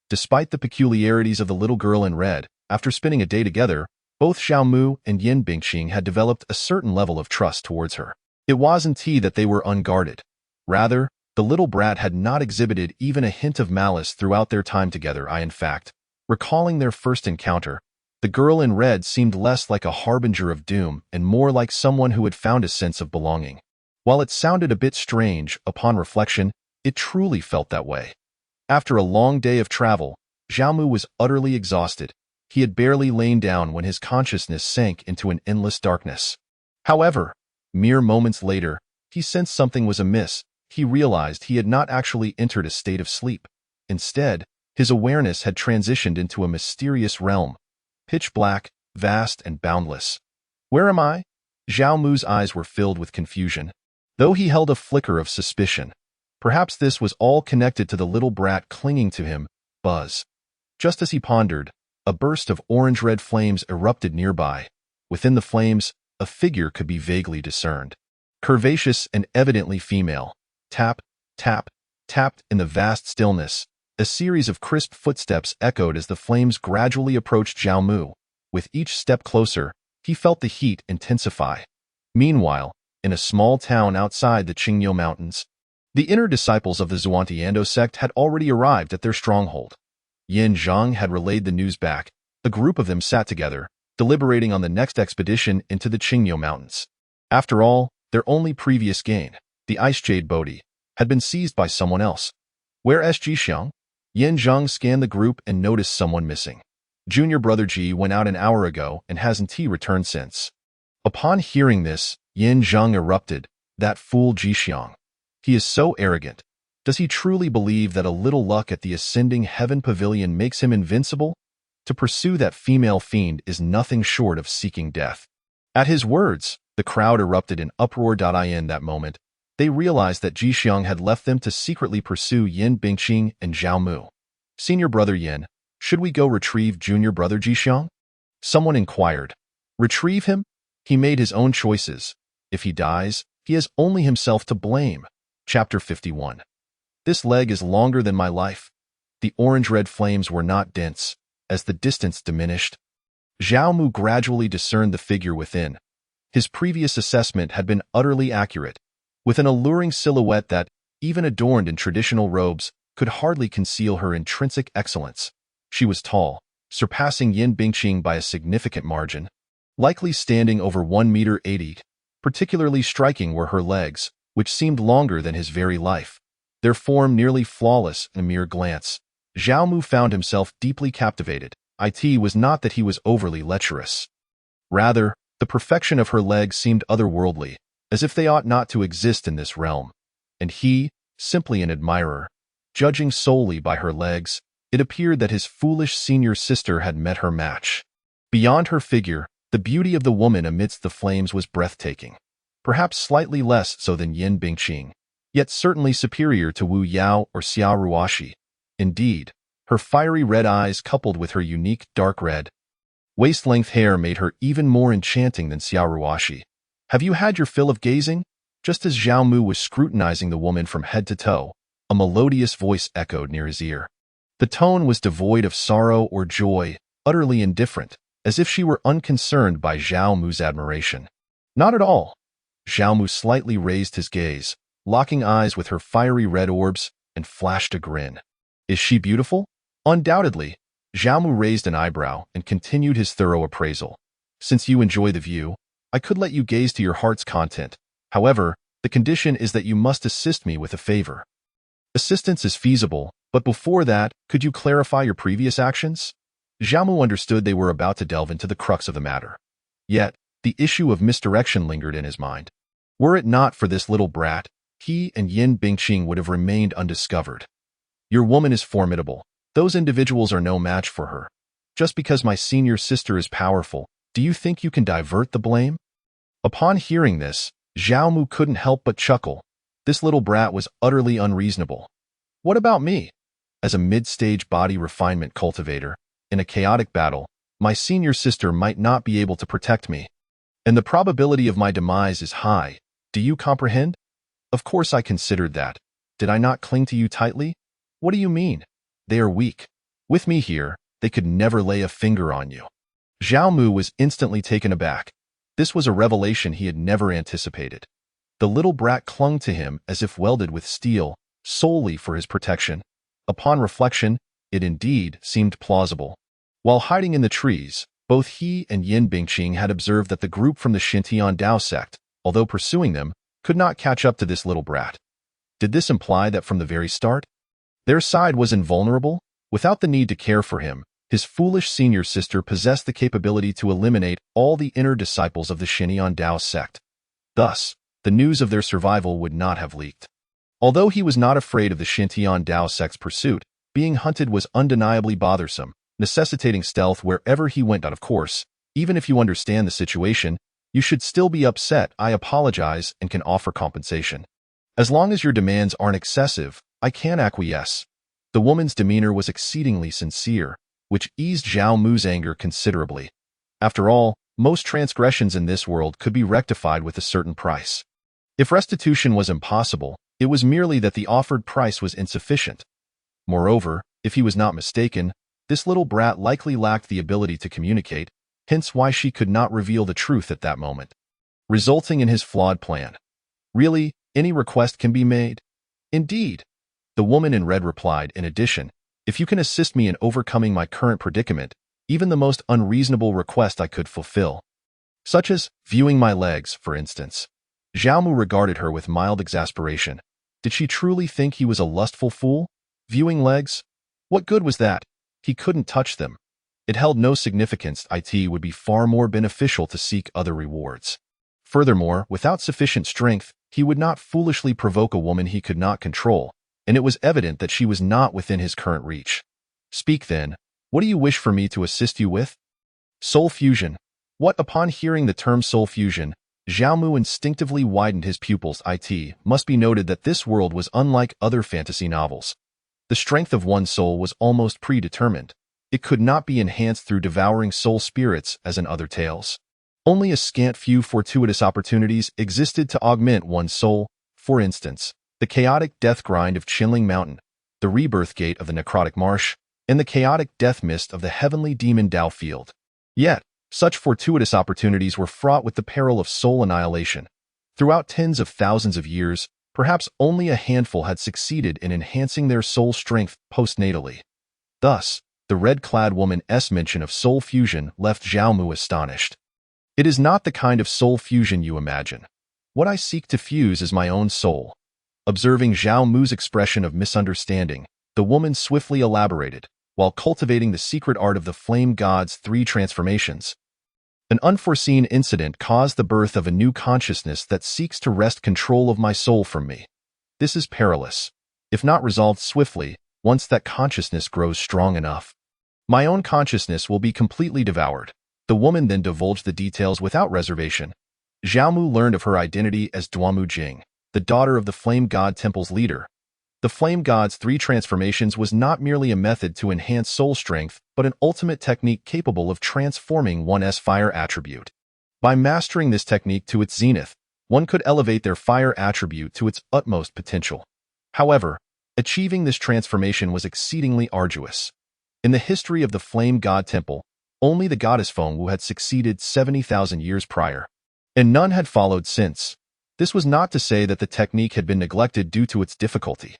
Despite the peculiarities of the little girl in red, after spending a day together, both Zhao Mu and Yin Bingqing had developed a certain level of trust towards her. It wasn't that they were unguarded. Rather, the little brat had not exhibited even a hint of malice throughout their time together. In fact, recalling their first encounter, the girl in red seemed less like a harbinger of doom and more like someone who had found a sense of belonging. While it sounded a bit strange, upon reflection, it truly felt that way. After a long day of travel, Zhao Mu was utterly exhausted. He had barely lain down when his consciousness sank into an endless darkness. However, mere moments later, he sensed something was amiss. He realized he had not actually entered a state of sleep. Instead, his awareness had transitioned into a mysterious realm, pitch black, vast, and boundless. "Where am I?" Zhao Mu's eyes were filled with confusion, though he held a flicker of suspicion. Perhaps this was all connected to the little brat clinging to him, Buzz. Just as he pondered, a burst of orange-red flames erupted nearby. Within the flames, a figure could be vaguely discerned. Curvaceous and evidently female. Tap, tap, tapped in the vast stillness. A series of crisp footsteps echoed as the flames gradually approached Zhao Mu. With each step closer, he felt the heat intensify. Meanwhile, in a small town outside the Qingyo Mountains, the inner disciples of the Xuanyando sect had already arrived at their stronghold. Yin Zhang had relayed the news back. A group of them sat together, deliberating on the next expedition into the Qingyo Mountains. After all, their only previous gain, the Ice Jade Bodhi, had been seized by someone else. "Where's Jixiang?" Yin Zhang scanned the group and noticed someone missing. "Junior brother Ji went out an hour ago and hasn't returned since." Upon hearing this, Yin Zhang erupted. "That fool Jixiang. He is so arrogant. Does he truly believe that a little luck at the Ascending Heaven Pavilion makes him invincible? To pursue that female fiend is nothing short of seeking death." At his words, the crowd erupted in uproar. In that moment, they realized that Jixiang had left them to secretly pursue Yin Bingqing and Zhao Mu. "Senior brother Yin, should we go retrieve junior brother Jixiang?" Someone inquired. "Retrieve him? He made his own choices. If he dies, he has only himself to blame." Chapter 51. This leg is longer than my life. The orange-red flames were not dense. As the distance diminished, Zhao Mu gradually discerned the figure within. His previous assessment had been utterly accurate, with an alluring silhouette that, even adorned in traditional robes, could hardly conceal her intrinsic excellence. She was tall, surpassing Yin Bingqing by a significant margin, likely standing over 1.80 meters. Particularly striking were her legs, which seemed longer than his very life, their form nearly flawless in a mere glance. Zhao Mu found himself deeply captivated. It was not that he was overly lecherous. Rather, The perfection of her legs seemed otherworldly, as if they ought not to exist in this realm. And he, simply an admirer, judging solely by her legs, it appeared that his foolish senior sister had met her match. Beyond her figure, the beauty of the woman amidst the flames was breathtaking. Perhaps slightly less so than Yin Bingqing, yet certainly superior to Wu Yao or Xiao Ruoxi. Indeed, her fiery red eyes coupled with her unique dark red, waist-length hair made her even more enchanting than Xiao Ruoxi. Have you had your fill of gazing? Just as Zhao Mu was scrutinizing the woman from head to toe, a melodious voice echoed near his ear. The tone was devoid of sorrow or joy, utterly indifferent, as if she were unconcerned by Zhao Mu's admiration. Not at all. Zhao Mu slightly raised his gaze, locking eyes with her fiery red orbs, and flashed a grin. Is she beautiful? Undoubtedly. Zhao Mu raised an eyebrow and continued his thorough appraisal. Since you enjoy the view, I could let you gaze to your heart's content. However, the condition is that you must assist me with a favor. Assistance is feasible, but before that, could you clarify your previous actions? Zhao Mu understood they were about to delve into the crux of the matter. Yet, the issue of misdirection lingered in his mind. Were it not for this little brat, he and Yin Bingqing would have remained undiscovered. Your woman is formidable. Those individuals are no match for her. Just because my senior sister is powerful, do you think you can divert the blame? Upon hearing this, Zhao Mu couldn't help but chuckle. This little brat was utterly unreasonable. What about me? As a mid-stage body refinement cultivator, in a chaotic battle, my senior sister might not be able to protect me. And the probability of my demise is high. Do you comprehend? Of course I considered that. Did I not cling to you tightly? What do you mean? They are weak. With me here, they could never lay a finger on you. Zhao Mu was instantly taken aback. This was a revelation he had never anticipated. The little brat clung to him as if welded with steel, solely for his protection. Upon reflection, it indeed seemed plausible. While hiding in the trees, both he and Yin Bingqing had observed that the group from the Xintian Dao sect, although pursuing them, could not catch up to this little brat. Did this imply that from the very start, their side was invulnerable? Without the need to care for him, his foolish senior sister possessed the capability to eliminate all the inner disciples of the Xintian Dao sect. Thus, the news of their survival would not have leaked. Although he was not afraid of the Xintian Dao sect's pursuit, being hunted was undeniably bothersome, necessitating stealth wherever he went. Of course, even if you understand the situation, you should still be upset. I apologize and can offer compensation. As long as your demands aren't excessive, I can acquiesce. The woman's demeanor was exceedingly sincere, which eased Zhao Mu's anger considerably. After all, most transgressions in this world could be rectified with a certain price. If restitution was impossible, it was merely that the offered price was insufficient. Moreover, if he was not mistaken, this little brat likely lacked the ability to communicate, hence why she could not reveal the truth at that moment, resulting in his flawed plan. Really, any request can be made? Indeed. The woman in red replied, in addition, if you can assist me in overcoming my current predicament, even the most unreasonable request I could fulfill. Such as viewing my legs, for instance. Zhao Mu regarded her with mild exasperation. Did she truly think he was a lustful fool? Viewing legs? What good was that? He couldn't touch them. It held no significance. It would be far more beneficial to seek other rewards. Furthermore, without sufficient strength, he would not foolishly provoke a woman he could not control, and it was evident that she was not within his current reach. Speak then. What do you wish for me to assist you with? Soul fusion. What? Upon hearing the term soul fusion, Zhao Mu instinctively widened his pupils. It must be noted that this world was unlike other fantasy novels. The strength of one's soul was almost predetermined. It could not be enhanced through devouring soul spirits as in other tales. Only a scant few fortuitous opportunities existed to augment one's soul, for instance, the chaotic death grind of Qinling Mountain, the rebirth gate of the necrotic marsh, and the chaotic death mist of the heavenly demon Dao field. Yet, such fortuitous opportunities were fraught with the peril of soul annihilation. Throughout tens of thousands of years, perhaps only a handful had succeeded in enhancing their soul strength postnatally. Thus, the red-clad woman's mention of soul fusion left Zhao Mu astonished. It is not the kind of soul fusion you imagine. What I seek to fuse is my own soul. Observing Zhao Mu's expression of misunderstanding, the woman swiftly elaborated, while cultivating the secret art of the flame god's 3 transformations. An unforeseen incident caused the birth of a new consciousness that seeks to wrest control of my soul from me. This is perilous, if not resolved swiftly, once that consciousness grows strong enough. My own consciousness will be completely devoured. The woman then divulged the details without reservation. Xiaomu learned of her identity as Duanmu Jing, the daughter of the Flame God Temple's leader. The Flame God's 3 transformations was not merely a method to enhance soul strength, but an ultimate technique capable of transforming one's fire attribute. By mastering this technique to its zenith, one could elevate their fire attribute to its utmost potential. However, achieving this transformation was exceedingly arduous. In the history of the Flame God Temple, only the goddess Fengwu had succeeded 70,000 years prior, and none had followed since. This was not to say that the technique had been neglected due to its difficulty.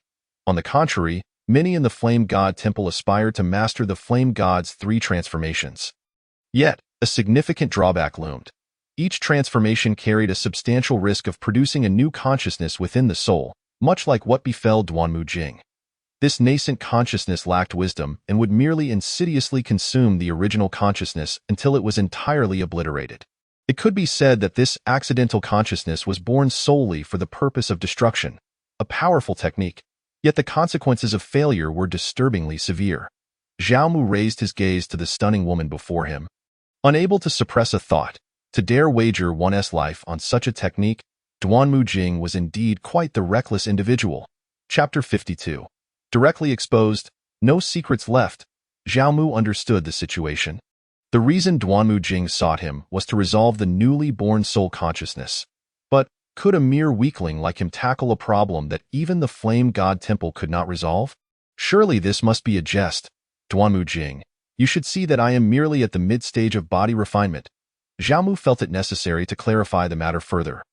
On the contrary, many in the Flame God Temple aspired to master the Flame God's 3 transformations. Yet, a significant drawback loomed. Each transformation carried a substantial risk of producing a new consciousness within the soul, much like what befell Duanmu Jing. This nascent consciousness lacked wisdom and would merely insidiously consume the original consciousness until it was entirely obliterated. It could be said that this accidental consciousness was born solely for the purpose of destruction, a powerful technique. Yet the consequences of failure were disturbingly severe. Xiaomu raised his gaze to the stunning woman before him. Unable to suppress a thought, to dare wager one's life on such a technique, Duanmu Jing was indeed quite the reckless individual. Chapter 52. Directly exposed, no secrets left. Xiaomu understood the situation. The reason Duanmu Jing sought him was to resolve the newly born soul consciousness. But could a mere weakling like him tackle a problem that even the Flame God Temple could not resolve? Surely this must be a jest. Duanmu Jing, you should see that I am merely at the mid-stage of body refinement. Xiaomu felt it necessary to clarify the matter further.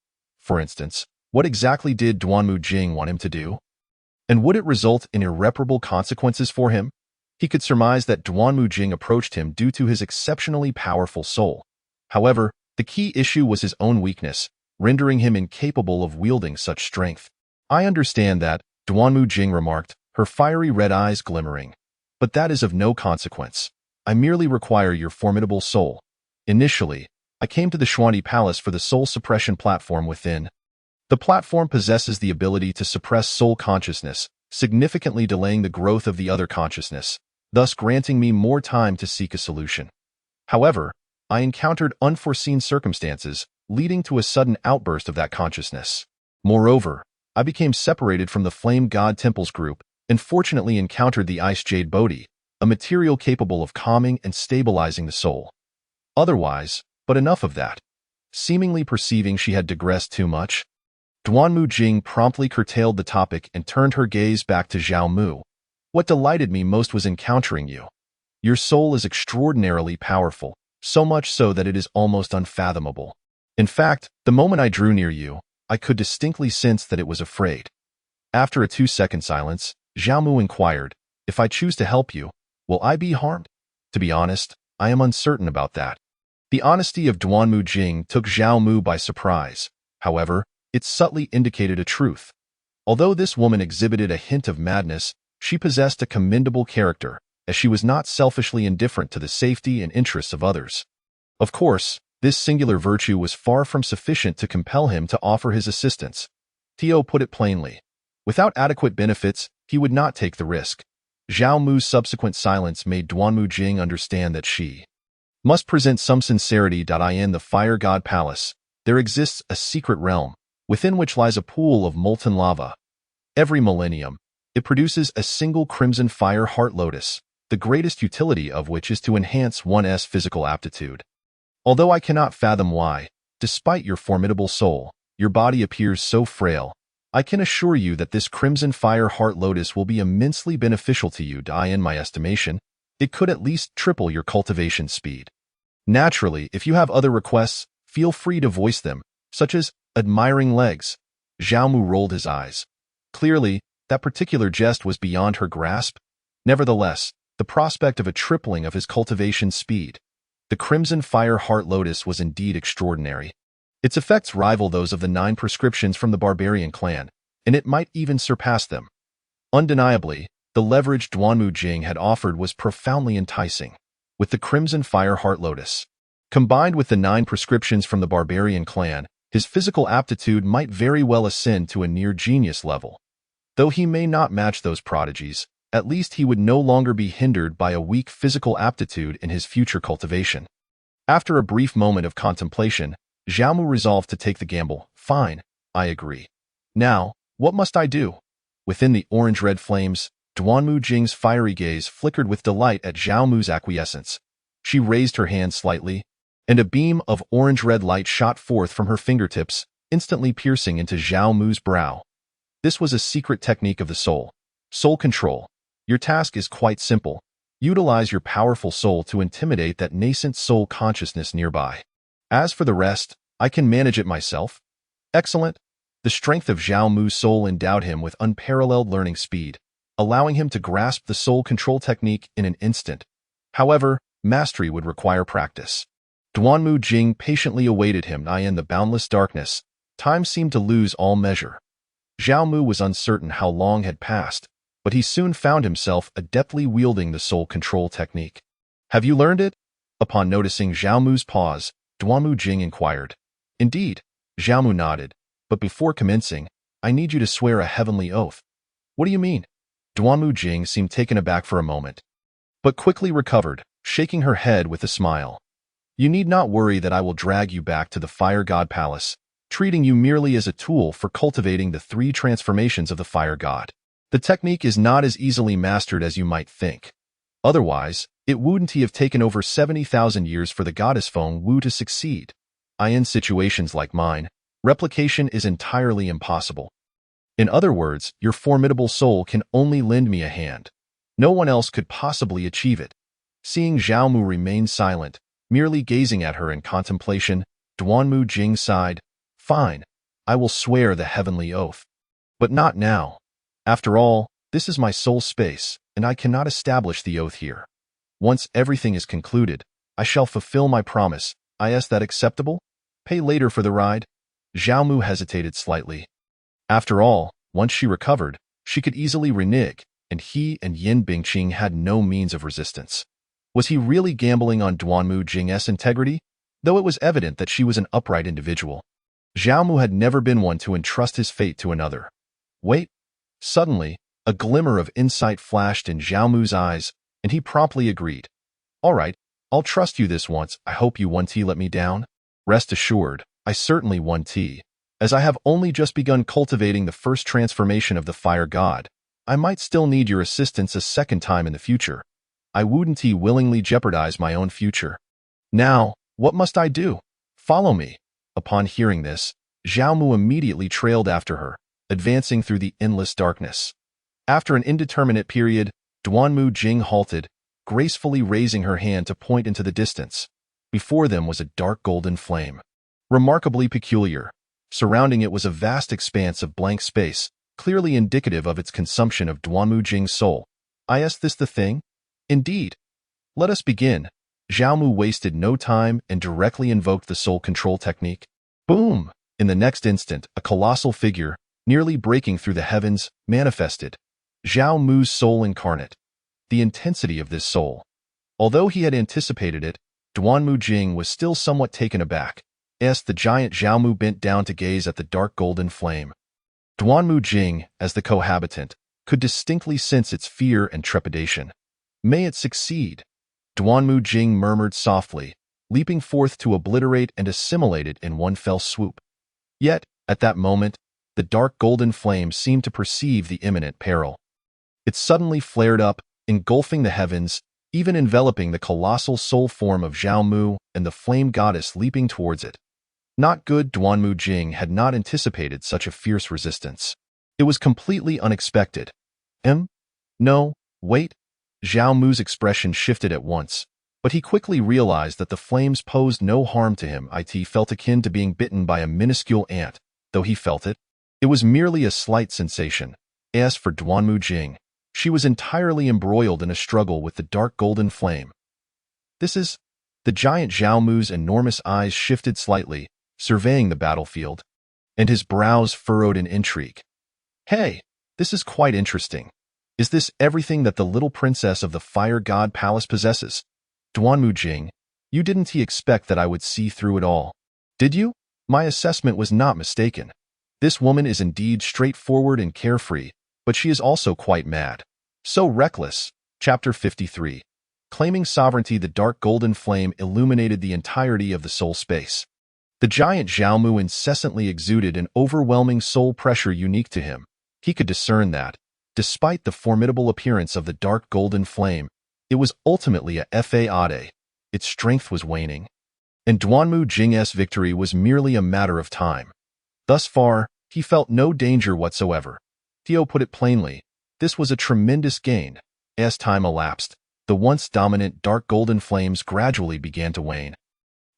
For instance, what exactly did Duanmu Jing want him to do? And would it result in irreparable consequences for him? He could surmise that Duanmu Jing approached him due to his exceptionally powerful soul. However, the key issue was his own weakness, rendering him incapable of wielding such strength. I understand that, Duanmu Jing remarked, her fiery red eyes glimmering. But that is of no consequence. I merely require your formidable soul. Initially, I came to the Xuanti Palace for the soul suppression platform within. The platform possesses the ability to suppress soul consciousness, significantly delaying the growth of the other consciousness, thus granting me more time to seek a solution. However, I encountered unforeseen circumstances, leading to a sudden outburst of that consciousness. Moreover, I became separated from the Flame God Temple's group and fortunately encountered the Ice Jade Bodhi, a material capable of calming and stabilizing the soul. Otherwise, but enough of that. Seemingly perceiving she had digressed too much, Duanmu Jing promptly curtailed the topic and turned her gaze back to Xiaomu. What delighted me most was encountering you. Your soul is extraordinarily powerful, so much so that it is almost unfathomable. In fact, the moment I drew near you, I could distinctly sense that it was afraid. After a 2-second silence, Xiaomu inquired, if I choose to help you, will I be harmed? To be honest, I am uncertain about that. The honesty of Duanmu Jing took Xiaomu by surprise. However, it subtly indicated a truth. Although this woman exhibited a hint of madness, she possessed a commendable character, as she was not selfishly indifferent to the safety and interests of others. Of course, this singular virtue was far from sufficient to compel him to offer his assistance. Tio put it plainly. Without adequate benefits, he would not take the risk. Xiaomu's subsequent silence made Duanmu Jing understand that she must present some sincerity. In the Fire God Palace, there exists a secret realm, within which lies a pool of molten lava. Every millennium, it produces a single crimson fire heart lotus, the greatest utility of which is to enhance one's physical aptitude. Although I cannot fathom why, despite your formidable soul, your body appears so frail, I can assure you that this crimson fire heart lotus will be immensely beneficial to you. In my estimation, it could at least triple your cultivation speed. Naturally, if you have other requests, feel free to voice them, such as admiring legs. Xiaomu rolled his eyes. Clearly, that particular jest was beyond her grasp. Nevertheless, the prospect of a tripling of his cultivation speed. The crimson fire heart lotus was indeed extraordinary. Its effects rival those of the 9 prescriptions from the barbarian clan, and it might even surpass them. Undeniably, the leverage Duanmu Jing had offered was profoundly enticing. With the crimson fire heart lotus, Combined with the 9 prescriptions from the barbarian clan, his physical aptitude might very well ascend to a near-genius level. Though he may not match those prodigies, at least he would no longer be hindered by a weak physical aptitude in his future cultivation. After a brief moment of contemplation, Xiaomu resolved to take the gamble. Fine, I agree. Now, what must I do? Within the orange-red flames, Duanmu Jing's fiery gaze flickered with delight at Xiaomu's acquiescence. She raised her hand slightly, and a beam of orange-red light shot forth from her fingertips, instantly piercing into Xiaomu's brow. This was a secret technique of the soul. Soul control. Your task is quite simple. Utilize your powerful soul to intimidate that nascent soul consciousness nearby. As for the rest, I can manage it myself. Excellent. The strength of Xiaomu's soul endowed him with unparalleled learning speed, allowing him to grasp the soul control technique in an instant. However, mastery would require practice. Duanmu Jing patiently awaited him in the boundless darkness. Time seemed to lose all measure. Xiaomu was uncertain how long had passed, but he soon found himself adeptly wielding the soul control technique. Have you learned it? Upon noticing Xiaomu's pause, Duanmu Jing inquired. Indeed, Xiaomu nodded, but before commencing, I need you to swear a heavenly oath. What do you mean? Duanmu Jing seemed taken aback for a moment, but quickly recovered, shaking her head with a smile. You need not worry that I will drag you back to the Fire God Palace, treating you merely as a tool for cultivating the 3 transformations of the Fire God. The technique is not as easily mastered as you might think. Otherwise, it wouldn't have taken over 70,000 years for the goddess Feng Wu to succeed. In situations like mine, replication is entirely impossible. In other words, your formidable soul can only lend me a hand. No one else could possibly achieve it. Seeing Xiaomu remain silent, merely gazing at her in contemplation, Duanmu Jing sighed. Fine, I will swear the heavenly oath. But not now. After all, this is my soul space, and I cannot establish the oath here. Once everything is concluded, I shall fulfill my promise. Is that acceptable? Pay later for the ride? Xiaomu hesitated slightly. After all, once she recovered, she could easily renege, and he and Yin Bingqing had no means of resistance. Was he really gambling on Duanmu Jing's integrity? Though it was evident that she was an upright individual. Xiaomu had never been one to entrust his fate to another. Wait. Suddenly, a glimmer of insight flashed in Xiaomu's eyes, and he promptly agreed. All right, I'll trust you this once. I hope you won't let me down. Rest assured, I certainly won't. As I have only just begun cultivating the first transformation of the Fire God, I might still need your assistance a second time in the future. I wouldn't willingly jeopardize my own future. Now, what must I do? Follow me. Upon hearing this, Xiaomu immediately trailed after her, advancing through the endless darkness. After an indeterminate period, Duanmu Jing halted, gracefully raising her hand to point into the distance. Before them was a dark golden flame. Remarkably peculiar. Surrounding it was a vast expanse of blank space, clearly indicative of its consumption of Duanmu Jing's soul. Is this the thing? Indeed. Let us begin. Xiaomu wasted no time and directly invoked the soul control technique. Boom! In the next instant, a colossal figure, nearly breaking through the heavens, manifested. Xiaomu's soul incarnate. The intensity of this soul. Although he had anticipated it, Duanmu Jing was still somewhat taken aback. The giant Xiaomu bent down to gaze at the dark golden flame. Duanmu Jing, as the cohabitant, could distinctly sense its fear and trepidation. May it succeed. Duanmu Jing murmured softly, leaping forth to obliterate and assimilate it in one fell swoop. Yet, at that moment, the dark golden flame seemed to perceive the imminent peril. It suddenly flared up, engulfing the heavens, even enveloping the colossal soul form of Xiaomu and the flame goddess leaping towards it. Not good. Duanmu Jing had not anticipated such a fierce resistance. It was completely unexpected. No, wait. Xiaomu's expression shifted at once, but he quickly realized that the flames posed no harm to him. It felt akin to being bitten by a minuscule ant, though he felt it. It was merely a slight sensation. As for Duanmu Jing, she was entirely embroiled in a struggle with the dark golden flame. This is... The giant Xiaomu's enormous eyes shifted slightly, surveying the battlefield, and his brows furrowed in intrigue. Hey, this is quite interesting. Is this everything that the little princess of the Fire God Palace possesses? Duanmu Jing, You didn't expect that I would see through it all, did you? My assessment was not mistaken. This woman is indeed straightforward and carefree, but she is also quite mad. So reckless. Chapter 53. Claiming sovereignty, the dark golden flame illuminated the entirety of the soul space. The giant Xiaomu incessantly exuded an overwhelming soul pressure unique to him. He could discern that, despite the formidable appearance of the dark golden flame, it was ultimately a fade. Its strength was waning, and Duanmu Jing's victory was merely a matter of time. Thus far, he felt no danger whatsoever. Theo put it plainly, this was a tremendous gain. As time elapsed, the once dominant dark golden flames gradually began to wane.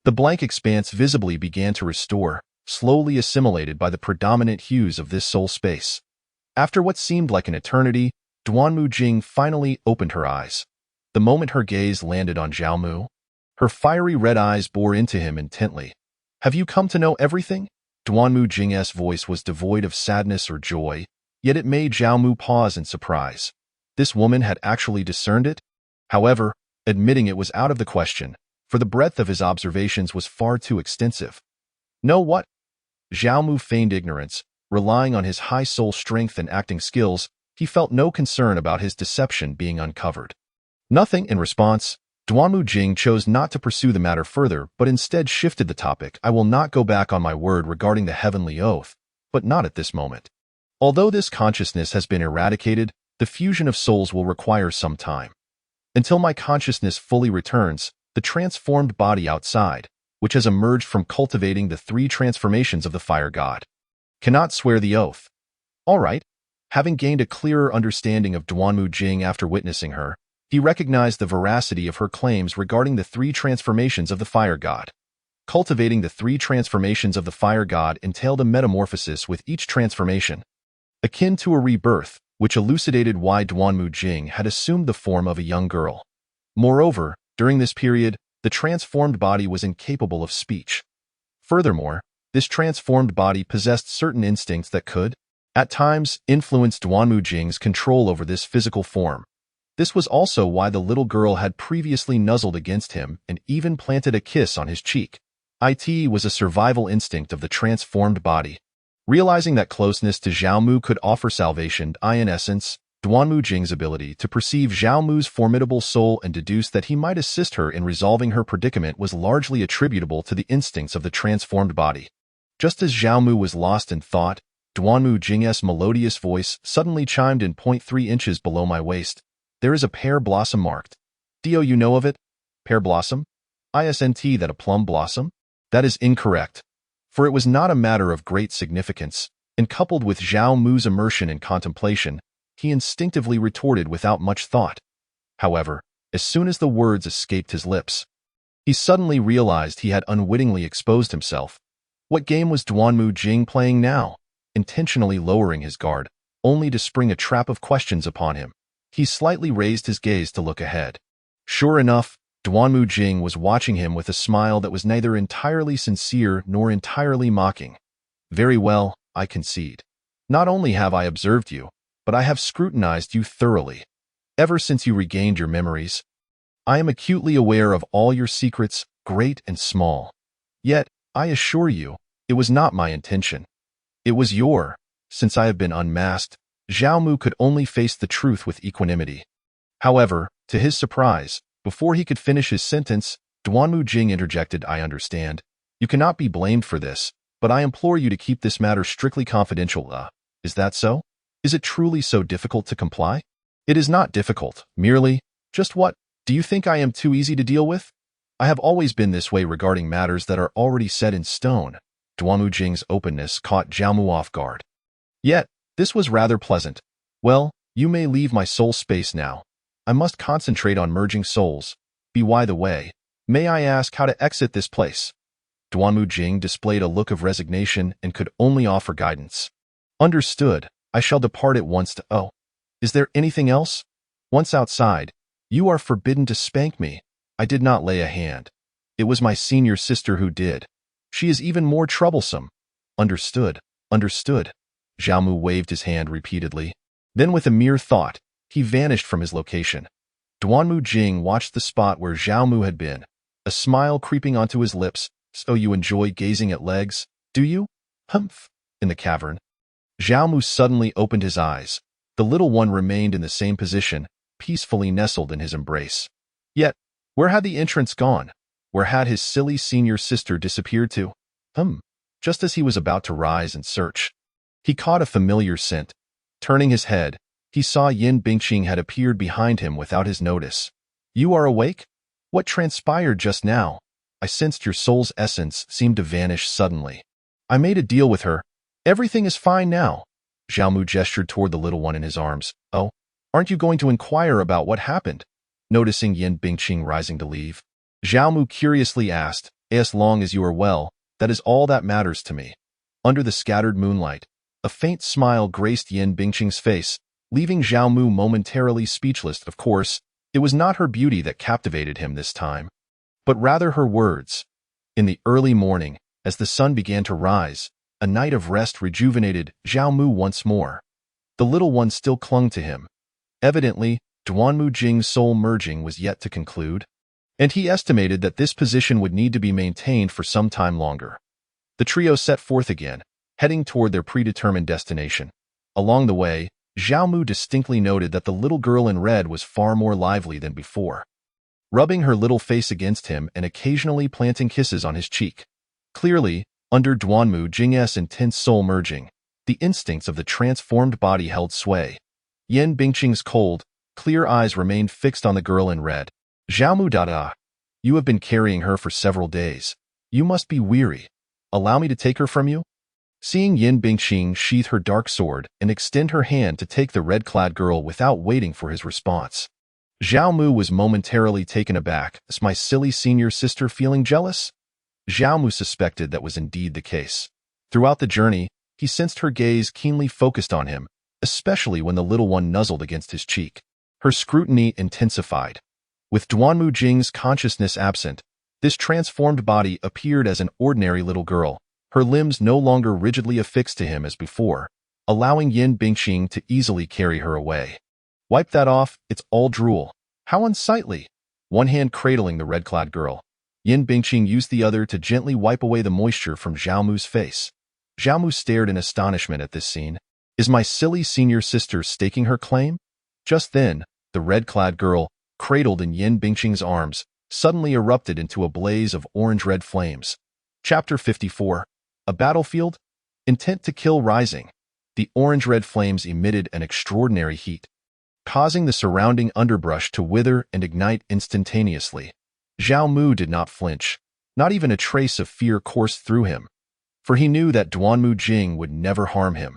The blank expanse visibly began to restore, slowly assimilated by the predominant hues of this soul space. After what seemed like an eternity, Duanmu Jing finally opened her eyes. The moment her gaze landed on Xiaomu, her fiery red eyes bore into him intently. Have you come to know everything? Duanmu Jing's voice was devoid of sadness or joy, yet it made Xiaomu pause in surprise. This woman had actually discerned it? However, admitting it was out of the question, for the breadth of his observations was far too extensive. Know what? Xiaomu feigned ignorance. Relying on his high soul strength and acting skills, he felt no concern about his deception being uncovered. Nothing. In response, Duanmu Jing chose not to pursue the matter further, but instead shifted the topic. I will not go back on my word regarding the heavenly oath, but not at this moment. Although this consciousness has been eradicated, the fusion of souls will require some time. Until my consciousness fully returns, the transformed body outside, which has emerged from cultivating the 3 transformations of the fire god, cannot swear the oath. All right. Having gained a clearer understanding of Duanmu Jing after witnessing her, he recognized the veracity of her claims regarding the 3 transformations of the fire god. Cultivating the 3 transformations of the fire god entailed a metamorphosis with each transformation, akin to a rebirth, which elucidated why Duanmu Jing had assumed the form of a young girl. Moreover, during this period, the transformed body was incapable of speech. Furthermore, this transformed body possessed certain instincts that could, at times, influence Duanmu Jing's control over this physical form. This was also why the little girl had previously nuzzled against him and even planted a kiss on his cheek. It was a survival instinct of the transformed body. Realizing that closeness to Xiaomu could offer salvation, in essence, Duanmu Jing's ability to perceive Xiaomu's formidable soul and deduce that he might assist her in resolving her predicament was largely attributable to the instincts of the transformed body. Just as Xiaomu was lost in thought, Duanmu Jing's melodious voice suddenly chimed in 0.3 inches below my waist. There is a pear blossom marked. Dio, you know of it? Pear blossom? Isn't that a plum blossom? That is incorrect. For it was not a matter of great significance, and coupled with Xiaomu's immersion in contemplation, he instinctively retorted without much thought. However, as soon as the words escaped his lips, he suddenly realized he had unwittingly exposed himself. What game was Duanmu Jing playing now? Intentionally lowering his guard, only to spring a trap of questions upon him. He slightly raised his gaze to look ahead. Sure enough, Duanmu Jing was watching him with a smile that was neither entirely sincere nor entirely mocking. Very well, I concede. Not only have I observed you, but I have scrutinized you thoroughly. Ever since you regained your memories, I am acutely aware of all your secrets, great and small. Yet, I assure you, it was not my intention. It was since I have been unmasked, Xiaomu could only face the truth with equanimity. However, to his surprise, before he could finish his sentence, Duanmu Jing interjected, I understand. You cannot be blamed for this, but I implore you to keep this matter strictly confidential. Is that so? Is it truly so difficult to comply? It is not difficult, merely, just what? Do you think I am too easy to deal with? I have always been this way regarding matters that are already set in stone. Duanmu Jing's openness caught Xiaomu off guard. Yet, this was rather pleasant. Well, you may leave my soul space now. I must concentrate on merging souls. By the way, may I ask how to exit this place? Duanmu Jing displayed a look of resignation and could only offer guidance. Understood. I shall depart at once to— Oh, is there anything else? Once outside, you are forbidden to spank me. I did not lay a hand. It was my senior sister who did. She is even more troublesome. Understood. Understood. Xiaomu waved his hand repeatedly. Then with a mere thought, he vanished from his location. Duanmu Jing watched the spot where Xiaomu had been. A a smile creeping onto his lips. So you enjoy gazing at legs, do you? Humph. In the cavern. Zhao Mu suddenly opened his eyes. The little one remained in the same position, peacefully nestled in his embrace. Yet, where had the entrance gone? Where had his silly senior sister disappeared to? Just as he was about to rise and search, he caught a familiar scent. Turning his head, he saw Yin Bingqing had appeared behind him without his notice. You are awake? What transpired just now? I sensed your soul's essence seemed to vanish suddenly. I made a deal with her. Everything is fine now. Zhao Mu gestured toward the little one in his arms. Oh, aren't you going to inquire about what happened? Noticing Yin Bingqing rising to leave, Zhao Mu curiously asked, as long as you are well, that is all that matters to me. Under the scattered moonlight, a faint smile graced Yin Bingqing's face, leaving Zhao Mu momentarily speechless. Of course, it was not her beauty that captivated him this time, but rather her words. In the early morning, as the sun began to rise, a night of rest rejuvenated Zhao Mu once more. The little one still clung to him. Evidently, Duanmu Jing's soul merging was yet to conclude, and he estimated that this position would need to be maintained for some time longer. The trio set forth again, heading toward their predetermined destination. Along the way, Zhao Mu distinctly noted that the little girl in red was far more lively than before, rubbing her little face against him and occasionally planting kisses on his cheek. Clearly, under Duanmu Jing's intense soul merging, the instincts of the transformed body held sway. Yin Bingqing's cold, clear eyes remained fixed on the girl in red. Zhao Mu Dada, you have been carrying her for several days. You must be weary. Allow me to take her from you? Seeing Yin Bingqing sheath her dark sword and extend her hand to take the red-clad girl without waiting for his response, Zhao Mu was momentarily taken aback. Is my silly senior sister feeling jealous? Zhao Mu suspected that was indeed the case. Throughout the journey, he sensed her gaze keenly focused on him, especially when the little one nuzzled against his cheek. Her scrutiny intensified. With Duanmu Jing's consciousness absent, this transformed body appeared as an ordinary little girl, her limbs no longer rigidly affixed to him as before, allowing Yin Bingqing to easily carry her away. Wipe that off, it's all drool. How unsightly! One hand cradling the red-clad girl, Yin Bingqing used the other to gently wipe away the moisture from Zhao Mu's face. Zhao Mu stared in astonishment at this scene. Is my silly senior sister staking her claim? Just then, the red-clad girl, cradled in Yin Bingqing's arms, suddenly erupted into a blaze of orange-red flames. Chapter 54. A Battlefield? Intent to kill rising. The orange-red flames emitted an extraordinary heat, causing the surrounding underbrush to wither and ignite instantaneously. Zhao Mu did not flinch. Not even a trace of fear coursed through him, for he knew that Duanmu Jing would never harm him.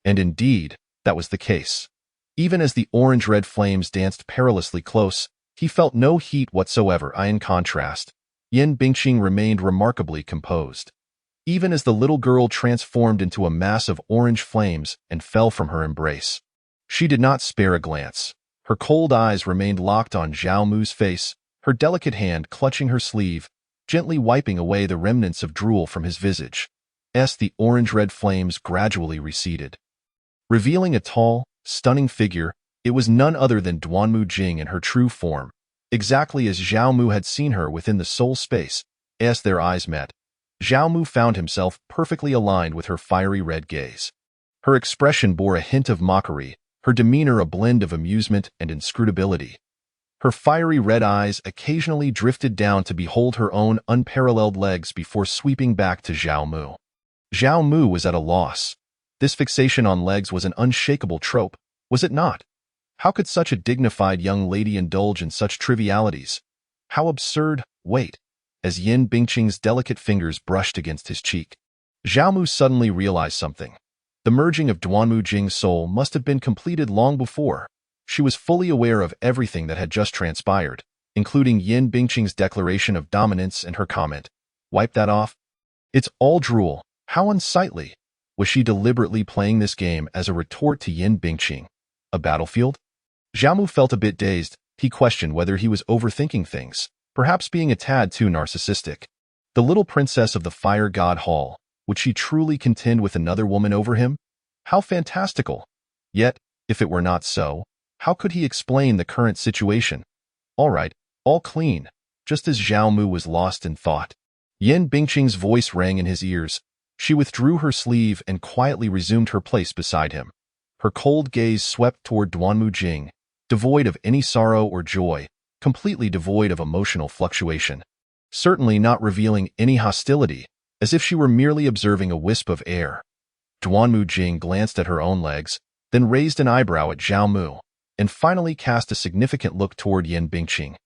And indeed, that was the case. Even as the orange-red flames danced perilously close, he felt no heat whatsoever. In contrast, Yin Bingqing remained remarkably composed. Even as the little girl transformed into a mass of orange flames and fell from her embrace, she did not spare a glance. Her cold eyes remained locked on Zhao Mu's face, her delicate hand clutching her sleeve, gently wiping away the remnants of drool from his visage. As the orange-red flames gradually receded, revealing a tall, stunning figure, it was none other than Duanmu Jing in her true form, exactly as Zhao Mu had seen her within the soul space. As their eyes met, Zhao Mu found himself perfectly aligned with her fiery red gaze. Her expression bore a hint of mockery, her demeanor a blend of amusement and inscrutability. Her fiery red eyes occasionally drifted down to behold her own unparalleled legs before sweeping back to Zhao Mu. Zhao Mu was at a loss. This fixation on legs was an unshakable trope, was it not? How could such a dignified young lady indulge in such trivialities? How absurd! Wait. As Yin Bingqing's delicate fingers brushed against his cheek, Zhao Mu suddenly realized something. The merging of Duanmu Jing's soul must have been completed long before. She was fully aware of everything that had just transpired, including Yin Bingqing's declaration of dominance and her comment, "Wipe that off? It's all drool. How unsightly." Was she deliberately playing this game as a retort to Yin Bingqing? A battlefield? Zhao Mu felt a bit dazed. He questioned whether he was overthinking things, perhaps being a tad too narcissistic. The little princess of the Fire God Hall, would she truly contend with another woman over him? How fantastical! Yet, if it were not so, how could he explain the current situation? All right, all clean. just as Zhao Mu was lost in thought. Yin Bingqing's voice rang in his ears. She withdrew her sleeve and quietly resumed her place beside him. Her cold gaze swept toward Duanmu Jing, devoid of any sorrow or joy, completely devoid of emotional fluctuation. Certainly not revealing any hostility, as if she were merely observing a wisp of air. Duanmu Jing glanced at her own legs, then raised an eyebrow at Zhao Mu, and finally cast a significant look toward Yin Bingqing.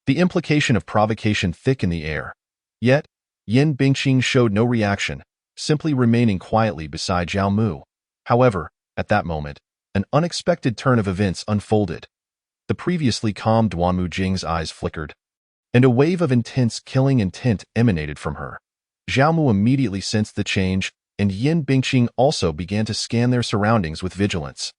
The implication of provocation thick in the air. Yet, Yin Bingqing showed no reaction, simply remaining quietly beside Zhao Mu. However, at that moment, an unexpected turn of events unfolded. The previously calm Duanmu Jing's eyes flickered, and a wave of intense killing intent emanated from her. Zhao Mu immediately sensed the change, and Yin Bingqing also began to scan their surroundings with vigilance.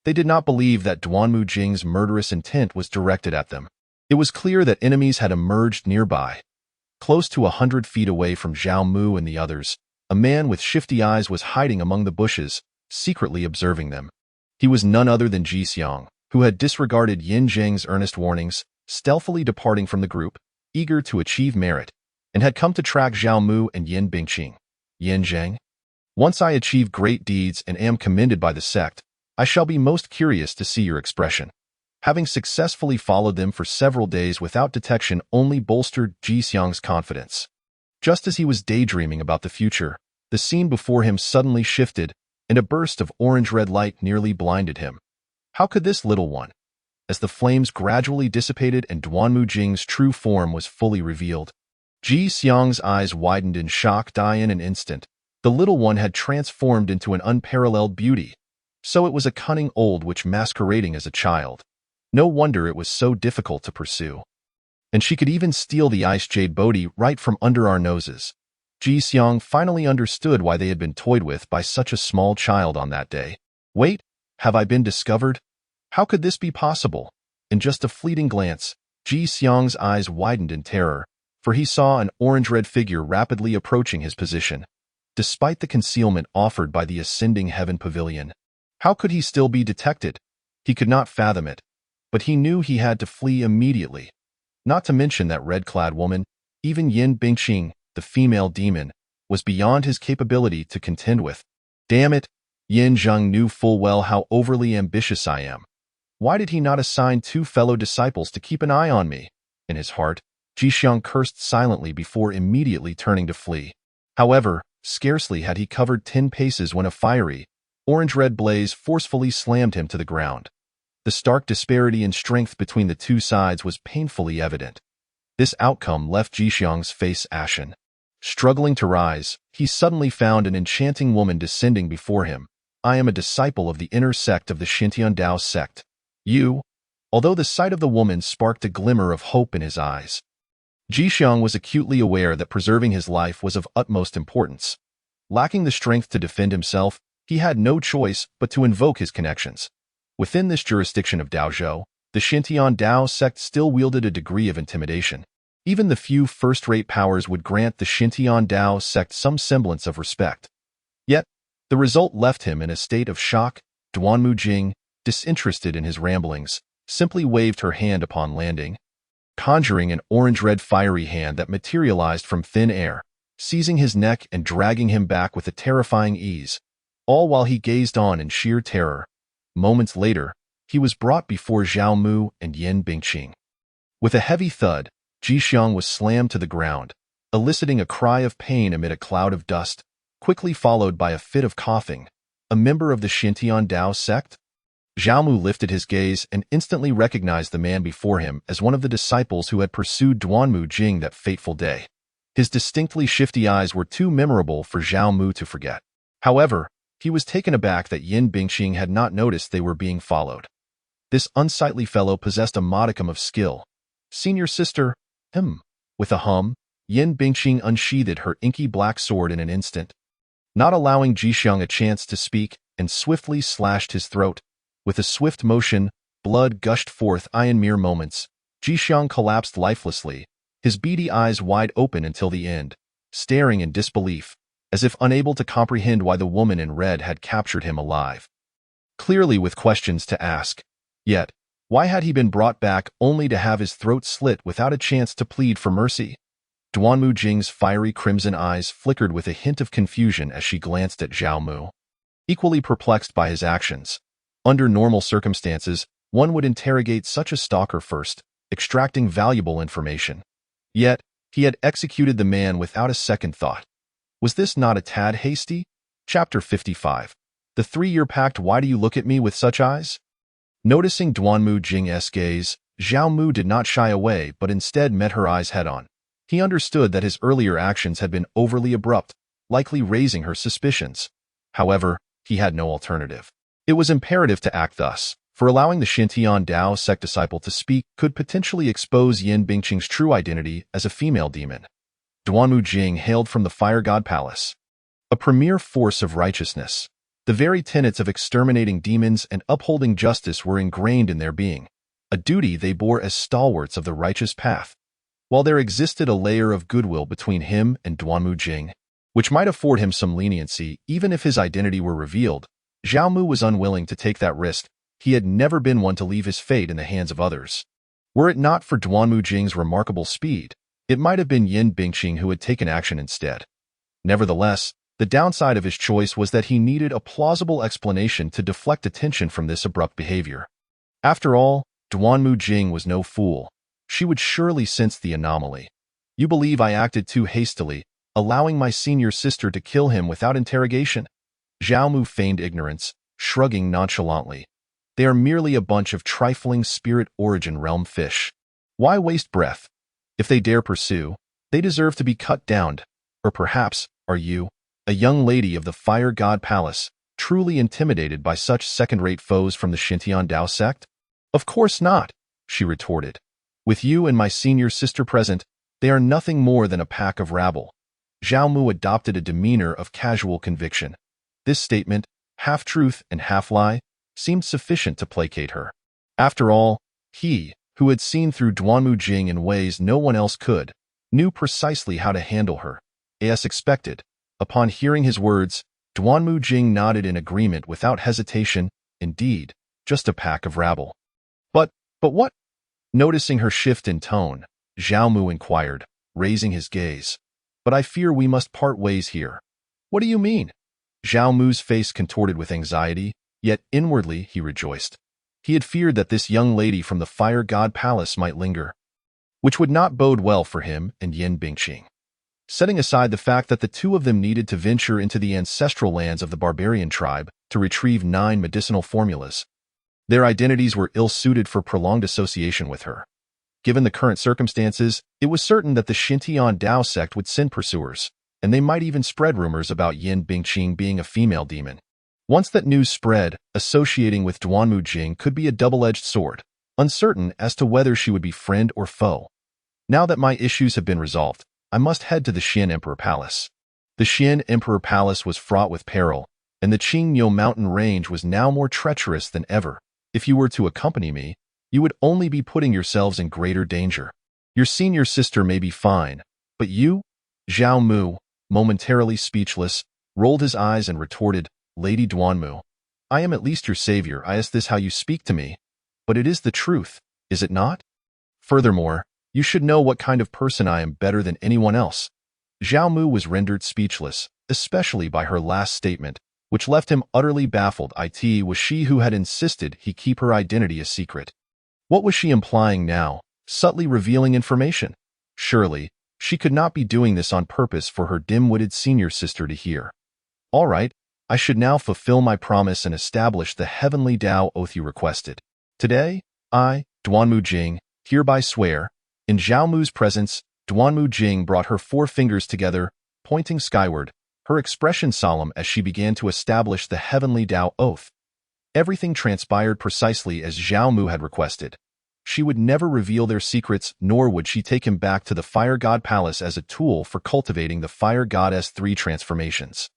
They did not believe that Duanmu Jing's murderous intent was directed at them. It was clear that enemies had emerged nearby. Close to 100 feet away from Zhao Mu and the others, a man with shifty eyes was hiding among the bushes, secretly observing them. He was none other than Ji Xiang, who had disregarded Yin Zheng's earnest warnings, stealthily departing from the group, eager to achieve merit, and had come to track Zhao Mu and Yin Bingqing. Yin Zheng? Once I achieve great deeds and am commended by the sect, I shall be most curious to see your expression. Having successfully followed them for several days without detection only bolstered Ji Xiang's confidence. Just as he was daydreaming about the future, the scene before him suddenly shifted, and a burst of orange-red light nearly blinded him. How could this little one? As the flames gradually dissipated and Duanmu Jing's true form was fully revealed, Ji Xiang's eyes widened in shock. In an instant, the little one had transformed into an unparalleled beauty. So it was a cunning old witch masquerading as a child. No wonder it was so difficult to pursue. And she could even steal the ice jade Bodhi right from under our noses. Ji Xiang finally understood why they had been toyed with by such a small child on that day. Wait, have I been discovered? How could this be possible? In just a fleeting glance, Ji Xiang's eyes widened in terror, for he saw an orange-red figure rapidly approaching his position. Despite the concealment offered by the ascending heaven pavilion, how could he still be detected? He could not fathom it, but he knew he had to flee immediately. Not to mention that red-clad woman, even Yin Bingqing, the female demon, was beyond his capability to contend with. Damn it, Yin Zheng knew full well how overly ambitious I am. Why did he not assign 2 fellow disciples to keep an eye on me? In his heart, Ji Xiang cursed silently before immediately turning to flee. However, scarcely had he covered 10 paces when a fiery, orange-red blaze forcefully slammed him to the ground. The stark disparity in strength between the two sides was painfully evident. This outcome left Ji Xiang's face ashen. Struggling to rise, he suddenly found an enchanting woman descending before him. I am a disciple of the inner sect of the Xintian Dao sect. You? Although the sight of the woman sparked a glimmer of hope in his eyes. Ji Xiang was acutely aware that preserving his life was of utmost importance. Lacking the strength to defend himself, he had no choice but to invoke his connections. Within this jurisdiction of Daozhou, the Xintian Dao sect still wielded a degree of intimidation. Even the few first-rate powers would grant the Xintian Dao sect some semblance of respect. Yet, the result left him in a state of shock. Duanmu Jing, disinterested in his ramblings, simply waved her hand upon landing, conjuring an orange-red fiery hand that materialized from thin air, seizing his neck and dragging him back with a terrifying ease, all while he gazed on in sheer terror. Moments later, he was brought before Zhao Mu and Yin Bingqing. With a heavy thud, Ji Xiang was slammed to the ground, eliciting a cry of pain amid a cloud of dust, quickly followed by a fit of coughing. A member of the Xintian Dao sect? Zhao Mu lifted his gaze and instantly recognized the man before him as one of the disciples who had pursued Duanmu Jing that fateful day. His distinctly shifty eyes were too memorable for Zhao Mu to forget. However, he was taken aback that Yin Bingqing had not noticed they were being followed. This unsightly fellow possessed a modicum of skill. Senior sister, With a hum, Yin Bingqing unsheathed her inky black sword in an instant, not allowing Ji Xiang a chance to speak, and swiftly slashed his throat. With a swift motion, blood gushed forth. In mere moments, Ji Xiang collapsed lifelessly, his beady eyes wide open until the end, staring in disbelief, as if unable to comprehend why the woman in red had captured him alive. Clearly with questions to ask. Yet, Why had he been brought back only to have his throat slit without a chance to plead for mercy? Duanmu Jing's fiery crimson eyes flickered with a hint of confusion as she glanced at Zhao Mu. Equally perplexed by his actions, under normal circumstances, one would interrogate such a stalker first, extracting valuable information. Yet, he had executed the man without a second thought. Was this not a tad hasty? Chapter 55. The 3-year pact. Why do you look at me with such eyes? Noticing Duanmu Jing's gaze, Zhao Mu did not shy away but instead met her eyes head-on. He understood that his earlier actions had been overly abrupt, likely raising her suspicions. However, he had no alternative. It was imperative to act thus, for allowing the Xintian Dao sect disciple to speak could potentially expose Yin Bingqing's true identity as a female demon. Duanmu Jing hailed from the Fire God Palace, a premier force of righteousness. The very tenets of exterminating demons and upholding justice were ingrained in their being, a duty they bore as stalwarts of the righteous path. While there existed a layer of goodwill between him and Duanmu Jing, which might afford him some leniency even if his identity were revealed, Zhao Mu was unwilling to take that risk. He had never been one to leave his fate in the hands of others. Were it not for Duanmu Jing's remarkable speed, it might have been Yin Bingqing who had taken action instead. Nevertheless, the downside of his choice was that he needed a plausible explanation to deflect attention from this abrupt behavior. After all, Duanmu Jing was no fool. She would surely sense the anomaly. You believe I acted too hastily, allowing my senior sister to kill him without interrogation? Zhao Mu feigned ignorance, shrugging nonchalantly. They are merely a bunch of trifling spirit origin realm fish. Why waste breath? If they dare pursue, they deserve to be cut down. Or perhaps, are you, a young lady of the Fire God Palace, truly intimidated by such second-rate foes from the Xintian Dao sect? Of course not, she retorted. With you and my senior sister present, they are nothing more than a pack of rabble. Zhao Mu adopted a demeanor of casual conviction. This statement, half-truth and half-lie, seemed sufficient to placate her. After all, he, who had seen through Duanmu Jing in ways no one else could, knew precisely how to handle her. As expected, upon hearing his words, Duanmu Jing nodded in agreement without hesitation. Indeed, just a pack of rabble. But what? Noticing her shift in tone, Zhao Mu inquired, raising his gaze. But I fear we must part ways here. What do you mean? Zhao Mu's face contorted with anxiety, yet inwardly he rejoiced. He had feared that this young lady from the Fire God Palace might linger, which would not bode well for him and Yin Bingqing. Setting aside the fact that the two of them needed to venture into the ancestral lands of the barbarian tribe to retrieve 9 medicinal formulas, their identities were ill-suited for prolonged association with her. Given the current circumstances, it was certain that the Xintian Dao sect would send pursuers, and they might even spread rumors about Yin Bingqing being a female demon. Once that news spread, associating with Duanmu Jing could be a double-edged sword, uncertain as to whether she would be friend or foe. Now that my issues have been resolved, I must head to the Xian Emperor Palace. The Xian Emperor Palace was fraught with peril, and the Qingyo mountain range was now more treacherous than ever. If you were to accompany me, you would only be putting yourselves in greater danger. Your senior sister may be fine, but you? Zhao Mu, momentarily speechless, rolled his eyes and retorted, Lady Duanmu, I am at least your savior. Is this how you speak to me? But it is the truth, is it not? Furthermore, you should know what kind of person I am better than anyone else. Zhao Mu was rendered speechless, especially by her last statement, which left him utterly baffled. It was she who had insisted he keep her identity a secret. What was she implying now, subtly revealing information? Surely, she could not be doing this on purpose for her dim-witted senior sister to hear. All right, I should now fulfill my promise and establish the heavenly Dao oath you requested. Today, I, Duanmu Jing, hereby swear. In Zhao Mu's presence, Duanmu Jing brought her 4 fingers together, pointing skyward, her expression solemn as she began to establish the heavenly Dao oath. Everything transpired precisely as Zhao Mu had requested. She would never reveal their secrets, nor would she take him back to the Fire God Palace as a tool for cultivating the Fire Goddess 3 transformations.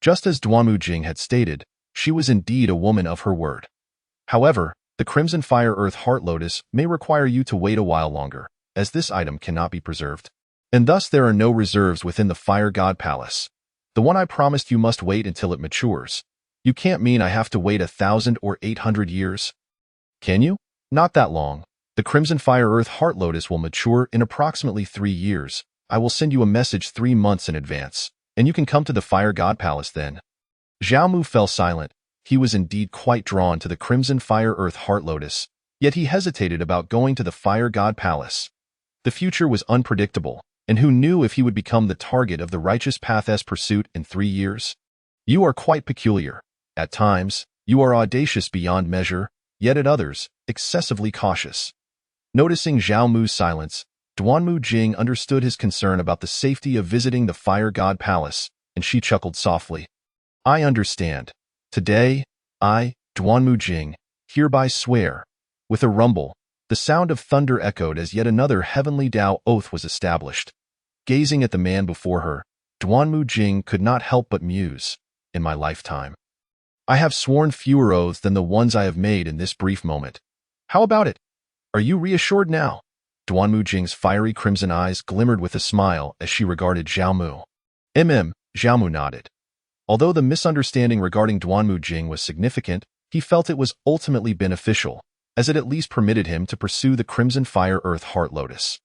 Just as Duanmu Jing had stated, she was indeed a woman of her word. However, the Crimson Fire Earth Heart Lotus may require you to wait a while longer, as this item cannot be preserved. And thus there are no reserves within the Fire God Palace. The one I promised you must wait until it matures. You can't mean I have to wait 1,000 or 800 years? Can you? Not that long. The Crimson Fire Earth Heart Lotus will mature in approximately 3 years. I will send you a message 3 months in advance, and you can come to the Fire God Palace then. Zhao Mu fell silent. He was indeed quite drawn to the Crimson Fire Earth Heart Lotus, yet he hesitated about going to the Fire God Palace. The future was unpredictable, and who knew if he would become the target of the Righteous Path's pursuit in 3 years? You are quite peculiar. At times, you are audacious beyond measure, yet at others, excessively cautious. Noticing Zhao Mu's silence, Duanmu Jing understood his concern about the safety of visiting the Fire God Palace, and she chuckled softly. I understand. Today, I, Duanmu Jing, hereby swear. With a rumble, the sound of thunder echoed as yet another heavenly Dao oath was established. Gazing at the man before her, Duanmu Jing could not help but muse. In my lifetime, I have sworn fewer oaths than the ones I have made in this brief moment. How about it? Are you reassured now? Duanmu Jing's fiery crimson eyes glimmered with a smile as she regarded Zhao Mu. Zhao Mu nodded. Although the misunderstanding regarding Duanmu Jing was significant, he felt it was ultimately beneficial, as it at least permitted him to pursue the Crimson Fire Earth Heart Lotus.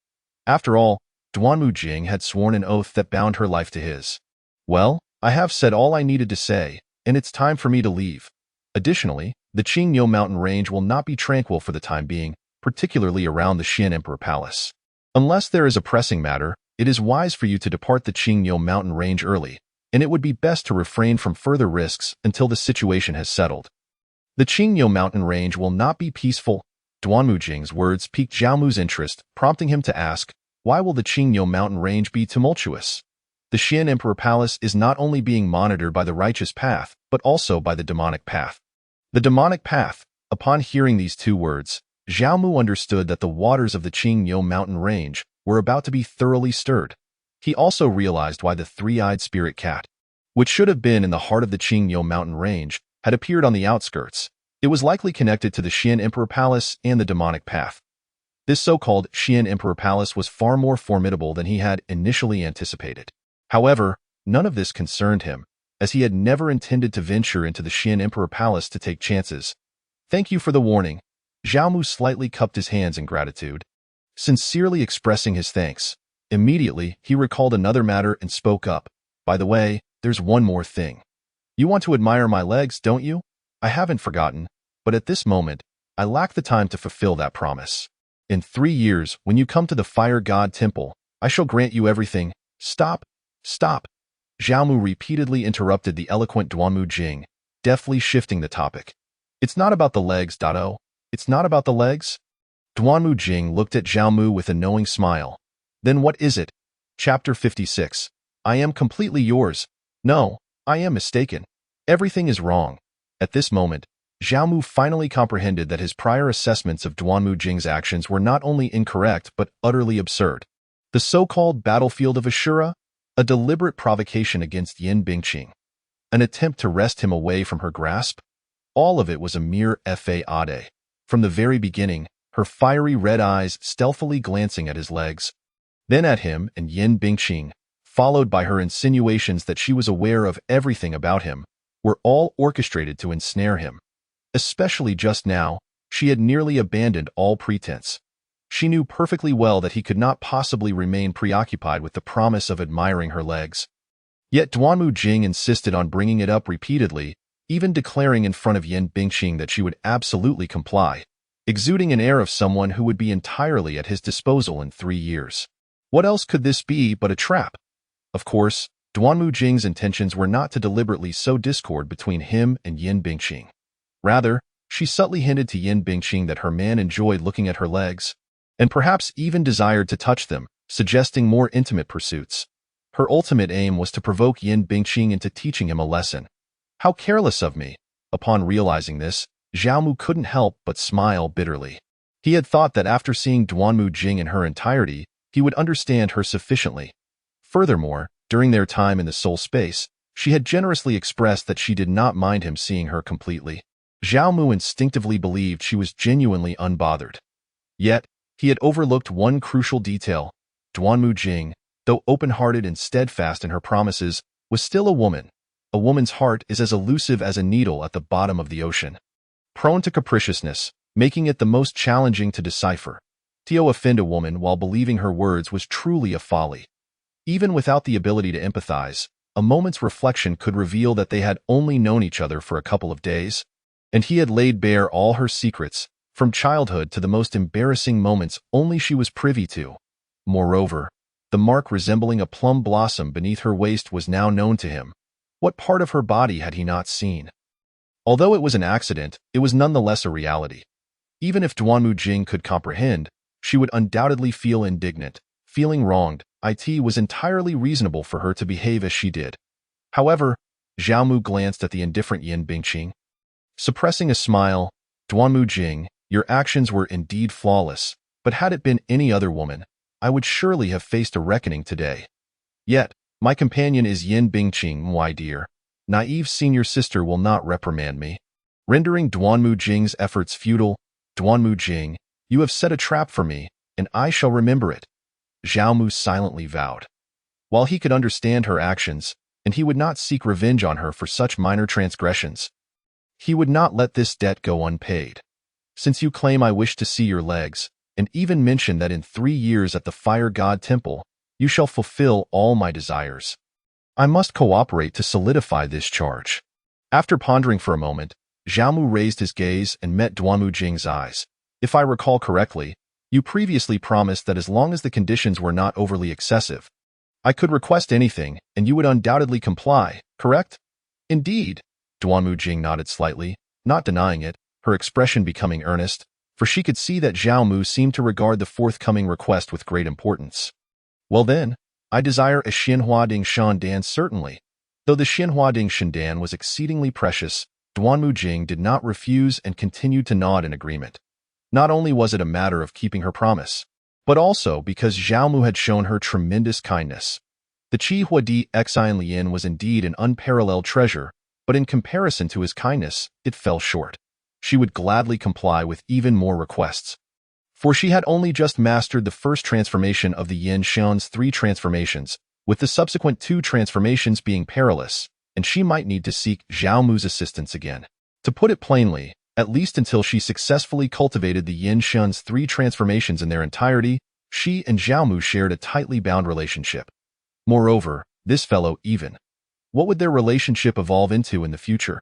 After all, Duanmu Jing had sworn an oath that bound her life to his. Well, I have said all I needed to say, and it's time for me to leave. Additionally, the Qingyo mountain range will not be tranquil for the time being, particularly around the Xian Emperor Palace. Unless there is a pressing matter, it is wise for you to depart the Qingyo mountain range early, and it would be best to refrain from further risks until the situation has settled. The Qingyo mountain range will not be peaceful. Duanmu Jing's words piqued Zhao Mu's interest, prompting him to ask, why will the Qingyo mountain range be tumultuous? The Xian Emperor Palace is not only being monitored by the Righteous Path, but also by the Demonic Path. The Demonic Path. Upon hearing these 2 words, Zhao Mu understood that the waters of the Qingyo mountain range were about to be thoroughly stirred. He also realized why the 3-eyed spirit cat, which should have been in the heart of the Qingyo mountain range, had appeared on the outskirts. It was likely connected to the Xian Emperor Palace and the Demonic Path. This so-called Xian Emperor Palace was far more formidable than he had initially anticipated. However, none of this concerned him, as he had never intended to venture into the Xian Emperor Palace to take chances. Thank you for the warning. Zhao Mu slightly cupped his hands in gratitude, sincerely expressing his thanks. Immediately, he recalled another matter and spoke up. By the way, there's one more thing. You want to admire my legs, don't you? I haven't forgotten, but at this moment, I lack the time to fulfill that promise. In 3 years, when you come to the Fire God Temple, I shall grant you everything. Stop. Zhao Mu repeatedly interrupted the eloquent Duanmu Jing, deftly shifting the topic. It's not about the legs, Dao. It's not about the legs? Duanmu Jing looked at Zhao Mu with a knowing smile. Then what is it? Chapter 56. I am completely yours. No, I am mistaken. Everything is wrong. At this moment, Zhao Mu finally comprehended that his prior assessments of Duanmu Jing's actions were not only incorrect but utterly absurd. The so-called battlefield of Ashura? A deliberate provocation against Yin Bingqing. An attempt to wrest him away from her grasp? All of it was a mere fade. From the very beginning, her fiery red eyes stealthily glancing at his legs, then at him and Yin Bingqing, followed by her insinuations that she was aware of everything about him, were all orchestrated to ensnare him. Especially just now, she had nearly abandoned all pretense. She knew perfectly well that he could not possibly remain preoccupied with the promise of admiring her legs. Yet Duanmu Jing insisted on bringing it up repeatedly, even declaring in front of Yin Bingqing that she would absolutely comply, exuding an air of someone who would be entirely at his disposal in 3 years. What else could this be but a trap? Of course, Duanmu Jing's intentions were not to deliberately sow discord between him and Yin Bingqing. Rather, she subtly hinted to Yin Bingqing that her man enjoyed looking at her legs, and perhaps even desired to touch them, suggesting more intimate pursuits. Her ultimate aim was to provoke Yin Bingqing into teaching him a lesson. How careless of me! Upon realizing this, Zhao Mu couldn't help but smile bitterly. He had thought that after seeing Duanmu Jing in her entirety, he would understand her sufficiently. Furthermore, during their time in the soul space, she had generously expressed that she did not mind him seeing her completely. Zhao Mu instinctively believed she was genuinely unbothered. Yet, he had overlooked one crucial detail. Duanmu Jing, though open-hearted and steadfast in her promises, was still a woman. A woman's heart is as elusive as a needle at the bottom of the ocean. Prone to capriciousness, making it the most challenging to decipher. To offend a woman while believing her words was truly a folly. Even without the ability to empathize, a moment's reflection could reveal that they had only known each other for a couple of days, and he had laid bare all her secrets, from childhood to the most embarrassing moments only she was privy to. Moreover, the mark resembling a plum blossom beneath her waist was now known to him. What part of her body had he not seen? Although it was an accident, it was nonetheless a reality. Even if Duanmu Jing could comprehend, she would undoubtedly feel indignant, feeling wronged. It was entirely reasonable for her to behave as she did. However, Zhao Mu glanced at the indifferent Yin Bingqing. Suppressing a smile, Duanmu Jing, your actions were indeed flawless, but had it been any other woman, I would surely have faced a reckoning today. Yet, my companion is Yin Bingqing, my dear. Naive senior sister will not reprimand me. Rendering Duanmu Jing's efforts futile, Duanmu Jing, you have set a trap for me, and I shall remember it. Zhao Mu silently vowed. While he could understand her actions, and he would not seek revenge on her for such minor transgressions, he would not let this debt go unpaid. Since you claim I wish to see your legs, and even mention that in 3 years at the Fire God Temple, you shall fulfill all my desires, I must cooperate to solidify this charge. After pondering for a moment, Zhao Mu raised his gaze and met Duanmu Jing's eyes. If I recall correctly, you previously promised that as long as the conditions were not overly excessive, I could request anything, and you would undoubtedly comply, correct? Indeed. Duanmu Jing nodded slightly, not denying it, her expression becoming earnest, for she could see that Zhao Mu seemed to regard the forthcoming request with great importance. Well then, I desire a Xinhua Ding Shandan certainly. Though the Xinhua Ding Shandan was exceedingly precious, Duanmu Jing did not refuse and continued to nod in agreement. Not only was it a matter of keeping her promise, but also because Zhao Mu had shown her tremendous kindness. The Qi Huadi Xian Lian was indeed an unparalleled treasure, but in comparison to his kindness, it fell short. She would gladly comply with even more requests. For she had only just mastered the first transformation of the Yin Xian's 3 transformations, with the subsequent 2 transformations being perilous, and she might need to seek Zhao Mu's assistance again. To put it plainly, at least until she successfully cultivated the Yin Xian's 3 transformations in their entirety, she and Zhao Mu shared a tightly bound relationship. Moreover, this fellow even. What would their relationship evolve into in the future?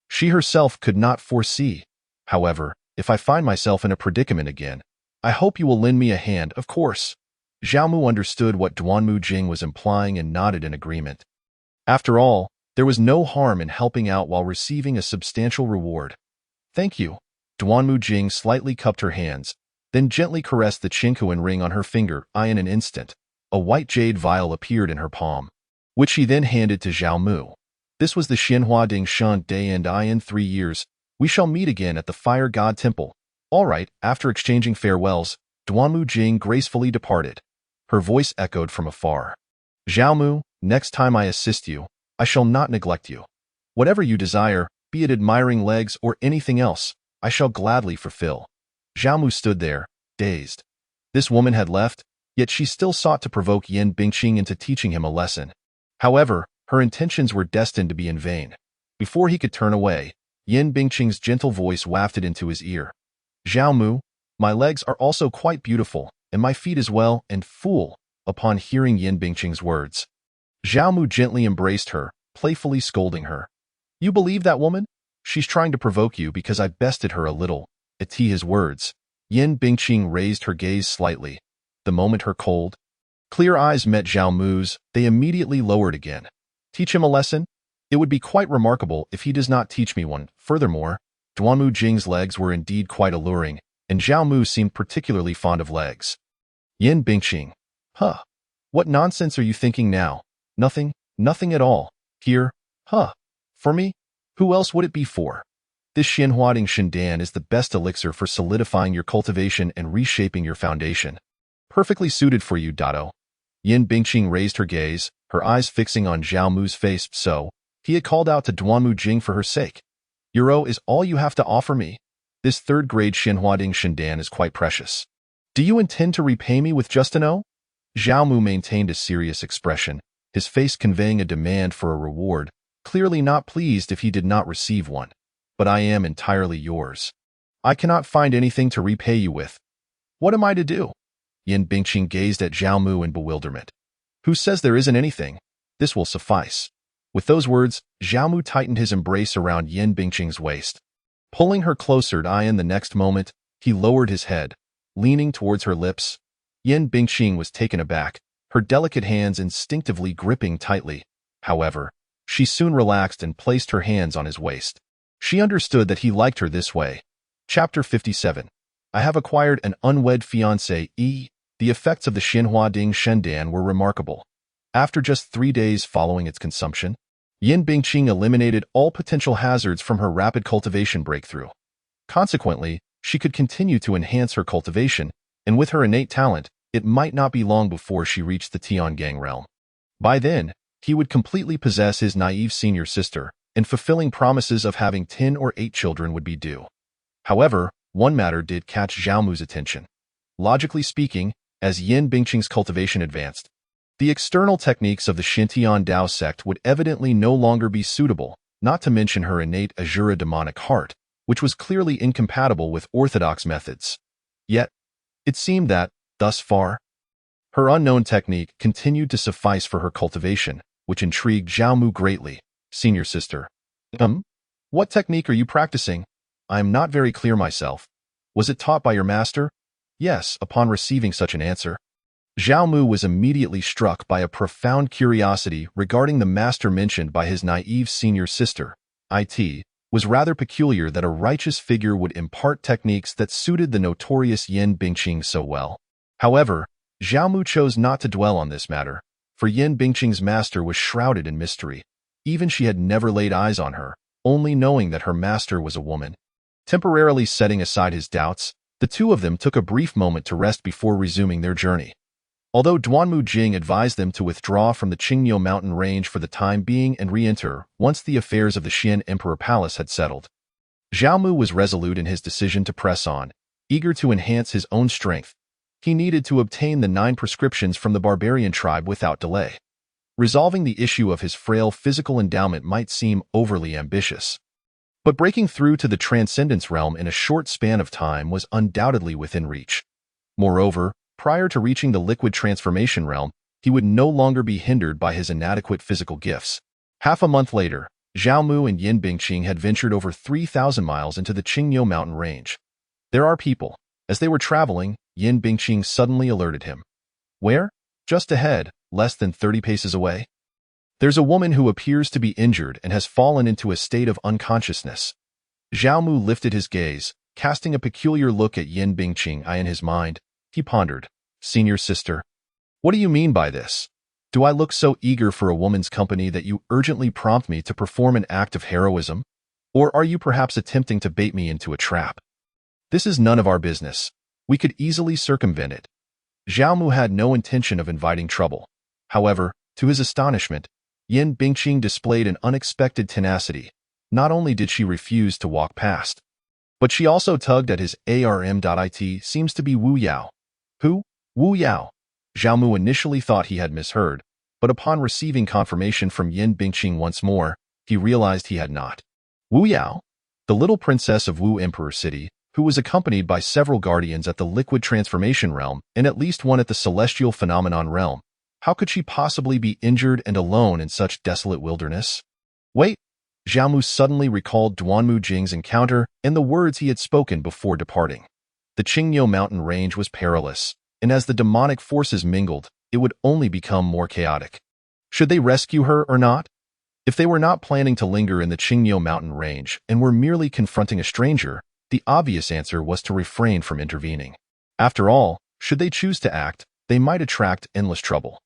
She herself could not foresee. However, if I find myself in a predicament again, I hope you will lend me a hand, of course. Zhao Mu understood what Duanmu Jing was implying and nodded in agreement. After all, there was no harm in helping out while receiving a substantial reward. Thank you. Duanmu Jing slightly cupped her hands, then gently caressed the Qinghuan ring on her finger. In an instant, a white jade vial appeared in her palm, which she then handed to Zhao Mu. This was the Xinhua Ding Shan Day, and in 3 years, we shall meet again at the Fire God Temple. All right. After exchanging farewells, Duanmu Jing gracefully departed. Her voice echoed from afar. Zhao Mu, next time I assist you, I shall not neglect you. Whatever you desire, be it admiring legs or anything else, I shall gladly fulfill. Zhao Mu stood there, dazed. This woman had left, yet she still sought to provoke Yin Bingqing into teaching him a lesson. However, her intentions were destined to be in vain. Before he could turn away, Yin Bingqing's gentle voice wafted into his ear. Zhao Mu, my legs are also quite beautiful, and my feet as well, and fool. Upon hearing Yin Bingqing's words, Zhao Mu gently embraced her, playfully scolding her. You believe that woman? She's trying to provoke you because I bested her a little. At his words, Yin Bingqing raised her gaze slightly. The moment her cold, clear eyes met Zhao Mu's, they immediately lowered again. Teach him a lesson? It would be quite remarkable if he does not teach me one. Furthermore, Duanmu Jing's legs were indeed quite alluring, and Zhao Mu seemed particularly fond of legs. Yin Bingqing. Huh. What nonsense are you thinking now? Nothing at all. Here. Huh. For me? Who else would it be for? This Xinhua Ding Shandan is the best elixir for solidifying your cultivation and reshaping your foundation. Perfectly suited for you, Dato. Yin Bingqing raised her gaze, her eyes fixing on Zhao Mu's face. So, he had called out to Duanmu Jing for her sake. Euro is all you have to offer me. This 3rd-grade Xinhua Ding Shandan is quite precious. Do you intend to repay me with just an O? Zhao Mu maintained a serious expression, his face conveying a demand for a reward, clearly not pleased if he did not receive one. But I am entirely yours. I cannot find anything to repay you with. What am I to do? Yin Bingqing gazed at Zhao Mu in bewilderment. Who says there isn't anything? This will suffice. With those words, Zhao Mu tightened his embrace around Yin Bingqing's waist. Pulling her closer to Ian the next moment, he lowered his head, leaning towards her lips. Yin Bingqing was taken aback, her delicate hands instinctively gripping tightly. However, she soon relaxed and placed her hands on his waist. She understood that he liked her this way. Chapter 57. I have acquired an unwed fiancé. The effects of the Xinhua Ding Shendan were remarkable. After just 3 days following its consumption, Yin Bingqing eliminated all potential hazards from her rapid cultivation breakthrough. Consequently, she could continue to enhance her cultivation, and with her innate talent, it might not be long before she reached the Tiangang realm. By then, he would completely possess his naive senior sister, and fulfilling promises of having 10 or 8 children would be due. However, one matter did catch Zhao Mu's attention. Logically speaking, as Yin Bingqing's cultivation advanced, the external techniques of the Xintian Dao sect would evidently no longer be suitable, not to mention her innate Azura demonic heart, which was clearly incompatible with orthodox methods. Yet, it seemed that, thus far, her unknown technique continued to suffice for her cultivation, which intrigued Zhao Mu greatly. Senior sister. What technique are you practicing? I am not very clear myself. Was it taught by your master? Yes, upon receiving such an answer, Zhao Mu was immediately struck by a profound curiosity regarding the master mentioned by his naive senior sister. It was rather peculiar that a righteous figure would impart techniques that suited the notorious Yin Bingqing so well. However, Zhao Mu chose not to dwell on this matter, for Yin Bingqing's master was shrouded in mystery. Even she had never laid eyes on her, only knowing that her master was a woman. Temporarily setting aside his doubts, the two of them took a brief moment to rest before resuming their journey. Although Duanmu Jing advised them to withdraw from the Qingniu mountain range for the time being and re-enter once the affairs of the Xian Emperor Palace had settled, Zhao Mu was resolute in his decision to press on, eager to enhance his own strength. He needed to obtain the 9 prescriptions from the barbarian tribe without delay. Resolving the issue of his frail physical endowment might seem overly ambitious, but breaking through to the transcendence realm in a short span of time was undoubtedly within reach. Moreover, prior to reaching the liquid transformation realm, he would no longer be hindered by his inadequate physical gifts. Half a month later, Zhao Mu and Yin Bingqing had ventured over 3,000 miles into the Qingniu mountain range. There are people. As they were traveling, Yin Bingqing suddenly alerted him. Where? Just ahead, less than 30 paces away. There's a woman who appears to be injured and has fallen into a state of unconsciousness. Zhao Mu lifted his gaze, casting a peculiar look at Yin Bingqing. In his mind, he pondered, Senior sister, what do you mean by this? Do I look so eager for a woman's company that you urgently prompt me to perform an act of heroism? Or are you perhaps attempting to bait me into a trap? This is none of our business. We could easily circumvent it. Zhao Mu had no intention of inviting trouble. However, to his astonishment, Yin Bingqing displayed an unexpected tenacity. Not only did she refuse to walk past, but she also tugged at his arm. It seems to be Wu Yao. Who? Wu Yao. Zhao Mu initially thought he had misheard, but upon receiving confirmation from Yin Bingqing once more, he realized he had not. Wu Yao, the little princess of Wu Emperor City, who was accompanied by several guardians at the liquid transformation realm and at least one at the celestial phenomenon realm. How could she possibly be injured and alone in such desolate wilderness? Wait! Zhao Mu suddenly recalled Duanmu Jing's encounter and the words he had spoken before departing. The Qingniu mountain range was perilous, and as the demonic forces mingled, it would only become more chaotic. Should they rescue her or not? If they were not planning to linger in the Qingniu mountain range and were merely confronting a stranger, the obvious answer was to refrain from intervening. After all, should they choose to act, they might attract endless trouble.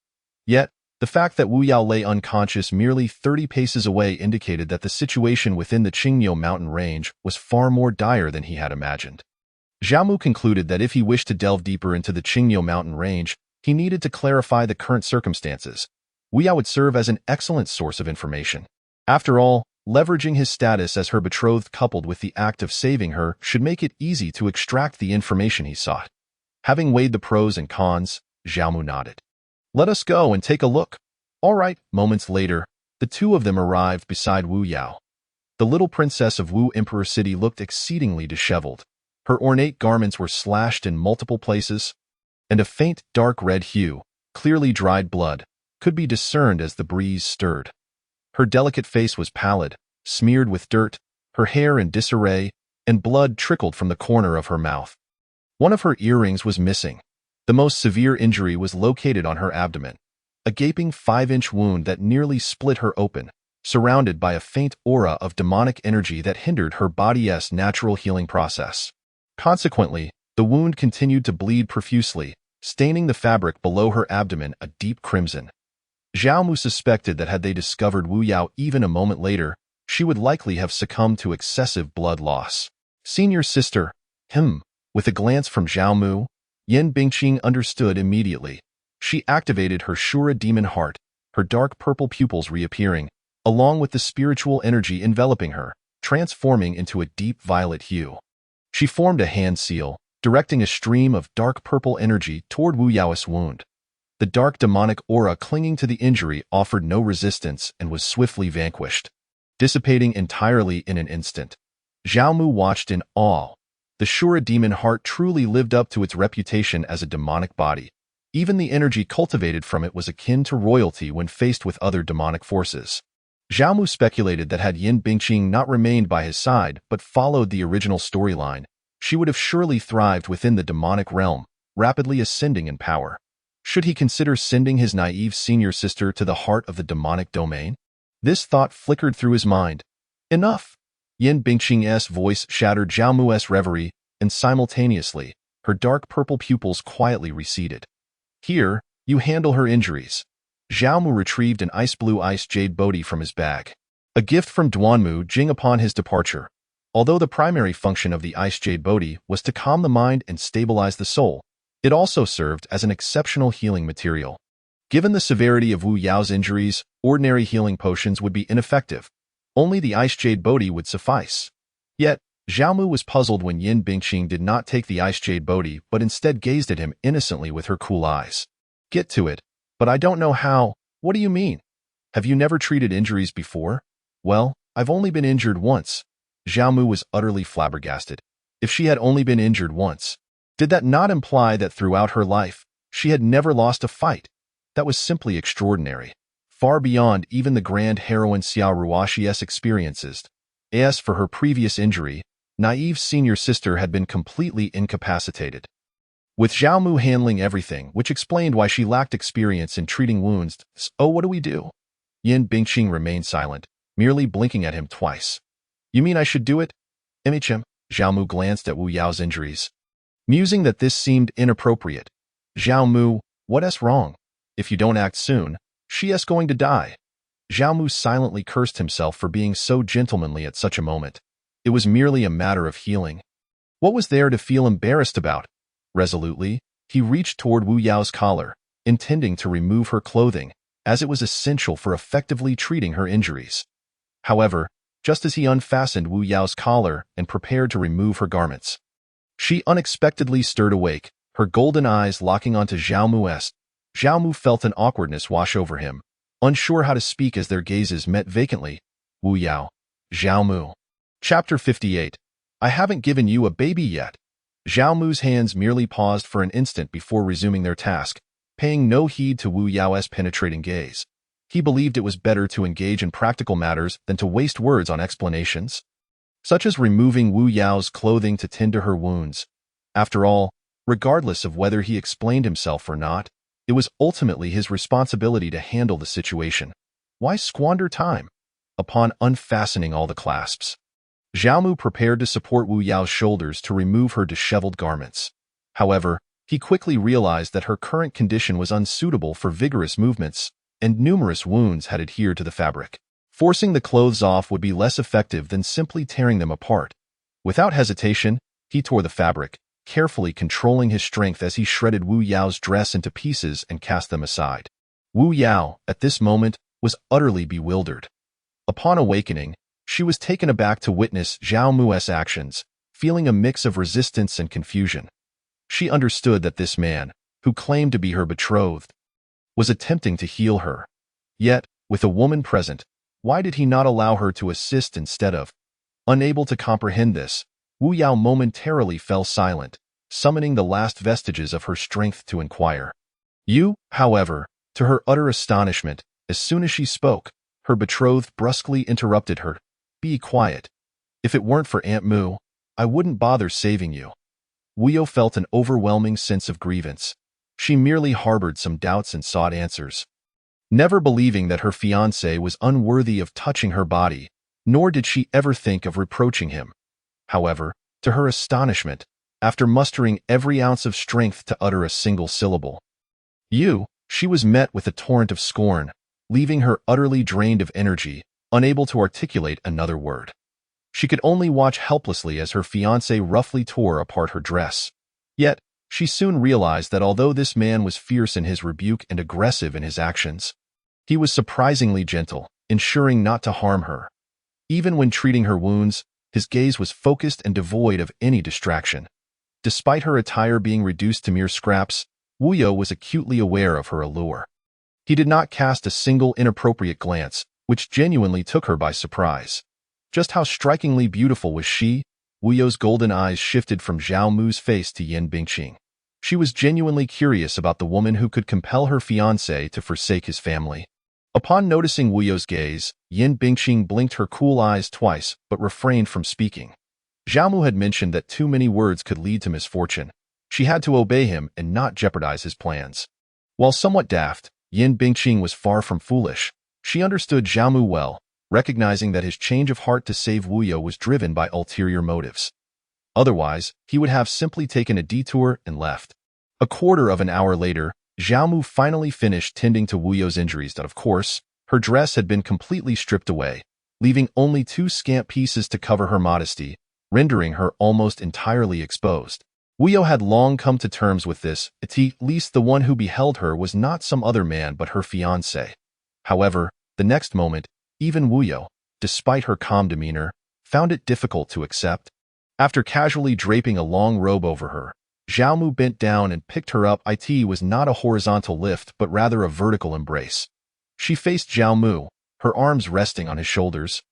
Yet, the fact that Wu Yao lay unconscious merely 30 paces away indicated that the situation within the Qingniu mountain range was far more dire than he had imagined. Zhao Mu concluded that if he wished to delve deeper into the Qingniu mountain range, he needed to clarify the current circumstances. Wu Yao would serve as an excellent source of information. After all, leveraging his status as her betrothed coupled with the act of saving her should make it easy to extract the information he sought. Having weighed the pros and cons, Zhao Mu nodded. Let us go and take a look. All right. Moments later, the two of them arrived beside Wu Yao. The little princess of Wu Emperor City looked exceedingly disheveled. Her ornate garments were slashed in multiple places, and a faint dark red hue, clearly dried blood, could be discerned as the breeze stirred. Her delicate face was pallid, smeared with dirt, her hair in disarray, and blood trickled from the corner of her mouth. One of her earrings was missing. The most severe injury was located on her abdomen, a gaping 5-inch wound that nearly split her open, surrounded by a faint aura of demonic energy that hindered her body's natural healing process. Consequently, the wound continued to bleed profusely, staining the fabric below her abdomen a deep crimson. Zhao Mu suspected that had they discovered Wu Yao even a moment later, she would likely have succumbed to excessive blood loss. Senior sister, with a glance from Zhao Mu, Yan Bingqing understood immediately. She activated her Shura demon heart, her dark purple pupils reappearing, along with the spiritual energy enveloping her, transforming into a deep violet hue. She formed a hand seal, directing a stream of dark purple energy toward Wu Yao's wound. The dark demonic aura clinging to the injury offered no resistance and was swiftly vanquished, dissipating entirely in an instant. Zhao Mu watched in awe. The Shura demon heart truly lived up to its reputation as a demonic body. Even the energy cultivated from it was akin to royalty when faced with other demonic forces. Zhao Mu speculated that had Yan Bingqing not remained by his side but followed the original storyline, she would have surely thrived within the demonic realm, rapidly ascending in power. Should he consider sending his naive senior sister to the heart of the demonic domain? This thought flickered through his mind. Enough! Yan Bingqing's voice shattered Zhao Mu's reverie, and simultaneously, her dark purple pupils quietly receded. Here, you handle her injuries. Zhao Mu retrieved an ice-blue ice jade bodhi from his bag, a gift from Duanmu Jing upon his departure. Although the primary function of the ice jade bodhi was to calm the mind and stabilize the soul, it also served as an exceptional healing material. Given the severity of Wu Yao's injuries, ordinary healing potions would be ineffective. Only the ice jade bodhi would suffice. Yet, Zhao Mu was puzzled when Yan Bingqing did not take the ice jade bodhi but instead gazed at him innocently with her cool eyes. Get to it. But I don't know how. What do you mean? Have you never treated injuries before? Well, I've only been injured once. Zhao Mu was utterly flabbergasted. If she had only been injured once, did that not imply that throughout her life, she had never lost a fight? That was simply extraordinary. Far beyond even the grand heroine Xiao Ruoxi's experiences. As for her previous injury, naive senior sister had been completely incapacitated. With Zhao Mu handling everything, which explained why she lacked experience in treating wounds. Oh, what do we do? Yan Bingqing remained silent, merely blinking at him twice. You mean I should do it? Zhao Mu glanced at Wu Yao's injuries, musing that this seemed inappropriate. Zhao Mu, what's wrong? If you don't act soon, she's going to die. Zhao Mu silently cursed himself for being so gentlemanly at such a moment. It was merely a matter of healing. What was there to feel embarrassed about? Resolutely, he reached toward Wu Yao's collar, intending to remove her clothing, as it was essential for effectively treating her injuries. However, just as he unfastened Wu Yao's collar and prepared to remove her garments, she unexpectedly stirred awake, her golden eyes locking onto Zhao Mu's. Zhao Mu felt an awkwardness wash over him, unsure how to speak as their gazes met vacantly. Wu Yao. Zhao Mu. Chapter 58. I haven't given you a baby yet. Zhao Mu's hands merely paused for an instant before resuming their task, paying no heed to Wu Yao's penetrating gaze. He believed it was better to engage in practical matters than to waste words on explanations, such as removing Wu Yao's clothing to tend to her wounds. After all, regardless of whether he explained himself or not, it was ultimately his responsibility to handle the situation. Why squander time? Upon unfastening all the clasps, Zhao Mu prepared to support Wu Yao's shoulders to remove her disheveled garments. However, he quickly realized that her current condition was unsuitable for vigorous movements, and numerous wounds had adhered to the fabric. Forcing the clothes off would be less effective than simply tearing them apart. Without hesitation, he tore the fabric, carefully controlling his strength as he shredded Wu Yao's dress into pieces and cast them aside. Wu Yao, at this moment, was utterly bewildered. Upon awakening, she was taken aback to witness Zhao Mu's actions, feeling a mix of resistance and confusion. She understood that this man, who claimed to be her betrothed, was attempting to heal her. Yet, with a woman present, why did he not allow her to assist instead of? Unable to comprehend this, Wu Yao momentarily fell silent, summoning the last vestiges of her strength to inquire. You, however, to her utter astonishment, as soon as she spoke, her betrothed brusquely interrupted her. Be quiet. If it weren't for Aunt Mu, I wouldn't bother saving you. Wu Yao felt an overwhelming sense of grievance. She merely harbored some doubts and sought answers. Never believing that her fiancé was unworthy of touching her body, nor did she ever think of reproaching him. However, to her astonishment, after mustering every ounce of strength to utter a single syllable, she was met with a torrent of scorn, leaving her utterly drained of energy, unable to articulate another word. She could only watch helplessly as her fiancé roughly tore apart her dress. Yet, she soon realized that although this man was fierce in his rebuke and aggressive in his actions, he was surprisingly gentle, ensuring not to harm her. Even when treating her wounds, his gaze was focused and devoid of any distraction. Despite her attire being reduced to mere scraps, Wu Yao was acutely aware of her allure. He did not cast a single inappropriate glance, which genuinely took her by surprise. Just how strikingly beautiful was she? Wu Yao's golden eyes shifted from Zhao Mu's face to Yin Bingqing. She was genuinely curious about the woman who could compel her fiancé to forsake his family. Upon noticing Wu Yao's gaze, Yin Bingqing blinked her cool eyes twice but refrained from speaking. Zhao Mu had mentioned that too many words could lead to misfortune. She had to obey him and not jeopardize his plans. While somewhat daft, Yin Bingqing was far from foolish. She understood Zhao Mu well, recognizing that his change of heart to save Wu Yao was driven by ulterior motives. Otherwise, he would have simply taken a detour and left. A quarter of an hour later, Zhao Mu finally finished tending to Wu Yao's injuries that, of course, her dress had been completely stripped away, leaving only 2 scant pieces to cover her modesty, rendering her almost entirely exposed. Wu Yao had long come to terms with this, at least the one who beheld her was not some other man but her fiancé. However, the next moment, even Wu Yao, despite her calm demeanor, found it difficult to accept. After casually draping a long robe over her, Zhao Mu bent down and picked her up. It was not a horizontal lift but rather a vertical embrace. She faced Zhao Mu, her arms resting on his shoulders.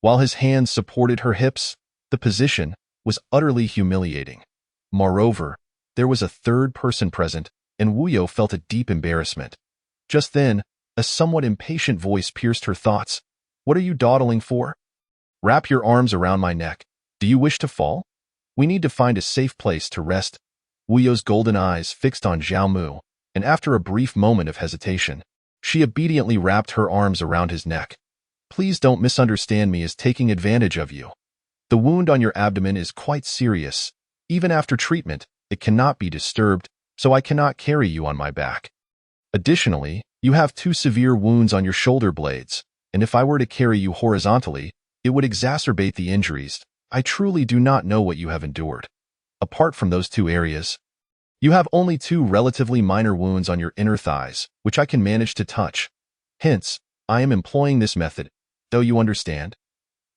While his hands supported her hips, the position was utterly humiliating. Moreover, there was a third person present, and Wu Yao felt a deep embarrassment. Just then, a somewhat impatient voice pierced her thoughts. What are you dawdling for? Wrap your arms around my neck. Do you wish to fall? We need to find a safe place to rest. Wu Yao's golden eyes fixed on Zhao Mu, and after a brief moment of hesitation, she obediently wrapped her arms around his neck. Please don't misunderstand me as taking advantage of you. The wound on your abdomen is quite serious. Even after treatment, it cannot be disturbed, so I cannot carry you on my back. Additionally, you have 2 severe wounds on your shoulder blades, and if I were to carry you horizontally, it would exacerbate the injuries. I truly do not know what you have endured. Apart from those 2 areas, you have only 2 relatively minor wounds on your inner thighs, which I can manage to touch. Hence, I am employing this method, though you understand.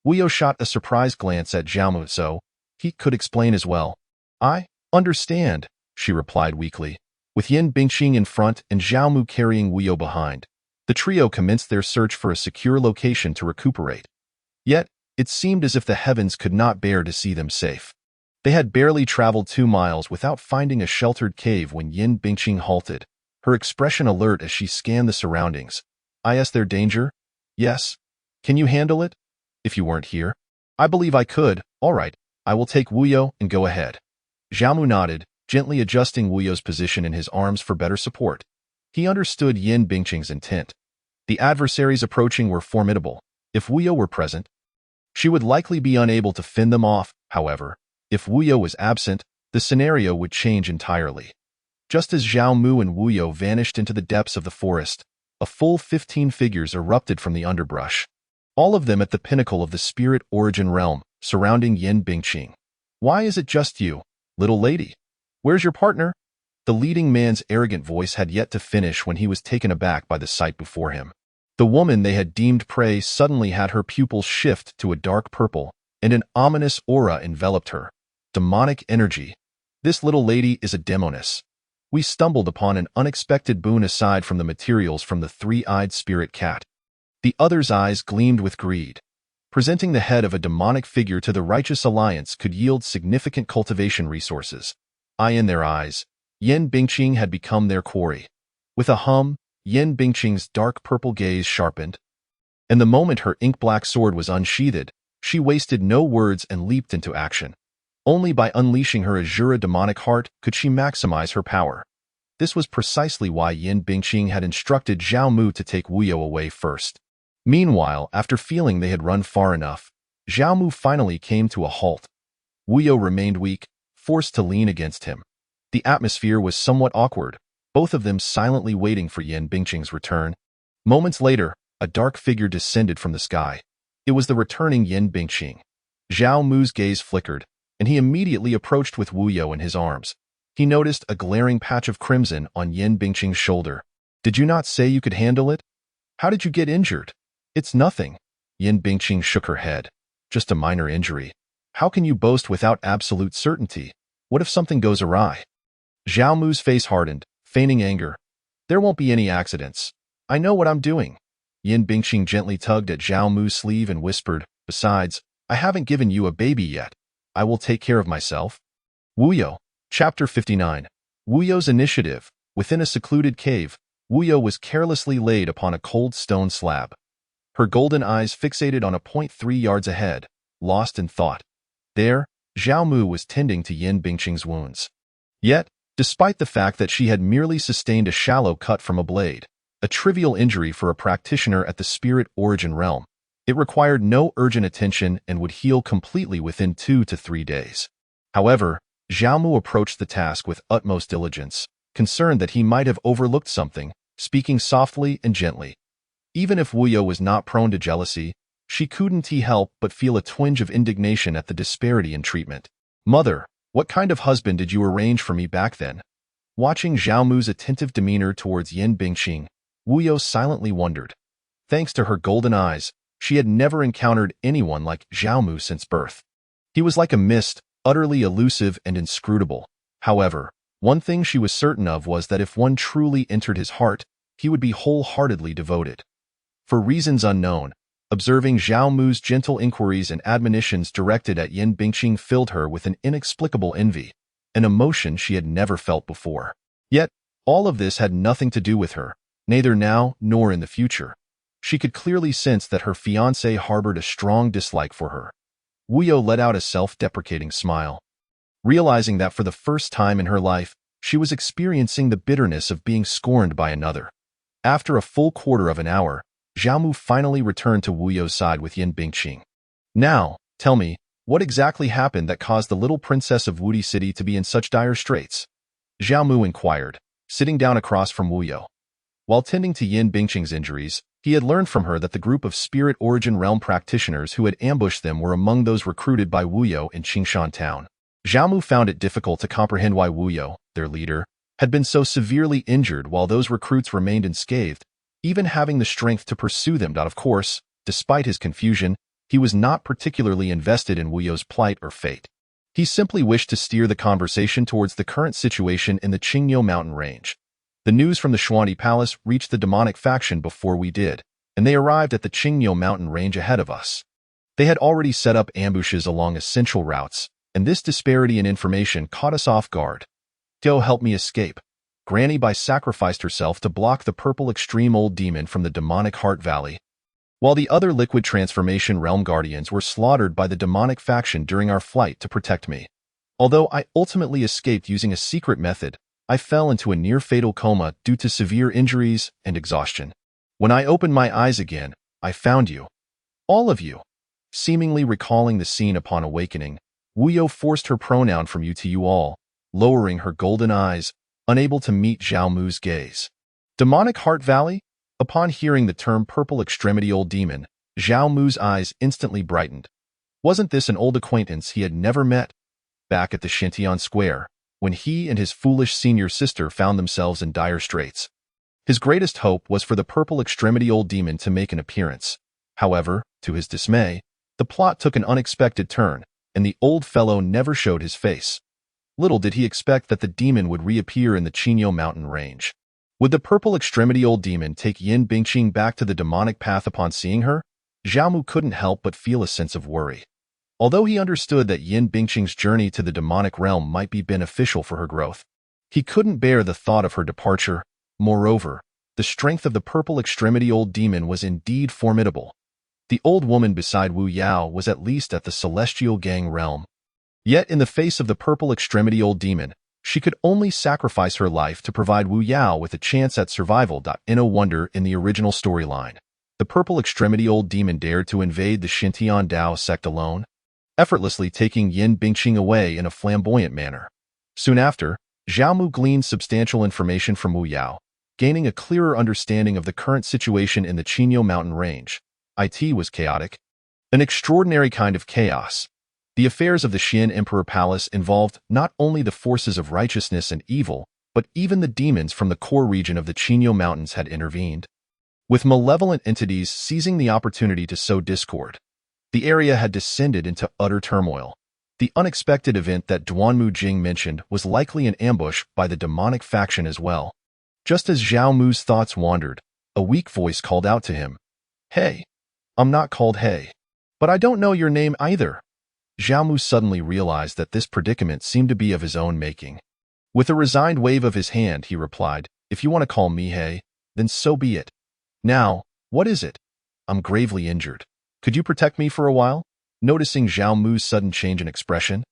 Wu Yao shot a surprised glance at Zhao Mu so he could explain as well. I understand, she replied weakly. With Yin Bingqing in front and Zhao Mu carrying Wu Yao behind, the trio commenced their search for a secure location to recuperate. Yet, it seemed as if the heavens could not bear to see them safe. They had barely traveled 2 miles without finding a sheltered cave when Yin Bingqing halted, her expression alert as she scanned the surroundings. Is there danger? Yes. Can you handle it? If you weren't here? I believe I could. All right, I will take Wu Yao and go ahead. Zhao Mu nodded, gently adjusting Wu Yao's position in his arms for better support. He understood Yin Bingqing's intent. The adversaries approaching were formidable. If Wu Yao were present, she would likely be unable to fend them off. However, if Wu Yao was absent, the scenario would change entirely. Just as Zhao Mu and Wu Yao vanished into the depths of the forest, a full 15 figures erupted from the underbrush. All of them at the pinnacle of the spirit origin realm, surrounding Yin Bingqing. Why is it just you, little lady? Where's your partner? The leading man's arrogant voice had yet to finish when he was taken aback by the sight before him. The woman they had deemed prey suddenly had her pupils shift to a dark purple, and an ominous aura enveloped her. Demonic energy. This little lady is a demoness. We stumbled upon an unexpected boon aside from the materials from the 3-eyed spirit cat. The other's eyes gleamed with greed. Presenting the head of a demonic figure to the Righteous Alliance could yield significant cultivation resources. Eye in their eyes, Yan Bingqing had become their quarry. With a hum, Yan Bingqing's dark purple gaze sharpened. And the moment her ink-black sword was unsheathed, she wasted no words and leaped into action. Only by unleashing her Azura demonic heart could she maximize her power. This was precisely why Yan Bingqing had instructed Zhao Mu to take Wu You away first. Meanwhile, after feeling they had run far enough, Zhao Mu finally came to a halt. Wu You remained weak, forced to lean against him. The atmosphere was somewhat awkward, both of them silently waiting for Yan Bingqing's return. Moments later, a dark figure descended from the sky. It was the returning Yan Bingqing. Zhao Mu's gaze flickered, and he immediately approached with Wu You in his arms. He noticed a glaring patch of crimson on Yan Bingqing's shoulder. "Did you not say you could handle it? How did you get injured?" "It's nothing." Yan Bingqing shook her head. "Just a minor injury. How can you boast without absolute certainty? What if something goes awry?" Zhao Mu's face hardened, feigning anger. "There won't be any accidents. I know what I'm doing." Yan Bingqing gently tugged at Zhao Mu's sleeve and whispered, "Besides, I haven't given you a baby yet. I will take care of myself." Wu You. Chapter 59. Wu You's initiative. Within a secluded cave, Wu You was carelessly laid upon a cold stone slab. Her golden eyes fixated on a point 3 yards ahead, lost in thought. There, Zhao Mu was tending to Yan Bingqing's wounds. Yet, despite the fact that she had merely sustained a shallow cut from a blade, a trivial injury for a practitioner at the spirit origin realm, it required no urgent attention and would heal completely within 2 to 3 days. However, Zhao Mu approached the task with utmost diligence, concerned that he might have overlooked something, speaking softly and gently. Even if Wu You was not prone to jealousy, she couldn't help but feel a twinge of indignation at the disparity in treatment. "Mother, what kind of husband did you arrange for me back then?" Watching Zhao Mu's attentive demeanor towards Yan Bingqing, Wu You silently wondered. Thanks to her golden eyes, she had never encountered anyone like Zhao Mu since birth. He was like a mist, utterly elusive and inscrutable. However, one thing she was certain of was that if one truly entered his heart, he would be wholeheartedly devoted. For reasons unknown, observing Zhao Mu's gentle inquiries and admonitions directed at Yan Bingqing filled her with an inexplicable envy, an emotion she had never felt before. Yet, all of this had nothing to do with her, neither now nor in the future. She could clearly sense that her fiancé harbored a strong dislike for her. Wu You let out a self-deprecating smile. Realizing that for the first time in her life, she was experiencing the bitterness of being scorned by another. After a full quarter of an hour, Zhao Mu finally returned to Wu You's side with Yan Bingqing. "Now, tell me, what exactly happened that caused the little princess of Wudi City to be in such dire straits?" Zhao Mu inquired, sitting down across from Wu You. While tending to Yan Bingqing's injuries, he had learned from her that the group of Spirit Origin Realm practitioners who had ambushed them were among those recruited by Wu You in Qingshan Town. Zhao Mu found it difficult to comprehend why Wu You, their leader, had been so severely injured while those recruits remained unscathed, even having the strength to pursue them. Of course, despite his confusion, he was not particularly invested in Wu You's plight or fate. He simply wished to steer the conversation towards the current situation in the Qingyo mountain range. "The news from the Xuanti Palace reached the demonic faction before we did, and they arrived at the Qingyo mountain range ahead of us. They had already set up ambushes along essential routes, and this disparity in information caught us off guard. Tio helped me escape. Granny Bai sacrificed herself to block the purple extreme old demon from the demonic Heart Valley, while the other liquid transformation realm guardians were slaughtered by the demonic faction during our flight to protect me. Although I ultimately escaped using a secret method, I fell into a near-fatal coma due to severe injuries and exhaustion. When I opened my eyes again, I found you. All of you." Seemingly recalling the scene upon awakening, Wu You forced her pronoun from you to you all, lowering her golden eyes, unable to meet Zhao Mu's gaze. "Demonic Heart Valley?" Upon hearing the term purple extremity old demon, Zhao Mu's eyes instantly brightened. Wasn't this an old acquaintance he had never met? Back at the Shintian Square, when he and his foolish senior sister found themselves in dire straits. His greatest hope was for the purple extremity old demon to make an appearance. However, to his dismay, the plot took an unexpected turn, and the old fellow never showed his face. Little did he expect that the demon would reappear in the Qingyo mountain range. Would the purple extremity old demon take Yan Bingqing back to the demonic path upon seeing her? Zhao Mu couldn't help but feel a sense of worry. Although he understood that Yin Bingqing's journey to the demonic realm might be beneficial for her growth, he couldn't bear the thought of her departure. Moreover, the strength of the purple extremity old demon was indeed formidable. The old woman beside Wu Yao was at least at the celestial gang realm. Yet in the face of the purple extremity old demon, she could only sacrifice her life to provide Wu Yao with a chance at survival. No wonder in the original storyline, the purple extremity old demon dared to invade the Xintian Dao sect alone, effortlessly taking Yin Bingqing away in a flamboyant manner. Soon after, Zhao Mu gleaned substantial information from Wu Yao, gaining a clearer understanding of the current situation in the Qinyo mountain range. It was chaotic. An extraordinary kind of chaos. The affairs of the Xian Emperor Palace involved not only the forces of righteousness and evil, but even the demons from the core region of the Qinyo Mountains had intervened. With malevolent entities seizing the opportunity to sow discord, the area had descended into utter turmoil. The unexpected event that Duanmu Jing mentioned was likely an ambush by the demonic faction as well. Just as Zhao Mu's thoughts wandered, a weak voice called out to him. "Hey, I'm not called Hey, but I don't know your name either." Zhao Mu suddenly realized that this predicament seemed to be of his own making. With a resigned wave of his hand, he replied, "If you want to call me Hey, then so be it. Now, what is it? I'm gravely injured. Could you protect me for a while?" Noticing Zhao Mu's sudden change in expression,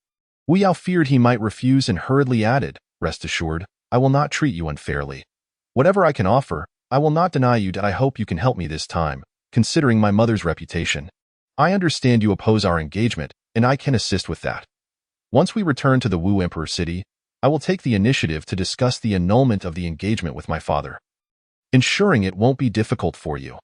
Wu Yao feared he might refuse and hurriedly added, "Rest assured, I will not treat you unfairly. Whatever I can offer, I will not deny you. I hope you can help me this time, considering my mother's reputation. I understand you oppose our engagement, and I can assist with that. Once we return to the Wu Emperor City, I will take the initiative to discuss the annulment of the engagement with my father, ensuring it won't be difficult for you."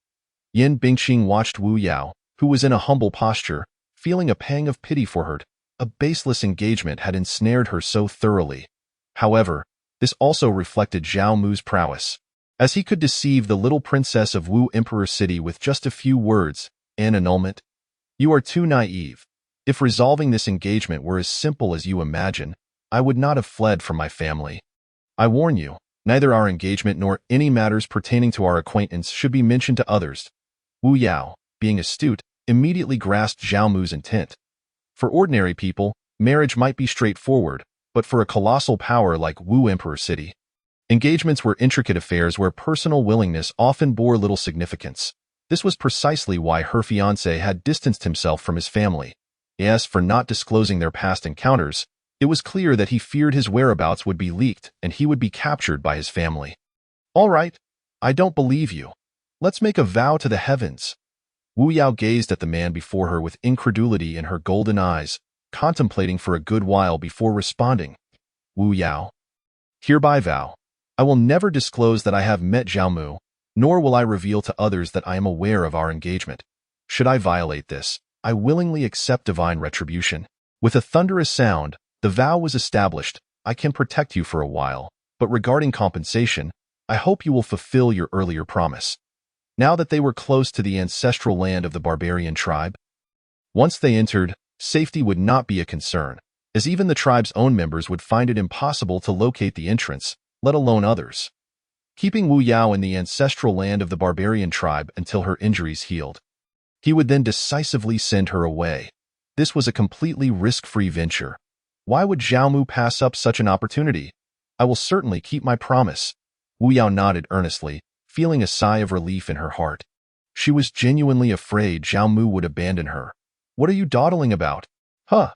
Yin Bingqing watched Wu Yao, who was in a humble posture, feeling a pang of pity for her. A baseless engagement had ensnared her so thoroughly. However, this also reflected Zhao Mu's prowess, as he could deceive the little princess of Wu Emperor City with just a few words. "An annulment? You are too naive. If resolving this engagement were as simple as you imagine, I would not have fled from my family. I warn you, neither our engagement nor any matters pertaining to our acquaintance should be mentioned to others." Wu Yao, being astute, immediately grasped Zhao Mu's intent. For ordinary people, marriage might be straightforward, but for a colossal power like Wu Emperor City, engagements were intricate affairs where personal willingness often bore little significance. This was precisely why her fiancé had distanced himself from his family. As for not disclosing their past encounters, it was clear that he feared his whereabouts would be leaked and he would be captured by his family. "All right, I don't believe you. Let's make a vow to the heavens." Wu Yao gazed at the man before her with incredulity in her golden eyes, contemplating for a good while before responding. "Wu Yao, hereby vow, I will never disclose that I have met Zhao Mu, nor will I reveal to others that I am aware of our engagement. Should I violate this, I willingly accept divine retribution." With a thunderous sound, the vow was established. "I can protect you for a while, but regarding compensation, I hope you will fulfill your earlier promise." Now that they were close to the ancestral land of the barbarian tribe, once they entered, safety would not be a concern, as even the tribe's own members would find it impossible to locate the entrance, let alone others. Keeping Wu Yao in the ancestral land of the barbarian tribe until her injuries healed, he would then decisively send her away. This was a completely risk-free venture. Why would Zhao Mu pass up such an opportunity? "I will certainly keep my promise." Wu Yao nodded earnestly, feeling a sigh of relief in her heart. She was genuinely afraid Zhao Mu would abandon her. "What are you dawdling about?" "Huh?"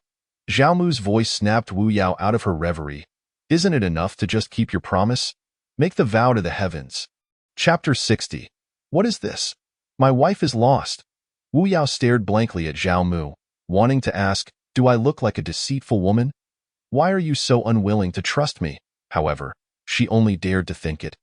Zhao Mu's voice snapped Wu Yao out of her reverie. "Isn't it enough to just keep your promise? Make the vow to the heavens." Chapter 60. What is this? My wife is lost. Wu Yao stared blankly at Zhao Mu, wanting to ask, "Do I look like a deceitful woman? Why are you so unwilling to trust me?" However, she only dared to think it,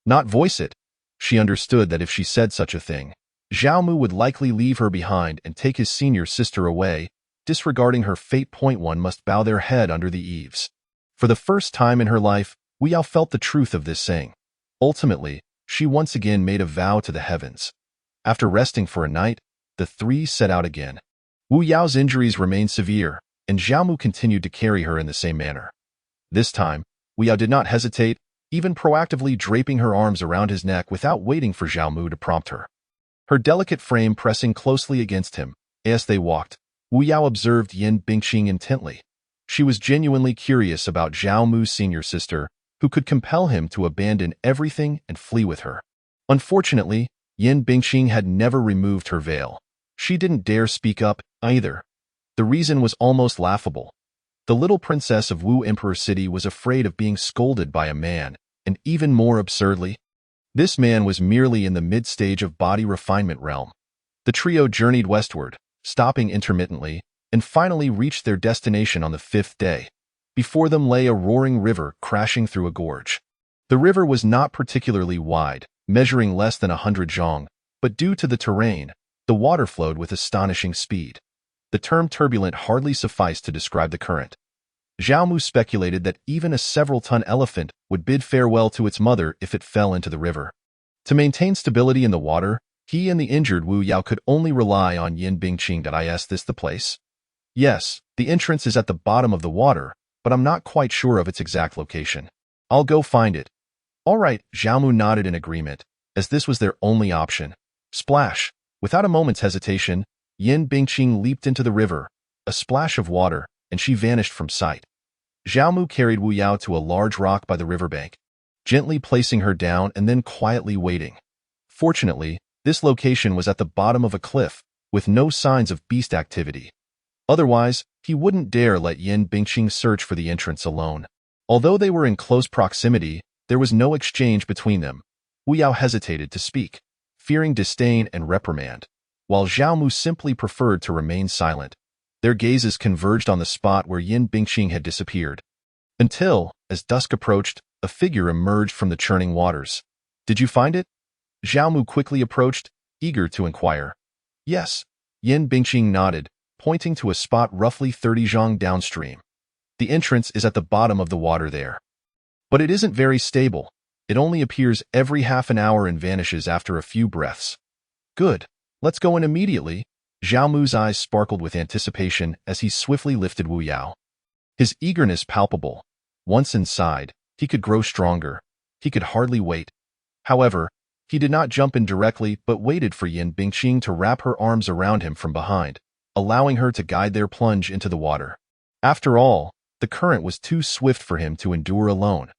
not voice it. She understood that if she said such a thing, Zhao Mu would likely leave her behind and take his senior sister away, disregarding her fate. One must bow their head under the eaves. For the first time in her life, Wu Yao felt the truth of this saying. Ultimately, she once again made a vow to the heavens. After resting for a night, the three set out again. Wu Yao's injuries remained severe, and Zhao Mu continued to carry her in the same manner. This time, Wu Yao did not hesitate, even proactively draping her arms around his neck without waiting for Zhao Mu to prompt her. her delicate frame pressing closely against him. As they walked, Wu Yao observed Yin Bingqing intently. She was genuinely curious about Zhao Mu's senior sister, who could compel him to abandon everything and flee with her. Unfortunately, Yin Bingqing had never removed her veil. She didn't dare speak up, either. The reason was almost laughable. The little princess of Wu Emperor City was afraid of being scolded by a man, and even more absurdly, this man was merely in the mid-stage of body refinement realm. The trio journeyed westward, stopping intermittently, and finally reached their destination on the 5th day. Before them lay a roaring river crashing through a gorge. The river was not particularly wide, measuring less than 100 zhong, but due to the terrain, the water flowed with astonishing speed. The term turbulent hardly sufficed to describe the current. Zhao Mu speculated that even a several-ton elephant would bid farewell to its mother if it fell into the river. To maintain stability in the water, he and the injured Wu Yao could only rely on Yin Bingqing. Is this the place? Yes, the entrance is at the bottom of the water, but I'm not quite sure of its exact location. I'll go find it. All right, Zhao Mu nodded in agreement, as this was their only option. Splash! Without a moment's hesitation, Yin Bingqing leaped into the river, a splash of water, and she vanished from sight. Zhao Mu carried Wu Yao to a large rock by the riverbank, gently placing her down and then quietly waiting. Fortunately, this location was at the bottom of a cliff, with no signs of beast activity. Otherwise, he wouldn't dare let Yin Bingqing search for the entrance alone. Although they were in close proximity, there was no exchange between them. Wu Yao hesitated to speak, fearing disdain and reprimand, while Zhao Mu simply preferred to remain silent. Their gazes converged on the spot where Yin Bingqing had disappeared. Until, as dusk approached, a figure emerged from the churning waters. Did you find it? Zhao Mu quickly approached, eager to inquire. Yes, Yin Bingqing nodded, pointing to a spot roughly 30 zhong downstream. The entrance is at the bottom of the water there. But it isn't very stable. It only appears every half an hour and vanishes after a few breaths. Good. Let's go in immediately. Zhao Mu's eyes sparkled with anticipation as he swiftly lifted Wu Yao. His eagerness palpable. Once inside, he could grow stronger. He could hardly wait. However, he did not jump in directly but waited for Yin Bingqing to wrap her arms around him from behind, allowing her to guide their plunge into the water. After all, the current was too swift for him to endure alone.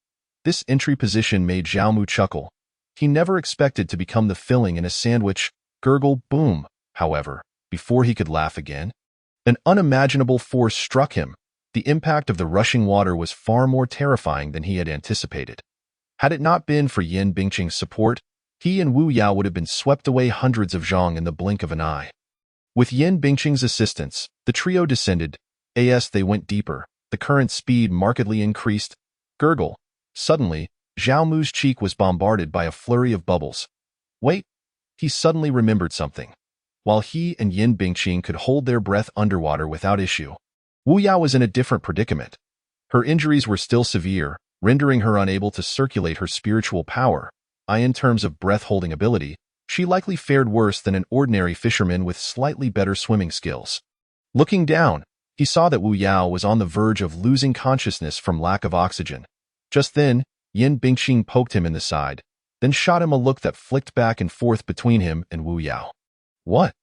This entry position made Zhao Mu chuckle. He never expected to become the filling in a sandwich. Gurgle, boom, however, before he could laugh again. An unimaginable force struck him. The impact of the rushing water was far more terrifying than he had anticipated. Had it not been for Yin Bingqing's support, he and Wu Yao would have been swept away hundreds of zhong in the blink of an eye. With Yin Bingqing's assistance, the trio descended. As they went deeper, the current speed markedly increased. Gurgle. Suddenly, Zhao Mu's cheek was bombarded by a flurry of bubbles. Wait! He suddenly remembered something. While he and Yin Bingqing could hold their breath underwater without issue, Wu Yao was in a different predicament. Her injuries were still severe, rendering her unable to circulate her spiritual power. In terms of breath-holding ability, she likely fared worse than an ordinary fisherman with slightly better swimming skills. Looking down, he saw that Wu Yao was on the verge of losing consciousness from lack of oxygen. Just then, Yin Bingqing poked him in the side, then shot him a look that flicked back and forth between him and Wu Yao. What?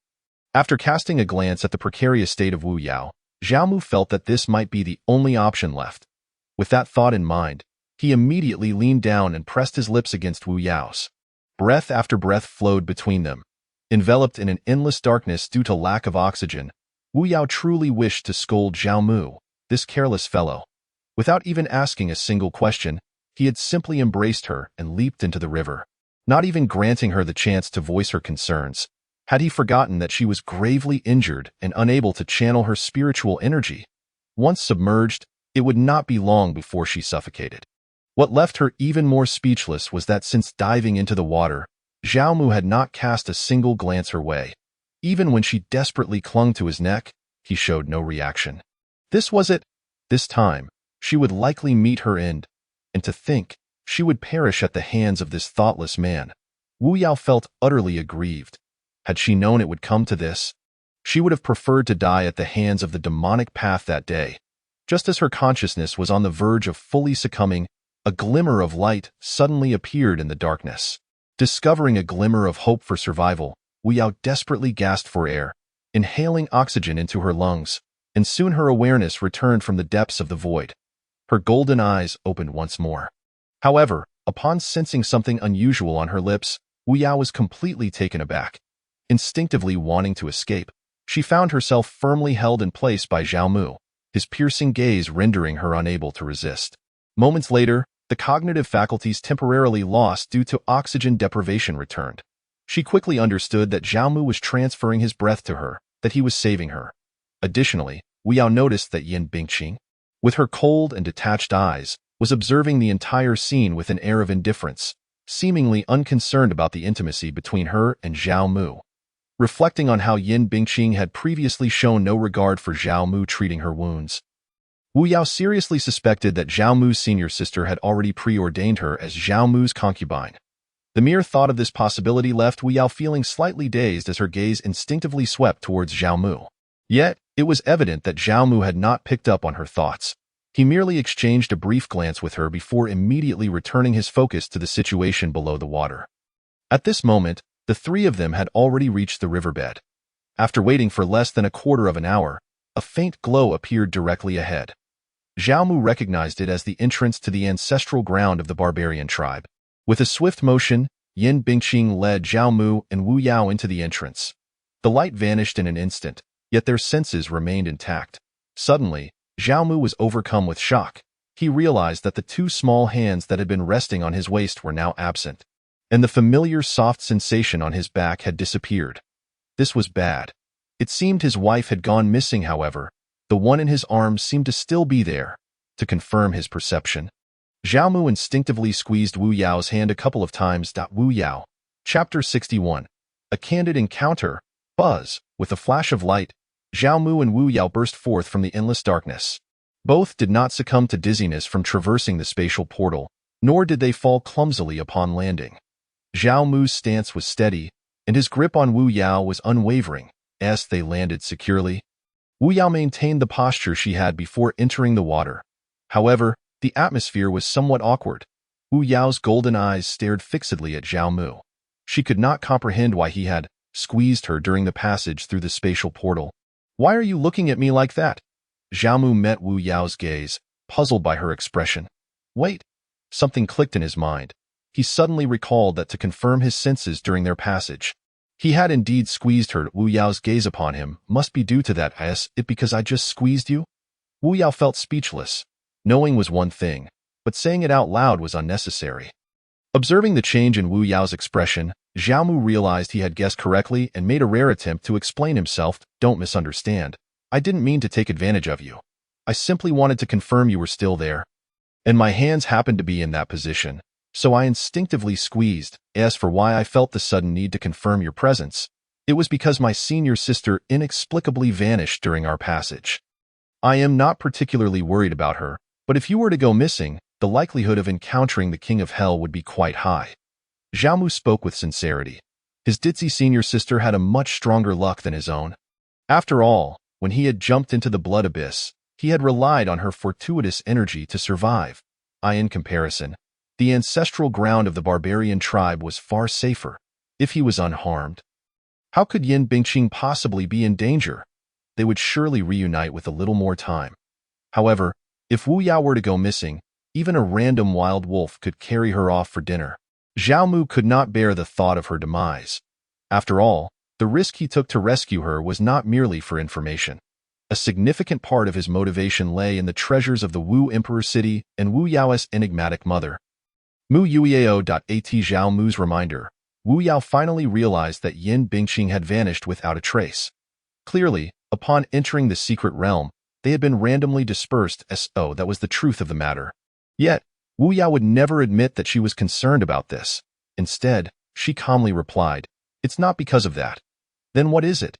After casting a glance at the precarious state of Wu Yao, Zhao Mu felt that this might be the only option left. With that thought in mind, he immediately leaned down and pressed his lips against Wu Yao's. Breath after breath flowed between them. Enveloped in an endless darkness due to lack of oxygen, Wu Yao truly wished to scold Zhao Mu, this careless fellow. Without even asking a single question, he had simply embraced her and leaped into the river, not even granting her the chance to voice her concerns. Had he forgotten that she was gravely injured and unable to channel her spiritual energy? Once submerged, it would not be long before she suffocated. What left her even more speechless was that since diving into the water, Zhao Mu had not cast a single glance her way. Even when she desperately clung to his neck, he showed no reaction. This was it. This time, she would likely meet her end, and to think she would perish at the hands of this thoughtless man. Wu Yao felt utterly aggrieved. Had she known it would come to this, she would have preferred to die at the hands of the demonic path that day. Just as her consciousness was on the verge of fully succumbing, a glimmer of light suddenly appeared in the darkness. Discovering a glimmer of hope for survival, Wu Yao desperately gasped for air, inhaling oxygen into her lungs, and soon her awareness returned from the depths of the void. Her golden eyes opened once more. However, upon sensing something unusual on her lips, Wu Yao was completely taken aback. Instinctively wanting to escape, she found herself firmly held in place by Zhao Mu, his piercing gaze rendering her unable to resist. Moments later, the cognitive faculties temporarily lost due to oxygen deprivation returned. She quickly understood that Zhao Mu was transferring his breath to her, that he was saving her. Additionally, Wu Yao noticed that Yin Bingqing, with her cold and detached eyes, was observing the entire scene with an air of indifference, seemingly unconcerned about the intimacy between her and Zhao Mu. Reflecting on how Yin Bingqing had previously shown no regard for Zhao Mu treating her wounds, Wu Yao seriously suspected that Zhao Mu's senior sister had already preordained her as Zhao Mu's concubine. The mere thought of this possibility left Wu Yao feeling slightly dazed as her gaze instinctively swept towards Zhao Mu. Yet, it was evident that Zhao Mu had not picked up on her thoughts. He merely exchanged a brief glance with her before immediately returning his focus to the situation below the water. At this moment, the three of them had already reached the riverbed. After waiting for less than a quarter of an hour, a faint glow appeared directly ahead. Zhao Mu recognized it as the entrance to the ancestral ground of the barbarian tribe. With a swift motion, Yin Bingqing led Zhao Mu and Wu Yao into the entrance. The light vanished in an instant, yet their senses remained intact. Suddenly, Zhao Mu was overcome with shock. He realized that the two small hands that had been resting on his waist were now absent, and the familiar soft sensation on his back had disappeared. This was bad. It seemed his wife had gone missing, however. The one in his arms seemed to still be there. To confirm his perception, Zhao Mu instinctively squeezed Wu Yao's hand a couple of times. Wu Yao. Chapter 61. A Candid Encounter. Buzz. With a flash of light, Zhao Mu and Wu Yao burst forth from the endless darkness. Both did not succumb to dizziness from traversing the spatial portal, nor did they fall clumsily upon landing. Zhao Mu's stance was steady, and his grip on Wu Yao was unwavering, as they landed securely. Wu Yao maintained the posture she had before entering the water. However, the atmosphere was somewhat awkward. Wu Yao's golden eyes stared fixedly at Zhao Mu. She could not comprehend why he had squeezed her during the passage through the spatial portal. "Why are you looking at me like that?" Zhao Mu met Wu Yao's gaze, puzzled by her expression. Wait. Something clicked in his mind. He suddenly recalled that to confirm his senses during their passage, he had indeed squeezed her. Wu Yao's gaze upon him must be due to that. Is it because I just squeezed you? Wu Yao felt speechless. Knowing was one thing, but saying it out loud was unnecessary. Observing the change in Wu Yao's expression, Zhao Mu realized he had guessed correctly and made a rare attempt to explain himself. Don't misunderstand. I didn't mean to take advantage of you. I simply wanted to confirm you were still there. And my hands happened to be in that position, so I instinctively squeezed. As for why I felt the sudden need to confirm your presence, it was because my senior sister inexplicably vanished during our passage. I am not particularly worried about her, but if you were to go missing, the likelihood of encountering the King of Hell would be quite high. Zhao Mu spoke with sincerity. His ditzy senior sister had a much stronger luck than his own. After all, when he had jumped into the blood abyss, he had relied on her fortuitous energy to survive. In comparison, the ancestral ground of the barbarian tribe was far safer, if he was unharmed. How could Yin Bingqing possibly be in danger? They would surely reunite with a little more time. However, if Wu Yao were to go missing, even a random wild wolf could carry her off for dinner. Zhao Mu could not bear the thought of her demise. After all, the risk he took to rescue her was not merely for information. A significant part of his motivation lay in the treasures of the Wu Emperor City and Wu Yao's enigmatic mother. Mu Yueyao.at Zhao Mu's reminder. Wu Yao finally realized that Yin Bingqing had vanished without a trace. Clearly, upon entering the secret realm, they had been randomly dispersed. That was the truth of the matter. Yet, Wu Yao would never admit that she was concerned about this. Instead, she calmly replied, "It's not because of that." "Then what is it?"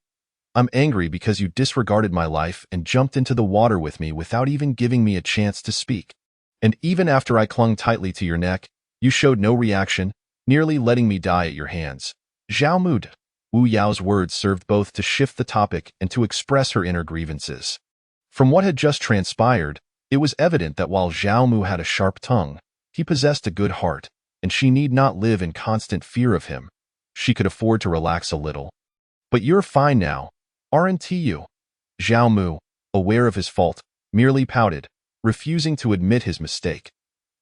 "I'm angry because you disregarded my life and jumped into the water with me without even giving me a chance to speak. And even after I clung tightly to your neck, you showed no reaction, nearly letting me die at your hands." Zhao Mu. Wu Yao's words served both to shift the topic and to express her inner grievances. From what had just transpired, it was evident that while Zhao Mu had a sharp tongue, he possessed a good heart, and she need not live in constant fear of him. she could afford to relax a little. But you're fine now, aren't you? Zhao Mu, aware of his fault, merely pouted, refusing to admit his mistake.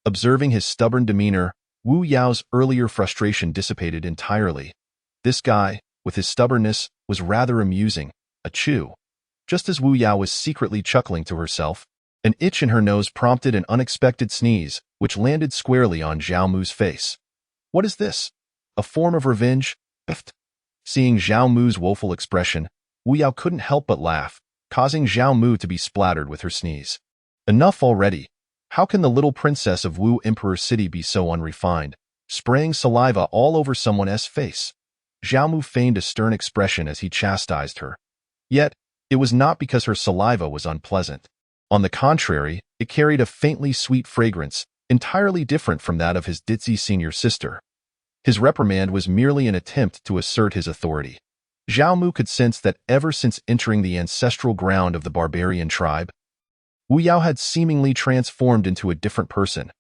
Observing his stubborn demeanor, Wu Yao's earlier frustration dissipated entirely. This guy, with his stubbornness, was rather amusing, a chew. Just as Wu Yao was secretly chuckling to herself, an itch in her nose prompted an unexpected sneeze, which landed squarely on Zhao Mu's face. What is this? A form of revenge? Biffed. Seeing Zhao Mu's woeful expression, Wu Yao couldn't help but laugh, causing Zhao Mu to be splattered with her sneeze. Enough already. How can the little princess of Wu Emperor City be so unrefined, spraying saliva all over someone's face? Zhao Mu feigned a stern expression as he chastised her. Yet, it was not because her saliva was unpleasant. On the contrary, it carried a faintly sweet fragrance, entirely different from that of his ditzy senior sister. His reprimand was merely an attempt to assert his authority. Zhao Mu could sense that ever since entering the ancestral ground of the barbarian tribe, Wu Yao had seemingly transformed into a different person.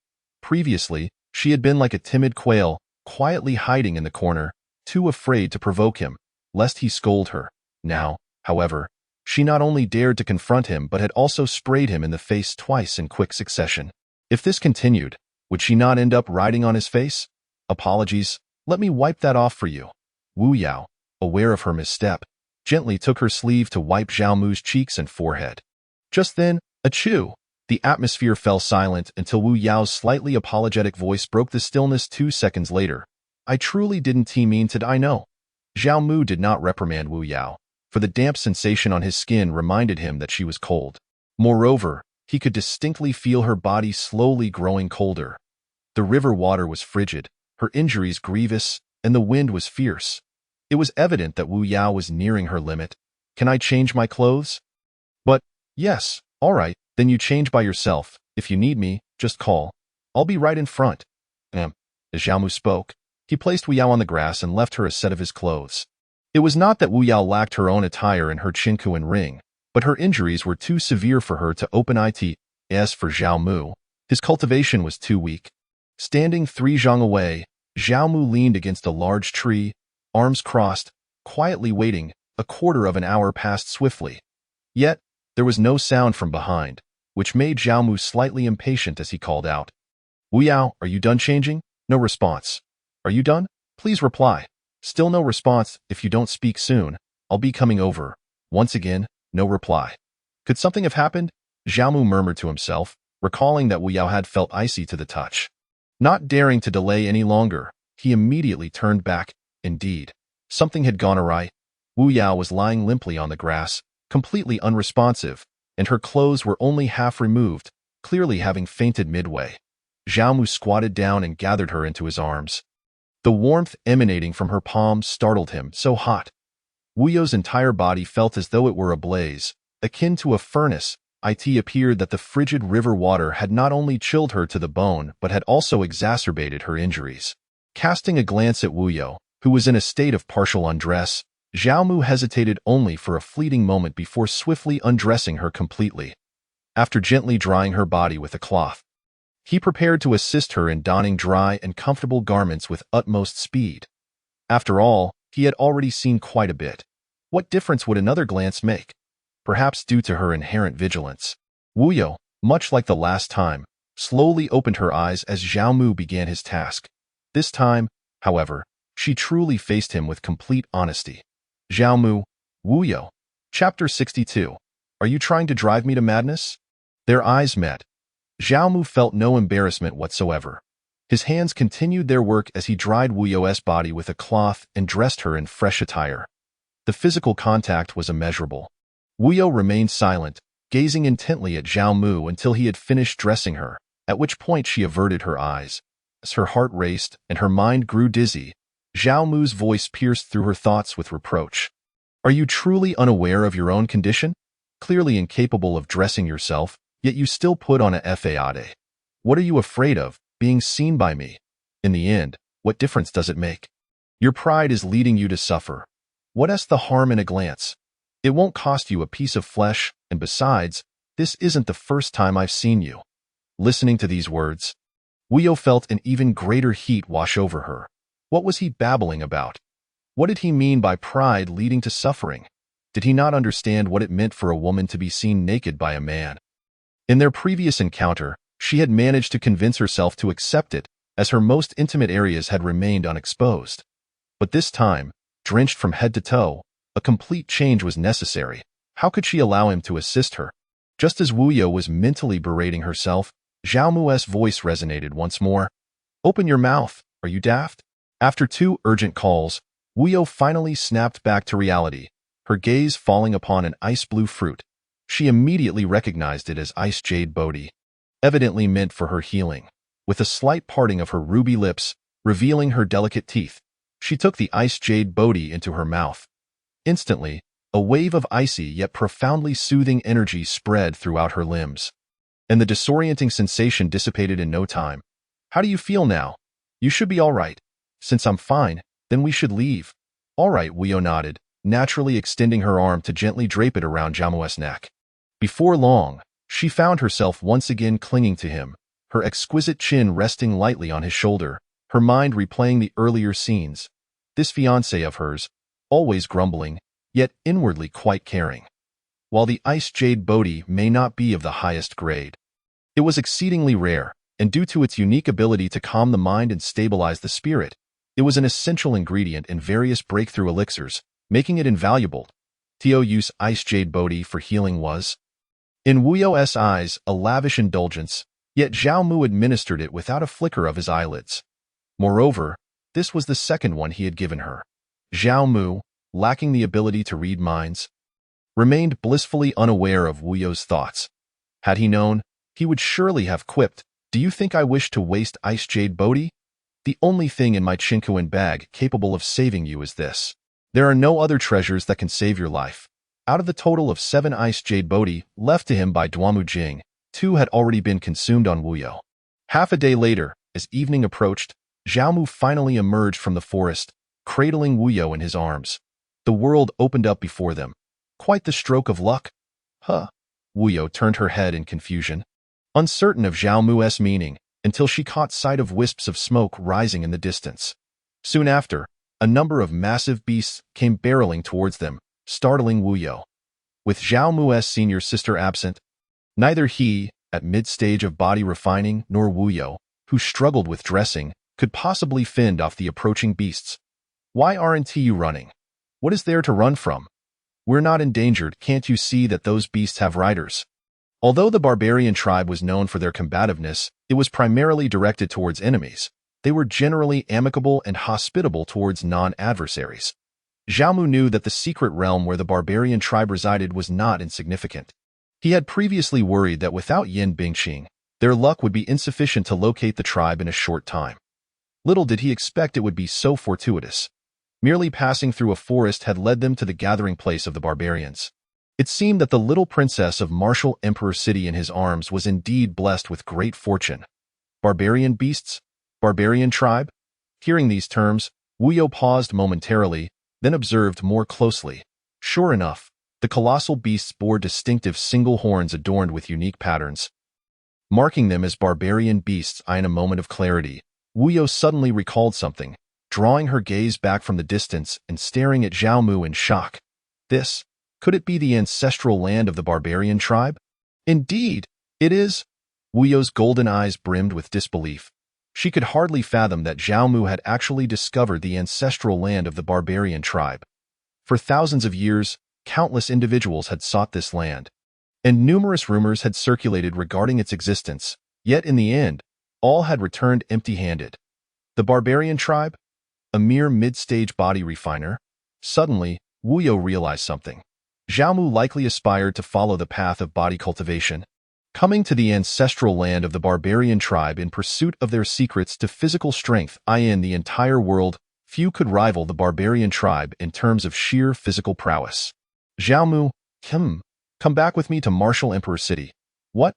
Previously, she had been like a timid quail, quietly hiding in the corner, too afraid to provoke him, lest he scold her. Now, however, she not only dared to confront him but had also sprayed him in the face twice in quick succession. If this continued, would she not end up riding on his face? Apologies, let me wipe that off for you. Wu Yao, aware of her misstep, gently took her sleeve to wipe Zhao Mu's cheeks and forehead. Just then, achoo! The atmosphere fell silent until Wu Yao's slightly apologetic voice broke the stillness 2 seconds later. I truly didn't mean to, I know. Zhao Mu did not reprimand Wu Yao, for the damp sensation on his skin reminded him that she was cold. Moreover, he could distinctly feel her body slowly growing colder. The river water was frigid, her injuries grievous, and the wind was fierce. It was evident that Wu Yao was nearing her limit. Can I change my clothes? But, yes, all right, then you change by yourself. If you need me, just call. I'll be right in front. As Zhao Mu spoke, he placed Wu Yao on the grass and left her a set of his clothes. It was not that Wu Yao lacked her own attire and her Qinkuan ring, but her injuries were too severe for her to open it. As for Zhao Mu, his cultivation was too weak. Standing 3 zhang away, Zhao Mu leaned against a large tree, arms crossed, quietly waiting. A quarter of an hour passed swiftly. Yet, there was no sound from behind, which made Zhao Mu slightly impatient as he called out. Wu Yao, are you done changing? No response. Are you done? Please reply. Still no response. If you don't speak soon, I'll be coming over. Once again, no reply. Could something have happened? Zhao Mu murmured to himself, recalling that Wu Yao had felt icy to the touch. Not daring to delay any longer, he immediately turned back. Indeed, something had gone awry. Wu Yao was lying limply on the grass, completely unresponsive, and her clothes were only half removed, clearly having fainted midway. Zhao Mu squatted down and gathered her into his arms. The warmth emanating from her palms startled him, so hot. Wu Yao's entire body felt as though it were ablaze, akin to a furnace. It appeared that the frigid river water had not only chilled her to the bone but had also exacerbated her injuries. Casting a glance at Wu Yao, who was in a state of partial undress, Zhao Mu hesitated only for a fleeting moment before swiftly undressing her completely. After gently drying her body with a cloth, he prepared to assist her in donning dry and comfortable garments with utmost speed. After all, he had already seen quite a bit. What difference would another glance make? Perhaps due to her inherent vigilance. Wu Yao, much like the last time, slowly opened her eyes as Zhao Mu began his task. This time, however, she truly faced him with complete honesty. Zhao Mu, Wu Yao. Chapter 62. Are you trying to drive me to madness? Their eyes met. Zhao Mu felt no embarrassment whatsoever. His hands continued their work as he dried Wu Yao's body with a cloth and dressed her in fresh attire. The physical contact was immeasurable. Wu Yao remained silent, gazing intently at Zhao Mu until he had finished dressing her, at which point she averted her eyes. As her heart raced and her mind grew dizzy, Zhao Mu's voice pierced through her thoughts with reproach. Are you truly unaware of your own condition? Clearly incapable of dressing yourself, yet you still put on a fade. What are you afraid of, being seen by me? In the end, what difference does it make? Your pride is leading you to suffer. What's the harm in a glance? It won't cost you a piece of flesh, and besides, this isn't the first time I've seen you. Listening to these words, Wu Yao felt an even greater heat wash over her. What was he babbling about? What did he mean by pride leading to suffering? Did he not understand what it meant for a woman to be seen naked by a man? In their previous encounter, she had managed to convince herself to accept it, as her most intimate areas had remained unexposed. But this time, drenched from head to toe, a complete change was necessary. How could she allow him to assist her? Just as Wu Yo was mentally berating herself, Zhao Mu's voice resonated once more. "Open your mouth, are you daft?" After 2 urgent calls, Wu Yo finally snapped back to reality, her gaze falling upon an ice-blue fruit. She immediately recognized it as ice jade Bodhi, evidently meant for her healing. With a slight parting of her ruby lips, revealing her delicate teeth, she took the ice jade Bodhi into her mouth. Instantly, a wave of icy yet profoundly soothing energy spread throughout her limbs, and the disorienting sensation dissipated in no time. "How do you feel now? You should be all right. Since I'm fine, then we should leave." "All right," Wu Yo nodded, naturally extending her arm to gently drape it around Zhao Mu's neck. Before long, she found herself once again clinging to him, her exquisite chin resting lightly on his shoulder, her mind replaying the earlier scenes. This fiancé of hers, always grumbling, yet inwardly quite caring. While the ice jade Bodhi may not be of the highest grade, it was exceedingly rare, and due to its unique ability to calm the mind and stabilize the spirit, it was an essential ingredient in various breakthrough elixirs, making it invaluable. To-use ice jade Bodhi for healing was, in Wu Yo's eyes, a lavish indulgence, yet Zhao Mu administered it without a flicker of his eyelids. Moreover, this was the second one he had given her. Zhao Mu, lacking the ability to read minds, remained blissfully unaware of Wu Yo's thoughts. Had he known, he would surely have quipped, "Do you think I wish to waste ice jade Bodhi? The only thing in my Chinquan bag capable of saving you is this. There are no other treasures that can save your life." Out of the total of 7 ice jade Bodhi left to him by Duamu Jing, 2 had already been consumed on Wu Yo. Half a day later, as evening approached, Zhao Mu finally emerged from the forest, cradling Wu Yo in his arms. The world opened up before them. Quite the stroke of luck. Huh. Wu Yo turned her head in confusion, uncertain of Zhao Mu's meaning, until she caught sight of wisps of smoke rising in the distance. Soon after, a number of massive beasts came barreling towards them, startling Wu Yo. With Zhao Mu's senior sister absent, neither he, at mid-stage of body refining, nor Wu Yo, who struggled with dressing, could possibly fend off the approaching beasts. "Why aren't you running? What is there to run from? We're not endangered, can't you see that those beasts have riders?" Although the barbarian tribe was known for their combativeness, it was primarily directed towards enemies. They were generally amicable and hospitable towards non-adversaries. Zhao Mu knew that the secret realm where the barbarian tribe resided was not insignificant. He had previously worried that without Yin Bingqing, their luck would be insufficient to locate the tribe in a short time. Little did he expect it would be so fortuitous. Merely passing through a forest had led them to the gathering place of the barbarians. It seemed that the little princess of Martial Emperor City in his arms was indeed blessed with great fortune. Barbarian beasts? Barbarian tribe? Hearing these terms, Wu Yo paused momentarily, then observed more closely. Sure enough, the colossal beasts bore distinctive single horns adorned with unique patterns, marking them as barbarian beasts. In a moment of clarity, Wu Yo suddenly recalled something, drawing her gaze back from the distance and staring at Zhao Mu in shock. Could it be the ancestral land of the barbarian tribe? Indeed, it is. Wu Yo's golden eyes brimmed with disbelief. She could hardly fathom that Zhao Mu had actually discovered the ancestral land of the barbarian tribe. For thousands of years, countless individuals had sought this land, and numerous rumors had circulated regarding its existence, yet in the end, all had returned empty-handed. The barbarian tribe? A mere mid-stage body refiner? Suddenly, Wu Yo realized something. Zhao Mu likely aspired to follow the path of body cultivation, coming to the ancestral land of the barbarian tribe in pursuit of their secrets to physical strength. In the entire world, few could rival the barbarian tribe in terms of sheer physical prowess. Zhao Mu, come back with me to Martial Emperor City. What?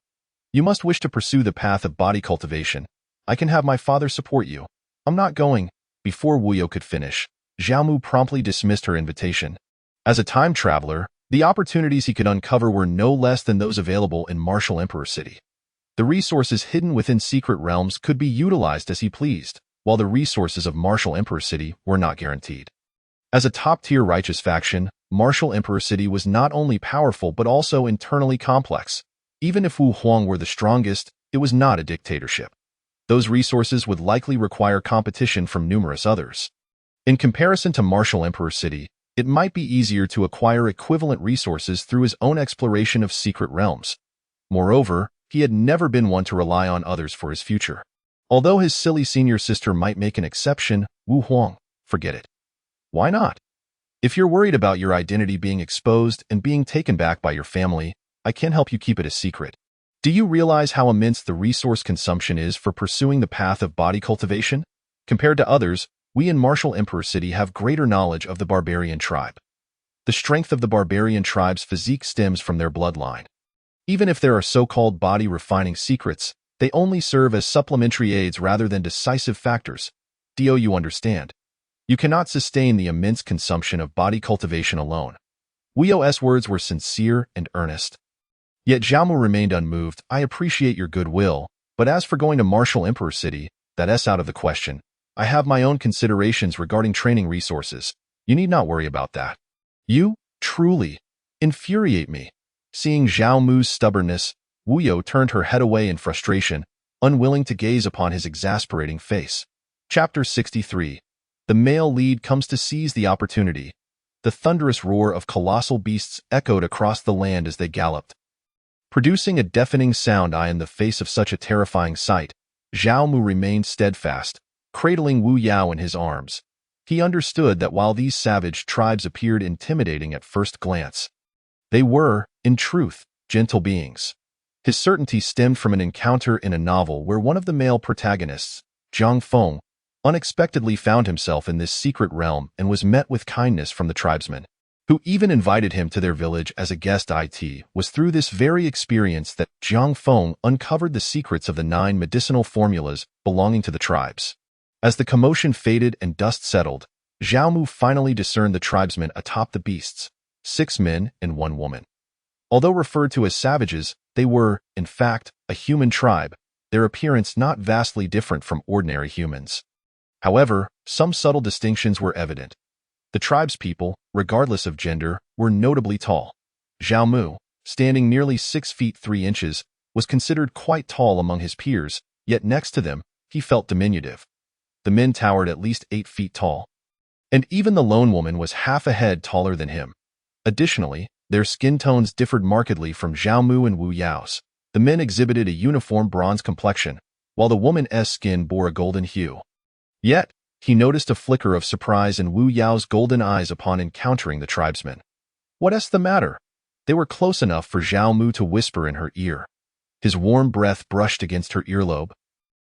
You must wish to pursue the path of body cultivation. I can have my father support you. I'm not going. Before Wu Yo could finish, Zhao Mu promptly dismissed her invitation. As a time traveler, the opportunities he could uncover were no less than those available in Martial Emperor City. The resources hidden within secret realms could be utilized as he pleased, while the resources of Martial Emperor City were not guaranteed. As a top-tier righteous faction, Martial Emperor City was not only powerful but also internally complex. Even if Wu Huang were the strongest, it was not a dictatorship. Those resources would likely require competition from numerous others. In comparison to Martial Emperor City, it might be easier to acquire equivalent resources through his own exploration of secret realms. Moreover, he had never been one to rely on others for his future. Although his silly senior sister might make an exception, Wu Huang, forget it. Why not? If you're worried about your identity being exposed and being taken back by your family, I can help you keep it a secret. Do you realize how immense the resource consumption is for pursuing the path of body cultivation? Compared to others, we in Martial Emperor City have greater knowledge of the barbarian tribe. The strength of the barbarian tribe's physique stems from their bloodline. Even if there are so-called body-refining secrets, they only serve as supplementary aids rather than decisive factors. Do you understand? You cannot sustain the immense consumption of body cultivation alone. Wu Yao's words were sincere and earnest. Yet Zhao Mu remained unmoved. I appreciate your goodwill, but as for going to Martial Emperor City, that's out of the question. I have my own considerations regarding training resources. You need not worry about that. You, truly, infuriate me. Seeing Zhao Mu's stubbornness, Wu Yao turned her head away in frustration, unwilling to gaze upon his exasperating face. Chapter 63. The male lead comes to seize the opportunity. The thunderous roar of colossal beasts echoed across the land as they galloped, producing a deafening sound. In the face of such a terrifying sight, Zhao Mu remained steadfast, cradling Wu Yao in his arms. He understood that while these savage tribes appeared intimidating at first glance, they were, in truth, gentle beings. His certainty stemmed from an encounter in a novel where one of the male protagonists, Zhang Feng, unexpectedly found himself in this secret realm and was met with kindness from the tribesmen, who even invited him to their village as a guest. It was through this very experience that Zhang Feng uncovered the secrets of the 9 medicinal formulas belonging to the tribes. As the commotion faded and dust settled, Zhao Mu finally discerned the tribesmen atop the beasts, 6 men and 1 woman. Although referred to as savages, they were, in fact, a human tribe, their appearance not vastly different from ordinary humans. However, some subtle distinctions were evident. The tribespeople, regardless of gender, were notably tall. Zhao Mu, standing nearly 6 feet 3 inches, was considered quite tall among his peers, yet next to them, he felt diminutive. The men towered at least 8 feet tall, and even the lone woman was half a head taller than him. Additionally, their skin tones differed markedly from Zhao Mu and Wu Yao's. The men exhibited a uniform bronze complexion, while the woman's skin bore a golden hue. Yet, he noticed a flicker of surprise in Wu Yao's golden eyes upon encountering the tribesmen. What's the matter? They were close enough for Zhao Mu to whisper in her ear. His warm breath brushed against her earlobe,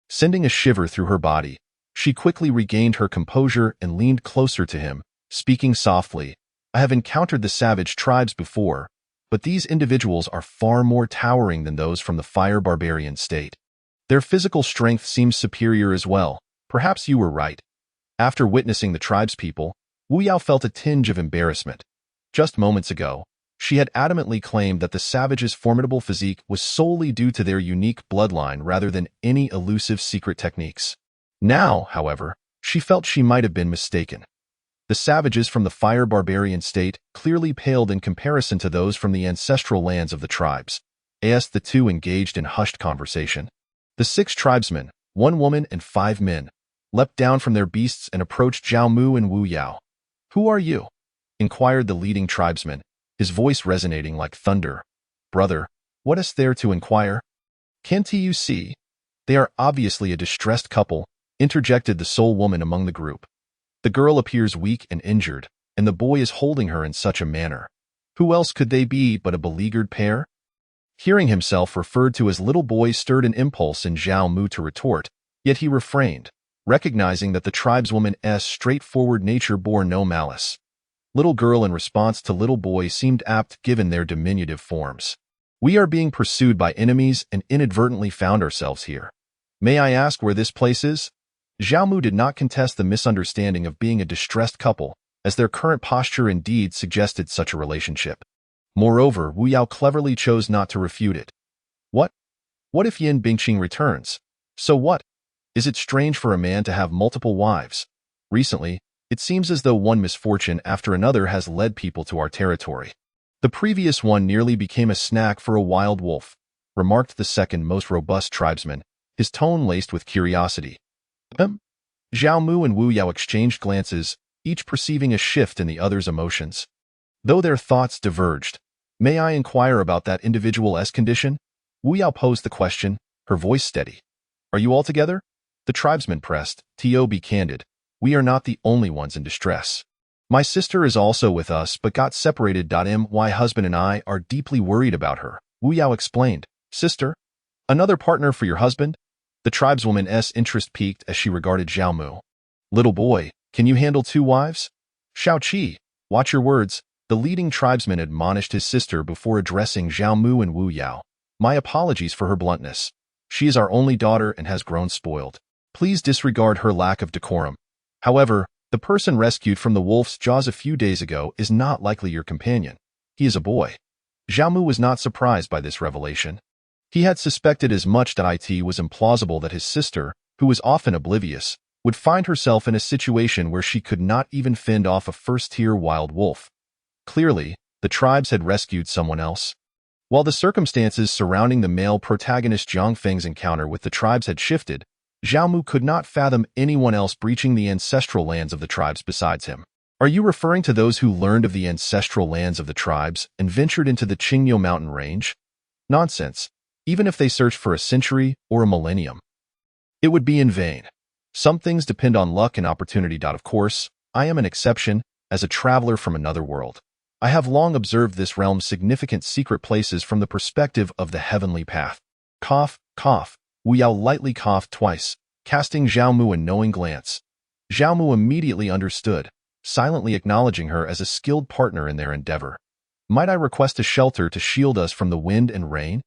sending a shiver through her body. She quickly regained her composure and leaned closer to him, speaking softly. I have encountered the savage tribes before, but these individuals are far more towering than those from the fire barbarian state. Their physical strength seems superior as well. Perhaps you were right. After witnessing the tribespeople, Wu Yao felt a tinge of embarrassment. Just moments ago, she had adamantly claimed that the savages' formidable physique was solely due to their unique bloodline rather than any elusive secret techniques. Now, however, she felt she might have been mistaken. The savages from the fire barbarian state clearly paled in comparison to those from the ancestral lands of the tribes. As the two engaged in hushed conversation, the 6 tribesmen, 1 woman and 5 men, leapt down from their beasts and approached Zhao Mu and Wu Yao. Who are you? Inquired the leading tribesman, his voice resonating like thunder. Brother, what is there to inquire? Can't you see? They are obviously a distressed couple, interjected the sole woman among the group. The girl appears weak and injured, and the boy is holding her in such a manner. Who else could they be but a beleaguered pair? Hearing himself referred to as little boy stirred an impulse in Zhao Mu to retort, yet he refrained, recognizing that the tribeswoman's straightforward nature bore no malice. Little girl in response to little boy seemed apt given their diminutive forms. We are being pursued by enemies and inadvertently found ourselves here. May I ask where this place is? Zhao Mu did not contest the misunderstanding of being a distressed couple, as their current posture indeed suggested such a relationship. Moreover, Wu Yao cleverly chose not to refute it. What? What if Yin Bingqing returns? So what? Is it strange for a man to have multiple wives? Recently, It seems as though one misfortune after another has led people to our territory. The previous one nearly became a snack for a wild wolf, remarked the second most robust tribesman, his tone laced with curiosity. Zhao Mu and Wu Yao exchanged glances, each perceiving a shift in the other's emotions. Though their thoughts diverged, "May I inquire about that individual's condition?" Wu Yao posed the question, her voice steady. "Are you all together?" The tribesman pressed. "To be candid, we are not the only ones in distress. My sister is also with us but got separated. My husband and I are deeply worried about her," Wu Yao explained. "Sister? Another partner for your husband?" The tribeswoman's interest peaked as she regarded Zhao Mu. "Little boy, can you handle 2 wives?" "Shao Qi, watch your words," the leading tribesman admonished his sister before addressing Zhao Mu and Wu Yao. "My apologies for her bluntness. She is our only daughter and has grown spoiled. Please disregard her lack of decorum. However, the person rescued from the wolf's jaws a few days ago is not likely your companion. He is a boy." Zhao Mu was not surprised by this revelation. He had suspected as much. It was implausible that his sister, who was often oblivious, would find herself in a situation where she could not even fend off a first-tier wild wolf. Clearly, the tribes had rescued someone else. While the circumstances surrounding the male protagonist Zhang Feng's encounter with the tribes had shifted, Zhao Mu could not fathom anyone else breaching the ancestral lands of the tribes besides him. "Are you referring to those who learned of the ancestral lands of the tribes and ventured into the Qingyo mountain range? Nonsense. Even if they searched for a century or a millennium, it would be in vain. Some things depend on luck and opportunity. Of course, I am an exception, as a traveler from another world. I have long observed this realm's significant secret places from the perspective of the heavenly path." Cough, cough. Wu Yao lightly coughed twice, casting Zhao Mu a knowing glance. Zhao Mu immediately understood, silently acknowledging her as a skilled partner in their endeavor. "Might I request a shelter to shield us from the wind and rain?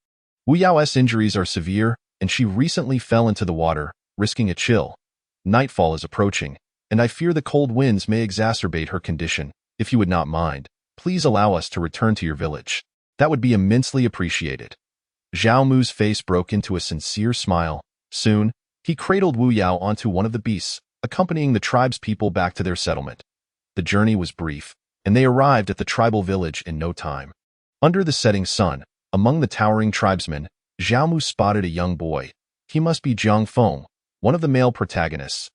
Wu Yao's injuries are severe, and she recently fell into the water, risking a chill. Nightfall is approaching, and I fear the cold winds may exacerbate her condition. If you would not mind, please allow us to return to your village. That would be immensely appreciated." Zhao Mu's face broke into a sincere smile. Soon, he cradled Wu Yao onto one of the beasts, accompanying the tribe's people back to their settlement. The journey was brief, and they arrived at the tribal village in no time. Under the setting sun, among the towering tribesmen, Zhao Mu spotted a young boy. He must be Zhang Feng, one of the male protagonists.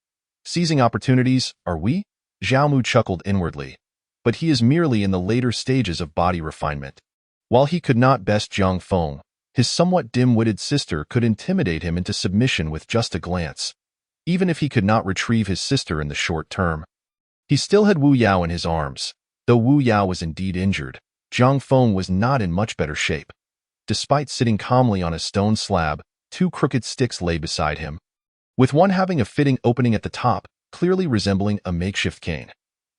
"Seizing opportunities, are we?" Zhao Mu chuckled inwardly. "But he is merely in the later stages of body refinement." While he could not best Zhang Feng, his somewhat dim-witted sister could intimidate him into submission with just a glance. Even if he could not retrieve his sister in the short term, he still had Wu Yao in his arms. Though Wu Yao was indeed injured, Zhang Feng was not in much better shape. Despite sitting calmly on a stone slab, 2 crooked sticks lay beside him, with one having a fitting opening at the top, clearly resembling a makeshift cane.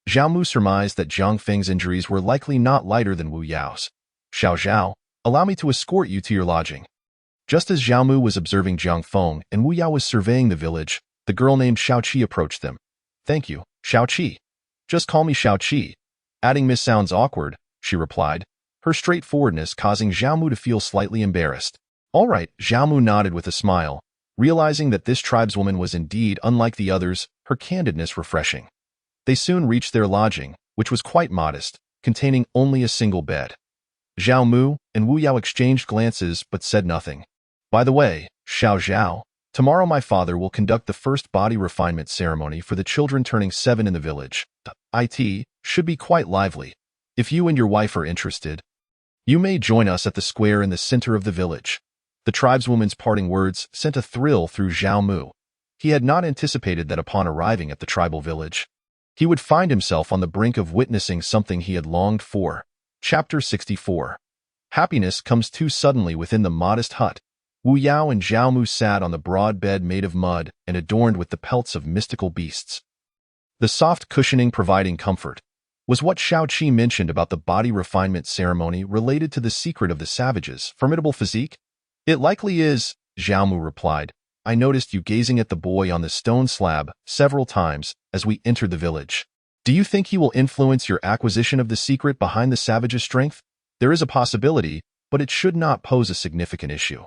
Zhao Mu surmised that Zhang Feng's injuries were likely not lighter than Wu Yao's. "Xiao Zhao, allow me to escort you to your lodging." Just as Zhao Mu was observing Zhang Feng and Wu Yao was surveying the village, the girl named Shao Qi approached them. "Thank you, Shao Qi. Just call me Shao Qi. Adding Miss sounds awkward," she replied, her straightforwardness causing Zhao Mu to feel slightly embarrassed. "All right," Zhao Mu nodded with a smile, realizing that this tribeswoman was indeed unlike the others, her candidness refreshing. They soon reached their lodging, which was quite modest, containing only a single bed. Zhao Mu and Wu Yao exchanged glances but said nothing. "By the way, Xiao Zhao, tomorrow my father will conduct the first body refinement ceremony for the children turning 7 in the village. It should be quite lively. If you and your wife are interested, you may join us at the square in the center of the village." The tribeswoman's parting words sent a thrill through Zhao Mu. He had not anticipated that upon arriving at the tribal village, he would find himself on the brink of witnessing something he had longed for. Chapter 64. Happiness comes too suddenly within the modest hut. Wu Yao and Zhao Mu sat on the broad bed made of mud and adorned with the pelts of mystical beasts. The soft cushioning providing comfort. Was what Shao Qi mentioned about the body refinement ceremony related to the secret of the savage's formidable physique? "It likely is," Zhao Mu replied. "I noticed you gazing at the boy on the stone slab several times as we entered the village. Do you think he will influence your acquisition of the secret behind the savage's strength? There is a possibility, but it should not pose a significant issue."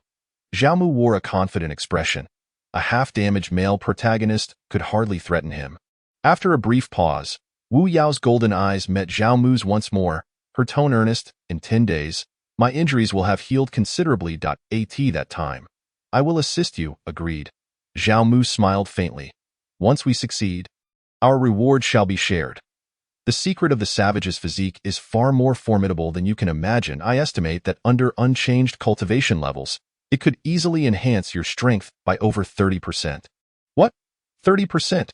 Zhao Mu wore a confident expression. A half-damaged male protagonist could hardly threaten him. After a brief pause, Wu Yao's golden eyes met Zhao Mu's once more, her tone earnest. In 10 days, my injuries will have healed considerably. At that time, I will assist you, agreed. Zhao Mu smiled faintly. Once we succeed, our reward shall be shared. The secret of the savage's physique is far more formidable than you can imagine. I estimate that under unchanged cultivation levels, it could easily enhance your strength by over 30%. What? 30%?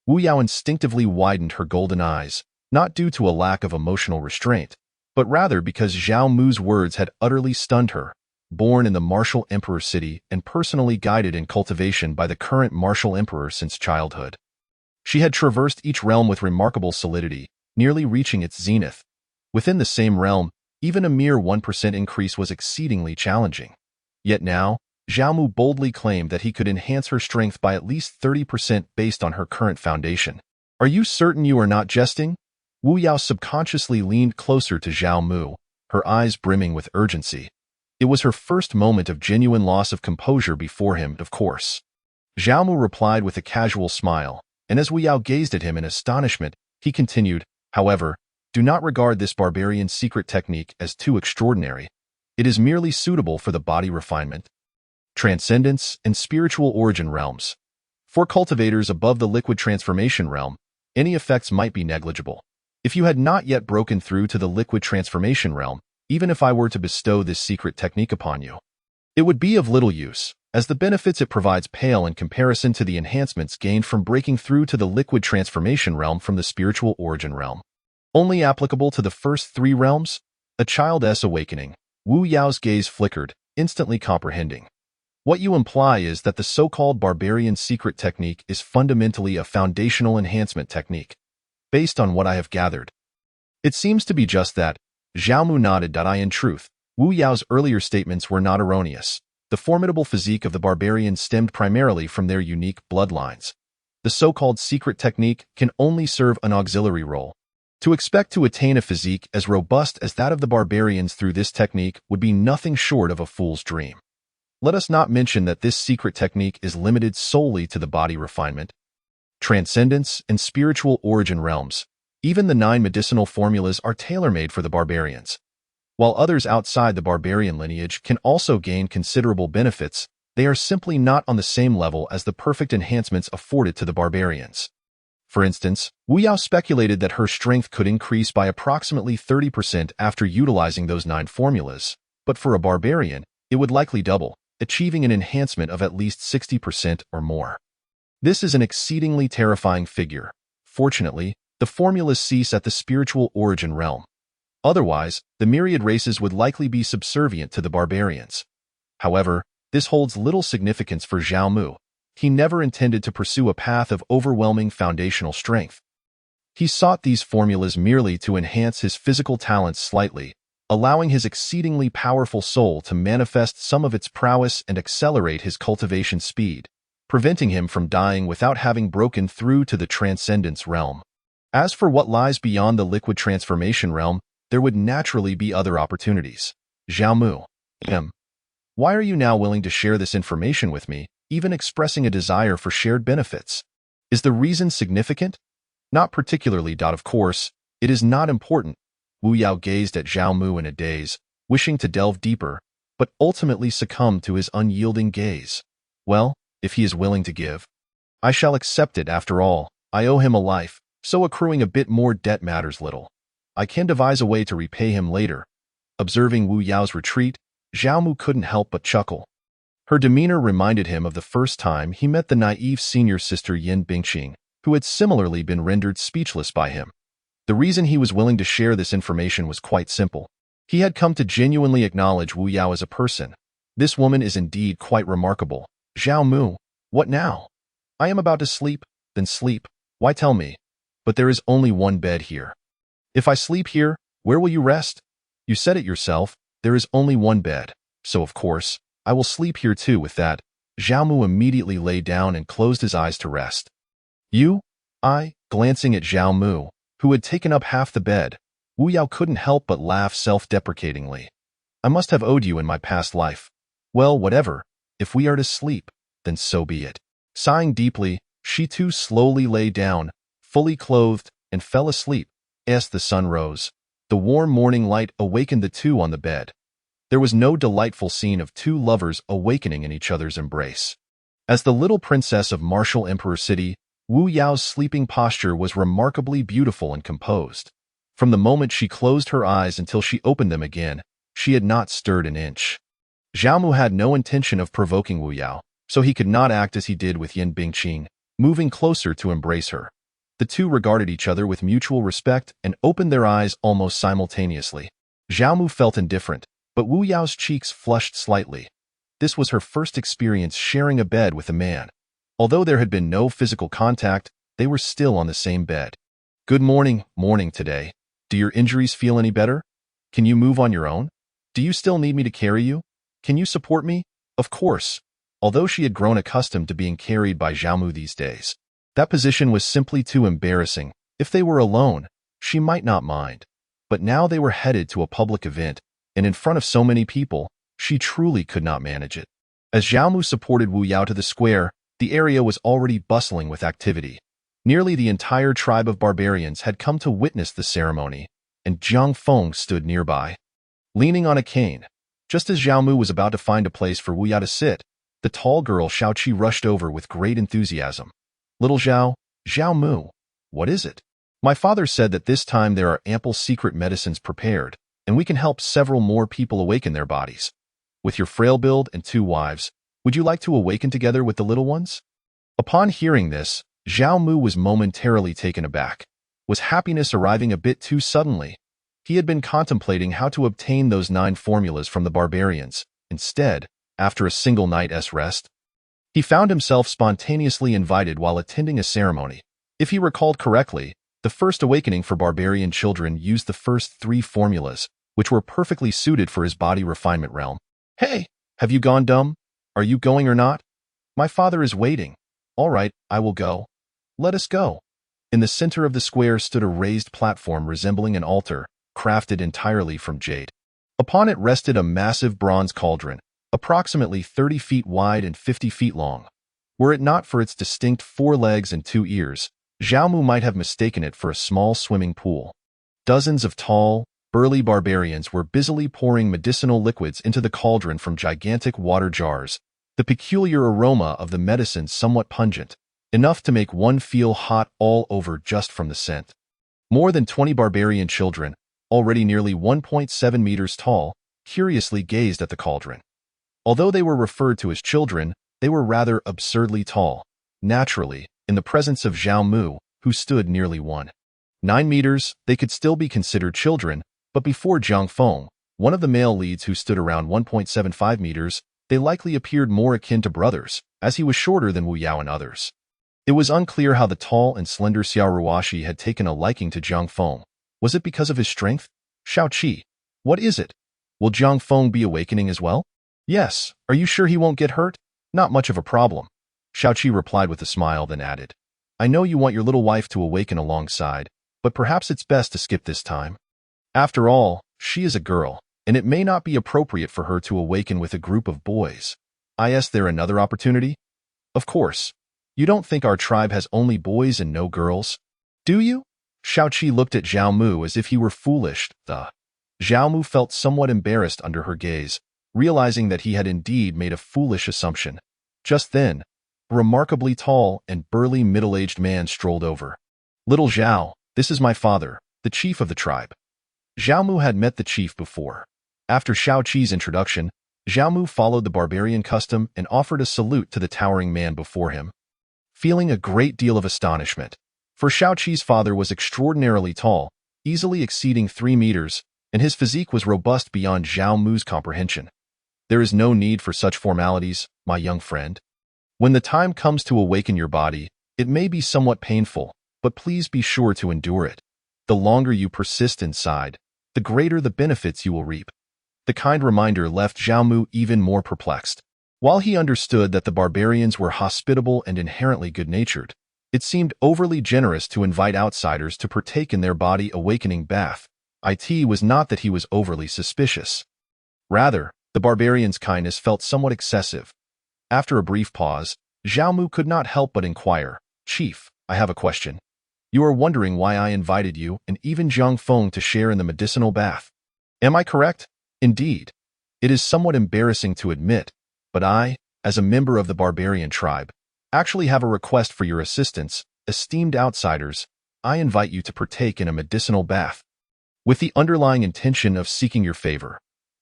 Wu Yao instinctively widened her golden eyes, not due to a lack of emotional restraint, but rather because Zhao Mu's words had utterly stunned her. Born in the martial emperor city and personally guided in cultivation by the current martial emperor since childhood, she had traversed each realm with remarkable solidity, nearly reaching its zenith. Within the same realm, even a mere 1% increase was exceedingly challenging. Yet now, Zhao Mu boldly claimed that he could enhance her strength by at least 30% based on her current foundation. Are you certain you are not jesting? Wu Yao subconsciously leaned closer to Zhao Mu, her eyes brimming with urgency. It was her first moment of genuine loss of composure before him, of course. Zhao Mu replied with a casual smile, and as Wu Yao gazed at him in astonishment, he continued, however, do not regard this barbarian secret technique as too extraordinary. It is merely suitable for the body refinement, transcendence, and spiritual origin realms. For cultivators above the liquid transformation realm, any effects might be negligible. If you had not yet broken through to the liquid transformation realm, even if I were to bestow this secret technique upon you, it would be of little use, as the benefits it provides pale in comparison to the enhancements gained from breaking through to the liquid transformation realm from the spiritual origin realm. Only applicable to the first 3 realms? A child's awakening. Wu Yao's gaze flickered, instantly comprehending. What you imply is that the so-called barbarian secret technique is fundamentally a foundational enhancement technique. Based on what I have gathered, it seems to be just that. Zhao Mu nodded. In truth, Wu Yao's earlier statements were not erroneous. The formidable physique of the barbarians stemmed primarily from their unique bloodlines. The so-called secret technique can only serve an auxiliary role. To expect to attain a physique as robust as that of the barbarians through this technique would be nothing short of a fool's dream. Let us not mention that this secret technique is limited solely to the body refinement, transcendence, and spiritual origin realms. Even the 9 medicinal formulas are tailor-made for the barbarians. While others outside the barbarian lineage can also gain considerable benefits, they are simply not on the same level as the perfect enhancements afforded to the barbarians. For instance, Wu Yao speculated that her strength could increase by approximately 30% after utilizing those 9 formulas, but for a barbarian, it would likely double, achieving an enhancement of at least 60% or more. This is an exceedingly terrifying figure. Fortunately, the formulas cease at the spiritual origin realm. Otherwise, the myriad races would likely be subservient to the barbarians. However, this holds little significance for Zhao Mu. He never intended to pursue a path of overwhelming foundational strength. He sought these formulas merely to enhance his physical talents slightly, allowing his exceedingly powerful soul to manifest some of its prowess and accelerate his cultivation speed, preventing him from dying without having broken through to the transcendence realm. As for what lies beyond the liquid transformation realm, there would naturally be other opportunities. Zhao Mu, why are you now willing to share this information with me, even expressing a desire for shared benefits? Is the reason significant? Not particularly. Of course, it is not important. Wu Yao gazed at Zhao Mu in a daze, wishing to delve deeper, but ultimately succumbed to his unyielding gaze. Well, if he is willing to give, I shall accept it. After all, I owe him a life, so accruing a bit more debt matters little. I can devise a way to repay him later. Observing Wu Yao's retreat, Zhao Mu couldn't help but chuckle. Her demeanor reminded him of the first time he met the naive senior sister Yin Bingqing, who had similarly been rendered speechless by him. The reason he was willing to share this information was quite simple. He had come to genuinely acknowledge Wu Yao as a person. This woman is indeed quite remarkable. Zhao Mu, what now? I am about to sleep. Then sleep. Why tell me? But there is only one bed here. If I sleep here, where will you rest? You said it yourself, there is only one bed. So of course, I will sleep here too. With that, Zhao Mu immediately lay down and closed his eyes to rest. You? Glancing at Zhao Mu, who had taken up half the bed, Wu Yao couldn't help but laugh self-deprecatingly. I must have owed you in my past life. Well, whatever. If we are to sleep, then so be it. Sighing deeply, she too slowly lay down, fully clothed, and fell asleep as the sun rose. The warm morning light awakened the two on the bed. There was no delightful scene of two lovers awakening in each other's embrace. As the little princess of martial Emperor City, Wu Yao's sleeping posture was remarkably beautiful and composed. From the moment she closed her eyes until she opened them again, she had not stirred an inch. Xiaomu had no intention of provoking Wu Yao, so he could not act as he did with Yin Bingqing, moving closer to embrace her. The two regarded each other with mutual respect and opened their eyes almost simultaneously. Xiaomu felt indifferent, but Wu Yao's cheeks flushed slightly. This was her first experience sharing a bed with a man. Although there had been no physical contact, they were still on the same bed. Good morning today. Do your injuries feel any better? Can you move on your own? Do you still need me to carry you? Can you support me? Of course. Although she had grown accustomed to being carried by Xiaomu these days, that position was simply too embarrassing. If they were alone, she might not mind. But now they were headed to a public event, and in front of so many people, she truly could not manage it. As Xiaomu supported Wu Yao to the square, the area was already bustling with activity. Nearly the entire tribe of barbarians had come to witness the ceremony, and Jiang Feng stood nearby. Leaning on a cane, just as Xiaomu was about to find a place for Wu Yao to sit, the tall girl Xiaoqi rushed over with great enthusiasm. Little Xiao, Xiaomu, what is it? My father said that this time there are ample secret medicines prepared, and we can help several more people awaken their bodies. With your frail build and 2 wives, would you like to awaken together with the little ones? Upon hearing this, Xiaomu was momentarily taken aback. Was happiness arriving a bit too suddenly? He had been contemplating how to obtain those 9 formulas from the barbarians. Instead, after a single night's rest, he found himself spontaneously invited while attending a ceremony. If he recalled correctly, the first awakening for barbarian children used the first 3 formulas, which were perfectly suited for his body refinement realm. Hey, have you gone dumb? Are you going or not? My father is waiting. All right, I will go. Let us go. In the center of the square stood a raised platform resembling an altar, crafted entirely from jade. Upon it rested a massive bronze cauldron, approximately 30 feet wide and 50 feet long. Were it not for its distinct 4 legs and 2 ears, Xiaomu might have mistaken it for a small swimming pool. Dozens of tall, burly barbarians were busily pouring medicinal liquids into the cauldron from gigantic water jars, the peculiar aroma of the medicine somewhat pungent, enough to make one feel hot all over just from the scent. More than 20 barbarian children, already nearly 1.7 meters tall, curiously gazed at the cauldron. Although they were referred to as children, they were rather absurdly tall. Naturally, in the presence of Xiaomu, who stood nearly 1.9 meters, they could still be considered children, but before Jiang Feng, one of the male leads who stood around 1.75 meters, they likely appeared more akin to brothers, as he was shorter than Wu Yao and others. It was unclear how the tall and slender Xiao Ruoshi had taken a liking to Jiang Feng. Was it because of his strength? Xiaoqi, what is it? Will Jiang Feng be awakening as well? Yes, are you sure he won't get hurt? Not much of a problem. Xiaoqi replied with a smile, then added, I know you want your little wife to awaken alongside, but perhaps it's best to skip this time. After all, she is a girl, and it may not be appropriate for her to awaken with a group of boys. Is there another opportunity? Of course. You don't think our tribe has only boys and no girls? Do you? Xiaoqi looked at Xiaomu as if he were foolish. Xiaomu felt somewhat embarrassed under her gaze, realizing that he had indeed made a foolish assumption. Just then, a remarkably tall and burly middle-aged man strolled over. Little Xiao, this is my father, the chief of the tribe. Xiaomu had met the chief before. After Xiaoqi's introduction, Xiaomu followed the barbarian custom and offered a salute to the towering man before him. Feeling a great deal of astonishment, for Xiaoqi's father was extraordinarily tall, easily exceeding 3 meters, and his physique was robust beyond Xiaomu's comprehension. There is no need for such formalities, my young friend. When the time comes to awaken your body, it may be somewhat painful, but please be sure to endure it. The longer you persist inside, the greater the benefits you will reap. The kind reminder left Xiaomu even more perplexed. While he understood that the barbarians were hospitable and inherently good-natured, it seemed overly generous to invite outsiders to partake in their body awakening bath. It was not that he was overly suspicious. Rather, the barbarian's kindness felt somewhat excessive. After a brief pause, Xiaomu could not help but inquire, Chief, I have a question. You are wondering why I invited you and even Zhang Feng to share in the medicinal bath. Am I correct? Indeed. It is somewhat embarrassing to admit, but I, as a member of the barbarian tribe, actually have a request for your assistance. Esteemed outsiders, I invite you to partake in a medicinal bath, with the underlying intention of seeking your favor.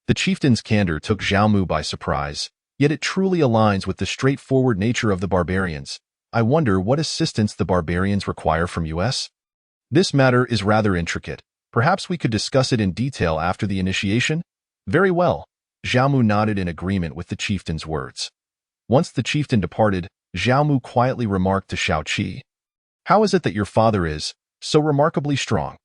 The chieftain's candor took Zhao Mu by surprise, yet it truly aligns with the straightforward nature of the barbarians. I wonder what assistance the barbarians require from us? This matter is rather intricate. Perhaps we could discuss it in detail after the initiation? Very well. Zhao Mu nodded in agreement with the chieftain's words. Once the chieftain departed, Zhao Mu quietly remarked to Shao Qi, "How is it that your father is so remarkably strong?"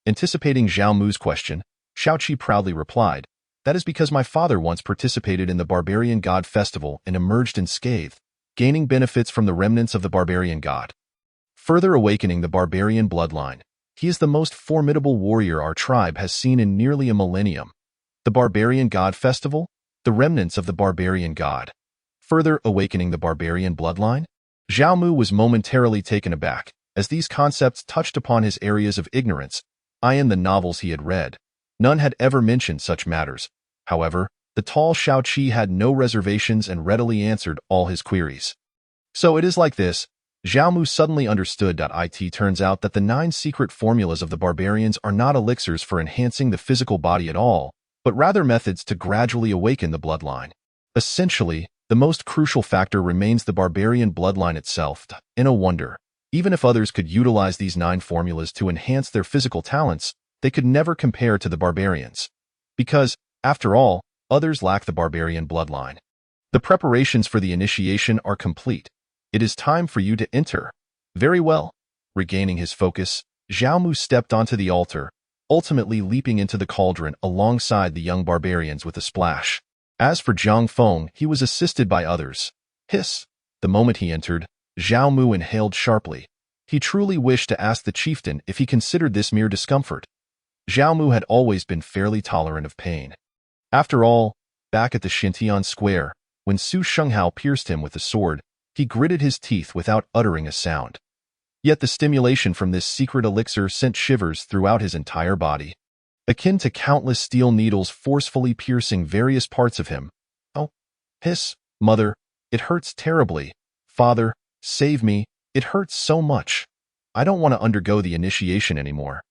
Anticipating Zhao Mu's question, Shao Qi proudly replied, "That is because my father once participated in the Barbarian God Festival and emerged unscathed, gaining benefits from the remnants of the Barbarian God, further awakening the Barbarian bloodline. He is the most formidable warrior our tribe has seen in nearly a millennium. The Barbarian God Festival? The remnants of the Barbarian God, further awakening the Barbarian bloodline?" Zhao Mu was momentarily taken aback, as these concepts touched upon his areas of ignorance. In the novels he had read, none had ever mentioned such matters. However, the tall Shao Qi had no reservations and readily answered all his queries. So it is like this. Zhao Mu suddenly understood. It turns out that the 9 secret formulas of the barbarians are not elixirs for enhancing the physical body at all, but rather methods to gradually awaken the bloodline. Essentially, the most crucial factor remains the barbarian bloodline itself. In a wonder, even if others could utilize these 9 formulas to enhance their physical talents, they could never compare to the barbarians. Because, after all, others lack the barbarian bloodline. The preparations for the initiation are complete. It is time for you to enter. Very well. Regaining his focus, Zhao Mu stepped onto the altar, ultimately leaping into the cauldron alongside the young barbarians with a splash. As for Zhang Feng, he was assisted by others. Hiss! The moment he entered, Zhao Mu inhaled sharply. He truly wished to ask the chieftain if he considered this mere discomfort. Zhao Mu had always been fairly tolerant of pain. After all, back at the Xintian Square, when Su Shenghao pierced him with the sword, he gritted his teeth without uttering a sound. Yet the stimulation from this secret elixir sent shivers throughout his entire body, akin to countless steel needles forcefully piercing various parts of him. Oh, hiss, mother, it hurts terribly. Father, save me, it hurts so much. I don't want to undergo the initiation anymore.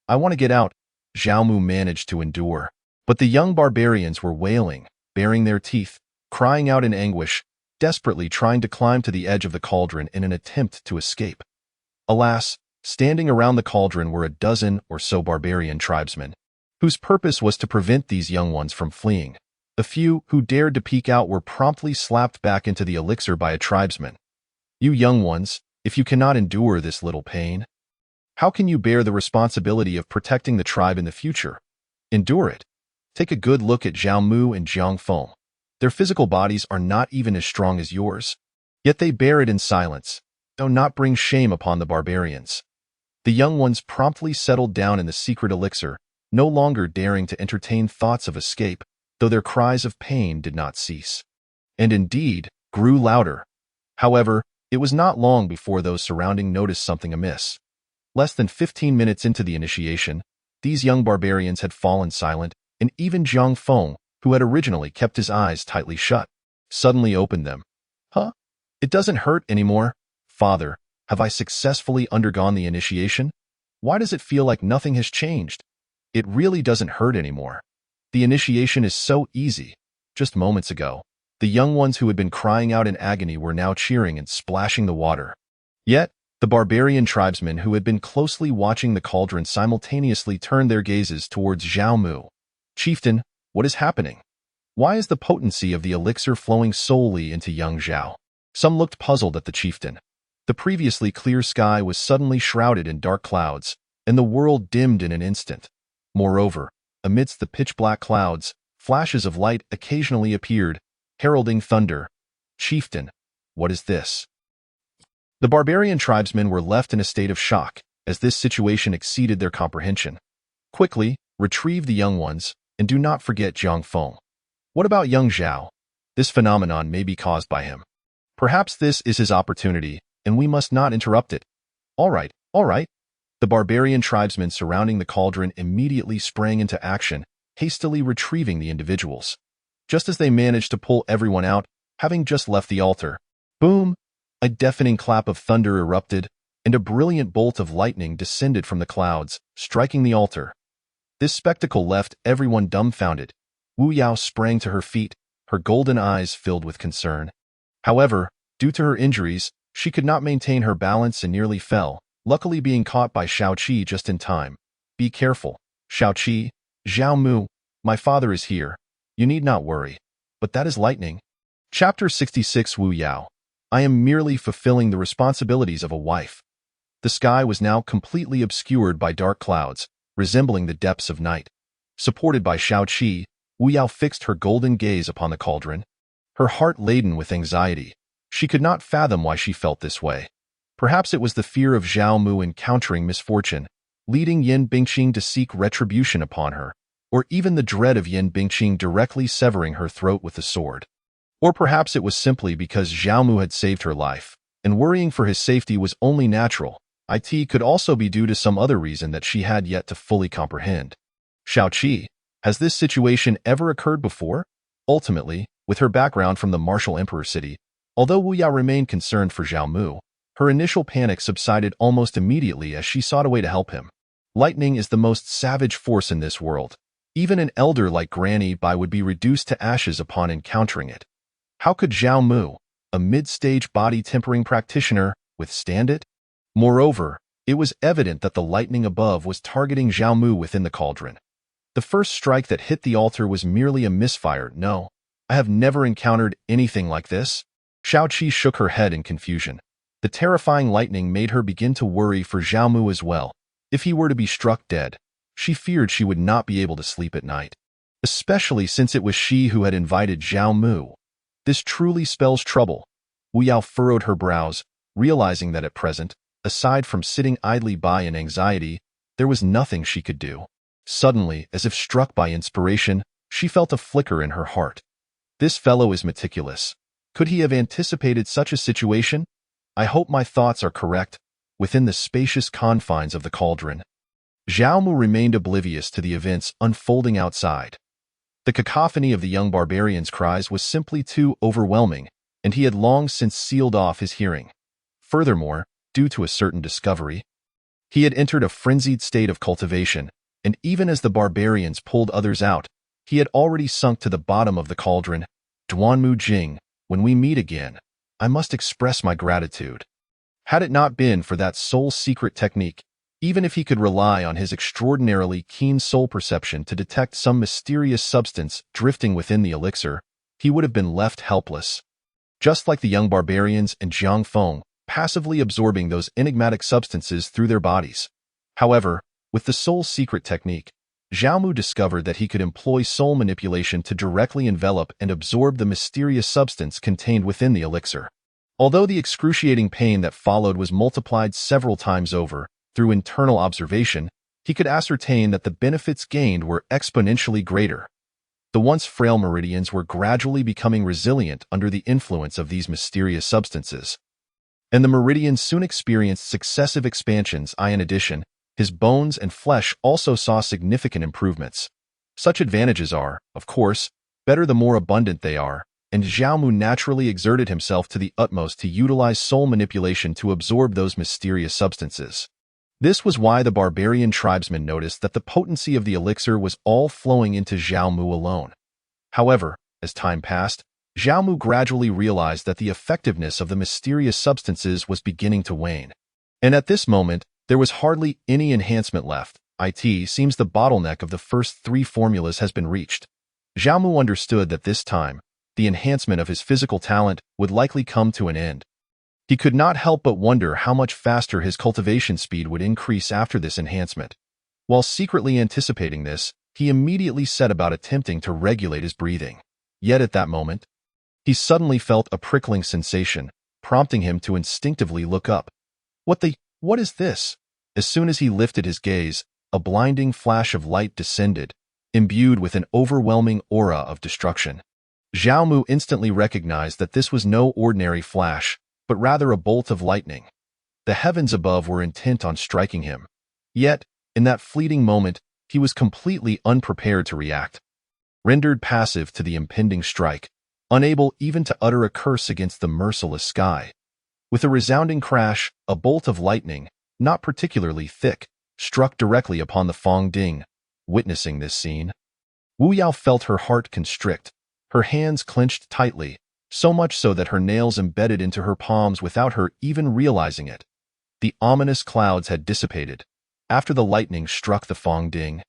I want to get out. Zhao Mu managed to endure. But the young barbarians were wailing, baring their teeth, crying out in anguish, desperately trying to climb to the edge of the cauldron in an attempt to escape. Alas, standing around the cauldron were a dozen or so barbarian tribesmen, whose purpose was to prevent these young ones from fleeing. The few who dared to peek out were promptly slapped back into the elixir by a tribesman. You young ones, if you cannot endure this little pain, how can you bear the responsibility of protecting the tribe in the future? Endure it. Take a good look at Zhao Mu and Zhang Feng. Their physical bodies are not even as strong as yours, yet they bear it in silence, though not bring shame upon the barbarians. The young ones promptly settled down in the secret elixir, no longer daring to entertain thoughts of escape, though their cries of pain did not cease, and indeed grew louder. However, it was not long before those surrounding noticed something amiss. Less than 15 minutes into the initiation, these young barbarians had fallen silent, and even Zhang Feng, who had originally kept his eyes tightly shut, suddenly opened them. Huh? It doesn't hurt anymore. Father, have I successfully undergone the initiation? Why does it feel like nothing has changed? It really doesn't hurt anymore. The initiation is so easy. Just moments ago, the young ones who had been crying out in agony were now cheering and splashing the water. Yet, the barbarian tribesmen who had been closely watching the cauldron simultaneously turned their gazes towards Zhao Mu. Chieftain, what is happening? Why is the potency of the elixir flowing solely into young Zhao? Some looked puzzled at the chieftain. The previously clear sky was suddenly shrouded in dark clouds, and the world dimmed in an instant. Moreover, amidst the pitch-black clouds, flashes of light occasionally appeared, heralding thunder. Chieftain, what is this? The barbarian tribesmen were left in a state of shock, as this situation exceeded their comprehension. Quickly, retrieve the young ones, and do not forget Zhang Feng. What about young Zhao? This phenomenon may be caused by him. Perhaps this is his opportunity, and we must not interrupt it. All right, The barbarian tribesmen surrounding the cauldron immediately sprang into action, hastily retrieving the individuals. Just as they managed to pull everyone out, having just left the altar, boom! A deafening clap of thunder erupted, and a brilliant bolt of lightning descended from the clouds, striking the altar. This spectacle left everyone dumbfounded. Wu Yao sprang to her feet, her golden eyes filled with concern. However, due to her injuries, she could not maintain her balance and nearly fell, luckily being caught by Xiao Qi just in time. Be careful, Xiao Qi. Zhao Mu, my father is here. You need not worry. But that is lightning. Chapter 66 Wu Yao. I am merely fulfilling the responsibilities of a wife. The sky was now completely obscured by dark clouds, resembling the depths of night. Supported by Xiao Qi, Wu Yao fixed her golden gaze upon the cauldron. Her heart laden with anxiety. She could not fathom why she felt this way. Perhaps it was the fear of Zhao Mu encountering misfortune, leading Yin Bingqing to seek retribution upon her, or even the dread of Yin Bingqing directly severing her throat with the sword. Or perhaps it was simply because Zhao Mu had saved her life, and worrying for his safety was only natural. It could also be due to some other reason that she had yet to fully comprehend. Xiao Qi, has this situation ever occurred before? Ultimately, with her background from the martial emperor city, although Wu Yao remained concerned for Zhao Mu, her initial panic subsided almost immediately as she sought a way to help him. Lightning is the most savage force in this world. Even an elder like Granny Bai would be reduced to ashes upon encountering it. How could Zhao Mu, a mid-stage body-tempering practitioner, withstand it? Moreover, it was evident that the lightning above was targeting Zhao Mu within the cauldron. The first strike that hit the altar was merely a misfire. No, I have never encountered anything like this. Xiao Qi shook her head in confusion. The terrifying lightning made her begin to worry for Zhao Mu as well. If he were to be struck dead, she feared she would not be able to sleep at night. Especially since it was she who had invited Zhao Mu. This truly spells trouble. Wu Yao furrowed her brows, realizing that at present, aside from sitting idly by in anxiety, there was nothing she could do. Suddenly, as if struck by inspiration, she felt a flicker in her heart. This fellow is meticulous. Could he have anticipated such a situation? I hope my thoughts are correct. Within the spacious confines of the cauldron, Zhao Mu remained oblivious to the events unfolding outside. The cacophony of the young barbarian's cries was simply too overwhelming, and he had long since sealed off his hearing. Furthermore, due to a certain discovery, he had entered a frenzied state of cultivation, and even as the barbarians pulled others out, he had already sunk to the bottom of the cauldron. Duanmu Jing, when we meet again, I must express my gratitude. Had it not been for that soul secret technique, even if he could rely on his extraordinarily keen soul perception to detect some mysterious substance drifting within the elixir, he would have been left helpless. Just like the young barbarians and Jiang Feng, passively absorbing those enigmatic substances through their bodies. However, with the soul secret technique, Zhao Mu discovered that he could employ soul manipulation to directly envelop and absorb the mysterious substance contained within the elixir. Although the excruciating pain that followed was multiplied several times over, through internal observation, he could ascertain that the benefits gained were exponentially greater. The once frail meridians were gradually becoming resilient under the influence of these mysterious substances. And the meridians soon experienced successive expansions. In addition, his bones and flesh also saw significant improvements. Such advantages are, of course, better the more abundant they are, and Zhao Mu naturally exerted himself to the utmost to utilize soul manipulation to absorb those mysterious substances. This was why the barbarian tribesmen noticed that the potency of the elixir was all flowing into Zhao Mu alone. However, as time passed, Zhao Mu gradually realized that the effectiveness of the mysterious substances was beginning to wane. And at this moment, there was hardly any enhancement left. It seems the bottleneck of the first three formulas has been reached. Zhao Mu understood that this time, the enhancement of his physical talent would likely come to an end. He could not help but wonder how much faster his cultivation speed would increase after this enhancement. While secretly anticipating this, he immediately set about attempting to regulate his breathing. Yet at that moment, he suddenly felt a prickling sensation, prompting him to instinctively look up. What is this? As soon as he lifted his gaze, a blinding flash of light descended, imbued with an overwhelming aura of destruction. Zhao Mu instantly recognized that this was no ordinary flash, but rather a bolt of lightning. The heavens above were intent on striking him. Yet, in that fleeting moment, he was completely unprepared to react. Rendered passive to the impending strike, unable even to utter a curse against the merciless sky. With a resounding crash, a bolt of lightning, not particularly thick, struck directly upon the Fong Ding. Witnessing this scene, Wu Yao felt her heart constrict, her hands clenched tightly, so much so that her nails embedded into her palms without her even realizing it. The ominous clouds had dissipated after the lightning struck the Fong Ding.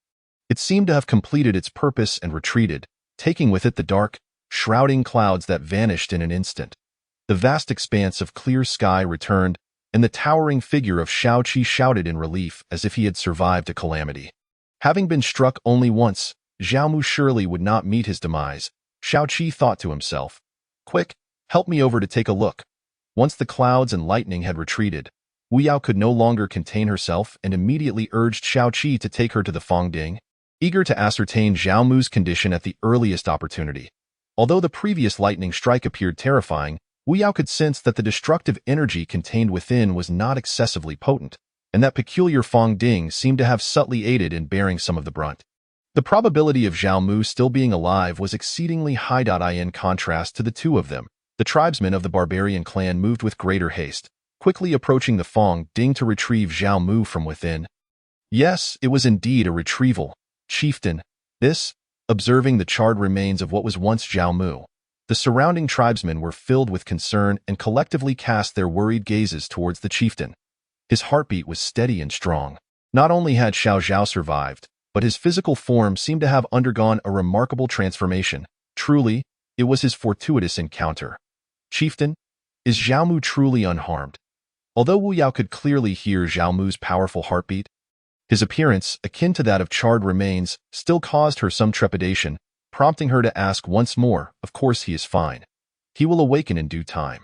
It seemed to have completed its purpose and retreated, taking with it the dark, shrouding clouds that vanished in an instant. The vast expanse of clear sky returned, and the towering figure of Shao Qi shouted in relief as if he had survived a calamity. Having been struck only once, Zhao Mu surely would not meet his demise, Shao Qi thought to himself. Quick, help me over to take a look. Once the clouds and lightning had retreated, Wu Yao could no longer contain herself and immediately urged Shao Qi to take her to the Fong Ding, eager to ascertain Zhao Mu's condition at the earliest opportunity. Although the previous lightning strike appeared terrifying, Wu Yao could sense that the destructive energy contained within was not excessively potent, and that peculiar Fong Ding seemed to have subtly aided in bearing some of the brunt. The probability of Zhao Mu still being alive was exceedingly high. In contrast to the two of them, the tribesmen of the barbarian clan moved with greater haste, quickly approaching the Fong Ding to retrieve Zhao Mu from within. Yes, it was indeed a retrieval, chieftain. This, observing the charred remains of what was once Zhao Mu. The surrounding tribesmen were filled with concern and collectively cast their worried gazes towards the chieftain. His heartbeat was steady and strong. Not only had Xiao Zhao survived, but his physical form seemed to have undergone a remarkable transformation. Truly, it was his fortuitous encounter. Chieftain, is Zhao Mu truly unharmed? Although Wu Yao could clearly hear Zhao Mu's powerful heartbeat, his appearance, akin to that of charred remains, still caused her some trepidation, prompting her to ask once more. Of course he is fine. He will awaken in due time.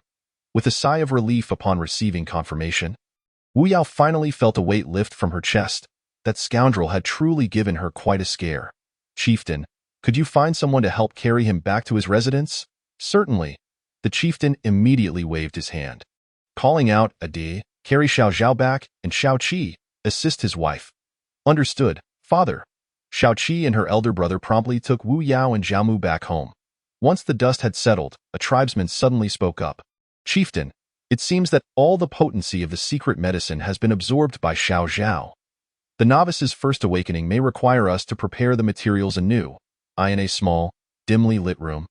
With a sigh of relief upon receiving confirmation, Wu Yao finally felt a weight lift from her chest. That scoundrel had truly given her quite a scare. Chieftain, could you find someone to help carry him back to his residence? Certainly. The chieftain immediately waved his hand, calling out, Ade, carry Xiao Zhao back, and Shao Qi, assist his wife. Understood, father. Shao Qi and her elder brother promptly took Wu Yao and Zhao Mu back home. Once the dust had settled, a tribesman suddenly spoke up. Chieftain, it seems that all the potency of the secret medicine has been absorbed by Xiao Zhao. The novice's first awakening may require us to prepare the materials anew. In a small, dimly lit room,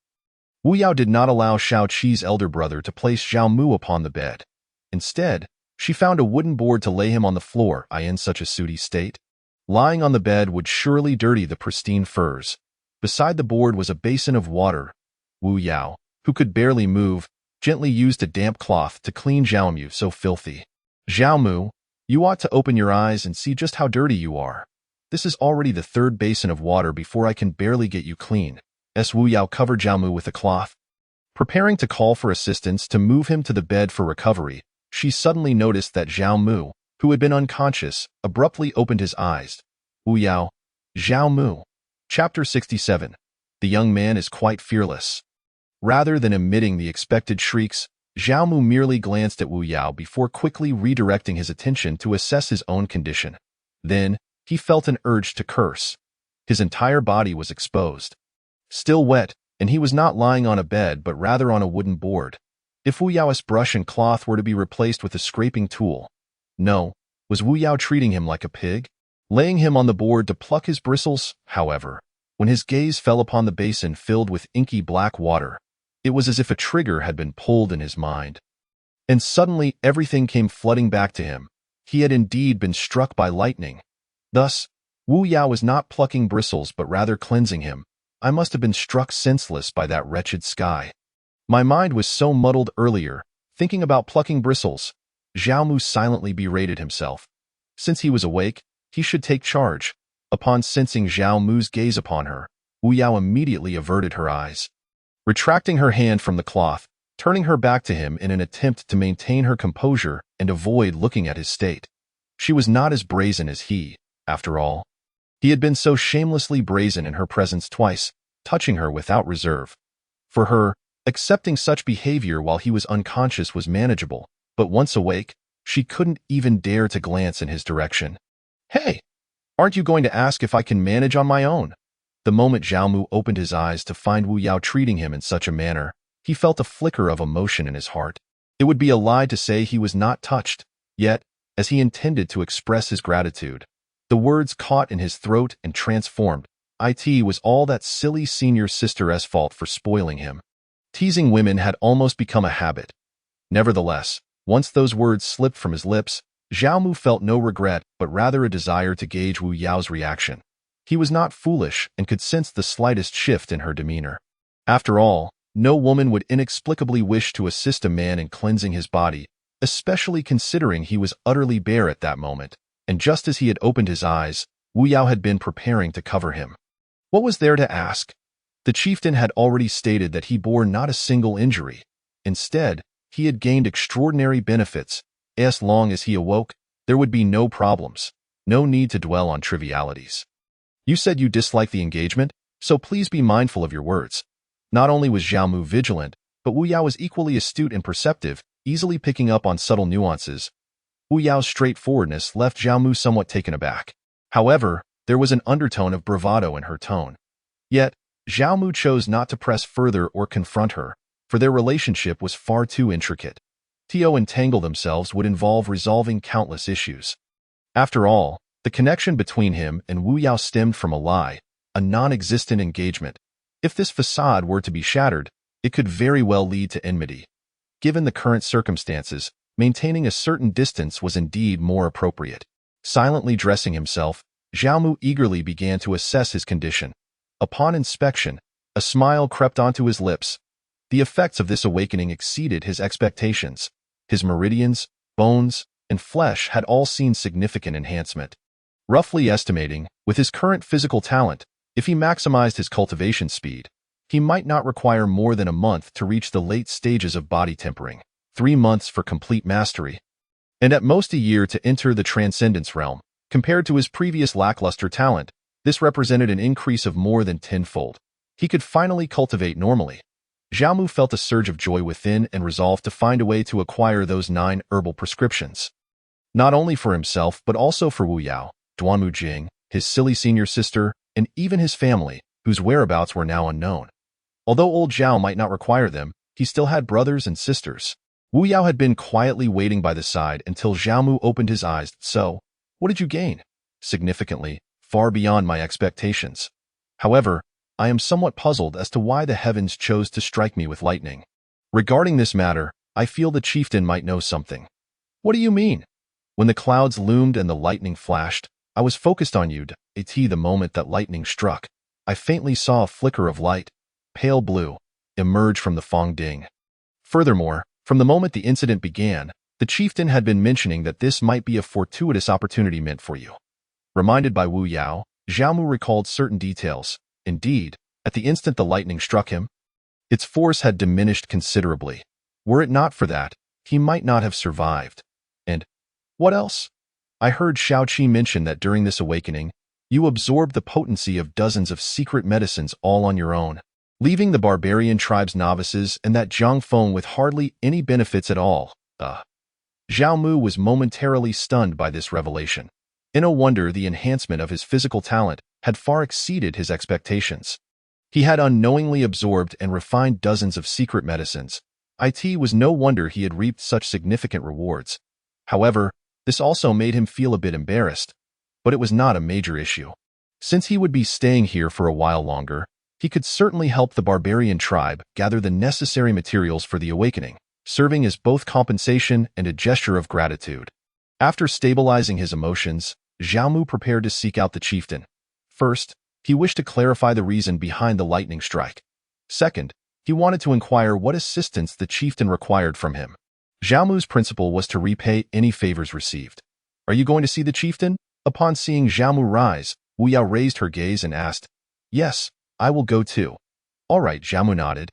Wu Yao did not allow Shao Qi's elder brother to place Zhao Mu upon the bed. Instead, she found a wooden board to lay him on the floor. In such a sooty state, lying on the bed would surely dirty the pristine furs. Beside the board was a basin of water. Wu Yao, who could barely move, gently used a damp cloth to clean Zhao Mu so filthy. Zhao Mu, you ought to open your eyes and see just how dirty you are. This is already the third basin of water before I can barely get you clean. Wu Yao covered Zhao Mu with a cloth. Preparing to call for assistance to move him to the bed for recovery, she suddenly noticed that Zhao Mu, who had been unconscious, abruptly opened his eyes. Wu Yao, Zhao Mu. Chapter 67. The young man is quite fearless. Rather than emitting the expected shrieks, Zhao Mu merely glanced at Wu Yao before quickly redirecting his attention to assess his own condition. Then, he felt an urge to curse. His entire body was exposed. Still wet, and he was not lying on a bed but rather on a wooden board. If Wu Yao's brush and cloth were to be replaced with a scraping tool. No, was Wu Yao treating him like a pig? Laying him on the board to pluck his bristles, however, when his gaze fell upon the basin filled with inky black water, it was as if a trigger had been pulled in his mind. And suddenly everything came flooding back to him. He had indeed been struck by lightning. Thus, Wu Yao was not plucking bristles but rather cleansing him. I must have been struck senseless by that wretched sky. My mind was so muddled earlier, thinking about plucking bristles. Zhao Mu silently berated himself. Since he was awake, he should take charge. Upon sensing Zhao Mu's gaze upon her, Wu Yao immediately averted her eyes. Retracting her hand from the cloth, turning her back to him in an attempt to maintain her composure and avoid looking at his state. She was not as brazen as he, after all. He had been so shamelessly brazen in her presence twice, touching her without reserve. For her, accepting such behavior while he was unconscious was manageable, but once awake, she couldn't even dare to glance in his direction. Hey, aren't you going to ask if I can manage on my own? The moment Zhao Mu opened his eyes to find Wu Yao treating him in such a manner, he felt a flicker of emotion in his heart. It would be a lie to say he was not touched, yet, as he intended to express his gratitude, the words caught in his throat and transformed. It was all that silly senior sister's fault for spoiling him. Teasing women had almost become a habit. Nevertheless, once those words slipped from his lips, Zhao Mu felt no regret but rather a desire to gauge Wu Yao's reaction. He was not foolish and could sense the slightest shift in her demeanor. After all, no woman would inexplicably wish to assist a man in cleansing his body, especially considering he was utterly bare at that moment, and just as he had opened his eyes, Wu Yao had been preparing to cover him. What was there to ask? The chieftain had already stated that he bore not a single injury. Instead, he had gained extraordinary benefits. As long as he awoke, there would be no problems, no need to dwell on trivialities. You said you dislike the engagement, so please be mindful of your words. Not only was Zhao Mu vigilant, but Wu Yao was equally astute and perceptive, easily picking up on subtle nuances. Wu Yao's straightforwardness left Zhao Mu somewhat taken aback. However, there was an undertone of bravado in her tone. Yet, Zhao Mu chose not to press further or confront her, for their relationship was far too intricate. To entangle themselves would involve resolving countless issues. After all, the connection between him and Wu Yao stemmed from a lie, a non-existent engagement. If this facade were to be shattered, it could very well lead to enmity. Given the current circumstances, maintaining a certain distance was indeed more appropriate. Silently dressing himself, Zhao Mu eagerly began to assess his condition. Upon inspection, a smile crept onto his lips. The effects of this awakening exceeded his expectations. His meridians, bones, and flesh had all seen significant enhancement. Roughly estimating, with his current physical talent, if he maximized his cultivation speed, he might not require more than a month to reach the late stages of body tempering, 3 months for complete mastery, and at most a year to enter the transcendence realm. Compared to his previous lackluster talent, this represented an increase of more than tenfold. He could finally cultivate normally. Zhao Mu felt a surge of joy within and resolved to find a way to acquire those 9 herbal prescriptions. Not only for himself but also for Wu Yao, Duanmu Jing, his silly senior sister, and even his family, whose whereabouts were now unknown. Although old Zhao might not require them, he still had brothers and sisters. Wu Yao had been quietly waiting by the side until Zhao Mu opened his eyes. So, what did you gain? Significantly, far beyond my expectations. However, I am somewhat puzzled as to why the heavens chose to strike me with lightning. Regarding this matter, I feel the chieftain might know something. What do you mean? When the clouds loomed and the lightning flashed, I was focused on you. The moment that lightning struck, I faintly saw a flicker of light, pale blue, emerge from the Fong Ding. Furthermore, from the moment the incident began, the chieftain had been mentioning that this might be a fortuitous opportunity meant for you. Reminded by Wu Yao, Zhao Mu recalled certain details. Indeed, at the instant the lightning struck him, its force had diminished considerably. Were it not for that, he might not have survived. And what else? I heard Shao-Chi mention that during this awakening, you absorbed the potency of dozens of secret medicines all on your own, leaving the barbarian tribe's novices and that Zhang Feng with hardly any benefits at all. Zhao Mu was momentarily stunned by this revelation. No wonder the enhancement of his physical talent had far exceeded his expectations. He had unknowingly absorbed and refined dozens of secret medicines. It was no wonder he had reaped such significant rewards. However, this also made him feel a bit embarrassed. But it was not a major issue. Since he would be staying here for a while longer, he could certainly help the barbarian tribe gather the necessary materials for the awakening, serving as both compensation and a gesture of gratitude. After stabilizing his emotions, Zhao Mu prepared to seek out the chieftain. First, he wished to clarify the reason behind the lightning strike. Second, he wanted to inquire what assistance the chieftain required from him. Zhao Mu's principle was to repay any favors received. Are you going to see the chieftain? Upon seeing Zhao Mu rise, Wu Yao raised her gaze and asked, Yes, I will go too. All right, Zhao Mu nodded.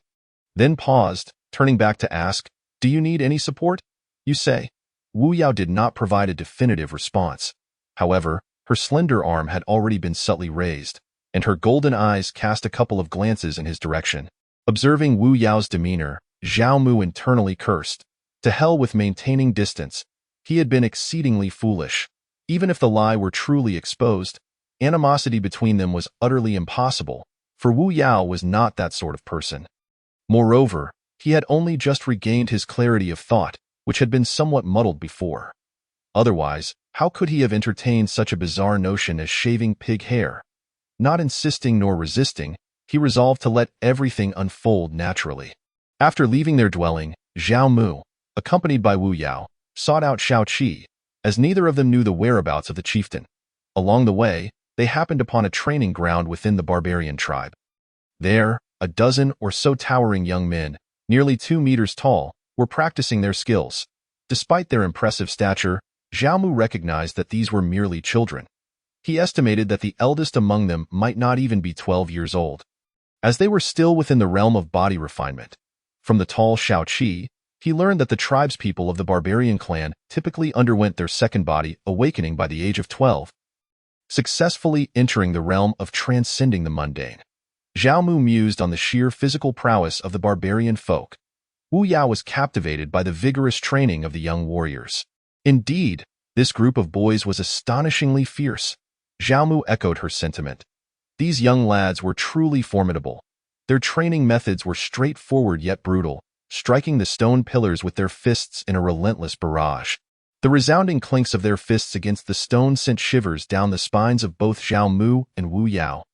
Then paused, turning back to ask, Do you need any support? You say. Wu Yao did not provide a definitive response. However, her slender arm had already been subtly raised, and her golden eyes cast a couple of glances in his direction. Observing Wu Yao's demeanor, Zhao Mu internally cursed. To hell with maintaining distance. He had been exceedingly foolish. Even if the lie were truly exposed, animosity between them was utterly impossible, for Wu Yao was not that sort of person. Moreover, he had only just regained his clarity of thought, which had been somewhat muddled before. Otherwise, how could he have entertained such a bizarre notion as shaving pig hair? Not insisting nor resisting, he resolved to let everything unfold naturally. After leaving their dwelling, Zhao Mu, accompanied by Wu Yao, sought out Shao Qi, as neither of them knew the whereabouts of the chieftain. Along the way, they happened upon a training ground within the barbarian tribe. There, a dozen or so towering young men, nearly 2 meters tall, were practicing their skills. Despite their impressive stature, Zhao Mu recognized that these were merely children. He estimated that the eldest among them might not even be 12 years old. As they were still within the realm of body refinement, from the tall Shao Qi, he learned that the tribespeople of the barbarian clan typically underwent their second body awakening by the age of 12, successfully entering the realm of transcending the mundane. Zhao Mu mused on the sheer physical prowess of the barbarian folk. Wu Yao was captivated by the vigorous training of the young warriors. Indeed, this group of boys was astonishingly fierce. Zhao Mu echoed her sentiment. These young lads were truly formidable. Their training methods were straightforward yet brutal, striking the stone pillars with their fists in a relentless barrage. The resounding clinks of their fists against the stone sent shivers down the spines of both Zhao Mu and Wu Yao.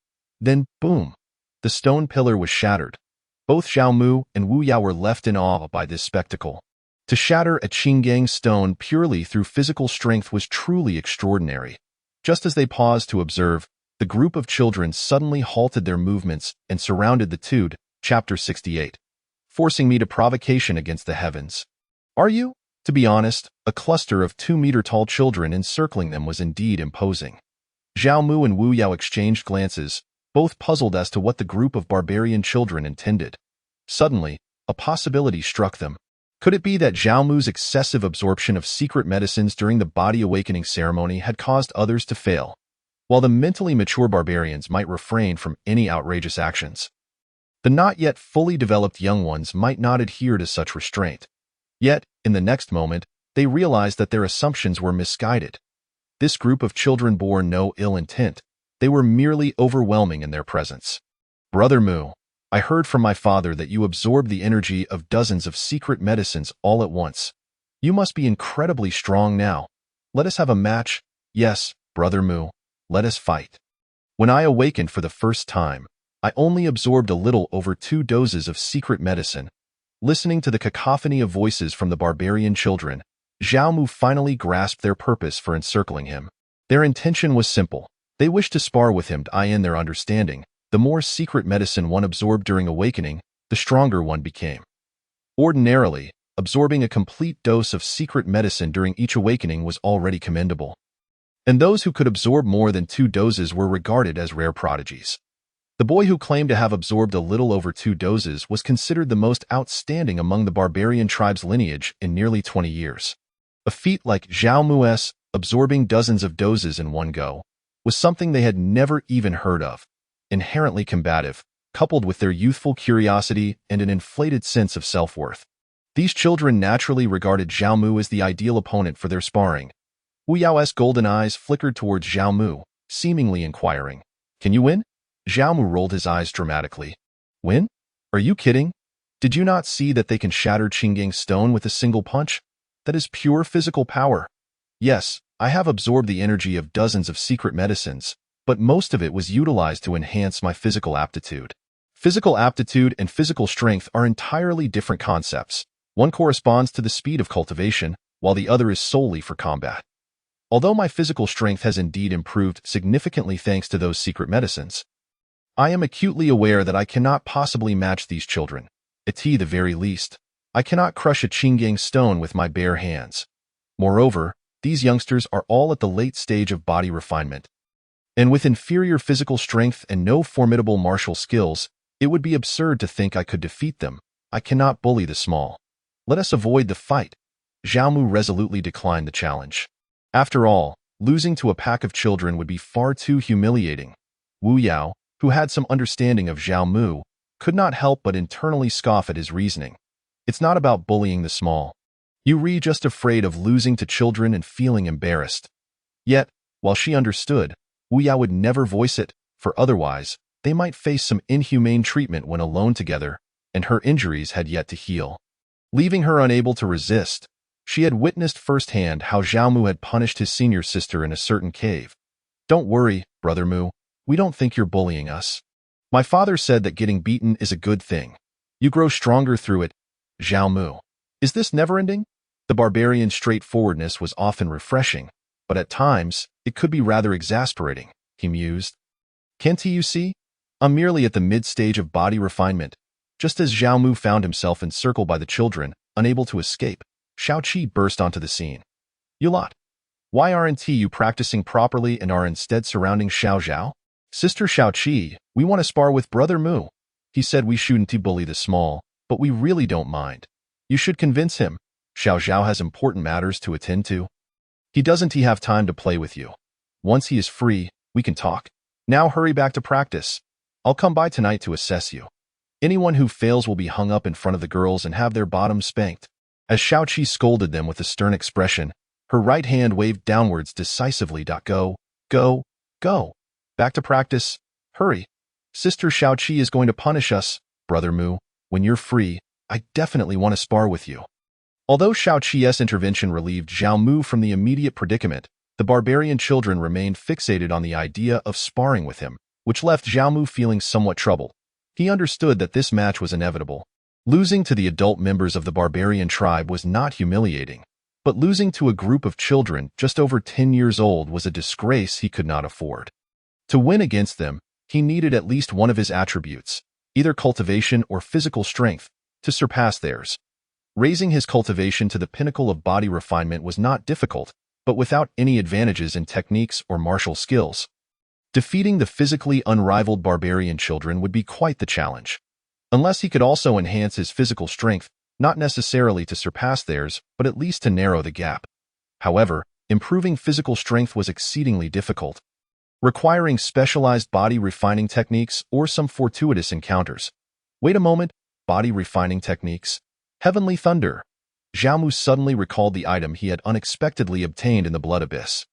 Then, boom! The stone pillar was shattered. Both Zhao Mu and Wu Yao were left in awe by this spectacle. To shatter a Qinggang stone purely through physical strength was truly extraordinary. Just as they paused to observe, the group of children suddenly halted their movements and surrounded the Tude, chapter 68, forcing me to provocation against the heavens. Are you? To be honest, a cluster of 2-meter-tall children encircling them was indeed imposing. Zhao Mu and Wu Yao exchanged glances, both puzzled as to what the group of barbarian children intended. Suddenly, a possibility struck them. Could it be that Zhao Mu's excessive absorption of secret medicines during the body awakening ceremony had caused others to fail, while the mentally mature barbarians might refrain from any outrageous actions? The not yet fully developed young ones might not adhere to such restraint. Yet, in the next moment, they realized that their assumptions were misguided. This group of children bore no ill intent. They were merely overwhelming in their presence. Brother Mu, I heard from my father that you absorbed the energy of dozens of secret medicines all at once. You must be incredibly strong now. Let us have a match. Yes, Brother Mu, let us fight. When I awakened for the first time, I only absorbed a little over 2 doses of secret medicine. Listening to the cacophony of voices from the barbarian children, Zhao Mu finally grasped their purpose for encircling him. Their intention was simple. They wished to spar with him to eye in their understanding. The more secret medicine one absorbed during awakening, the stronger one became. Ordinarily, absorbing a complete dose of secret medicine during each awakening was already commendable, and those who could absorb more than 2 doses were regarded as rare prodigies. The boy who claimed to have absorbed a little over 2 doses was considered the most outstanding among the barbarian tribe's lineage in nearly 20 years. A feat like Zhao Mu's absorbing dozens of doses in one go was something they had never even heard of. Inherently combative, coupled with their youthful curiosity and an inflated sense of self-worth, these children naturally regarded Zhao Mu as the ideal opponent for their sparring. Wu Yao's golden eyes flickered towards Zhao Mu, seemingly inquiring, "Can you win?" Zhao Mu rolled his eyes dramatically. "Win? Are you kidding? Did you not see that they can shatter Qinggang stone with a single punch? That is pure physical power. Yes, I have absorbed the energy of dozens of secret medicines, but most of it was utilized to enhance my physical aptitude. Physical aptitude and physical strength are entirely different concepts. One corresponds to the speed of cultivation, while the other is solely for combat. Although my physical strength has indeed improved significantly thanks to those secret medicines, I am acutely aware that I cannot possibly match these children. At the very least, I cannot crush a Qinggang stone with my bare hands. Moreover, these youngsters are all at the late stage of body refinement, and with inferior physical strength and no formidable martial skills, it would be absurd to think I could defeat them. I cannot bully the small. Let us avoid the fight." Zhao Mu resolutely declined the challenge. After all, losing to a pack of children would be far too humiliating. Wu Yao, who had some understanding of Zhao Mu, could not help but internally scoff at his reasoning. It's not about bullying the small. You're just afraid of losing to children and feeling embarrassed. Yet, while she understood, Wu Yao would never voice it, for otherwise, they might face some inhumane treatment when alone together, and her injuries had yet to heal. Leaving her unable to resist, she had witnessed firsthand how Zhao Mu had punished his senior sister in a certain cave. Don't worry, Brother Mu, we don't think you're bullying us. My father said that getting beaten is a good thing. You grow stronger through it, Zhao Mu. Is this never-ending? The barbarian's straightforwardness was often refreshing, but at times, it could be rather exasperating, he mused. Can't he, you see? I'm merely at the mid-stage of body refinement. Just as Zhao Mu found himself encircled by the children, unable to escape, Shao Qi burst onto the scene. You lot. Why aren't you practicing properly and are instead surrounding Xiao Zhao? Sister Shao Qi, we want to spar with Brother Mu. He said we shouldn't bully the small, but we really don't mind. You should convince him. Xiao Zhao has important matters to attend to. He doesn't have time to play with you. Once he is free, we can talk. Now hurry back to practice. I'll come by tonight to assess you. Anyone who fails will be hung up in front of the girls and have their bottoms spanked. As Shao Qi scolded them with a stern expression, her right hand waved downwards decisively. Go, go, go. Back to practice. Hurry. Sister Shao Qi is going to punish us, Brother Mu. When you're free, I definitely want to spar with you. Although Shao Qi's intervention relieved Zhao Mu from the immediate predicament, the barbarian children remained fixated on the idea of sparring with him, which left Zhao Mu feeling somewhat troubled. He understood that this match was inevitable. Losing to the adult members of the barbarian tribe was not humiliating, but losing to a group of children just over 10 years old was a disgrace he could not afford. To win against them, he needed at least one of his attributes, either cultivation or physical strength, to surpass theirs. Raising his cultivation to the pinnacle of body refinement was not difficult, but without any advantages in techniques or martial skills. Defeating the physically unrivaled barbarian children would be quite the challenge. Unless he could also enhance his physical strength, not necessarily to surpass theirs, but at least to narrow the gap. However, improving physical strength was exceedingly difficult, requiring specialized body refining techniques or some fortuitous encounters. Wait a moment, body refining techniques? Heavenly thunder! Zhao Mu suddenly recalled the item he had unexpectedly obtained in the Blood Abyss.